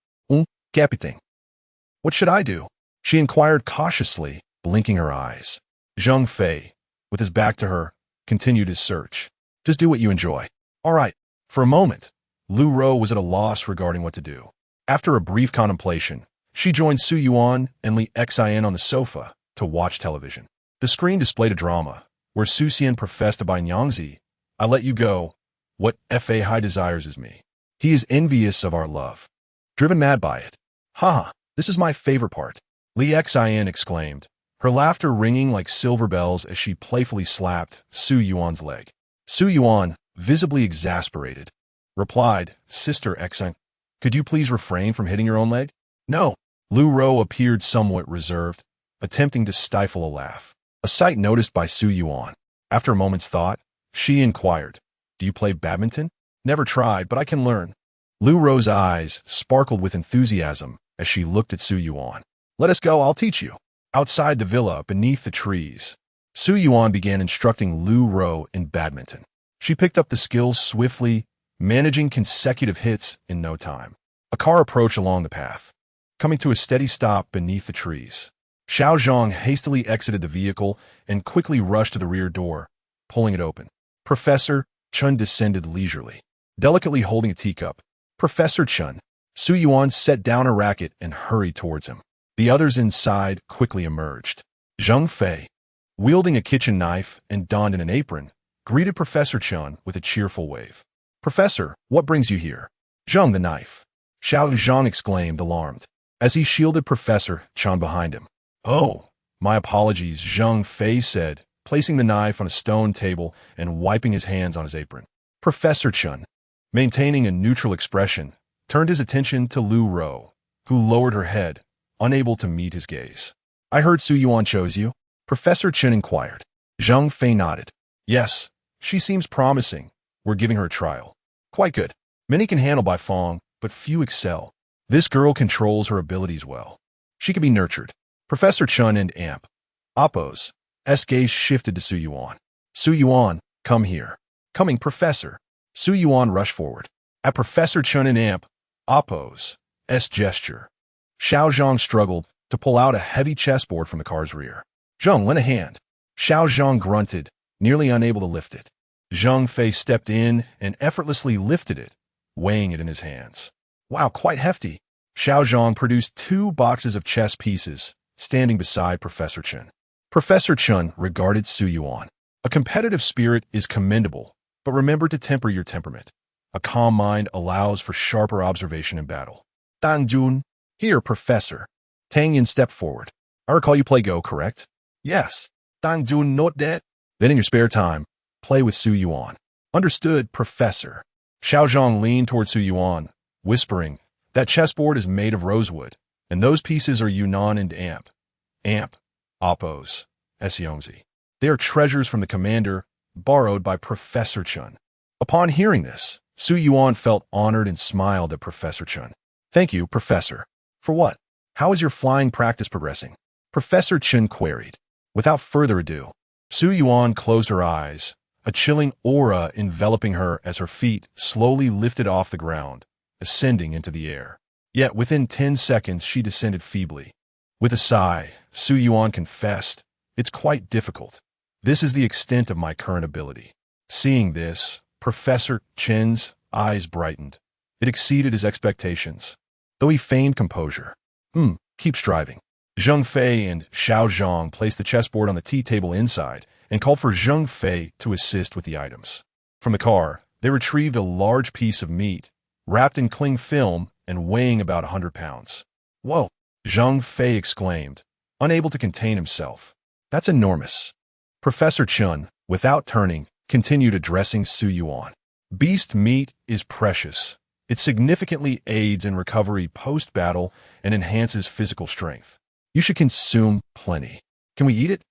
Speaker 1: Captain. What should I do?" she inquired cautiously, blinking her eyes. Zhang Fei, with his back to her, continued his search. "Just do what you enjoy." "All right." For a moment, Lu Ro was at a loss regarding what to do. After a brief contemplation, she joined Su Yuan and Li Xian on the sofa to watch television. The screen displayed a drama, where Su Xian professed to Bai Nyangzi, "I let you go. What Fa Hai desires is me. He is envious of our love, driven mad by it." "Ha! This is my favorite part," Li Xian exclaimed, her laughter ringing like silver bells as she playfully slapped Su Yuan's leg. Su Yuan, visibly exasperated, replied, "Sister Xian, could you please refrain from hitting your own leg?" "No." Lu Ro appeared somewhat reserved, attempting to stifle a laugh, a sight noticed by Su Yuan. After a moment's thought, she inquired, "Do you play badminton?" "Never tried, but I can learn." Lu Ro's eyes sparkled with enthusiasm as she looked at Su Yuan. "Let us go, I'll teach you." Outside the villa, beneath the trees, Su Yuan began instructing Lu Ro in badminton. She picked up the skills swiftly, managing consecutive hits in no time. A car approached along the path, coming to a steady stop beneath the trees. Xiao Zhang hastily exited the vehicle and quickly rushed to the rear door, pulling it open. Professor Chun descended leisurely, delicately holding a teacup. "Professor Chun." Su Yuan set down her racket and hurried towards him. The others inside quickly emerged. Zhang Fei, wielding a kitchen knife and donned in an apron, greeted Professor Chun with a cheerful wave. "Professor, what brings you here?" "Zhang, the knife," Xiao Zhang exclaimed, alarmed, as he shielded Professor Chun behind him. "Oh, my apologies," Zhang Fei said, placing the knife on a stone table and wiping his hands on his apron. Professor Chun, maintaining a neutral expression, turned his attention to Lu Ro, who lowered her head, unable to meet his gaze. "I heard Su Yuan chose you?" Professor Chun inquired. Zhang Fei nodded. "Yes, she seems promising. We're giving her a trial." "Quite good. Many can handle Bai Fong, but few excel. This girl controls her abilities well. She can be nurtured." Professor Chun and Amp Oppo's gaze shifted to Su Yuan. "Su Yuan, come here." "Coming, Professor." Su Yuan rushed forward. At Professor Chun and Amp Oppo's gesture. Xiao Zhang struggled to pull out a heavy chessboard from the car's rear. Zhang, lend a hand. Xiao Zhang grunted, nearly unable to lift it. Zhang Fei stepped in and effortlessly lifted it, weighing it in his hands. Wow, quite hefty. Xiao Zhang produced 2 boxes of chess pieces, standing beside Professor Chen. Professor Chen regarded Su Yuan. A competitive spirit is commendable, but remember to temper your temperament. A calm mind allows for sharper observation in battle. Tang Yun, here, Professor. Tang Yun stepped forward. I recall you play Go, correct? Yes. Tang Yun, note that. Then in your spare time, play with Su Yuan. Understood, Professor. Xiao Zhang leaned toward Su Yuan, whispering, that chessboard is made of rosewood, and those pieces are Yunnan and Amp. Amp, Oppos, Xiongzi. They are treasures from the commander, borrowed by Professor Chen. Upon hearing this, Su Yuan felt honored and smiled at Professor Chen. Thank you, Professor. For what? How is your flying practice progressing? Professor Chen queried. Without further ado, Su Yuan closed her eyes, a chilling aura enveloping her as her feet slowly lifted off the ground, ascending into the air. Yet within 10 seconds she descended feebly. With a sigh, Su Yuan confessed, it's quite difficult. This is the extent of my current ability. Seeing this, Professor Chen's eyes brightened. It exceeded his expectations. Though he feigned composure. Keep striving. Zhang Fei and Xiao Zhang placed the chessboard on the tea table inside and called for Zhang Fei to assist with the items. From the car, they retrieved a large piece of meat, wrapped in cling film and weighing about 100 pounds. Whoa! Zhang Fei exclaimed, unable to contain himself. That's enormous. Professor Chen, without turning, continued addressing Su Yuan. Beast meat is precious. It significantly aids in recovery post-battle and enhances physical strength. You should consume plenty. Can we eat it?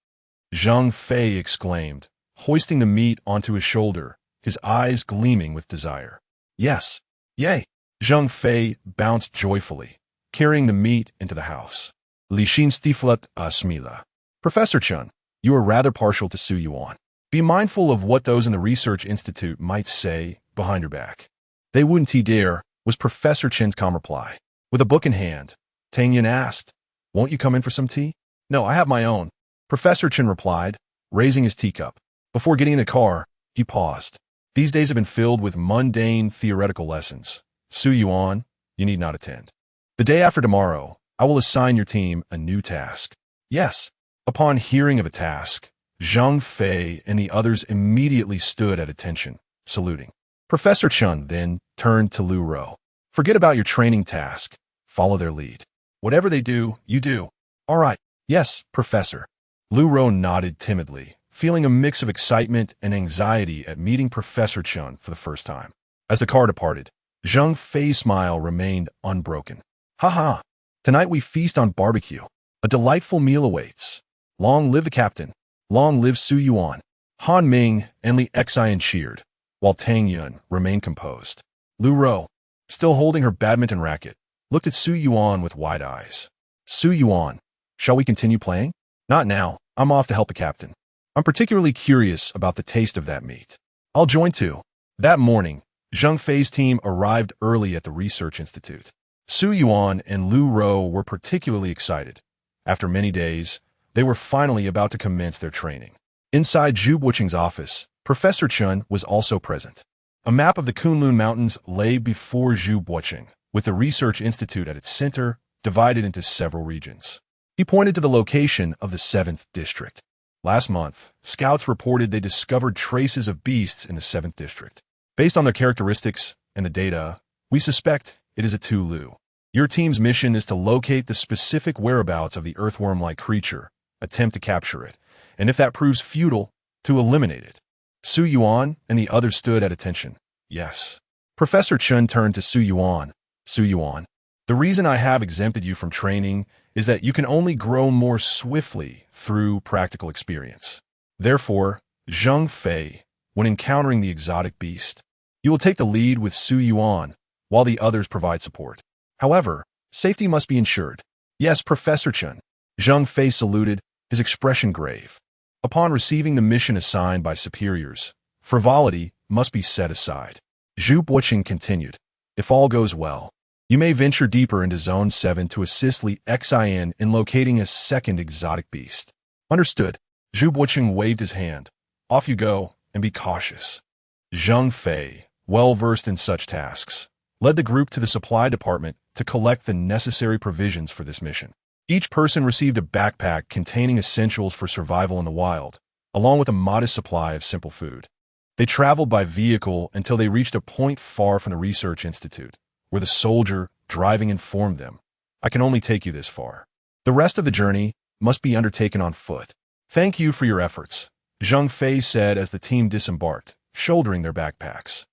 Speaker 1: Zhang Fei exclaimed, hoisting the meat onto his shoulder, his eyes gleaming with desire. Yes. Yay! Zhang Fei bounced joyfully, carrying the meat into the house. Lishin stiflet asmila. Professor Chen, you are rather partial to Su Yuan. Be mindful of what those in the research institute might say behind your back. They wouldn't dare, was Professor Chen's calm reply. With a book in hand, Tang Yun asked, won't you come in for some tea? No, I have my own. Professor Chen replied, raising his teacup. Before getting in the car, he paused. These days have been filled with mundane theoretical lessons. Su Yuan, you need not attend. The day after tomorrow, I will assign your team a new task. Yes. Upon hearing of a task, Zhang Fei and the others immediately stood at attention, saluting. Professor Chen then turned to Lu Rou. Forget about your training task. Follow their lead. Whatever they do, you do. All right. Yes, Professor. Lu Rou nodded timidly, feeling a mix of excitement and anxiety at meeting Professor Chen for the first time. As the car departed, Zhang Fei's smile remained unbroken. Ha! Tonight we feast on barbecue. A delightful meal awaits. Long live the captain. Long live Su Yuan. Han Ming and Li Xian cheered, while Tang Yun remained composed. Lu Rou, still holding her badminton racket, looked at Su Yuan with wide eyes. Su Yuan, shall we continue playing? Not now. I'm off to help the captain. I'm particularly curious about the taste of that meat. I'll join too. That morning, Zhang Fei's team arrived early at the research institute. Su Yuan and Lu Rou were particularly excited. After many days, they were finally about to commence their training. Inside Zhu Buqing's office, Professor Chen was also present. A map of the Kunlun Mountains lay before Zhu Buqing, with the research institute at its center, divided into several regions. He pointed to the location of the 7th district. Last month, scouts reported they discovered traces of beasts in the 7th district. Based on their characteristics and the data, we suspect it is a Tulu. Your team's mission is to locate the specific whereabouts of the earthworm-like creature, attempt to capture it, and if that proves futile, to eliminate it. Su Yuan and the others stood at attention. Yes. Professor Chen turned to Su Yuan. Su Yuan, the reason I have exempted you from training is that you can only grow more swiftly through practical experience. Therefore, Zhang Fei, when encountering the exotic beast, you will take the lead with Su Yuan, while the others provide support. However, safety must be ensured. Yes, Professor Chen. Zhang Fei saluted, his expression grave. Upon receiving the mission assigned by superiors, frivolity must be set aside. Zhu Buqing continued. If all goes well, You may venture deeper into Zone 7 to assist Li Xin in locating a second exotic beast. Understood. Zhu Buqing waved his hand. Off you go, and be cautious. Zheng Fei, well-versed in such tasks, led the group to the supply department to collect the necessary provisions for this mission. Each person received a backpack containing essentials for survival in the wild, along with a modest supply of simple food. They traveled by vehicle until they reached a point far from the research institute, where the soldier driving informed them, "I can only take you this far. The rest of the journey must be undertaken on foot. Thank you for your efforts," Zheng Fei said as the team disembarked, shouldering their backpacks.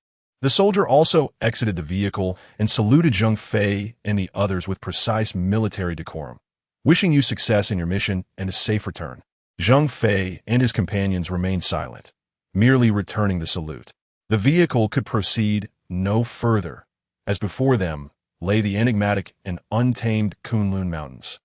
Speaker 1: The soldier also exited the vehicle and saluted Zheng Fei and the others with precise military decorum. "Wishing you success in your mission and a safe return." Zheng Fei and his companions remained silent, merely returning the salute. The vehicle could proceed no further, as before them lay the enigmatic and untamed Kunlun Mountains,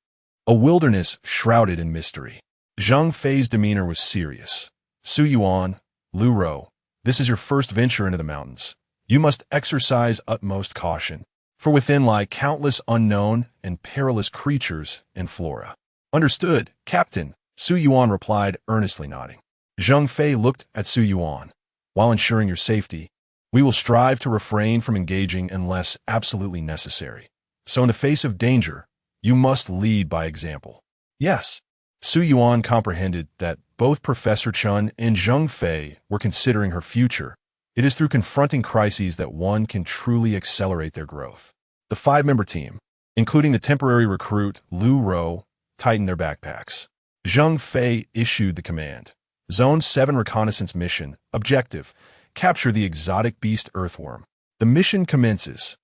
Speaker 1: a wilderness shrouded in mystery. Zheng Fei's demeanor was serious. "Su Yuan, Lu Rou, this is your first venture into the mountains. You must exercise utmost caution, for within lie countless unknown and perilous creatures and flora." "Understood, Captain," Su Yuan replied, earnestly nodding. Zheng Fei looked at Su Yuan. "While ensuring your safety, we will strive to refrain from engaging unless absolutely necessary. So in the face of danger, you must lead by example." "Yes." Su Yuan comprehended that both Professor Chun and Zheng Fei were considering her future. It is through confronting crises that one can truly accelerate their growth. The 5-member team, including the temporary recruit Lu Rou, tightened their backpacks. Zheng Fei issued the command. Zone 7 reconnaissance mission. Objective: capture the exotic beast earthworm. The mission commences.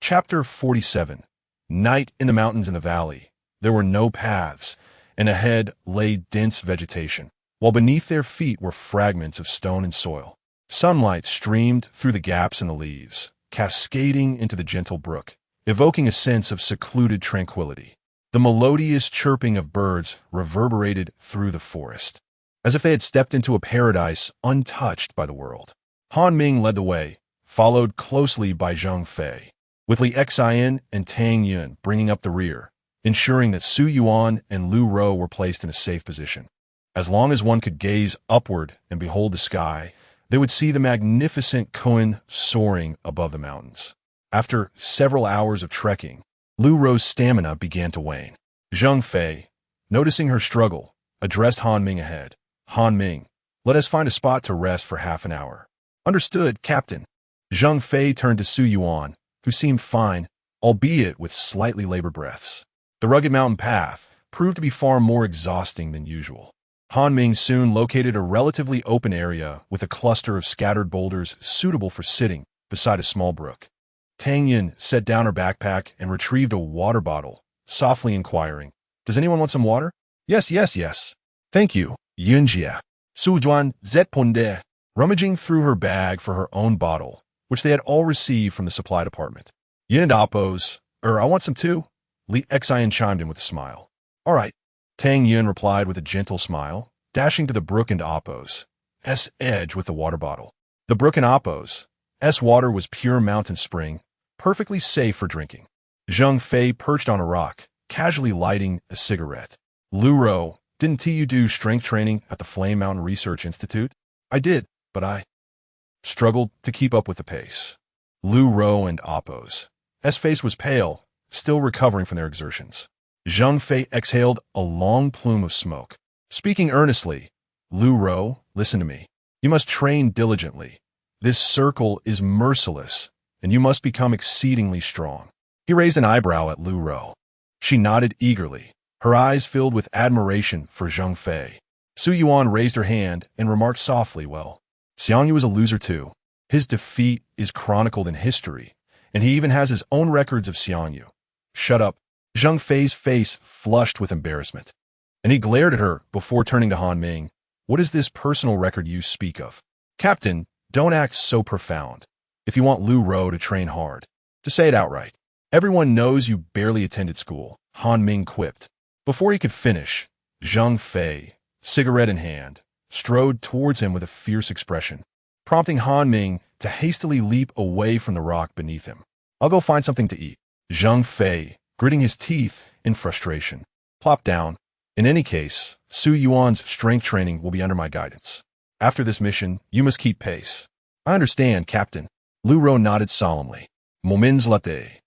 Speaker 1: Chapter 47. Night in the mountains in the valley. There were no paths, and ahead lay dense vegetation, while beneath their feet were fragments of stone and soil. Sunlight streamed through the gaps in the leaves, cascading into the gentle brook, evoking a sense of secluded tranquility. The melodious chirping of birds reverberated through the forest, as if they had stepped into a paradise untouched by the world. Han Ming led the way, followed closely by Zheng Fei, with Li Xian and Tang Yun bringing up the rear, ensuring that Su Yuan and Lu Rou were placed in a safe position. As long as one could gaze upward and behold the sky, they would see the magnificent Kun soaring above the mountains. After several hours of trekking, Lu Rou's stamina began to wane. Zheng Fei, noticing her struggle, addressed Han Ming ahead. "Han Ming, let us find a spot to rest for half an hour." "Understood, Captain." Zheng Fei turned to Su Yuan, who seemed fine, albeit with slightly labored breaths. The rugged mountain path proved to be far more exhausting than usual. Han Ming soon located a relatively open area with a cluster of scattered boulders suitable for sitting beside a small brook. Tang Yun set down her backpack and retrieved a water bottle, softly inquiring, "Does anyone want some water?" "Yes, yes, yes. Thank you, Yunjia." Su Juan Zetponde, rummaging through her bag for her own bottle, which they had all received from the supply department. "Yin and Oppos, I want some too." Li Xian chimed in with a smile. "All right." Tang Yun replied with a gentle smile, dashing to the brook and Oppos' edge with the water bottle. The brook and Oppos' water was pure mountain spring, perfectly safe for drinking. Zheng Fei perched on a rock, casually lighting a cigarette. "Lu Rou, didn't you do strength training at the Flame Mountain Research Institute?" "I did, but I struggled to keep up with the pace." Lu Rou and Oppos' face was pale, still recovering from their exertions. Zheng Fei exhaled a long plume of smoke. Speaking earnestly, "Lu Rou, listen to me. You must train diligently. This circle is merciless, and you must become exceedingly strong." He raised an eyebrow at Lu Rou. She nodded eagerly, her eyes filled with admiration for Zheng Fei. Su Yuan raised her hand and remarked softly, "Well, Xiangyu is a loser too. His defeat is chronicled in history, and he even has his own records of Xiangyu." "Shut up." Zheng Fei's face flushed with embarrassment, and he glared at her before turning to Han Ming. "What is this personal record you speak of?" "Captain, don't act so profound. If you want Lu Rou to train hard, to say it outright. Everyone knows you barely attended school," Han Ming quipped. Before he could finish, Zheng Fei, cigarette in hand, strode towards him with a fierce expression, prompting Han Ming to hastily leap away from the rock beneath him. "I'll go find something to eat." Zhang Fei, gritting his teeth in frustration. Plop down. In any case, Su Yuan's strength training will be under my guidance. After this mission, you must keep pace. I understand, Captain. Lu Rou nodded solemnly. Moments latte.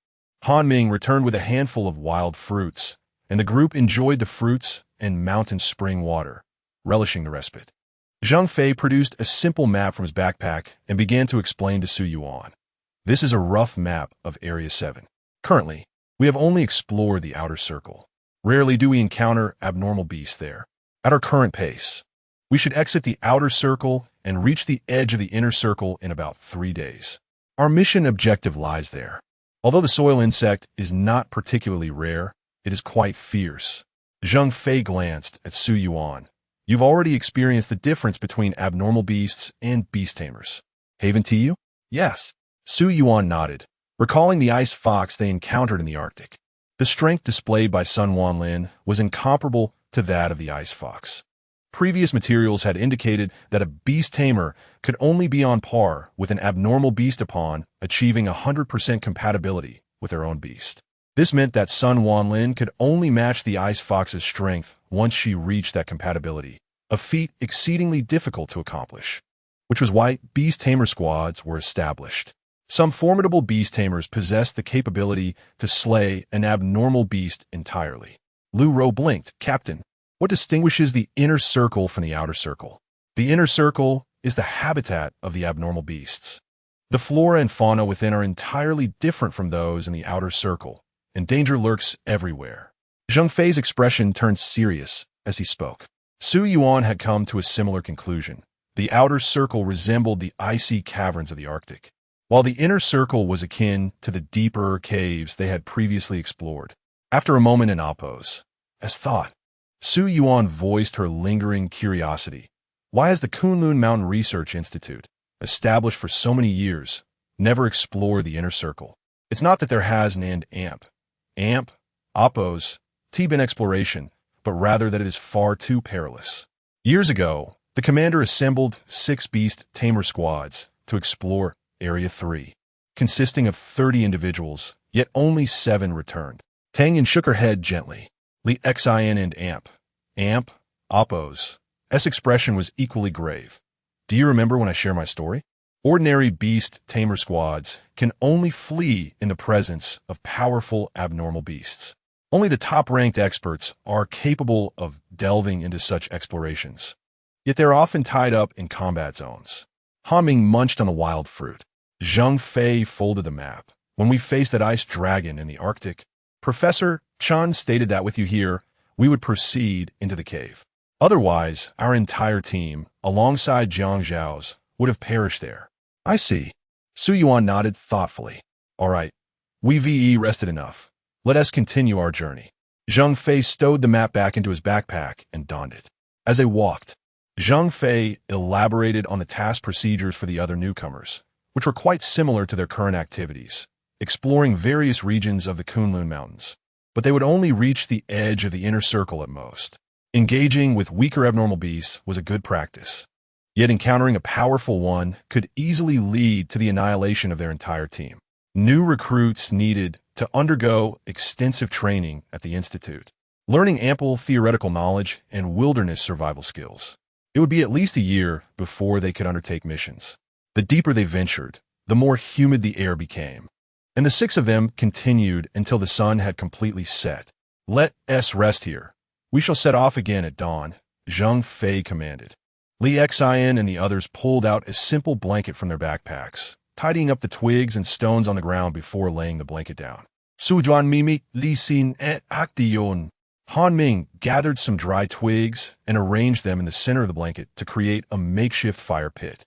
Speaker 1: Han Ming returned with a handful of wild fruits, and the group enjoyed the fruits and mountain spring water, relishing the respite. Zhang Fei produced a simple map from his backpack and began to explain to Su Yuan. This is a rough map of Area 7. Currently, we have only explored the outer circle. Rarely do we encounter abnormal beasts there. At our current pace, we should exit the outer circle and reach the edge of the inner circle in about 3 days. Our mission objective lies there. Although the soil insect is not particularly rare, it is quite fierce. Zhang Fei glanced at Su Yuan. You've already experienced the difference between abnormal beasts and beast tamers. Haven't you? Yes. Su Yuan nodded, recalling the ice fox they encountered in the Arctic. The strength displayed by Sun Wanlin was incomparable to that of the ice fox. Previous materials had indicated that a beast tamer could only be on par with an abnormal beast upon achieving 100% compatibility with their own beast. This meant that Sun Wanlin could only match the ice fox's strength once she reached that compatibility, a feat exceedingly difficult to accomplish, which was why beast tamer squads were established. Some formidable beast tamers possessed the capability to slay an abnormal beast entirely. Lu Rou blinked. Captain, what distinguishes the inner circle from the outer circle? The inner circle is the habitat of the abnormal beasts. The flora and fauna within are entirely different from those in the outer circle, and danger lurks everywhere. Zhang Fei's expression turned serious as he spoke. Su Yuan had come to a similar conclusion. The outer circle resembled the icy caverns of the Arctic, while the inner circle was akin to the deeper caves they had previously explored. After a moment in oppose, as thought, Su Yuan voiced her lingering curiosity. Why has the Kunlun Mountain Research Institute, established for so many years, never explored the inner circle? It's not that there hasn't an amp, oppose, been exploration, but rather that it is far too perilous. Years ago, the commander assembled 6 beast tamer squads to explore Area 3, consisting of 30 individuals, yet only 7 returned. Tang Yun shook her head gently. Li Xin and amp, oppose. S expression was equally grave. Do you remember when I share my story? Ordinary beast tamer squads can only flee in the presence of powerful abnormal beasts. Only the top-ranked experts are capable of delving into such explorations. Yet they're often tied up in combat zones. Han Ming munched on the wild fruit. Zhang Fei folded the map. When we faced that ice dragon in the Arctic, Professor Chan stated that with you here, we would proceed into the cave. Otherwise, our entire team, alongside Jiang Zhao's, would have perished there. I see. Su Yuan nodded thoughtfully. All right, we rested enough. Let us continue our journey. Zhang Fei stowed the map back into his backpack and donned it. As they walked, Zhang Fei elaborated on the task procedures for the other newcomers, which were quite similar to their current activities, exploring various regions of the Kunlun Mountains. But they would only reach the edge of the inner circle at most. Engaging with weaker abnormal beasts was a good practice. Yet encountering a powerful one could easily lead to the annihilation of their entire team. New recruits needed to undergo extensive training at the Institute, learning ample theoretical knowledge and wilderness survival skills. It would be at least a year before they could undertake missions. The deeper they ventured, the more humid the air became, and the 6 of them continued until the sun had completely set. Let us rest here. We shall set off again at dawn, Zhang Fei commanded. Li Xin and the others pulled out a simple blanket from their backpacks, tidying up the twigs and stones on the ground before laying the blanket down. Su Juan Mimi, Li Xin et Akdion. Han Ming gathered some dry twigs and arranged them in the center of the blanket to create a makeshift fire pit.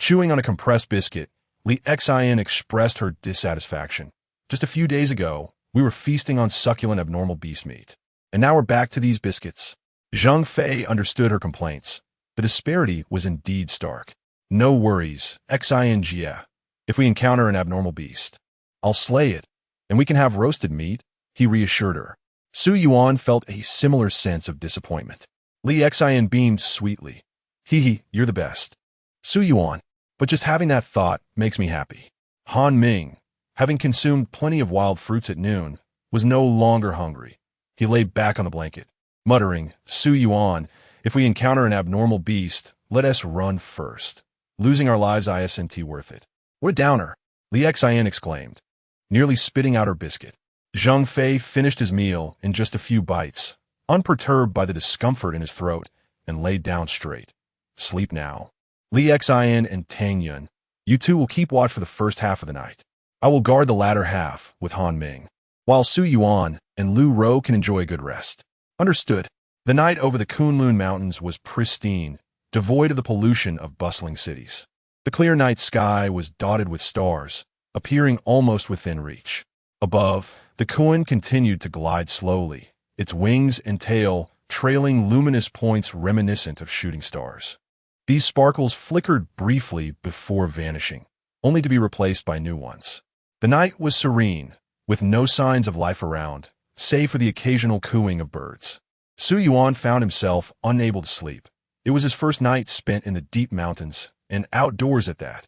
Speaker 1: Chewing on a compressed biscuit, Li Xin expressed her dissatisfaction. Just a few days ago, we were feasting on succulent abnormal beast meat, and now we're back to these biscuits. Zhang Fei understood her complaints. The disparity was indeed stark. No worries, Xin Jia. If we encounter an abnormal beast, I'll slay it, and we can have roasted meat, he reassured her. Su Yuan felt a similar sense of disappointment. Li Xin beamed sweetly. You're the best. Su Yuan, but just having that thought makes me happy. Han Ming, having consumed plenty of wild fruits at noon, was no longer hungry. He lay back on the blanket, muttering, "Su Yuan, if we encounter an abnormal beast, let us run first. Losing our lives isn't worth it." "What a downer," Li Xian exclaimed, nearly spitting out her biscuit. Zhang Fei finished his meal in just a few bites, unperturbed by the discomfort in his throat, and laid down straight. "Sleep now. Li Xian and Tang Yun, you two will keep watch for the first half of the night. I will guard the latter half with Han Ming, while Su Yuan and Lu Rou can enjoy a good rest." "Understood." The night over the Kunlun Mountains was pristine, devoid of the pollution of bustling cities. The clear night sky was dotted with stars, appearing almost within reach. Above, the Kun continued to glide slowly, its wings and tail trailing luminous points reminiscent of shooting stars. These sparkles flickered briefly before vanishing, only to be replaced by new ones. The night was serene, with no signs of life around, save for the occasional cooing of birds. Su Yuan found himself unable to sleep. It was his first night spent in the deep mountains, and outdoors at that.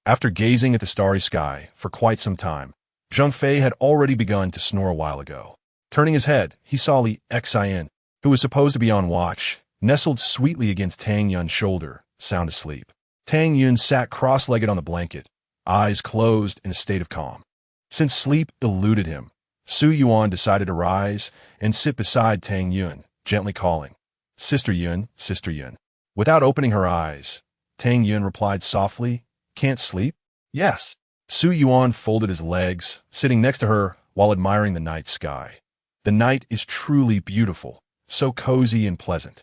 Speaker 1: After gazing at the starry sky for quite some time, Zhang Fei had already begun to snore a while ago. Turning his head, he saw Li Xian, who was supposed to be on watch, nestled sweetly against Tang Yun's shoulder, sound asleep. Tang Yun sat cross-legged on the blanket, eyes closed in a state of calm. Since sleep eluded him, Su Yuan decided to rise and sit beside Tang Yun, gently calling, "Sister Yun, Sister Yun." Without opening her eyes, Tang Yun replied softly, "Can't sleep?" "Yes." Su Yuan folded his legs, sitting next to her while admiring the night sky. "The night is truly beautiful, so cozy and pleasant.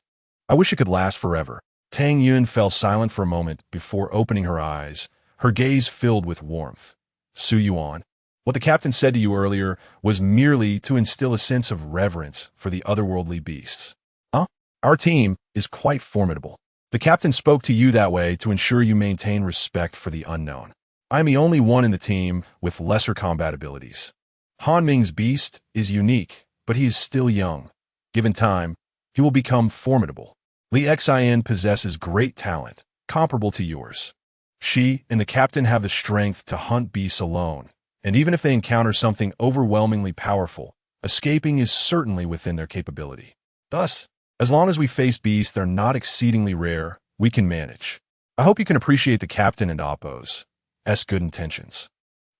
Speaker 1: I wish it could last forever." Tang Yun fell silent for a moment before opening her eyes, her gaze filled with warmth. "Su Yuan, what the captain said to you earlier was merely to instill a sense of reverence for the otherworldly beasts. Our team is quite formidable. The captain spoke to you that way to ensure you maintain respect for the unknown. I am the only one in the team with lesser combat abilities. Han Ming's beast is unique, but he is still young. Given time, he will become formidable. Li Xian possesses great talent, comparable to yours. She and the captain have the strength to hunt beasts alone, and even if they encounter something overwhelmingly powerful, escaping is certainly within their capability. Thus, as long as we face beasts that are not exceedingly rare, we can manage. I hope you can appreciate the captain and Appo's good intentions."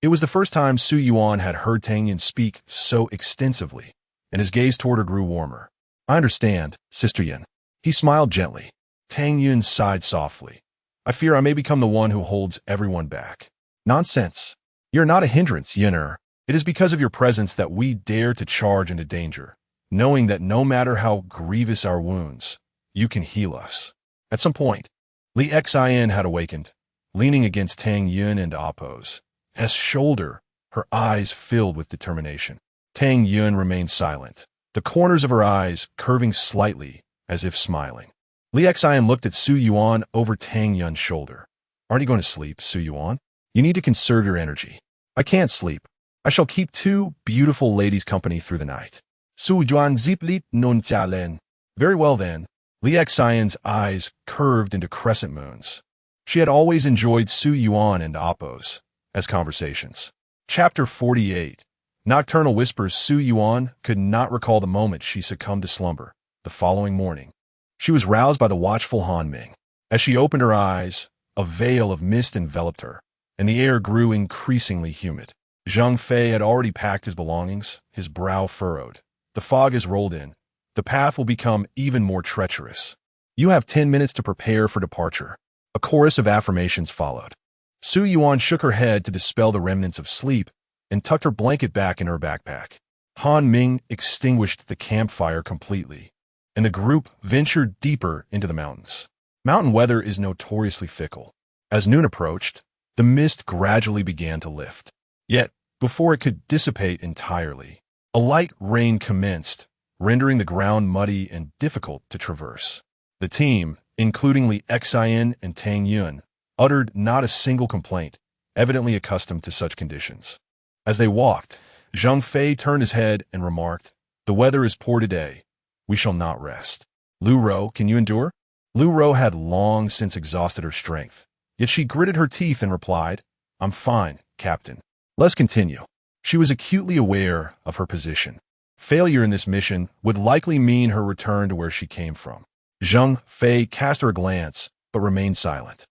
Speaker 1: It was the first time Su Yuan had heard Tang Yun speak so extensively, and his gaze toward her grew warmer. "I understand, Sister Yun." He smiled gently. Tang Yun sighed softly. "I fear I may become the one who holds everyone back." "Nonsense. You're not a hindrance, Yun'er. It is because of your presence that we dare to charge into danger, knowing that no matter how grievous our wounds, you can heal us." At some point, Li Xian had awakened, leaning against Tang Yun and Appo's shoulder, her eyes filled with determination. Tang Yun remained silent, the corners of her eyes curving slightly as if smiling. Li Xian looked at Su Yuan over Tang Yun's shoulder. "Aren't you going to sleep, Su Yuan? You need to conserve your energy." "I can't sleep. I shall keep two beautiful ladies company through the night." Su Yuan ziplit non chalen. "Very well then." Li Xian's eyes curved into crescent moons. She had always enjoyed Su Yuan and Appo's conversations. Chapter 48. Nocturnal whispers. Su Yuan could not recall the moment she succumbed to slumber. The following morning, she was roused by the watchful Han Ming. As she opened her eyes, a veil of mist enveloped her, and the air grew increasingly humid. Zhang Fei had already packed his belongings, his brow furrowed. The fog has rolled in. The path will become even more treacherous. "You have 10 minutes to prepare for departure." A chorus of affirmations followed. Su Yuan shook her head to dispel the remnants of sleep and tucked her blanket back in her backpack. Han Ming extinguished the campfire completely, and the group ventured deeper into the mountains. Mountain weather is notoriously fickle. As noon approached, the mist gradually began to lift. Yet, before it could dissipate entirely, a light rain commenced, rendering the ground muddy and difficult to traverse. The team, including Li Xian and Tang Yun, uttered not a single complaint, evidently accustomed to such conditions. As they walked, Zhang Fei turned his head and remarked, "The weather is poor today. We shall not rest. Lu Rou, can you endure?" Lu Rou had long since exhausted her strength, yet she gritted her teeth and replied, "I'm fine, Captain. Let's continue. She was acutely aware of her position. Failure in this mission would likely mean her return to where she came from. Zhang Fei cast her a glance, but remained silent.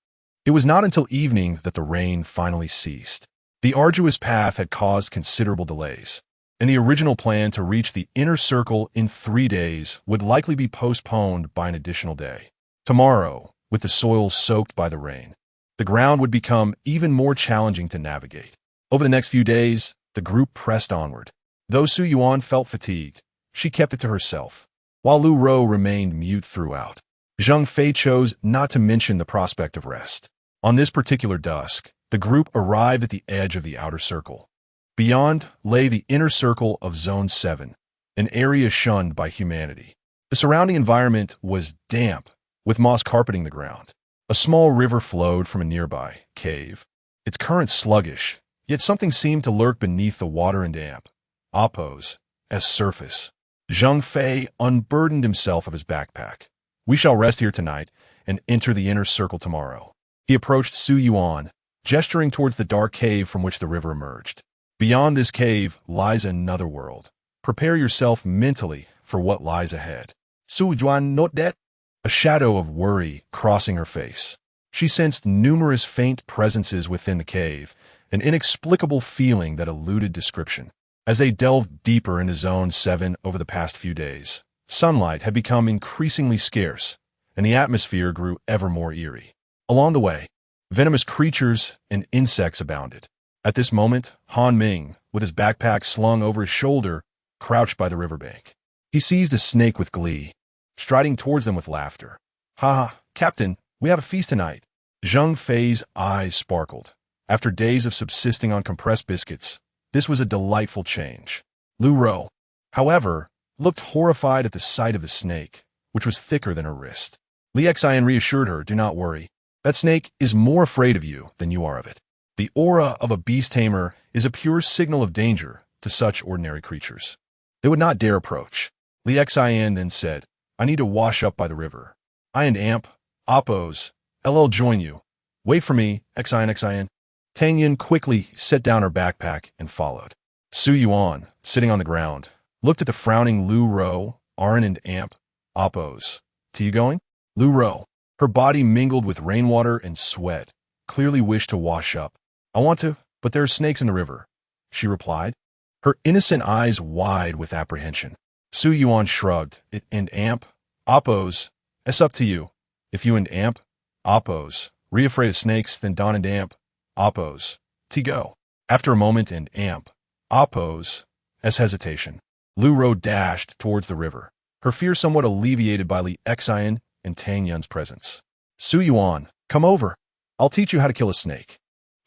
Speaker 1: It was not until evening that the rain finally ceased. The arduous path had caused considerable delays, and the original plan to reach the inner circle in 3 days would likely be postponed by an additional day. Tomorrow, with the soil soaked by the rain, the ground would become even more challenging to navigate. Over the next few days, the group pressed onward. Though Su Yuan felt fatigued, she kept it to herself, while Lu Rou remained mute throughout. Zhang Fei chose not to mention the prospect of rest. On this particular dusk, the group arrived at the edge of the outer circle. Beyond lay the inner circle of Zone 7, an area shunned by humanity. The surrounding environment was damp, with moss carpeting the ground. A small river flowed from a nearby cave, its current sluggish, yet something seemed to lurk beneath the water and damp. Oppose, as surface. Zhang Fei unburdened himself of his backpack. We shall rest here tonight and enter the inner circle tomorrow. He approached Su Yuan, gesturing towards the dark cave from which the river emerged. Beyond this cave lies another world. Prepare yourself mentally for what lies ahead. Su Yuan note that? A shadow of worry crossing her face. She sensed numerous faint presences within the cave, an inexplicable feeling that eluded description. As they delved deeper into Zone 7 over the past few days, sunlight had become increasingly scarce, and the atmosphere grew ever more eerie. Along the way, venomous creatures and insects abounded. At this moment, Han Ming, with his backpack slung over his shoulder, crouched by the riverbank. He seized a snake with glee, striding towards them with laughter. "Ha ha, Captain, we have a feast tonight." Zhang Fei's eyes sparkled. After days of subsisting on compressed biscuits, this was a delightful change. Lu Rou, however, looked horrified at the sight of the snake, which was thicker than her wrist. Li Xian reassured her, "Do not worry. That snake is more afraid of you than you are of it. The aura of a beast tamer is a pure signal of danger to such ordinary creatures. They would not dare approach." Li Xian then said, "I need to wash up by the river. I and Amp, Oppose, LL join you. Wait for me, Xian. Tang Yun quickly set down her backpack and followed. Su Yuan, sitting on the ground, looked at the frowning Lu Rou, Arn and Amp, Oppose. "To you going?" Lu Rou, her body mingled with rainwater and sweat, clearly wished to wash up. "I want to, but there are snakes in the river," she replied, her innocent eyes wide with apprehension. Su Yuan shrugged. "And Amp, Oppose, it's up to you. If you and Amp, Oppose, afraid of snakes, then Don and Amp, Oppose, to go." After a moment and Amp, Oppose, as hesitation, Lu Rou dashed towards the river, her fear somewhat alleviated by Li Xian and Tang Yun's presence. "Su Yuan, come over. I'll teach you how to kill a snake."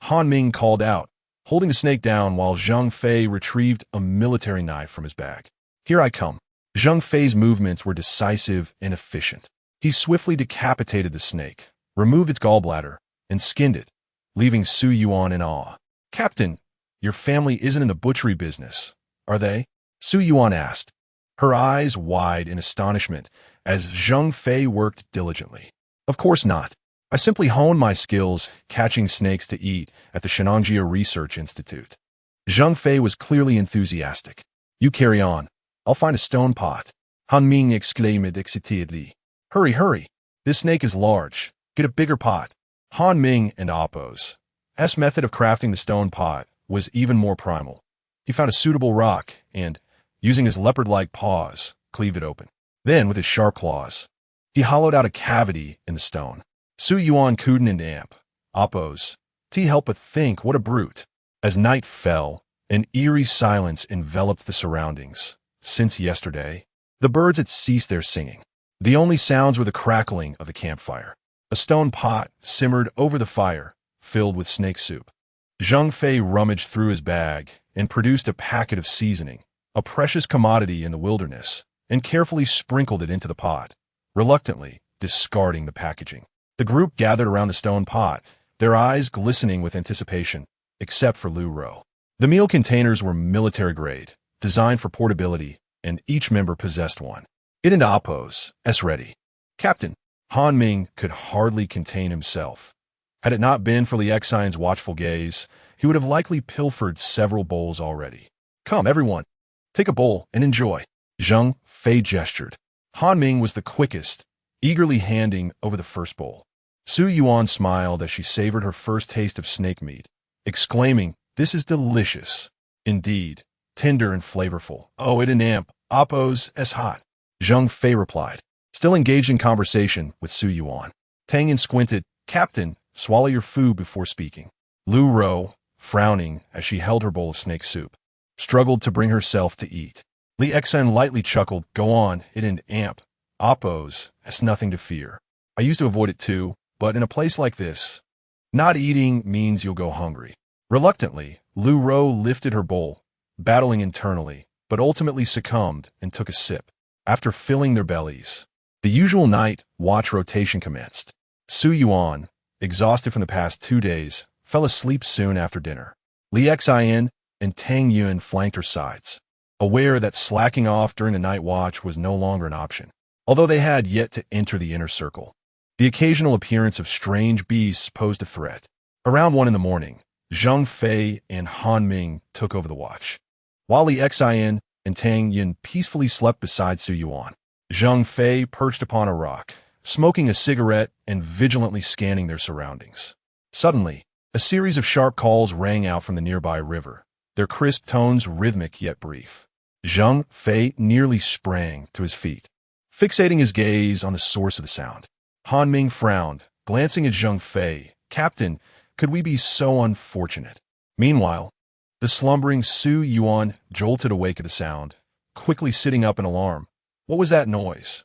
Speaker 1: Han Ming called out, holding the snake down while Zhang Fei retrieved a military knife from his bag. "Here I come." Zhang Fei's movements were decisive and efficient. He swiftly decapitated the snake, removed its gallbladder, and skinned it, leaving Su Yuan in awe. "Captain, your family isn't in the butchery business, are they?" Su Yuan asked, her eyes wide in astonishment as Zhang Fei worked diligently. "Of course not. I simply honed my skills catching snakes to eat at the Shenangjia Research Institute." Zhang Fei was clearly enthusiastic. "You carry on. I'll find a stone pot." Han Ming exclaimed excitedly. Hurry. This snake is large. Get a bigger pot." Han Ming and Oppo's method of crafting the stone pot was even more primal. He found a suitable rock and, using his leopard-like paws, cleaved it open. Then, with his sharp claws, he hollowed out a cavity in the stone. Su Yuan couldn't and Amp, Oppose, help but think what a brute. As night fell, an eerie silence enveloped the surroundings. Since yesterday, the birds had ceased their singing. The only sounds were the crackling of the campfire. A stone pot simmered over the fire, filled with snake soup. Zhang Fei rummaged through his bag and produced a packet of seasoning, a precious commodity in the wilderness, and carefully sprinkled it into the pot, reluctantly discarding the packaging. The group gathered around the stone pot, their eyes glistening with anticipation, except for Lu Rou. The meal containers were military grade, designed for portability, and each member possessed one. It and Oppose, ready. "Captain." Han Ming could hardly contain himself. Had it not been for Li Xian's watchful gaze, he would have likely pilfered several bowls already. Come, everyone, take a bowl and enjoy. Zhang Fei gestured. Han Ming was the quickest, eagerly handing over the first bowl. Su Yuan smiled as she savored her first taste of snake meat, exclaiming, "This is delicious. Indeed, tender and flavorful. Oh, it an amp. Appos es hot." Zhang Fei replied, still engaged in conversation with Su Yuan. Tang Yun squinted. "Captain, swallow your food before speaking." Lu Ro, frowning as she held her bowl of snake soup, struggled to bring herself to eat. Li Xian lightly chuckled. "Go on, it an amp. Appos, it's nothing to fear. I used to avoid it too, but in a place like this, not eating means you'll go hungry." Reluctantly, Lu Ro lifted her bowl, battling internally, but ultimately succumbed and took a sip. After filling their bellies, the usual night watch rotation commenced. Su Yuan, exhausted from the past 2 days, fell asleep soon after dinner. Li Xian and Tang Yun flanked her sides, aware that slacking off during the night watch was no longer an option, although they had yet to enter the inner circle. The occasional appearance of strange beasts posed a threat. Around 1 in the morning, Zhang Fei and Han Ming took over the watch, while Li Xian and Tang Yun peacefully slept beside Su Yuan. Zhang Fei perched upon a rock, smoking a cigarette and vigilantly scanning their surroundings. Suddenly, a series of sharp calls rang out from the nearby river, their crisp tones rhythmic yet brief. Zhang Fei nearly sprang to his feet, fixating his gaze on the source of the sound. Han Ming frowned, glancing at Zhang Fei. "Captain, could we be so unfortunate?" Meanwhile, the slumbering Su Yuan jolted awake at the sound, quickly sitting up in alarm. What was that noise?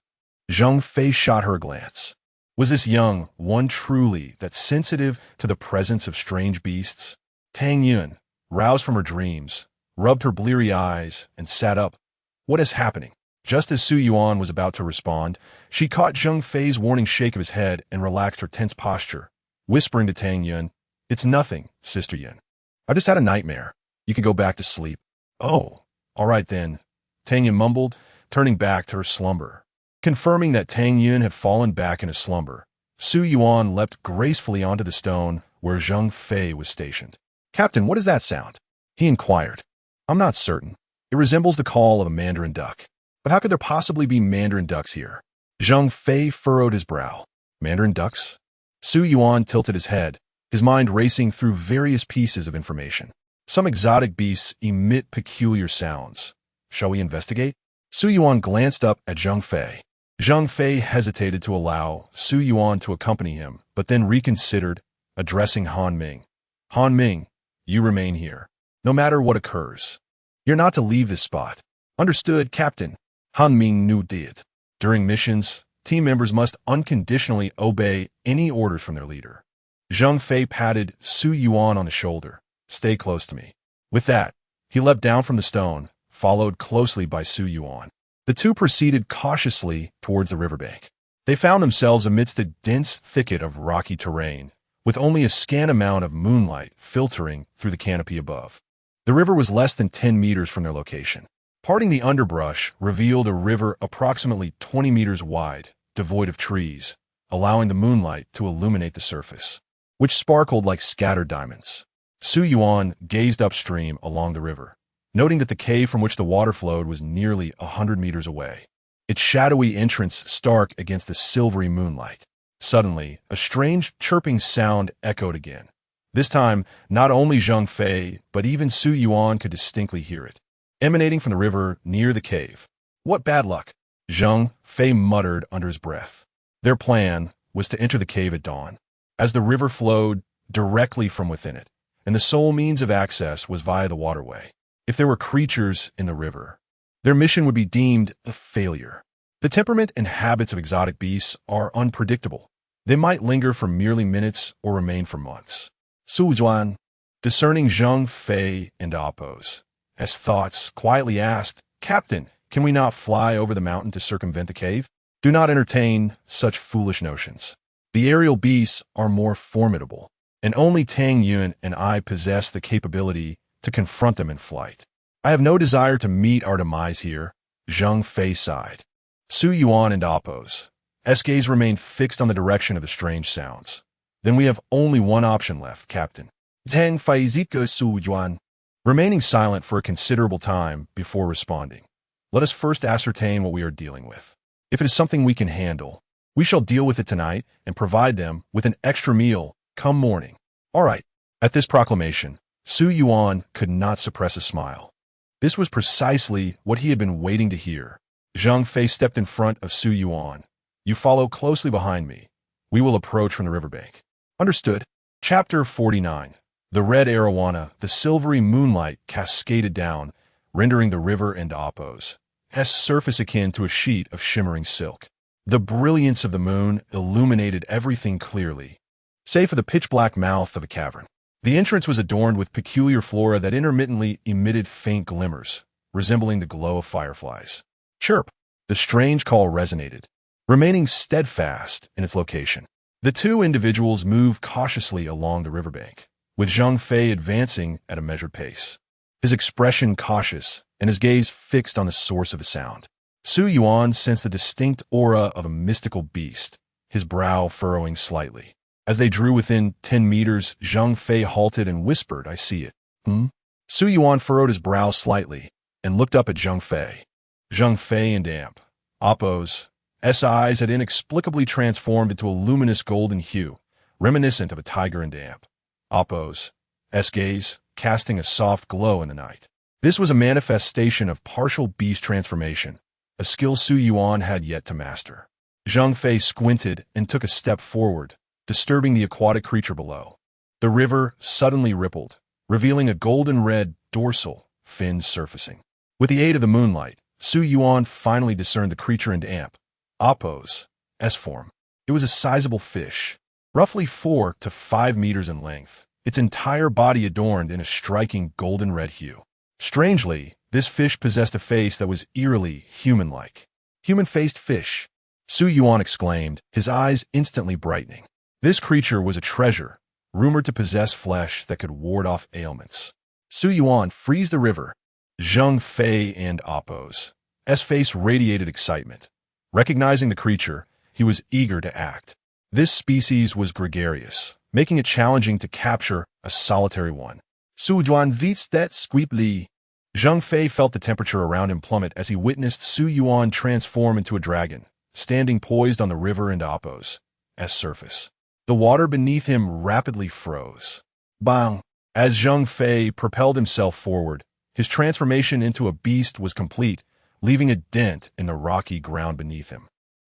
Speaker 1: Zhang Fei shot her a glance. Was this young one truly that sensitive to the presence of strange beasts? Tang Yun, roused from her dreams, rubbed her bleary eyes and sat up. "What is happening?" Just as Su Yuan was about to respond, she caught Zhang Fei's warning shake of his head and relaxed her tense posture, whispering to Tang Yun, "It's nothing, Sister Yun. I just had a nightmare. You can go back to sleep." "Oh, all right then," Tang Yun mumbled, turning back to her slumber. Confirming that Tang Yun had fallen back into slumber, Su Yuan leapt gracefully onto the stone where Zhang Fei was stationed. "Captain, what is that sound?" he inquired. "I'm not certain. It resembles the call of a mandarin duck. But how could there possibly be mandarin ducks here?" Zhang Fei furrowed his brow. "Mandarin ducks?" Su Yuan tilted his head, his mind racing through various pieces of information. "Some exotic beasts emit peculiar sounds. Shall we investigate?" Su Yuan glanced up at Zhang Fei. Zhang Fei hesitated to allow Su Yuan to accompany him, but then reconsidered, addressing Han Ming. "Han Ming, you remain here, no matter what occurs. You're not to leave this spot." "Understood, Captain." Han Ming nodded. During missions, team members must unconditionally obey any orders from their leader. Zhang Fei patted Su Yuan on the shoulder. "Stay close to me." With that, he leapt down from the stone, followed closely by Su Yuan. The two proceeded cautiously towards the riverbank. They found themselves amidst a dense thicket of rocky terrain, with only a scant amount of moonlight filtering through the canopy above. The river was less than 10 meters from their location. Parting the underbrush revealed a river approximately 20 meters wide, devoid of trees, allowing the moonlight to illuminate the surface, which sparkled like scattered diamonds. Su Yuan gazed upstream along the river, noting that the cave from which the water flowed was nearly 100 meters away, its shadowy entrance stark against the silvery moonlight. Suddenly, a strange chirping sound echoed again. This time, not only Zhang Fei, but even Su Yuan could distinctly hear it, emanating from the river near the cave. "What bad luck?" Zhang Fei muttered under his breath. Their plan was to enter the cave at dawn, as the river flowed directly from within it, and the sole means of access was via the waterway. If there were creatures in the river, their mission would be deemed a failure. The temperament and habits of exotic beasts are unpredictable. They might linger for merely minutes or remain for months. Su Yuan, discerning Zhang Fei and Appos, as thoughts quietly asked, "Captain, can we not fly over the mountain to circumvent the cave?" "Do not entertain such foolish notions. The aerial beasts are more formidable, and only Tang Yun and I possess the capability to confront them in flight. I have no desire to meet our demise here." Zhang Fei sighed. Su Yuan and Appos' gaze remained fixed on the direction of the strange sounds. Then we have only one option left, Captain. Tang Yun. Remaining silent for a considerable time before responding. Let us first ascertain what we are dealing with. If it is something we can handle, we shall deal with it tonight and provide them with an extra meal come morning. All right. At this proclamation, Su Yuan could not suppress a smile. This was precisely what he had been waiting to hear. Zhang Fei stepped in front of Su Yuan. You follow closely behind me. We will approach from the riverbank. Understood. Chapter 49. The red arowana, the silvery moonlight cascaded down, rendering the river and Appo's surface akin to a sheet of shimmering silk. The brilliance of the moon illuminated everything clearly, save for the pitch-black mouth of a cavern. The entrance was adorned with peculiar flora that intermittently emitted faint glimmers, resembling the glow of fireflies. Chirp! The strange call resonated, remaining steadfast in its location. The two individuals moved cautiously along the riverbank, with Zhang Fei advancing at a measured pace, his expression cautious and his gaze fixed on the source of the sound. Su Yuan sensed the distinct aura of a mystical beast, his brow furrowing slightly. As they drew within 10 meters, Zhang Fei halted and whispered, I see it. Su Yuan furrowed his brow slightly and looked up at Zhang Fei. Zhang Fei and Appo's eyes had inexplicably transformed into a luminous golden hue, reminiscent of a tiger and Appo's gaze, casting a soft glow in the night. This was a manifestation of partial beast transformation, a skill Su Yuan had yet to master. Zhang Fei squinted and took a step forward, disturbing the aquatic creature below. The river suddenly rippled, revealing a golden-red dorsal fin surfacing. With the aid of the moonlight, Su Yuan finally discerned the creature in Appo's form. It was a sizable fish, roughly 4 to 5 meters in length, its entire body adorned in a striking golden-red hue. Strangely, this fish possessed a face that was eerily human-like. Human-faced fish, Su Yuan exclaimed, his eyes instantly brightening. This creature was a treasure, rumored to possess flesh that could ward off ailments. Su Yuan freeze the river. Zhang Fei and Appo's face radiated excitement. Recognizing the creature, he was eager to act. This species was gregarious, making it challenging to capture a solitary one. Su Yuan vits that squeeply. Zhang Fei felt the temperature around him plummet as he witnessed Su Yuan transform into a dragon, standing poised on the river and Appo's surface. The water beneath him rapidly froze. Bang! As Zhang Fei propelled himself forward, his transformation into a beast was complete, leaving a dent in the rocky ground beneath him.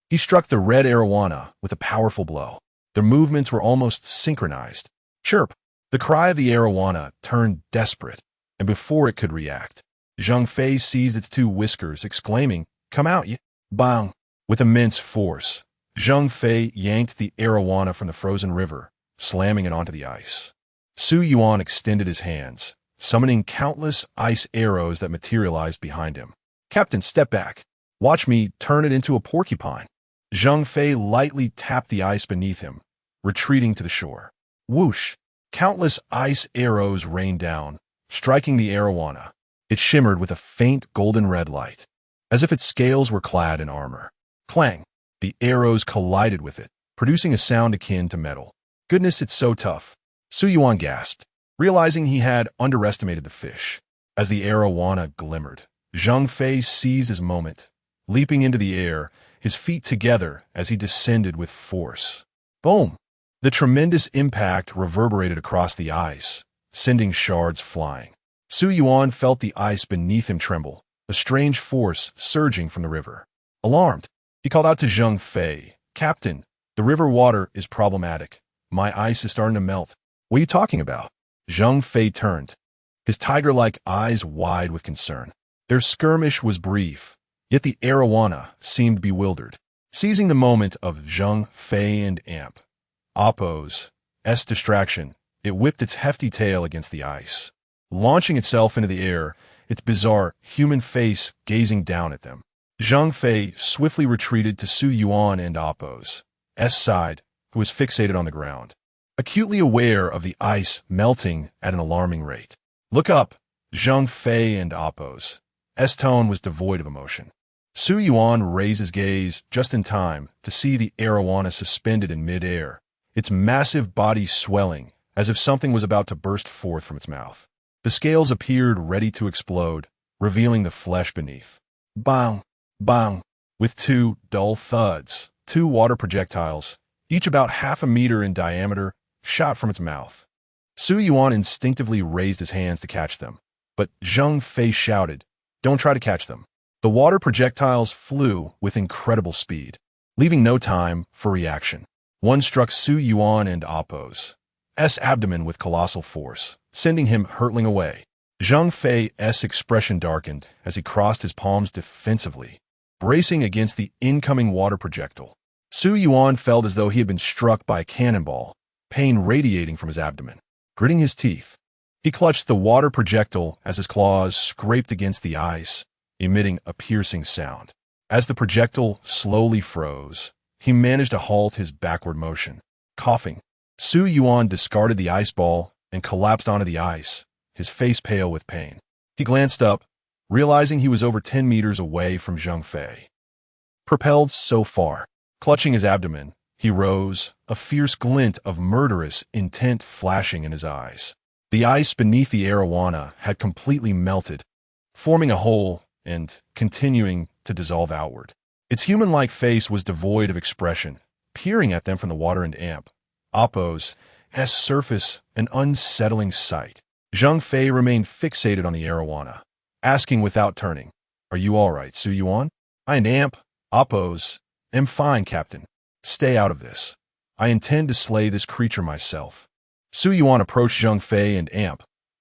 Speaker 1: He struck the red arowana with a powerful blow. Their movements were almost synchronized. Chirp! The cry of the arowana turned desperate, and before it could react, Zhang Fei seized its two whiskers, exclaiming, Come out, ye! Bang! With immense force, Zhang Fei yanked the arowana from the frozen river, slamming it onto the ice. Su Yuan extended his hands, summoning countless ice arrows that materialized behind him. Captain, step back. Watch me turn it into a porcupine. Zhang Fei lightly tapped the ice beneath him, retreating to the shore. Whoosh! Countless ice arrows rained down, striking the arowana. It shimmered with a faint golden-red light, as if its scales were clad in armor. Clang! The arrows collided with it, producing a sound akin to metal. Goodness, it's so tough. Su Yuan gasped, realizing he had underestimated the fish. As the arowana glimmered, Zhang Fei seized his moment, leaping into the air, his feet together as he descended with force. Boom! The tremendous impact reverberated across the ice, sending shards flying. Su Yuan felt the ice beneath him tremble, a strange force surging from the river. Alarmed, he called out to Zhang Fei, Captain, the river water is problematic. My ice is starting to melt. What are you talking about? Zhang Fei turned, his tiger-like eyes wide with concern. Their skirmish was brief, yet the arowana seemed bewildered. Seizing the moment of Zhang Fei and Appo's distraction, it whipped its hefty tail against the ice, launching itself into the air, its bizarre human face gazing down at them. Zhang Fei swiftly retreated to Su Yuan and Appo's side, who was fixated on the ground, acutely aware of the ice melting at an alarming rate. Look up! Zhang Fei and Appo's tone was devoid of emotion. Su Yuan raised his gaze just in time to see the arowana suspended in midair, its massive body swelling as if something was about to burst forth from its mouth. The scales appeared ready to explode, revealing the flesh beneath. Bang! Bang! With two dull thuds, two water projectiles, each about half a meter in diameter, shot from its mouth. Su Yuan instinctively raised his hands to catch them, but Zhang Fei shouted, "Don't try to catch them." The water projectiles flew with incredible speed, leaving no time for reaction. One struck Su Yuan and Appo's abdomen with colossal force, sending him hurtling away. Zhang Fei's expression darkened as he crossed his palms defensively, bracing against the incoming water projectile. Su Yuan felt as though he had been struck by a cannonball, pain radiating from his abdomen. Gritting his teeth, he clutched the water projectile as his claws scraped against the ice, emitting a piercing sound. As the projectile slowly froze, he managed to halt his backward motion. Coughing, Su Yuan discarded the ice ball and collapsed onto the ice, his face pale with pain. He glanced up, realizing he was over 10 meters away from Zhang Fei. Propelled so far, clutching his abdomen, he rose, a fierce glint of murderous intent flashing in his eyes. The ice beneath the arowana had completely melted, forming a hole and continuing to dissolve outward. Its human-like face was devoid of expression, peering at them from the water and Appo's surface, an unsettling sight. Zhang Fei remained fixated on the arowana, asking without turning, "Are you all right, Su Yuan?" "I and Appo's am fine, Captain. Stay out of this. I intend to slay this creature myself." Su Yuan approached Zhang Fei and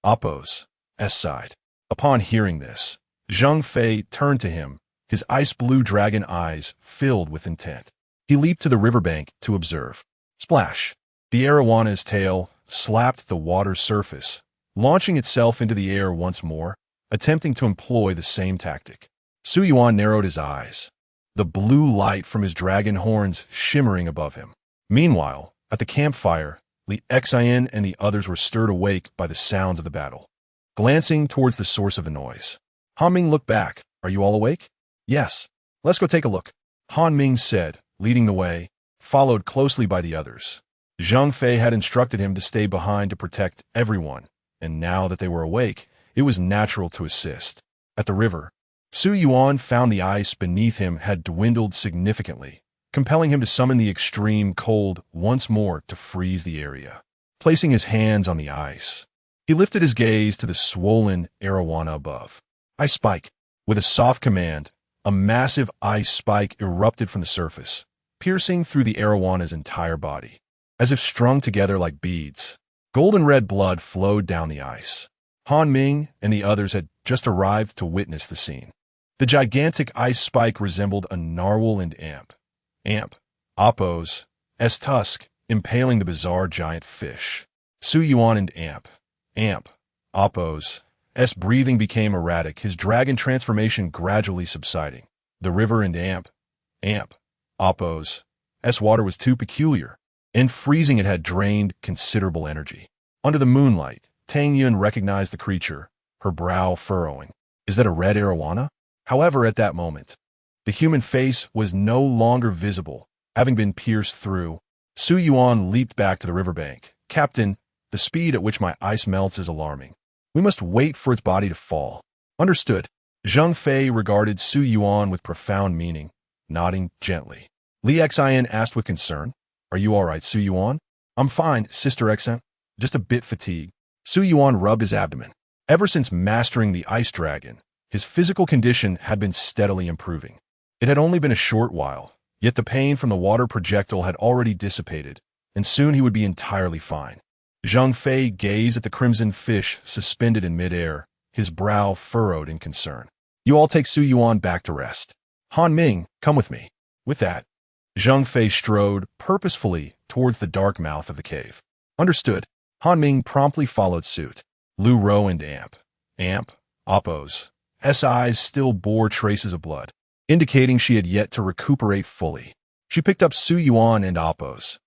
Speaker 1: Appo's side. Upon hearing this, Zhang Fei turned to him, his ice-blue dragon eyes filled with intent. He leaped to the riverbank to observe. Splash! The arowana's tail slapped the water surface, launching itself into the air once more, attempting to employ the same tactic. Su Yuan narrowed his eyes, the blue light from his dragon horns shimmering above him. Meanwhile, at the campfire, Li Xian and the others were stirred awake by the sounds of the battle. Glancing towards the source of the noise, Han Ming looked back. "Are you all awake?" "Yes. Let's go take a look," Han Ming said, leading the way, followed closely by the others. Zhang Fei had instructed him to stay behind to protect everyone, and now that they were awake, it was natural to assist. At the river, Su Yuan found the ice beneath him had dwindled significantly, compelling him to summon the extreme cold once more to freeze the area. Placing his hands on the ice, he lifted his gaze to the swollen arowana above. "Ice spike!" With a soft command, a massive ice spike erupted from the surface, piercing through the arawana's entire body. As if strung together like beads, golden red blood flowed down the ice. Han Ming and the others had just arrived to witness the scene. The gigantic ice spike resembled a narwhal and Appo's tusk, impaling the bizarre giant fish. Su Yuan and Appo's breathing became erratic, his dragon transformation gradually subsiding. The river and Appo's water was too peculiar, and freezing it had drained considerable energy. Under the moonlight, Tang Yun recognized the creature, her brow furrowing. "Is that a red arowana?" However, at that moment, the human face was no longer visible, having been pierced through. Su Yuan leaped back to the riverbank. "Captain, the speed at which my ice melts is alarming. We must wait for its body to fall." "Understood." Zhang Fei regarded Su Yuan with profound meaning, nodding gently. Li Xian asked with concern, "Are you all right, Su Yuan?" "I'm fine, Sister Xian. Just a bit fatigued." Su Yuan rubbed his abdomen. Ever since mastering the ice dragon, his physical condition had been steadily improving. It had only been a short while, yet the pain from the water projectile had already dissipated, and soon he would be entirely fine. Zhang Fei gazed at the crimson fish suspended in midair, his brow furrowed in concern. "You all take Su Yuan back to rest. Han Ming, come with me." With that, Zhang Fei strode purposefully towards the dark mouth of the cave. "Understood." Han Ming promptly followed suit. Lu Ro and Appo's eyes still bore traces of blood, indicating she had yet to recuperate fully. She picked up Su Yuan and Appo's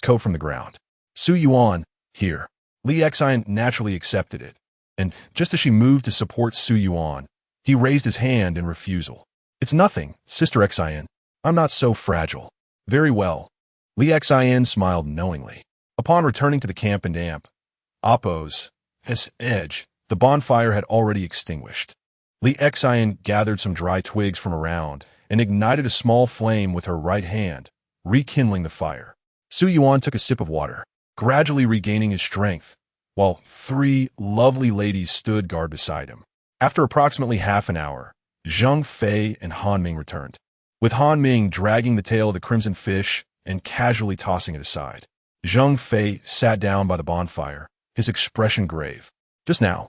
Speaker 1: coat from the ground. "Su Yuan, here." Li Xian naturally accepted it, and just as she moved to support Su Yuan, he raised his hand in refusal. "It's nothing, Sister Xian. I'm not so fragile." "Very well. Li Xin smiled knowingly. Upon returning to the camp and Appo's edge, the bonfire had already extinguished. Li Xin gathered some dry twigs from around and ignited a small flame with her right hand, rekindling the fire. Su Yuan took a sip of water, gradually regaining his strength, while 3 lovely ladies stood guard beside him. After approximately half an hour, Zheng Fei and Han Ming returned, with Han Ming dragging the tail of the crimson fish and casually tossing it aside. Zheng Fei sat down by the bonfire, his expression grave. Just now,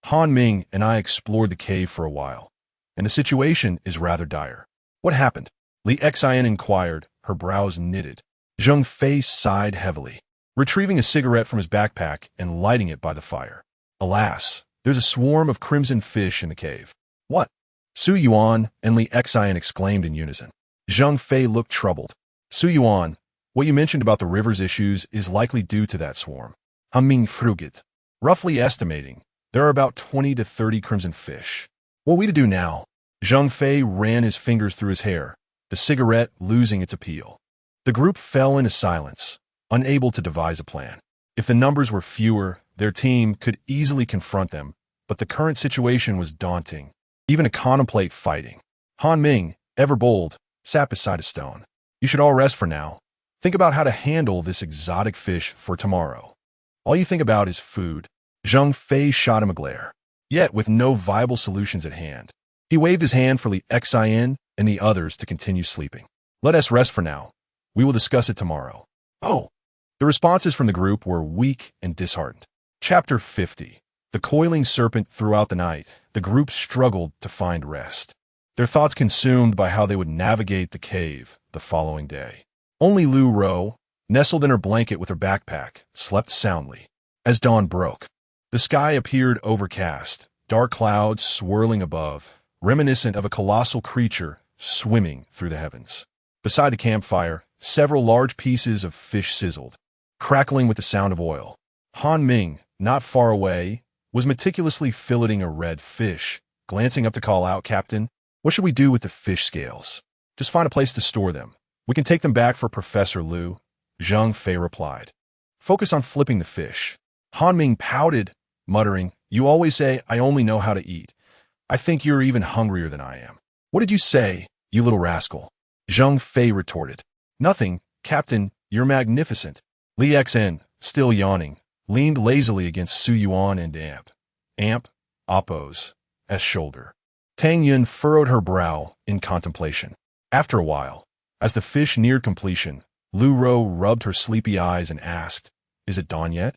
Speaker 1: Han Ming and I explored the cave for a while, and the situation is rather dire. What happened? Li Xin inquired, her brows knitted. Zheng Fei sighed heavily, retrieving a cigarette from his backpack and lighting it by the fire. Alas, there's a swarm of crimson fish in the cave. What? Su Yuan and Li Xin exclaimed in unison. Zheng Fei looked troubled. Su Yuan, what you mentioned about the river's issues is likely due to that swarm. Frigid. Roughly estimating, there are about 20 to 30 crimson fish. What are we to do now? Zheng Fei ran his fingers through his hair, the cigarette losing its appeal. The group fell into silence, unable to devise a plan. If the numbers were fewer, their team could easily confront them, but the current situation was daunting, even to contemplate fighting. Han Ming, ever bold, sat beside a stone. You should all rest for now. Think about how to handle this exotic fish for tomorrow. All you think about is food. Zheng Fei shot him a glare, yet with no viable solutions at hand. He waved his hand for Li Xin and the others to continue sleeping. Let us rest for now. We will discuss it tomorrow. Oh! The responses from the group were weak and disheartened. Chapter 50. The coiling serpent throughout the night, the group struggled to find rest, their thoughts consumed by how they would navigate the cave the following day. Only Lu Ro, nestled in her blanket with her backpack, slept soundly. As dawn broke, the sky appeared overcast, dark clouds swirling above, reminiscent of a colossal creature swimming through the heavens. Beside the campfire, several large pieces of fish sizzled, crackling with the sound of oil. Han Ming, not far away, was meticulously filleting a red fish, glancing up to call out, "Captain, what should we do with the fish scales?" "Just find a place to store them. We can take them back for Professor Liu," Zheng Fei replied. "Focus on flipping the fish." Han Ming pouted, muttering, "You always say I only know how to eat. I think you're even hungrier than I am." "What did you say, you little rascal?" Zheng Fei retorted. "Nothing, Captain, you're magnificent." Li Xin, still yawning, leaned lazily against Su Yuan and Appo's shoulder. Tang Yun furrowed her brow in contemplation. After a while, as the fish neared completion, Lu Ro rubbed her sleepy eyes and asked, "Is it dawn yet?"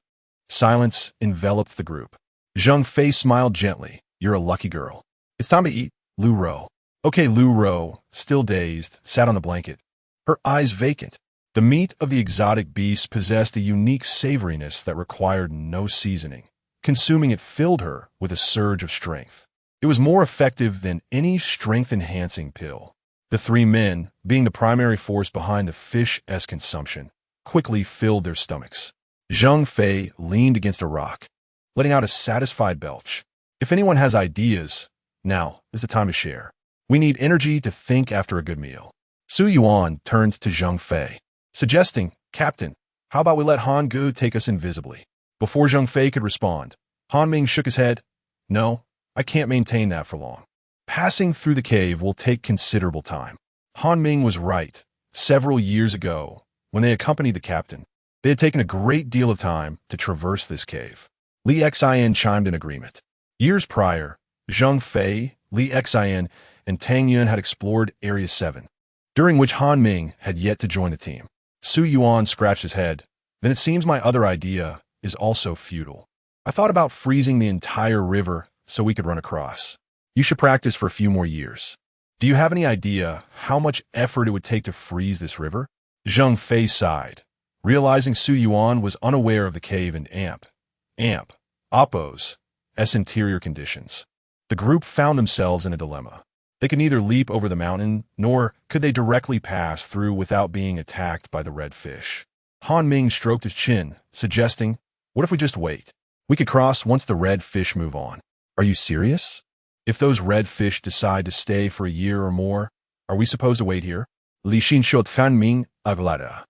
Speaker 1: Silence enveloped the group. Zheng Fei smiled gently. "You're a lucky girl. It's time to eat, Lu Ro." Okay, Lu Ro, still dazed, sat on the blanket, her eyes vacant. The meat of the exotic beast possessed a unique savoriness that required no seasoning. Consuming it filled her with a surge of strength. It was more effective than any strength-enhancing pill. The 3 men, being the primary force behind the fish's consumption, quickly filled their stomachs. Zheng Fei leaned against a rock, letting out a satisfied belch. "If anyone has ideas, now is the time to share. We need energy to think after a good meal." Su Yuan turned to Zheng Fei, suggesting, "Captain, how about we let Han Gu take us invisibly?" Before Zheng Fei could respond, Han Ming shook his head. "No, I can't maintain that for long. Passing through the cave will take considerable time." Han Ming was right. Several years ago, when they accompanied the captain, they had taken a great deal of time to traverse this cave. Li Xin chimed in agreement. Years prior, Zheng Fei, Li Xin, and Tang Yun had explored Area 7, during which Han Ming had yet to join the team. Su Yuan scratched his head. "Then it seems my other idea is also futile. I thought about freezing the entire river so we could run across. You should practice for a few more years. Do you have any idea how much effort it would take to freeze this river?" Zheng Fei sighed, realizing Su Yuan was unaware of the cave and Appo's interior conditions. The group found themselves in a dilemma. They could neither leap over the mountain, nor could they directly pass through without being attacked by the red fish. Han Ming stroked his chin, suggesting, "What if we just wait? We could cross once the red fish move on." "Are you serious? If those red fish decide to stay for a year or more, are we supposed to wait here?" Li Xin shot Han Ming aglada.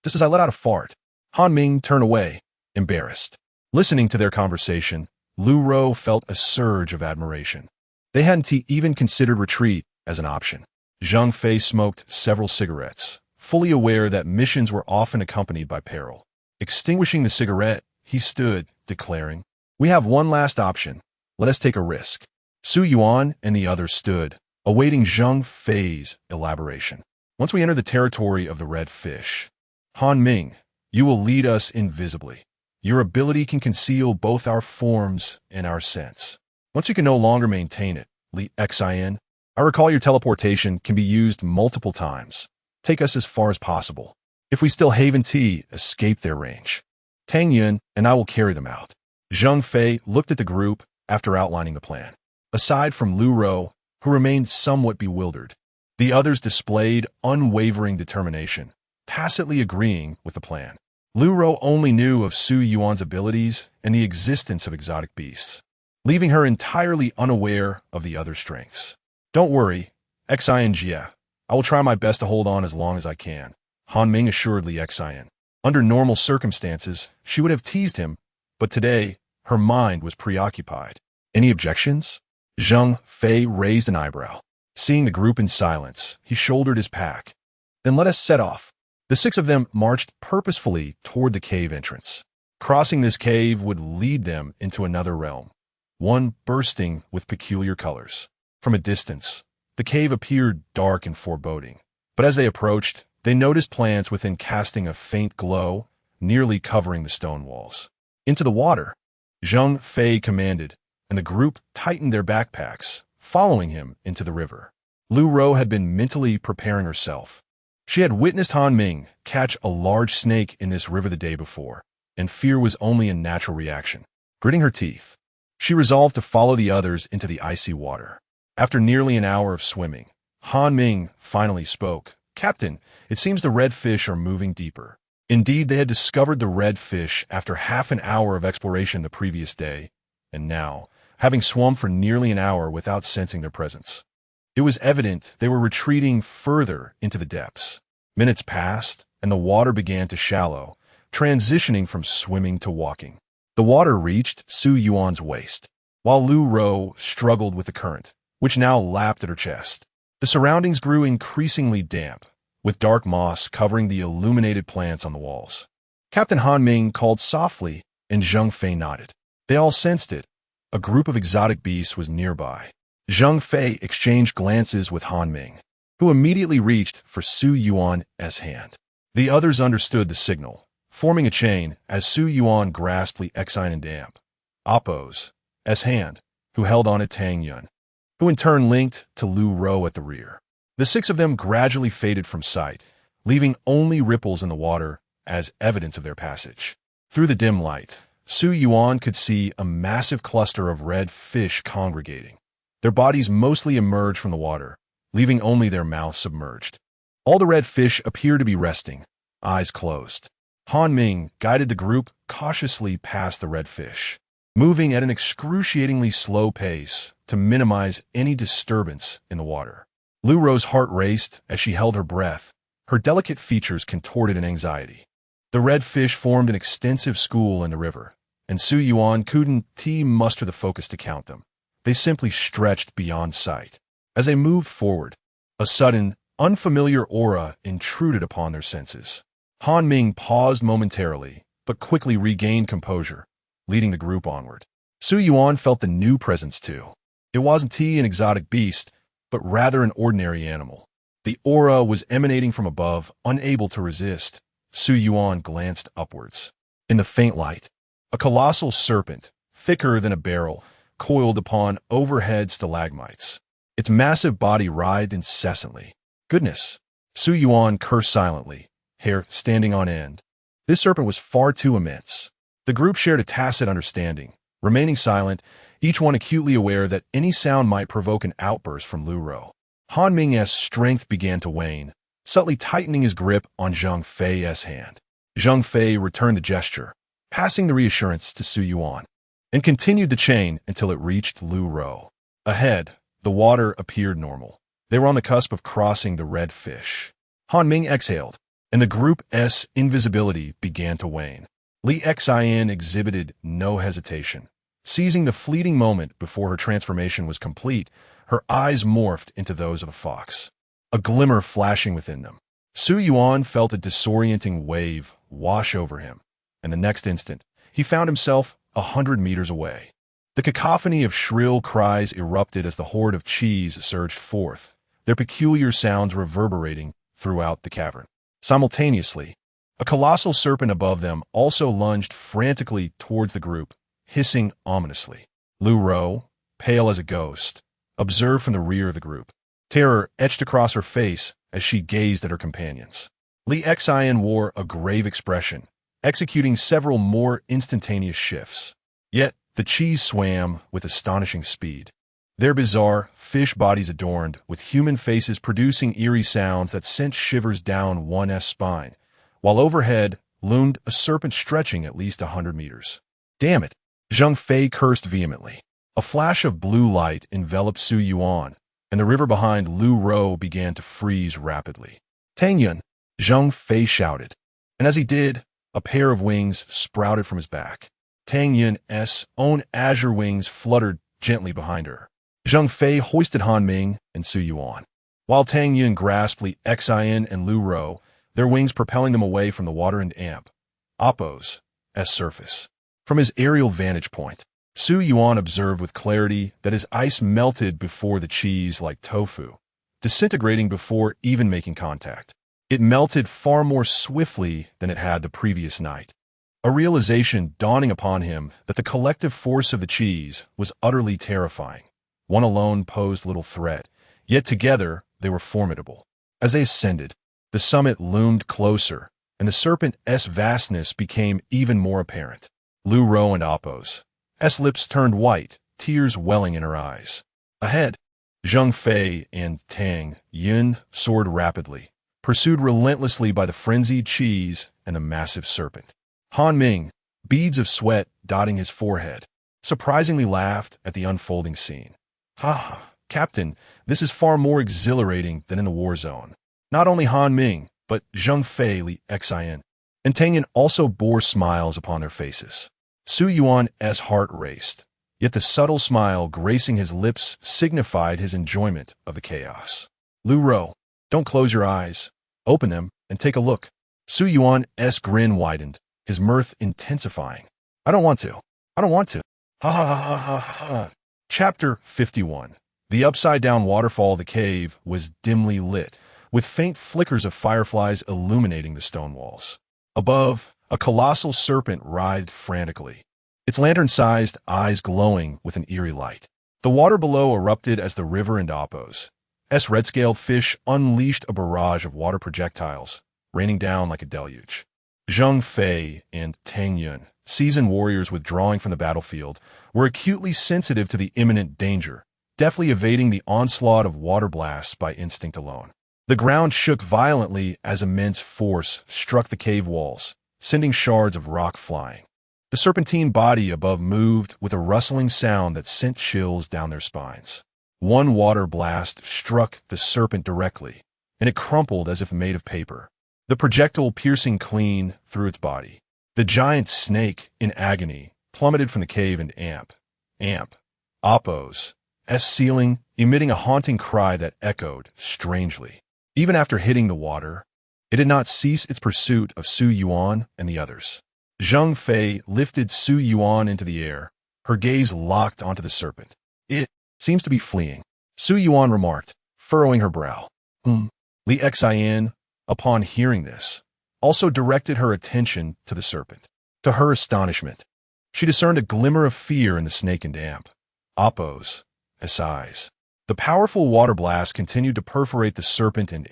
Speaker 1: Just as I let out a fart, Han Ming turned away, embarrassed. Listening to their conversation, Lu Ro felt a surge of admiration. They hadn't even considered retreat as an option. Zhang Fei smoked several cigarettes, fully aware that missions were often accompanied by peril. Extinguishing the cigarette, he stood, declaring, "We have one last option. Let us take a risk." Su Yuan and the others stood, awaiting Zhang Fei's elaboration. Once we enter the territory of the red fish, Han Ming, you will lead us invisibly. Your ability can conceal both our forms and our sense. Once you can no longer maintain it, Li Xin, I recall your teleportation can be used multiple times. Take us as far as possible. If we still Haven T escape their range, Tang Yun and I will carry them out. Zhang Fei looked at the group after outlining the plan. Aside from Lu Ro, who remained somewhat bewildered, the others displayed unwavering determination, tacitly agreeing with the plan. Lu Ro only knew of Su Yuan's abilities and the existence of exotic beasts, leaving her entirely unaware of the other strengths. Don't worry, Xinjie. I will try my best to hold on as long as I can, Han Ming assured Li Xin. Under normal circumstances, she would have teased him, but today, her mind was preoccupied. Any objections? Zhang Fei raised an eyebrow. Seeing the group in silence, he shouldered his pack. Then let us set off. The six of them marched purposefully toward the cave entrance. Crossing this cave would lead them into another realm, one bursting with peculiar colors. From a distance, the cave appeared dark and foreboding, but as they approached, they noticed plants within casting a faint glow, nearly covering the stone walls. Into the water, Zhang Fei commanded, and the group tightened their backpacks, following him into the river. Lu Ro had been mentally preparing herself. She had witnessed Han Ming catch a large snake in this river the day before, and fear was only a natural reaction. Gritting her teeth, she resolved to follow the others into the icy water. After nearly an hour of swimming, Han Ming finally spoke. "Captain, it seems the red fish are moving deeper." Indeed, they had discovered the red fish after half an hour of exploration the previous day, and now, having swum for nearly an hour without sensing their presence, it was evident they were retreating further into the depths. Minutes passed, and the water began to shallow, transitioning from swimming to walking. The water reached Su Yuan's waist, while Lu Ro struggled with the current, which now lapped at her chest. The surroundings grew increasingly damp, with dark moss covering the illuminated plants on the walls. Captain Han Ming called softly, and Zhang Fei nodded. They all sensed it. A group of exotic beasts was nearby. Zhang Fei exchanged glances with Han Ming, who immediately reached for Su Yuan's hand. The others understood the signal, forming a chain as Su Yuan grasped Li Xin and Damp, Oppo's hand, who held on to Tang Yun, who in turn linked to Lu Ro at the rear. The six of them gradually faded from sight, leaving only ripples in the water as evidence of their passage. Through the dim light, Su Yuan could see a massive cluster of red fish congregating. Their bodies mostly emerged from the water, leaving only their mouths submerged. All the red fish appeared to be resting, eyes closed. Han Ming guided the group cautiously past the red fish, moving at an excruciatingly slow pace to minimize any disturbance in the water. Lu Ro's heart raced as she held her breath, her delicate features contorted in anxiety. The red fish formed an extensive school in the river, and Su Yuan couldn't muster the focus to count them. They simply stretched beyond sight. As they moved forward, a sudden, unfamiliar aura intruded upon their senses. Han Ming paused momentarily, but quickly regained composure, leading the group onward. Su Yuan felt the new presence too. It wasn't an exotic beast, but rather an ordinary animal. The aura was emanating from above, unable to resist. Su Yuan glanced upwards. In the faint light, a colossal serpent, thicker than a barrel, coiled upon overhead stalagmites. Its massive body writhed incessantly. Goodness! Su Yuan cursed silently, hair standing on end. This serpent was far too immense. The group shared a tacit understanding, remaining silent, each one acutely aware that any sound might provoke an outburst from Lu Ro. Han Ming's strength began to wane, subtly tightening his grip on Zhang Fei's hand. Zhang Fei returned the gesture, passing the reassurance to Su Yuan, and continued the chain until it reached Lu Ro. Ahead, the water appeared normal. They were on the cusp of crossing the red fish. Han Ming exhaled, and the group's invisibility began to wane. Li Xin exhibited no hesitation. Seizing the fleeting moment before her transformation was complete, her eyes morphed into those of a fox, a glimmer flashing within them. Su Yuan felt a disorienting wave wash over him, and the next instant, he found himself 100 meters away. The cacophony of shrill cries erupted as the horde of cheese surged forth, their peculiar sounds reverberating throughout the cavern. Simultaneously, a colossal serpent above them also lunged frantically towards the group, hissing ominously. Lu Ro, pale as a ghost, observed from the rear of the group. Terror etched across her face as she gazed at her companions. Li Xian wore a grave expression, executing several more instantaneous shifts. Yet, the cheese swam with astonishing speed, their bizarre fish bodies adorned with human faces producing eerie sounds that sent shivers down one's spine, while overhead loomed a serpent stretching at least 100 meters. Damn it! Zhang Fei cursed vehemently. A flash of blue light enveloped Su Yuan, and the river behind Lu Ro began to freeze rapidly. Tang Yun, Zhang Fei shouted, and as he did, a pair of wings sprouted from his back. Tang Yun's own azure wings fluttered gently behind her. Zhang Fei hoisted Han Ming and Su Yuan, while Tang Yun grasped Li Xian and Lu Ro, their wings propelling them away from the water and Oppo's surface. From his aerial vantage point, Su Yuan observed with clarity that his ice melted before the cheese like tofu, disintegrating before even making contact. It melted far more swiftly than it had the previous night, a realization dawning upon him that the collective force of the cheese was utterly terrifying. One alone posed little threat, yet together they were formidable. As they ascended, the summit loomed closer, and the serpent's vastness became even more apparent. Lu Ro and Oppo's lips turned white, tears welling in her eyes. Ahead, Zhang Fei and Tang Yun soared rapidly, pursued relentlessly by the frenzied cheese and the massive serpent. Han Ming, beads of sweat dotting his forehead, surprisingly laughed at the unfolding scene. Ha, Captain, this is far more exhilarating than in the war zone. Not only Han Ming, but Zhang Fei, Li Xian, and Tang Yun also bore smiles upon their faces. Su Yuan's heart raced, yet the subtle smile gracing his lips signified his enjoyment of the chaos. Lu Ro, don't close your eyes. Open them and take a look. Su Yuan's grin widened, his mirth intensifying. I don't want to. I don't want to. Ha ha ha ha ha ha. Chapter 51. The upside-down waterfall of the cave was dimly lit, with faint flickers of fireflies illuminating the stone walls. Above, a colossal serpent writhed frantically, its lantern-sized eyes glowing with an eerie light. The water below erupted as the river and Oppo's red-scaled fish unleashed a barrage of water projectiles, raining down like a deluge. Zhang Fei and Tang Yun, seasoned warriors withdrawing from the battlefield, were acutely sensitive to the imminent danger, deftly evading the onslaught of water blasts by instinct alone. The ground shook violently as immense force struck the cave walls, sending shards of rock flying. The serpentine body above moved with a rustling sound that sent chills down their spines. One water blast struck the serpent directly, and it crumpled as if made of paper, the projectile piercing clean through its body. The giant snake, in agony, plummeted from the cave and Oppo's ceiling, emitting a haunting cry that echoed strangely. Even after hitting the water, it did not cease its pursuit of Su Yuan and the others. Zhang Fei lifted Su Yuan into the air, her gaze locked onto the serpent. It seems to be fleeing, Su Yuan remarked, furrowing her brow. Li Xian, upon hearing this, also directed her attention to the serpent. To her astonishment, she discerned a glimmer of fear in the snake and Oppo's eyes. The powerful water blast continued to perforate the serpent and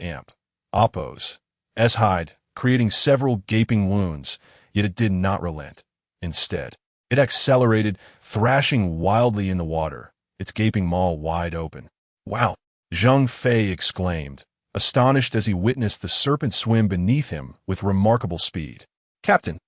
Speaker 1: Oppo's hide, creating several gaping wounds, yet it did not relent. Instead, it accelerated, thrashing wildly in the water, its gaping maw wide open. Wow! Zhang Fei exclaimed, astonished as he witnessed the serpent swim beneath him with remarkable speed. Captain!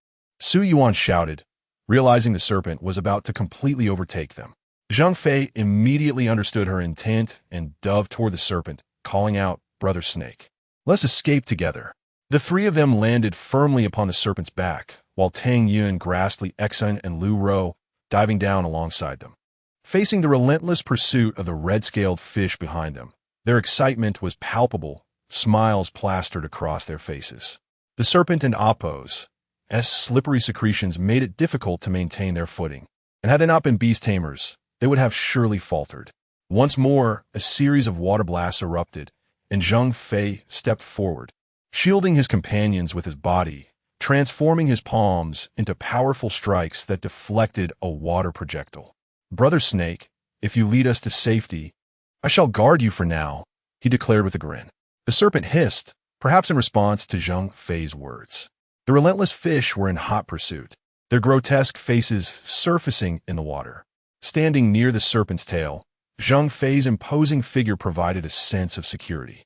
Speaker 1: Su Yuan shouted, realizing the serpent was about to completely overtake them. Zhang Fei immediately understood her intent and dove toward the serpent, calling out, Brother Snake. Let's escape together. The three of them landed firmly upon the serpent's back, while Tang Yun grasped Li Exine and Lu Ro, diving down alongside them. Facing the relentless pursuit of the red-scaled fish behind them, their excitement was palpable, smiles plastered across their faces. The serpent and Appo's slippery secretions made it difficult to maintain their footing, and had they not been beast tamers, they would have surely faltered. Once more, a series of water blasts erupted, and Zhang Fei stepped forward, shielding his companions with his body, transforming his palms into powerful strikes that deflected a water projectile. "Brother Snake, if you lead us to safety, I shall guard you for now," he declared with a grin. The serpent hissed, perhaps in response to Zhang Fei's words. The relentless fish were in hot pursuit, their grotesque faces surfacing in the water. Standing near the serpent's tail, Zhang Fei's imposing figure provided a sense of security.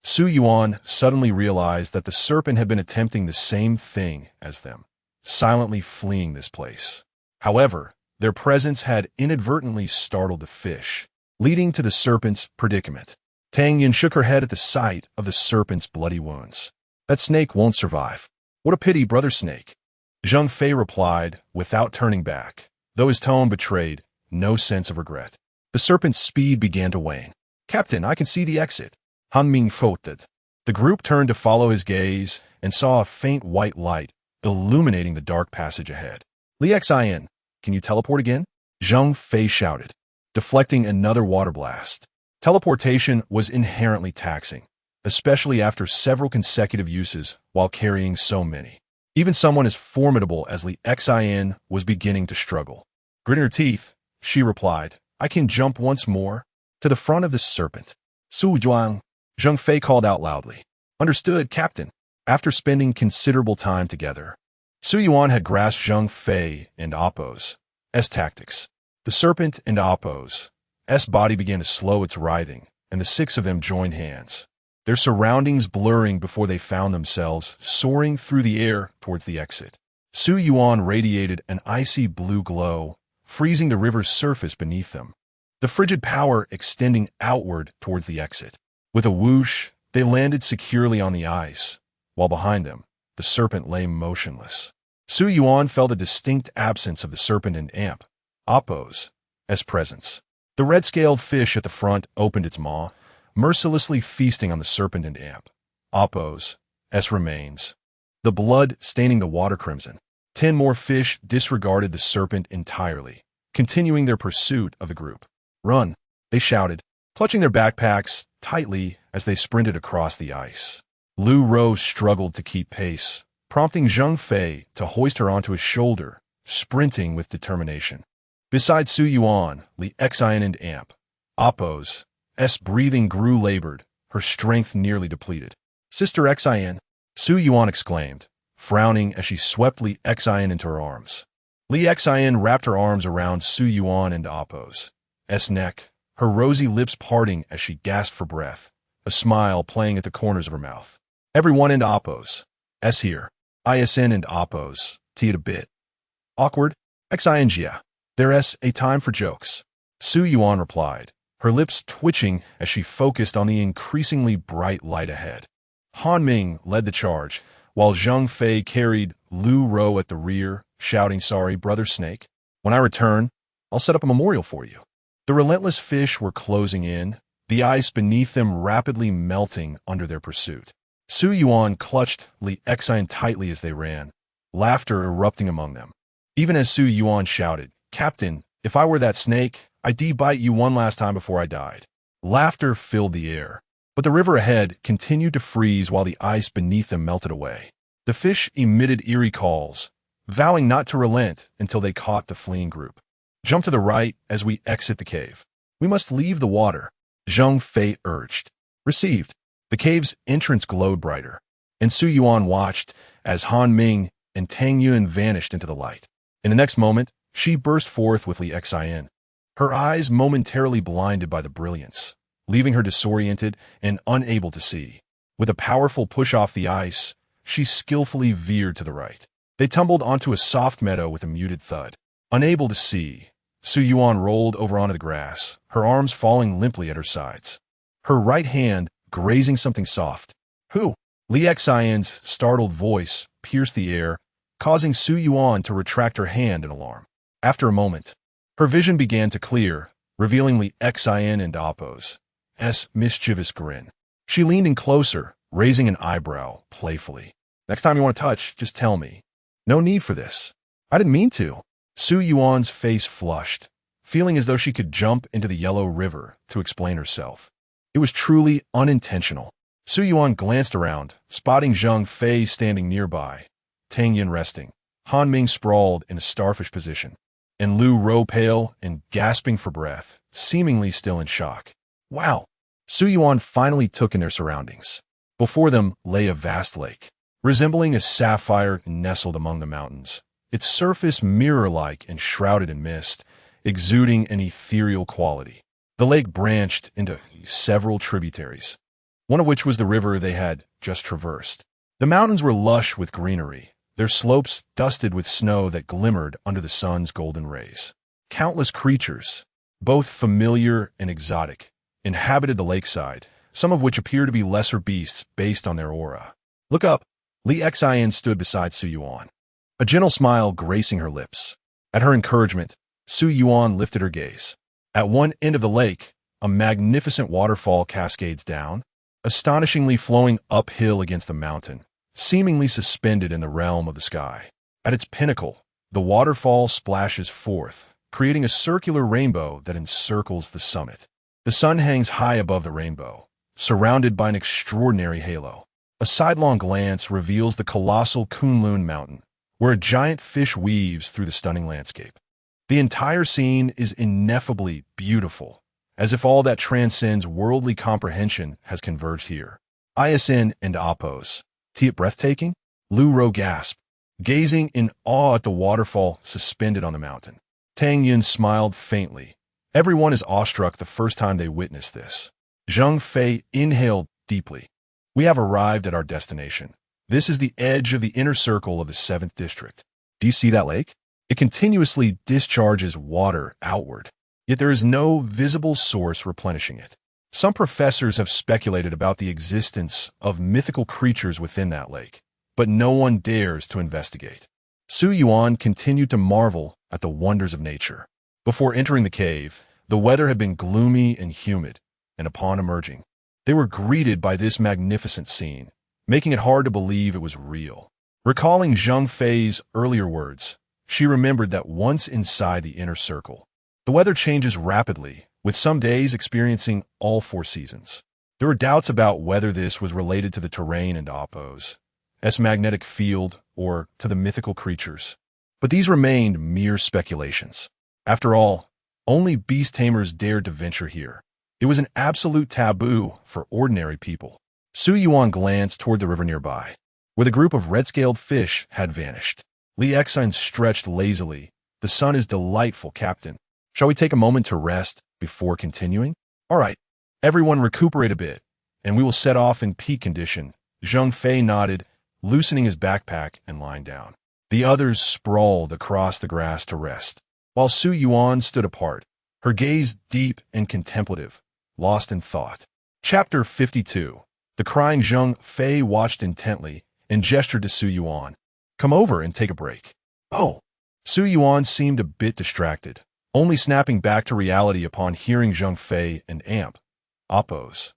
Speaker 1: Su Yuan suddenly realized that the serpent had been attempting the same thing as them, silently fleeing this place. However, their presence had inadvertently startled the fish, leading to the serpent's predicament. Tang Yun shook her head at the sight of the serpent's bloody wounds. "That snake won't survive. What a pity, Brother Snake." Zhang Fei replied, without turning back, though his tone betrayed no sense of regret. The serpent's speed began to wane. "Captain, I can see the exit," Han Ming quoted. The group turned to follow his gaze and saw a faint white light illuminating the dark passage ahead. "Li Xin, can you teleport again?" Zhang Fei shouted, deflecting another water blast. Teleportation was inherently taxing, especially after several consecutive uses while carrying so many. Even someone as formidable as Li Xin was beginning to struggle. Gritting her teeth, she replied, "I can jump once more to the front of this serpent." "Su Zhuang," Zhang Fei called out loudly. "Understood, Captain." After spending considerable time together, Su Yuan had grasped Zhang Fei and Appo's tactics. The serpent and Appo's body began to slow its writhing, and the six of them joined hands, their surroundings blurring before they found themselves soaring through the air towards the exit. Su Yuan radiated an icy blue glow, freezing the river's surface beneath them, the frigid power extending outward towards the exit. With a whoosh, they landed securely on the ice, while behind them, the serpent lay motionless. Su Yuan felt a distinct absence of the serpent and Appo's presence. The red-scaled fish at the front opened its maw, mercilessly feasting on the serpent and Appo's remains, the blood staining the water crimson. 10 more fish disregarded the serpent entirely, continuing their pursuit of the group. "Run!" they shouted, clutching their backpacks tightly as they sprinted across the ice. Lu Ro struggled to keep pace, prompting Zhang Fei to hoist her onto his shoulder, sprinting with determination. Beside Su Yuan, Li Xin and Appo's breathing grew labored, her strength nearly depleted. "Sister Xin," Su Yuan exclaimed, frowning as she swept Li Xin into her arms. Li Xin wrapped her arms around Su Yuan and Appo's neck, her rosy lips parting as she gasped for breath, a smile playing at the corners of her mouth. "Everyone and Appo's here. ISN and Appo's teed a bit. Awkward? Xinjia. There's a time for jokes," Su Yuan replied, her lips twitching as she focused on the increasingly bright light ahead. Han Ming led the charge, while Zhang Fei carried Lu Ro at the rear, shouting, "Sorry, Brother Snake. When I return, I'll set up a memorial for you." The relentless fish were closing in, the ice beneath them rapidly melting under their pursuit. Su Yuan clutched Li Xin tightly as they ran, laughter erupting among them. Even as Su Yuan shouted, "Captain, if I were that snake, I'd bite you one last time before I died." Laughter filled the air, but the river ahead continued to freeze while the ice beneath them melted away. The fish emitted eerie calls, vowing not to relent until they caught the fleeing group. "Jump to the right as we exit the cave. We must leave the water," Zhang Fei urged. Received. The cave's entrance glowed brighter, and Su Yuan watched as Han Ming and Tang Yun vanished into the light. In the next moment, she burst forth with Li Xin, her eyes momentarily blinded by the brilliance, leaving her disoriented and unable to see. With a powerful push off the ice, she skillfully veered to the right. They tumbled onto a soft meadow with a muted thud. Unable to see, Su Yuan rolled over onto the grass, her arms falling limply at her sides. Her right hand grazing something soft. "Who?" Li Xian's startled voice pierced the air, causing Su Yuan to retract her hand in alarm. After a moment, her vision began to clear, revealing Li Xian and Appo's mischievous grin. She leaned in closer, raising an eyebrow playfully. Next time you want to touch, just tell me. No need for this. I didn't mean to. Su Yuan's face flushed, feeling as though she could jump into the yellow river to explain herself. It was truly unintentional. Su Yuan glanced around, spotting Zhang Fei standing nearby, Tang Yun resting, Han Ming sprawled in a starfish position, and Lu Ro pale and gasping for breath, seemingly still in shock. Wow! Su Yuan finally took in their surroundings. Before them lay a vast lake, resembling a sapphire nestled among the mountains, its surface mirror-like and shrouded in mist, exuding an ethereal quality. The lake branched into several tributaries, one of which was the river they had just traversed. The mountains were lush with greenery, their slopes dusted with snow that glimmered under the sun's golden rays. Countless creatures, both familiar and exotic, inhabited the lakeside, some of which appear to be lesser beasts based on their aura. Look up. Li Xian stood beside Su Yuan, a gentle smile gracing her lips. At her encouragement, Su Yuan lifted her gaze. At one end of the lake, a magnificent waterfall cascades down, astonishingly flowing uphill against the mountain, seemingly suspended in the realm of the sky. At its pinnacle, the waterfall splashes forth, creating a circular rainbow that encircles the summit. The sun hangs high above the rainbow, surrounded by an extraordinary halo. A sidelong glance reveals the colossal Kunlun Mountain, where a giant fish weaves through the stunning landscape. The entire scene is ineffably beautiful, as if all that transcends worldly comprehension has converged here. ISN and Appo's. Breathtaking? Lu Ro gasped, gazing in awe at the waterfall suspended on the mountain. Tang Yun smiled faintly. Everyone is awestruck the first time they witness this. Zhang Fei inhaled deeply. We have arrived at our destination. This is the edge of the inner circle of the 7th district. Do you see that lake? It continuously discharges water outward, yet there is no visible source replenishing it. Some professors have speculated about the existence of mythical creatures within that lake, but no one dares to investigate. Su Yuan continued to marvel at the wonders of nature. Before entering the cave, the weather had been gloomy and humid, and upon emerging, they were greeted by this magnificent scene, making it hard to believe it was real. Recalling Zhang Fei's earlier words, she remembered that once inside the inner circle, the weather changes rapidly, with some days experiencing all 4 seasons. There were doubts about whether this was related to the terrain and Appo's magnetic field or to the mythical creatures, but these remained mere speculations. After all, only beast tamers dared to venture here. It was an absolute taboo for ordinary people. Su Yuan glanced toward the river nearby, where the group of red-scaled fish had vanished. Li Xian stretched lazily. The sun is delightful, Captain. Shall we take a moment to rest before continuing? All right. Everyone recuperate a bit, and we will set off in peak condition. Zhang Fei nodded, loosening his backpack and lying down. The others sprawled across the grass to rest, while Su Yuan stood apart, her gaze deep and contemplative, lost in thought. Chapter 52. The crying Zhang Fei watched intently and gestured to Su Yuan. Come over and take a break. Oh. Su Yuan seemed a bit distracted, only snapping back to reality upon hearing Zhang Fei and Appo's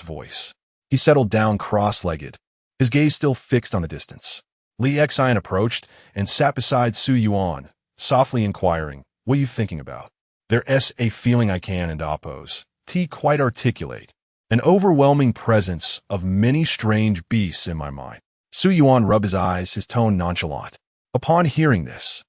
Speaker 1: voice. He settled down cross-legged, his gaze still fixed on the distance. Li Xian approached and sat beside Su Yuan, softly inquiring, what are you thinking about? There's a feeling I can and Appo's quite articulate. An overwhelming presence of many strange beasts in my mind. Su Yuan rubbed his eyes, his tone nonchalant. Upon hearing this,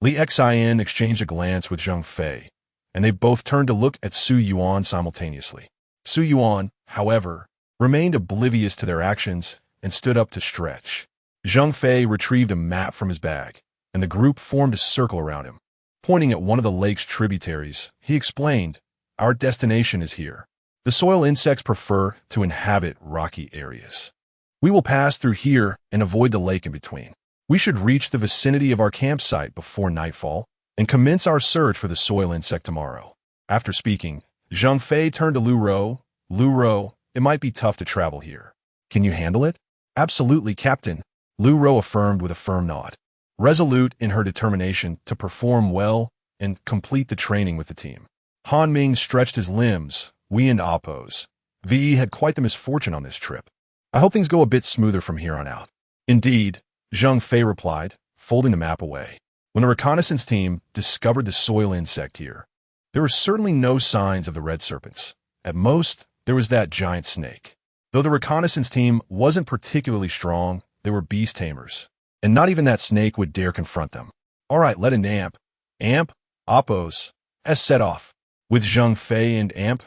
Speaker 1: Li Xian exchanged a glance with Zhang Fei, and they both turned to look at Su Yuan simultaneously. Su Yuan, however, remained oblivious to their actions and stood up to stretch. Zhang Fei retrieved a map from his bag, and the group formed a circle around him. Pointing at one of the lake's tributaries, he explained, our destination is here. The soil insects prefer to inhabit rocky areas. We will pass through here and avoid the lake in between. We should reach the vicinity of our campsite before nightfall and commence our search for the soil insect tomorrow. After speaking, Zhang Fei turned to Lu Ro. Lu Ro, it might be tough to travel here. Can you handle it? Absolutely, Captain, Lu Ro affirmed with a firm nod. Resolute in her determination to perform well and complete the training with the team. Han Ming stretched his limbs, we and Oppos. VE had quite the misfortune on this trip. I hope things go a bit smoother from here on out. Indeed, Zhang Fei replied, folding the map away. When the reconnaissance team discovered the soil insect here, there were certainly no signs of the red serpents. At most, there was that giant snake. Though the reconnaissance team wasn't particularly strong, they were beast tamers, and not even that snake would dare confront them. All right, let in Amp. Amp, Oppos, S set off. With Zhang Fei and Amp,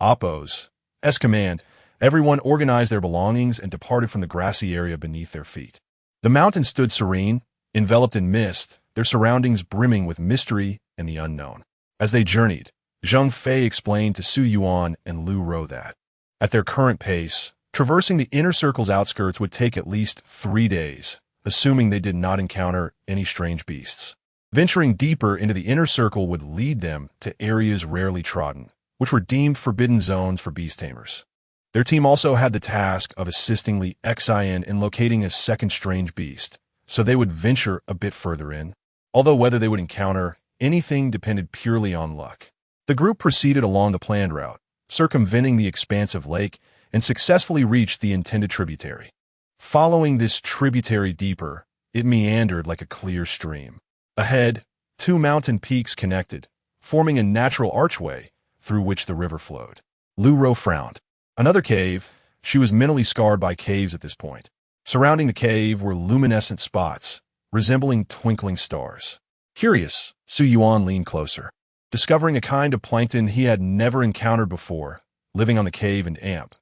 Speaker 1: Oppos, S command, everyone organized their belongings and departed from the grassy area beneath their feet. The mountain stood serene, enveloped in mist, their surroundings brimming with mystery and the unknown. As they journeyed, Zhang Fei explained to Su Yuan and Lu Ro that, at their current pace, traversing the inner circle's outskirts would take at least 3 days, assuming they did not encounter any strange beasts. Venturing deeper into the inner circle would lead them to areas rarely trodden, which were deemed forbidden zones for beast tamers. Their team also had the task of assisting Li Xin in locating a second strange beast, so they would venture a bit further in, although whether they would encounter anything depended purely on luck. The group proceeded along the planned route, circumventing the expansive lake, and successfully reached the intended tributary. Following this tributary deeper, it meandered like a clear stream. Ahead, 2 mountain peaks connected, forming a natural archway through which the river flowed. Lu Ro frowned. Another cave. She was mentally scarred by caves at this point. Surrounding the cave were luminescent spots, resembling twinkling stars. Curious, Su Yuan leaned closer, discovering a kind of plankton he had never encountered before, living on the cave and Amp.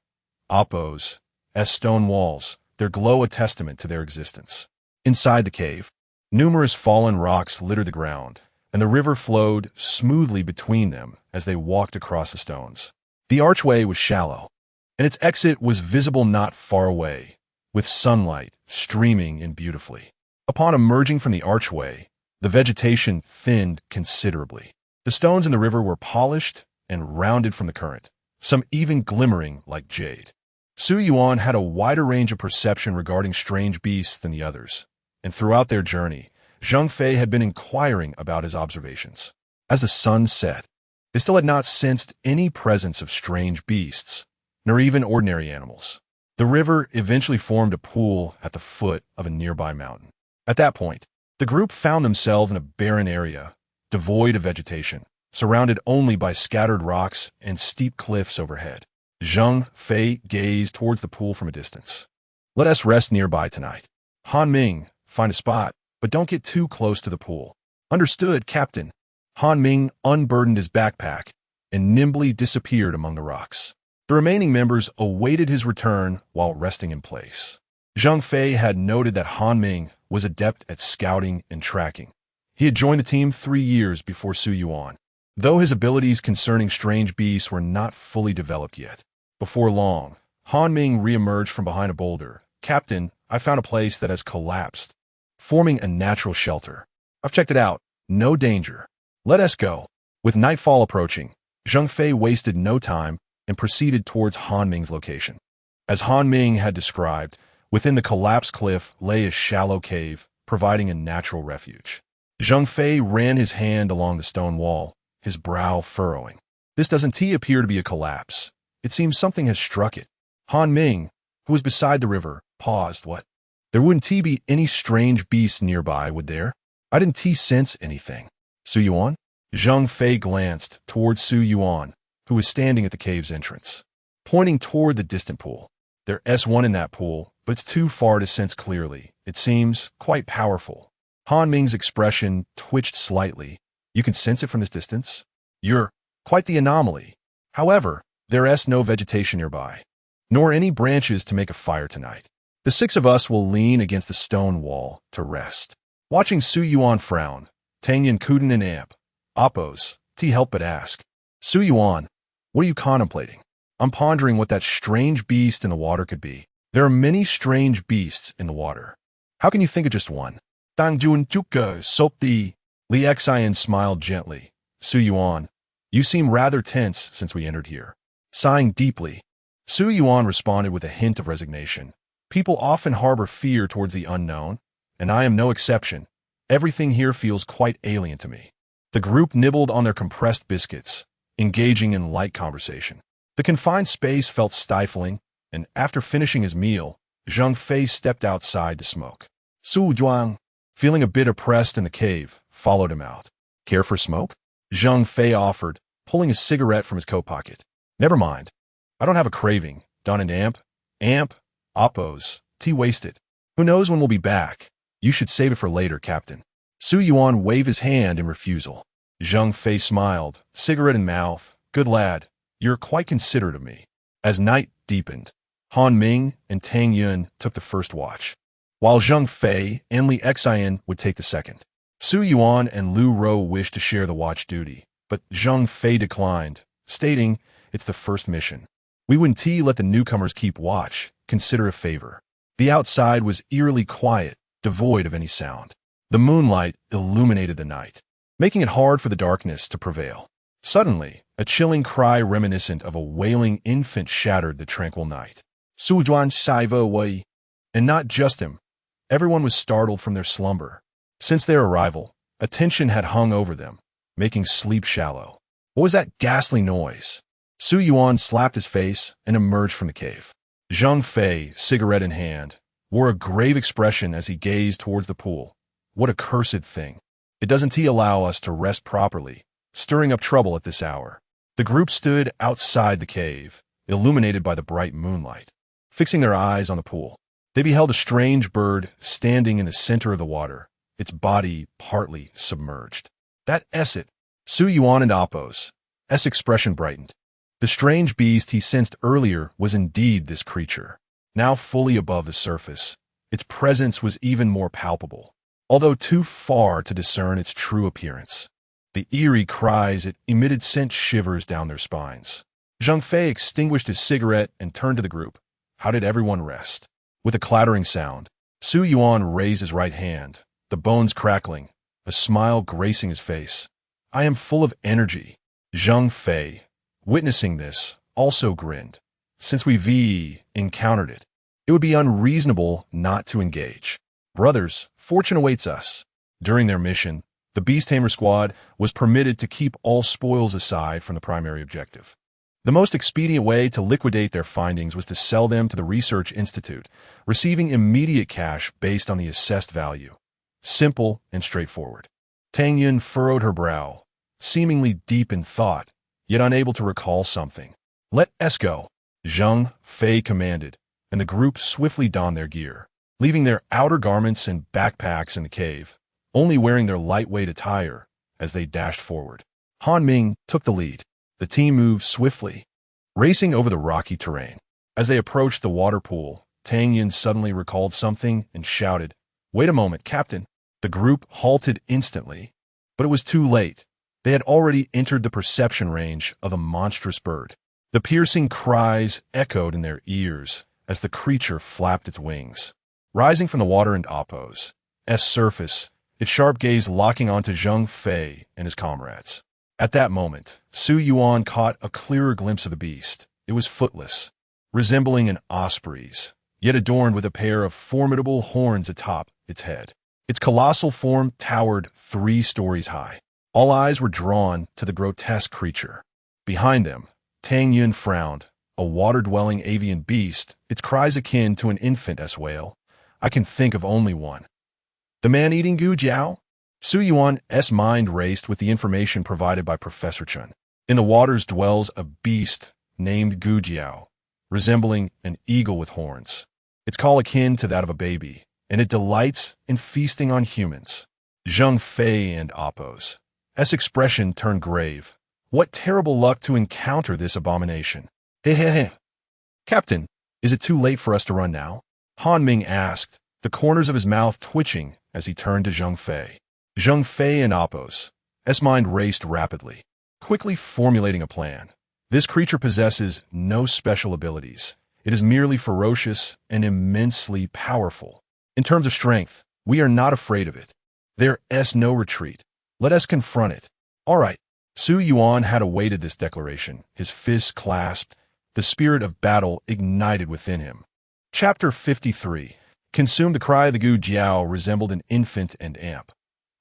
Speaker 1: Oppos, as stone walls, their glow a testament to their existence. Inside the cave, numerous fallen rocks littered the ground, and the river flowed smoothly between them as they walked across the stones. The archway was shallow, and its exit was visible not far away, with sunlight streaming in beautifully. Upon emerging from the archway, the vegetation thinned considerably. The stones in the river were polished and rounded from the current, some even glimmering like jade. Su Yuan had a wider range of perception regarding strange beasts than the others, and throughout their journey, Zhang Fei had been inquiring about his observations. As the sun set, they still had not sensed any presence of strange beasts, nor even ordinary animals. The river eventually formed a pool at the foot of a nearby mountain. At that point, the group found themselves in a barren area, devoid of vegetation, surrounded only by scattered rocks and steep cliffs overhead. Zhang Fei gazed towards the pool from a distance. Let us rest nearby tonight. Han Ming, find a spot, but don't get too close to the pool. Understood, Captain. Han Ming unburdened his backpack and nimbly disappeared among the rocks. The remaining members awaited his return while resting in place. Zhang Fei had noted that Han Ming was adept at scouting and tracking. He had joined the team 3 years before Su Yuan, though his abilities concerning strange beasts were not fully developed yet. Before long, Han Ming reemerged from behind a boulder. Captain, I found a place that has collapsed, forming a natural shelter. I've checked it out. No danger. Let us go. With nightfall approaching, Zhang Fei wasted no time and proceeded towards Han Ming's location. As Han Ming had described, within the collapsed cliff lay a shallow cave, providing a natural refuge. Zhang Fei ran his hand along the stone wall, his brow furrowing. This doesn't appear to be a collapse. It seems something has struck it. Han Ming, who was beside the river, paused. What? There wouldn't be any strange beasts nearby, would there? I didn't sense anything. Su Yuan? Zhang Fei glanced towards Su Yuan, who was standing at the cave's entrance, pointing toward the distant pool. There's one in that pool, but it's too far to sense clearly. It seems quite powerful. Han Ming's expression twitched slightly. You can sense it from this distance? You're quite the anomaly. However, there's no vegetation nearby, nor any branches to make a fire tonight. The 6 of us will lean against the stone wall to rest. Watching Su Yuan frown, Tang Yun couldn't and Amp. Oppos, help but ask. Su Yuan, what are you contemplating? I'm pondering what that strange beast in the water could be. There are many strange beasts in the water. How can you think of just one? Tang Yun Juka Sopti. Li Xin smiled gently. Su Yuan, you seem rather tense since we entered here. Sighing deeply, Su Yuan responded with a hint of resignation. People often harbor fear towards the unknown, and I am no exception. Everything here feels quite alien to me. The group nibbled on their compressed biscuits, engaging in light conversation. The confined space felt stifling, and after finishing his meal, Zhang Fei stepped outside to smoke. Su Zhuang, feeling a bit oppressed in the cave, followed him out. Care for smoke? Zhang Fei offered, pulling a cigarette from his coat pocket. Never mind. I don't have a craving. Don and Amp, Oppos, tea wasted. Who knows when we'll be back? You should save it for later, Captain. Su Yuan waved his hand in refusal. Zhang Fei smiled, cigarette in mouth. Good lad, you're quite considerate of me. As night deepened, Han Ming and Tang Yun took the first watch, while Zhang Fei and Li Xian would take the second. Su Yuan and Lu Rou wished to share the watch duty, but Zhang Fei declined, stating, "It's the first mission. We wouldn't let the newcomers keep watch, consider a favor." The outside was eerily quiet, devoid of any sound. The moonlight illuminated the night, making it hard for the darkness to prevail. Suddenly, a chilling cry reminiscent of a wailing infant shattered the tranquil night. Su Zhuan Shaiva Wei. And not just him. Everyone was startled from their slumber. Since their arrival, a tension had hung over them, making sleep shallow. What was that ghastly noise? Su Yuan slapped his face and emerged from the cave. Zhang Fei, cigarette in hand, wore a grave expression as he gazed towards the pool. What a cursed thing. It doesn't allow us to rest properly, stirring up trouble at this hour. The group stood outside the cave, illuminated by the bright moonlight. Fixing their eyes on the pool, they beheld a strange bird standing in the center of the water, its body partly submerged. That it. Su Yuan and Oppos' expression brightened. The strange beast he sensed earlier was indeed this creature. Now fully above the surface, its presence was even more palpable, although too far to discern its true appearance. The eerie cries it emitted sent shivers down their spines. Zhang Fei extinguished his cigarette and turned to the group. How did everyone rest? With a clattering sound, Su Yuan raised his right hand, the bones crackling, a smile gracing his face. I am full of energy. Zhang Fei, witnessing this, also grinned. Since we've encountered it, it would be unreasonable not to engage. Brothers, fortune awaits us. During their mission, the Beast Tamer squad was permitted to keep all spoils aside from the primary objective. The most expedient way to liquidate their findings was to sell them to the Research Institute, receiving immediate cash based on the assessed value. Simple and straightforward. Tang Yun furrowed her brow, seemingly deep in thought, yet unable to recall something. Let us go, Zhang Fei commanded, and the group swiftly donned their gear, leaving their outer garments and backpacks in the cave, only wearing their lightweight attire as they dashed forward. Han Ming took the lead. The team moved swiftly, racing over the rocky terrain. As they approached the water pool, Tang Yun suddenly recalled something and shouted, "Wait a moment, Captain." The group halted instantly, but it was too late. They had already entered the perception range of a monstrous bird. The piercing cries echoed in their ears as the creature flapped its wings. Rising from the water and Oppos' surface, its sharp gaze locking onto Zhang Fei and his comrades. At that moment, Su Yuan caught a clearer glimpse of the beast. It was footless, resembling an osprey's, yet adorned with a pair of formidable horns atop its head. Its colossal form towered 3 stories high. All eyes were drawn to the grotesque creature. Behind them, Tang Yun frowned, a water-dwelling avian beast, its cries akin to an infant whale. I can think of only one. The man-eating Gu Jiao? Su Yuan's mind raced with the information provided by Professor Chun. In the waters dwells a beast named Gu Jiao, resembling an eagle with horns. Its call akin to that of a baby, and it delights in feasting on humans. Zhang Fei and Oppos' expression turned grave. What terrible luck to encounter this abomination. Hehehe. Captain, is it too late for us to run now? Han Ming asked, the corners of his mouth twitching as he turned to Zhang Fei. Zhang Fei and Oppos' mind raced rapidly, quickly formulating a plan. This creature possesses no special abilities. It is merely ferocious and immensely powerful. In terms of strength, we are not afraid of it. There is no retreat. Let us confront it. All right. Su Yuan had awaited this declaration, his fists clasped, the spirit of battle ignited within him. Chapter 53. Consumed. The cry of the Gu Jiao resembled an infant and amp.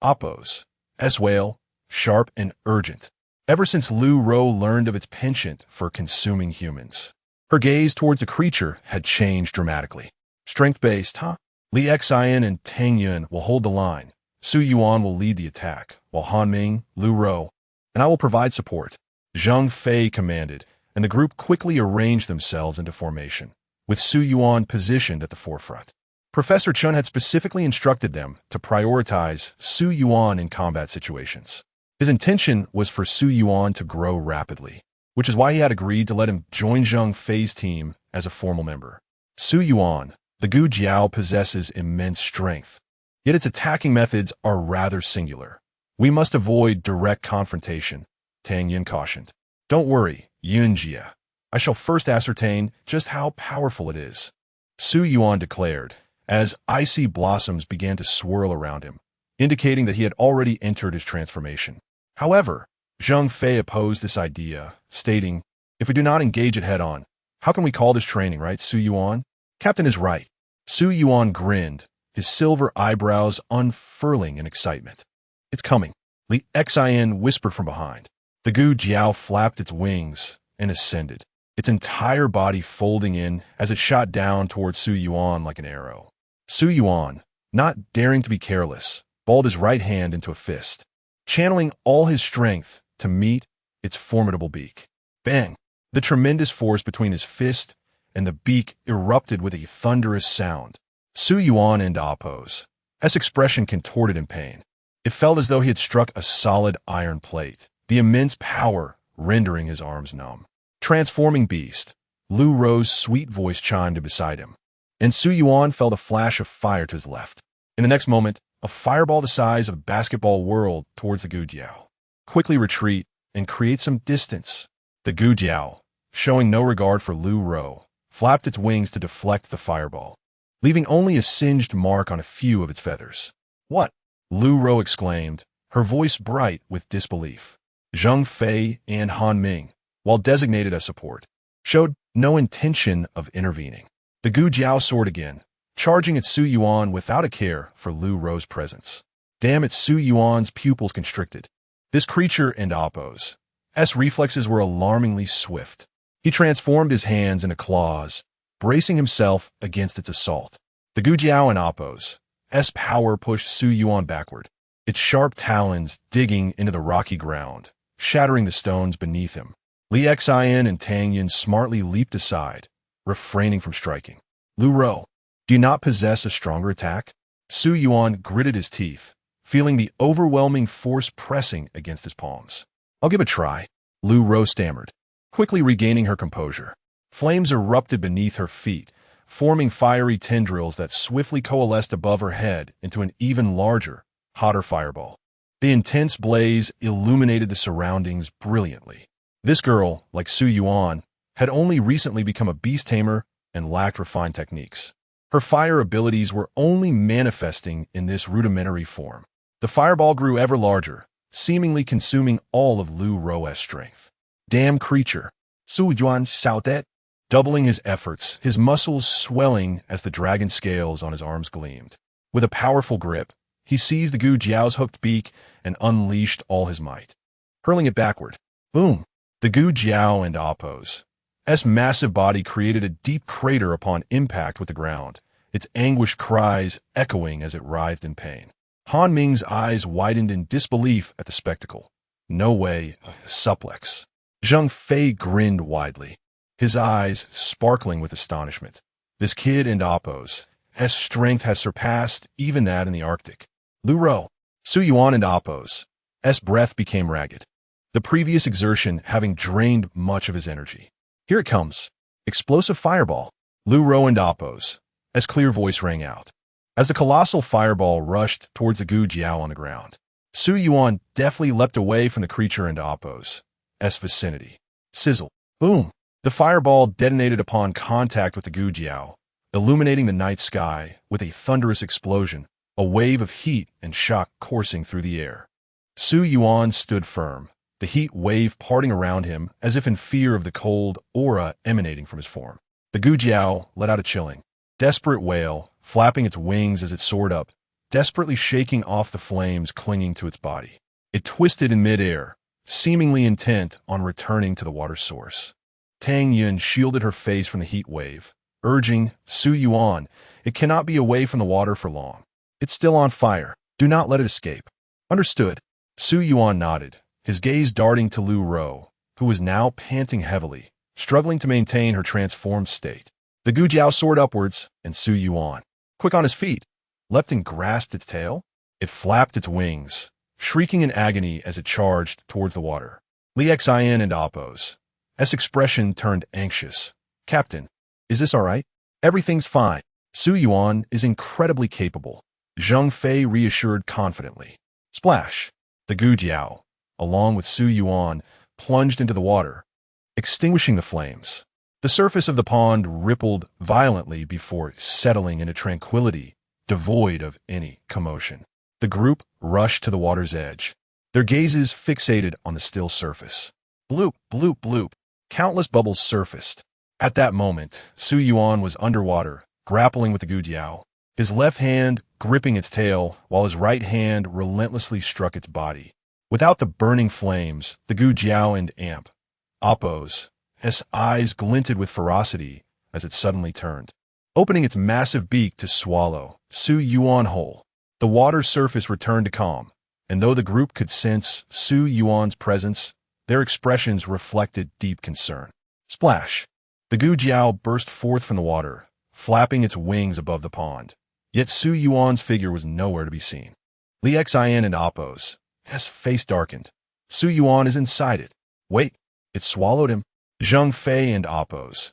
Speaker 1: Oppos. S-wail, sharp and urgent. Ever since Lu Ro learned of its penchant for consuming humans, her gaze towards the creature had changed dramatically. Strength-based, huh? Li Xian and Tang Yun will hold the line. Su Yuan will lead the attack, while Han Ming, Lu Ro, and I will provide support. Zhang Fei commanded, and the group quickly arranged themselves into formation, with Su Yuan positioned at the forefront. Professor Chun had specifically instructed them to prioritize Su Yuan in combat situations. His intention was for Su Yuan to grow rapidly, which is why he had agreed to let him join Zhang Fei's team as a formal member. Su Yuan, the Gu Jiao, possesses immense strength, yet its attacking methods are rather singular. We must avoid direct confrontation, Tang Yun cautioned. Don't worry, Yun Jia. I shall first ascertain just how powerful it is, Su Yuan declared, as icy blossoms began to swirl around him, indicating that he had already entered his transformation. However, Zhang Fei opposed this idea, stating, if we do not engage it head-on, how can we call this training, right, Su Yuan? Captain is right. Su Yuan grinned, his silver eyebrows unfurling in excitement. It's coming, Li Xian whispered from behind. The Gu Jiao flapped its wings and ascended, its entire body folding in as it shot down towards Su Yuan like an arrow. Su Yuan, not daring to be careless, balled his right hand into a fist, channeling all his strength to meet its formidable beak. Bang! The tremendous force between his fist and the beak erupted with a thunderous sound. Su Yuan and Oppos' expression contorted in pain. It felt as though he had struck a solid iron plate, the immense power rendering his arms numb. Transforming beast, Lu Ro's sweet voice chimed in beside him, and Su Yuan felt a flash of fire to his left. In the next moment, a fireball the size of a basketball whirled towards the Gu Jiao. Quickly retreat and create some distance. The Gu Jiao, showing no regard for Lu Ro, flapped its wings to deflect the fireball, leaving only a singed mark on a few of its feathers. What? Lu Ro exclaimed, her voice bright with disbelief. Zhang Fei and Han Ming, while designated as support, showed no intention of intervening. The Gu Jiao soared again, charging at Su Yuan without a care for Lu Ro's presence. Damn it, Su Yuan's pupils constricted. This creature and Oppos' reflexes were alarmingly swift. He transformed his hands into claws, bracing himself against its assault. The Gu Jiao and Oppos' power pushed Su Yuan backward, its sharp talons digging into the rocky ground, shattering the stones beneath him. Li Xian and Tang Yun smartly leaped aside, refraining from striking. Lu Ro, do you not possess a stronger attack? Su Yuan gritted his teeth, feeling the overwhelming force pressing against his palms. I'll give it a try, Lu Ro stammered, quickly regaining her composure. Flames erupted beneath her feet, forming fiery tendrils that swiftly coalesced above her head into an even larger, hotter fireball. The intense blaze illuminated the surroundings brilliantly. This girl, like Su Yuan, had only recently become a beast tamer and lacked refined techniques. Her fire abilities were only manifesting in this rudimentary form. The fireball grew ever larger, seemingly consuming all of Lu Ro's strength. Damn creature! Su Yuan shouted, doubling his efforts, his muscles swelling as the dragon scales on his arms gleamed. With a powerful grip, he seized the Gu Jiao's hooked beak and unleashed all his might, hurling it backward. Boom! The Gu Jiao and Oppos' massive body created a deep crater upon impact with the ground, its anguished cries echoing as it writhed in pain. Han Ming's eyes widened in disbelief at the spectacle. No way, a suplex. Zhang Fei grinned widely, his eyes sparkling with astonishment. This kid and Oppos' strength has surpassed even that in the Arctic. Lu Ro, Su Yuan and Oppos' breath became ragged, the previous exertion having drained much of his energy. Here it comes. Explosive fireball. Lu Ro and Oppos' clear voice rang out, as the colossal fireball rushed towards the Gu Jiao on the ground. Su Yuan deftly leapt away from the creature and Oppos' vicinity. Sizzle. Boom. The fireball detonated upon contact with the Gu Jiao, illuminating the night sky with a thunderous explosion, a wave of heat and shock coursing through the air. Su Yuan stood firm, the heat wave parting around him as if in fear of the cold aura emanating from his form. The Gu Jiao let out a chilling, desperate wail, flapping its wings as it soared up, desperately shaking off the flames clinging to its body. It twisted in midair, seemingly intent on returning to the water source. Tang Yun shielded her face from the heat wave, urging, Su Yuan, it cannot be away from the water for long. It's still on fire. Do not let it escape. Understood. Su Yuan nodded, his gaze darting to Lu Ro, who was now panting heavily, struggling to maintain her transformed state. The Gujiao soared upwards, and Su Yuan, quick on his feet, leapt and grasped its tail. It flapped its wings, shrieking in agony as it charged towards the water. Li Xian and Appo's expression turned anxious. Captain, is this all right? Everything's fine. Su Yuan is incredibly capable. Zheng Fei reassured confidently. Splash! The Gujiao, along with Su Yuan, plunged into the water, extinguishing the flames. The surface of the pond rippled violently before settling into tranquility, devoid of any commotion. The group rushed to the water's edge, their gazes fixated on the still surface. Bloop, bloop, bloop. Countless bubbles surfaced. At that moment, Su Yuan was underwater, grappling with the Gujiao, his left hand gripping its tail while his right hand relentlessly struck its body. Without the burning flames, the Gujiao and Appo's eyes glinted with ferocity as it suddenly turned, opening its massive beak to swallow Su Yuan whole. The water surface returned to calm, and though the group could sense Su Yuan's presence, their expressions reflected deep concern. Splash! The Gujiao burst forth from the water, flapping its wings above the pond. Yet Su Yuan's figure was nowhere to be seen. Li Xian and Appo's face darkened. Su Yuan is inside it. Wait, it swallowed him. Zheng Fei and Appo's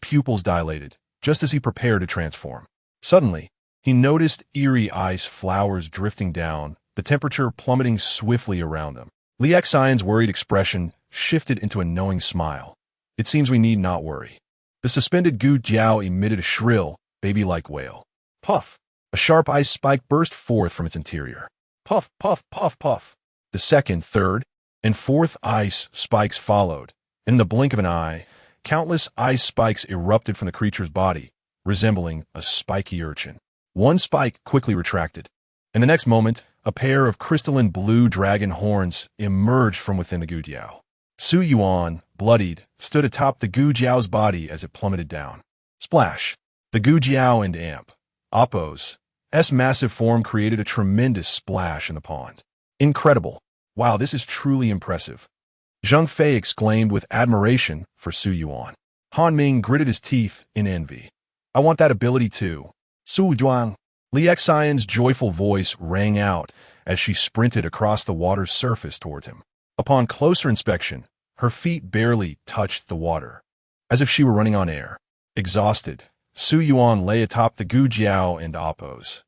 Speaker 1: pupils dilated, just as he prepared to transform. Suddenly, he noticed eerie ice flowers drifting down, the temperature plummeting swiftly around them. Li Xian's worried expression shifted into a knowing smile. It seems we need not worry. The suspended Gujiao emitted a shrill, baby-like wail. Puff! A sharp ice spike burst forth from its interior. Puff, puff, puff, puff. The second, third, and fourth ice spikes followed. In the blink of an eye, countless ice spikes erupted from the creature's body, resembling a spiky urchin. One spike quickly retracted, and the next moment, a pair of crystalline blue dragon horns emerged from within the Gujiao. Su Yuan, bloodied, stood atop the Gujiao's body as it plummeted down. Splash! The Gujiao and Appo's massive form created a tremendous splash in the pond. Incredible! Wow, this is truly impressive. Zheng Fei exclaimed with admiration for Su Yuan. Han Ming gritted his teeth in envy. I want that ability too. Su Juan. Li Xian's joyful voice rang out as she sprinted across the water's surface towards him. Upon closer inspection, her feet barely touched the water, as if she were running on air. Exhausted, Su Yuan lay atop the Gujiao and Appo's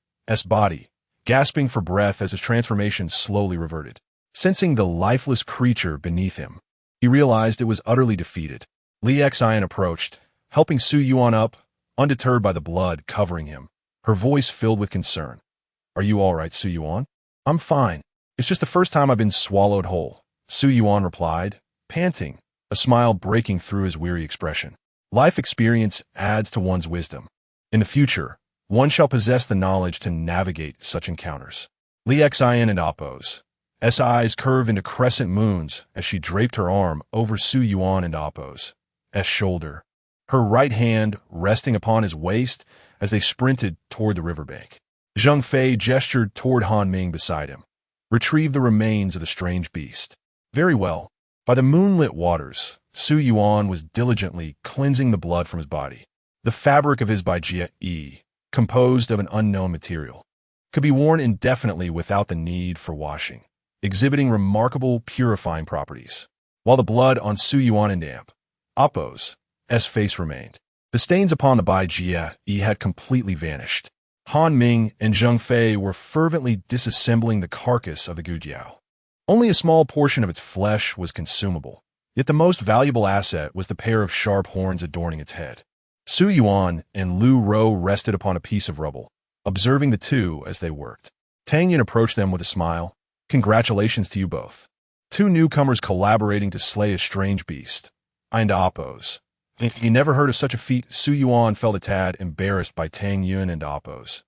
Speaker 1: body, gasping for breath as his transformation slowly reverted. Sensing the lifeless creature beneath him, he realized it was utterly defeated. Li Xian approached, helping Su Yuan up, undeterred by the blood covering him, her voice filled with concern. Are you all right, Su Yuan? I'm fine. It's just the first time I've been swallowed whole, Su Yuan replied, panting, a smile breaking through his weary expression. Life experience adds to one's wisdom. In the future, one shall possess the knowledge to navigate such encounters. Li Xian and Appo's eyes curved into crescent moons as she draped her arm over Su Yuan and Appo's shoulder, her right hand resting upon his waist as they sprinted toward the riverbank. Zheng Fei gestured toward Han Ming beside him. Retrieve the remains of the strange beast. Very well. By the moonlit waters, Su Yuan was diligently cleansing the blood from his body. The fabric of his baijie, composed of an unknown material, could be worn indefinitely without the need for washing, exhibiting remarkable purifying properties. While the blood on Su Yuan and Appo's face remained, the stains upon the baijie had completely vanished. Han Ming and Zheng Fei were fervently disassembling the carcass of the Gujiao. Only a small portion of its flesh was consumable, yet the most valuable asset was the pair of sharp horns adorning its head. Su Yuan and Lu Ro rested upon a piece of rubble, observing the two as they worked. Tang Yun approached them with a smile. Congratulations to you both. Two newcomers collaborating to slay a strange beast. And Appo's You never heard of such a feat. Su Yuan felt a tad embarrassed by Tang Yun and Appo's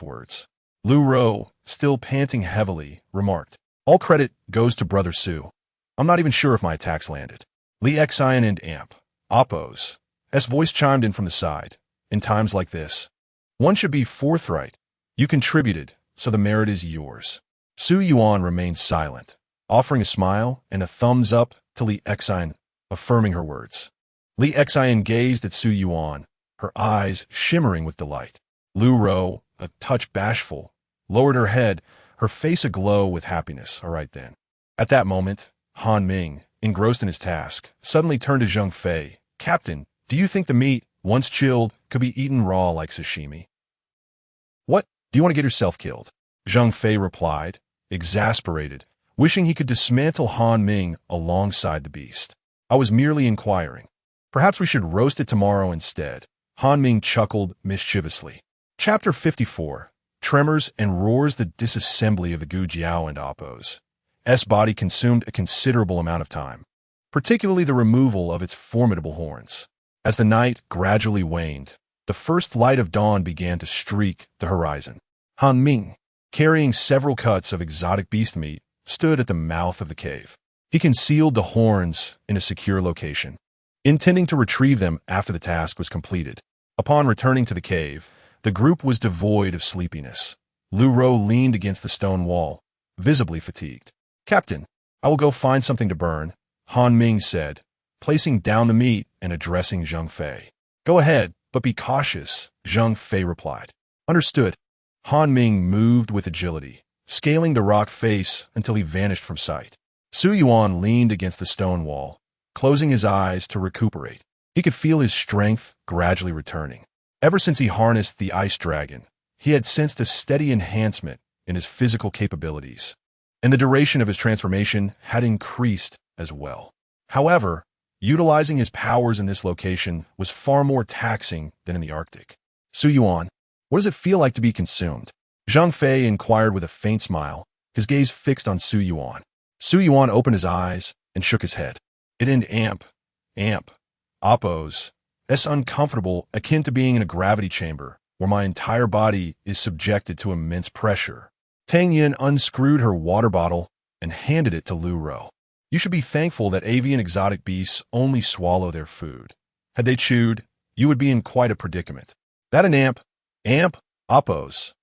Speaker 1: words. Lu Ro, still panting heavily, remarked, "All credit goes to Brother Su. I'm not even sure if my attacks landed." Li Xian and Appo's voice chimed in from the side. "In times like this, one should be forthright. You contributed, so the merit is yours." Su Yuan remained silent, offering a smile and a thumbs up to Li Xian, affirming her words. Li Xian gazed at Su Yuan, her eyes shimmering with delight. Lu Ro, a touch bashful, lowered her head, her face aglow with happiness. "All right then." At that moment, Han Ming, engrossed in his task, suddenly turned to Zheng Fei. "Captain, do you think the meat, once chilled, could be eaten raw like sashimi?" "What? Do you want to get yourself killed?" Zheng Fei replied, exasperated, wishing he could dismantle Han Ming alongside the beast. "I was merely inquiring. Perhaps we should roast it tomorrow instead." Han Ming chuckled mischievously. Chapter 54. Tremors and roars. The disassembly of the Gu Jiao and Appo's body consumed a considerable amount of time, particularly the removal of its formidable horns. As the night gradually waned, the first light of dawn began to streak the horizon. Han Ming, carrying several cuts of exotic beast meat, stood at the mouth of the cave. He concealed the horns in a secure location, intending to retrieve them after the task was completed. Upon returning to the cave, the group was devoid of sleepiness. Lu Ro leaned against the stone wall, visibly fatigued. "Captain, I will go find something to burn," Han Ming said, placing down the meat and addressing Zheng Fei. "Go ahead, but be cautious," Zheng Fei replied. "Understood." Han Ming moved with agility, scaling the rock face until he vanished from sight. Su Yuan leaned against the stone wall, closing his eyes to recuperate. He could feel his strength gradually returning. Ever since he harnessed the ice dragon, he had sensed a steady enhancement in his physical capabilities, and the duration of his transformation had increased as well. However, utilizing his powers in this location was far more taxing than in the Arctic. "Su Yuan, what does it feel like to be consumed?" Zheng Fei inquired with a faint smile, his gaze fixed on Su Yuan. Su Yuan opened his eyes and shook his head. "It and Appo's uncomfortable, akin to being in a gravity chamber, where my entire body is subjected to immense pressure." Tang Yun unscrewed her water bottle and handed it to Lu Ro. "You should be thankful that avian exotic beasts only swallow their food. Had they chewed, you would be in quite a predicament." That an Appo's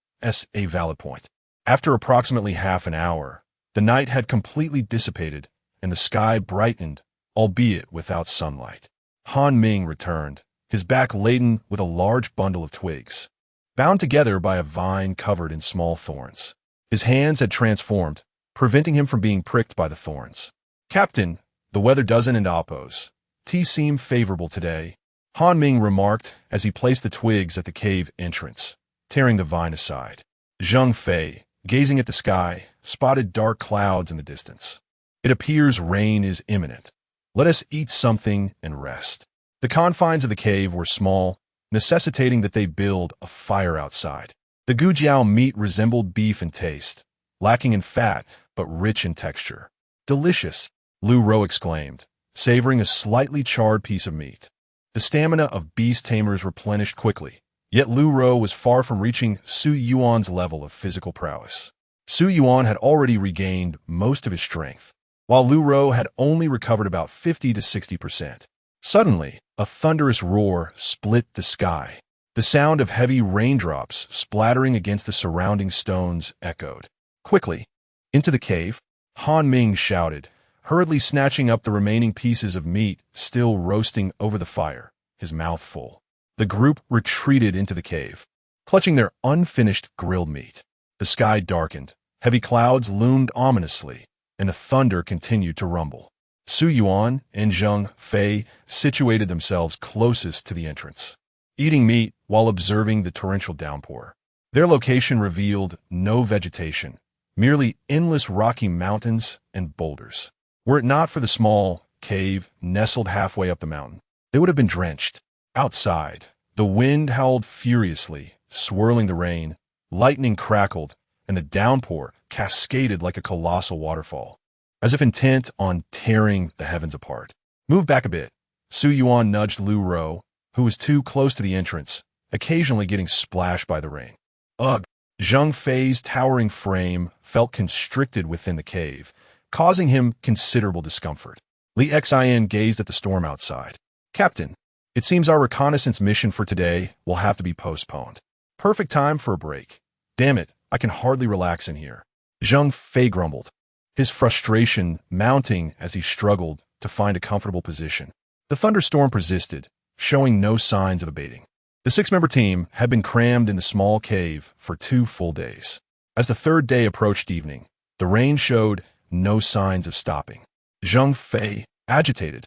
Speaker 1: a valid point. After approximately half an hour, the night had completely dissipated and the sky brightened, albeit without sunlight. Han Ming returned, his back laden with a large bundle of twigs, bound together by a vine covered in small thorns. His hands had transformed, preventing him from being pricked by the thorns. "Captain, the weather doesn't and Appo's tea seem favorable today," Han Ming remarked as he placed the twigs at the cave entrance, tearing the vine aside. Zheng Fei, gazing at the sky, spotted dark clouds in the distance. "It appears rain is imminent. Let us eat something and rest." The confines of the cave were small, necessitating that they build a fire outside. The Gu Jiao meat resembled beef in taste, lacking in fat but rich in texture. "Delicious," Lu Ro exclaimed, savoring a slightly charred piece of meat. The stamina of beast tamers replenished quickly, yet Lu Ro was far from reaching Su Yuan's level of physical prowess. Su Yuan had already regained most of his strength, while Lu Ro had only recovered about 50 to 60%. Suddenly, a thunderous roar split the sky. The sound of heavy raindrops splattering against the surrounding stones echoed. "Quickly, into the cave," Han Ming shouted, hurriedly snatching up the remaining pieces of meat still roasting over the fire, his mouth full. The group retreated into the cave, clutching their unfinished grilled meat. The sky darkened, heavy clouds loomed ominously, and the thunder continued to rumble. Su Yuan and Zheng Fei situated themselves closest to the entrance, eating meat while observing the torrential downpour. Their location revealed no vegetation, merely endless rocky mountains and boulders. Were it not for the small cave nestled halfway up the mountain, they would have been drenched. Outside, the wind howled furiously, swirling the rain, lightning crackled, and the downpour cascaded like a colossal waterfall, as if intent on tearing the heavens apart. "Move back a bit," Su Yuan nudged Lu Ro, who was too close to the entrance, occasionally getting splashed by the rain. Ugh! Zhang Fei's towering frame felt constricted within the cave, causing him considerable discomfort. Li Xin gazed at the storm outside. Captain, it seems our reconnaissance mission for today will have to be postponed. Perfect time for a break. Damn it, I can hardly relax in here. Zhang Fei grumbled, his frustration mounting as he struggled to find a comfortable position. The thunderstorm persisted, showing no signs of abating. The six-member team had been crammed in the small cave for 2 full days. As the third day approached evening, the rain showed no signs of stopping. Zhang Fei, agitated,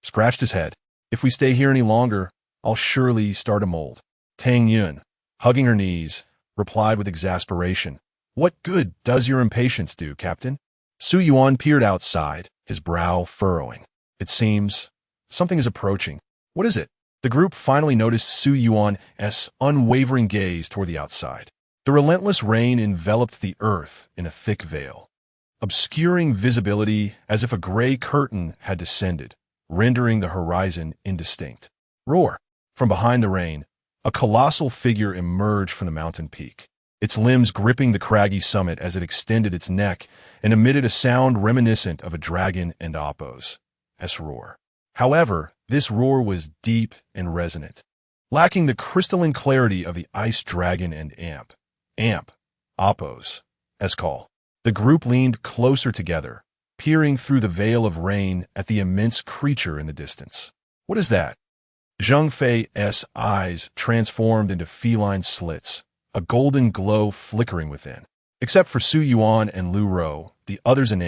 Speaker 1: scratched his head. If we stay here any longer, I'll surely start a mold. Tang Yun, hugging her knees, replied with exasperation. What good does your impatience do, Captain? Su Yuan peered outside, his brow furrowing. It seems something is approaching. What is it? The group finally noticed Su Yuan's unwavering gaze toward the outside. The relentless rain enveloped the earth in a thick veil, obscuring visibility as if a gray curtain had descended, rendering the horizon indistinct. Roar! From behind the rain, a colossal figure emerged from the mountain peak, its limbs gripping the craggy summit as it extended its neck and emitted a sound reminiscent of a dragon and Appo's roar. However, this roar was deep and resonant, lacking the crystalline clarity of the ice dragon and Appo's call. The group leaned closer together, peering through the veil of rain at the immense creature in the distance. What is that? Zhang Fei's eyes transformed into feline slits, a golden glow flickering within. Except for Su Yuan and Lu Ro, the others in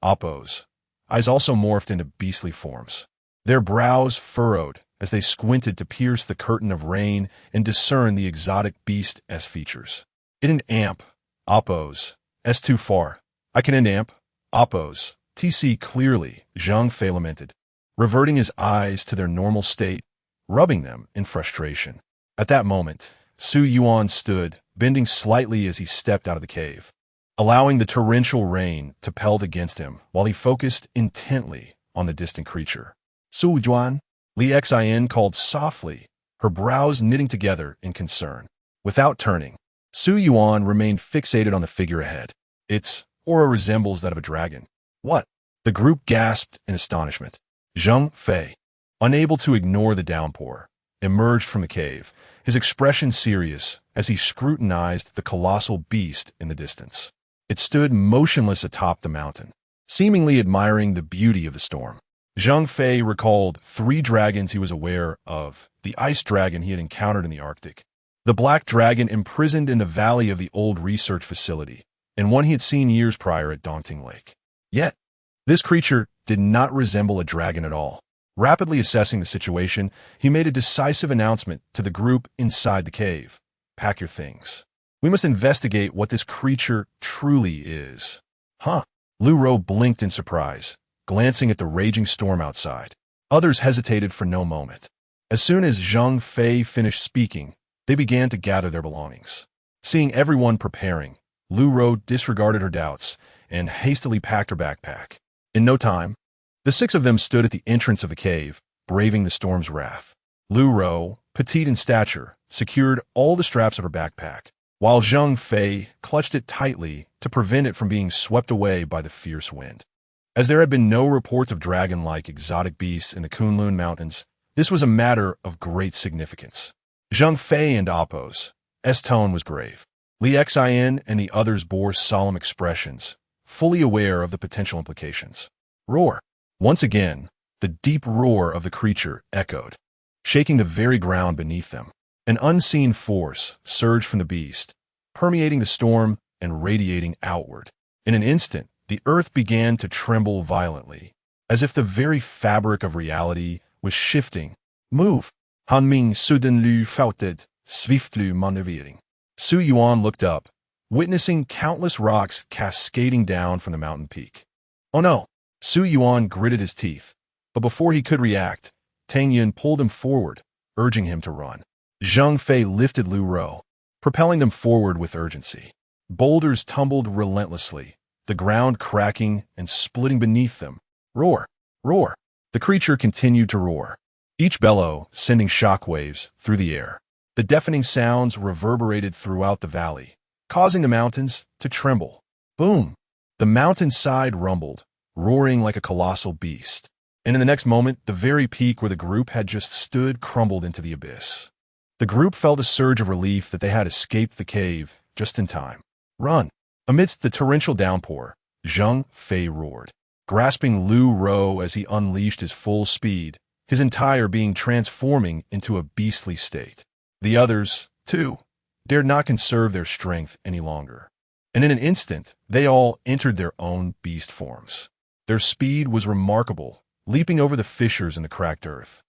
Speaker 1: Appo's eyes also morphed into beastly forms. Their brows furrowed as they squinted to pierce the curtain of rain and discern the exotic beast's features. It an Appo's too far. I can end Appo's TC clearly, Zhang Fei lamented, reverting his eyes to their normal state, rubbing them in frustration. At that moment, Su Yuan stood, bending slightly as he stepped out of the cave, allowing the torrential rain to pelt against him while he focused intently on the distant creature. Su Yuan, Li Xin called softly, her brows knitting together in concern. Without turning, Su Yuan remained fixated on the figure ahead. Its aura resembles that of a dragon. What? The group gasped in astonishment. Zhang Fei, unable to ignore the downpour, emerged from the cave, his expression serious as he scrutinized the colossal beast in the distance. It stood motionless atop the mountain, seemingly admiring the beauty of the storm. Zhang Fei recalled 3 dragons he was aware of: the ice dragon he had encountered in the Arctic, the black dragon imprisoned in the valley of the old research facility, and one he had seen years prior at Daunting Lake. Yet, this creature did not resemble a dragon at all. Rapidly assessing the situation, he made a decisive announcement to the group inside the cave. Pack your things. We must investigate what this creature truly is. Huh? Lu Ro blinked in surprise, glancing at the raging storm outside. Others hesitated for no moment. As soon as Zhang Fei finished speaking, they began to gather their belongings. Seeing everyone preparing, Lu Ro disregarded her doubts and hastily packed her backpack. In no time, the 6 of them stood at the entrance of the cave, braving the storm's wrath. Lu Ro, petite in stature, secured all the straps of her backpack, while Zhang Fei clutched it tightly to prevent it from being swept away by the fierce wind. As there had been no reports of dragon-like exotic beasts in the Kunlun Mountains, this was a matter of great significance. Zhang Fei and Appo's tone was grave. Li Xin and the others bore solemn expressions, fully aware of the potential implications. Roar! Once again, the deep roar of the creature echoed, shaking the very ground beneath them. An unseen force surged from the beast, permeating the storm and radiating outward. In an instant, the earth began to tremble violently, as if the very fabric of reality was shifting. Move! Han Ming suddenly foutet, swiftly manövering. Su Yuan looked up, witnessing countless rocks cascading down from the mountain peak. Oh no! Su Yuan gritted his teeth, but before he could react, Tang Yun pulled him forward, urging him to run. Zhang Fei lifted Lu Ro, propelling them forward with urgency. Boulders tumbled relentlessly, the ground cracking and splitting beneath them. Roar! Roar! The creature continued to roar, each bellow sending shockwaves through the air. The deafening sounds reverberated throughout the valley, causing the mountains to tremble. Boom! The mountainside rumbled, roaring like a colossal beast. And in the next moment, the very peak where the group had just stood crumbled into the abyss. The group felt a surge of relief that they had escaped the cave just in time. Run! Amidst the torrential downpour, Zhang Fei roared, grasping Lu Ro as he unleashed his full speed, his entire being transforming into a beastly state. The others, too, dared not conserve their strength any longer. And in an instant, they all entered their own beast forms. Their speed was remarkable, leaping over the fissures in the cracked earth,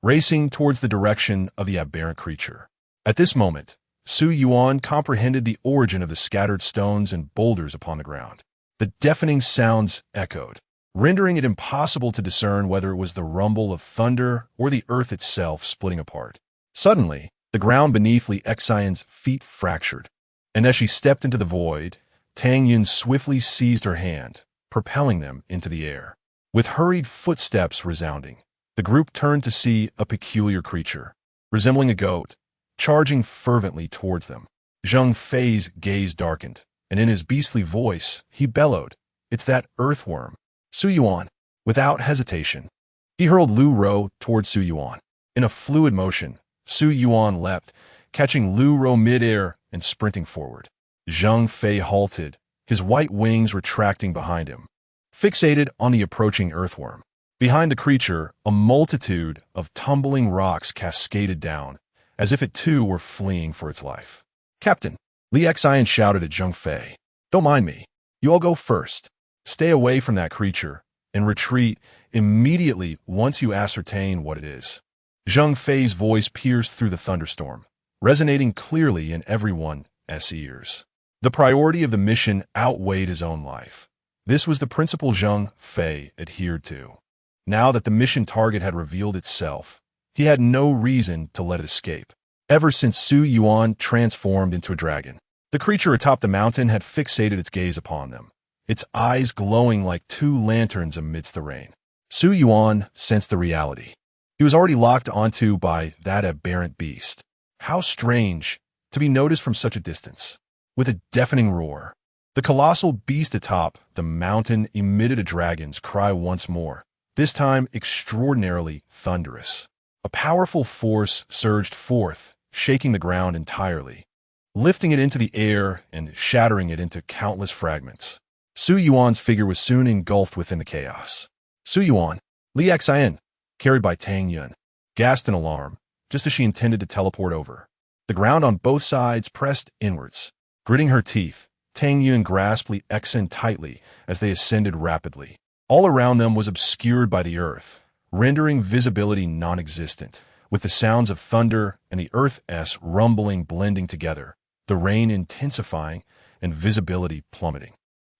Speaker 1: racing towards the direction of the aberrant creature. At this moment, Su Yuan comprehended the origin of the scattered stones and boulders upon the ground. The deafening sounds echoed, rendering it impossible to discern whether it was the rumble of thunder or the earth itself splitting apart. Suddenly, the ground beneath Li Xian's feet fractured, and as she stepped into the void, Tang Yun swiftly seized her hand, propelling them into the air. With hurried footsteps resounding, the group turned to see a peculiar creature, resembling a goat, charging fervently towards them. Zhang Fei's gaze darkened, and in his beastly voice, he bellowed, "It's that earthworm, Su Yuan." Without hesitation, he hurled Lu Ro towards Su Yuan. In a fluid motion, Su Yuan leapt, catching Lu Ro midair and sprinting forward. Zhang Fei halted, his white wings retracting behind him, fixated on the approaching earthworm. Behind the creature, a multitude of tumbling rocks cascaded down, as if it too were fleeing for its life. "Captain," Li Xian shouted at Zhang Fei, "don't mind me. You all go first. Stay away from that creature, and retreat immediately once you ascertain what it is." Zhang Fei's voice pierced through the thunderstorm, resonating clearly in everyone's ears. The priority of the mission outweighed his own life. This was the principle Zhang Fei adhered to. Now that the mission target had revealed itself, he had no reason to let it escape. Ever since Su Yuan transformed into a dragon, the creature atop the mountain had fixated its gaze upon them, its eyes glowing like two lanterns amidst the rain. Su Yuan sensed the reality. He was already locked onto by that aberrant beast. How strange to be noticed from such a distance. With a deafening roar, the colossal beast atop the mountain emitted a dragon's cry once more, this time extraordinarily thunderous. A powerful force surged forth, shaking the ground entirely, lifting it into the air and shattering it into countless fragments. Su Yuan's figure was soon engulfed within the chaos. Su Yuan, Li Xian, carried by Tang Yun, gasped in alarm, just as she intended to teleport over. The ground on both sides pressed inwards. Gritting her teeth, Tang Yun grasped Li Xian tightly as they ascended rapidly. All around them was obscured by the earth, rendering visibility non-existent, with the sounds of thunder and the earth's rumbling blending together, the rain intensifying and visibility plummeting.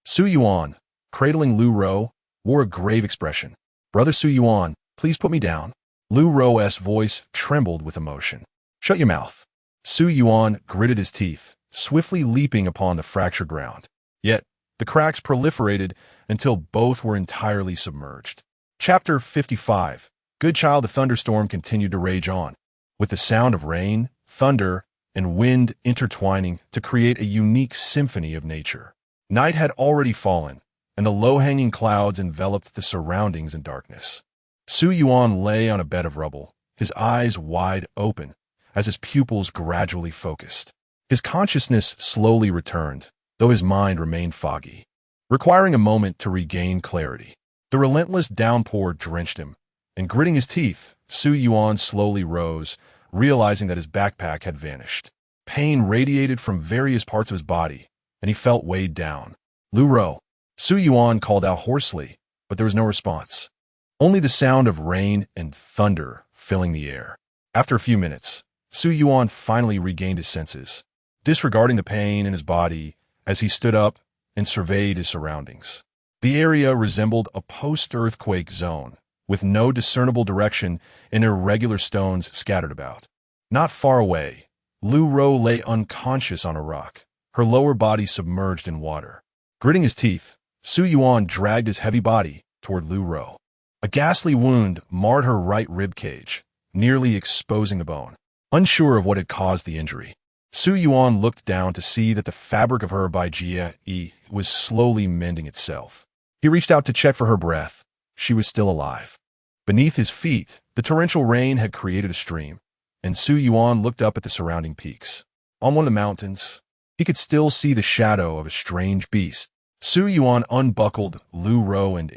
Speaker 1: Su Yuan, cradling Lu Ro, wore a grave expression. "Brother Su Yuan, please put me down." Lu Ro's voice trembled with emotion. "Shut your mouth." Su Yuan gritted his teeth, swiftly leaping upon the fractured ground. Yet, the cracks proliferated until both were entirely submerged. Chapter 55. Good Child. The thunderstorm continued to rage on, with the sound of rain, thunder, and wind intertwining to create a unique symphony of nature. Night had already fallen, and the low-hanging clouds enveloped the surroundings in darkness. Su Yuan lay on a bed of rubble, his eyes wide open, as his pupils gradually focused. His consciousness slowly returned, though his mind remained foggy, requiring a moment to regain clarity. The relentless downpour drenched him, and gritting his teeth, Su Yuan slowly rose, realizing that his backpack had vanished. Pain radiated from various parts of his body, and he felt weighed down. "Lu Ro," Su Yuan called out hoarsely, but there was no response. Only the sound of rain and thunder filling the air. After a few minutes, Su Yuan finally regained his senses, disregarding the pain in his body as he stood up and surveyed his surroundings. The area resembled a post-earthquake zone, with no discernible direction and irregular stones scattered about. Not far away, Lu Ro lay unconscious on a rock, her lower body submerged in water. Gritting his teeth, Su Yuan dragged his heavy body toward Lu Ro. A ghastly wound marred her right rib cage, nearly exposing the bone. Unsure of what had caused the injury, Su Yuan looked down to see that the fabric of her baijie was slowly mending itself. He reached out to check for her breath. She was still alive. Beneath his feet, the torrential rain had created a stream, and Su Yuan looked up at the surrounding peaks. On one of the mountains, he could still see the shadow of a strange beast. Su Yuan unbuckled Lu Ro and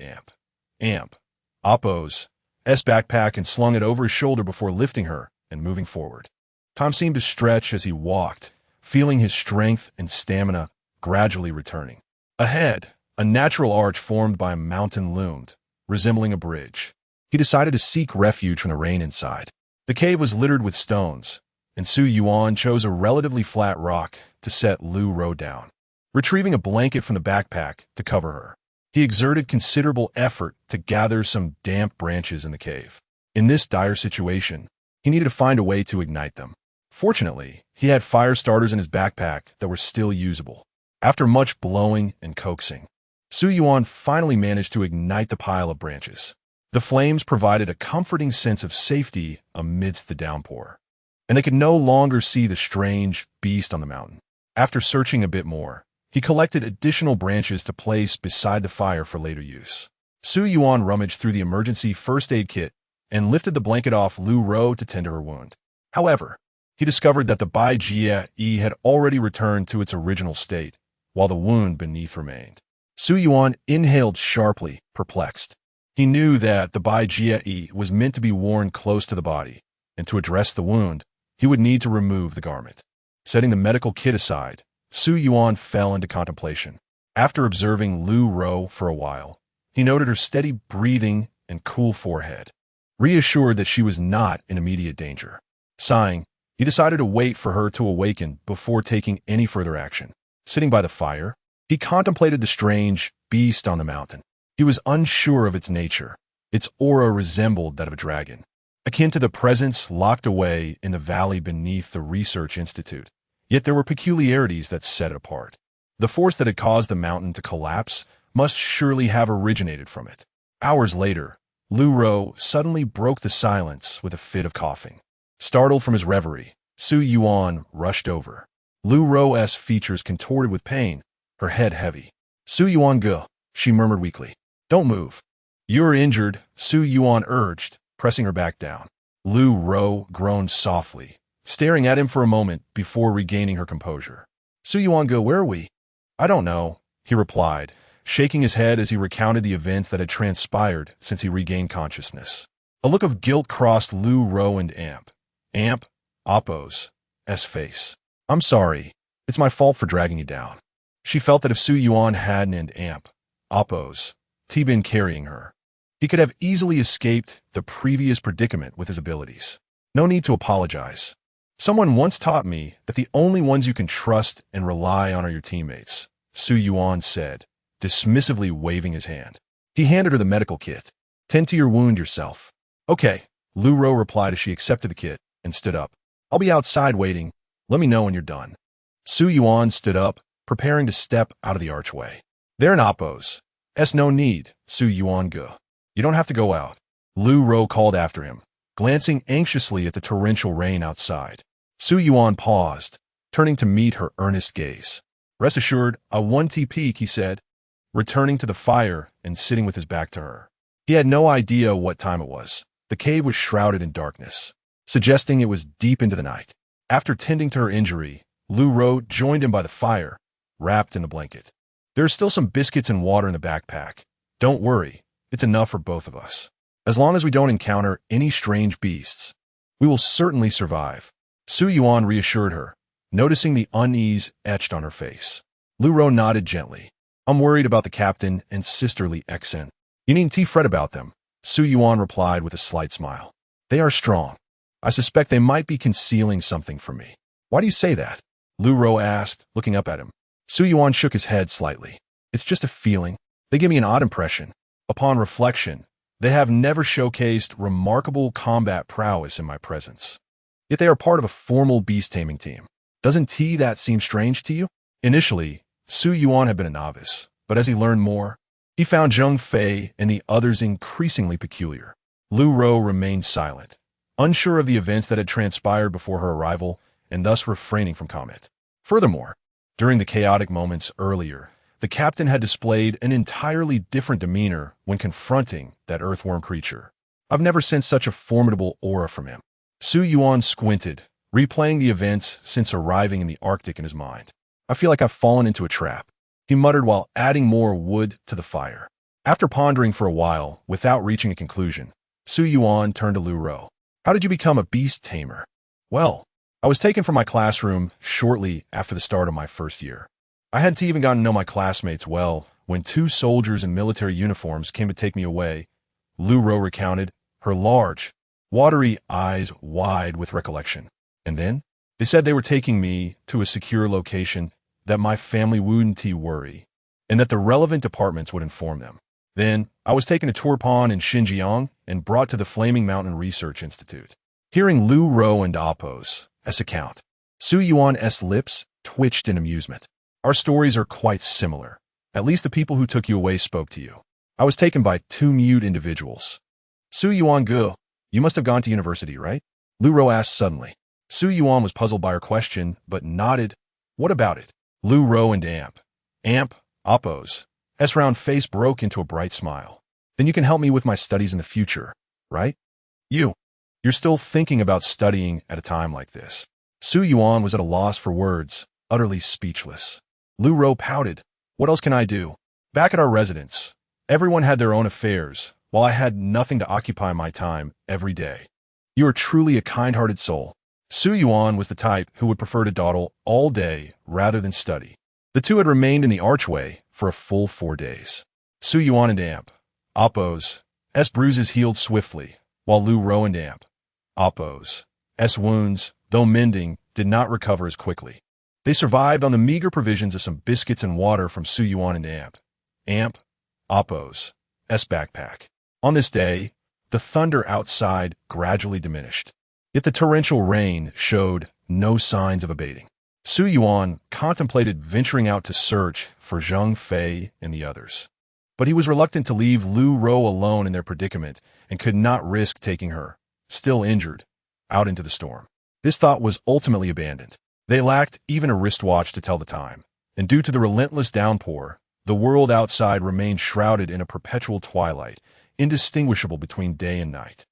Speaker 1: Appo's backpack and slung it over his shoulder before lifting her and moving forward. Time seemed to stretch as he walked, feeling his strength and stamina gradually returning. Ahead, a natural arch formed by a mountain loomed, resembling a bridge. He decided to seek refuge from the rain inside. The cave was littered with stones, and Su Yuan chose a relatively flat rock to set Lu Ro down, retrieving a blanket from the backpack to cover her. He exerted considerable effort to gather some damp branches in the cave. In this dire situation, he needed to find a way to ignite them. Fortunately, he had fire starters in his backpack that were still usable. After much blowing and coaxing, Su Yuan finally managed to ignite the pile of branches. The flames provided a comforting sense of safety amidst the downpour, and they could no longer see the strange beast on the mountain. After searching a bit more, he collected additional branches to place beside the fire for later use. Su Yuan rummaged through the emergency first aid kit and lifted the blanket off Lu Ro to tend to her wound. However, he discovered that the baijie had already returned to its original state, while the wound beneath remained. Su Yuan inhaled sharply, perplexed. He knew that the baijie was meant to be worn close to the body, and to address the wound, he would need to remove the garment. Setting the medical kit aside, Su Yuan fell into contemplation. After observing Lu Ro for a while, he noted her steady breathing and cool forehead, reassured that she was not in immediate danger. Sighing, he decided to wait for her to awaken before taking any further action. Sitting by the fire, he contemplated the strange beast on the mountain. He was unsure of its nature. Its aura resembled that of a dragon, akin to the presence locked away in the valley beneath the research institute. Yet there were peculiarities that set it apart. The force that had caused the mountain to collapse must surely have originated from it. Hours later, Lu Ro suddenly broke the silence with a fit of coughing. Startled from his reverie, Su Yuan rushed over. Lu Ro's features contorted with pain, her head heavy. Su Yuan go, she murmured weakly. Don't move. You're injured, Su Yuan urged, pressing her back down. Lu Ro groaned softly, staring at him for a moment before regaining her composure. Su Yuan go, where are we? I don't know, he replied, shaking his head as he recounted the events that had transpired since he regained consciousness. A look of guilt crossed Lu Ro and Appo's face. I'm sorry. It's my fault for dragging you down. She felt that if Su Yuan hadn't and Appo's been carrying her, he could have easily escaped the previous predicament with his abilities. No need to apologize. Someone once taught me that the only ones you can trust and rely on are your teammates, Su Yuan said, dismissively waving his hand. He handed her the medical kit. Tend to your wound yourself. Okay, Lu Ro replied as she accepted the kit and stood up. I'll be outside waiting. Let me know when you're done. Su Yuan stood up, preparing to step out of the archway. They're in Appo's. No need, Su Yuan go. You don't have to go out. Lu Ro called after him, glancing anxiously at the torrential rain outside. Su Yuan paused, turning to meet her earnest gaze. Rest assured, I won't peek, he said, returning to the fire and sitting with his back to her. He had no idea what time it was. The cave was shrouded in darkness, suggesting it was deep into the night. After tending to her injury, Lu Ro joined him by the fire, wrapped in a blanket. There's still some biscuits and water in the backpack. Don't worry, it's enough for both of us. As long as we don't encounter any strange beasts, we will certainly survive. Su Yuan reassured her, noticing the unease etched on her face. Lu Ro nodded gently. I'm worried about the captain and sisterly accent. You needn't fret about them, Su Yuan replied with a slight smile. They are strong. I suspect they might be concealing something from me. Why do you say that? Lu Ro asked, looking up at him. Su Yuan shook his head slightly. It's just a feeling. They give me an odd impression. Upon reflection, they have never showcased remarkable combat prowess in my presence. Yet they are part of a formal beast-taming team. Doesn't that seem strange to you? Initially, Su Yuan had been a novice, but as he learned more, He found Zheng Fei and the others increasingly peculiar. Lu Ro remained silent, unsure of the events that had transpired before her arrival, and thus refraining from comment. Furthermore, during the chaotic moments earlier, the captain had displayed an entirely different demeanor when confronting that earthworm creature. I've never sensed such a formidable aura from him. Su Yuan squinted, replaying the events since arriving in the Arctic in his mind. I feel like I've fallen into a trap, he muttered while adding more wood to the fire. After pondering for a while, without reaching a conclusion, Su Yuan turned to Lu Ro. How did you become a beast tamer? Well, I was taken from my classroom shortly after the start of my first year. I hadn't even gotten to know my classmates well when two soldiers in military uniforms came to take me away. Lu Ro recounted, her large, watery eyes wide with recollection. And then, they said they were taking me to a secure location that my family wouldn't worry, and that the relevant departments would inform them. Then, I was taken to Turpan in Xinjiang and brought to the Flaming Mountain Research Institute. Hearing Lu Ro and Appo's account, Su Yuan's lips twitched in amusement. Our stories are quite similar. At least the people who took you away spoke to you. I was taken by two mute individuals. Su Yuan Gu, you must have gone to university, right? Lu Ro asked suddenly. Su Yuan was puzzled by her question, but nodded. What about it? Lu Ro and Appo's round face broke into a bright smile. Then you can help me with my studies in the future, right? You're still thinking about studying at a time like this. Su Yuan was at a loss for words, utterly speechless. Lu Ro pouted. What else can I do? Back at our residence, everyone had their own affairs, while I had nothing to occupy my time every day. You are truly a kind-hearted soul. Su Yuan was the type who would prefer to dawdle all day rather than study. The two had remained in the archway for a full 4 days. Su Yuan and Appo's bruises healed swiftly, while Lu Ro and Appo's wounds, though mending, did not recover as quickly. They survived on the meager provisions of some biscuits and water from Su Yuan and Appo's backpack. On this day, the thunder outside gradually diminished. Yet the torrential rain showed no signs of abating. Su Yuan contemplated venturing out to search for Zheng Fei and the others. But he was reluctant to leave Lu Ro alone in their predicament and could not risk taking her, still injured, out into the storm. This thought was ultimately abandoned. They lacked even a wristwatch to tell the time, and due to the relentless downpour, the world outside remained shrouded in a perpetual twilight, indistinguishable between day and night.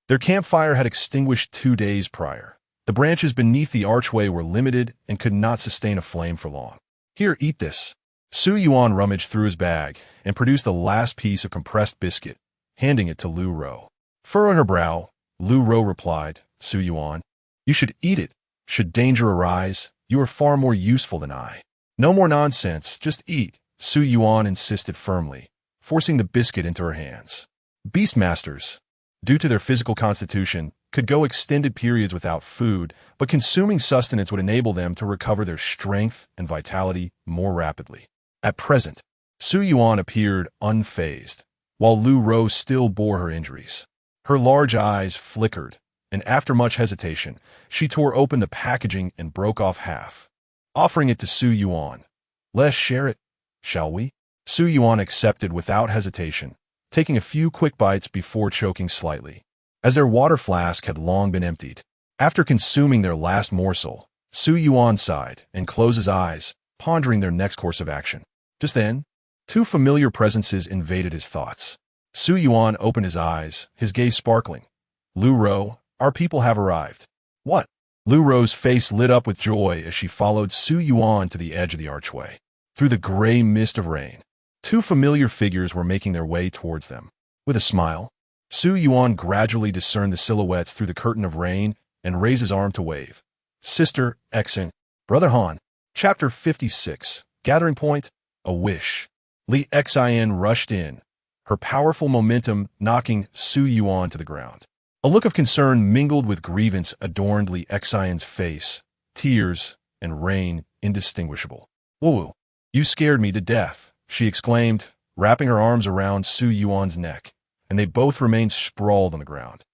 Speaker 1: Their campfire had extinguished 2 days prior. The branches beneath the archway were limited and could not sustain a flame for long. Here, eat this. Su Yuan rummaged through his bag and produced the last piece of compressed biscuit, handing it to Lu Ro. Furrowing her brow, Lu Ro replied, Su Yuan, you should eat it. Should danger arise, you are far more useful than I. No more nonsense, just eat, Su Yuan insisted firmly, forcing the biscuit into her hands. Beastmasters, due to their physical constitution, could go extended periods without food, but consuming sustenance would enable them to recover their strength and vitality more rapidly. At present, Su Yuan appeared unfazed, while Lu Ro still bore her injuries. Her large eyes flickered, and after much hesitation, she tore open the packaging and broke off half, offering it to Su Yuan. Let's share it, shall we? Su Yuan accepted without hesitation, taking a few quick bites before choking slightly, as their water flask had long been emptied. After consuming their last morsel, Su Yuan sighed and closed his eyes, pondering their next course of action. Just then, two familiar presences invaded his thoughts. Su Yuan opened his eyes, his gaze sparkling. Lu Ro, our people have arrived. What? Lu Ro's face lit up with joy as she followed Su Yuan to the edge of the archway. Through the gray mist of rain, two familiar figures were making their way towards them. With a smile, Su Yuan gradually discerned the silhouettes through the curtain of rain and raised his arm to wave. Sister, Exen, Brother Han. Chapter 56. Gathering Point, A Wish. Li Xin rushed in, her powerful momentum knocking Su Yuan to the ground. A look of concern mingled with grievance adorned Li Xin's face, tears and rain indistinguishable. Woo, you scared me to death, she exclaimed, wrapping her arms around Su Yuan's neck, and they both remained sprawled on the ground.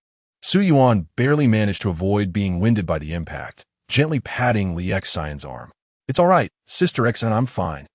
Speaker 1: Su Yuan barely managed to avoid being winded by the impact, gently patting Li Xin's arm. It's all right, Sister Xin, I'm fine.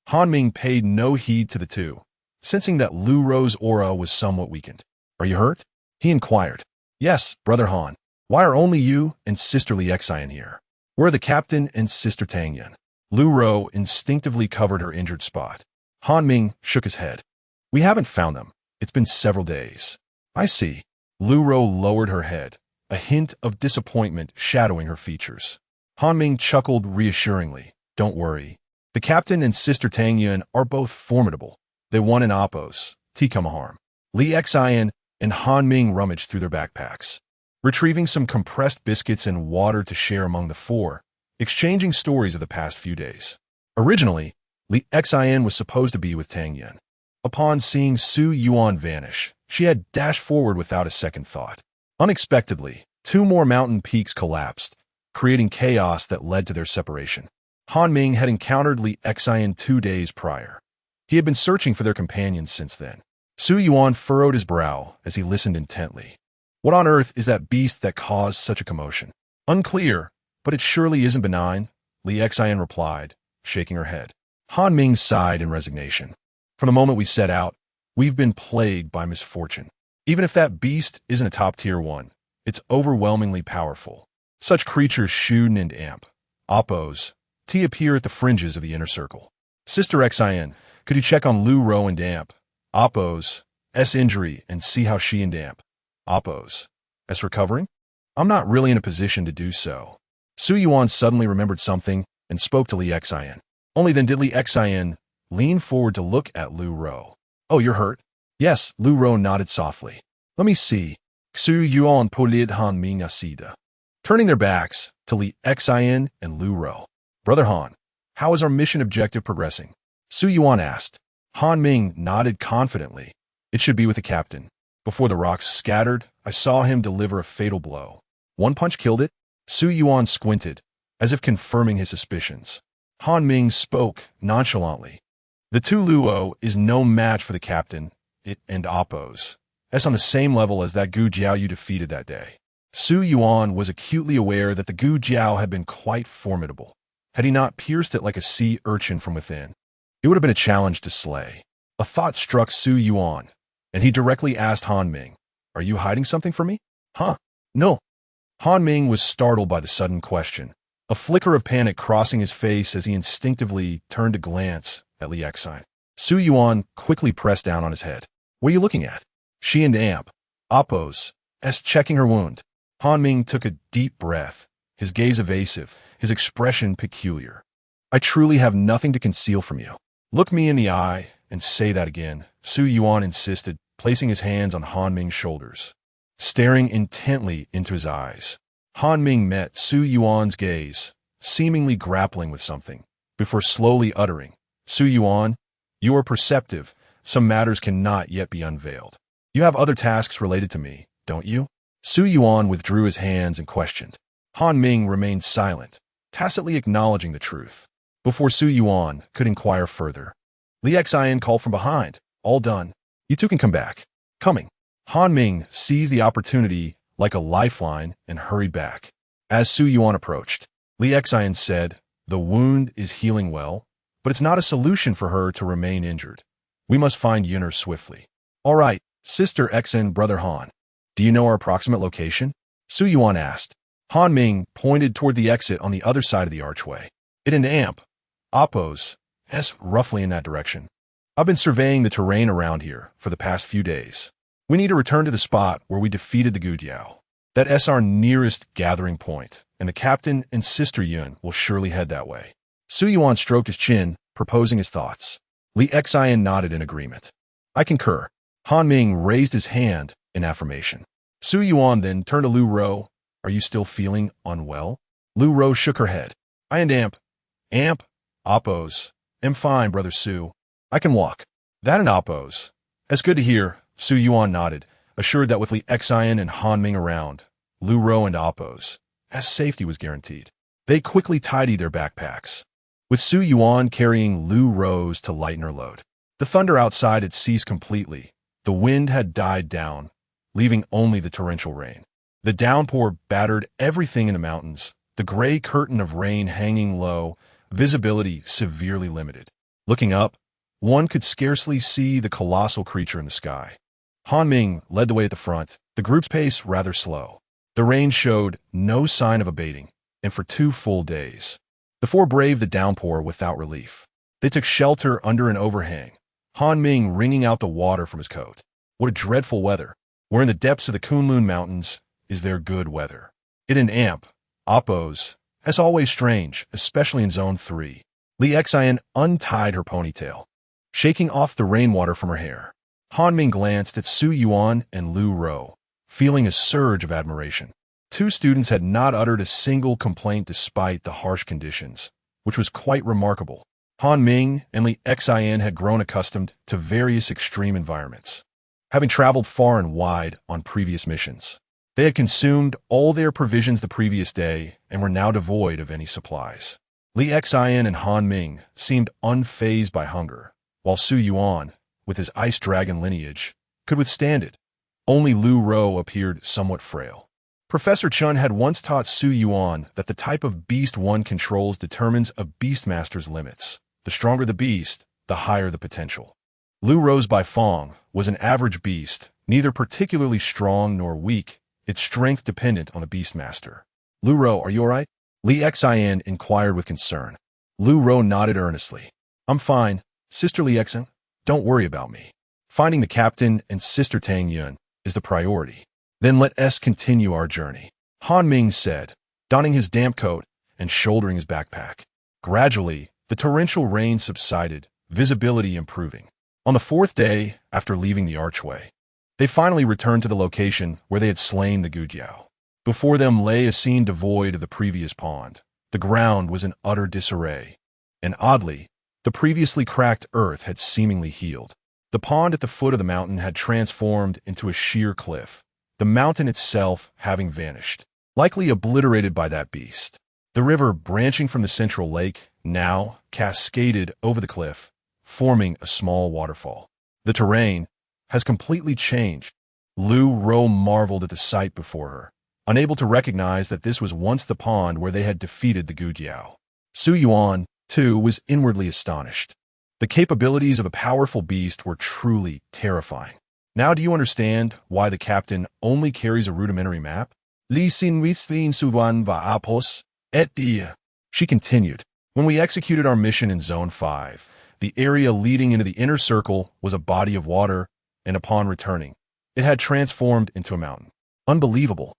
Speaker 1: Han Ming paid no heed to the two, sensing that Lu Ro's aura was somewhat weakened. "Are you hurt?" he inquired. "Yes, Brother Han. Why are only you and Sister Li Xian here? Where are the captain and Sister Tang Yun?" Lu Ro instinctively covered her injured spot. Han Ming shook his head. "We haven't found them. It's been several days." "I see." Lu Ro lowered her head, a hint of disappointment shadowing her features. Han Ming chuckled reassuringly. "Don't worry. The captain and Sister Tang Yun are both formidable. They won in Oppos, Tikuma harm." Li Xian and Han Ming rummaged through their backpacks, retrieving some compressed biscuits and water to share among the four, exchanging stories of the past few days. Originally, Li Xian was supposed to be with Tang Yun. Upon seeing Su Yuan vanish, she had dashed forward without a second thought. Unexpectedly, 2 more mountain peaks collapsed, creating chaos that led to their separation. Han Ming had encountered Li Xian 2 days prior. He had been searching for their companions since then. Su Yuan furrowed his brow as he listened intently. "What on earth is that beast that caused such a commotion?" "Unclear, but it surely isn't benign," Li Xian replied, shaking her head. Han Ming sighed in resignation. "From the moment we set out, we've been plagued by misfortune. Even if that beast isn't a top-tier one, it's overwhelmingly powerful. Such creatures Shun and Amp, Oppos, T appear at the fringes of the inner circle. Sister Xian, could you check on Lu Ro and Amp, Oppos, S injury and see how she and Amp, Oppos, S recovering?" "I'm not really in a position to do so." Su Yuan suddenly remembered something and spoke to Li Xian. Only then did Li Xian lean forward to look at Lu Ro. "Oh, you're hurt?" "Yes," Lu Ro nodded softly. "Let me see." Su Yuan polid Han Ming asida, turning their backs to Li Xian and Lu Ro. "Brother Han, how is our mission objective progressing?" Su Yuan asked. Han Ming nodded confidently. "It should be with the captain. Before the rocks scattered, I saw him deliver a fatal blow. One punch killed it?" Su Yuan squinted, as if confirming his suspicions. Han Ming spoke nonchalantly. "The Tu Luo is no match for the captain, it and Oppos. That's on the same level as that Gu Jiao you defeated that day." Su Yuan was acutely aware that the Gu Jiao had been quite formidable. Had he not pierced it like a sea urchin from within, it would have been a challenge to slay. A thought struck Su Yuan, and he directly asked Han Ming, "Are you hiding something from me?" "Huh? No." Han Ming was startled by the sudden question, a flicker of panic crossing his face as he instinctively turned to glance at Li Xian. Su Yuan quickly pressed down on his head. "What are you looking at?" "She and Amp, Oppos, S checking her wound." Han Ming took a deep breath, his gaze evasive, his expression peculiar. "I truly have nothing to conceal from you." "Look me in the eye and say that again," Su Yuan insisted, placing his hands on Han Ming's shoulders. Staring intently into his eyes, Han Ming met Su Yuan's gaze, seemingly grappling with something, before slowly uttering, "Su Yuan, you are perceptive. Some matters cannot yet be unveiled. You have other tasks related to me, don't you?" Su Yuan withdrew his hands and questioned. Han Ming remained silent, tacitly acknowledging the truth. Before Su Yuan could inquire further, Li Xian called from behind, "All done. You two can come back." "Coming." Han Ming seized the opportunity like a lifeline and hurried back. As Su Yuan approached, Li Xian said, "The wound is healing well, but it's not a solution for her to remain injured. We must find Yunner swiftly." "All right, Sister Xian, Brother Han. Do you know our approximate location?" Su Yuan asked. Han Ming pointed toward the exit on the other side of the archway. "It and Amp, Oppos, S roughly in that direction. I've been surveying the terrain around here for the past few days. We need to return to the spot where we defeated the Gu Jiao. That's our nearest gathering point, and the captain and Sister Yun will surely head that way." Su Yuan stroked his chin, proposing his thoughts. Li Xian nodded in agreement. "I concur." Han Ming raised his hand in affirmation. Su Yuan then turned to Lu Ro. "Are you still feeling unwell?" Lu Ro shook her head. "I and Amp, Oppos, am fine, Brother Su. I can walk." "That and Oppos. That's good to hear." Su Yuan nodded, assured that with Li Xian and Han Ming around, Lu Ro and Oppos, as safety was guaranteed. They quickly tidied their backpacks, with Su Yuan carrying Lu Ro's to lighten her load. The thunder outside had ceased completely. The wind had died down, leaving only the torrential rain. The downpour battered everything in the mountains, the gray curtain of rain hanging low, visibility severely limited. Looking up, One could scarcely see the colossal creature in the sky. Han Ming led the way at the front, the group's pace rather slow. The rain showed no sign of abating, and for 2 full days, the four braved the downpour without relief. They took shelter under an overhang, Han Ming wringing out the water from his coat. What a dreadful weather! Where in the depths of the Kunlun Mountains is there good weather? It an amp, Oppos, as always strange, especially in Zone 3. Li Xian untied her ponytail, shaking off the rainwater from her hair. Han Ming glanced at Su Yuan and Lu Rou, feeling a surge of admiration. 2 students had not uttered a single complaint despite the harsh conditions, which was quite remarkable. Han Ming and Li Xian had grown accustomed to various extreme environments, having traveled far and wide on previous missions. They had consumed all their provisions the previous day and were now devoid of any supplies. Li Xian and Han Ming seemed unfazed by hunger, while Su Yuan, with his ice dragon lineage, could withstand it. Only Lu Rou appeared somewhat frail. Professor Chun had once taught Su Yuan that the type of beast one controls determines a beastmaster's limits. The stronger the beast, the higher the potential. Lu Rou's Baifeng was an average beast, neither particularly strong nor weak, its strength dependent on the beastmaster. Lu Rou, are you all right? Li Xian inquired with concern. Lu Rou nodded earnestly. I'm fine, Sister Li Xian. Don't worry about me. Finding the captain and Sister Tang Yun is the priority. Then let us continue our journey, Han Ming said, donning his damp coat and shouldering his backpack. Gradually, the torrential rain subsided, visibility improving. On the 4th day, after leaving the archway, they finally returned to the location where they had slain the Gujiao. Before them lay a scene devoid of the previous pond. The ground was in utter disarray, and oddly, the previously cracked earth had seemingly healed. The pond at the foot of the mountain had transformed into a sheer cliff, the mountain itself having vanished, likely obliterated by that beast. The river, branching from the central lake, now cascaded over the cliff, forming a small waterfall. The terrain has completely changed. Lu Rou marveled at the sight before her, unable to recognize that this was once the pond where they had defeated the Gujiao. Su Yuan, too, was inwardly astonished. The capabilities of a powerful beast were truly terrifying. Now do you understand why the captain only carries a rudimentary map? Li sin wislin suvan va apos, et dia. She continued. When we executed our mission in Zone 5, the area leading into the inner circle was a body of water, and upon returning, it had transformed into a mountain. Unbelievable.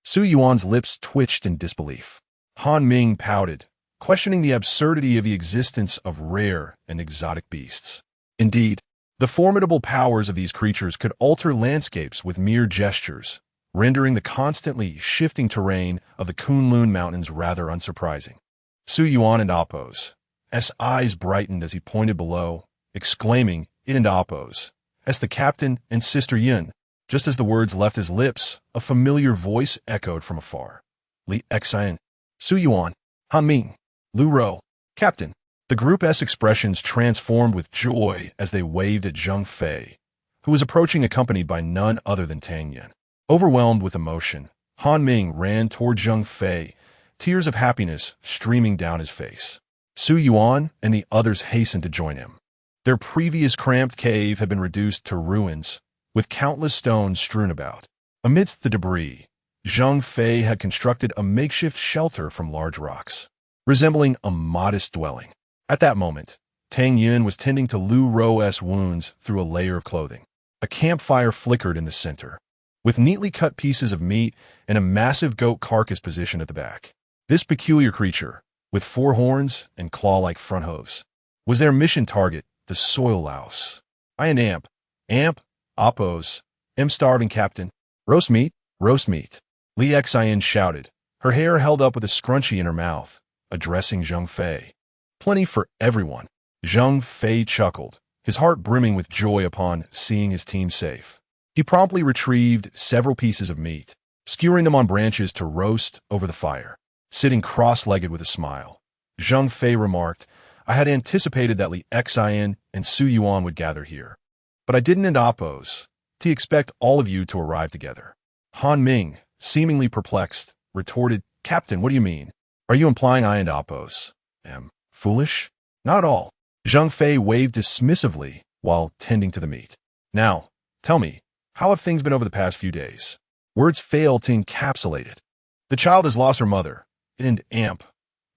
Speaker 1: Su Yuan's lips twitched in disbelief. Han Ming pouted, questioning the absurdity of the existence of rare and exotic beasts. Indeed, the formidable powers of these creatures could alter landscapes with mere gestures, rendering the constantly shifting terrain of the Kunlun Mountains rather unsurprising. Su Yuan and Oppos, S eyes brightened as he pointed below, exclaiming, "It and Oppos," as the captain and Sister Yun. Just as the words left his lips, a familiar voice echoed from afar. Li Xian, Su Yuan, Han Ming, Lu Rou, Captain. The group's expressions transformed with joy as they waved at Zheng Fei, who was approaching accompanied by none other than Tang Yun. Overwhelmed with emotion, Han Ming ran toward Zheng Fei, tears of happiness streaming down his face. Su Yuan and the others hastened to join him. Their previous cramped cave had been reduced to ruins, with countless stones strewn about. Amidst the debris, Zheng Fei had constructed a makeshift shelter from large rocks, resembling a modest dwelling. At that moment, Tang Yun was tending to Lu Rou's wounds through a layer of clothing. A campfire flickered in the center, with neatly cut pieces of meat and a massive goat carcass positioned at the back. This peculiar creature, with 4 horns and claw-like front hooves, was their mission target, the soil louse. I an amp, Oppos, starving captain. Roast meat, roast meat. Li Xian shouted, her hair held up with a scrunchie in her mouth, addressing Zheng Fei. Plenty for everyone. Zheng Fei chuckled, his heart brimming with joy upon seeing his team safe. He promptly retrieved several pieces of meat, skewering them on branches to roast over the fire. Sitting cross-legged with a smile, Zheng Fei remarked, I had anticipated that Li Xian and Su Yuan would gather here, but I didn't oppose to expect all of you to arrive together. Han Ming, seemingly perplexed, retorted, Captain, what do you mean? Are you implying I and oppose am foolish? Not at all. Zhang Fei waved dismissively while tending to the meat. Now, tell me, how have things been over the past few days? Words fail to encapsulate it. The child has lost her mother. And amp.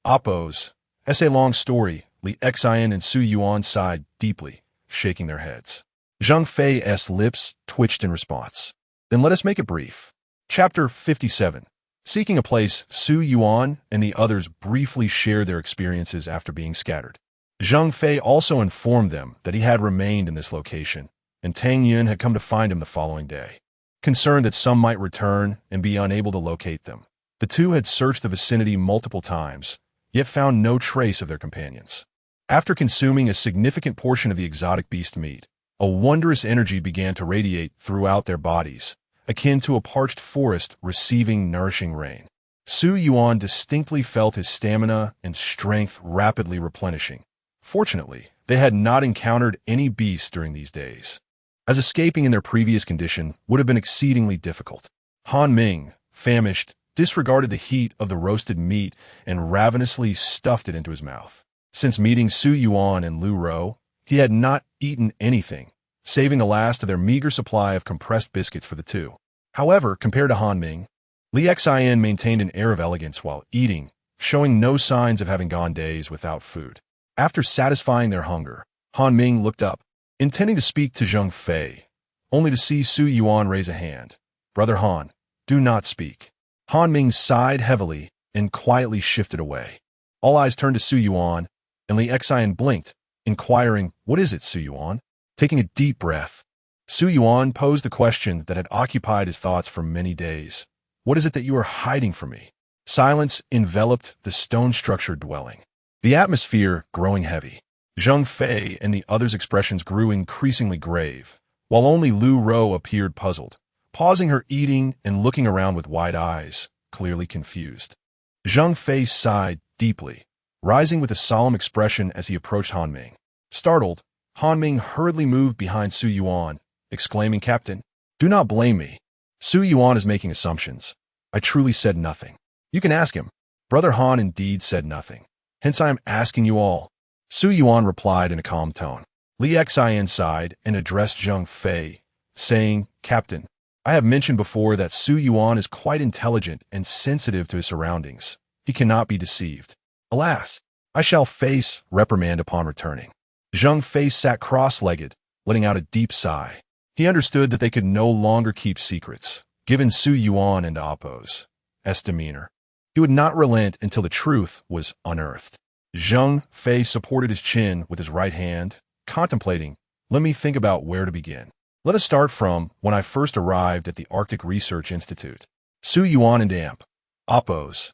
Speaker 1: Oppos. Essay long story. Li Xian and Su Yuan sighed deeply, shaking their heads. Zhang Fei's lips twitched in response. Then let us make it brief. Chapter 57. Seeking a place, Su Yuan and the others briefly shared their experiences after being scattered. Zhang Fei also informed them that he had remained in this location, and Tang Yun had come to find him the following day. Concerned that some might return and be unable to locate them, the two had searched the vicinity multiple times, yet found no trace of their companions. After consuming a significant portion of the exotic beast meat, a wondrous energy began to radiate throughout their bodies, akin to a parched forest receiving nourishing rain. Su Yuan distinctly felt his stamina and strength rapidly replenishing. Fortunately, they had not encountered any beasts during these days, as escaping in their previous condition would have been exceedingly difficult. Han Ming, famished, disregarded the heat of the roasted meat and ravenously stuffed it into his mouth. Since meeting Su Yuan and Lu Rou, he had not eaten anything, saving the last of their meager supply of compressed biscuits for the two. However, compared to Han Ming, Li Xian maintained an air of elegance while eating, showing no signs of having gone days without food. After satisfying their hunger, Han Ming looked up, intending to speak to Zhang Fei, only to see Su Yuan raise a hand. Brother Han, do not speak. Han Ming sighed heavily and quietly shifted away. All eyes turned to Su Yuan, and Li Xian blinked, inquiring, "What is it, Su Yuan?" Taking a deep breath, Su Yuan posed the question that had occupied his thoughts for many days. "What is it that you are hiding from me?" Silence enveloped the stone-structured dwelling, the atmosphere growing heavy. Zhang Fei and the others' expressions grew increasingly grave, while only Lu Rou appeared puzzled, pausing her eating and looking around with wide eyes, clearly confused. Zhang Fei sighed deeply, rising with a solemn expression as he approached Han Ming. Startled, Han Ming hurriedly moved behind Su Yuan, exclaiming, "Captain, do not blame me. Su Yuan is making assumptions. I truly said nothing. You can ask him. Brother Han indeed said nothing. Hence I am asking you all." Su Yuan replied in a calm tone. Li Xian sighed and addressed Zhang Fei, saying, "Captain, I have mentioned before that Su Yuan is quite intelligent and sensitive to his surroundings. He cannot be deceived. Alas, I shall face reprimand upon returning." Zhang Fei sat cross-legged, letting out a deep sigh. He understood that they could no longer keep secrets, given Su Yuan and Appo's demeanor. He would not relent until the truth was unearthed. Zhang Fei supported his chin with his right hand, contemplating, "Let me think about where to begin. Let us start from when I first arrived at the Arctic Research Institute." Su Yuan and Appo's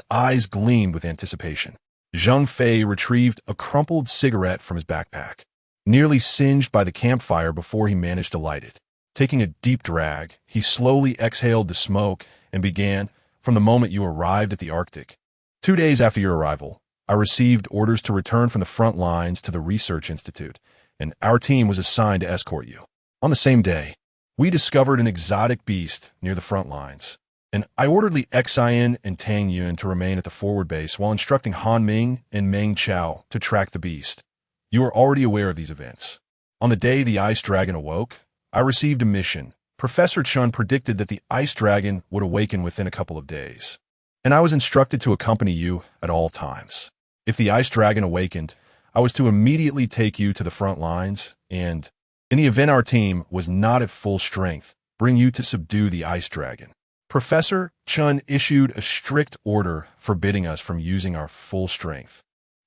Speaker 1: eyes gleamed with anticipation. Zhang Fei retrieved a crumpled cigarette from his backpack, nearly singed by the campfire before he managed to light it. Taking a deep drag, he slowly exhaled the smoke and began, "From the moment you arrived at the Arctic. 2 days after your arrival, I received orders to return from the front lines to the Research Institute, and our team was assigned to escort you. On the same day, we discovered an exotic beast near the front lines, and I ordered Li Xian and Tang Yun to remain at the forward base while instructing Han Ming and Meng Chao to track the beast. You are already aware of these events. On the day the ice dragon awoke, I received a mission. Professor Chun predicted that the ice dragon would awaken within a couple of days, and I was instructed to accompany you at all times. If the ice dragon awakened, I was to immediately take you to the front lines and, in the event our team was not at full strength, bring you to subdue the ice dragon. Professor Chun issued a strict order forbidding us from using our full strength,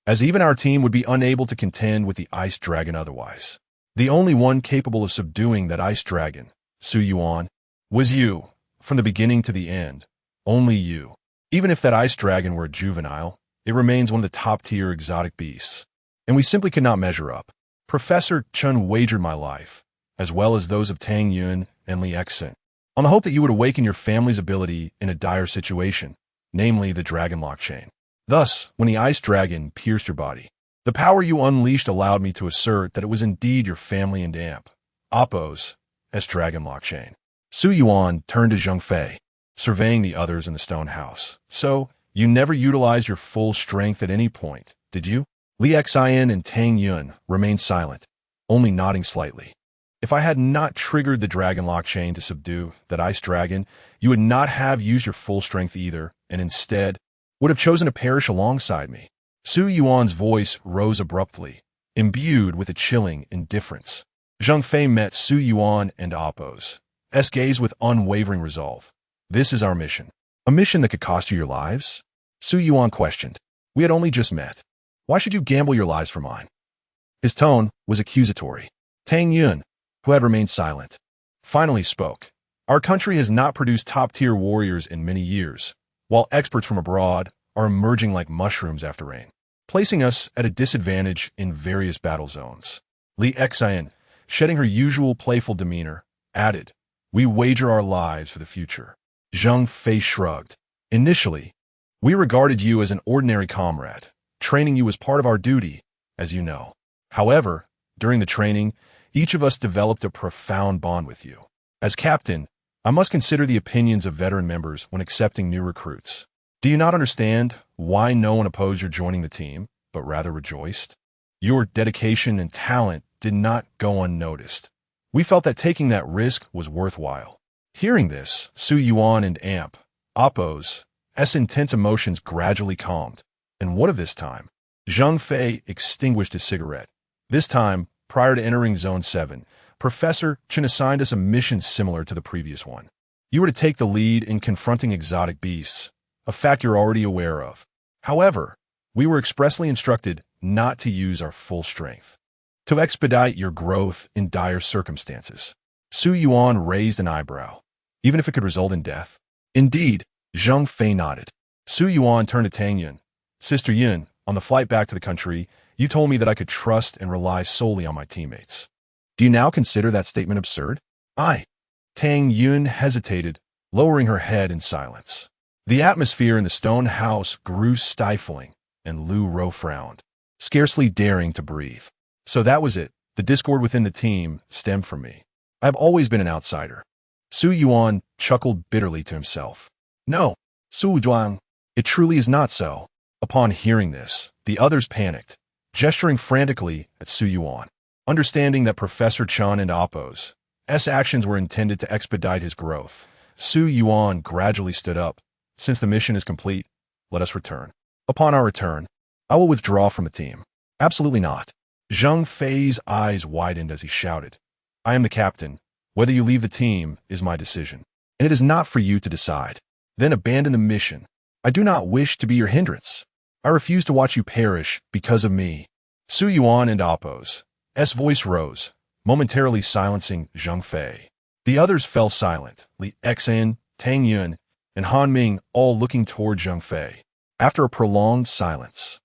Speaker 1: as even our team would be unable to contend with the ice dragon otherwise. The only one capable of subduing that ice dragon, Su Yuan, was you, from the beginning to the end. Only you. Even if that ice dragon were a juvenile, it remains one of the top-tier exotic beasts, and we simply could not measure up. Professor Chun wagered my life, as well as those of Tang Yun and Li Xian, on the hope that you would awaken your family's ability in a dire situation, namely the dragon lock chain. Thus, when the ice dragon pierced your body, the power you unleashed allowed me to assert that it was indeed your family and Appo's dragon lock chain. Su Yuan turned to Zhang Fei, surveying the others in the stone house. "So, you never utilized your full strength at any point, did you?" Li Xian and Tang Yun remained silent, only nodding slightly. If I had not triggered the dragon lock chain to subdue that ice dragon, you would not have used your full strength either, and instead would have chosen to perish alongside me. Su Yuan's voice rose abruptly, imbued with a chilling indifference. Zhang Fei met Su Yuan and Appo's gaze with unwavering resolve. This is our mission. A mission that could cost you your lives? Su Yuan questioned. We had only just met. Why should you gamble your lives for mine? His tone was accusatory. Tang Yun, who had remained silent, finally spoke. Our country has not produced top-tier warriors in many years, while experts from abroad are emerging like mushrooms after rain, placing us at a disadvantage in various battle zones. Li Xian, shedding her usual playful demeanor, added, We wager our lives for the future. Zhang Fei shrugged. Initially, we regarded you as an ordinary comrade. Training you was part of our duty, as you know. However, during the training, each of us developed a profound bond with you. As captain, I must consider the opinions of veteran members when accepting new recruits. Do you not understand why no one opposed your joining the team, but rather rejoiced? Your dedication and talent did not go unnoticed. We felt that taking that risk was worthwhile. Hearing this, Su Yuan and Appo's intense emotions gradually calmed. And what of this time? Zhang Fei extinguished his cigarette. This time, prior to entering Zone 7, Professor Chen assigned us a mission similar to the previous one. You were to take the lead in confronting exotic beasts, a fact you're already aware of. However, we were expressly instructed not to use our full strength, to expedite your growth in dire circumstances. Su Yuan raised an eyebrow, even if it could result in death. Indeed, Zhang Fei nodded. Su Yuan turned to Tang Yun. Sister Yun, on the flight back to the country, you told me that I could trust and rely solely on my teammates. Do you now consider that statement absurd? Tang Yun hesitated, lowering her head in silence. The atmosphere in the stone house grew stifling, and Lu Ro frowned, scarcely daring to breathe. So that was it. The discord within the team stemmed from me. I have always been an outsider. Su Yuan chuckled bitterly to himself. No, Su Zhuang, it truly is not so. Upon hearing this, the others panicked, gesturing frantically at Su Yuan. Understanding that Professor Chen and Appo's actions were intended to expedite his growth, Su Yuan gradually stood up. Since the mission is complete, let us return. Upon our return, I will withdraw from the team. Absolutely not. Zhang Fei's eyes widened as he shouted. I am the captain. Whether you leave the team is my decision, and it is not for you to decide. Then abandon the mission. I do not wish to be your hindrance. I refuse to watch you perish because of me. Su Yuan and Appo's voice rose, momentarily silencing Zhang Fei. The others fell silent, Li Xian, Tang Yun, and Han Ming all looking toward Zhang Fei. After a prolonged silence,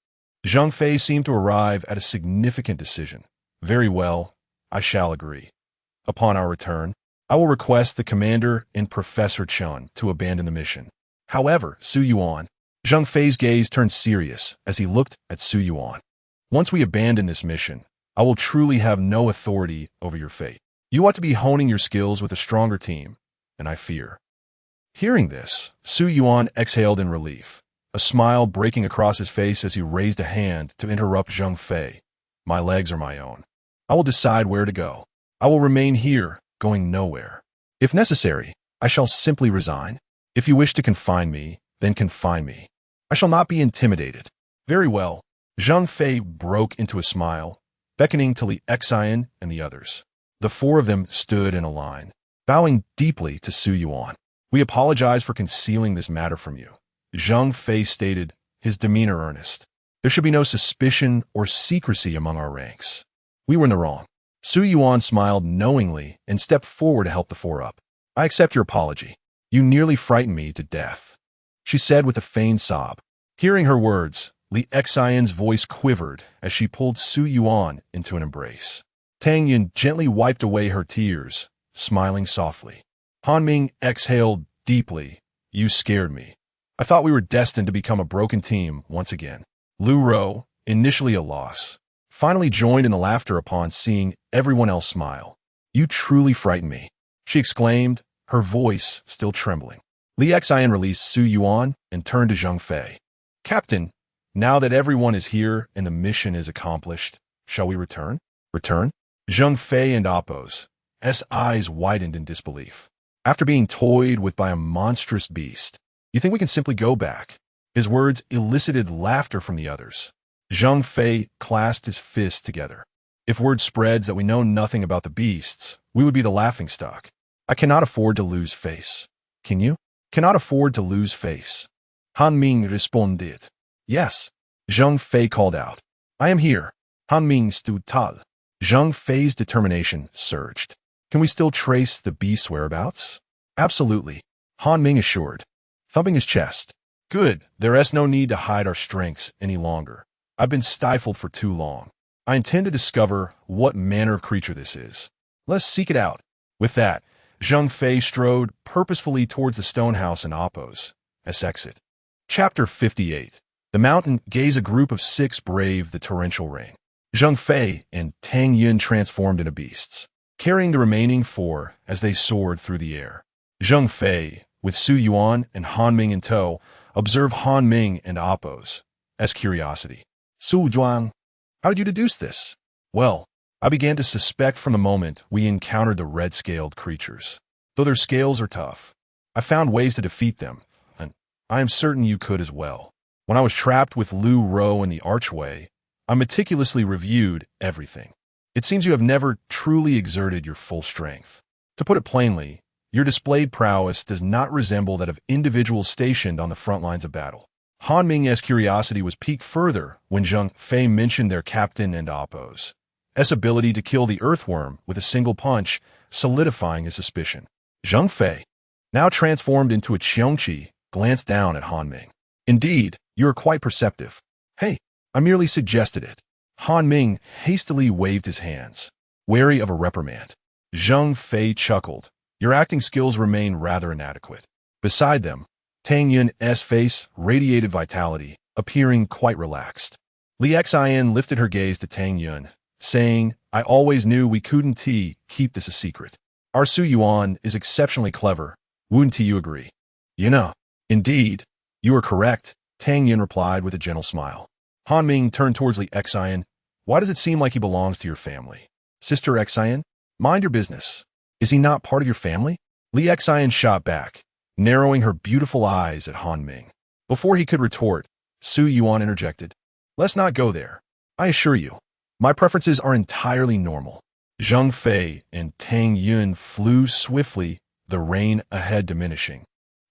Speaker 1: Zhang Fei seemed to arrive at a significant decision. Very well, I shall agree. Upon our return, I will request the commander and Professor Chen to abandon the mission. However, Su Yuan, Zhang Fei's gaze turned serious as he looked at Su Yuan. Once we abandon this mission, I will truly have no authority over your fate. You ought to be honing your skills with a stronger team, and I fear. Hearing this, Su Yuan exhaled in relief, a smile breaking across his face as he raised a hand to interrupt Zhang Fei. My legs are my own. I will decide where to go. I will remain here, going nowhere. If necessary, I shall simply resign. If you wish to confine me, then confine me. I shall not be intimidated. Very well. Zhang Fei broke into a smile, beckoning to Li Xian and the others. The four of them stood in a line, bowing deeply to Su Yuan. We apologize for concealing this matter from you. Zhang Fei stated, his demeanor earnest. There should be no suspicion or secrecy among our ranks. We were in the wrong. Su Yuan smiled knowingly and stepped forward to help the four up. I accept your apology. You nearly frightened me to death, she said with a feigned sob. Hearing her words, Li Xian's voice quivered as she pulled Su Yuan into an embrace. Tang Yun gently wiped away her tears, smiling softly. Han Ming exhaled deeply. You scared me. I thought we were destined to become a broken team once again. Lu Ro, initially a loss, finally joined in the laughter upon seeing everyone else smile. You truly frightened me, she exclaimed, her voice still trembling. Li Xian released Su Yuan and turned to Zhang Fei. Captain, Now that everyone is here and the mission is accomplished, shall we return? Return? Zheng Fei and Appo's eyes widened in disbelief. After being toyed with by a monstrous beast, you think we can simply go back? His words elicited laughter from the others. Zheng Fei clasped his fists together. If word spreads that we know nothing about the beasts, we would be the laughingstock. I cannot afford to lose face. Can you? Cannot afford to lose face. Han Ming responded. Yes. Zheng Fei called out. I am here. Han Ming stood tall. Zheng Fei's determination surged. Can we still trace the beast's whereabouts? Absolutely. Han Ming assured, thumping his chest. Good. There is no need to hide our strengths any longer. I've been stifled for too long. I intend to discover what manner of creature this is. Let's seek it out. With that, Zheng Fei strode purposefully towards the stone house and Appo's exit. Chapter 58. The mountain gaze a group of 6 brave the torrential rain. Zheng Fei and Tang Yun transformed into beasts, carrying the remaining 4 as they soared through the air. Zheng Fei, with Su Yuan and Han Ming in tow, observed Han Ming and Appo's curiosity. Su Yuan, how did you deduce this? Well, I began to suspect from the moment we encountered the red-scaled creatures. Though their scales are tough, I found ways to defeat them, and I am certain you could as well. When I was trapped with Lu Ro in the archway, I meticulously reviewed everything. It seems you have never truly exerted your full strength. To put it plainly, your displayed prowess does not resemble that of individuals stationed on the front lines of battle. Han Ming's curiosity was piqued further when Zheng Fei mentioned their captain and Appo's ability to kill the earthworm with a single punch, solidifying his suspicion. Zheng Fei, now transformed into a Qiongqi, glanced down at Han Ming. Indeed, you are quite perceptive. Hey, I merely suggested it. Han Ming hastily waved his hands, wary of a reprimand. Zheng Fei chuckled. Your acting skills remain rather inadequate. Beside them, Tang Yun's face radiated vitality, appearing quite relaxed. Li Xian lifted her gaze to Tang Yun, saying, I always knew we couldn't keep this a secret. Our Su Yuan is exceptionally clever. Wouldn't you agree? You know. Indeed, you are correct, Tang Yun replied with a gentle smile. Han Ming turned towards Li Xian. Why does it seem like he belongs to your family? Sister Xian, mind your business. Is he not part of your family? Li Xian shot back, narrowing her beautiful eyes at Han Ming. Before he could retort, Su Yuan interjected. Let's not go there. I assure you, my preferences are entirely normal. Zheng Fei and Tang Yun flew swiftly, the rain ahead diminishing,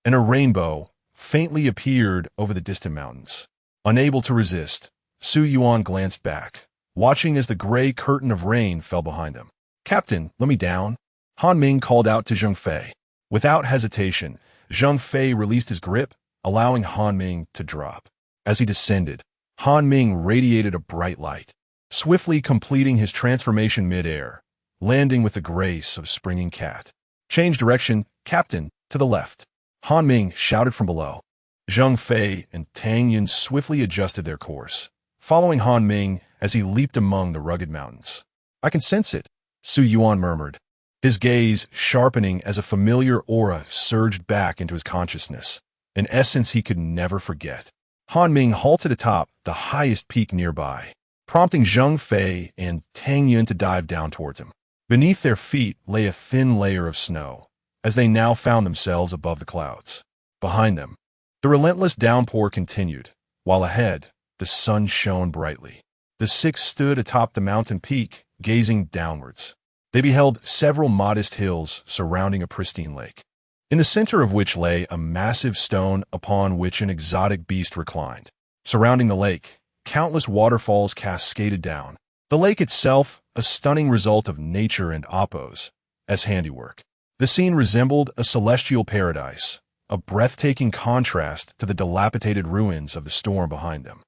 Speaker 1: and a rainbow faintly appeared over the distant mountains. Unable to resist, Su Yuan glanced back, watching as the gray curtain of rain fell behind them. Captain, let me down. Han Ming called out to Zheng Fei. Without hesitation, Zheng Fei released his grip, allowing Han Ming to drop. As he descended, Han Ming radiated a bright light, swiftly completing his transformation mid-air, landing with the grace of a springing cat. Change direction, Captain, to the left. Han Ming shouted from below. Zheng Fei and Tang Yun swiftly adjusted their course, following Han Ming as he leaped among the rugged mountains. I can sense it, Su Yuan murmured, his gaze sharpening as a familiar aura surged back into his consciousness, an essence he could never forget. Han Ming halted atop the highest peak nearby, prompting Zheng Fei and Tang Yun to dive down towards him. Beneath their feet lay a thin layer of snow, as they now found themselves above the clouds. Behind them, the relentless downpour continued, while ahead, the sun shone brightly. The 6 stood atop the mountain peak, gazing downwards. They beheld several modest hills surrounding a pristine lake, in the center of which lay a massive stone upon which an exotic beast reclined. Surrounding the lake, countless waterfalls cascaded down. The lake itself, a stunning result of nature and Appo's handiwork. The scene resembled a celestial paradise, a breathtaking contrast to the dilapidated ruins of the storm behind them.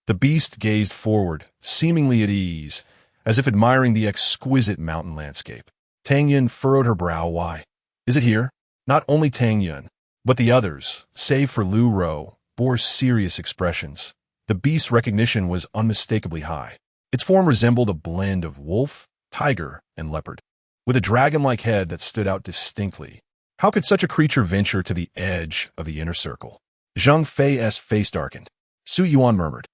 Speaker 1: The beast gazed forward, seemingly at ease, as if admiring the exquisite mountain landscape. Tang Yun furrowed her brow. Why? Is it here? Not only Tang Yun, but the others, save for Lu Ro, bore serious expressions. The beast's recognition was unmistakably high. Its form resembled a blend of wolf, tiger, and leopard, with a dragon-like head that stood out distinctly. How could such a creature venture to the edge of the inner circle? Zheng Fei's face darkened. Su Yuan murmured,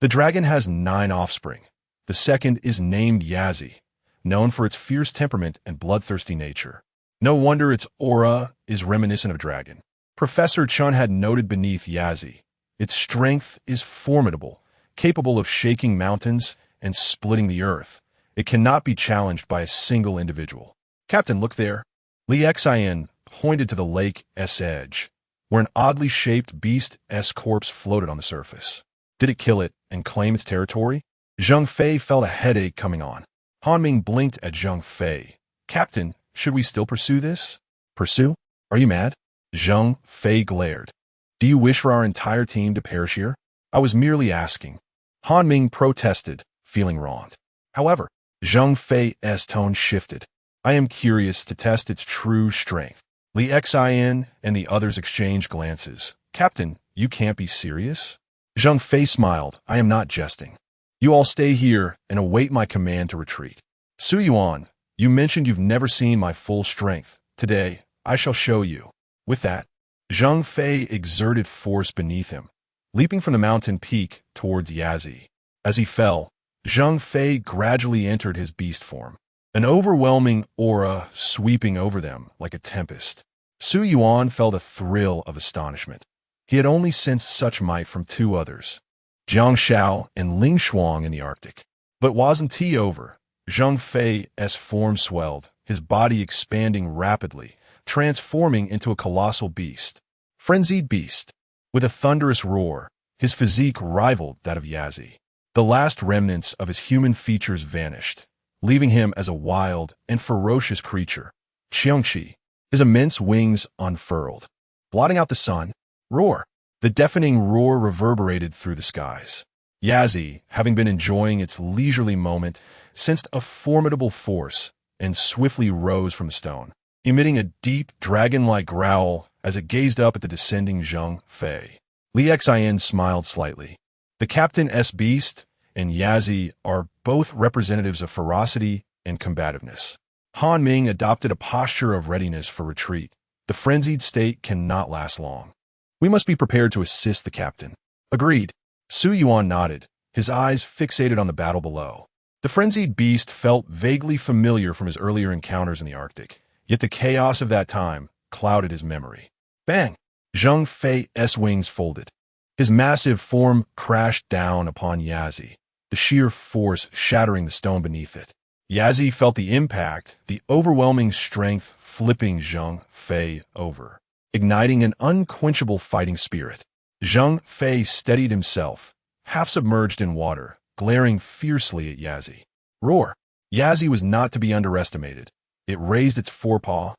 Speaker 1: The dragon has 9 offspring. The second is named Yazi, known for its fierce temperament and bloodthirsty nature. No wonder its aura is reminiscent of a dragon. Professor Chun had noted beneath Yazi, its strength is formidable, capable of shaking mountains and splitting the earth. It cannot be challenged by a single individual. Captain, look there. Li Xian pointed to the lake's edge, where an oddly shaped beast's corpse floated on the surface. Did it kill it and claim its territory? Zhang Fei felt a headache coming on. Han Ming blinked at Zhang Fei. Captain, should we still pursue this? Pursue? Are you mad? Zhang Fei glared. Do you wish for our entire team to perish here? I was merely asking. Han Ming protested, feeling wronged. However, Zhang Fei's tone shifted. I am curious to test its true strength. Li Xian and the others exchanged glances. Captain, you can't be serious? Zhang Fei smiled. I am not jesting. You all stay here and await my command to retreat. Su Yuan, you mentioned you've never seen my full strength. Today, I shall show you. With that, Zhang Fei exerted force beneath him, leaping from the mountain peak towards Yazi. As he fell, Zhang Fei gradually entered his beast form, an overwhelming aura sweeping over them like a tempest. Su Yuan felt a thrill of astonishment. He had only sensed such might from 2 others, Jiang Shao and Ling Shuang in the Arctic. But wasn't he over? Zhang Fei's form swelled, his body expanding rapidly, transforming into a colossal beast. Frenzied beast. With a thunderous roar, his physique rivaled that of Yazi. The last remnants of his human features vanished, leaving him as a wild and ferocious creature. Qiangqi, his immense wings unfurled, blotting out the sun. Roar. The deafening roar reverberated through the skies. Yazi, having been enjoying its leisurely moment, sensed a formidable force and swiftly rose from the stone, emitting a deep, dragon-like growl as it gazed up at the descending Zhang Fei. Li Xian smiled slightly. The Captain's beast and Yazi are both representatives of ferocity and combativeness. Han Ming adopted a posture of readiness for retreat. The frenzied state cannot last long. We must be prepared to assist the captain. Agreed. Su Yuan nodded, his eyes fixated on the battle below. The frenzied beast felt vaguely familiar from his earlier encounters in the Arctic, yet the chaos of that time clouded his memory. Bang! Zhang Fei's wings folded. His massive form crashed down upon Yazi, the sheer force shattering the stone beneath it. Yazi felt the impact, the overwhelming strength flipping Zhang Fei over, igniting an unquenchable fighting spirit. Zhang Fei steadied himself, half submerged in water, glaring fiercely at Yazi. Roar! Yazi was not to be underestimated. It raised its forepaw,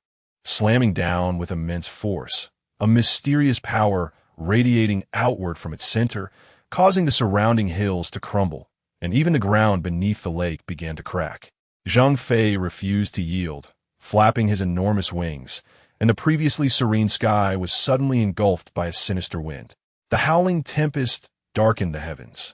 Speaker 1: slamming down with immense force, a mysterious power radiating outward from its center, causing the surrounding hills to crumble, and even the ground beneath the lake began to crack. Zhang Fei refused to yield, flapping his enormous wings, and the previously serene sky was suddenly engulfed by a sinister wind. The howling tempest darkened the heavens,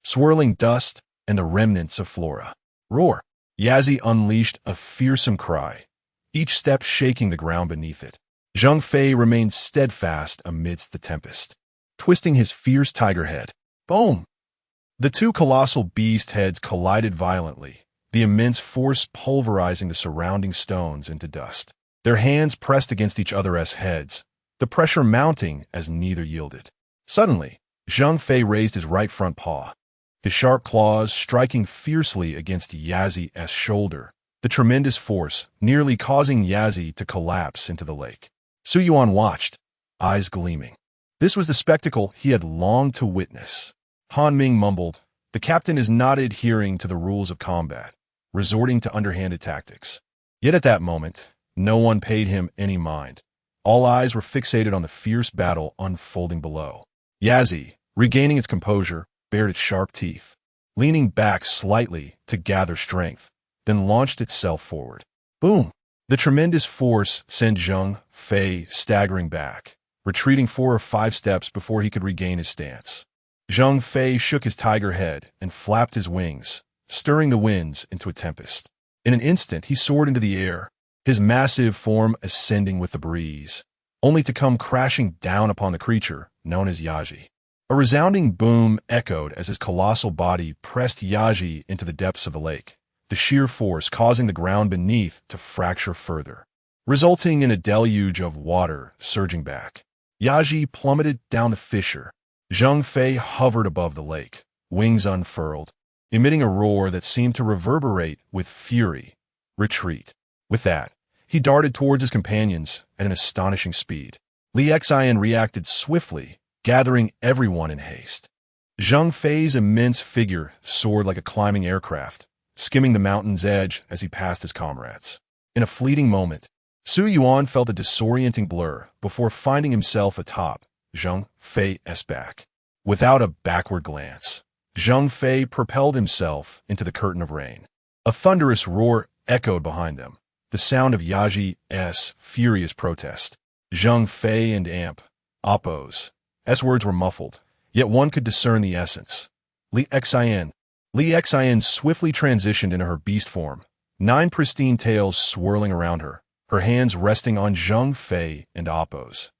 Speaker 1: swirling dust and the remnants of flora. Roar! Yazi unleashed a fearsome cry, each step shaking the ground beneath it. Zhang Fei remained steadfast amidst the tempest, twisting his fierce tiger head. Boom! The 2 colossal beast heads collided violently, the immense force pulverizing the surrounding stones into dust. Their hands pressed against each other's heads, the pressure mounting as neither yielded. Suddenly, Zhang Fei raised his right front paw, his sharp claws striking fiercely against Yazi's shoulder, the tremendous force nearly causing Yazi to collapse into the lake. Su Yuan watched, eyes gleaming. This was the spectacle he had longed to witness. Han Ming mumbled, "The captain is not adhering to the rules of combat, resorting to underhanded tactics." Yet at that moment, no one paid him any mind. All eyes were fixated on the fierce battle unfolding below. Yazi, regaining its composure, bared its sharp teeth, leaning back slightly to gather strength, then launched itself forward. Boom! The tremendous force sent Zhang Fei staggering back, retreating 4 or 5 steps before he could regain his stance. Zhang Fei shook his tiger head and flapped his wings, stirring the winds into a tempest. In an instant, he soared into the air, his massive form ascending with the breeze, only to come crashing down upon the creature known as Yaji. A resounding boom echoed as his colossal body pressed Yaji into the depths of the lake, the sheer force causing the ground beneath to fracture further, resulting in a deluge of water surging back. Yaji plummeted down the fissure. Zhang Fei hovered above the lake, wings unfurled, emitting a roar that seemed to reverberate with fury. Retreat. With that, he darted towards his companions at an astonishing speed. Li Xian reacted swiftly, gathering everyone in haste. Zhang Fei's immense figure soared like a climbing aircraft, skimming the mountain's edge as he passed his comrades. In a fleeting moment, Su Yuan felt a disorienting blur before finding himself atop Zhang Fei's back. Without a backward glance, Zhang Fei propelled himself into the curtain of rain. A thunderous roar echoed behind them, the sound of Yaji's furious protest. Zhang Fei and Oppo's words were muffled, yet one could discern the essence. Li Xian swiftly transitioned into her beast form, 9 pristine tails swirling around her, her hands resting on Zhang Fei and Oppo's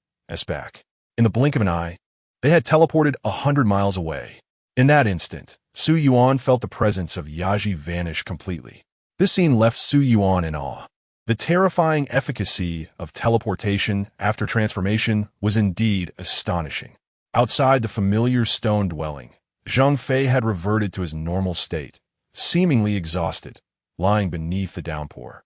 Speaker 1: back. In the blink of an eye, they had teleported 100 miles away. In that instant, Su Yuan felt the presence of Yaji vanish completely. This scene left Su Yuan in awe. The terrifying efficacy of teleportation after transformation was indeed astonishing. Outside the familiar stone dwelling, Zhang Fei had reverted to his normal state, seemingly exhausted, lying beneath the downpour,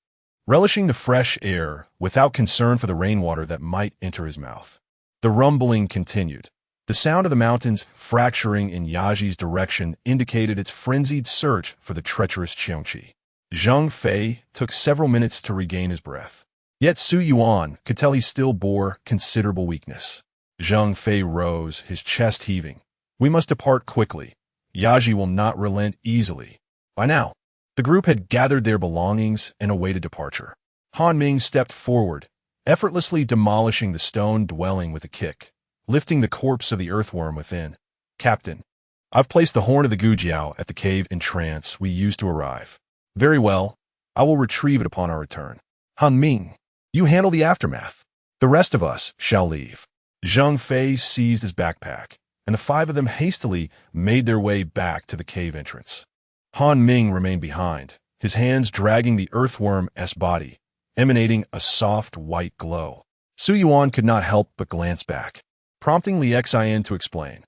Speaker 1: relishing the fresh air without concern for the rainwater that might enter his mouth. The rumbling continued. The sound of the mountains fracturing in Yaji's direction indicated its frenzied search for the treacherous Qiangqi. Zhang Fei took several minutes to regain his breath. Yet Su Yuan could tell he still bore considerable weakness. Zhang Fei rose, his chest heaving. We must depart quickly. Yaji will not relent easily. By now, the group had gathered their belongings and awaited departure. Han Ming stepped forward, effortlessly demolishing the stone dwelling with a kick, lifting the corpse of the earthworm within. Captain, I've placed the horn of the Gujiao at the cave in trance we used to arrive. Very well, I will retrieve it upon our return. Han Ming, you handle the aftermath. The rest of us shall leave. Zhang Fei seized his backpack, and the 5 of them hastily made their way back to the cave entrance. Han Ming remained behind, his hands dragging the earthworm's body, emanating a soft white glow. Su Yuan could not help but glance back, prompting Li Xian to explain.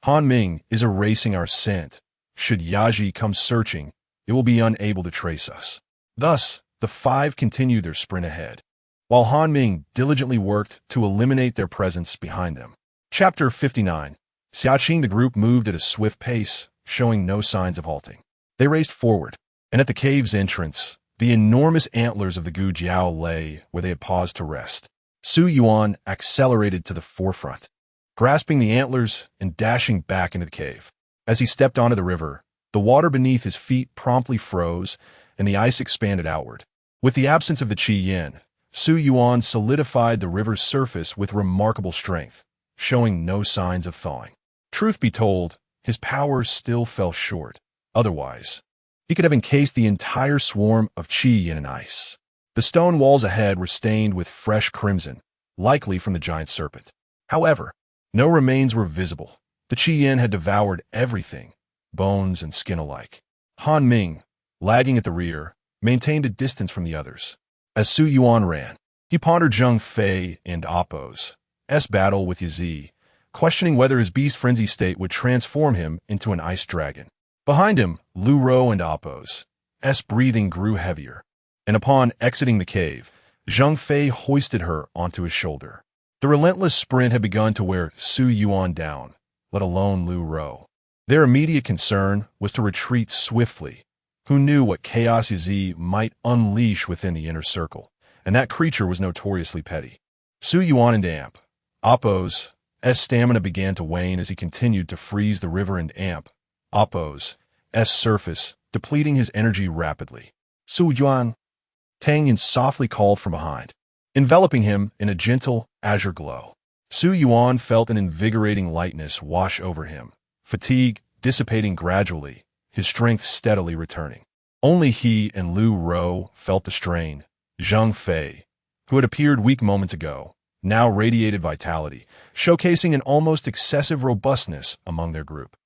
Speaker 1: Han Ming is erasing our scent. Should Yaji come searching, it will be unable to trace us. Thus, the 5 continued their sprint ahead, while Han Ming diligently worked to eliminate their presence behind them. Chapter 59. Xiaqing the group moved at a swift pace, showing no signs of halting. They raced forward, and at the cave's entrance, the enormous antlers of the Gujiao lay where they had paused to rest. Su Yuan accelerated to the forefront, grasping the antlers and dashing back into the cave. As he stepped onto the river, the water beneath his feet promptly froze, and the ice expanded outward. With the absence of the Qi Yin, Su Yuan solidified the river's surface with remarkable strength, showing no signs of thawing. Truth be told, his powers still fell short. Otherwise, he could have encased the entire swarm of Qi Yin in ice. The stone walls ahead were stained with fresh crimson, likely from the giant serpent. However, no remains were visible. The Qi Yin had devoured everything, bones and skin alike. Han Ming, lagging at the rear, maintained a distance from the others. As Su Yuan ran, he pondered Zhang Fei and Oppo's battle with Yazi, questioning whether his beast frenzy state would transform him into an ice dragon. Behind him, Lu Rou and Oppo's breathing grew heavier, and upon exiting the cave, Zhang Fei hoisted her onto his shoulder. The relentless sprint had begun to wear Su Yuan down, let alone Lu Rou. Their immediate concern was to retreat swiftly. Who knew what chaos Yazi might unleash within the inner circle, and that creature was notoriously petty. Su Yuan and Oppo's stamina began to wane as he continued to freeze the river and Oppo's surface, depleting his energy rapidly. Su Yuan, Tang Yun softly called from behind, enveloping him in a gentle azure glow. Su Yuan felt an invigorating lightness wash over him, fatigue dissipating gradually, his strength steadily returning. Only he and Lu Rou felt the strain. Zhang Fei, who had appeared weak moments ago, now radiated vitality, showcasing an almost excessive robustness among their group.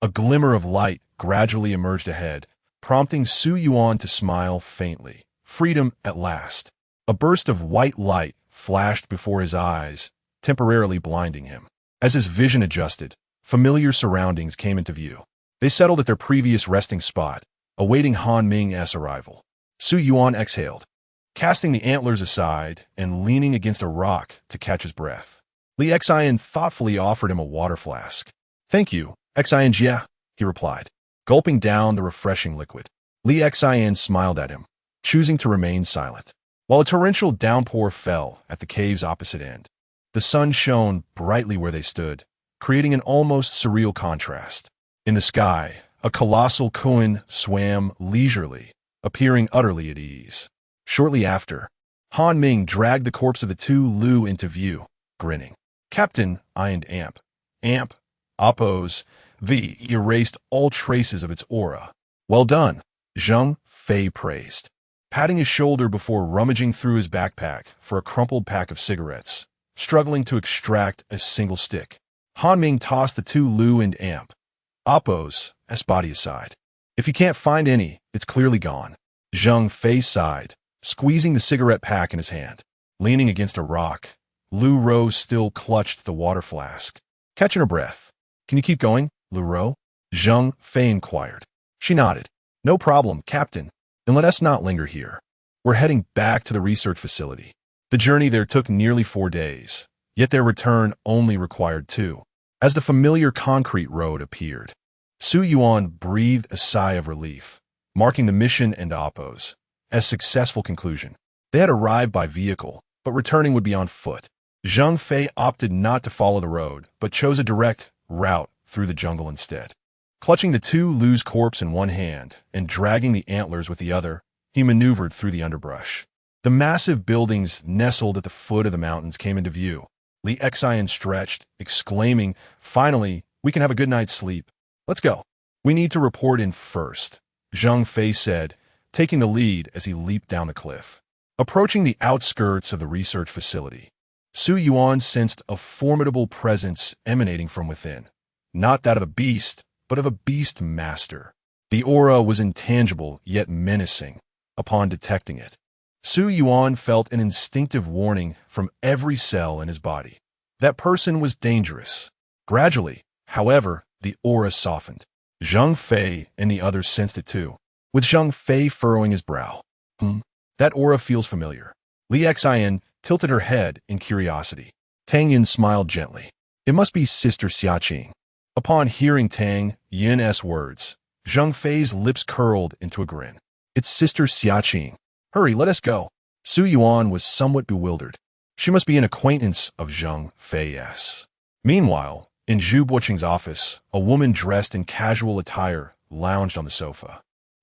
Speaker 1: A glimmer of light gradually emerged ahead, prompting Su Yuan to smile faintly. Freedom at last. A burst of white light flashed before his eyes, temporarily blinding him. As his vision adjusted, familiar surroundings came into view. They settled at their previous resting spot, awaiting Han Ming's arrival. Su Yuan exhaled, casting the antlers aside and leaning against a rock to catch his breath. Li Xian thoughtfully offered him a water flask. "Thank you, Xian Jia," he replied, gulping down the refreshing liquid. Li Xian smiled at him, choosing to remain silent. While a torrential downpour fell at the cave's opposite end, the sun shone brightly where they stood, creating an almost surreal contrast. In the sky, a colossal koan swam leisurely, appearing utterly at ease. Shortly after, Han Ming dragged the corpse of the two Lu into view, grinning. Captain eyed Amp. Amp, Oppose, V erased all traces of its aura. "Well done," Zheng Fei praised, patting his shoulder before rummaging through his backpack for a crumpled pack of cigarettes, struggling to extract a single stick. Han Ming tossed the two Lu and Amp, Oppo's body aside. "If you can't find any, it's clearly gone." Zheng Fei sighed, squeezing the cigarette pack in his hand. Leaning against a rock, Lu Ro still clutched the water flask. Catching her breath. "Can you keep going, Lu Ro?" Zheng Fei inquired. She nodded. "No problem, Captain. Then let us not linger here. We're heading back to the research facility." The journey there took nearly 4 days, yet their return only required 2. As the familiar concrete road appeared, Su Yuan breathed a sigh of relief, marking the mission and Oppo's successful conclusion. They had arrived by vehicle, but returning would be on foot. Zheng Fei opted not to follow the road, but chose a direct route through the jungle instead. Clutching the two Lu's corpse in one hand and dragging the antlers with the other, he maneuvered through the underbrush. The massive buildings nestled at the foot of the mountains came into view. Li Xian stretched, exclaiming, "Finally, we can have a good night's sleep. Let's go." "We need to report in first," Zheng Fei said, taking the lead as he leaped down the cliff. Approaching the outskirts of the research facility, Su Yuan sensed a formidable presence emanating from within. Not that of a beast, but of a beast master. The aura was intangible yet menacing. Upon detecting it, Su Yuan felt an instinctive warning from every cell in his body. That person was dangerous. Gradually, however, the aura softened. Zheng Fei and the others sensed it too, with Zheng Fei furrowing his brow. That aura feels familiar." Li Xian tilted her head in curiosity. Tang Yun smiled gently. "It must be Sister Xiaqing." Upon hearing Tang Yun's words, Zheng Fei's lips curled into a grin. "It's Sister Xiaqing. Hurry, let us go." Su Yuan was somewhat bewildered. She must be an acquaintance of Zheng Fei's. Meanwhile, in Zhu Buqing's office, a woman dressed in casual attire lounged on the sofa.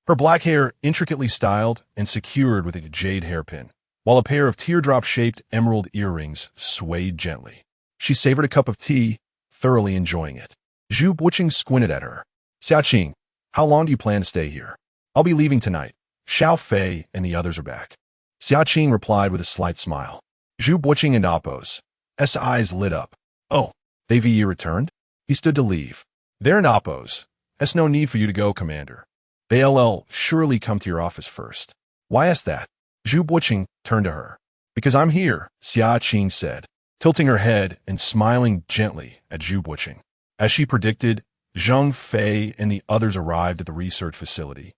Speaker 1: Her black hair intricately styled and secured with a jade hairpin, while a pair of teardrop-shaped emerald earrings swayed gently. She savored a cup of tea, thoroughly enjoying it. Zhu Buqing squinted at her. "Xiaqing, how long do you plan to stay here?" "I'll be leaving tonight. Xiao Fei and the others are back." Xiaqing replied with a slight smile. Zhu Buqing and Oppo's eyes lit up. "Oh, they've returned?" He stood to leave. "They're in Oppo's. There's no need for you to go, Commander. They'll surely come to your office first." "Why is that?" Zhu Buqing turned to her. "Because I'm here," Xiaqing said, tilting her head and smiling gently at Zhu Buqing. As she predicted, Zheng Fei and the others arrived at the research facility,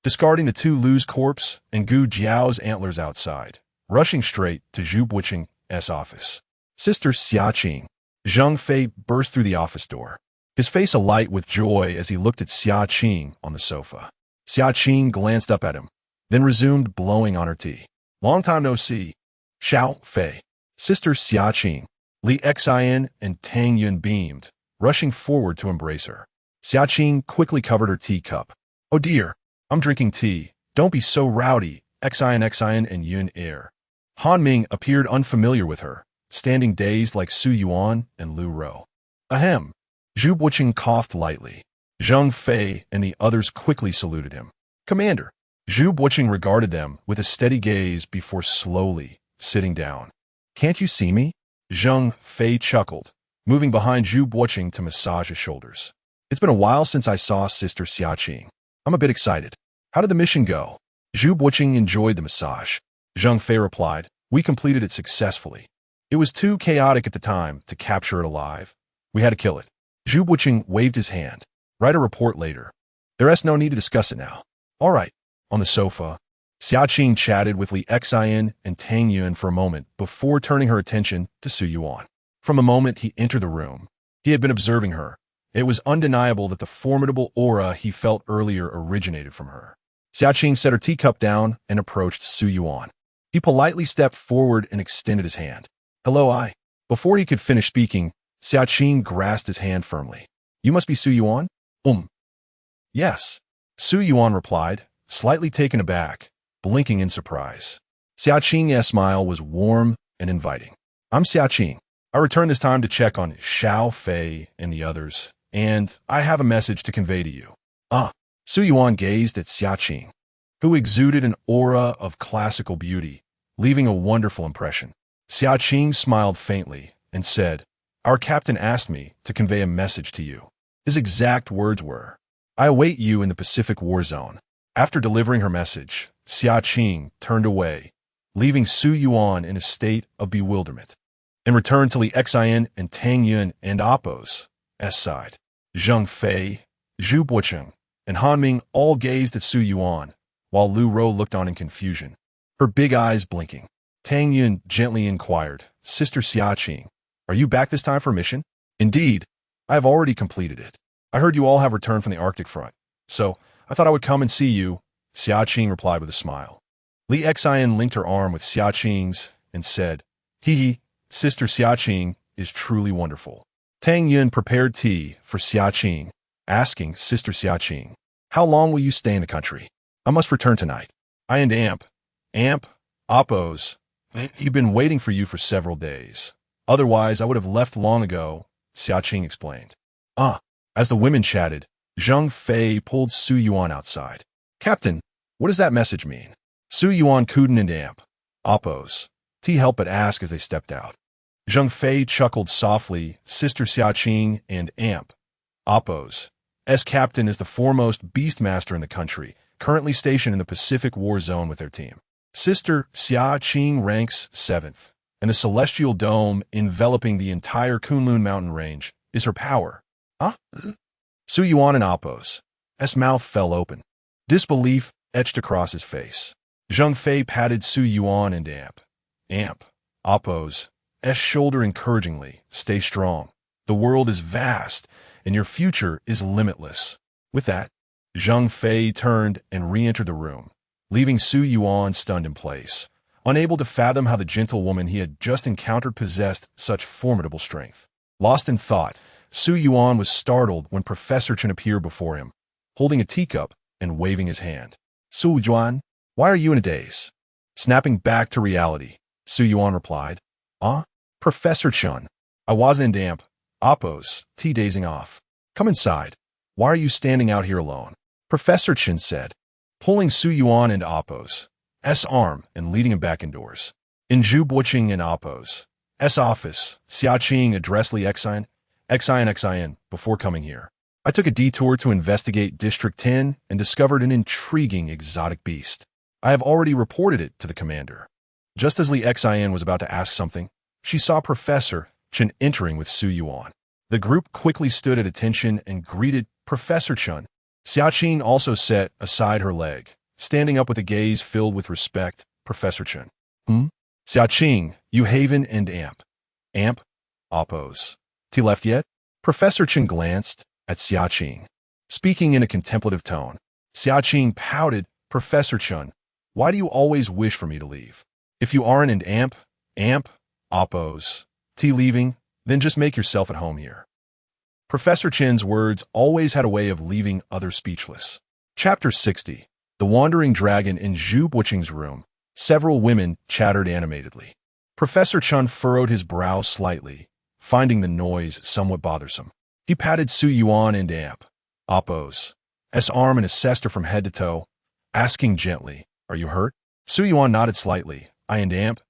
Speaker 1: discarding the two Lu's corpse and Gu Jiao's antlers outside, rushing straight to Zhu Buqing's office. "Sister Xiaqing." Zheng Fei burst through the office door, his face alight with joy as he looked at Xiaqing on the sofa. Xiaqing glanced up at him, then resumed blowing on her tea. "Long time no see, Xiao Fei." Sister Xiaqing. Li Xian and Tang Yun beamed, rushing forward to embrace her. Xiaqing quickly covered her teacup. "Oh dear, I'm drinking tea. Don't be so rowdy, Xian and Yun air." Han Ming appeared unfamiliar with her, standing dazed like Su Yuan and Lu Ro. "Ahem." Zhu Buqing coughed lightly. Zheng Fei and the others quickly saluted him. "Commander." Zhu Buqing regarded them with a steady gaze before slowly sitting down. "Can't you see me?" Zhang Fei chuckled, moving behind Zhu Buoqing to massage his shoulders. It's been a while since I saw Sister Xiaqing. I'm a bit excited. How did the mission go? Zhu Buoqing enjoyed the massage. Zhang Fei replied, we completed it successfully. It was too chaotic at the time to capture it alive. We had to kill it. Zhu Buoqing waved his hand. Write a report later. There's no need to discuss it now. All right. On the sofa, Xiaqing chatted with Li Xian and Tang Yun for a moment before turning her attention to Su Yuan. From the moment he entered the room, he had been observing her. It was undeniable that the formidable aura he felt earlier originated from her. Xiaqing set her teacup down and approached Su Yuan. He politely stepped forward and extended his hand. Hello, Before he could finish speaking, Xiaqing grasped his hand firmly. You must be Su Yuan? Yes. Su Yuan replied, slightly taken aback, blinking in surprise. Xiaqing's smile was warm and inviting. I'm Xiaqing. I returned this time to check on Xiao Fei and the others, and I have a message to convey to you. Su Yuan gazed at Xiaqing, who exuded an aura of classical beauty, leaving a wonderful impression. Xiaqing smiled faintly and said, Our captain asked me to convey a message to you. His exact words were, I await you in the Pacific War Zone. After delivering her message, Xiaqing turned away, leaving Su Yuan in a state of bewilderment. In return to Li Xian and Tang Yun and Appo's side, Zhang Fei, Zhu Buoqing, and Han Ming all gazed at Su Yuan, while Lu Rou looked on in confusion, her big eyes blinking. Tang Yun gently inquired, Sister Xiaqing, are you back this time for a mission? Indeed, I have already completed it. I heard you all have returned from the Arctic front, so I thought I would come and see you, Xiaqing replied with a smile. Li Xian linked her arm with Xiaqing's and said, Sister Xiaqing is truly wonderful. Tang Yun prepared tea for Xiaqing, asking Sister Xiaqing, how long will you stay in the country? I must return tonight. I and Appo's, he've been waiting for you for several days. Otherwise, I would have left long ago, Xiaqing explained. As the women chatted, Zhang Fei pulled Su Yuan outside. Captain, what does that message mean? Su Yuan couldn't and Appo's help but ask as they stepped out. Zhang Fei chuckled softly. Sister Xiaqing and Appo's captain is the foremost beastmaster in the country, currently stationed in the Pacific War Zone with their team. Sister Xiaqing ranks 7th, and the celestial dome enveloping the entire Kunlun mountain range is her power. Su Yuan and Appo's mouth fell open. Disbelief etched across his face. Zhang Fei patted Su Yuan and Appo's shoulder encouragingly. Stay strong. The world is vast, and your future is limitless. With that, Zhang Fei turned and re-entered the room, leaving Su Yuan stunned in place, unable to fathom how the gentle woman he had just encountered possessed such formidable strength. Lost in thought, Su Yuan was startled when Professor Chen appeared before him, holding a teacup and waving his hand. Su Yuan, why are you in a daze? Snapping back to reality, Su Yuan replied, Professor Chen, I wasn't in Appo's dazing off. Come inside. Why are you standing out here alone? Professor Chen said, pulling Su Yuan into Appo's arm and leading him back indoors. In Zhu Buoqing and Appo's office, Xiaqing addressed Li Xian before coming here. I took a detour to investigate District 10 and discovered an intriguing exotic beast. I have already reported it to the commander. Just as Li Xian was about to ask something, she saw Professor Chen entering with Su Yuan. The group quickly stood at attention and greeted Professor Chen. Xiaqing also set aside her leg, standing up with a gaze filled with respect. Professor Chen. Xiaqing, you Haven and Appo's. Left yet? Professor Chen glanced at Xiaqing, speaking in a contemplative tone. Xiaqing pouted. Professor Chen, why do you always wish for me to leave? If you aren't in Appo's leaving, then just make yourself at home here. Professor Chen's words always had a way of leaving others speechless. Chapter 60. The Wandering Dragon. In Zhu Buoqing's room, several women chattered animatedly. Professor Chen furrowed his brow slightly, finding the noise somewhat bothersome. He patted Su Yuan and Appo's arm and assessed her from head to toe, asking gently, are you hurt? Su Yuan nodded slightly. I and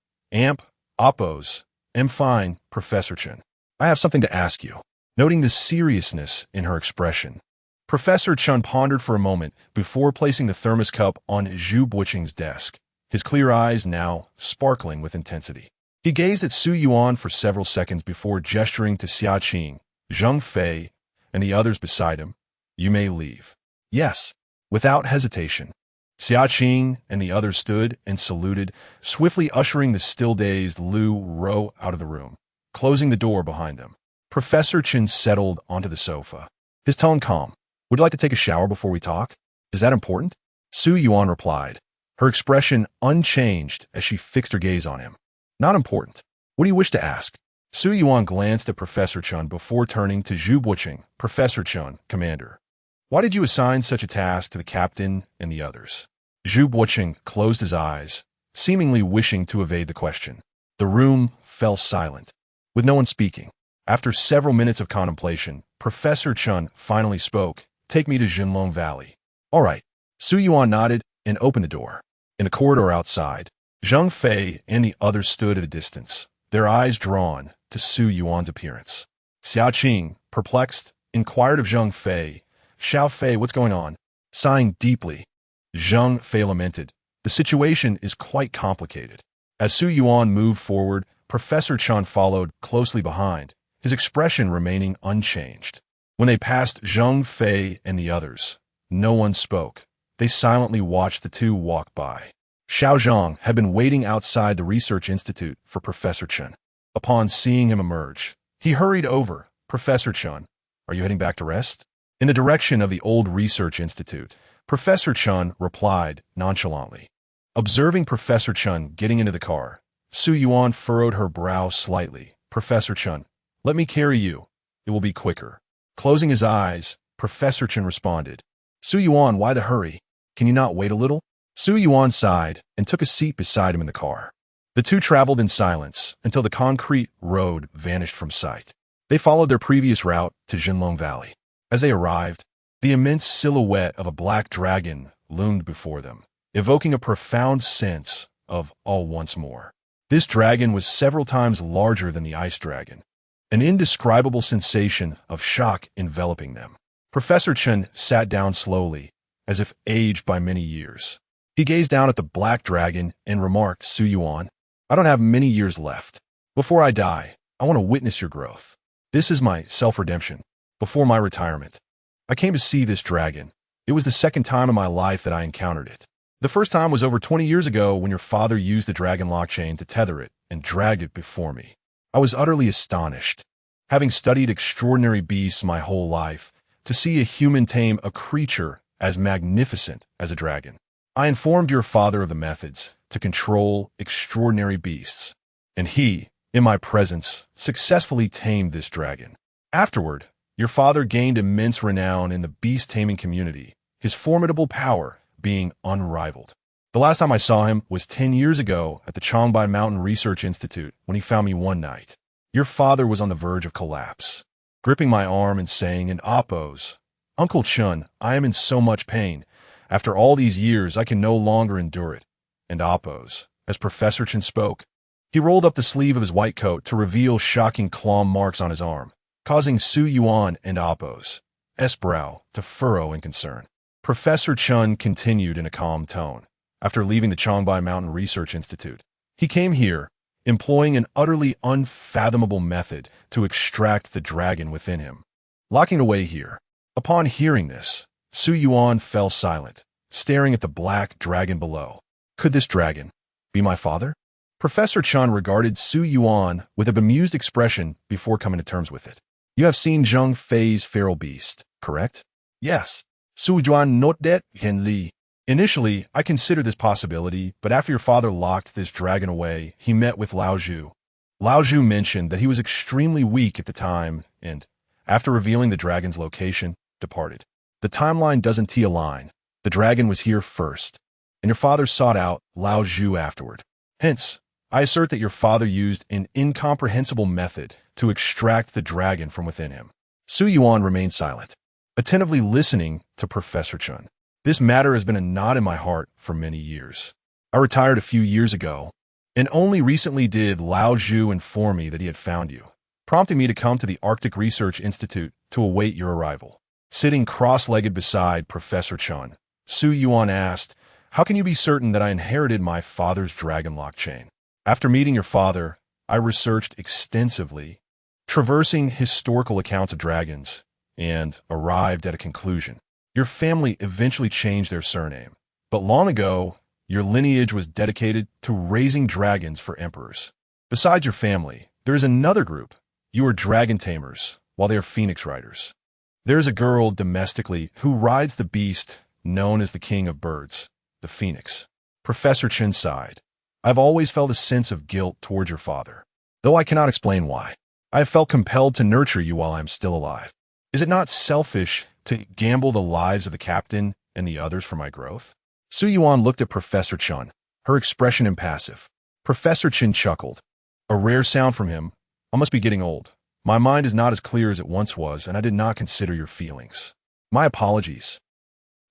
Speaker 1: Appo's "Am fine, Professor Chen. I have something to ask you." Noting the seriousness in her expression, Professor Chen pondered for a moment before placing the thermos cup on Zhu Buqing's desk, his clear eyes now sparkling with intensity. He gazed at Su Yuan for several seconds before gesturing to Xia Qing, Zheng Fei, and the others beside him. "You may leave." "Yes." Without hesitation, Xia Qing and the others stood and saluted, swiftly ushering the still-dazed Lu Ro out of the room, closing the door behind them. Professor Chen settled onto the sofa, his tone calm. "Would you like to take a shower before we talk? Is that important?" Su Yuan replied, her expression unchanged as she fixed her gaze on him. "Not important. What do you wish to ask?" Su Yuan glanced at Professor Chen before turning to Zhu Buqing. "Professor Chen, Commander, why did you assign such a task to the captain and the others?" Zhu Buqing closed his eyes, seemingly wishing to evade the question. The room fell silent, with no one speaking. After several minutes of contemplation, Professor Chen finally spoke. "Take me to Jinlong Valley." "All right." Su Yuan nodded and opened the door. In the corridor outside, Zheng Fei and the others stood at a distance, their eyes drawn to Su Yuan's appearance. Xia Qing, perplexed, inquired of Zheng Fei, "Xiao Fei, what's going on?" Sighing deeply, Zheng Fei lamented, "The situation is quite complicated." As Su Yuan moved forward, Professor Chen followed closely behind, his expression remaining unchanged. When they passed Zheng Fei and the others, no one spoke. They silently watched the two walk by. Xiao Zhang had been waiting outside the research institute for Professor Chen. Upon seeing him emerge, he hurried over. "Professor Chen, are you heading back to rest?" In the direction of the old research institute, Professor Chen replied nonchalantly. Observing Professor Chen getting into the car, Su Yuan furrowed her brow slightly. "Professor Chen, let me carry you. It will be quicker." Closing his eyes, Professor Chen responded, "Su Yuan, why the hurry? Can you not wait a little?" Su Yuan sighed and took a seat beside him in the car. The two traveled in silence until the concrete road vanished from sight. They followed their previous route to Jinlong Valley. As they arrived, the immense silhouette of a black dragon loomed before them, evoking a profound sense of all once more. This dragon was several times larger than the ice dragon, an indescribable sensation of shock enveloping them. Professor Chen sat down slowly, as if aged by many years. He gazed down at the black dragon and remarked, "Su Yuan, I don't have many years left. Before I die, I want to witness your growth. This is my self-redemption. Before my retirement, I came to see this dragon. It was the second time in my life that I encountered it. The first time was over 20 years ago when your father used the dragon lock chain to tether it and dragged it before me. I was utterly astonished. Having studied extraordinary beasts my whole life, to see a human tame a creature as magnificent as a dragon. I informed your father of the methods to control extraordinary beasts, and he, in my presence, successfully tamed this dragon. Afterward, your father gained immense renown in the beast-taming community, his formidable power being unrivaled. The last time I saw him was 10 years ago at the Changbai Mountain Research Institute when he found me one night. Your father was on the verge of collapse, gripping my arm and saying in Oppos, "Uncle Chun, I am in so much pain. After all these years, I can no longer endure it." And Oppos, as Professor Chen spoke, he rolled up the sleeve of his white coat to reveal shocking claw marks on his arm, causing Su Yuan and Oppos' brow to furrow in concern. Professor Chen continued in a calm tone. After leaving the Changbai Mountain Research Institute, he came here, employing an utterly unfathomable method to extract the dragon within him, locking it away here. Upon hearing this, Su Yuan fell silent, staring at the black dragon below. Could this dragon be my father? Professor Chen regarded Su Yuan with a bemused expression before coming to terms with it. You have seen Zheng Fei's feral beast, correct? Yes. Su Yuan noted Hen Li. Initially, I considered this possibility, but after your father locked this dragon away, he met with Lao Zhu. Lao Zhu mentioned that he was extremely weak at the time and, after revealing the dragon's location, departed. The timeline doesn't align. The dragon was here first, and your father sought out Lao Zhu afterward. Hence, I assert that your father used an incomprehensible method to extract the dragon from within him. Su Yuan remained silent, attentively listening to Professor Chen. This matter has been a knot in my heart for many years. I retired a few years ago, And only recently did Lao Zhu inform me that he had found you, prompting me to come to the Arctic Research Institute to await your arrival. Sitting cross-legged beside Professor Chun, Su Yuan asked, "How can you be certain that I inherited my father's dragon lock chain?" After meeting your father, I researched extensively, traversing historical accounts of dragons, and arrived at a conclusion. Your family eventually changed their surname, but long ago, your lineage was dedicated to raising dragons for emperors. Besides your family, there is another group. You are dragon tamers, while they are phoenix riders. There is a girl domestically who rides the beast known as the king of birds, the phoenix. Professor Chen sighed. I've always felt a sense of guilt towards your father, though I cannot explain why. I have felt compelled to nurture you while I am still alive. Is it not selfish to gamble the lives of the captain and the others for my growth? Su Yuan looked at Professor Chun, her expression impassive. Professor Chen chuckled. A rare sound from him. I must be getting old. My mind is not as clear as it once was, and I did not consider your feelings. My apologies.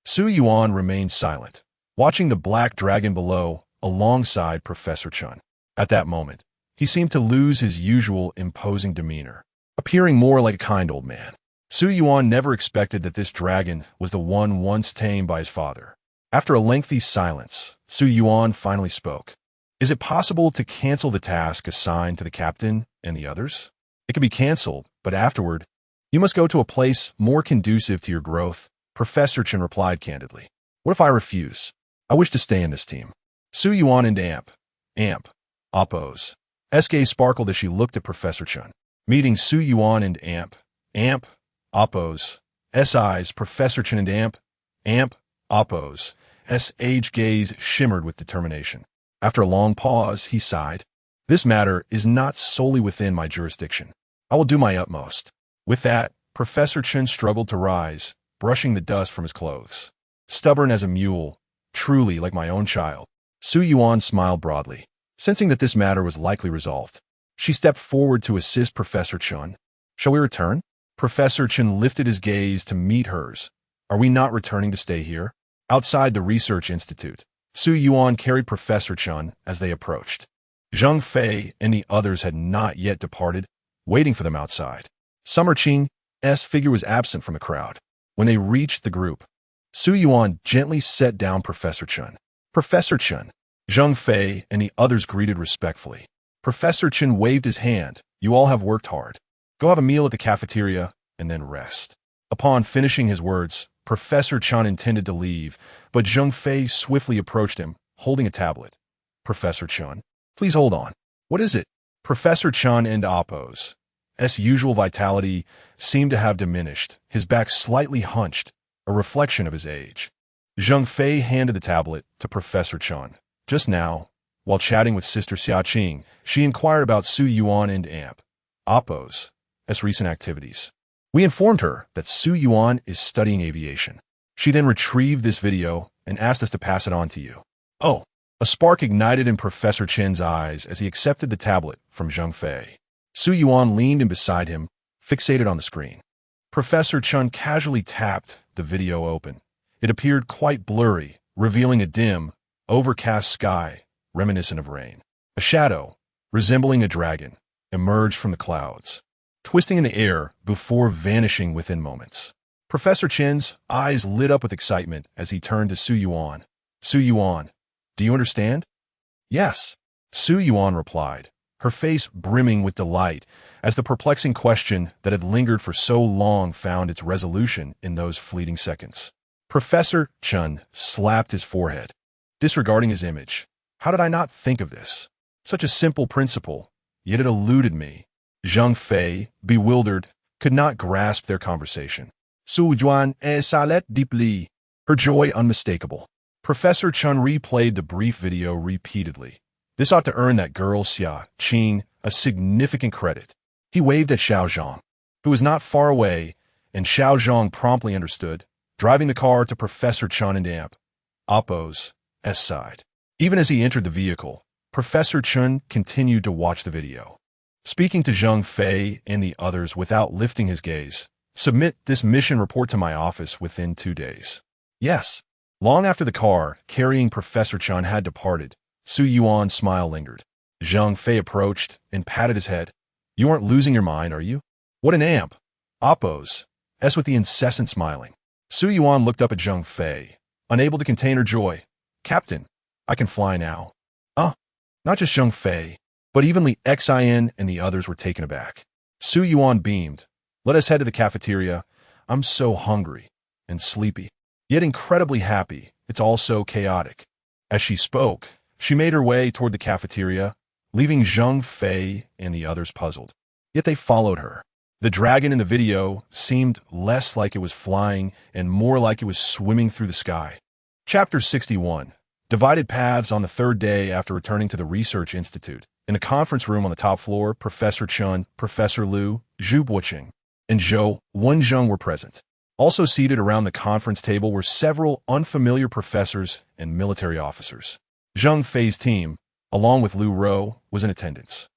Speaker 1: Su Yuan remained silent, watching the black dragon below alongside Professor Chun. At that moment, he seemed to lose his usual imposing demeanor, appearing more like a kind old man. Su Yuan never expected that this dragon was the one once tamed by his father. After a lengthy silence, Su Yuan finally spoke. Is it possible to cancel the task assigned to the captain and the others? It can be canceled, but afterward, you must go to a place more conducive to your growth, Professor Chen replied candidly. What if I refuse? I wish to stay in this team. Su Yuan and Amp, oppose. SK sparkled as she looked at Professor Chen. Meeting Su Yuan and Amp, oppose. S eyes, Professor Chen and Amp, oppose. S age gaze shimmered with determination. After a long pause, he sighed. This matter is not solely within my jurisdiction. I will do my utmost. With that, Professor Chen struggled to rise, brushing the dust from his clothes. Stubborn as a mule, truly like my own child. Su Yuan smiled broadly, sensing that this matter was likely resolved. She stepped forward to assist Professor Chen. Shall we return? Professor Chen lifted his gaze to meet hers. Are we not returning to stay here? Outside the Research Institute, Su Yuan carried Professor Chen as they approached. Zheng Fei and the others had not yet departed, waiting for them outside. Summer Qing's figure was absent from the crowd. When they reached the group, Su Yuan gently set down Professor Chen. Professor Chen, Zheng Fei and the others greeted respectfully. Professor Chen waved his hand. You all have worked hard. Go have a meal at the cafeteria and then rest. Upon finishing his words, Professor Chen intended to leave, but Zheng Fei swiftly approached him, holding a tablet. Professor Chen, please hold on. What is it? Professor Chen and Oppo's usual vitality seemed to have diminished, his back slightly hunched, a reflection of his age. Zheng Fei handed the tablet to Professor Chen. Just now, while chatting with Sister Xiaqing, she inquired about Su Yuan and Oppo's recent activities. We informed her that Su Yuan is studying aviation. She then retrieved this video and asked us to pass it on to you. Oh, a spark ignited in Professor Chen's eyes as he accepted the tablet from Zheng Fei. Su Yuan leaned in beside him, fixated on the screen. Professor Chen casually tapped the video open. It appeared quite blurry, revealing a dim, overcast sky, reminiscent of rain. A shadow, resembling a dragon, emerged from the clouds, twisting in the air before vanishing within moments. Professor Chen's eyes lit up with excitement as he turned to Su Yuan. Su Yuan, do you understand? Yes, Su Yuan replied, her face brimming with delight as the perplexing question that had lingered for so long found its resolution in those fleeting seconds. Professor Chen slapped his forehead, disregarding his image. How did I not think of this? Such a simple principle, yet it eluded me. Zheng Fei, bewildered, could not grasp their conversation. Su Yuan sighed deeply, her joy unmistakable. Professor Chen replayed the brief video repeatedly. This ought to earn that girl Xiaqing a significant credit. He waved at Xiao Zhang, who was not far away, and Xiao Zhang promptly understood, driving the car to Professor Chen and Oppo's side. Even as he entered the vehicle, Professor Chen continued to watch the video. Speaking to Zheng Fei and the others without lifting his gaze, submit this mission report to my office within 2 days. Yes. Long after the car carrying Professor Chen had departed, Su Yuan's smile lingered. Zhang Fei approached and patted his head. You aren't losing your mind, are you? What an amp! Oppos. S with the incessant smiling. Su Yuan looked up at Zhang Fei, unable to contain her joy. Captain, I can fly now. Not just Zhang Fei, but even Li Xin and the others were taken aback. Su Yuan beamed. Let us head to the cafeteria. I'm so hungry and sleepy, yet incredibly happy. It's all so chaotic. As she spoke, she made her way toward the cafeteria, leaving Zhang Fei and the others puzzled. Yet they followed her. The dragon in the video seemed less like it was flying and more like it was swimming through the sky. Chapter 61. Divided paths. On the third day after returning to the Research Institute. In a conference room on the top floor, Professor Chun, Professor Liu, Zhu Buqing, and Zhou Wenzheng were present. Also seated around the conference table were several unfamiliar professors and military officers. Zhang Fei's team, along with Liu Rou, was in attendance.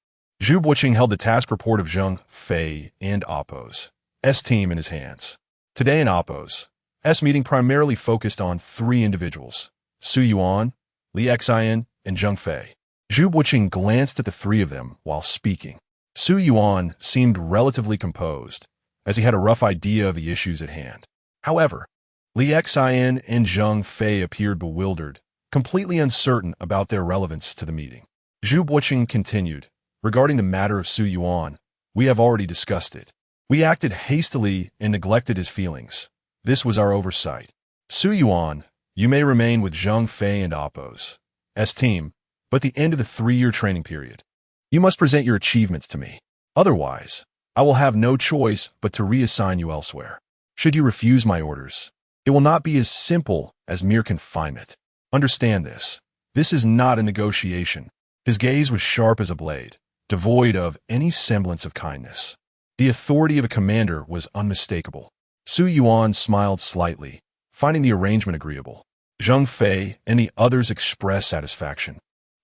Speaker 1: Zhu Buqing held the task report of Zhang Fei and Oppo's S team in his hands. Today in Oppo's S meeting primarily focused on 3 individuals: Su Yuan, Li Xin, and Zhang Fei. Zhu Buqing glanced at the 3 of them while speaking. Su Yuan seemed relatively composed, as he had a rough idea of the issues at hand. However, Li Xin and Zhang Fei appeared bewildered, completely uncertain about their relevance to the meeting. Zhu Buqing continued, regarding the matter of Su Yuan, we have already discussed it. We acted hastily and neglected his feelings. This was our oversight. Su Yuan, you may remain with Zhang Fei and Oppo's S team, but at the end of the 3-year training period, you must present your achievements to me. Otherwise, I will have no choice but to reassign you elsewhere. Should you refuse my orders, it will not be as simple as mere confinement. Understand this. This is not a negotiation. His gaze was sharp as a blade, devoid of any semblance of kindness. The authority of a commander was unmistakable. Su Yuan smiled slightly, finding the arrangement agreeable. Zhang Fei and the others expressed satisfaction,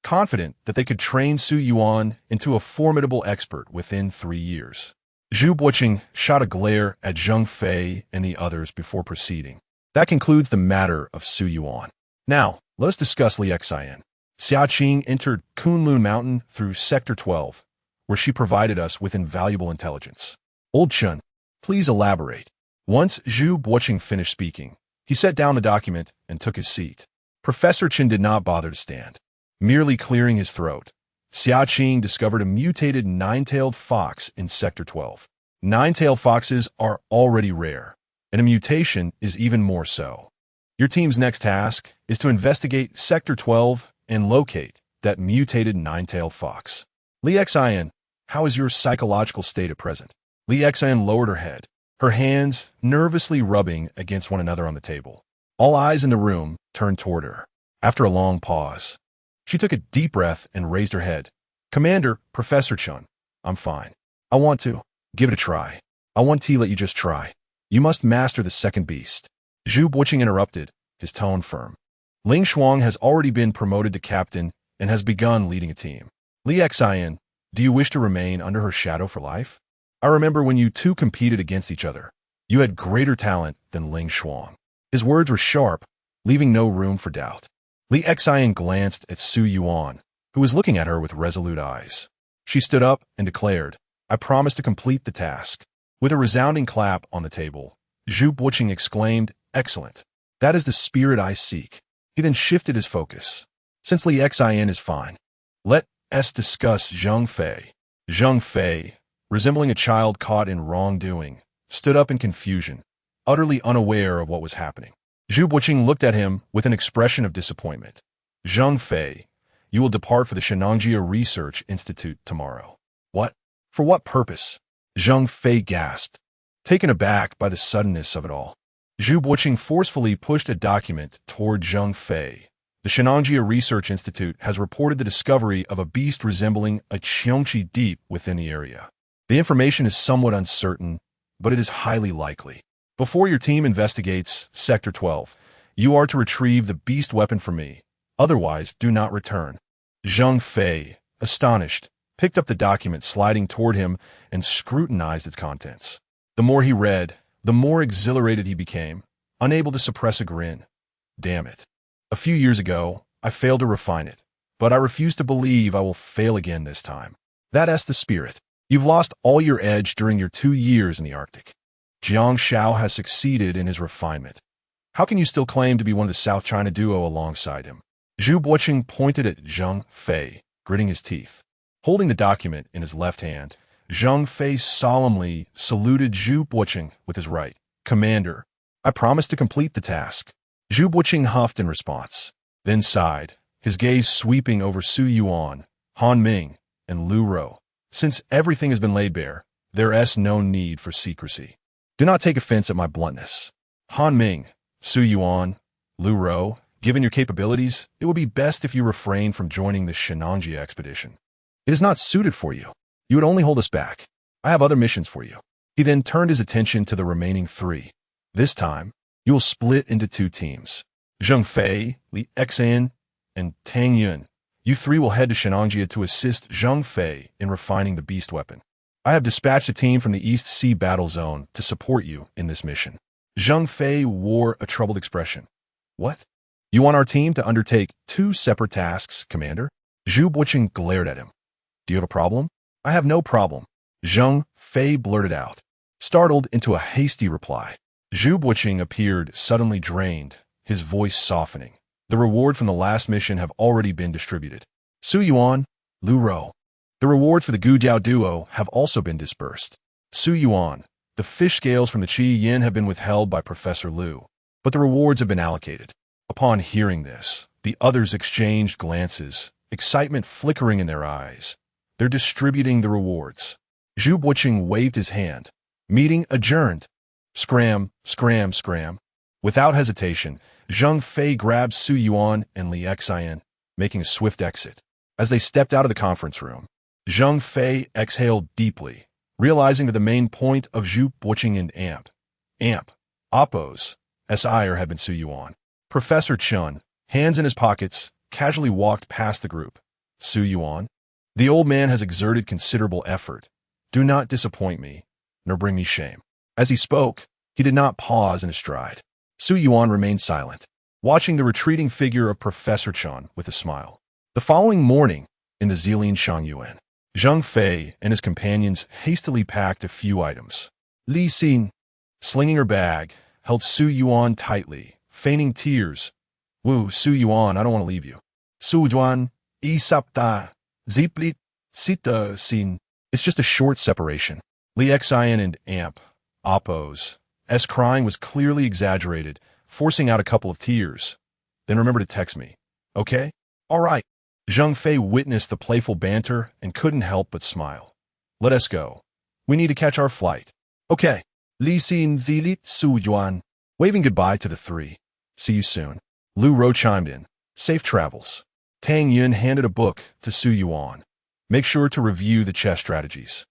Speaker 1: confident that they could train Su Yuan into a formidable expert within 3 years. Zhu Buqing shot a glare at Zhang Fei and the others before proceeding. That concludes the matter of Su Yuan. Now, let us discuss Li Xin. Xia Qing entered Kunlun Mountain through Sector 12, where she provided us with invaluable intelligence. Old Chun, please elaborate. Once Zhu Buqing finished speaking, he set down the document and took his seat. Professor Chen did not bother to stand. Merely clearing his throat, Xia Qing discovered a mutated 9-tailed fox in Sector 12. 9-tailed foxes are already rare, and a mutation is even more so. Your team's next task is to investigate Sector 12 and locate that mutated 9-tailed fox. Li Xin, how is your psychological state at present? Li Xin lowered her head, her hands nervously rubbing against one another on the table. All eyes in the room turned toward her. After a long pause, she took a deep breath and raised her head. Commander, Professor Chun, I'm fine. I want to. Give it a try. I want to let you just try. You must master the second beast. Zhu Buqing interrupted, his tone firm. Ling Shuang has already been promoted to captain and has begun leading a team. Li Xin, do you wish to remain under her shadow for life? I remember when you 2 competed against each other. You had greater talent than Ling Shuang. His words were sharp, leaving no room for doubt. Li Xin glanced at Su Yuan, who was looking at her with resolute eyes. She stood up and declared, I promise to complete the task. With a resounding clap on the table, Zhu Buqing exclaimed, Excellent. That is the spirit I seek. He then shifted his focus. Since Li Xin is fine, let us discuss Zhang Fei. Zhang Fei, resembling a child caught in wrongdoing, stood up in confusion, utterly unaware of what was happening. Zhu Buqing looked at him with an expression of disappointment. Zhang Fei, you will depart for the Shenangjia Research Institute tomorrow. What? For what purpose? Zhang Fei gasped, taken aback by the suddenness of it all. Zhu Buqing forcefully pushed a document toward Zhang Fei. The Shenangjia Research Institute has reported the discovery of a beast resembling a Qiongqi deep within the area. The information is somewhat uncertain, but it is highly likely. Before your team investigates Sector 12, you are to retrieve the beast weapon for me. Otherwise, do not return. Zhang Fei, astonished, picked up the document sliding toward him and scrutinized its contents. The more he read, the more exhilarated he became, unable to suppress a grin. Damn it. A few years ago, I failed to refine it, but I refuse to believe I will fail again this time. That's the spirit. You've lost all your edge during your 2 years in the Arctic. Jiang Shao has succeeded in his refinement. How can you still claim to be one of the South China duo alongside him? Zhu Buqing pointed at Zhang Fei, gritting his teeth. Holding the document in his left hand, Zhang Fei solemnly saluted Zhu Buqing with his right. Commander, I promise to complete the task. Zhu Buqing huffed in response, then sighed, his gaze sweeping over Su Yuan, Han Ming, and Lu Rou. Since everything has been laid bare, there is no need for secrecy. Do not take offense at my bluntness. Han Ming, Su Yuan, Lu Rou, given your capabilities, it would be best if you refrain from joining the Shenanjia expedition. It is not suited for you. You would only hold us back. I have other missions for you. He then turned his attention to the remaining 3. This time, you will split into 2 teams. Zhang Fei, Li Xian, and Tang Yun. You 3 will head to Shenanjia to assist Zhang Fei in refining the beast weapon. I have dispatched a team from the East Sea Battle Zone to support you in this mission. Zhang Fei wore a troubled expression. What? You want our team to undertake 2 separate tasks, Commander? Zhu Buqing glared at him. Do you have a problem? I have no problem. Zhang Fei blurted out, startled into a hasty reply. Zhu Buqing appeared suddenly drained, his voice softening. The reward from the last mission have already been distributed. Su Yuan, Lu Rou. The rewards for the Gujiao duo have also been dispersed. Su Yuan, the fish scales from the Qi Yin have been withheld by Professor Lu, but the rewards have been allocated. Upon hearing this, the others exchanged glances, excitement flickering in their eyes. They're distributing the rewards. Zhu Buqing waved his hand. Meeting adjourned. Scram, scram, scram. Without hesitation, Zhang Fei grabbed Su Yuan and Li Xian, making a swift exit. As they stepped out of the conference room, Zhang Fei exhaled deeply, realizing that the main point of Zhu Buqing and Oppos, SIR had been Su Yuan. Professor Chun, hands in his pockets, casually walked past the group. Su Yuan? The old man has exerted considerable effort. Do not disappoint me, nor bring me shame. As he spoke, he did not pause in his stride. Su Yuan remained silent, watching the retreating figure of Professor Chun with a smile. The following morning, in the Zilin Shangyuan, Zhang Fei and his companions hastily packed a few items. Li Xin, slinging her bag, held Su Yuan tightly, feigning tears. Wu, Su Yuan, I don't want to leave you. Su Yuan, Isapta, Ziplit, Sita Xin. It's just a short separation. Li Xian and Oppos. Crying was clearly exaggerated, forcing out a couple of tears. Then remember to text me. Okay? All right. Zhang Fei witnessed the playful banter and couldn't help but smile. Let us go. We need to catch our flight. Okay. Li Xin Zilit Su Yuan. Waving goodbye to the 3. See you soon. Lu Rou chimed in. Safe travels. Tang Yun handed a book to Su Yuan. Make sure to review the chess strategies.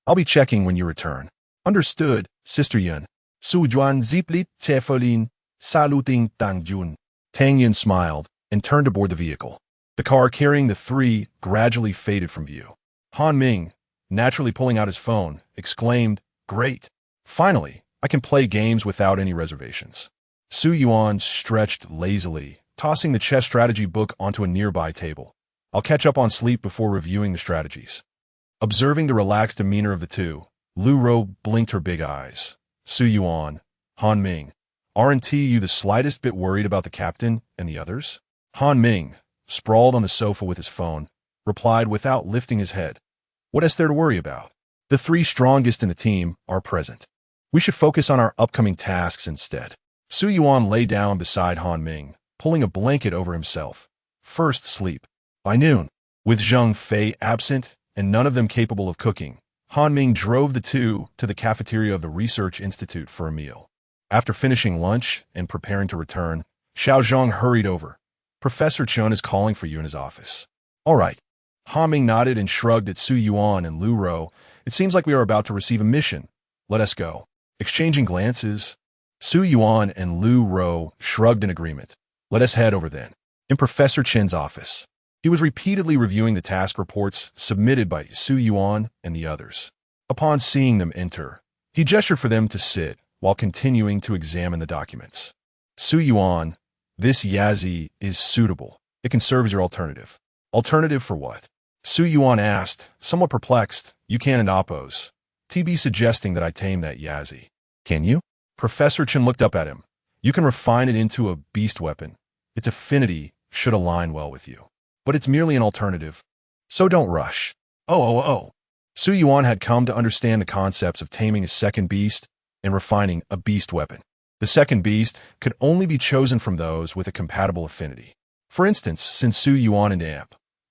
Speaker 1: I'll be checking when you return. Understood, Sister Yun. Su Yuan Ziplit Tefolin, saluting Tang Yun. Tang Yun smiled and turned aboard the vehicle. The car carrying the 3 gradually faded from view. Han Ming, naturally pulling out his phone, exclaimed, Great! Finally, I can play games without any reservations. Su Yuan stretched lazily, tossing the chess strategy book onto a nearby table. I'll catch up on sleep before reviewing the strategies. Observing the relaxed demeanor of the 2, Lu Rou blinked her big eyes. Su Yuan, Han Ming, aren't you the slightest bit worried about the captain and the others? Han Ming, sprawled on the sofa with his phone, replied without lifting his head. What is there to worry about? The 3 strongest in the team are present. We should focus on our upcoming tasks instead. Su Yuan lay down beside Han Ming, pulling a blanket over himself. First sleep. By noon, with Zhang Fei absent and none of them capable of cooking, Han Ming drove the 2 to the cafeteria of the Research Institute for a meal. After finishing lunch and preparing to return, Xiao Zhang hurried over. Professor Chun is calling for you in his office. All right. Han Ming nodded and shrugged at Su Yuan and Lu Rou. It seems like we are about to receive a mission. Let us go. Exchanging glances, Su Yuan and Lu Rou shrugged in agreement. Let us head over then. In Professor Chen's office, he was repeatedly reviewing the task reports submitted by Su Yuan and the others. Upon seeing them enter, he gestured for them to sit while continuing to examine the documents. Su Yuan, this Yazi is suitable. It can serve as your alternative. Alternative for what? Su Yuan asked, somewhat perplexed. You can and oppose. TB suggesting that I tame that Yazzie. Can you? Professor Chen looked up at him. You can refine it into a beast weapon. Its affinity should align well with you. But it's merely an alternative. So don't rush. Oh. Su Yuan had come to understand the concepts of taming a second beast and refining a beast weapon. The second beast could only be chosen from those with a compatible affinity. For instance, since Su Yuan and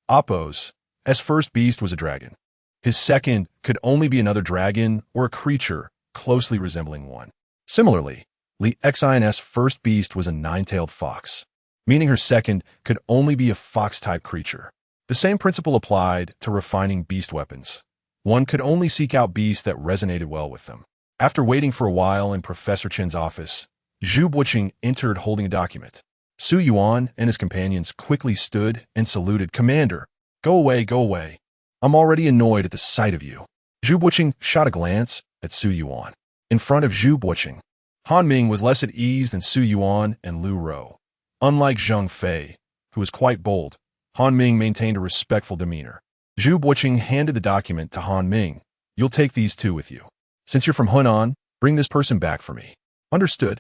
Speaker 1: Appo's first beast was a dragon, his second could only be another dragon or a creature closely resembling one. Similarly, Li Xin's first beast was a nine-tailed fox, meaning her second could only be a fox-type creature. The same principle applied to refining beast weapons. One could only seek out beasts that resonated well with them. After waiting for a while in Professor Chen's office, Zhu Buqing entered holding a document. Su Yuan and his companions quickly stood and saluted. Commander, go away. I'm already annoyed at the sight of you. Zhu Buqing shot a glance at Su Yuan. In front of Zhu Buqing, Han Ming was less at ease than Su Yuan and Lu Rou. Unlike Zheng Fei, who was quite bold, Han Ming maintained a respectful demeanor. Zhu Buqing handed the document to Han Ming. You'll take these two with you. Since you're from Hunan, bring this person back for me. Understood.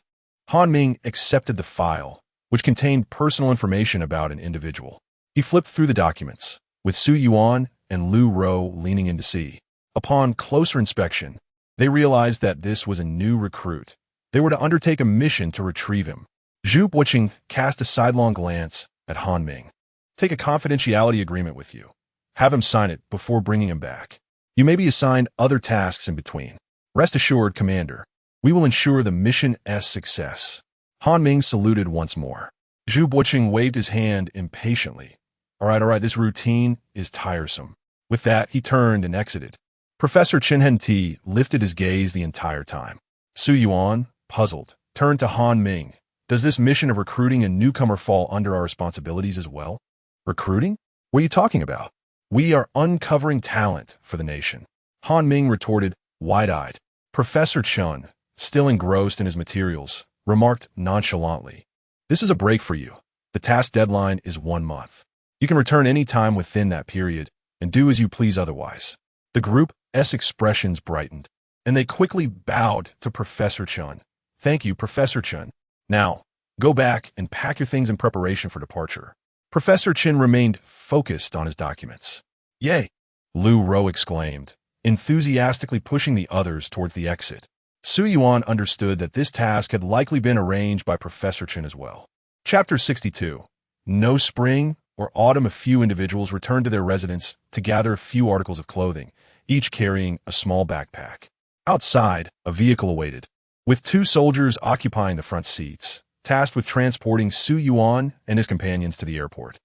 Speaker 1: Han Ming accepted the file, which contained personal information about an individual. He flipped through the documents, with Su Yuan and Lu Rou leaning in to see. Upon closer inspection, they realized that this was a new recruit. They were to undertake a mission to retrieve him. Zhu Buqing cast a sidelong glance at Han Ming. Take a confidentiality agreement with you. Have him sign it before bringing him back. You may be assigned other tasks in between. Rest assured, Commander, we will ensure the mission's success. Han Ming saluted once more. Zhu Buqing waved his hand impatiently. All right, this routine is tiresome. With that, he turned and exited. Professor Chen Henti lifted his gaze the entire time. Su Yuan, puzzled, turned to Han Ming. Does this mission of recruiting a newcomer fall under our responsibilities as well? Recruiting? What are you talking about? We are uncovering talent for the nation. Han Ming retorted, wide-eyed. Professor Chen, still engrossed in his materials, remarked nonchalantly. This is a break for you. The task deadline is 1 month. You can return any time within that period and do as you please otherwise. The group's expressions brightened, and they quickly bowed to Professor Chen. Thank you, Professor Chen. Now, go back and pack your things in preparation for departure. Professor Chen remained focused on his documents. Yay! Lu Rou exclaimed, enthusiastically pushing the others towards the exit. Su Yuan understood that this task had likely been arranged by Professor Chen as well. Chapter 62. No spring or autumn. A few individuals returned to their residence to gather a few articles of clothing, each carrying a small backpack. Outside, a vehicle awaited, with 2 soldiers occupying the front seats, tasked with transporting Su Yuan and his companions to the airport.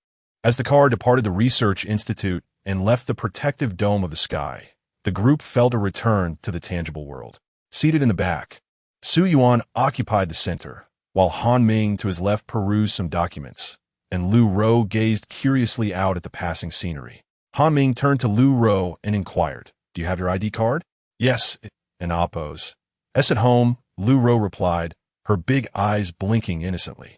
Speaker 1: As the car departed the research institute and left the protective dome of the sky, the group felt a return to the tangible world. Seated in the back, Su Yuan occupied the center, while Han Ming to his left perused some documents, and Lu Rou gazed curiously out at the passing scenery. Han Ming turned to Lu Rou and inquired, Do you have your ID card? Yes, and Appo's. At home, Lu Rou replied, her big eyes blinking innocently.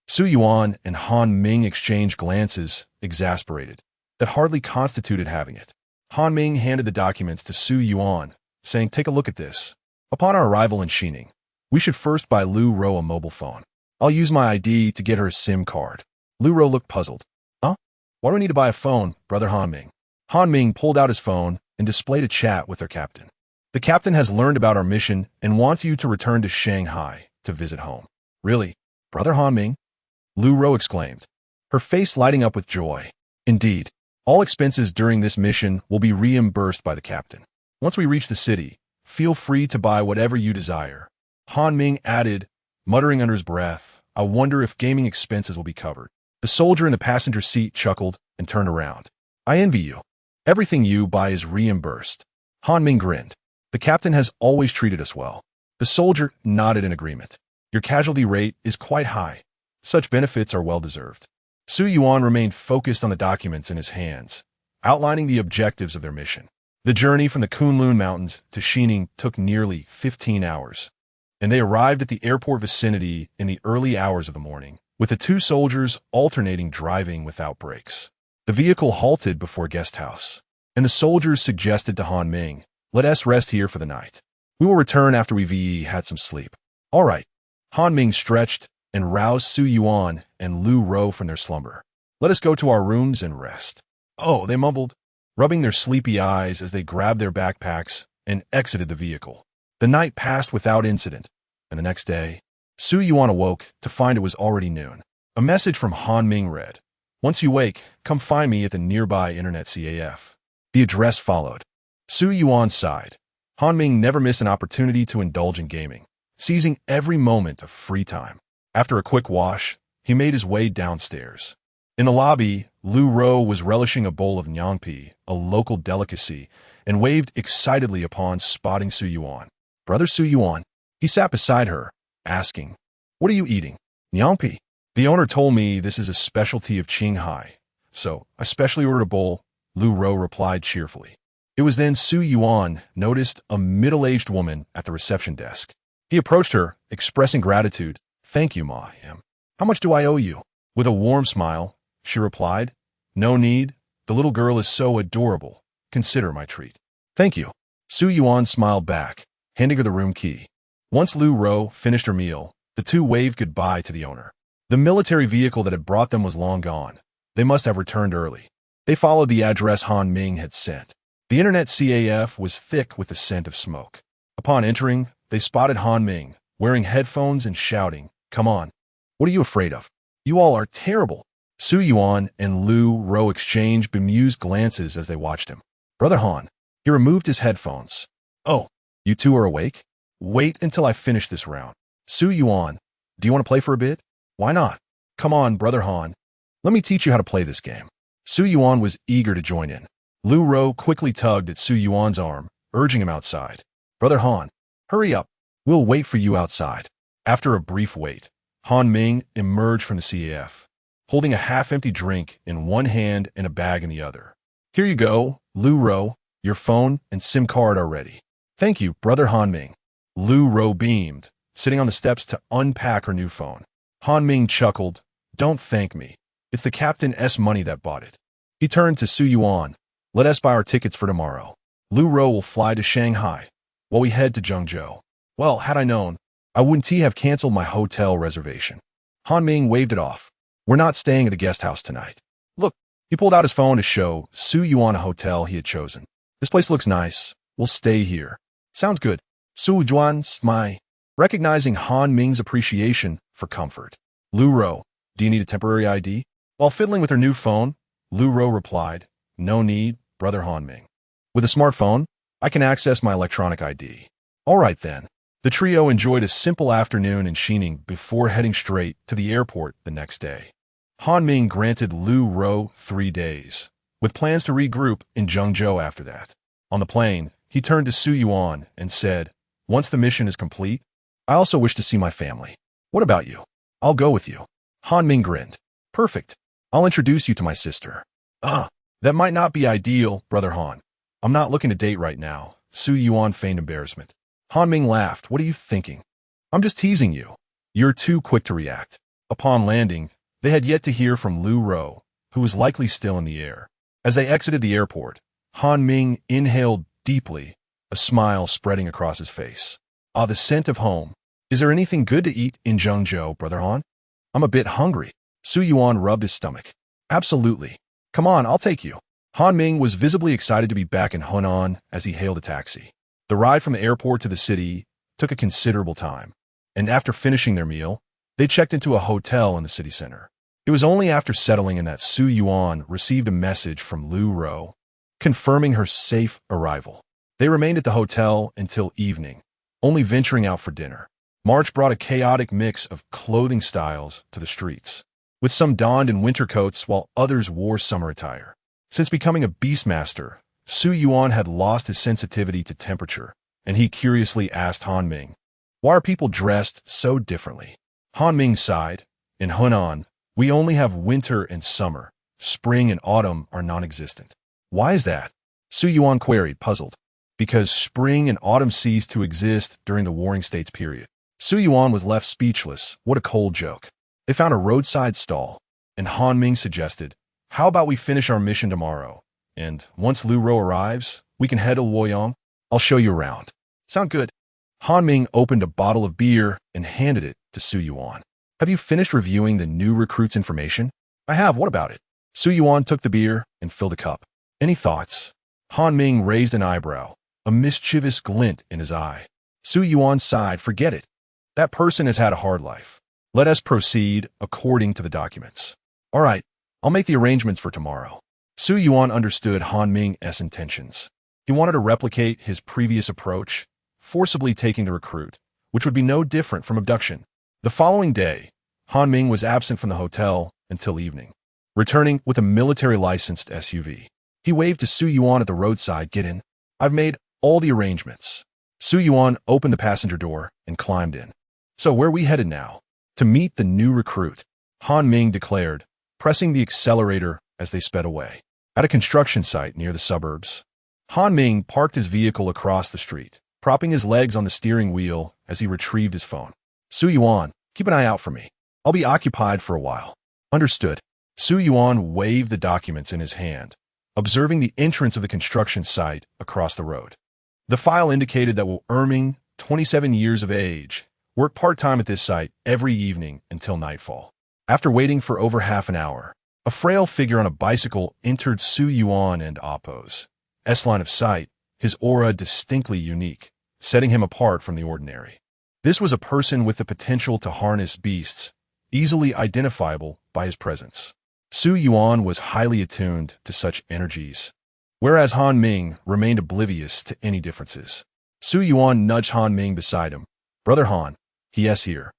Speaker 1: Su Yuan and Han Ming exchanged glances, exasperated, that hardly constituted having it. Han Ming handed the documents to Su Yuan, saying, Take a look at this. Upon our arrival in Xining, we should first buy Lu Rou a mobile phone. I'll use my ID to get her a SIM card. Lu Rou looked puzzled. Huh? Why do we need to buy a phone, Brother Han Ming? Han Ming pulled out his phone and displayed a chat with their captain. The captain has learned about our mission and wants you to return to Shanghai to visit home. Really? Brother Han Ming? Lu Rou exclaimed, her face lighting up with joy. Indeed, all expenses during this mission will be reimbursed by the captain. Once we reach the city, feel free to buy whatever you desire. Han Ming added, muttering under his breath, I wonder if gaming expenses will be covered. The soldier in the passenger seat chuckled and turned around. I envy you. Everything you buy is reimbursed. Han Ming grinned. The captain has always treated us well. The soldier nodded in agreement. Your casualty rate is quite high. Such benefits are well-deserved. Su Yuan remained focused on the documents in his hands, outlining the objectives of their mission. The journey from the Kunlun Mountains to Xining took nearly 15 hours, and they arrived at the airport vicinity in the early hours of the morning, with the 2 soldiers alternating driving without breaks. The vehicle halted before a guest house, and the soldiers suggested to Han Ming, "Let us rest here for the night. We will return after we've had some sleep." "All right." Han Ming stretched and roused Su Yuan and Lu Ro from their slumber. "Let us go to our rooms and rest." "Oh," they mumbled, rubbing their sleepy eyes as they grabbed their backpacks and exited the vehicle. The night passed without incident, and the next day, Su Yuan awoke to find it was already noon. A message from Han Ming read, "Once you wake, come find me at the nearby internet CAF." The address followed. Su Yuan sighed. Han Ming never missed an opportunity to indulge in gaming, seizing every moment of free time. After a quick wash, he made his way downstairs. In the lobby, Lu Ro was relishing a bowl of nyangpi, a local delicacy, and waved excitedly upon spotting Su Yuan. "Brother Su Yuan." He sat beside her, asking, "What are you eating?" "Nyangpi. The owner told me this is a specialty of Qinghai, so I specially ordered a bowl," Lu Ro replied cheerfully. It was then Su Yuan noticed a middle-aged woman at the reception desk. He approached her, expressing gratitude. "Thank you, ma'am. How much do I owe you?" With a warm smile, she replied, "No need. The little girl is so adorable. Consider my treat." "Thank you." Su Yuan smiled back, handing her the room key. Once Lu Ro finished her meal, the two waved goodbye to the owner. The military vehicle that had brought them was long gone. They must have returned early. They followed the address Han Ming had sent. The internet CAF was thick with the scent of smoke. Upon entering, they spotted Han Ming, wearing headphones and shouting, "Come on. What are you afraid of? You all are terrible." Su Yuan and Lu Ro exchanged bemused glances as they watched him. "Brother Han." He removed his headphones. "Oh, you two are awake? Wait until I finish this round." Su Yuan, "Do you want to play for a bit?" "Why not? Come on, Brother Han. Let me teach you how to play this game." Su Yuan was eager to join in. Lu Ro quickly tugged at Su Yuan's arm, urging him outside. "Brother Han, hurry up. We'll wait for you outside." After a brief wait, Han Ming emerged from the CAF, holding a half-empty drink in one hand and a bag in the other. "Here you go, Lu Ro. Your phone and SIM card are ready." "Thank you, Brother Han Ming." Lu Ro beamed, sitting on the steps to unpack her new phone. Han Ming chuckled. "Don't thank me. It's the Captain's money that bought it." He turned to Su Yuan. "Let us buy our tickets for tomorrow. Lu Ro will fly to Shanghai, while we head to Zhengzhou." "Well, had I known, I wouldn't have canceled my hotel reservation." Han Ming waved it off. "We're not staying at the guest house tonight." "Look." He pulled out his phone to show Su Yuan a hotel he had chosen. "This place looks nice. We'll stay here." "Sounds good." Su Yuan smiled, recognizing Han Ming's appreciation for comfort. "Lu Ro, do you need a temporary ID?" While fiddling with her new phone, Lu Ro replied, "No need, Brother Han Ming. With a smartphone, I can access my electronic ID." "All right then." The trio enjoyed a simple afternoon in Xining before heading straight to the airport the next day. Han Ming granted Lu Ro 3 days, with plans to regroup in Zhengzhou after that. On the plane, he turned to Su Yuan and said, "Once the mission is complete, I also wish to see my family." "What about you?" "I'll go with you." Han Ming grinned. "Perfect. I'll introduce you to my sister." That might not be ideal, Brother Han. I'm not looking to date right now." Su Yuan feigned embarrassment. Han Ming laughed. "What are you thinking? I'm just teasing you. You're too quick to react." Upon landing, they had yet to hear from Lu Ro, who was likely still in the air. As they exited the airport, Han Ming inhaled deeply, a smile spreading across his face. "Ah, the scent of home. Is there anything good to eat in Zhengzhou, Brother Han? I'm a bit hungry." Su Yuan rubbed his stomach. "Absolutely. Come on, I'll take you." Han Ming was visibly excited to be back in Hunan as he hailed a taxi. The ride from the airport to the city took a considerable time, and after finishing their meal, they checked into a hotel in the city center. It was only after settling in that Su Yuan received a message from Lu Ro, confirming her safe arrival. They remained at the hotel until evening, only venturing out for dinner. March brought a chaotic mix of clothing styles to the streets, with some donned in winter coats while others wore summer attire. Since becoming a beastmaster, Su Yuan had lost his sensitivity to temperature, and he curiously asked Han Ming, "Why are people dressed so differently?" Han Ming sighed. "In Hunan, we only have winter and summer. Spring and autumn are non-existent." "Why is that?" Su Yuan queried, puzzled. "Because spring and autumn ceased to exist during the Warring States period." Su Yuan was left speechless. What a cold joke. They found a roadside stall, and Han Ming suggested, How about we finish our mission tomorrow? And once Lu Ro arrives, we can head to Luoyang. I'll show you around. Sound good? Han Ming opened a bottle of beer and handed it to Su Yuan. Have you finished reviewing the new recruit's information? I have. What about it? Su Yuan took the beer and filled a cup. Any thoughts? Han Ming raised an eyebrow, a mischievous glint in his eye. Su Yuan sighed. Forget it. That person has had a hard life. Let us proceed according to the documents. All right, I'll make the arrangements for tomorrow. Su Yuan understood Han Ming's intentions. He wanted to replicate his previous approach, forcibly taking the recruit, which would be no different from abduction. The following day, Han Ming was absent from the hotel until evening, returning with a military-licensed SUV. He waved to Su Yuan at the roadside. Get in. I've made all the arrangements. Su Yuan opened the passenger door and climbed in. So where are we headed now? To meet the new recruit, Han Ming declared, pressing the accelerator as they sped away. At a construction site near the suburbs, Han Ming parked his vehicle across the street, propping his legs on the steering wheel as he retrieved his phone. Su Yuan, keep an eye out for me. I'll be occupied for a while. Understood. Su Yuan waved the documents in his hand, observing the entrance of the construction site across the road. The file indicated that Wu Erming, 27 years of age, worked part-time at this site every evening until nightfall. After waiting for over half an hour, a frail figure on a bicycle entered Su Yuan and Appo's line of sight, his aura distinctly unique, setting him apart from the ordinary. This was a person with the potential to harness beasts, easily identifiable by his presence. Su Yuan was highly attuned to such energies, whereas Han Ming remained oblivious to any differences. Su Yuan nudged Han Ming beside him. Brother Han, he's here.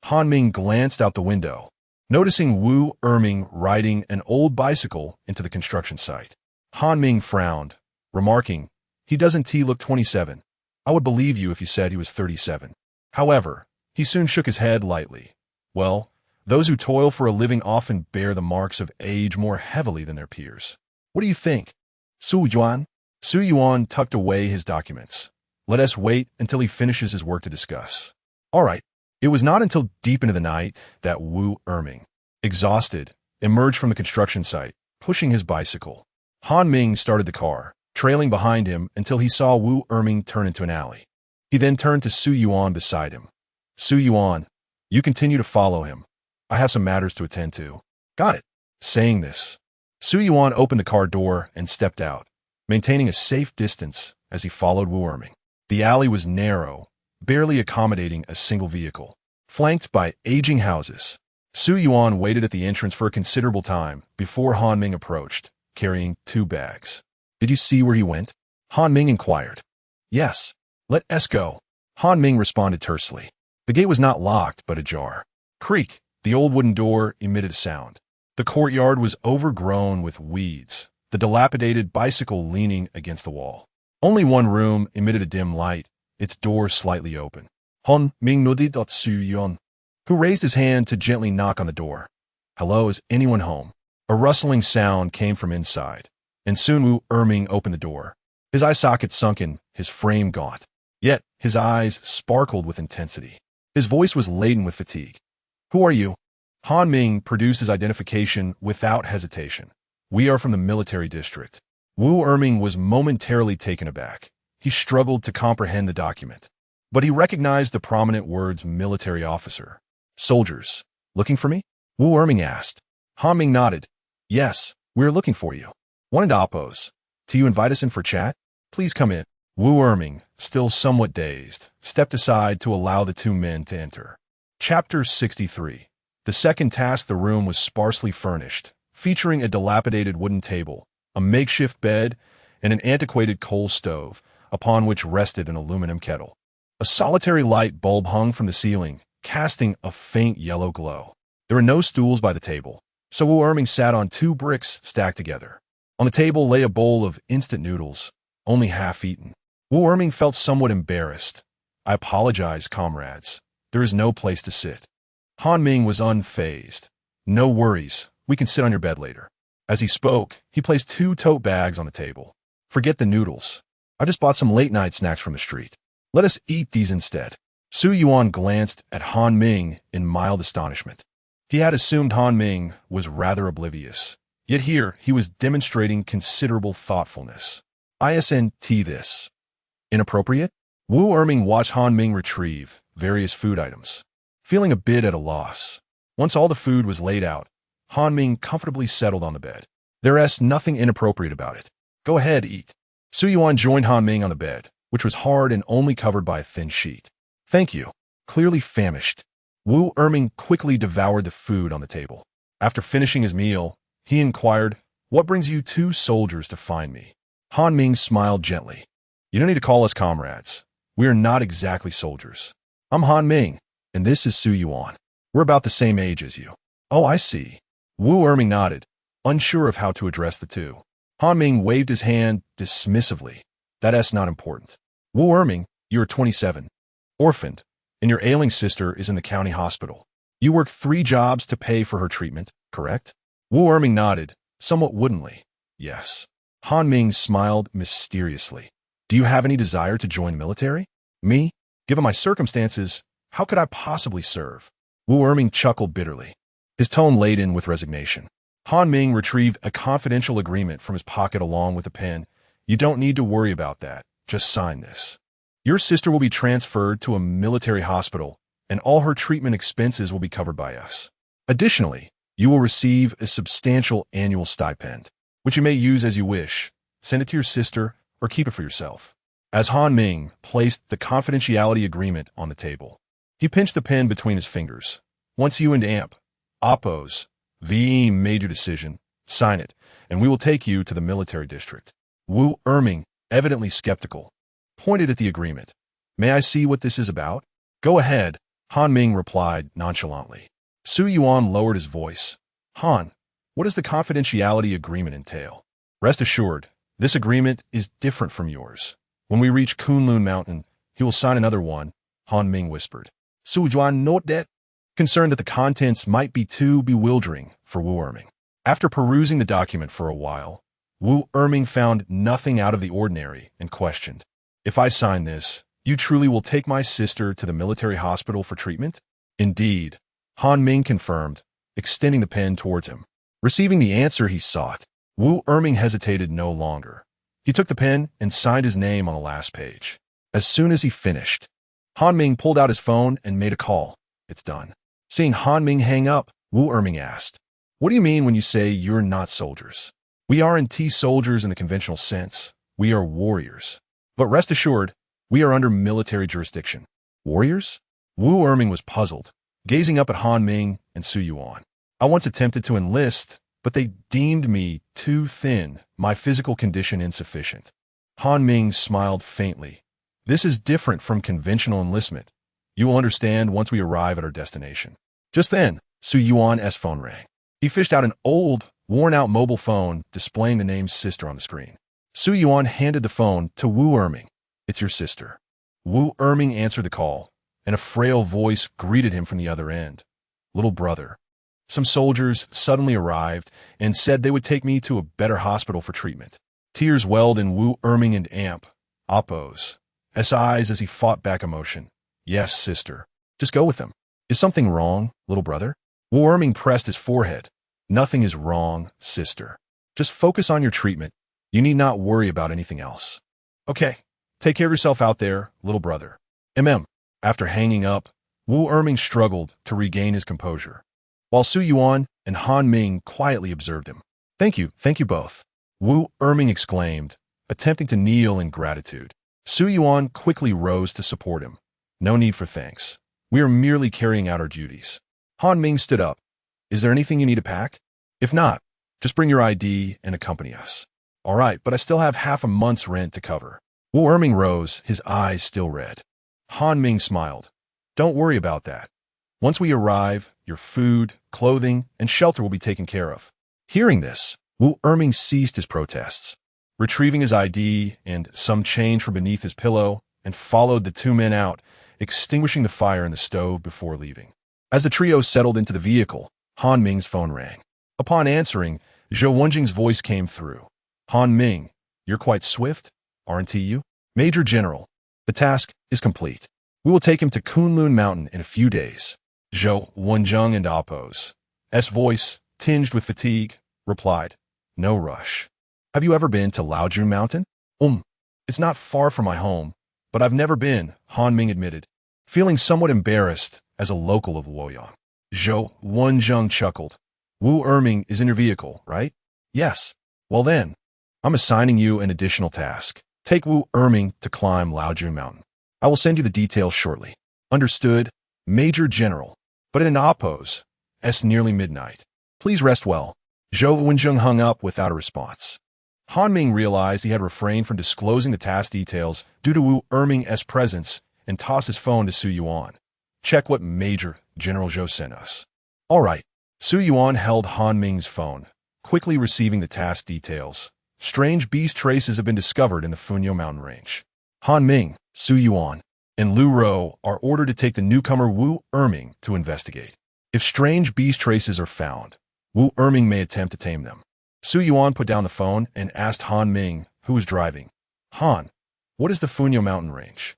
Speaker 1: Han Ming glanced out the window, noticing Wu Erming riding an old bicycle into the construction site. Han Ming frowned, remarking, he doesn't look 27. I would believe you if you said he was 37. However, he soon shook his head lightly. Well, those who toil for a living often bear the marks of age more heavily than their peers. What do you think? Su Yuan? Su Yuan tucked away his documents. Let us wait until he finishes his work to discuss. All right. It was not until deep into the night that Wu Erming, exhausted, emerged from the construction site, pushing his bicycle. Han Ming started the car, trailing behind him until he saw Wu Erming turn into an alley. He then turned to Su Yuan beside him. Su Yuan, you continue to follow him. I have some matters to attend to. Got it. Saying this, Su Yuan opened the car door and stepped out, maintaining a safe distance as he followed Wu Erming. The alley was narrow, barely accommodating a single vehicle. Flanked by aging houses, Su Yuan waited at the entrance for a considerable time before Han Ming approached, carrying 2 bags. Did you see where he went? Han Ming inquired. Yes. Let us go. Han Ming responded tersely. The gate was not locked, but ajar. Creak, the old wooden door emitted a sound. The courtyard was overgrown with weeds, the dilapidated bicycle leaning against the wall. Only one room emitted a dim light, its door slightly open. Han Ming nodded at Su Yuan, who raised his hand to gently knock on the door. Hello, is anyone home? A rustling sound came from inside, and soon Wu Erming opened the door. His eye socket sunken, his frame gaunt. Yet his eyes sparkled with intensity. His voice was laden with fatigue. Who are you? Han Ming produced his identification without hesitation. We are from the military district. Wu Erming was momentarily taken aback. He struggled to comprehend the document, but he recognized the prominent words military officer. Soldiers, looking for me? Wu Erming asked. Han Ming nodded. Yes, we're looking for you. Wanted to oppose. Do you invite us in for chat? Please come in. Wu Erming, still somewhat dazed, stepped aside to allow the 2 men to enter. Chapter 63. The second task. The room was sparsely furnished, featuring a dilapidated wooden table, a makeshift bed, and an antiquated coal stove, upon which rested an aluminum kettle. A solitary light bulb hung from the ceiling, casting a faint yellow glow. There were no stools by the table, so Wu Erming sat on 2 bricks stacked together. On the table lay a bowl of instant noodles, only half eaten. Wu Erming felt somewhat embarrassed. I apologize, comrades. There is no place to sit. Han Ming was unfazed. No worries, we can sit on your bed later. As he spoke, he placed 2 tote bags on the table. Forget the noodles. I just bought some late-night snacks from the street. Let us eat these instead. Su Yuan glanced at Han Ming in mild astonishment. He had assumed Han Ming was rather oblivious. Yet here, he was demonstrating considerable thoughtfulness. Isn't this inappropriate? Wu Erming watched Han Ming retrieve various food items, feeling a bit at a loss. Once all the food was laid out, Han Ming comfortably settled on the bed. There's nothing inappropriate about it. Go ahead, eat. Su Yuan joined Han Ming on the bed, which was hard and only covered by a thin sheet. Thank you. Clearly famished, Wu Erming quickly devoured the food on the table. After finishing his meal, he inquired, "What brings you two soldiers to find me?" Han Ming smiled gently. "You don't need to call us comrades. We are not exactly soldiers. I'm Han Ming, and this is Su Yuan. We're about the same age as you." "Oh, I see." Wu Erming nodded, unsure of how to address the two. Han Ming waved his hand dismissively. "That's not important. Wu Erming, you are 27, orphaned, and your ailing sister is in the county hospital. You worked 3 jobs to pay for her treatment, correct?" Wu Erming nodded, somewhat woodenly. "Yes." Han Ming smiled mysteriously. "Do you have any desire to join the military?" "Me? Given my circumstances, how could I possibly serve?" Wu Erming chuckled bitterly, his tone laden with resignation. Han Ming retrieved a confidential agreement from his pocket along with a pen. "You don't need to worry about that. Just sign this. Your sister will be transferred to a military hospital, and all her treatment expenses will be covered by us. Additionally, you will receive a substantial annual stipend, which you may use as you wish. Send it to your sister or keep it for yourself." As Han Ming placed the confidentiality agreement on the table, he pinched the pen between his fingers. "Once you and Oppose made your decision, sign it, and we will take you to the military district." Wu Erming, evidently skeptical, pointed at the agreement. "May I see what this is about?" "Go ahead," Han Ming replied nonchalantly. Su Yuan lowered his voice. "Han, what does the confidentiality agreement entail?" "Rest assured, this agreement is different from yours. When we reach Kunlun Mountain, he will sign another one," Han Ming whispered. Su Yuan noted that, concerned that the contents might be too bewildering for Wu Erming. After perusing the document for a while, Wu Erming found nothing out of the ordinary and questioned, "If I sign this, you truly will take my sister to the military hospital for treatment?" "Indeed," Han Ming confirmed, extending the pen towards him. Receiving the answer he sought, Wu Erming hesitated no longer. He took the pen and signed his name on the last page. As soon as he finished, Han Ming pulled out his phone and made a call. "It's done." Seeing Han Ming hang up, Wu Erming asked, "What do you mean when you say you're not soldiers?" "We aren't soldiers in the conventional sense. We are warriors. But rest assured, we are under military jurisdiction." "Warriors?" Wu Erming was puzzled, gazing up at Han Ming and Su Yuan. "I once attempted to enlist, but they deemed me too thin, my physical condition insufficient." Han Ming smiled faintly. "This is different from conventional enlistment. You will understand once we arrive at our destination." Just then, Su Yuan's phone rang. He fished out an old, worn-out mobile phone displaying the name sister on the screen. Su Yuan handed the phone to Wu Erming. "It's your sister." Wu Erming answered the call, and a frail voice greeted him from the other end. "Little brother." Some soldiers suddenly arrived and said they would take me to a better hospital for treatment. Tears welled in Wu Erming and Oppo's eyes as he fought back emotion. "Yes, sister. Just go with them." "Is something wrong, little brother?" Wu Erming pressed his forehead. "Nothing is wrong, sister. Just focus on your treatment. You need not worry about anything else." "Okay. Take care of yourself out there, little brother." After hanging up, Wu Erming struggled to regain his composure, while Su Yuan and Han Ming quietly observed him. Thank you both," Wu Erming exclaimed, attempting to kneel in gratitude. Su Yuan quickly rose to support him. "No need for thanks. We are merely carrying out our duties." Han Ming stood up. "Is there anything you need to pack? If not, just bring your ID and accompany us." "All right, but I still have half a month's rent to cover." Wu Erming rose, his eyes still red. Han Ming smiled. "Don't worry about that. Once we arrive, your food, clothing, and shelter will be taken care of." Hearing this, Wu Erming ceased his protests, retrieving his ID and some change from beneath his pillow, and followed the 2 men out, extinguishing the fire in the stove before leaving. As the trio settled into the vehicle, Han Ming's phone rang. Upon answering, Zhou Wenjing's voice came through. "Han Ming, you're quite swift, aren't you?" "Major General, the task is complete. We will take him to Kunlun Mountain in a few days." Zhou Wenjing and Oppo's voice, tinged with fatigue, replied. No rush. Have you ever been to Laojun Mountain? It's not far from my home, but I've never been, Han Ming admitted, feeling somewhat embarrassed as a local of Luoyang. Zhou Wenjing chuckled. Wu Erming is in your vehicle, right? Yes. Well then, I'm assigning you an additional task. Take Wu Erming to climb Laojun Mountain. I will send you the details shortly. Understood, Major General. But in oppose, it's nearly midnight. Please rest well. Zhou Wenjing hung up without a response. Han Ming realized he had refrained from disclosing the task details due to Wu Erming's presence and tossed his phone to Su Yuan. Check what Major General Zhou sent us. All right. Su Yuan held Han Ming's phone, quickly receiving the task details. Strange beast traces have been discovered in the Funyo mountain range. Han Ming, Su Yuan, and Lu Rou are ordered to take the newcomer Wu Erming to investigate. If strange beast traces are found, Wu Erming may attempt to tame them. Su Yuan put down the phone and asked Han Ming, who was driving. Han, what is the Funyo mountain range?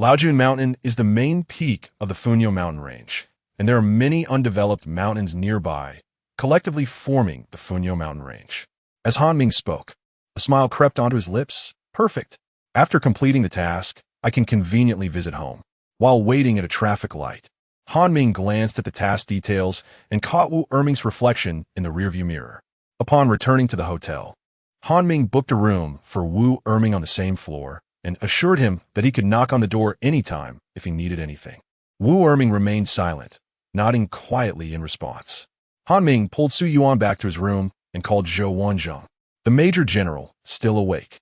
Speaker 1: Laojun Mountain is the main peak of the Funyo mountain range, and there are many undeveloped mountains nearby, collectively forming the Funyo mountain range. As Han Ming spoke, a smile crept onto his lips. Perfect. After completing the task, I can conveniently visit home. While waiting at a traffic light, Han Ming glanced at the task details and caught Wu Erming's reflection in the rearview mirror. Upon returning to the hotel, Han Ming booked a room for Wu Erming on the same floor and assured him that he could knock on the door anytime if he needed anything. Wu Erming remained silent, nodding quietly in response. Han Ming pulled Su Yuan back to his room and called Zhou Wenjing. The Major General, still awake,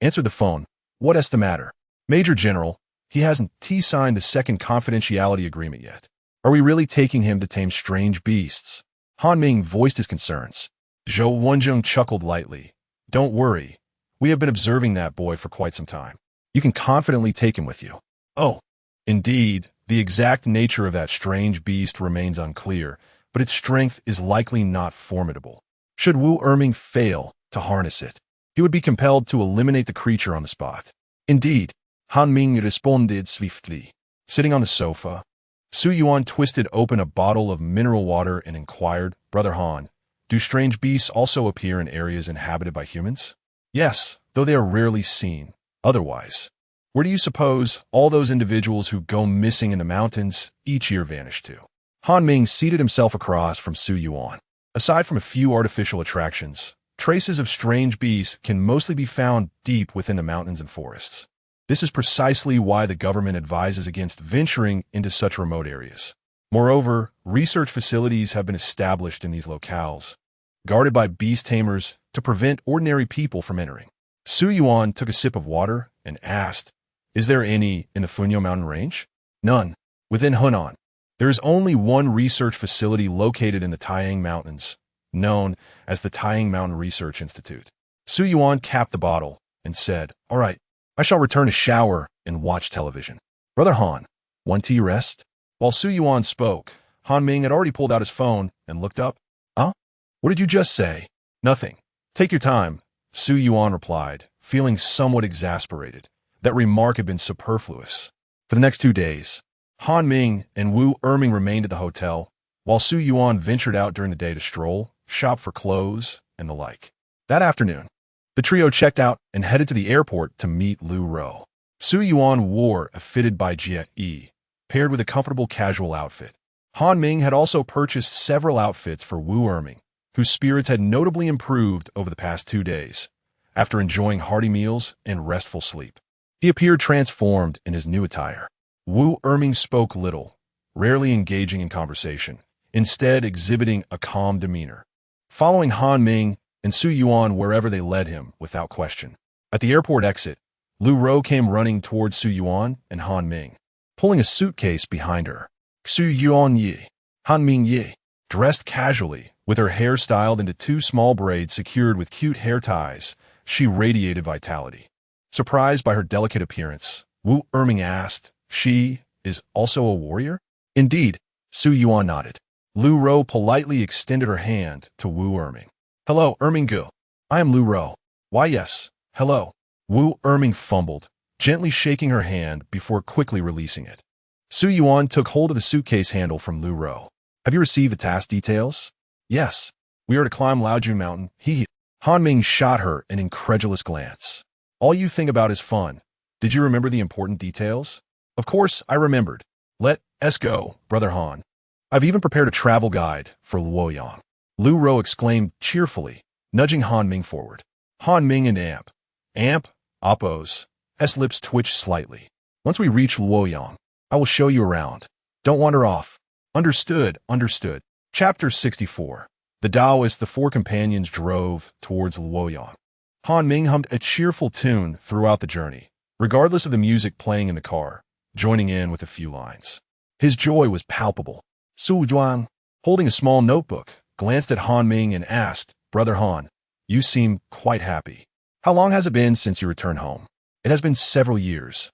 Speaker 1: answered the phone. What's the matter? Major General, he hasn't signed the second confidentiality agreement yet. Are we really taking him to tame strange beasts? Han Ming voiced his concerns. Zhou Wenjing chuckled lightly. Don't worry. We have been observing that boy for quite some time. You can confidently take him with you. Oh, indeed, the exact nature of that strange beast remains unclear, but its strength is likely not formidable. Should Wu Erming fail to harness it, he would be compelled to eliminate the creature on the spot. Indeed, Han Ming responded swiftly. Sitting on the sofa, Su Yuan twisted open a bottle of mineral water and inquired, Brother Han, do strange beasts also appear in areas inhabited by humans? Yes, though they are rarely seen. Otherwise, where do you suppose all those individuals who go missing in the mountains each year vanish to? Han Ming seated himself across from Su Yuan. Aside from a few artificial attractions, traces of strange beasts can mostly be found deep within the mountains and forests. This is precisely why the government advises against venturing into such remote areas. Moreover, research facilities have been established in these locales, guarded by beast tamers to prevent ordinary people from entering. Su Yuan took a sip of water and asked, is there any in the Funyo mountain range? None. Within Hunan, there is only one research facility located in the Taiyang Mountains, known as the Taiyang Mountain Research Institute. Su Yuan capped the bottle and said, all right, I shall return to shower and watch television. Brother Han, want to rest? While Su Yuan spoke, Han Ming had already pulled out his phone and looked up. Huh? What did you just say? Nothing. Take your time, Su Yuan replied, feeling somewhat exasperated. That remark had been superfluous. For the next 2 days, Han Ming and Wu Erming remained at the hotel, while Su Yuan ventured out during the day to stroll, shop for clothes, and the like. That afternoon, the trio checked out and headed to the airport to meet Lu Rou. Su Yuan wore a fitted by Jie Yi, paired with a comfortable casual outfit. Han Ming had also purchased several outfits for Wu Erming, whose spirits had notably improved over the past 2 days, after enjoying hearty meals and restful sleep. He appeared transformed in his new attire. Wu Erming spoke little, rarely engaging in conversation, instead exhibiting a calm demeanor, following Han Ming and Su Yuan wherever they led him without question. At the airport exit, Lu Rou came running towards Su Yuan and Han Ming, pulling a suitcase behind her. Su Yuan Yi, Han Ming Yi, dressed casually, with her hair styled into 2 small braids secured with cute hair ties, she radiated vitality. Surprised by her delicate appearance, Wu Erming asked, she is also a warrior? Indeed, Su Yuan nodded. Lu Rou politely extended her hand to Wu Erming. Hello, Erming Gu. I am Lu Rou. Why yes, hello. Wu Erming fumbled, gently shaking her hand before quickly releasing it. Su Yuan took hold of the suitcase handle from Lu Rou. Have you received the task details? Yes. We are to climb Laojun Mountain. Han Ming shot her an incredulous glance. All you think about is fun. Did you remember the important details? Of course, I remembered. Let's go, Brother Han. I've even prepared a travel guide for Luoyang. Lu Ro exclaimed cheerfully, nudging Han Ming forward. Han Ming and Amp, Oppo's lips twitched slightly. Once we reach Luoyang, I will show you around. Don't wander off. Understood. Chapter 64. The Taoist, the four companions drove towards Luoyang. Han Ming hummed a cheerful tune throughout the journey, regardless of the music playing in the car, joining in with a few lines. His joy was palpable. Su Juan, holding a small notebook, glanced at Han Ming and asked, Brother Han, you seem quite happy. How long has it been since you returned home? It has been several years.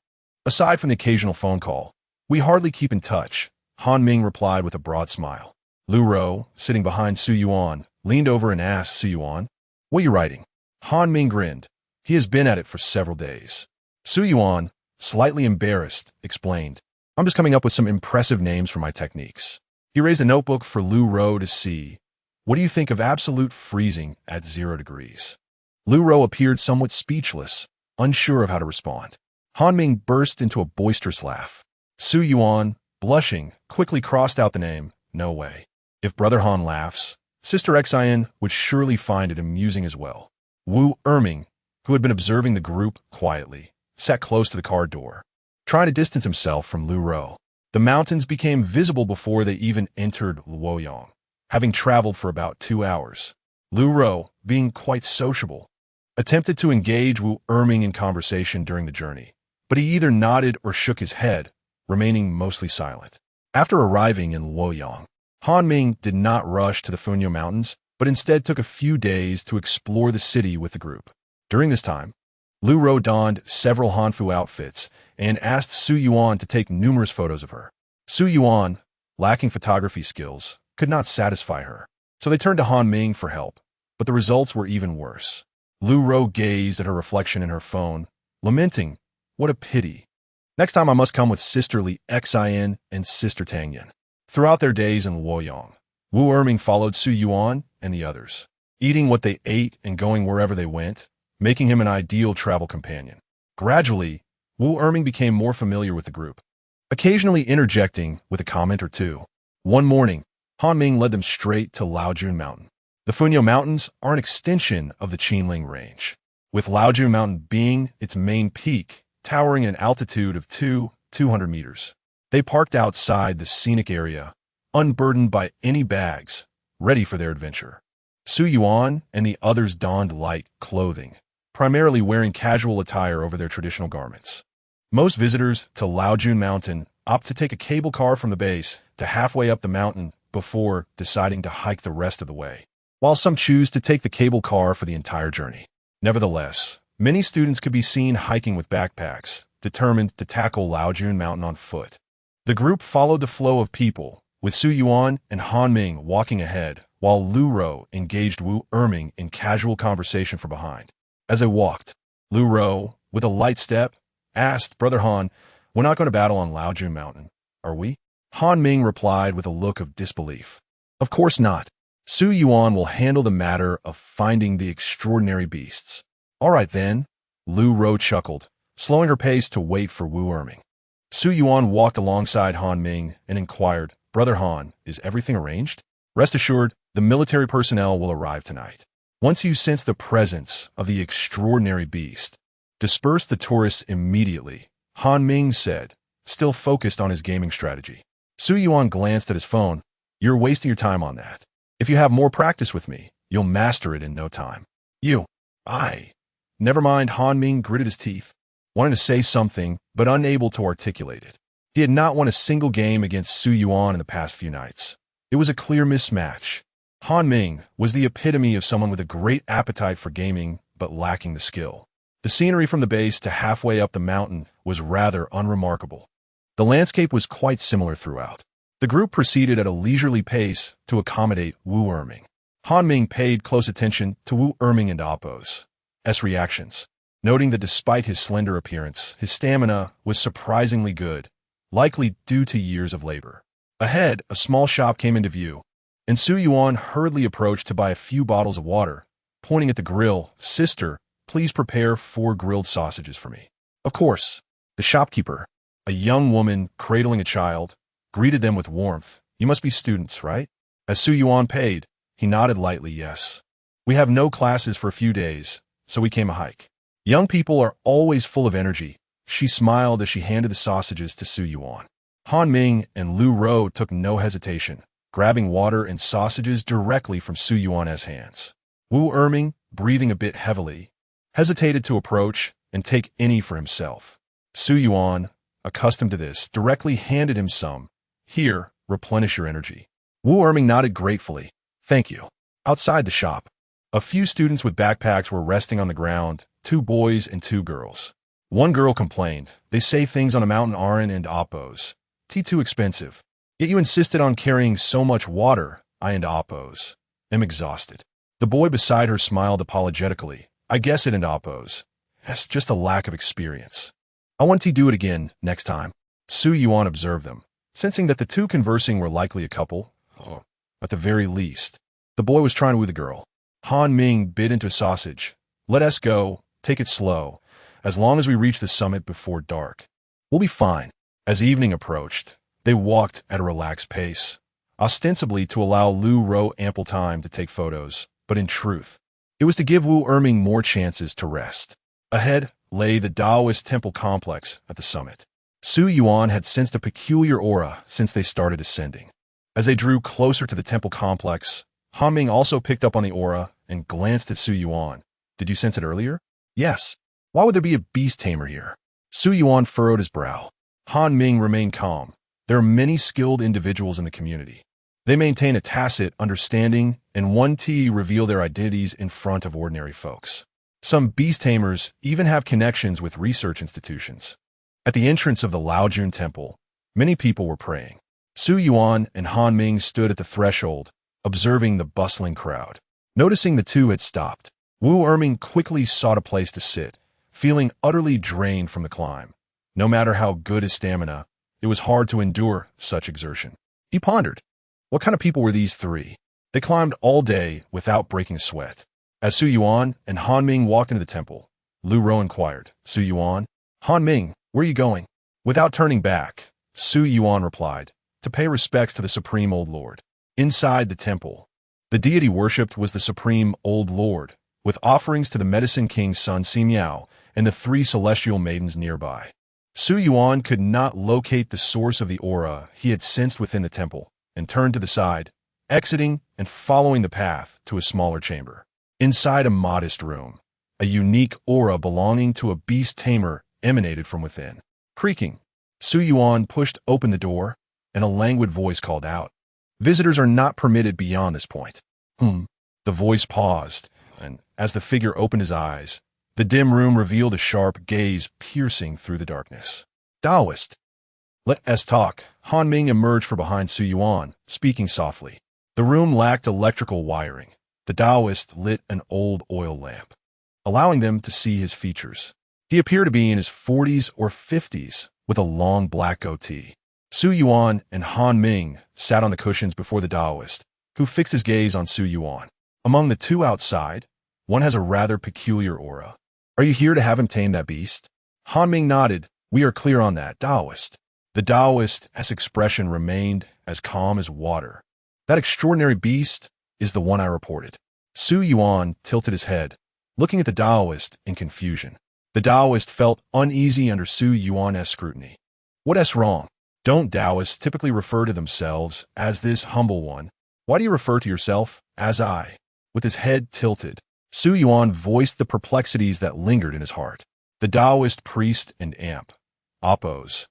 Speaker 1: Aside from the occasional phone call, we hardly keep in touch, Han Ming replied with a broad smile. Lu Ro, sitting behind Su Yuan, leaned over and asked Su Yuan, what are you writing? Han Ming grinned. He has been at it for several days. Su Yuan, slightly embarrassed, explained, I'm just coming up with some impressive names for my techniques. He raised a notebook for Lu Ro to see. What do you think of absolute freezing at 0 degrees? Lu Ro appeared somewhat speechless, unsure of how to respond. Han Ming burst into a boisterous laugh. Su Yuan, blushing, quickly crossed out the name, no way. If Brother Han laughs, Sister Xian would surely find it amusing as well. Wu Erming, who had been observing the group quietly, sat close to the car door, trying to distance himself from Lu Ro. The mountains became visible before they even entered Luoyang, having traveled for about 2 hours. Lu Ro, being quite sociable, attempted to engage Wu Erming in conversation during the journey, but he either nodded or shook his head, remaining mostly silent. After arriving in Luoyang, Han Ming did not rush to the Funyo Mountains, but instead took a few days to explore the city with the group. During this time, Lu Ro donned several Hanfu outfits and asked Su Yuan to take numerous photos of her. Su Yuan, lacking photography skills, could not satisfy her, so they turned to Han Ming for help, but the results were even worse. Lu Ro gazed at her reflection in her phone, lamenting, what a pity. Next time I must come with sisterly Xian and Sister Tang Yun. Throughout their days in Luoyang, Wu Erming followed Su Yuan and the others, eating what they ate and going wherever they went, making him an ideal travel companion. Gradually, Wu Erming became more familiar with the group, occasionally interjecting with a comment or two. One morning, Han Ming led them straight to Laojun Mountain. The Funyo Mountains are an extension of the Qinling Range, with Laojun Mountain being its main peak, towering at an altitude of 200 meters. They parked outside the scenic area, unburdened by any bags, ready for their adventure. Su Yuan and the others donned light clothing, primarily wearing casual attire over their traditional garments. Most visitors to Laojun Mountain opt to take a cable car from the base to halfway up the mountain before deciding to hike the rest of the way, while some choose to take the cable car for the entire journey. Nevertheless, many students could be seen hiking with backpacks, determined to tackle Laojun Mountain on foot. The group followed the flow of people, with Su Yuan and Han Ming walking ahead, while Lu Ro engaged Wu Erming in casual conversation from behind. As they walked, Lu Ro, with a light step, asked, Brother Han, we're not going to battle on Laojun Mountain, are we? Han Ming replied with a look of disbelief. Of course not. Su Yuan will handle the matter of finding the extraordinary beasts. All right then, Lu Ro chuckled, slowing her pace to wait for Wu Erming. Su Yuan walked alongside Han Ming and inquired, Brother Han, is everything arranged? Rest assured, the military personnel will arrive tonight. Once you sense the presence of the extraordinary beast, disperse the tourists immediately, Han Ming said, still focused on his gaming strategy. Su Yuan glanced at his phone. You're wasting your time on that. If you have more practice with me, you'll master it in no time. Never mind, Han Ming gritted his teeth, wanting to say something, but unable to articulate it. He had not won a single game against Su Yuan in the past few nights. It was a clear mismatch. Han Ming was the epitome of someone with a great appetite for gaming, but lacking the skill. The scenery from the base to halfway up the mountain was rather unremarkable. The landscape was quite similar throughout. The group proceeded at a leisurely pace to accommodate Wu Erming. Han Ming paid close attention to Wu Erming and Oppo's reactions, noting that despite his slender appearance, his stamina was surprisingly good, likely due to years of labor. Ahead, a small shop came into view. and Su Yuan hurriedly approached to buy a few bottles of water, pointing at the grill. "Sister, please prepare 4 grilled sausages for me." Of course, the shopkeeper, a young woman cradling a child, greeted them with warmth. "You must be students, right?" As Su Yuan paid, he nodded lightly, "Yes. We have no classes for a few days, so we came a hike." Young people are always full of energy. She smiled as she handed the sausages to Su Yuan. Han Ming and Lu Rou took no hesitation, grabbing water and sausages directly from Su Yuan's hands. Wu Erming, breathing a bit heavily, hesitated to approach and take any for himself. Su Yuan, accustomed to this, directly handed him some. "Here, replenish your energy." Wu Erming nodded gratefully. "Thank you." Outside the shop, a few students with backpacks were resting on the ground, 2 boys and 2 girls. One girl complained, "They say things on a mountain aren't and oppos. Tea too expensive. Yet you insisted on carrying so much water. I and oppos. Am exhausted." The boy beside her smiled apologetically. "I guess it and oppos. That's just a lack of experience. I want to do it again next time." Su Yuan observed them, sensing that the 2 conversing were likely a couple. At the very least, the boy was trying to woo the girl. Han Ming bit into a sausage. "Let us go. Take it slow. As long as we reach the summit before dark, we'll be fine." As evening approached, they walked at a relaxed pace, ostensibly to allow Lu Rou ample time to take photos, but in truth, it was to give Wu Erming more chances to rest. Ahead lay the Taoist temple complex at the summit. Su Yuan had sensed a peculiar aura since they started ascending. As they drew closer to the temple complex, Han Ming also picked up on the aura and glanced at Su Yuan. "Did you sense it earlier?" "Yes. Why would there be a beast tamer here?" Su Yuan furrowed his brow. Han Ming remained calm. "There are many skilled individuals in the community. They maintain a tacit understanding and want to reveal their identities in front of ordinary folks. Some beast tamers even have connections with research institutions." At the entrance of the Laojun Temple, many people were praying. Su Yuan and Han Ming stood at the threshold, observing the bustling crowd. Noticing the 2 had stopped, Wu Erming quickly sought a place to sit, feeling utterly drained from the climb. No matter how good his stamina, it was hard to endure such exertion. He pondered, what kind of people were these 3? They climbed all day without breaking a sweat. As Su Yuan and Han Ming walked into the temple, Lu Rou inquired, "Su Yuan, Han Ming, where are you going?" Without turning back, Su Yuan replied, "To pay respects to the Supreme Old Lord." Inside the temple, the deity worshipped was the Supreme Old Lord, with offerings to the Medicine King's son Simiao and the 3 celestial maidens nearby. Su Yuan could not locate the source of the aura he had sensed within the temple and turned to the side, exiting and following the path to a smaller chamber. Inside a modest room, a unique aura belonging to a beast tamer emanated from within. Creaking, Su Yuan pushed open the door, and a languid voice called out, "Visitors are not permitted beyond this point." The voice paused, and as the figure opened his eyes, the dim room revealed a sharp gaze piercing through the darkness. "Taoist." "Let us talk." Han Ming emerged from behind Su Yuan, speaking softly. The room lacked electrical wiring. The Taoist lit an old oil lamp, allowing them to see his features. He appeared to be in his 40s or 50s, with a long black goatee. Su Yuan and Han Ming sat on the cushions before the Taoist, who fixed his gaze on Su Yuan. Among the 2 outside, one has a rather peculiar aura. "Are you here to have him tame that beast?" Han Ming nodded. "We are clear on that, Taoist." The Taoist's expression remained as calm as water. "That extraordinary beast is the one I reported." Su Yuan tilted his head, looking at the Taoist in confusion. The Taoist felt uneasy under Su Yuan's scrutiny. "What's wrong?" "Don't Taoists typically refer to themselves as this humble one? Why do you refer to yourself as I?" With his head tilted, Su Yuan voiced the perplexities that lingered in his heart. The Taoist priest and amp, Appo's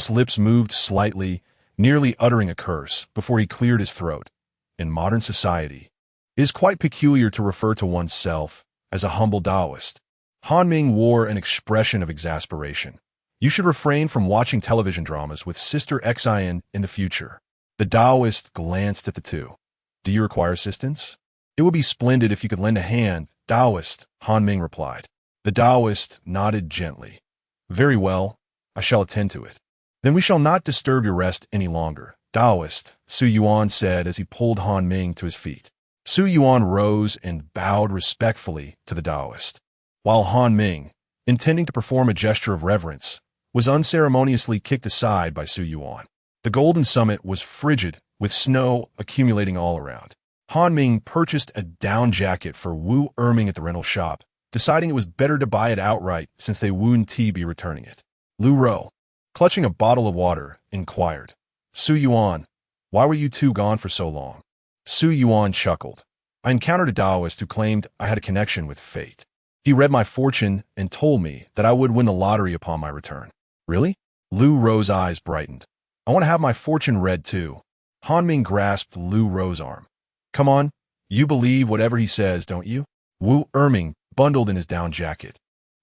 Speaker 1: lips moved slightly, nearly uttering a curse, before he cleared his throat. In modern society, it is quite peculiar to refer to oneself as a humble Taoist. Han Ming wore an expression of exasperation. "You should refrain from watching television dramas with Sister Xian in the future." The Taoist glanced at the 2. "Do you require assistance?" "It would be splendid if you could lend a hand, Taoist," Han Ming replied. The Taoist nodded gently. "Very well, I shall attend to it." "Then we shall not disturb your rest any longer. Taoist, Su Yuan said as he pulled Han Ming to his feet. Su Yuan rose and bowed respectfully to the Taoist, while Han Ming, intending to perform a gesture of reverence, was unceremoniously kicked aside by Su Yuan. The golden summit was frigid, with snow accumulating all around. Han Ming purchased a down jacket for Wu Erming at the rental shop, deciding it was better to buy it outright since they wouldn't be returning it. Lu Ro, clutching a bottle of water, inquired, Su Yuan, why were you two gone for so long? Su Yuan chuckled. I encountered a Taoist who claimed I had a connection with fate. He read my fortune and told me that I would win the lottery upon my return. Really? Lu Ro's eyes brightened. I want to have my fortune read too. Han Ming grasped Lu Ro's arm. Come on, you believe whatever he says, don't you? Wu Erming, bundled in his down jacket,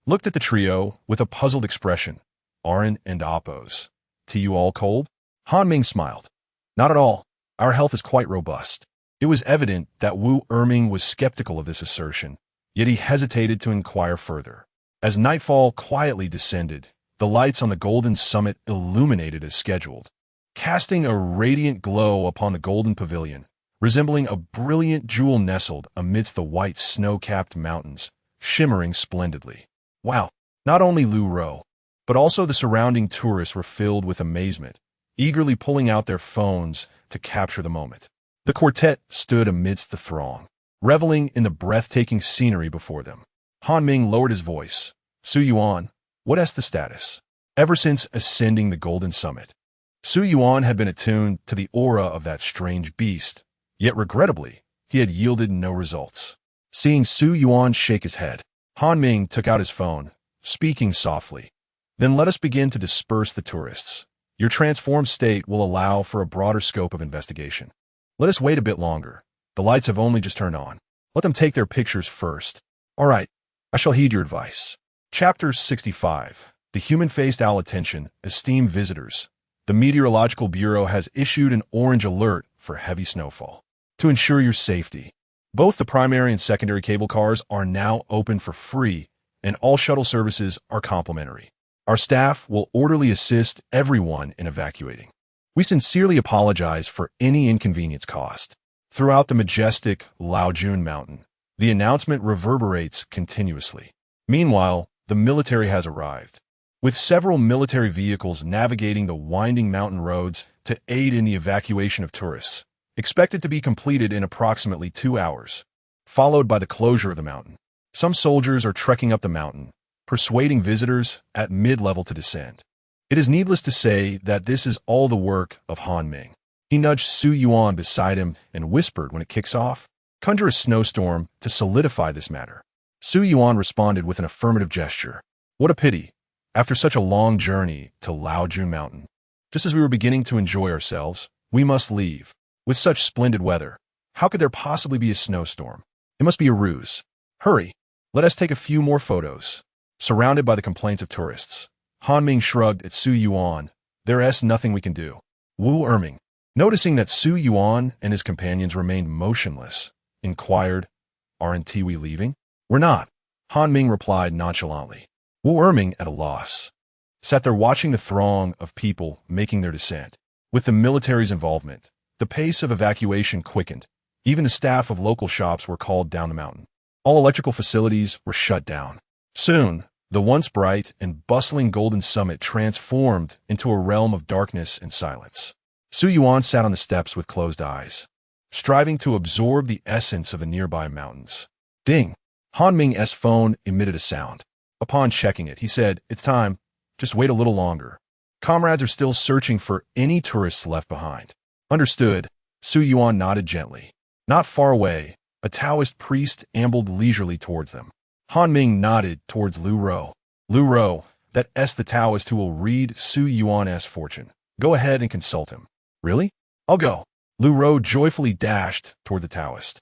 Speaker 1: looked at the trio with a puzzled expression. Aren't and Oppos. To you all cold? Han Ming smiled. Not at all. Our health is quite robust. It was evident that Wu Erming was skeptical of this assertion, yet he hesitated to inquire further. As nightfall quietly descended, the lights on the golden summit illuminated as scheduled, casting a radiant glow upon the golden pavilion, resembling a brilliant jewel nestled amidst the white snow-capped mountains, shimmering splendidly. Wow! Not only Lu Ro, but also the surrounding tourists were filled with amazement, eagerly pulling out their phones to capture the moment. The quartet stood amidst the throng, reveling in the breathtaking scenery before them. Han Ming lowered his voice. Su Yuan, what's the status? Ever since ascending the golden summit, Su Yuan had been attuned to the aura of that strange beast, yet regrettably, he had yielded no results. Seeing Su Yuan shake his head, Han Ming took out his phone, speaking softly. Then let us begin to disperse the tourists. Your transformed state will allow for a broader scope of investigation. Let us wait a bit longer. The lights have only just turned on. Let them take their pictures first. All right, I shall heed your advice. Chapter 65. The human-faced owl attention, esteemed visitors. The Meteorological Bureau has issued an orange alert for heavy snowfall. To ensure your safety, both the primary and secondary cable cars are now open for free, and all shuttle services are complimentary. Our staff will orderly assist everyone in evacuating. We sincerely apologize for any inconvenience caused. Throughout the majestic Laojun Mountain, the announcement reverberates continuously. Meanwhile, the military has arrived, with several military vehicles navigating the winding mountain roads to aid in the evacuation of tourists, expected to be completed in approximately 2 hours, followed by the closure of the mountain. Some soldiers are trekking up the mountain, persuading visitors at mid-level to descend. It is needless to say that this is all the work of Han Ming. He nudged Su Yuan beside him and whispered when it kicks off, conjure a snowstorm to solidify this matter. Su Yuan responded with an affirmative gesture. What a pity, after such a long journey to Laojun Mountain. Just as we were beginning to enjoy ourselves, we must leave. With such splendid weather, how could there possibly be a snowstorm? It must be a ruse. Hurry, let us take a few more photos. Surrounded by the complaints of tourists, Han Ming shrugged at Su Yuan. There's nothing we can do. Wu Erming, noticing that Su Yuan and his companions remained motionless, inquired, Aren't we leaving? We're not, Han Ming replied nonchalantly. Wu Erming, at a loss, sat there watching the throng of people making their descent. With the military's involvement, the pace of evacuation quickened. Even the staff of local shops were called down the mountain. All electrical facilities were shut down. Soon, the once bright and bustling golden summit transformed into a realm of darkness and silence. Su Yuan sat on the steps with closed eyes, striving to absorb the essence of the nearby mountains. Ding! Han Ming's phone emitted a sound. Upon checking it, he said, It's time. Just wait a little longer. Comrades are still searching for any tourists left behind. Understood. Su Yuan nodded gently. Not far away, a Taoist priest ambled leisurely towards them. Han Ming nodded towards Lu Ro. Lu Ro, that's the Taoist who will read Su Yuan's fortune. Go ahead and consult him. Really? I'll go. Lu Ro joyfully dashed toward the Taoist.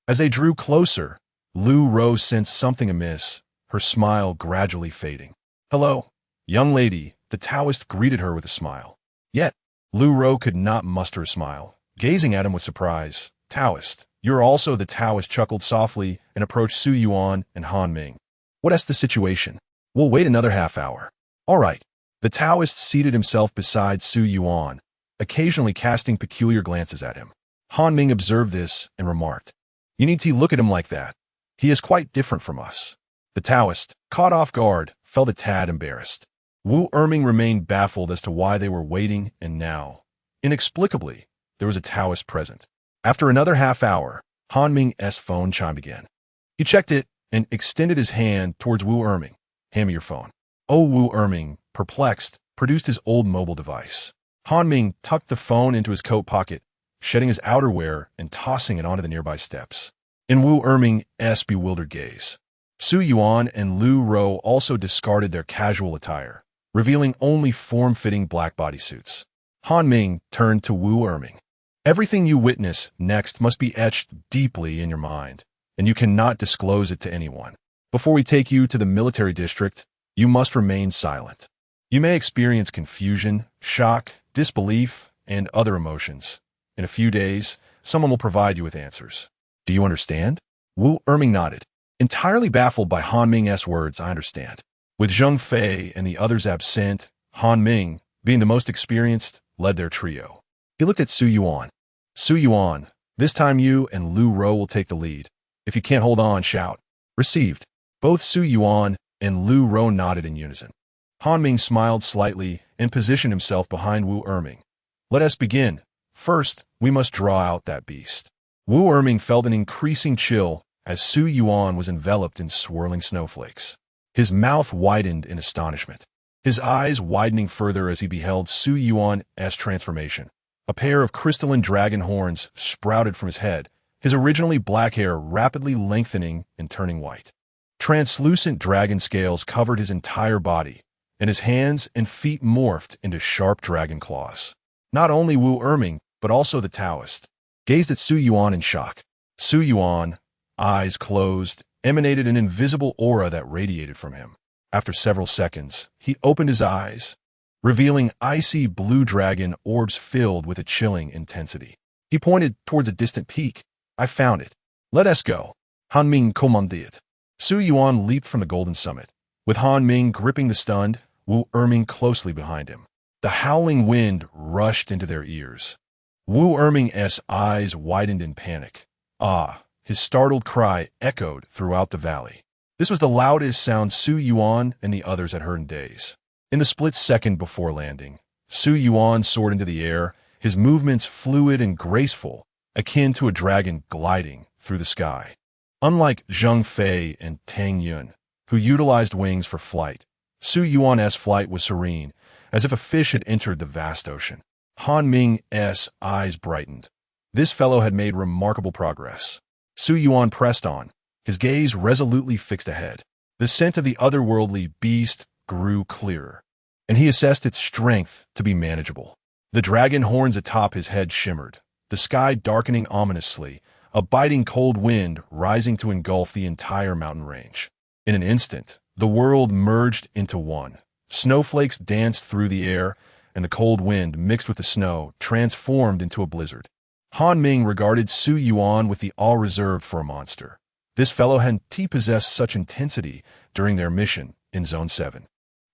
Speaker 1: As they drew closer, Lu Ro sensed something amiss, her smile gradually fading. Hello, young lady, the Taoist greeted her with a smile. Yet, Lu Ro could not muster a smile, gazing at him with surprise. Taoist, you're also the Taoist chuckled softly and approached Su Yuan and Han Ming. What's the situation? We'll wait another half hour. All right. The Taoist seated himself beside Su Yuan, occasionally casting peculiar glances at him. Han Ming observed this and remarked, "You need to look at him like that. He is quite different from us." The Taoist, caught off guard, felt a tad embarrassed. Wu Erming remained baffled as to why they were waiting, and now, inexplicably, there was a Taoist present. After another half hour, Han Ming's phone chimed again. He checked it and extended his hand towards Wu Erming. "Hand me your phone." Oh, Wu Erming, perplexed, produced his old mobile device. Han Ming tucked the phone into his coat pocket, shedding his outerwear and tossing it onto the nearby steps. In Wu Erming's bewildered gaze, Su Yuan and Lu Rou also discarded their casual attire, revealing only form-fitting black bodysuits. Han Ming turned to Wu Erming. "Everything you witness next must be etched deeply in your mind, and you cannot disclose it to anyone. Before we take you to the military district, you must remain silent. You may experience confusion, shock, disbelief, and other emotions. In a few days, someone will provide you with answers. Do you understand?" Wu Erming nodded. Entirely baffled by Han Ming's words, "I understand." With Zheng Fei and the others absent, Han Ming, being the most experienced, led their trio. He looked at Su Yuan. "Su Yuan, this time you and Lu Rou will take the lead. If you can't hold on, shout." "Received." Both Su Yuan and Lu Rou nodded in unison. Han Ming smiled slightly and positioned himself behind Wu Erming. "Let us begin. First, we must draw out that beast." Wu Erming felt an increasing chill as Su Yuan was enveloped in swirling snowflakes. His mouth widened in astonishment, his eyes widening further as he beheld Su Yuan's transformation. A pair of crystalline dragon horns sprouted from his head, his originally black hair rapidly lengthening and turning white. Translucent dragon scales covered his entire body, and his hands and feet morphed into sharp dragon claws. Not only Wu Erming, but also the Taoist, gazed at Su Yuan in shock. Su Yuan, eyes closed, emanated an invisible aura that radiated from him. After several seconds, he opened his eyes, revealing icy blue dragon orbs filled with a chilling intensity. He pointed towards a distant peak. "I found it. Let us go." Han Ming commanded. Su Yuan leaped from the golden summit, with Han Ming gripping the stunned, Wu Erming closely behind him. The howling wind rushed into their ears. Wu Erming's eyes widened in panic. "Ah!" His startled cry echoed throughout the valley. This was the loudest sound Su Yuan and the others had heard in days. In the split second before landing, Su Yuan soared into the air, his movements fluid and graceful, akin to a dragon gliding through the sky. Unlike Zheng Fei and Tang Yun, who utilized wings for flight, Su Yuan's flight was serene, as if a fish had entered the vast ocean. Han Ming's eyes brightened. This fellow had made remarkable progress. Su Yuan pressed on, his gaze resolutely fixed ahead. The scent of the otherworldly beast grew clearer, and he assessed its strength to be manageable. The dragon horns atop his head shimmered, the sky darkening ominously, a biting cold wind rising to engulf the entire mountain range. In an instant, the world merged into one. Snowflakes danced through the air, and the cold wind, mixed with the snow, transformed into a blizzard. Han Ming regarded Su Yuan with the awe reserved for a monster. This fellow hadn't possessed such intensity during their mission in Zone 7.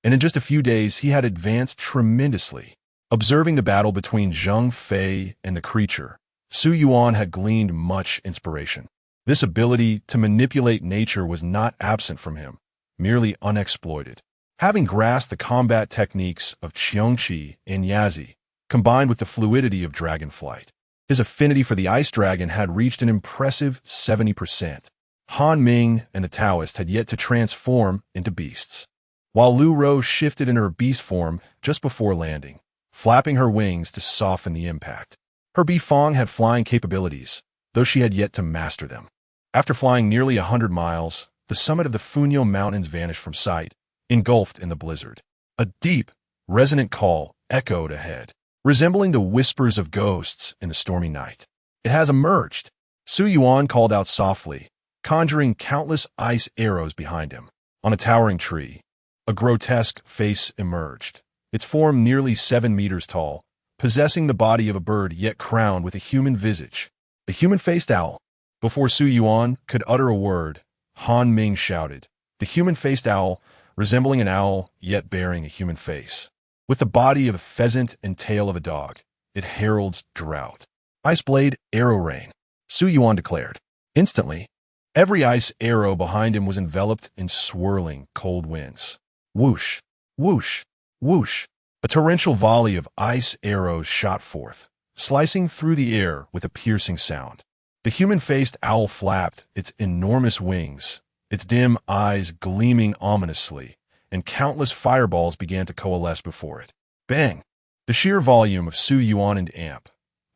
Speaker 1: And in just a few days, he had advanced tremendously. Observing the battle between Zheng Fei and the creature, Su Yuan had gleaned much inspiration. This ability to manipulate nature was not absent from him, merely unexploited. Having grasped the combat techniques of Qiongqi and Yazi, combined with the fluidity of dragon flight, his affinity for the ice dragon had reached an impressive 70%. Han Ming and the Taoist had yet to transform into beasts. While Lu Rou shifted in her beast form just before landing, flapping her wings to soften the impact. Her Bifong had flying capabilities, though she had yet to master them. After flying nearly 100 miles, the summit of the Funyo Mountains vanished from sight, engulfed in the blizzard. A deep, resonant call echoed ahead, resembling the whispers of ghosts in the stormy night. "It has emerged," Su Yuan called out softly, conjuring countless ice arrows behind him. On a towering tree, a grotesque face emerged, its form nearly 7 meters tall, possessing the body of a bird yet crowned with a human visage. A human-faced owl. Before Su Yuan could utter a word, Han Ming shouted. The human-faced owl, resembling an owl yet bearing a human face, with the body of a pheasant and tail of a dog. it heralds drought. Ice blade, arrow rain, Su Yuan declared. Instantly, every ice arrow behind him was enveloped in swirling, cold winds. Whoosh, whoosh, whoosh. A torrential volley of ice arrows shot forth, slicing through the air with a piercing sound. The human-faced owl flapped its enormous wings, its dim eyes gleaming ominously, and countless fireballs began to coalesce before it. Bang! The sheer volume of Su Yuan and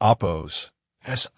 Speaker 1: Appo's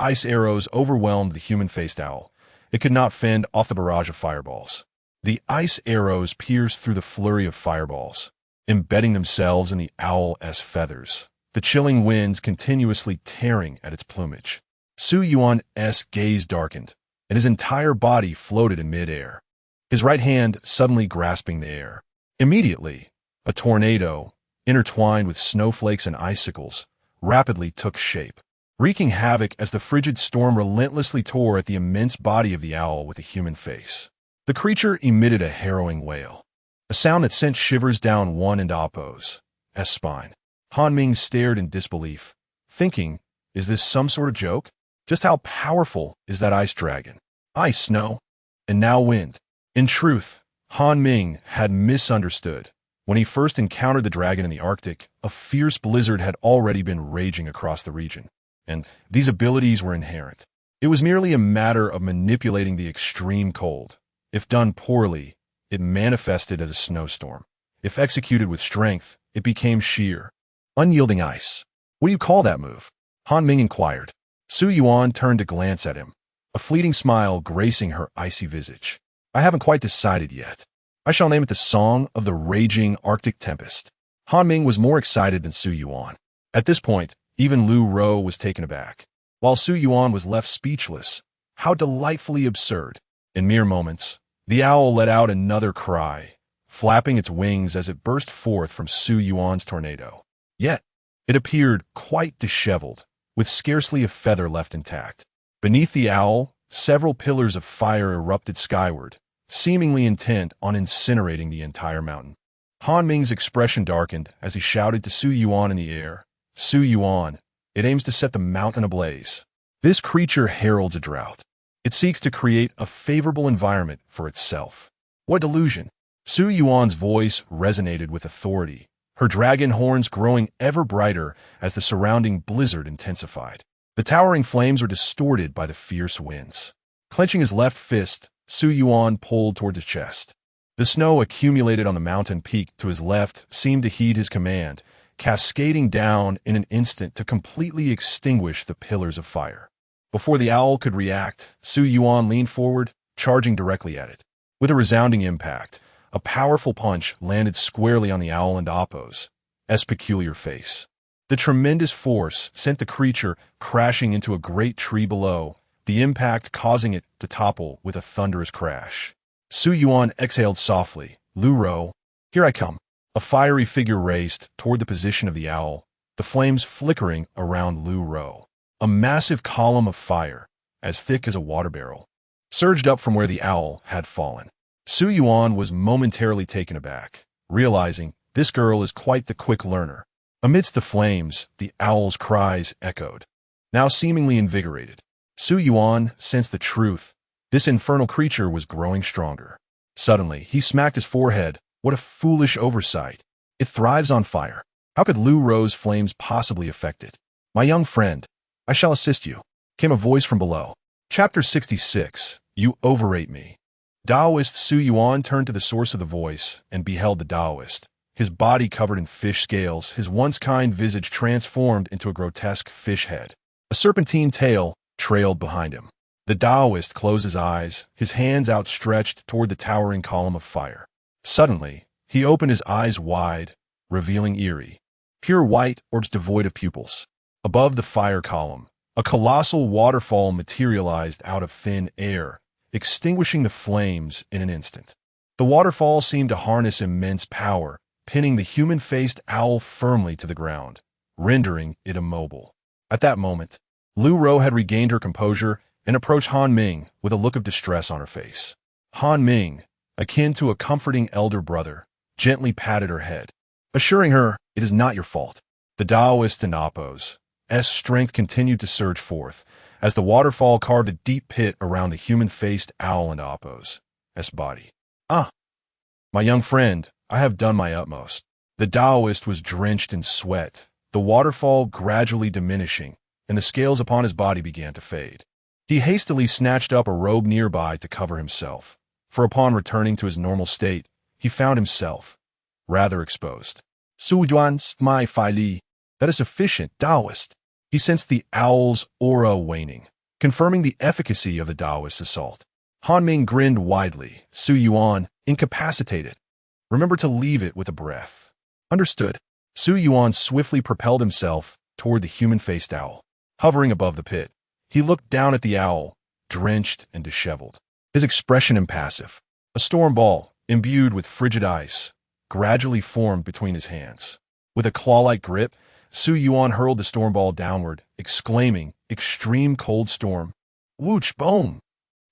Speaker 1: ice arrows overwhelmed the human-faced owl. It could not fend off the barrage of fireballs. The ice arrows pierced through the flurry of fireballs, embedding themselves in the owl's feathers, the chilling winds continuously tearing at its plumage. Su Yuan's gaze darkened, and his entire body floated in mid-air, his right hand suddenly grasping the air. Immediately, a tornado, intertwined with snowflakes and icicles, rapidly took shape, wreaking havoc as the frigid storm relentlessly tore at the immense body of the owl with a human face. The creature emitted a harrowing wail, a sound that sent shivers down one and Appo's spine. Han Ming stared in disbelief, thinking, is this some sort of joke? Just how powerful is that ice dragon? Ice, snow, and now wind. In truth, Han Ming had misunderstood. When he first encountered the dragon in the Arctic, a fierce blizzard had already been raging across the region, and these abilities were inherent. It was merely a matter of manipulating the extreme cold. If done poorly, it manifested as a snowstorm. If executed with strength, it became sheer, unyielding ice. What do you call that move? Han Ming inquired. Su Yuan turned to glance at him, a fleeting smile gracing her icy visage. I haven't quite decided yet. I shall name it the Song of the Raging Arctic Tempest. Han Ming was more excited than Su Yuan. At this point, even Lu Ro was taken aback, while Su Yuan was left speechless. How delightfully absurd. In mere moments, the owl let out another cry, flapping its wings as it burst forth from Su Yuan's tornado. Yet, it appeared quite disheveled, with scarcely a feather left intact. Beneath the owl, several pillars of fire erupted skyward, seemingly intent on incinerating the entire mountain. Han Ming's expression darkened as he shouted to Su Yuan in the air, Su Yuan, it aims to set the mountain ablaze. This creature heralds a drought. It seeks to create a favorable environment for itself. What delusion! Su Yuan's voice resonated with authority, her dragon horns growing ever brighter as the surrounding blizzard intensified. The towering flames were distorted by the fierce winds. Clenching his left fist, Su Yuan pulled toward his chest. The snow accumulated on the mountain peak to his left seemed to heed his command, cascading down in an instant to completely extinguish the pillars of fire. Before the owl could react, Su Yuan leaned forward, charging directly at it. With a resounding impact, a powerful punch landed squarely on the owl and Appo's peculiar face. The tremendous force sent the creature crashing into a great tree below, the impact causing it to topple with a thunderous crash. Su Yuan exhaled softly. Lu Ro, here I come. A fiery figure raced toward the position of the owl, the flames flickering around Lu Ro. A massive column of fire, as thick as a water barrel, surged up from where the owl had fallen. Su Yuan was momentarily taken aback, realizing this girl is quite the quick learner. Amidst the flames, the owl's cries echoed. Now seemingly invigorated, Su Yuan sensed the truth. This infernal creature was growing stronger. Suddenly, he smacked his forehead. What a foolish oversight. It thrives on fire. How could Lu Ro's flames possibly affect it? My young friend, I shall assist you, came a voice from below. Chapter 66, You Overrate Me. Taoist Su Yuan turned to the source of the voice and beheld the Taoist, his body covered in fish scales, his once kind visage transformed into a grotesque fish head. A serpentine tail trailed behind him. The Taoist closed his eyes, his hands outstretched toward the towering column of fire. Suddenly, he opened his eyes wide, revealing eerie, pure white orbs devoid of pupils. Above the fire column, a colossal waterfall materialized out of thin air, extinguishing the flames in an instant. The waterfall seemed to harness immense power, pinning the human-faced owl firmly to the ground, rendering it immobile. At that moment, Lu Ro had regained her composure and approached Han Ming with a look of distress on her face. Han Ming, akin to a comforting elder brother, gently patted her head, assuring her, it is not your fault. The Taoist and Appo's strength continued to surge forth, as the waterfall carved a deep pit around the human-faced owl and Appo's body. Ah, my young friend, I have done my utmost. The Taoist was drenched in sweat, the waterfall gradually diminishing, and the scales upon his body began to fade. He hastily snatched up a robe nearby to cover himself, for upon returning to his normal state, he found himself rather exposed. Su Juan's my Fai Li. That is sufficient, Taoist. He sensed the owl's aura waning, confirming the efficacy of the Taoist's assault. Han Ming grinned widely. Su Yuan, incapacitated. Remember to leave it with a breath. Understood. Su Yuan swiftly propelled himself toward the human-faced owl. Hovering above the pit, he looked down at the owl, drenched and disheveled. His expression impassive. A storm ball, imbued with frigid ice, gradually formed between his hands. With a claw-like grip, Su Yuan hurled the storm ball downward, exclaiming, "Extreme cold storm." Whoosh, boom!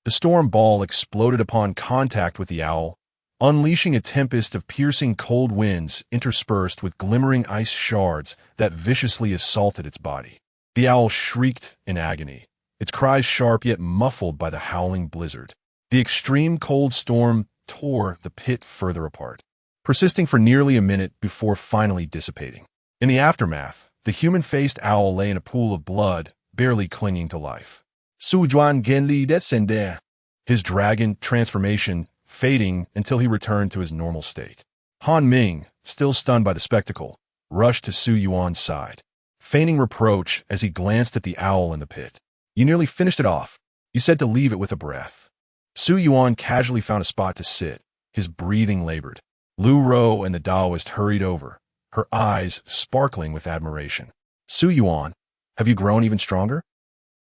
Speaker 1: The storm ball exploded upon contact with the owl, unleashing a tempest of piercing cold winds interspersed with glimmering ice shards that viciously assaulted its body. The owl shrieked in agony, its cries sharp yet muffled by the howling blizzard. The extreme cold storm tore the pit further apart, persisting for nearly a minute before finally dissipating. In the aftermath, the human-faced owl lay in a pool of blood, barely clinging to life. Su Juan Genli descender. His dragon transformation fading until he returned to his normal state. Han Ming, still stunned by the spectacle, rushed to Su Yuan's side, feigning reproach as he glanced at the owl in the pit. "You nearly finished it off. You said to leave it with a breath." Su Yuan casually found a spot to sit, his breathing labored. Lu Ro and the Taoist hurried over, her eyes sparkling with admiration. "Su Yuan, have you grown even stronger?"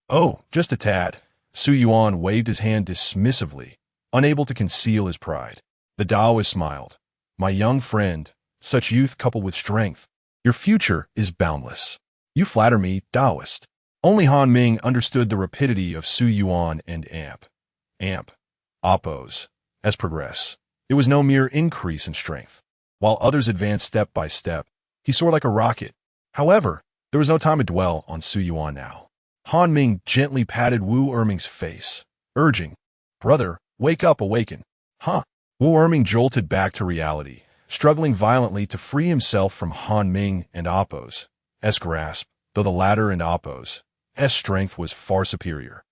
Speaker 1: "Oh, just a tad." Su Yuan waved his hand dismissively, unable to conceal his pride. The Taoist smiled. "My young friend, such youth coupled with strength, your future is boundless." "You flatter me, Taoist." Only Han Ming understood the rapidity of Su Yuan and Appo's progress. It was no mere increase in strength. While others advanced step by step, he soared like a rocket. However, there was no time to dwell on Su Yuan now. Han Ming gently patted Wu Erming's face, urging, "Brother, wake up, awaken." Huh? Wu Erming jolted back to reality, struggling violently to free himself from Han Ming and Appo's grasp, though the latter and Appo's strength was far superior.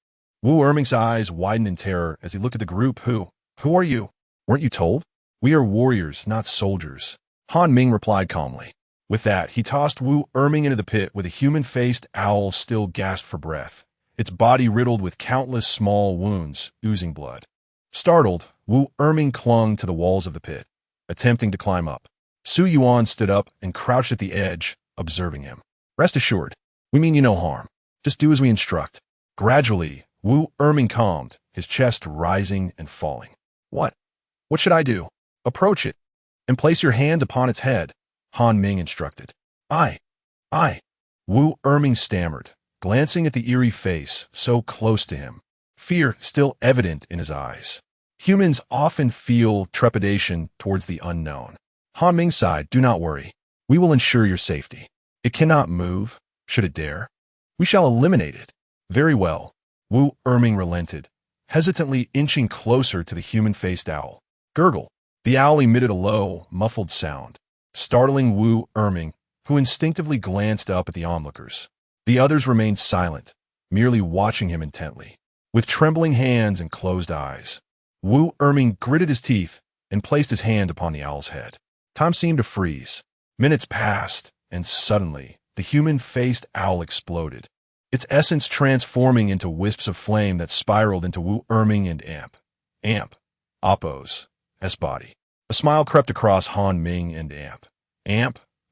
Speaker 1: Wu Erming's eyes widened in terror as he looked at the group. Who are you? Weren't you told? "We are warriors, not soldiers," Han Ming replied calmly. With that, he tossed Wu Erming into the pit where the human-faced owl still gasped for breath, its body riddled with countless small wounds, oozing blood. Startled, Wu Erming clung to the walls of the pit, attempting to climb up. Su Yuan stood up and crouched at the edge, observing him. "Rest assured, we mean you no harm. Just do as we instruct." Gradually, Wu Erming calmed, his chest rising and falling. What should I do?" "Approach it, and place your hand upon its head," Han Ming instructed. I. Wu Erming stammered, glancing at the eerie face so close to him, fear still evident in his eyes. Humans often feel trepidation towards the unknown. Han Ming sighed, "Do not worry. We will ensure your safety. It cannot move, should it dare. We shall eliminate it." "Very well." Wu Erming relented, hesitantly inching closer to the human-faced owl. Gurgle. The owl emitted a low, muffled sound, startling Wu Erming, who instinctively glanced up at the onlookers. The others remained silent, merely watching him intently. With trembling hands and closed eyes, Wu Erming gritted his teeth and placed his hand upon the owl's head. Time seemed to freeze. Minutes passed, and suddenly, the human-faced owl exploded, its essence transforming into wisps of flame that spiraled into Wu Erming and Appo's body. A smile crept across Han Ming and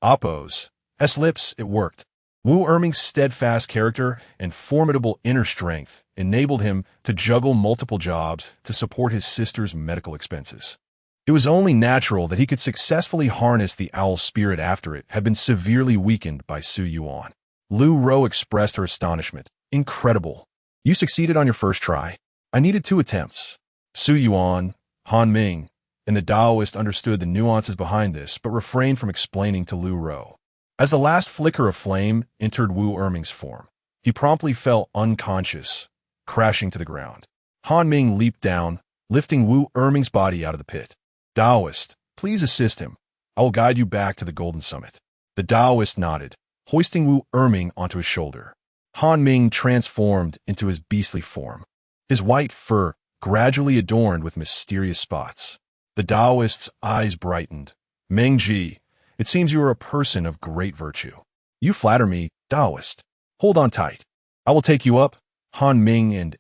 Speaker 1: Appo's lips. It worked. Wu Erming's steadfast character and formidable inner strength enabled him to juggle multiple jobs to support his sister's medical expenses. It was only natural that he could successfully harness the owl's spirit after it had been severely weakened by Su Yuan. Lu Ro expressed her astonishment. "Incredible. You succeeded on your first try. I needed 2 attempts." Su Yuan, Han Ming, and the Taoist understood the nuances behind this but refrained from explaining to Lu Ro. As the last flicker of flame entered Wu Erming's form, he promptly fell unconscious, crashing to the ground. Han Ming leaped down, lifting Wu Erming's body out of the pit. Taoist, please assist him. I will guide you back to the Golden Summit. The Taoist nodded, hoisting Wu Erming onto his shoulder. Han Ming transformed into his beastly form, his white fur gradually adorned with mysterious spots. The Taoist's eyes brightened. Meng Ji, it seems you are a person of great virtue. You flatter me, Taoist. Hold on tight. I will take you up. Han Ming and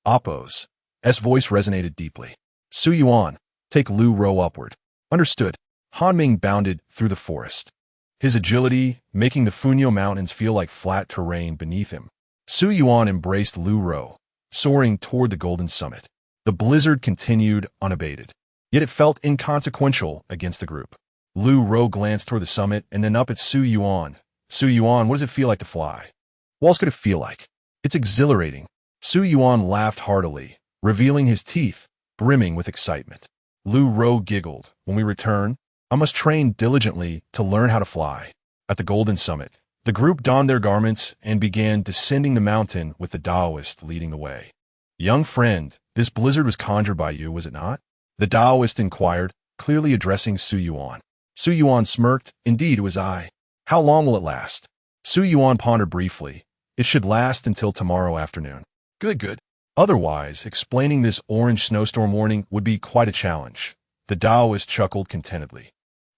Speaker 1: Appo's voice resonated deeply. Su Yuan, take Lu Ro upward. Understood. Han Ming bounded through the forest, his agility making the Funyo Mountains feel like flat terrain beneath him. Su Yuan embraced Lu Ro, soaring toward the Golden Summit. The blizzard continued unabated, yet it felt inconsequential against the group. Lu Ro glanced toward the summit and then up at Su Yuan. Su Yuan, what does it feel like to fly? What else could it feel like? It's exhilarating. Su Yuan laughed heartily, revealing his teeth, brimming with excitement. Lu Ro giggled. When we return, I must train diligently to learn how to fly. At the Golden Summit, the group donned their garments and began descending the mountain with the Taoist leading the way. Young friend, this blizzard was conjured by you, was it not? The Taoist inquired, clearly addressing Su Yuan. Su Yuan smirked. Indeed, it was I. How long will it last? Su Yuan pondered briefly. It should last until tomorrow afternoon. Good. Otherwise, explaining this orange snowstorm warning would be quite a challenge. The Taoist chuckled contentedly.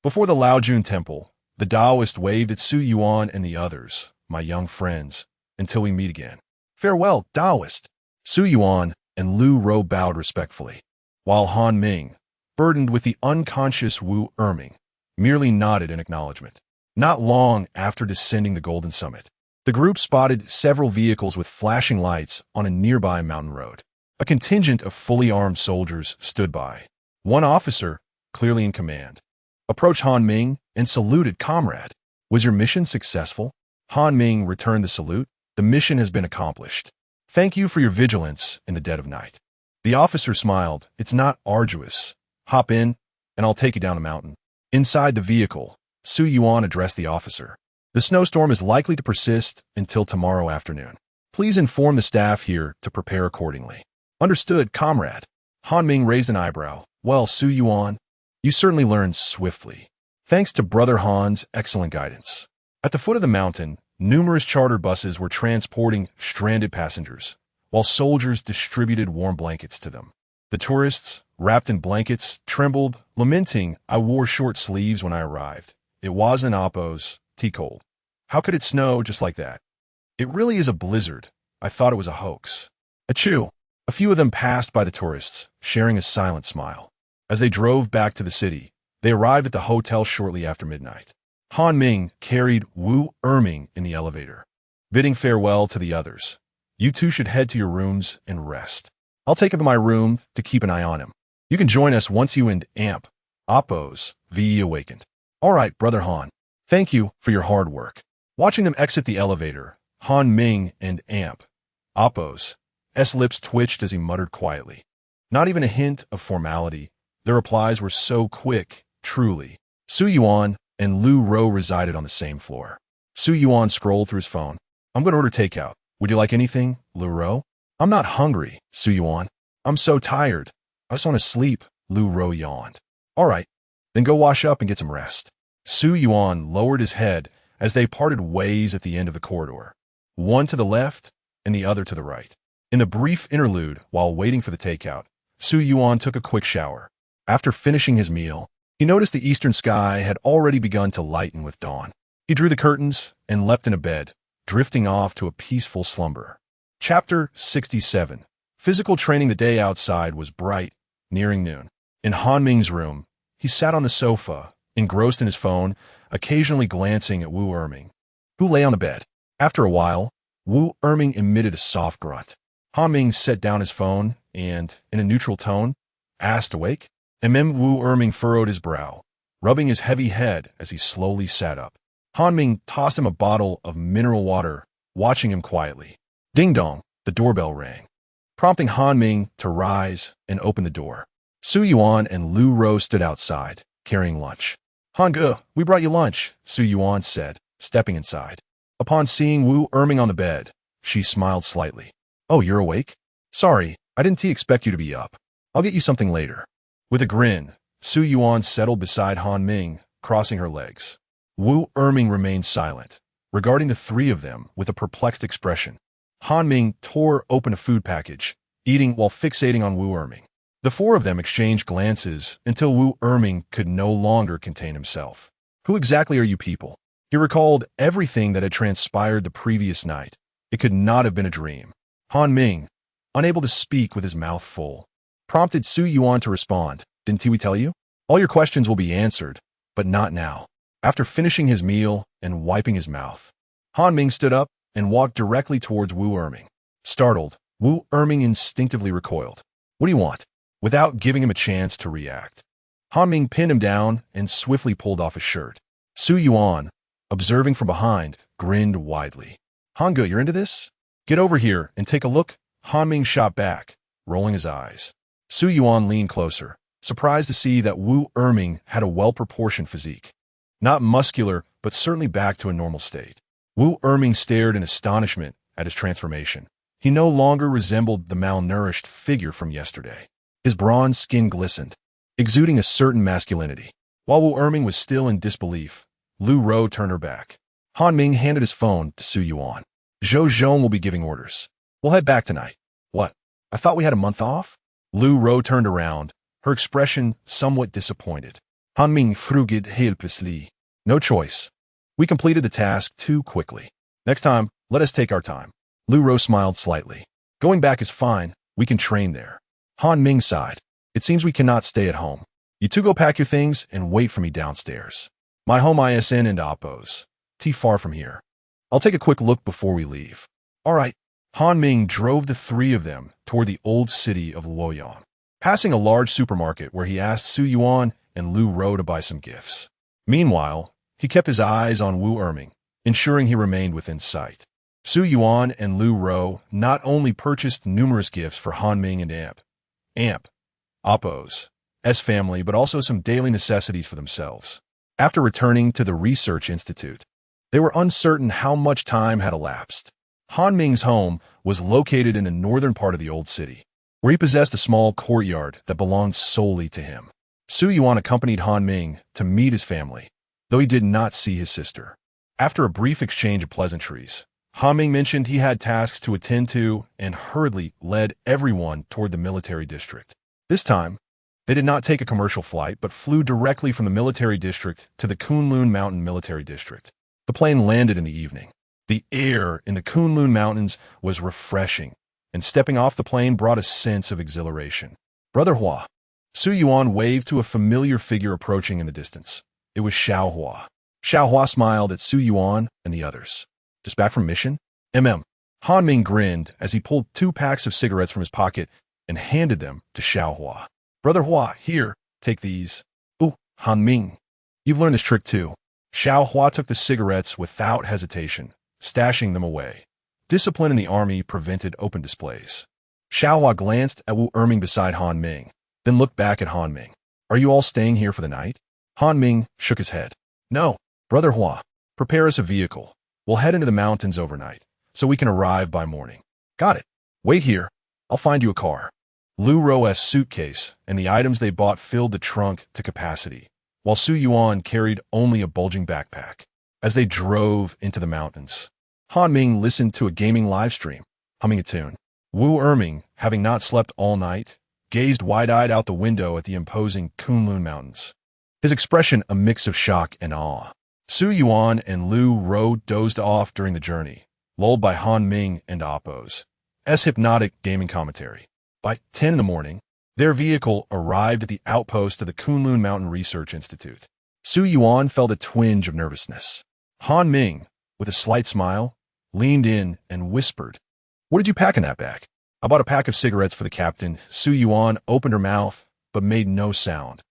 Speaker 1: Before the Laojun Temple, the Taoist waved at Su Yuan and the others, my young friends, until we meet again. Farewell, Taoist. Su Yuan and Lu Ro bowed respectfully, while Han Ming, burdened with the unconscious Wu Erming, merely nodded in acknowledgement. Not long after descending the Golden Summit, the group spotted several vehicles with flashing lights on a nearby mountain road. A contingent of fully armed soldiers stood by. One officer, clearly in command, approached Han Ming and saluted. Comrade, was your mission successful? Han Ming returned the salute. The mission has been accomplished. Thank you for your vigilance in the dead of night. The officer smiled. It's not arduous. Hop in, and I'll take you down the mountain. Inside the vehicle, Su Yuan addressed the officer. The snowstorm is likely to persist until tomorrow afternoon. Please inform the staff here to prepare accordingly. Understood, comrade. Han Ming raised an eyebrow. Well, Su Yuan, you certainly learned swiftly, thanks to Brother Han's excellent guidance. At the foot of the mountain, numerous charter buses were transporting stranded passengers, while soldiers distributed warm blankets to them. The tourists, wrapped in blankets, trembled, lamenting, I wore short sleeves when I arrived. It wasn't Appo's tea cold. How could it snow just like that? It really is a blizzard. I thought it was a hoax. Achoo! A few of them passed by the tourists, sharing a silent smile. As they drove back to the city, they arrived at the hotel shortly after midnight. Han Ming carried Wu Erming in the elevator, bidding farewell to the others. You two should head to your rooms and rest. I'll take him to my room to keep an eye on him. You can join us once you and Appo's VE awakened. All right, Brother Han. Thank you for your hard work. Watching them exit the elevator, Han Ming and Appo's lips twitched as he muttered quietly. Not even a hint of formality. Their replies were so quick, truly. Su Yuan and Lu Ro resided on the same floor. Su Yuan scrolled through his phone. I'm going to order takeout. Would you like anything, Lu Ro? I'm not hungry, Su Yuan. I'm so tired. I just want to sleep, Lu Ro yawned. All right, then go wash up and get some rest. Su Yuan lowered his head as they parted ways at the end of the corridor, one to the left and the other to the right. In the brief interlude while waiting for the takeout, Su Yuan took a quick shower. After finishing his meal, he noticed the eastern sky had already begun to lighten with dawn. He drew the curtains and leapt into bed, drifting off to a peaceful slumber. Chapter 67. Physical training. The day outside was bright, nearing noon. In Han Ming's room, he sat on the sofa, engrossed in his phone, occasionally glancing at Wu Erming, who lay on the bed. After a while, Wu Erming emitted a soft grunt. Han Ming set down his phone and, in a neutral tone, asked, awake? Wu Erming furrowed his brow, rubbing his heavy head as he slowly sat up. Han Ming tossed him a bottle of mineral water, watching him quietly. Ding dong, the doorbell rang, prompting Han Ming to rise and open the door. Su Yuan and Lu Ro stood outside, carrying lunch. Hangge, we brought you lunch, Su Yuan said, stepping inside. Upon seeing Wu Erming on the bed, she smiled slightly. Oh, you're awake? Sorry, I didn't expect you to be up. I'll get you something later. With a grin, Su Yuan settled beside Han Ming, crossing her legs. Wu Erming remained silent, regarding the three of them with a perplexed expression. Han Ming tore open a food package, eating while fixating on Wu Erming. The four of them exchanged glances until Wu Erming could no longer contain himself. Who exactly are you people? He recalled everything that had transpired the previous night. It could not have been a dream. Han Ming, unable to speak with his mouth full, prompted Su Yuan to respond. Didn't we tell you? All your questions will be answered, but not now. After finishing his meal and wiping his mouth, Han Ming stood up and walked directly towards Wu Erming. Startled, Wu Erming instinctively recoiled. What do you want? Without giving him a chance to react, Han Ming pinned him down and swiftly pulled off his shirt. Su Yuan, observing from behind, grinned widely. Hangge, you're into this? Get over here and take a look. Han Ming shot back, rolling his eyes. Su Yuan leaned closer, surprised to see that Wu Erming had a well-proportioned physique. Not muscular, but certainly back to a normal state. Wu Erming stared in astonishment at his transformation. He no longer resembled the malnourished figure from yesterday. His bronze skin glistened, exuding a certain masculinity. While Wu Erming was still in disbelief, Lu Ro turned her back. Han Ming handed his phone to Su Yuan. Zhou Zhong will be giving orders. We'll head back tonight. What? I thought we had a month off? Lu Ro turned around, her expression somewhat disappointed. Han Ming frigid helplessly. No choice. We completed the task too quickly. Next time, let us take our time. Lu Ro smiled slightly. Going back is fine. We can train there. Han Ming sighed. It seems we cannot stay at home. You two go pack your things and wait for me downstairs. My home ISN and Oppos. T far from here. I'll take a quick look before we leave. All right. Han Ming drove the three of them toward the old city of Luoyang, passing a large supermarket where he asked Su Yuan and Lu Ro to buy some gifts. Meanwhile, he kept his eyes on Wu Erming, ensuring he remained within sight. Su Yuan and Lu Ro not only purchased numerous gifts for Han Ming and Oppos, S family, but also some daily necessities for themselves. After returning to the research institute, they were uncertain how much time had elapsed. Han Ming's home was located in the northern part of the old city, where he possessed a small courtyard that belonged solely to him. Su Yuan accompanied Han Ming to meet his family, though he did not see his sister. After a brief exchange of pleasantries, Han Ming mentioned he had tasks to attend to and hurriedly led everyone toward the military district. This time, they did not take a commercial flight, but flew directly from the military district to the Kunlun Mountain Military District. The plane landed in the evening. The air in the Kunlun Mountains was refreshing, and stepping off the plane brought a sense of exhilaration. Brother Hua. Su Yuan waved to a familiar figure approaching in the distance. It was Xiao Hua. Xiao Hua smiled at Su Yuan and the others. Just back from mission? Han Ming grinned as he pulled 2 packs of cigarettes from his pocket and handed them to Xiao Hua. Brother Hua, here, take these. Ooh, Han Ming. You've learned this trick too. Xiao Hua took the cigarettes without hesitation, stashing them away. Discipline in the army prevented open displays. Xiao Hua glanced at Wu Erming beside Han Ming, then looked back at Han Ming. Are you all staying here for the night? Han Ming shook his head. No. Brother Hua, prepare us a vehicle. We'll head into the mountains overnight, so we can arrive by morning. Got it. Wait here. I'll find you a car. Lu Ro's suitcase and the items they bought filled the trunk to capacity, while Su Yuan carried only a bulging backpack. As they drove into the mountains, Han Ming listened to a gaming live stream, humming a tune. Wu Erming, having not slept all night, gazed wide-eyed out the window at the imposing Kunlun Mountains, his expression a mix of shock and awe. Su Yuan and Lu Ro dozed off during the journey, lulled by Han Ming and Oppos' hypnotic gaming commentary. By 10 in the morning, their vehicle arrived at the outpost of the Kunlun Mountain Research Institute. Su Yuan felt a twinge of nervousness. Han Ming, with a slight smile, leaned in and whispered, "What did you pack in that bag?" "I bought a pack of cigarettes for the captain." Su Yuan opened her mouth, but made no sound.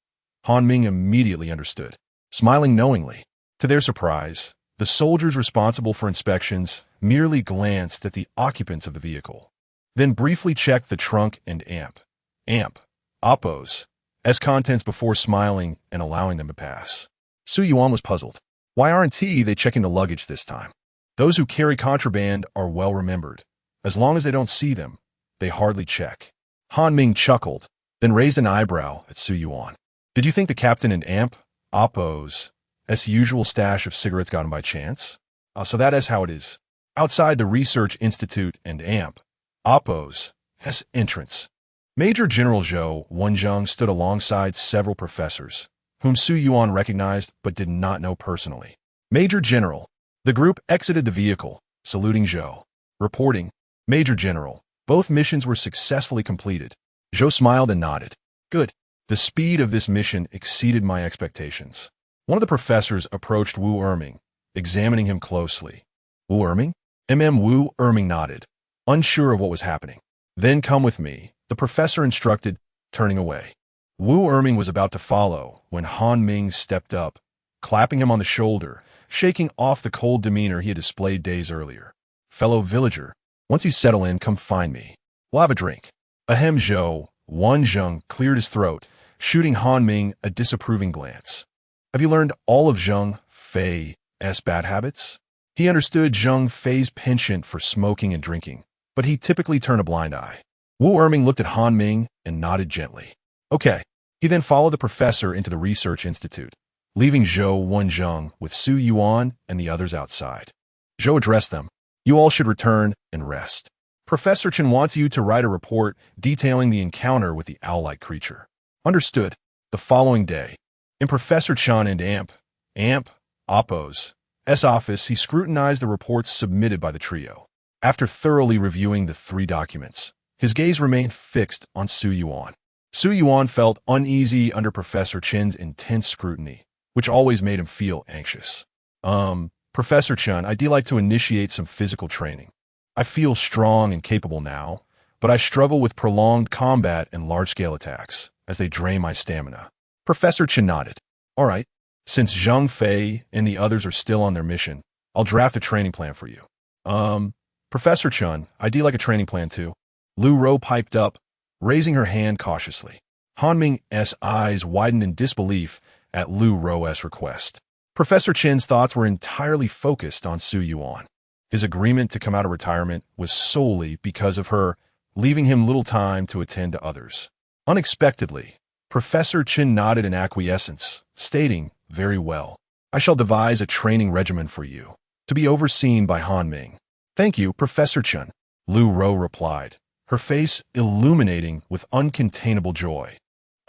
Speaker 1: Han Ming immediately understood, smiling knowingly. To their surprise, the soldiers responsible for inspections merely glanced at the occupants of the vehicle, then briefly checked the trunk and Oppos' contents before smiling and allowing them to pass. Su Yuan was puzzled. Why aren't they checking the luggage this time? Those who carry contraband are well remembered. As long as they don't see them, they hardly check. Han Ming chuckled, then raised an eyebrow at Su Yuan. Did you think the captain and Oppo's usual stash of cigarettes got him by chance? So that is how it is. Outside the Research Institute and Oppo's entrance, Major General Zhou Wenjing stood alongside several professors, whom Su Yuan recognized but did not know personally. Major General. The group exited the vehicle, saluting Zhou. Reporting, Major General, both missions were successfully completed. Zhou smiled and nodded. Good. The speed of this mission exceeded my expectations. One of the professors approached Wu Erming, examining him closely. Wu Erming? Wu Erming nodded, unsure of what was happening. Then come with me, the professor instructed, turning away. Wu Erming was about to follow when Han Ming stepped up, clapping him on the shoulder, shaking off the cold demeanor he had displayed days earlier. Fellow villager, once you settle in, come find me. We'll have a drink. Ahem. Zhou Wenjing cleared his throat, shooting Han Ming a disapproving glance. Have you learned all of Zheng Fei's bad habits? He understood Zheng Fei's penchant for smoking and drinking, but he typically turned a blind eye. Wu Erming looked at Han Ming and nodded gently. Okay. He then followed the professor into the Research Institute, leaving Zhou Wenjing with Su Yuan and the others outside. Zhou addressed them. You all should return and rest. Professor Chen wants you to write a report detailing the encounter with the owl-like creature. Understood. The following day, in Professor Chen and Oppo's office, he scrutinized the reports submitted by the trio. After thoroughly reviewing the 3 documents, his gaze remained fixed on Su Yuan. Su Yuan felt uneasy under Professor Chen's intense scrutiny, which always made him feel anxious. Professor Chen, I'd like to initiate some physical training. I feel strong and capable now, but I struggle with prolonged combat and large-scale attacks, as they drain my stamina. Professor Chen nodded. All right, since Zheng Fei and the others are still on their mission, I'll draft a training plan for you. Professor Chen, I'd like a training plan too. Lu Ro piped up, raising her hand cautiously. Han Ming's eyes widened in disbelief at Lu Ro's request. Professor Chen's thoughts were entirely focused on Su Yuan. His agreement to come out of retirement was solely because of her, leaving him little time to attend to others. Unexpectedly, Professor Chen nodded in acquiescence, stating, very well. I shall devise a training regimen for you, to be overseen by Han Ming. Thank you, Professor Chen, Lu Ro replied, her face illuminating with uncontainable joy.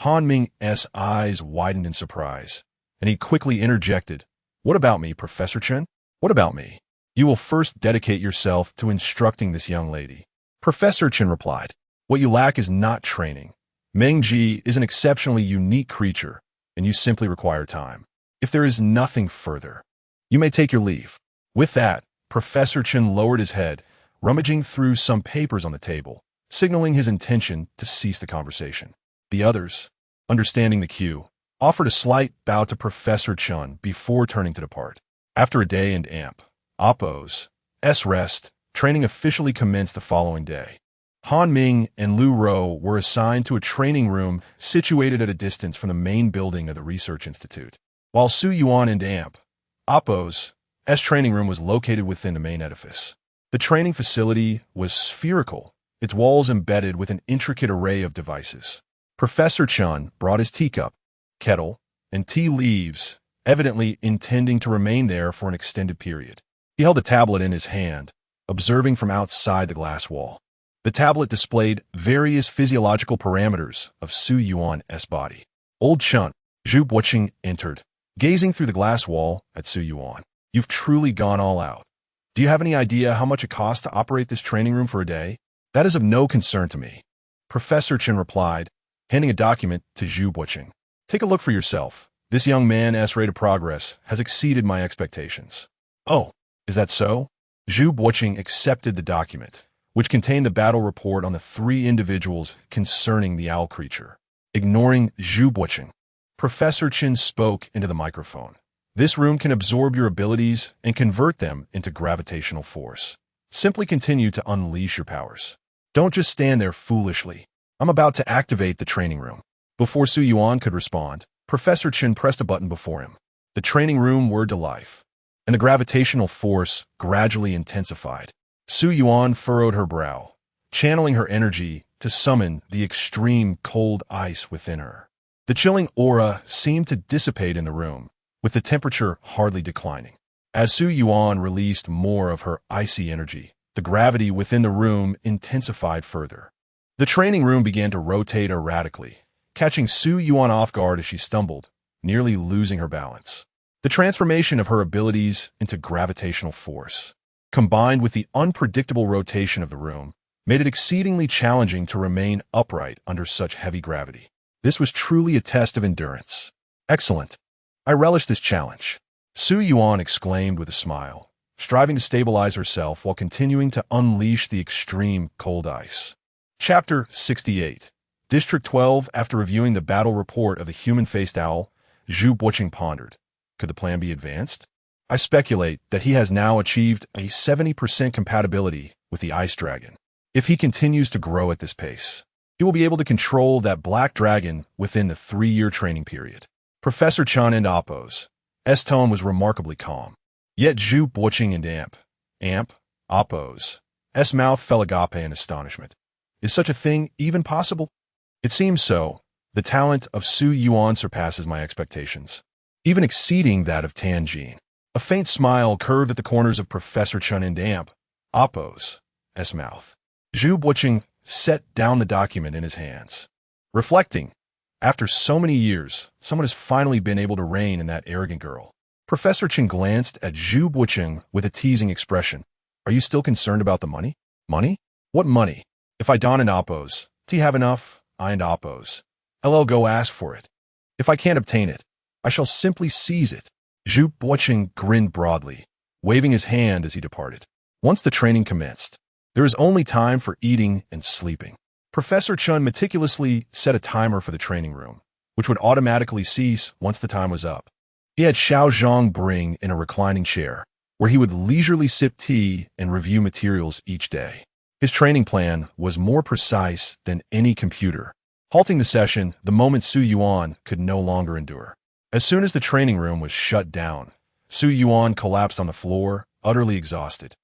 Speaker 1: Han Ming's eyes widened in surprise, and he quickly interjected, What about me, Professor Chen? What about me? You will first dedicate yourself to instructing this young lady. Professor Chen replied, What you lack is not training. Meng Ji is an exceptionally unique creature, and you simply require time. If there is nothing further, you may take your leave. With that, Professor Chen lowered his head, rummaging through some papers on the table, signaling his intention to cease the conversation. The others, understanding the cue, offered a slight bow to Professor Chen before turning to depart. After a day and Oppo's rest, training officially commenced the following day. Han Ming and Lu Ro were assigned to a training room situated at a distance from the main building of the Research Institute, while Su Yuan and Oppo's training room was located within the main edifice. The training facility was spherical, its walls embedded with an intricate array of devices. Professor Chen brought his teacup, kettle, and tea leaves, evidently intending to remain there for an extended period. He held a tablet in his hand, observing from outside the glass wall. The tablet displayed various physiological parameters of Su Yuan's body. Old Chen, Zhu Buqing, entered, gazing through the glass wall at Su Yuan. You've truly gone all out. Do you have any idea how much it costs to operate this training room for a day? That is of no concern to me. Professor Chen replied, handing a document to Zhu Buqing. Take a look for yourself. This young man's rate of progress has exceeded my expectations. Oh, is that so? Zhu Buqing accepted the document, which contained the battle report on the 3 individuals concerning the owl creature. Ignoring Zhu Buqing, Professor Chen spoke into the microphone. This room can absorb your abilities and convert them into gravitational force. Simply continue to unleash your powers. Don't just stand there foolishly. I'm about to activate the training room. Before Su Yuan could respond, Professor Chen pressed a button before him. The training room whirred to life, and the gravitational force gradually intensified. Su Yuan furrowed her brow, channeling her energy to summon the extreme cold ice within her. The chilling aura seemed to dissipate in the room, with the temperature hardly declining. As Su Yuan released more of her icy energy, the gravity within the room intensified further. The training room began to rotate erratically, catching Su Yuan off guard as she stumbled, nearly losing her balance. The transformation of her abilities into gravitational force, combined with the unpredictable rotation of the room, made it exceedingly challenging to remain upright under such heavy gravity. This was truly a test of endurance. Excellent. I relish this challenge, Su Yuan exclaimed with a smile, striving to stabilize herself while continuing to unleash the extreme cold ice. Chapter 68. District 12. After reviewing the battle report of the human-faced owl, Zhu Buqing pondered. Could the plan be advanced? I speculate that he has now achieved a 70% compatibility with the ice dragon. If he continues to grow at this pace, he will be able to control that black dragon within the 3-year training period. Professor Chen and Appo's tone was remarkably calm. Yet Zhu Buqing and Appo's mouth fell agape in astonishment. Is such a thing even possible? It seems so. The talent of Su Yuan surpasses my expectations, even exceeding that of Tang Yun. A faint smile curved at the corners of Professor Chen and Appo's mouth. Zhu Buqing set down the document in his hands, reflecting. After so many years, someone has finally been able to rein in that arrogant girl. Professor Chen glanced at Zhu Buqing with a teasing expression. Are you still concerned about the money? Money? What money? If I don and Appo's, do you have enough? I and Appo's. I'll go ask for it. If I can't obtain it, I shall simply seize it. Zhu Buqing grinned broadly, waving his hand as he departed. Once the training commenced, there is only time for eating and sleeping. Professor Chen meticulously set a timer for the training room, which would automatically cease once the time was up. He had Xiao Zhang bring in a reclining chair, where he would leisurely sip tea and review materials each day. His training plan was more precise than any computer, halting the session the moment Su Yuan could no longer endure. As soon as the training room was shut down, Su Yuan collapsed on the floor, utterly exhausted,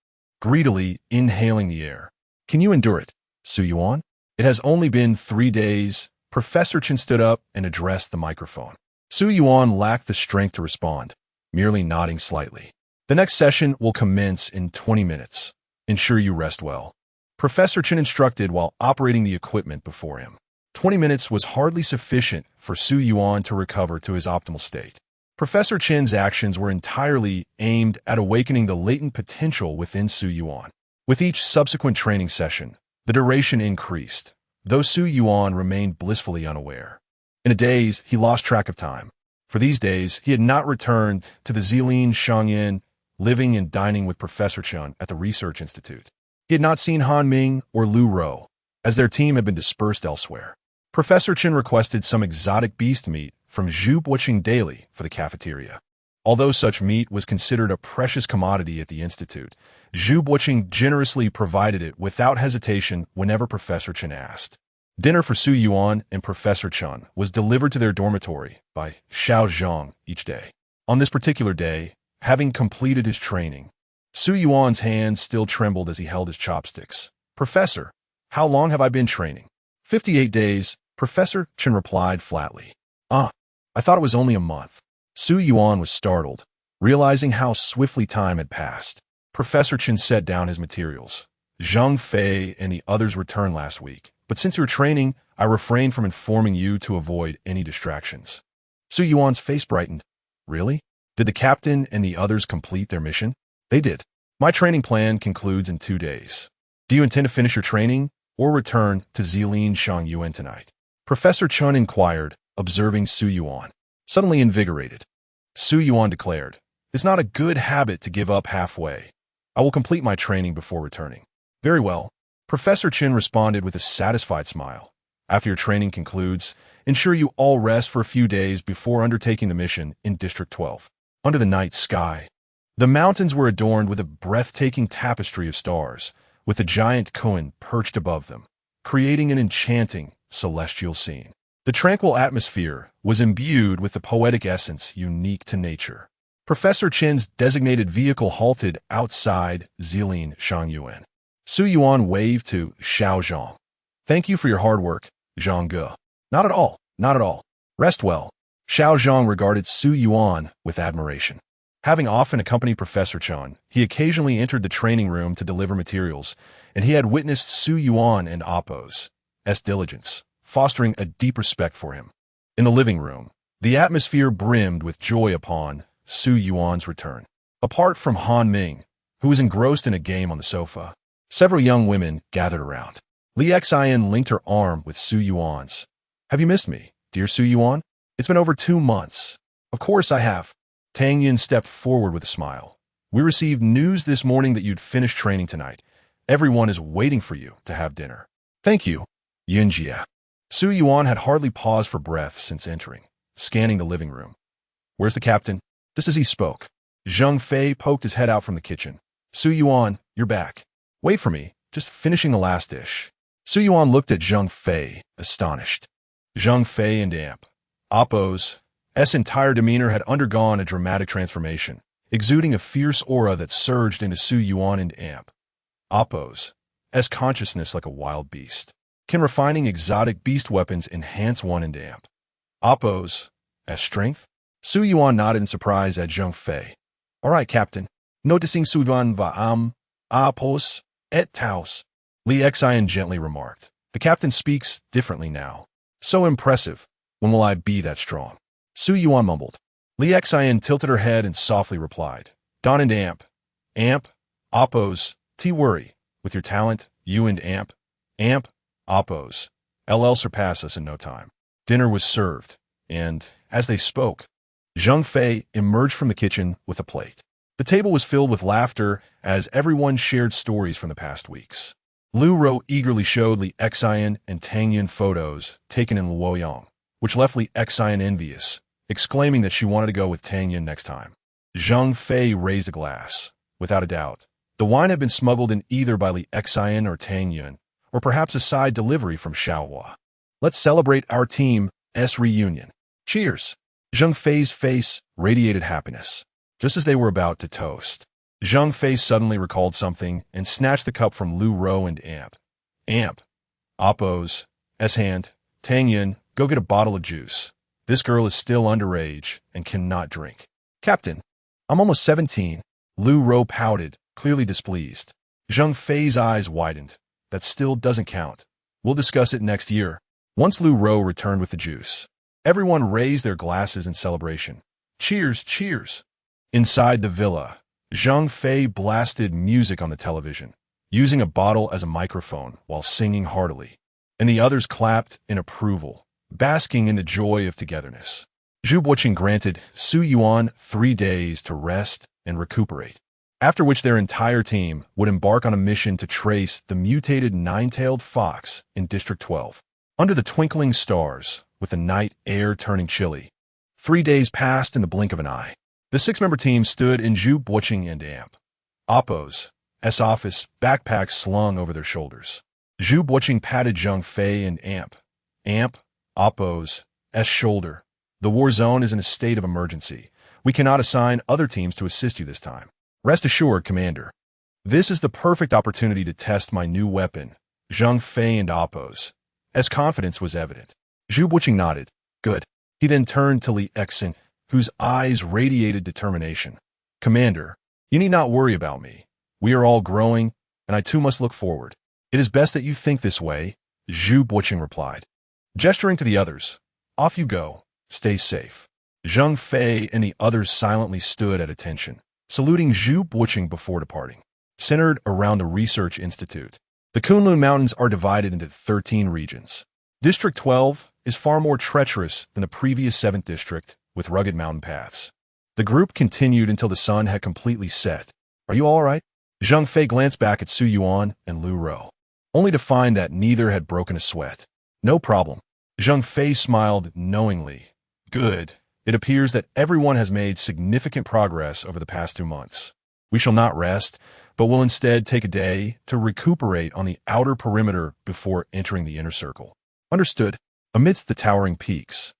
Speaker 1: greedily inhaling the air. Can you endure it, Su Yuan? It has only been 3 days. Professor Chen stood up and addressed the microphone. Su Yuan lacked the strength to respond, merely nodding slightly. The next session will commence in 20 minutes. Ensure you rest well, Professor Chen instructed while operating the equipment before him. 20 minutes was hardly sufficient for Su Yuan to recover to his optimal state. Professor Chen's actions were entirely aimed at awakening the latent potential within Su Yuan. With each subsequent training session, the duration increased, though Su Yuan remained blissfully unaware. In a daze, he lost track of time. For these days, he had not returned to the Zilin Shangyan, living and dining with Professor Chen at the Research Institute. He had not seen Han Ming or Lu Rou, as their team had been dispersed elsewhere. Professor Chen requested some exotic beast meat from Zhu Buqing daily for the cafeteria. Although such meat was considered a precious commodity at the Institute, Zhu Buqing generously provided it without hesitation whenever Professor Chen asked. Dinner for Su Yuan and Professor Chen was delivered to their dormitory by Xiao Zhang each day. On this particular day, having completed his training, Su Yuan's hands still trembled as he held his chopsticks. Professor, how long have I been training? 58 days, Professor Chen replied flatly. I thought it was only a month. Su Yuan was startled, realizing how swiftly time had passed. Professor Chen set down his materials. Zhang Fei and the others returned last week, but since your training, I refrained from informing you to avoid any distractions. Su Yuan's face brightened. Really? Did the captain and the others complete their mission? They did. My training plan concludes in 2 days. Do you intend to finish your training or return to Zilin Shangyuan tonight? Professor Chen inquired, observing Su Yuan. Suddenly invigorated, Su Yuan declared, "It's not a good habit to give up halfway. I will complete my training before returning." Very well. Professor Chen responded with a satisfied smile. After your training concludes, ensure you all rest for a few days before undertaking the mission in District 12. Under the night sky, the mountains were adorned with a breathtaking tapestry of stars, with a giant koan perched above them, creating an enchanting celestial scene. The tranquil atmosphere was imbued with the poetic essence unique to nature. Professor Chin's designated vehicle halted outside Zilin Shangyuan. Su Yuan waved to Xiao Zhang. "Thank you for your hard work, Zhang Ge." "Not at all, not at all. Rest well." Xiao Zhang regarded Su Yuan with admiration. Having often accompanied Professor Chen, he occasionally entered the training room to deliver materials, and he had witnessed Su Yuan and Appo's diligence, fostering a deep respect for him. In the living room, the atmosphere brimmed with joy upon Su Yuan's return. Apart from Han Ming, who was engrossed in a game on the sofa, several young women gathered around. Li Xian linked her arm with Su Yuan's. "Have you missed me, dear Su Yuan? It's been over 2 months." "Of course I have." Tang Yun stepped forward with a smile. "We received news this morning that you'd finished training tonight. Everyone is waiting for you to have dinner." "Thank you, Yunjia." Su Yuan had hardly paused for breath since entering, scanning the living room. "Where's the captain?" Just as he spoke, Zhang Fei poked his head out from the kitchen. "Su Yuan, you're back. Wait for me, just finishing the last dish." Su Yuan looked at Zhang Fei, astonished. Zhang Fei and Appo's entire demeanor had undergone a dramatic transformation, exuding a fierce aura that surged into Su Yuan and Appo's consciousness like a wild beast. Can refining exotic beast weapons enhance one and Appo's strength? Su Yuan nodded in surprise at Zhang Fei. "All right, Captain." Noticing Su Yuan Appo's taos, Li Xian gently remarked. "The captain speaks differently now. So impressive. When will I be that strong?" Su Yuan mumbled. Li Xian tilted her head and softly replied. "Don and Appo's, worry. With your talent, you and Appo's, LL surpass us in no time." Dinner was served, and, as they spoke, Zhang Fei emerged from the kitchen with a plate. The table was filled with laughter as everyone shared stories from the past weeks. Lu Rou eagerly showed Li Xian and Tang Yun photos taken in Luoyang, which left Li Xian envious, exclaiming that she wanted to go with Tang Yun next time. Zhang Fei raised a glass. Without a doubt, the wine had been smuggled in either by Li Xian or Tang Yun, or perhaps a side delivery from Xiaohua. "Let's celebrate our team's reunion. Cheers!" Zhang Fei's face radiated happiness. Just as they were about to toast, Zhang Fei suddenly recalled something and snatched the cup from Lu Rou and Appo's hand. "Tang Yun, go get a bottle of juice. This girl is still underage and cannot drink." "Captain, I'm almost 17. Lu Rou pouted, clearly displeased. Zhang Fei's eyes widened. "That still doesn't count. We'll discuss it next year." Once Lu Rou returned with the juice, everyone raised their glasses in celebration. "Cheers, cheers!" Inside the villa, Zhang Fei blasted music on the television, using a bottle as a microphone while singing heartily, and the others clapped in approval, basking in the joy of togetherness. Zhu Buqing granted Su Yuan 3 days to rest and recuperate, after which their entire team would embark on a mission to trace the mutated nine-tailed fox in District 12. Under the twinkling stars, with the night air turning chilly, 3 days passed in the blink of an eye. The 6-member team stood in Zhu Buqing and Appo's office, backpacks slung over their shoulders. Zhu Buqing patted Zhang Fei and Appo's shoulder. "The war zone is in a state of emergency. We cannot assign other teams to assist you this time. Rest assured, Commander. This is the perfect opportunity to test my new weapon." Zhang Fei and Appo's confidence was evident. Zhu Buqing nodded. "Good." He then turned to Li Xian, whose eyes radiated determination. "Commander, you need not worry about me. We are all growing, and I too must look forward." "It is best that you think this way," Zhu Buqing replied. Gesturing to the others, "Off you go. Stay safe." Zhang Fei and the others silently stood at attention, saluting Zhu Buqing before departing. Centered around the Research Institute, the Kunlun Mountains are divided into 13 regions. District 12 is far more treacherous than the previous 7th district, with rugged mountain paths. The group continued until the sun had completely set. "Are you all right?" Zhang Fei glanced back at Su Yuan and Lu Rou, only to find that neither had broken a sweat. "No problem." Zhang Fei smiled knowingly. "Good. It appears that everyone has made significant progress over the past 2 months. We shall not rest, but will instead take a day to recuperate on the outer perimeter before entering the inner circle." "Understood." amidst the towering peaks.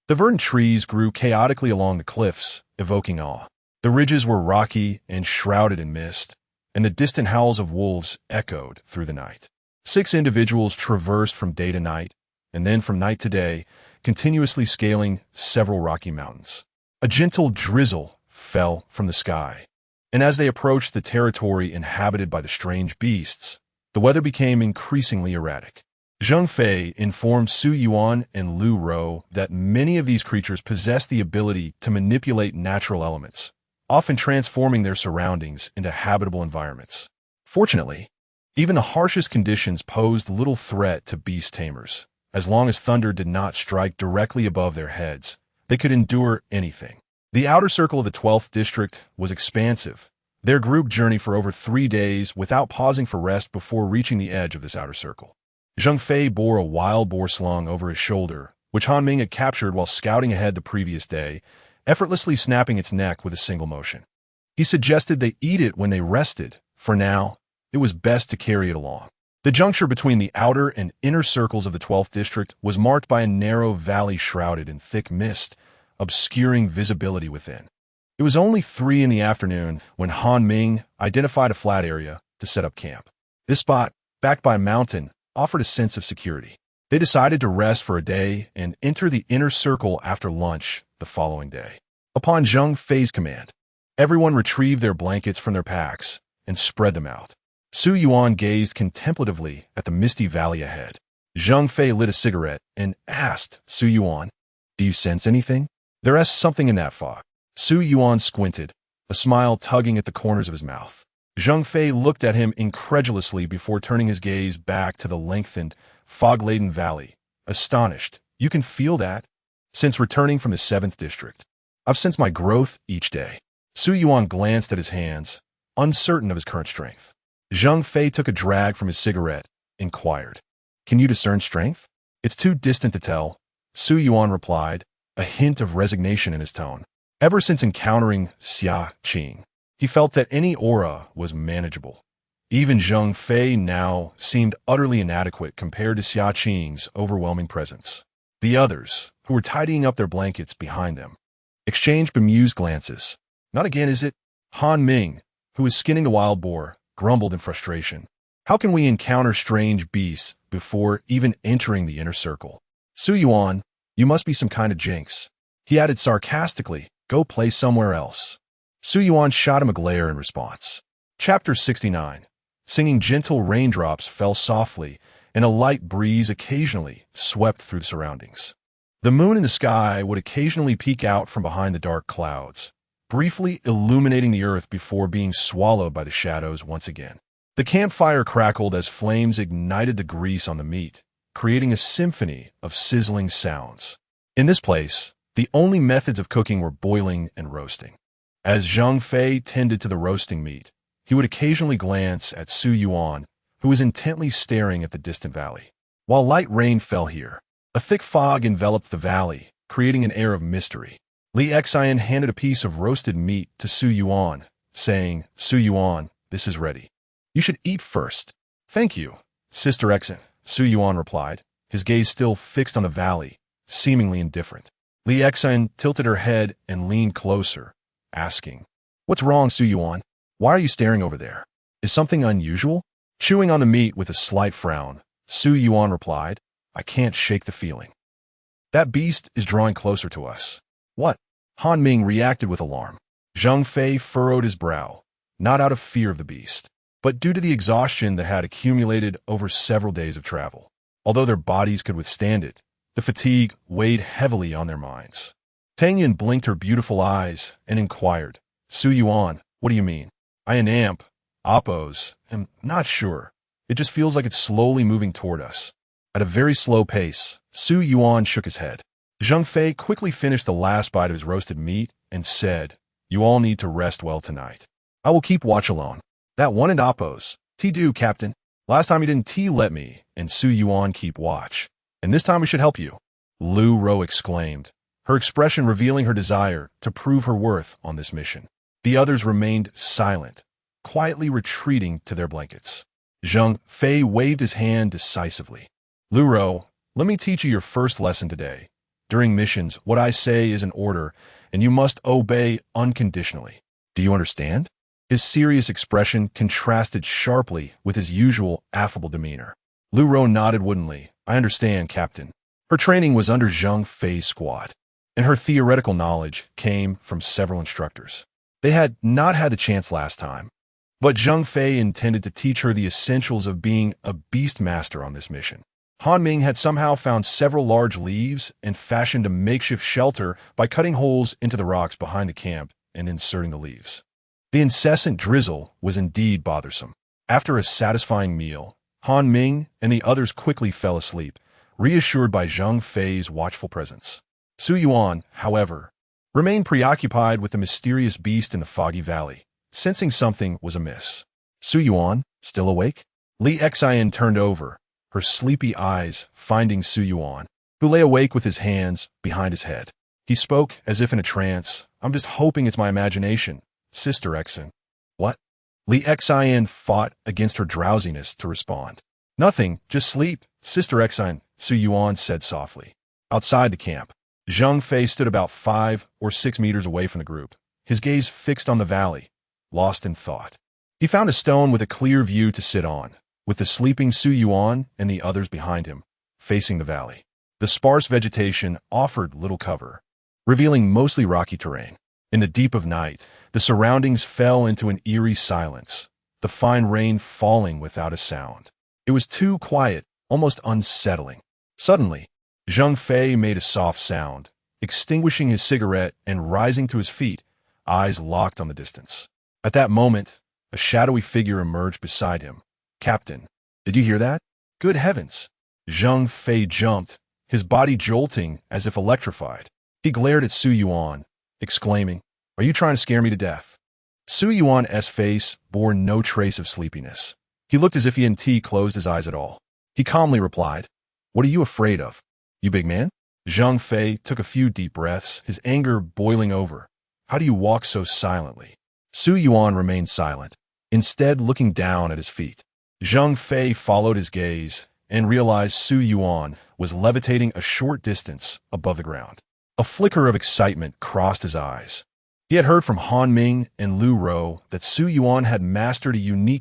Speaker 1: The verdant trees grew chaotically along the cliffs, evoking awe. The ridges were rocky and shrouded in mist, and the distant howls of wolves echoed through the night. 6 individuals traversed from day to night, and then from night to day, continuously scaling several rocky mountains. A gentle drizzle fell from the sky, and as they approached the territory inhabited by the strange beasts, the weather became increasingly erratic. Zheng Fei informed Su Yuan and Lu Rou that many of these creatures possessed the ability to manipulate natural elements, often transforming their surroundings into habitable environments. Fortunately, even the harshest conditions posed little threat to beast tamers. As long as thunder did not strike directly above their heads, they could endure anything. The outer circle of the 12th district was expansive. Their group journeyed for over 3 days without pausing for rest before reaching the edge of this outer circle. Zheng Fei bore a wild boar slung over his shoulder, which Han Ming had captured while scouting ahead the previous day, effortlessly snapping its neck with a single motion. He suggested they eat it when they rested. For now, it was best to carry it along. The juncture between the outer and inner circles of the 12th district was marked by a narrow valley shrouded in thick mist, obscuring visibility within. It was only 3 in the afternoon when Han Ming identified a flat area to set up camp. This spot, backed by a mountain, offered a sense of security. They decided to rest for a day and enter the inner circle after lunch the following day. Upon Zheng Fei's command, everyone retrieved their blankets from their packs and spread them out. Su Yuan gazed contemplatively at the misty valley ahead. Zheng Fei lit a cigarette and asked Su Yuan, "Do you sense anything?" "There is something in that fog." Su Yuan squinted, a smile tugging at the corners of his mouth. Zheng Fei looked at him incredulously before turning his gaze back to the lengthened, fog-laden valley, astonished. "You can feel that?" "Since returning from the 7th district, I've sensed my growth each day." Su Yuan glanced at his hands, uncertain of his current strength. Zheng Fei took a drag from his cigarette, inquired, "Can you discern strength?" "It's too distant to tell," Su Yuan replied, a hint of resignation in his tone. Ever since encountering Xia Qing, he felt that any aura was manageable. Even Zheng Fei now seemed utterly inadequate compared to Xia Qing's overwhelming presence. The others, who were tidying up their blankets behind them, exchanged bemused glances. "Not again, is it?" Han Ming, who was skinning the wild boar, grumbled in frustration. "How can we encounter strange beasts before even entering the inner circle?" "Su Yuan, you must be some kind of jinx." He added sarcastically, "Go play somewhere else." Su Yuan shot him a glare in response. Chapter 69. Singing gentle raindrops fell softly, and a light breeze occasionally swept through the surroundings. The moon in the sky would occasionally peek out from behind the dark clouds, briefly illuminating the earth before being swallowed by the shadows once again. The campfire crackled as flames ignited the grease on the meat, creating a symphony of sizzling sounds. In this place, the only methods of cooking were boiling and roasting. As Zheng Fei tended to the roasting meat, he would occasionally glance at Su Yuan, who was intently staring at the distant valley. While light rain fell here, a thick fog enveloped the valley, creating an air of mystery. Li Xian handed a piece of roasted meat to Su Yuan, saying, "Su Yuan, this is ready. You should eat first." "Thank you, Sister Xian," Su Yuan replied, his gaze still fixed on the valley, seemingly indifferent. Li Xian tilted her head and leaned closer, asking, "What's wrong, Su Yuan? Why are you staring over there? Is something unusual?" Chewing on the meat with a slight frown, Su Yuan replied, "I can't shake the feeling. That beast is drawing closer to us." "What?" Han Ming reacted with alarm. Zheng Fei furrowed his brow, not out of fear of the beast, but due to the exhaustion that had accumulated over several days of travel. Although their bodies could withstand it, the fatigue weighed heavily on their minds. Tang Yun blinked her beautiful eyes and inquired, "Su Yuan, what do you mean?" "I am not sure. It just feels like it's slowly moving toward us." At a very slow pace, Su Yuan shook his head. Zheng Fei quickly finished the last bite of his roasted meat and said, "You all need to rest well tonight. I will keep watch alone." "That one and Oppos. Do, Captain. Last time you didn't let me and Su Yuan keep watch, and this time we should help you," Lu Rou exclaimed, her expression revealing her desire to prove her worth on this mission. The others remained silent, quietly retreating to their blankets. Zheng Fei waved his hand decisively. "Lu Rou, Let me teach you your first lesson today. During missions, what I say is an order, and you must obey unconditionally. Do you understand? His serious expression contrasted sharply with his usual affable demeanor. Lu Ro nodded woodenly. I understand, Captain. Her training was under Zhang Fei's squad, and her theoretical knowledge came from several instructors. They had not had the chance last time, but Zhang Fei intended to teach her the essentials of being a beast master on this mission. Han Ming had somehow found several large leaves and fashioned a makeshift shelter by cutting holes into the rocks behind the camp and inserting the leaves. The incessant drizzle was indeed bothersome. After a satisfying meal, Han Ming and the others quickly fell asleep, reassured by Zhang Fei's watchful presence. Su Yuan, however, remained preoccupied with the mysterious beast in the foggy valley, sensing something was amiss. Su Yuan, still awake? Li Xian turned over, her sleepy eyes finding Su Yuan, who lay awake with his hands behind his head. He spoke as if in a trance. I'm just hoping it's my imagination, Sister Xian. What? Li Xian fought against her drowsiness to respond. Nothing, just sleep, Sister Xian, Su Yuan said softly. Outside the camp, Zhang Fei stood about 5 or 6 meters away from the group, his gaze fixed on the valley, lost in thought. He found a stone with a clear view to sit on, with the sleeping Su Yuan and the others behind him, facing the valley. The sparse vegetation offered little cover, revealing mostly rocky terrain. In the deep of night, the surroundings fell into an eerie silence, the fine rain falling without a sound. It was too quiet, almost unsettling. Suddenly, Zhang Fei made a soft sound, extinguishing his cigarette and rising to his feet, eyes locked on the distance. At that moment, a shadowy figure emerged beside him. Captain, did you hear that? Good heavens! Zhang Fei jumped, his body jolting as if electrified. He glared at Su Yuan, exclaiming, Are you trying to scare me to death? Su Yuan's face bore no trace of sleepiness. He looked as if he hadn't closed his eyes at all. He calmly replied, What are you afraid of, you big man? Zhang Fei took a few deep breaths, his anger boiling over. How do you walk so silently? Su Yuan remained silent, instead looking down at his feet. Zhang Fei followed his gaze and realized Su Yuan was levitating a short distance above the ground. A flicker of excitement crossed his eyes. He had heard from Han Ming and Lu Ro that Su Yuan had mastered a unique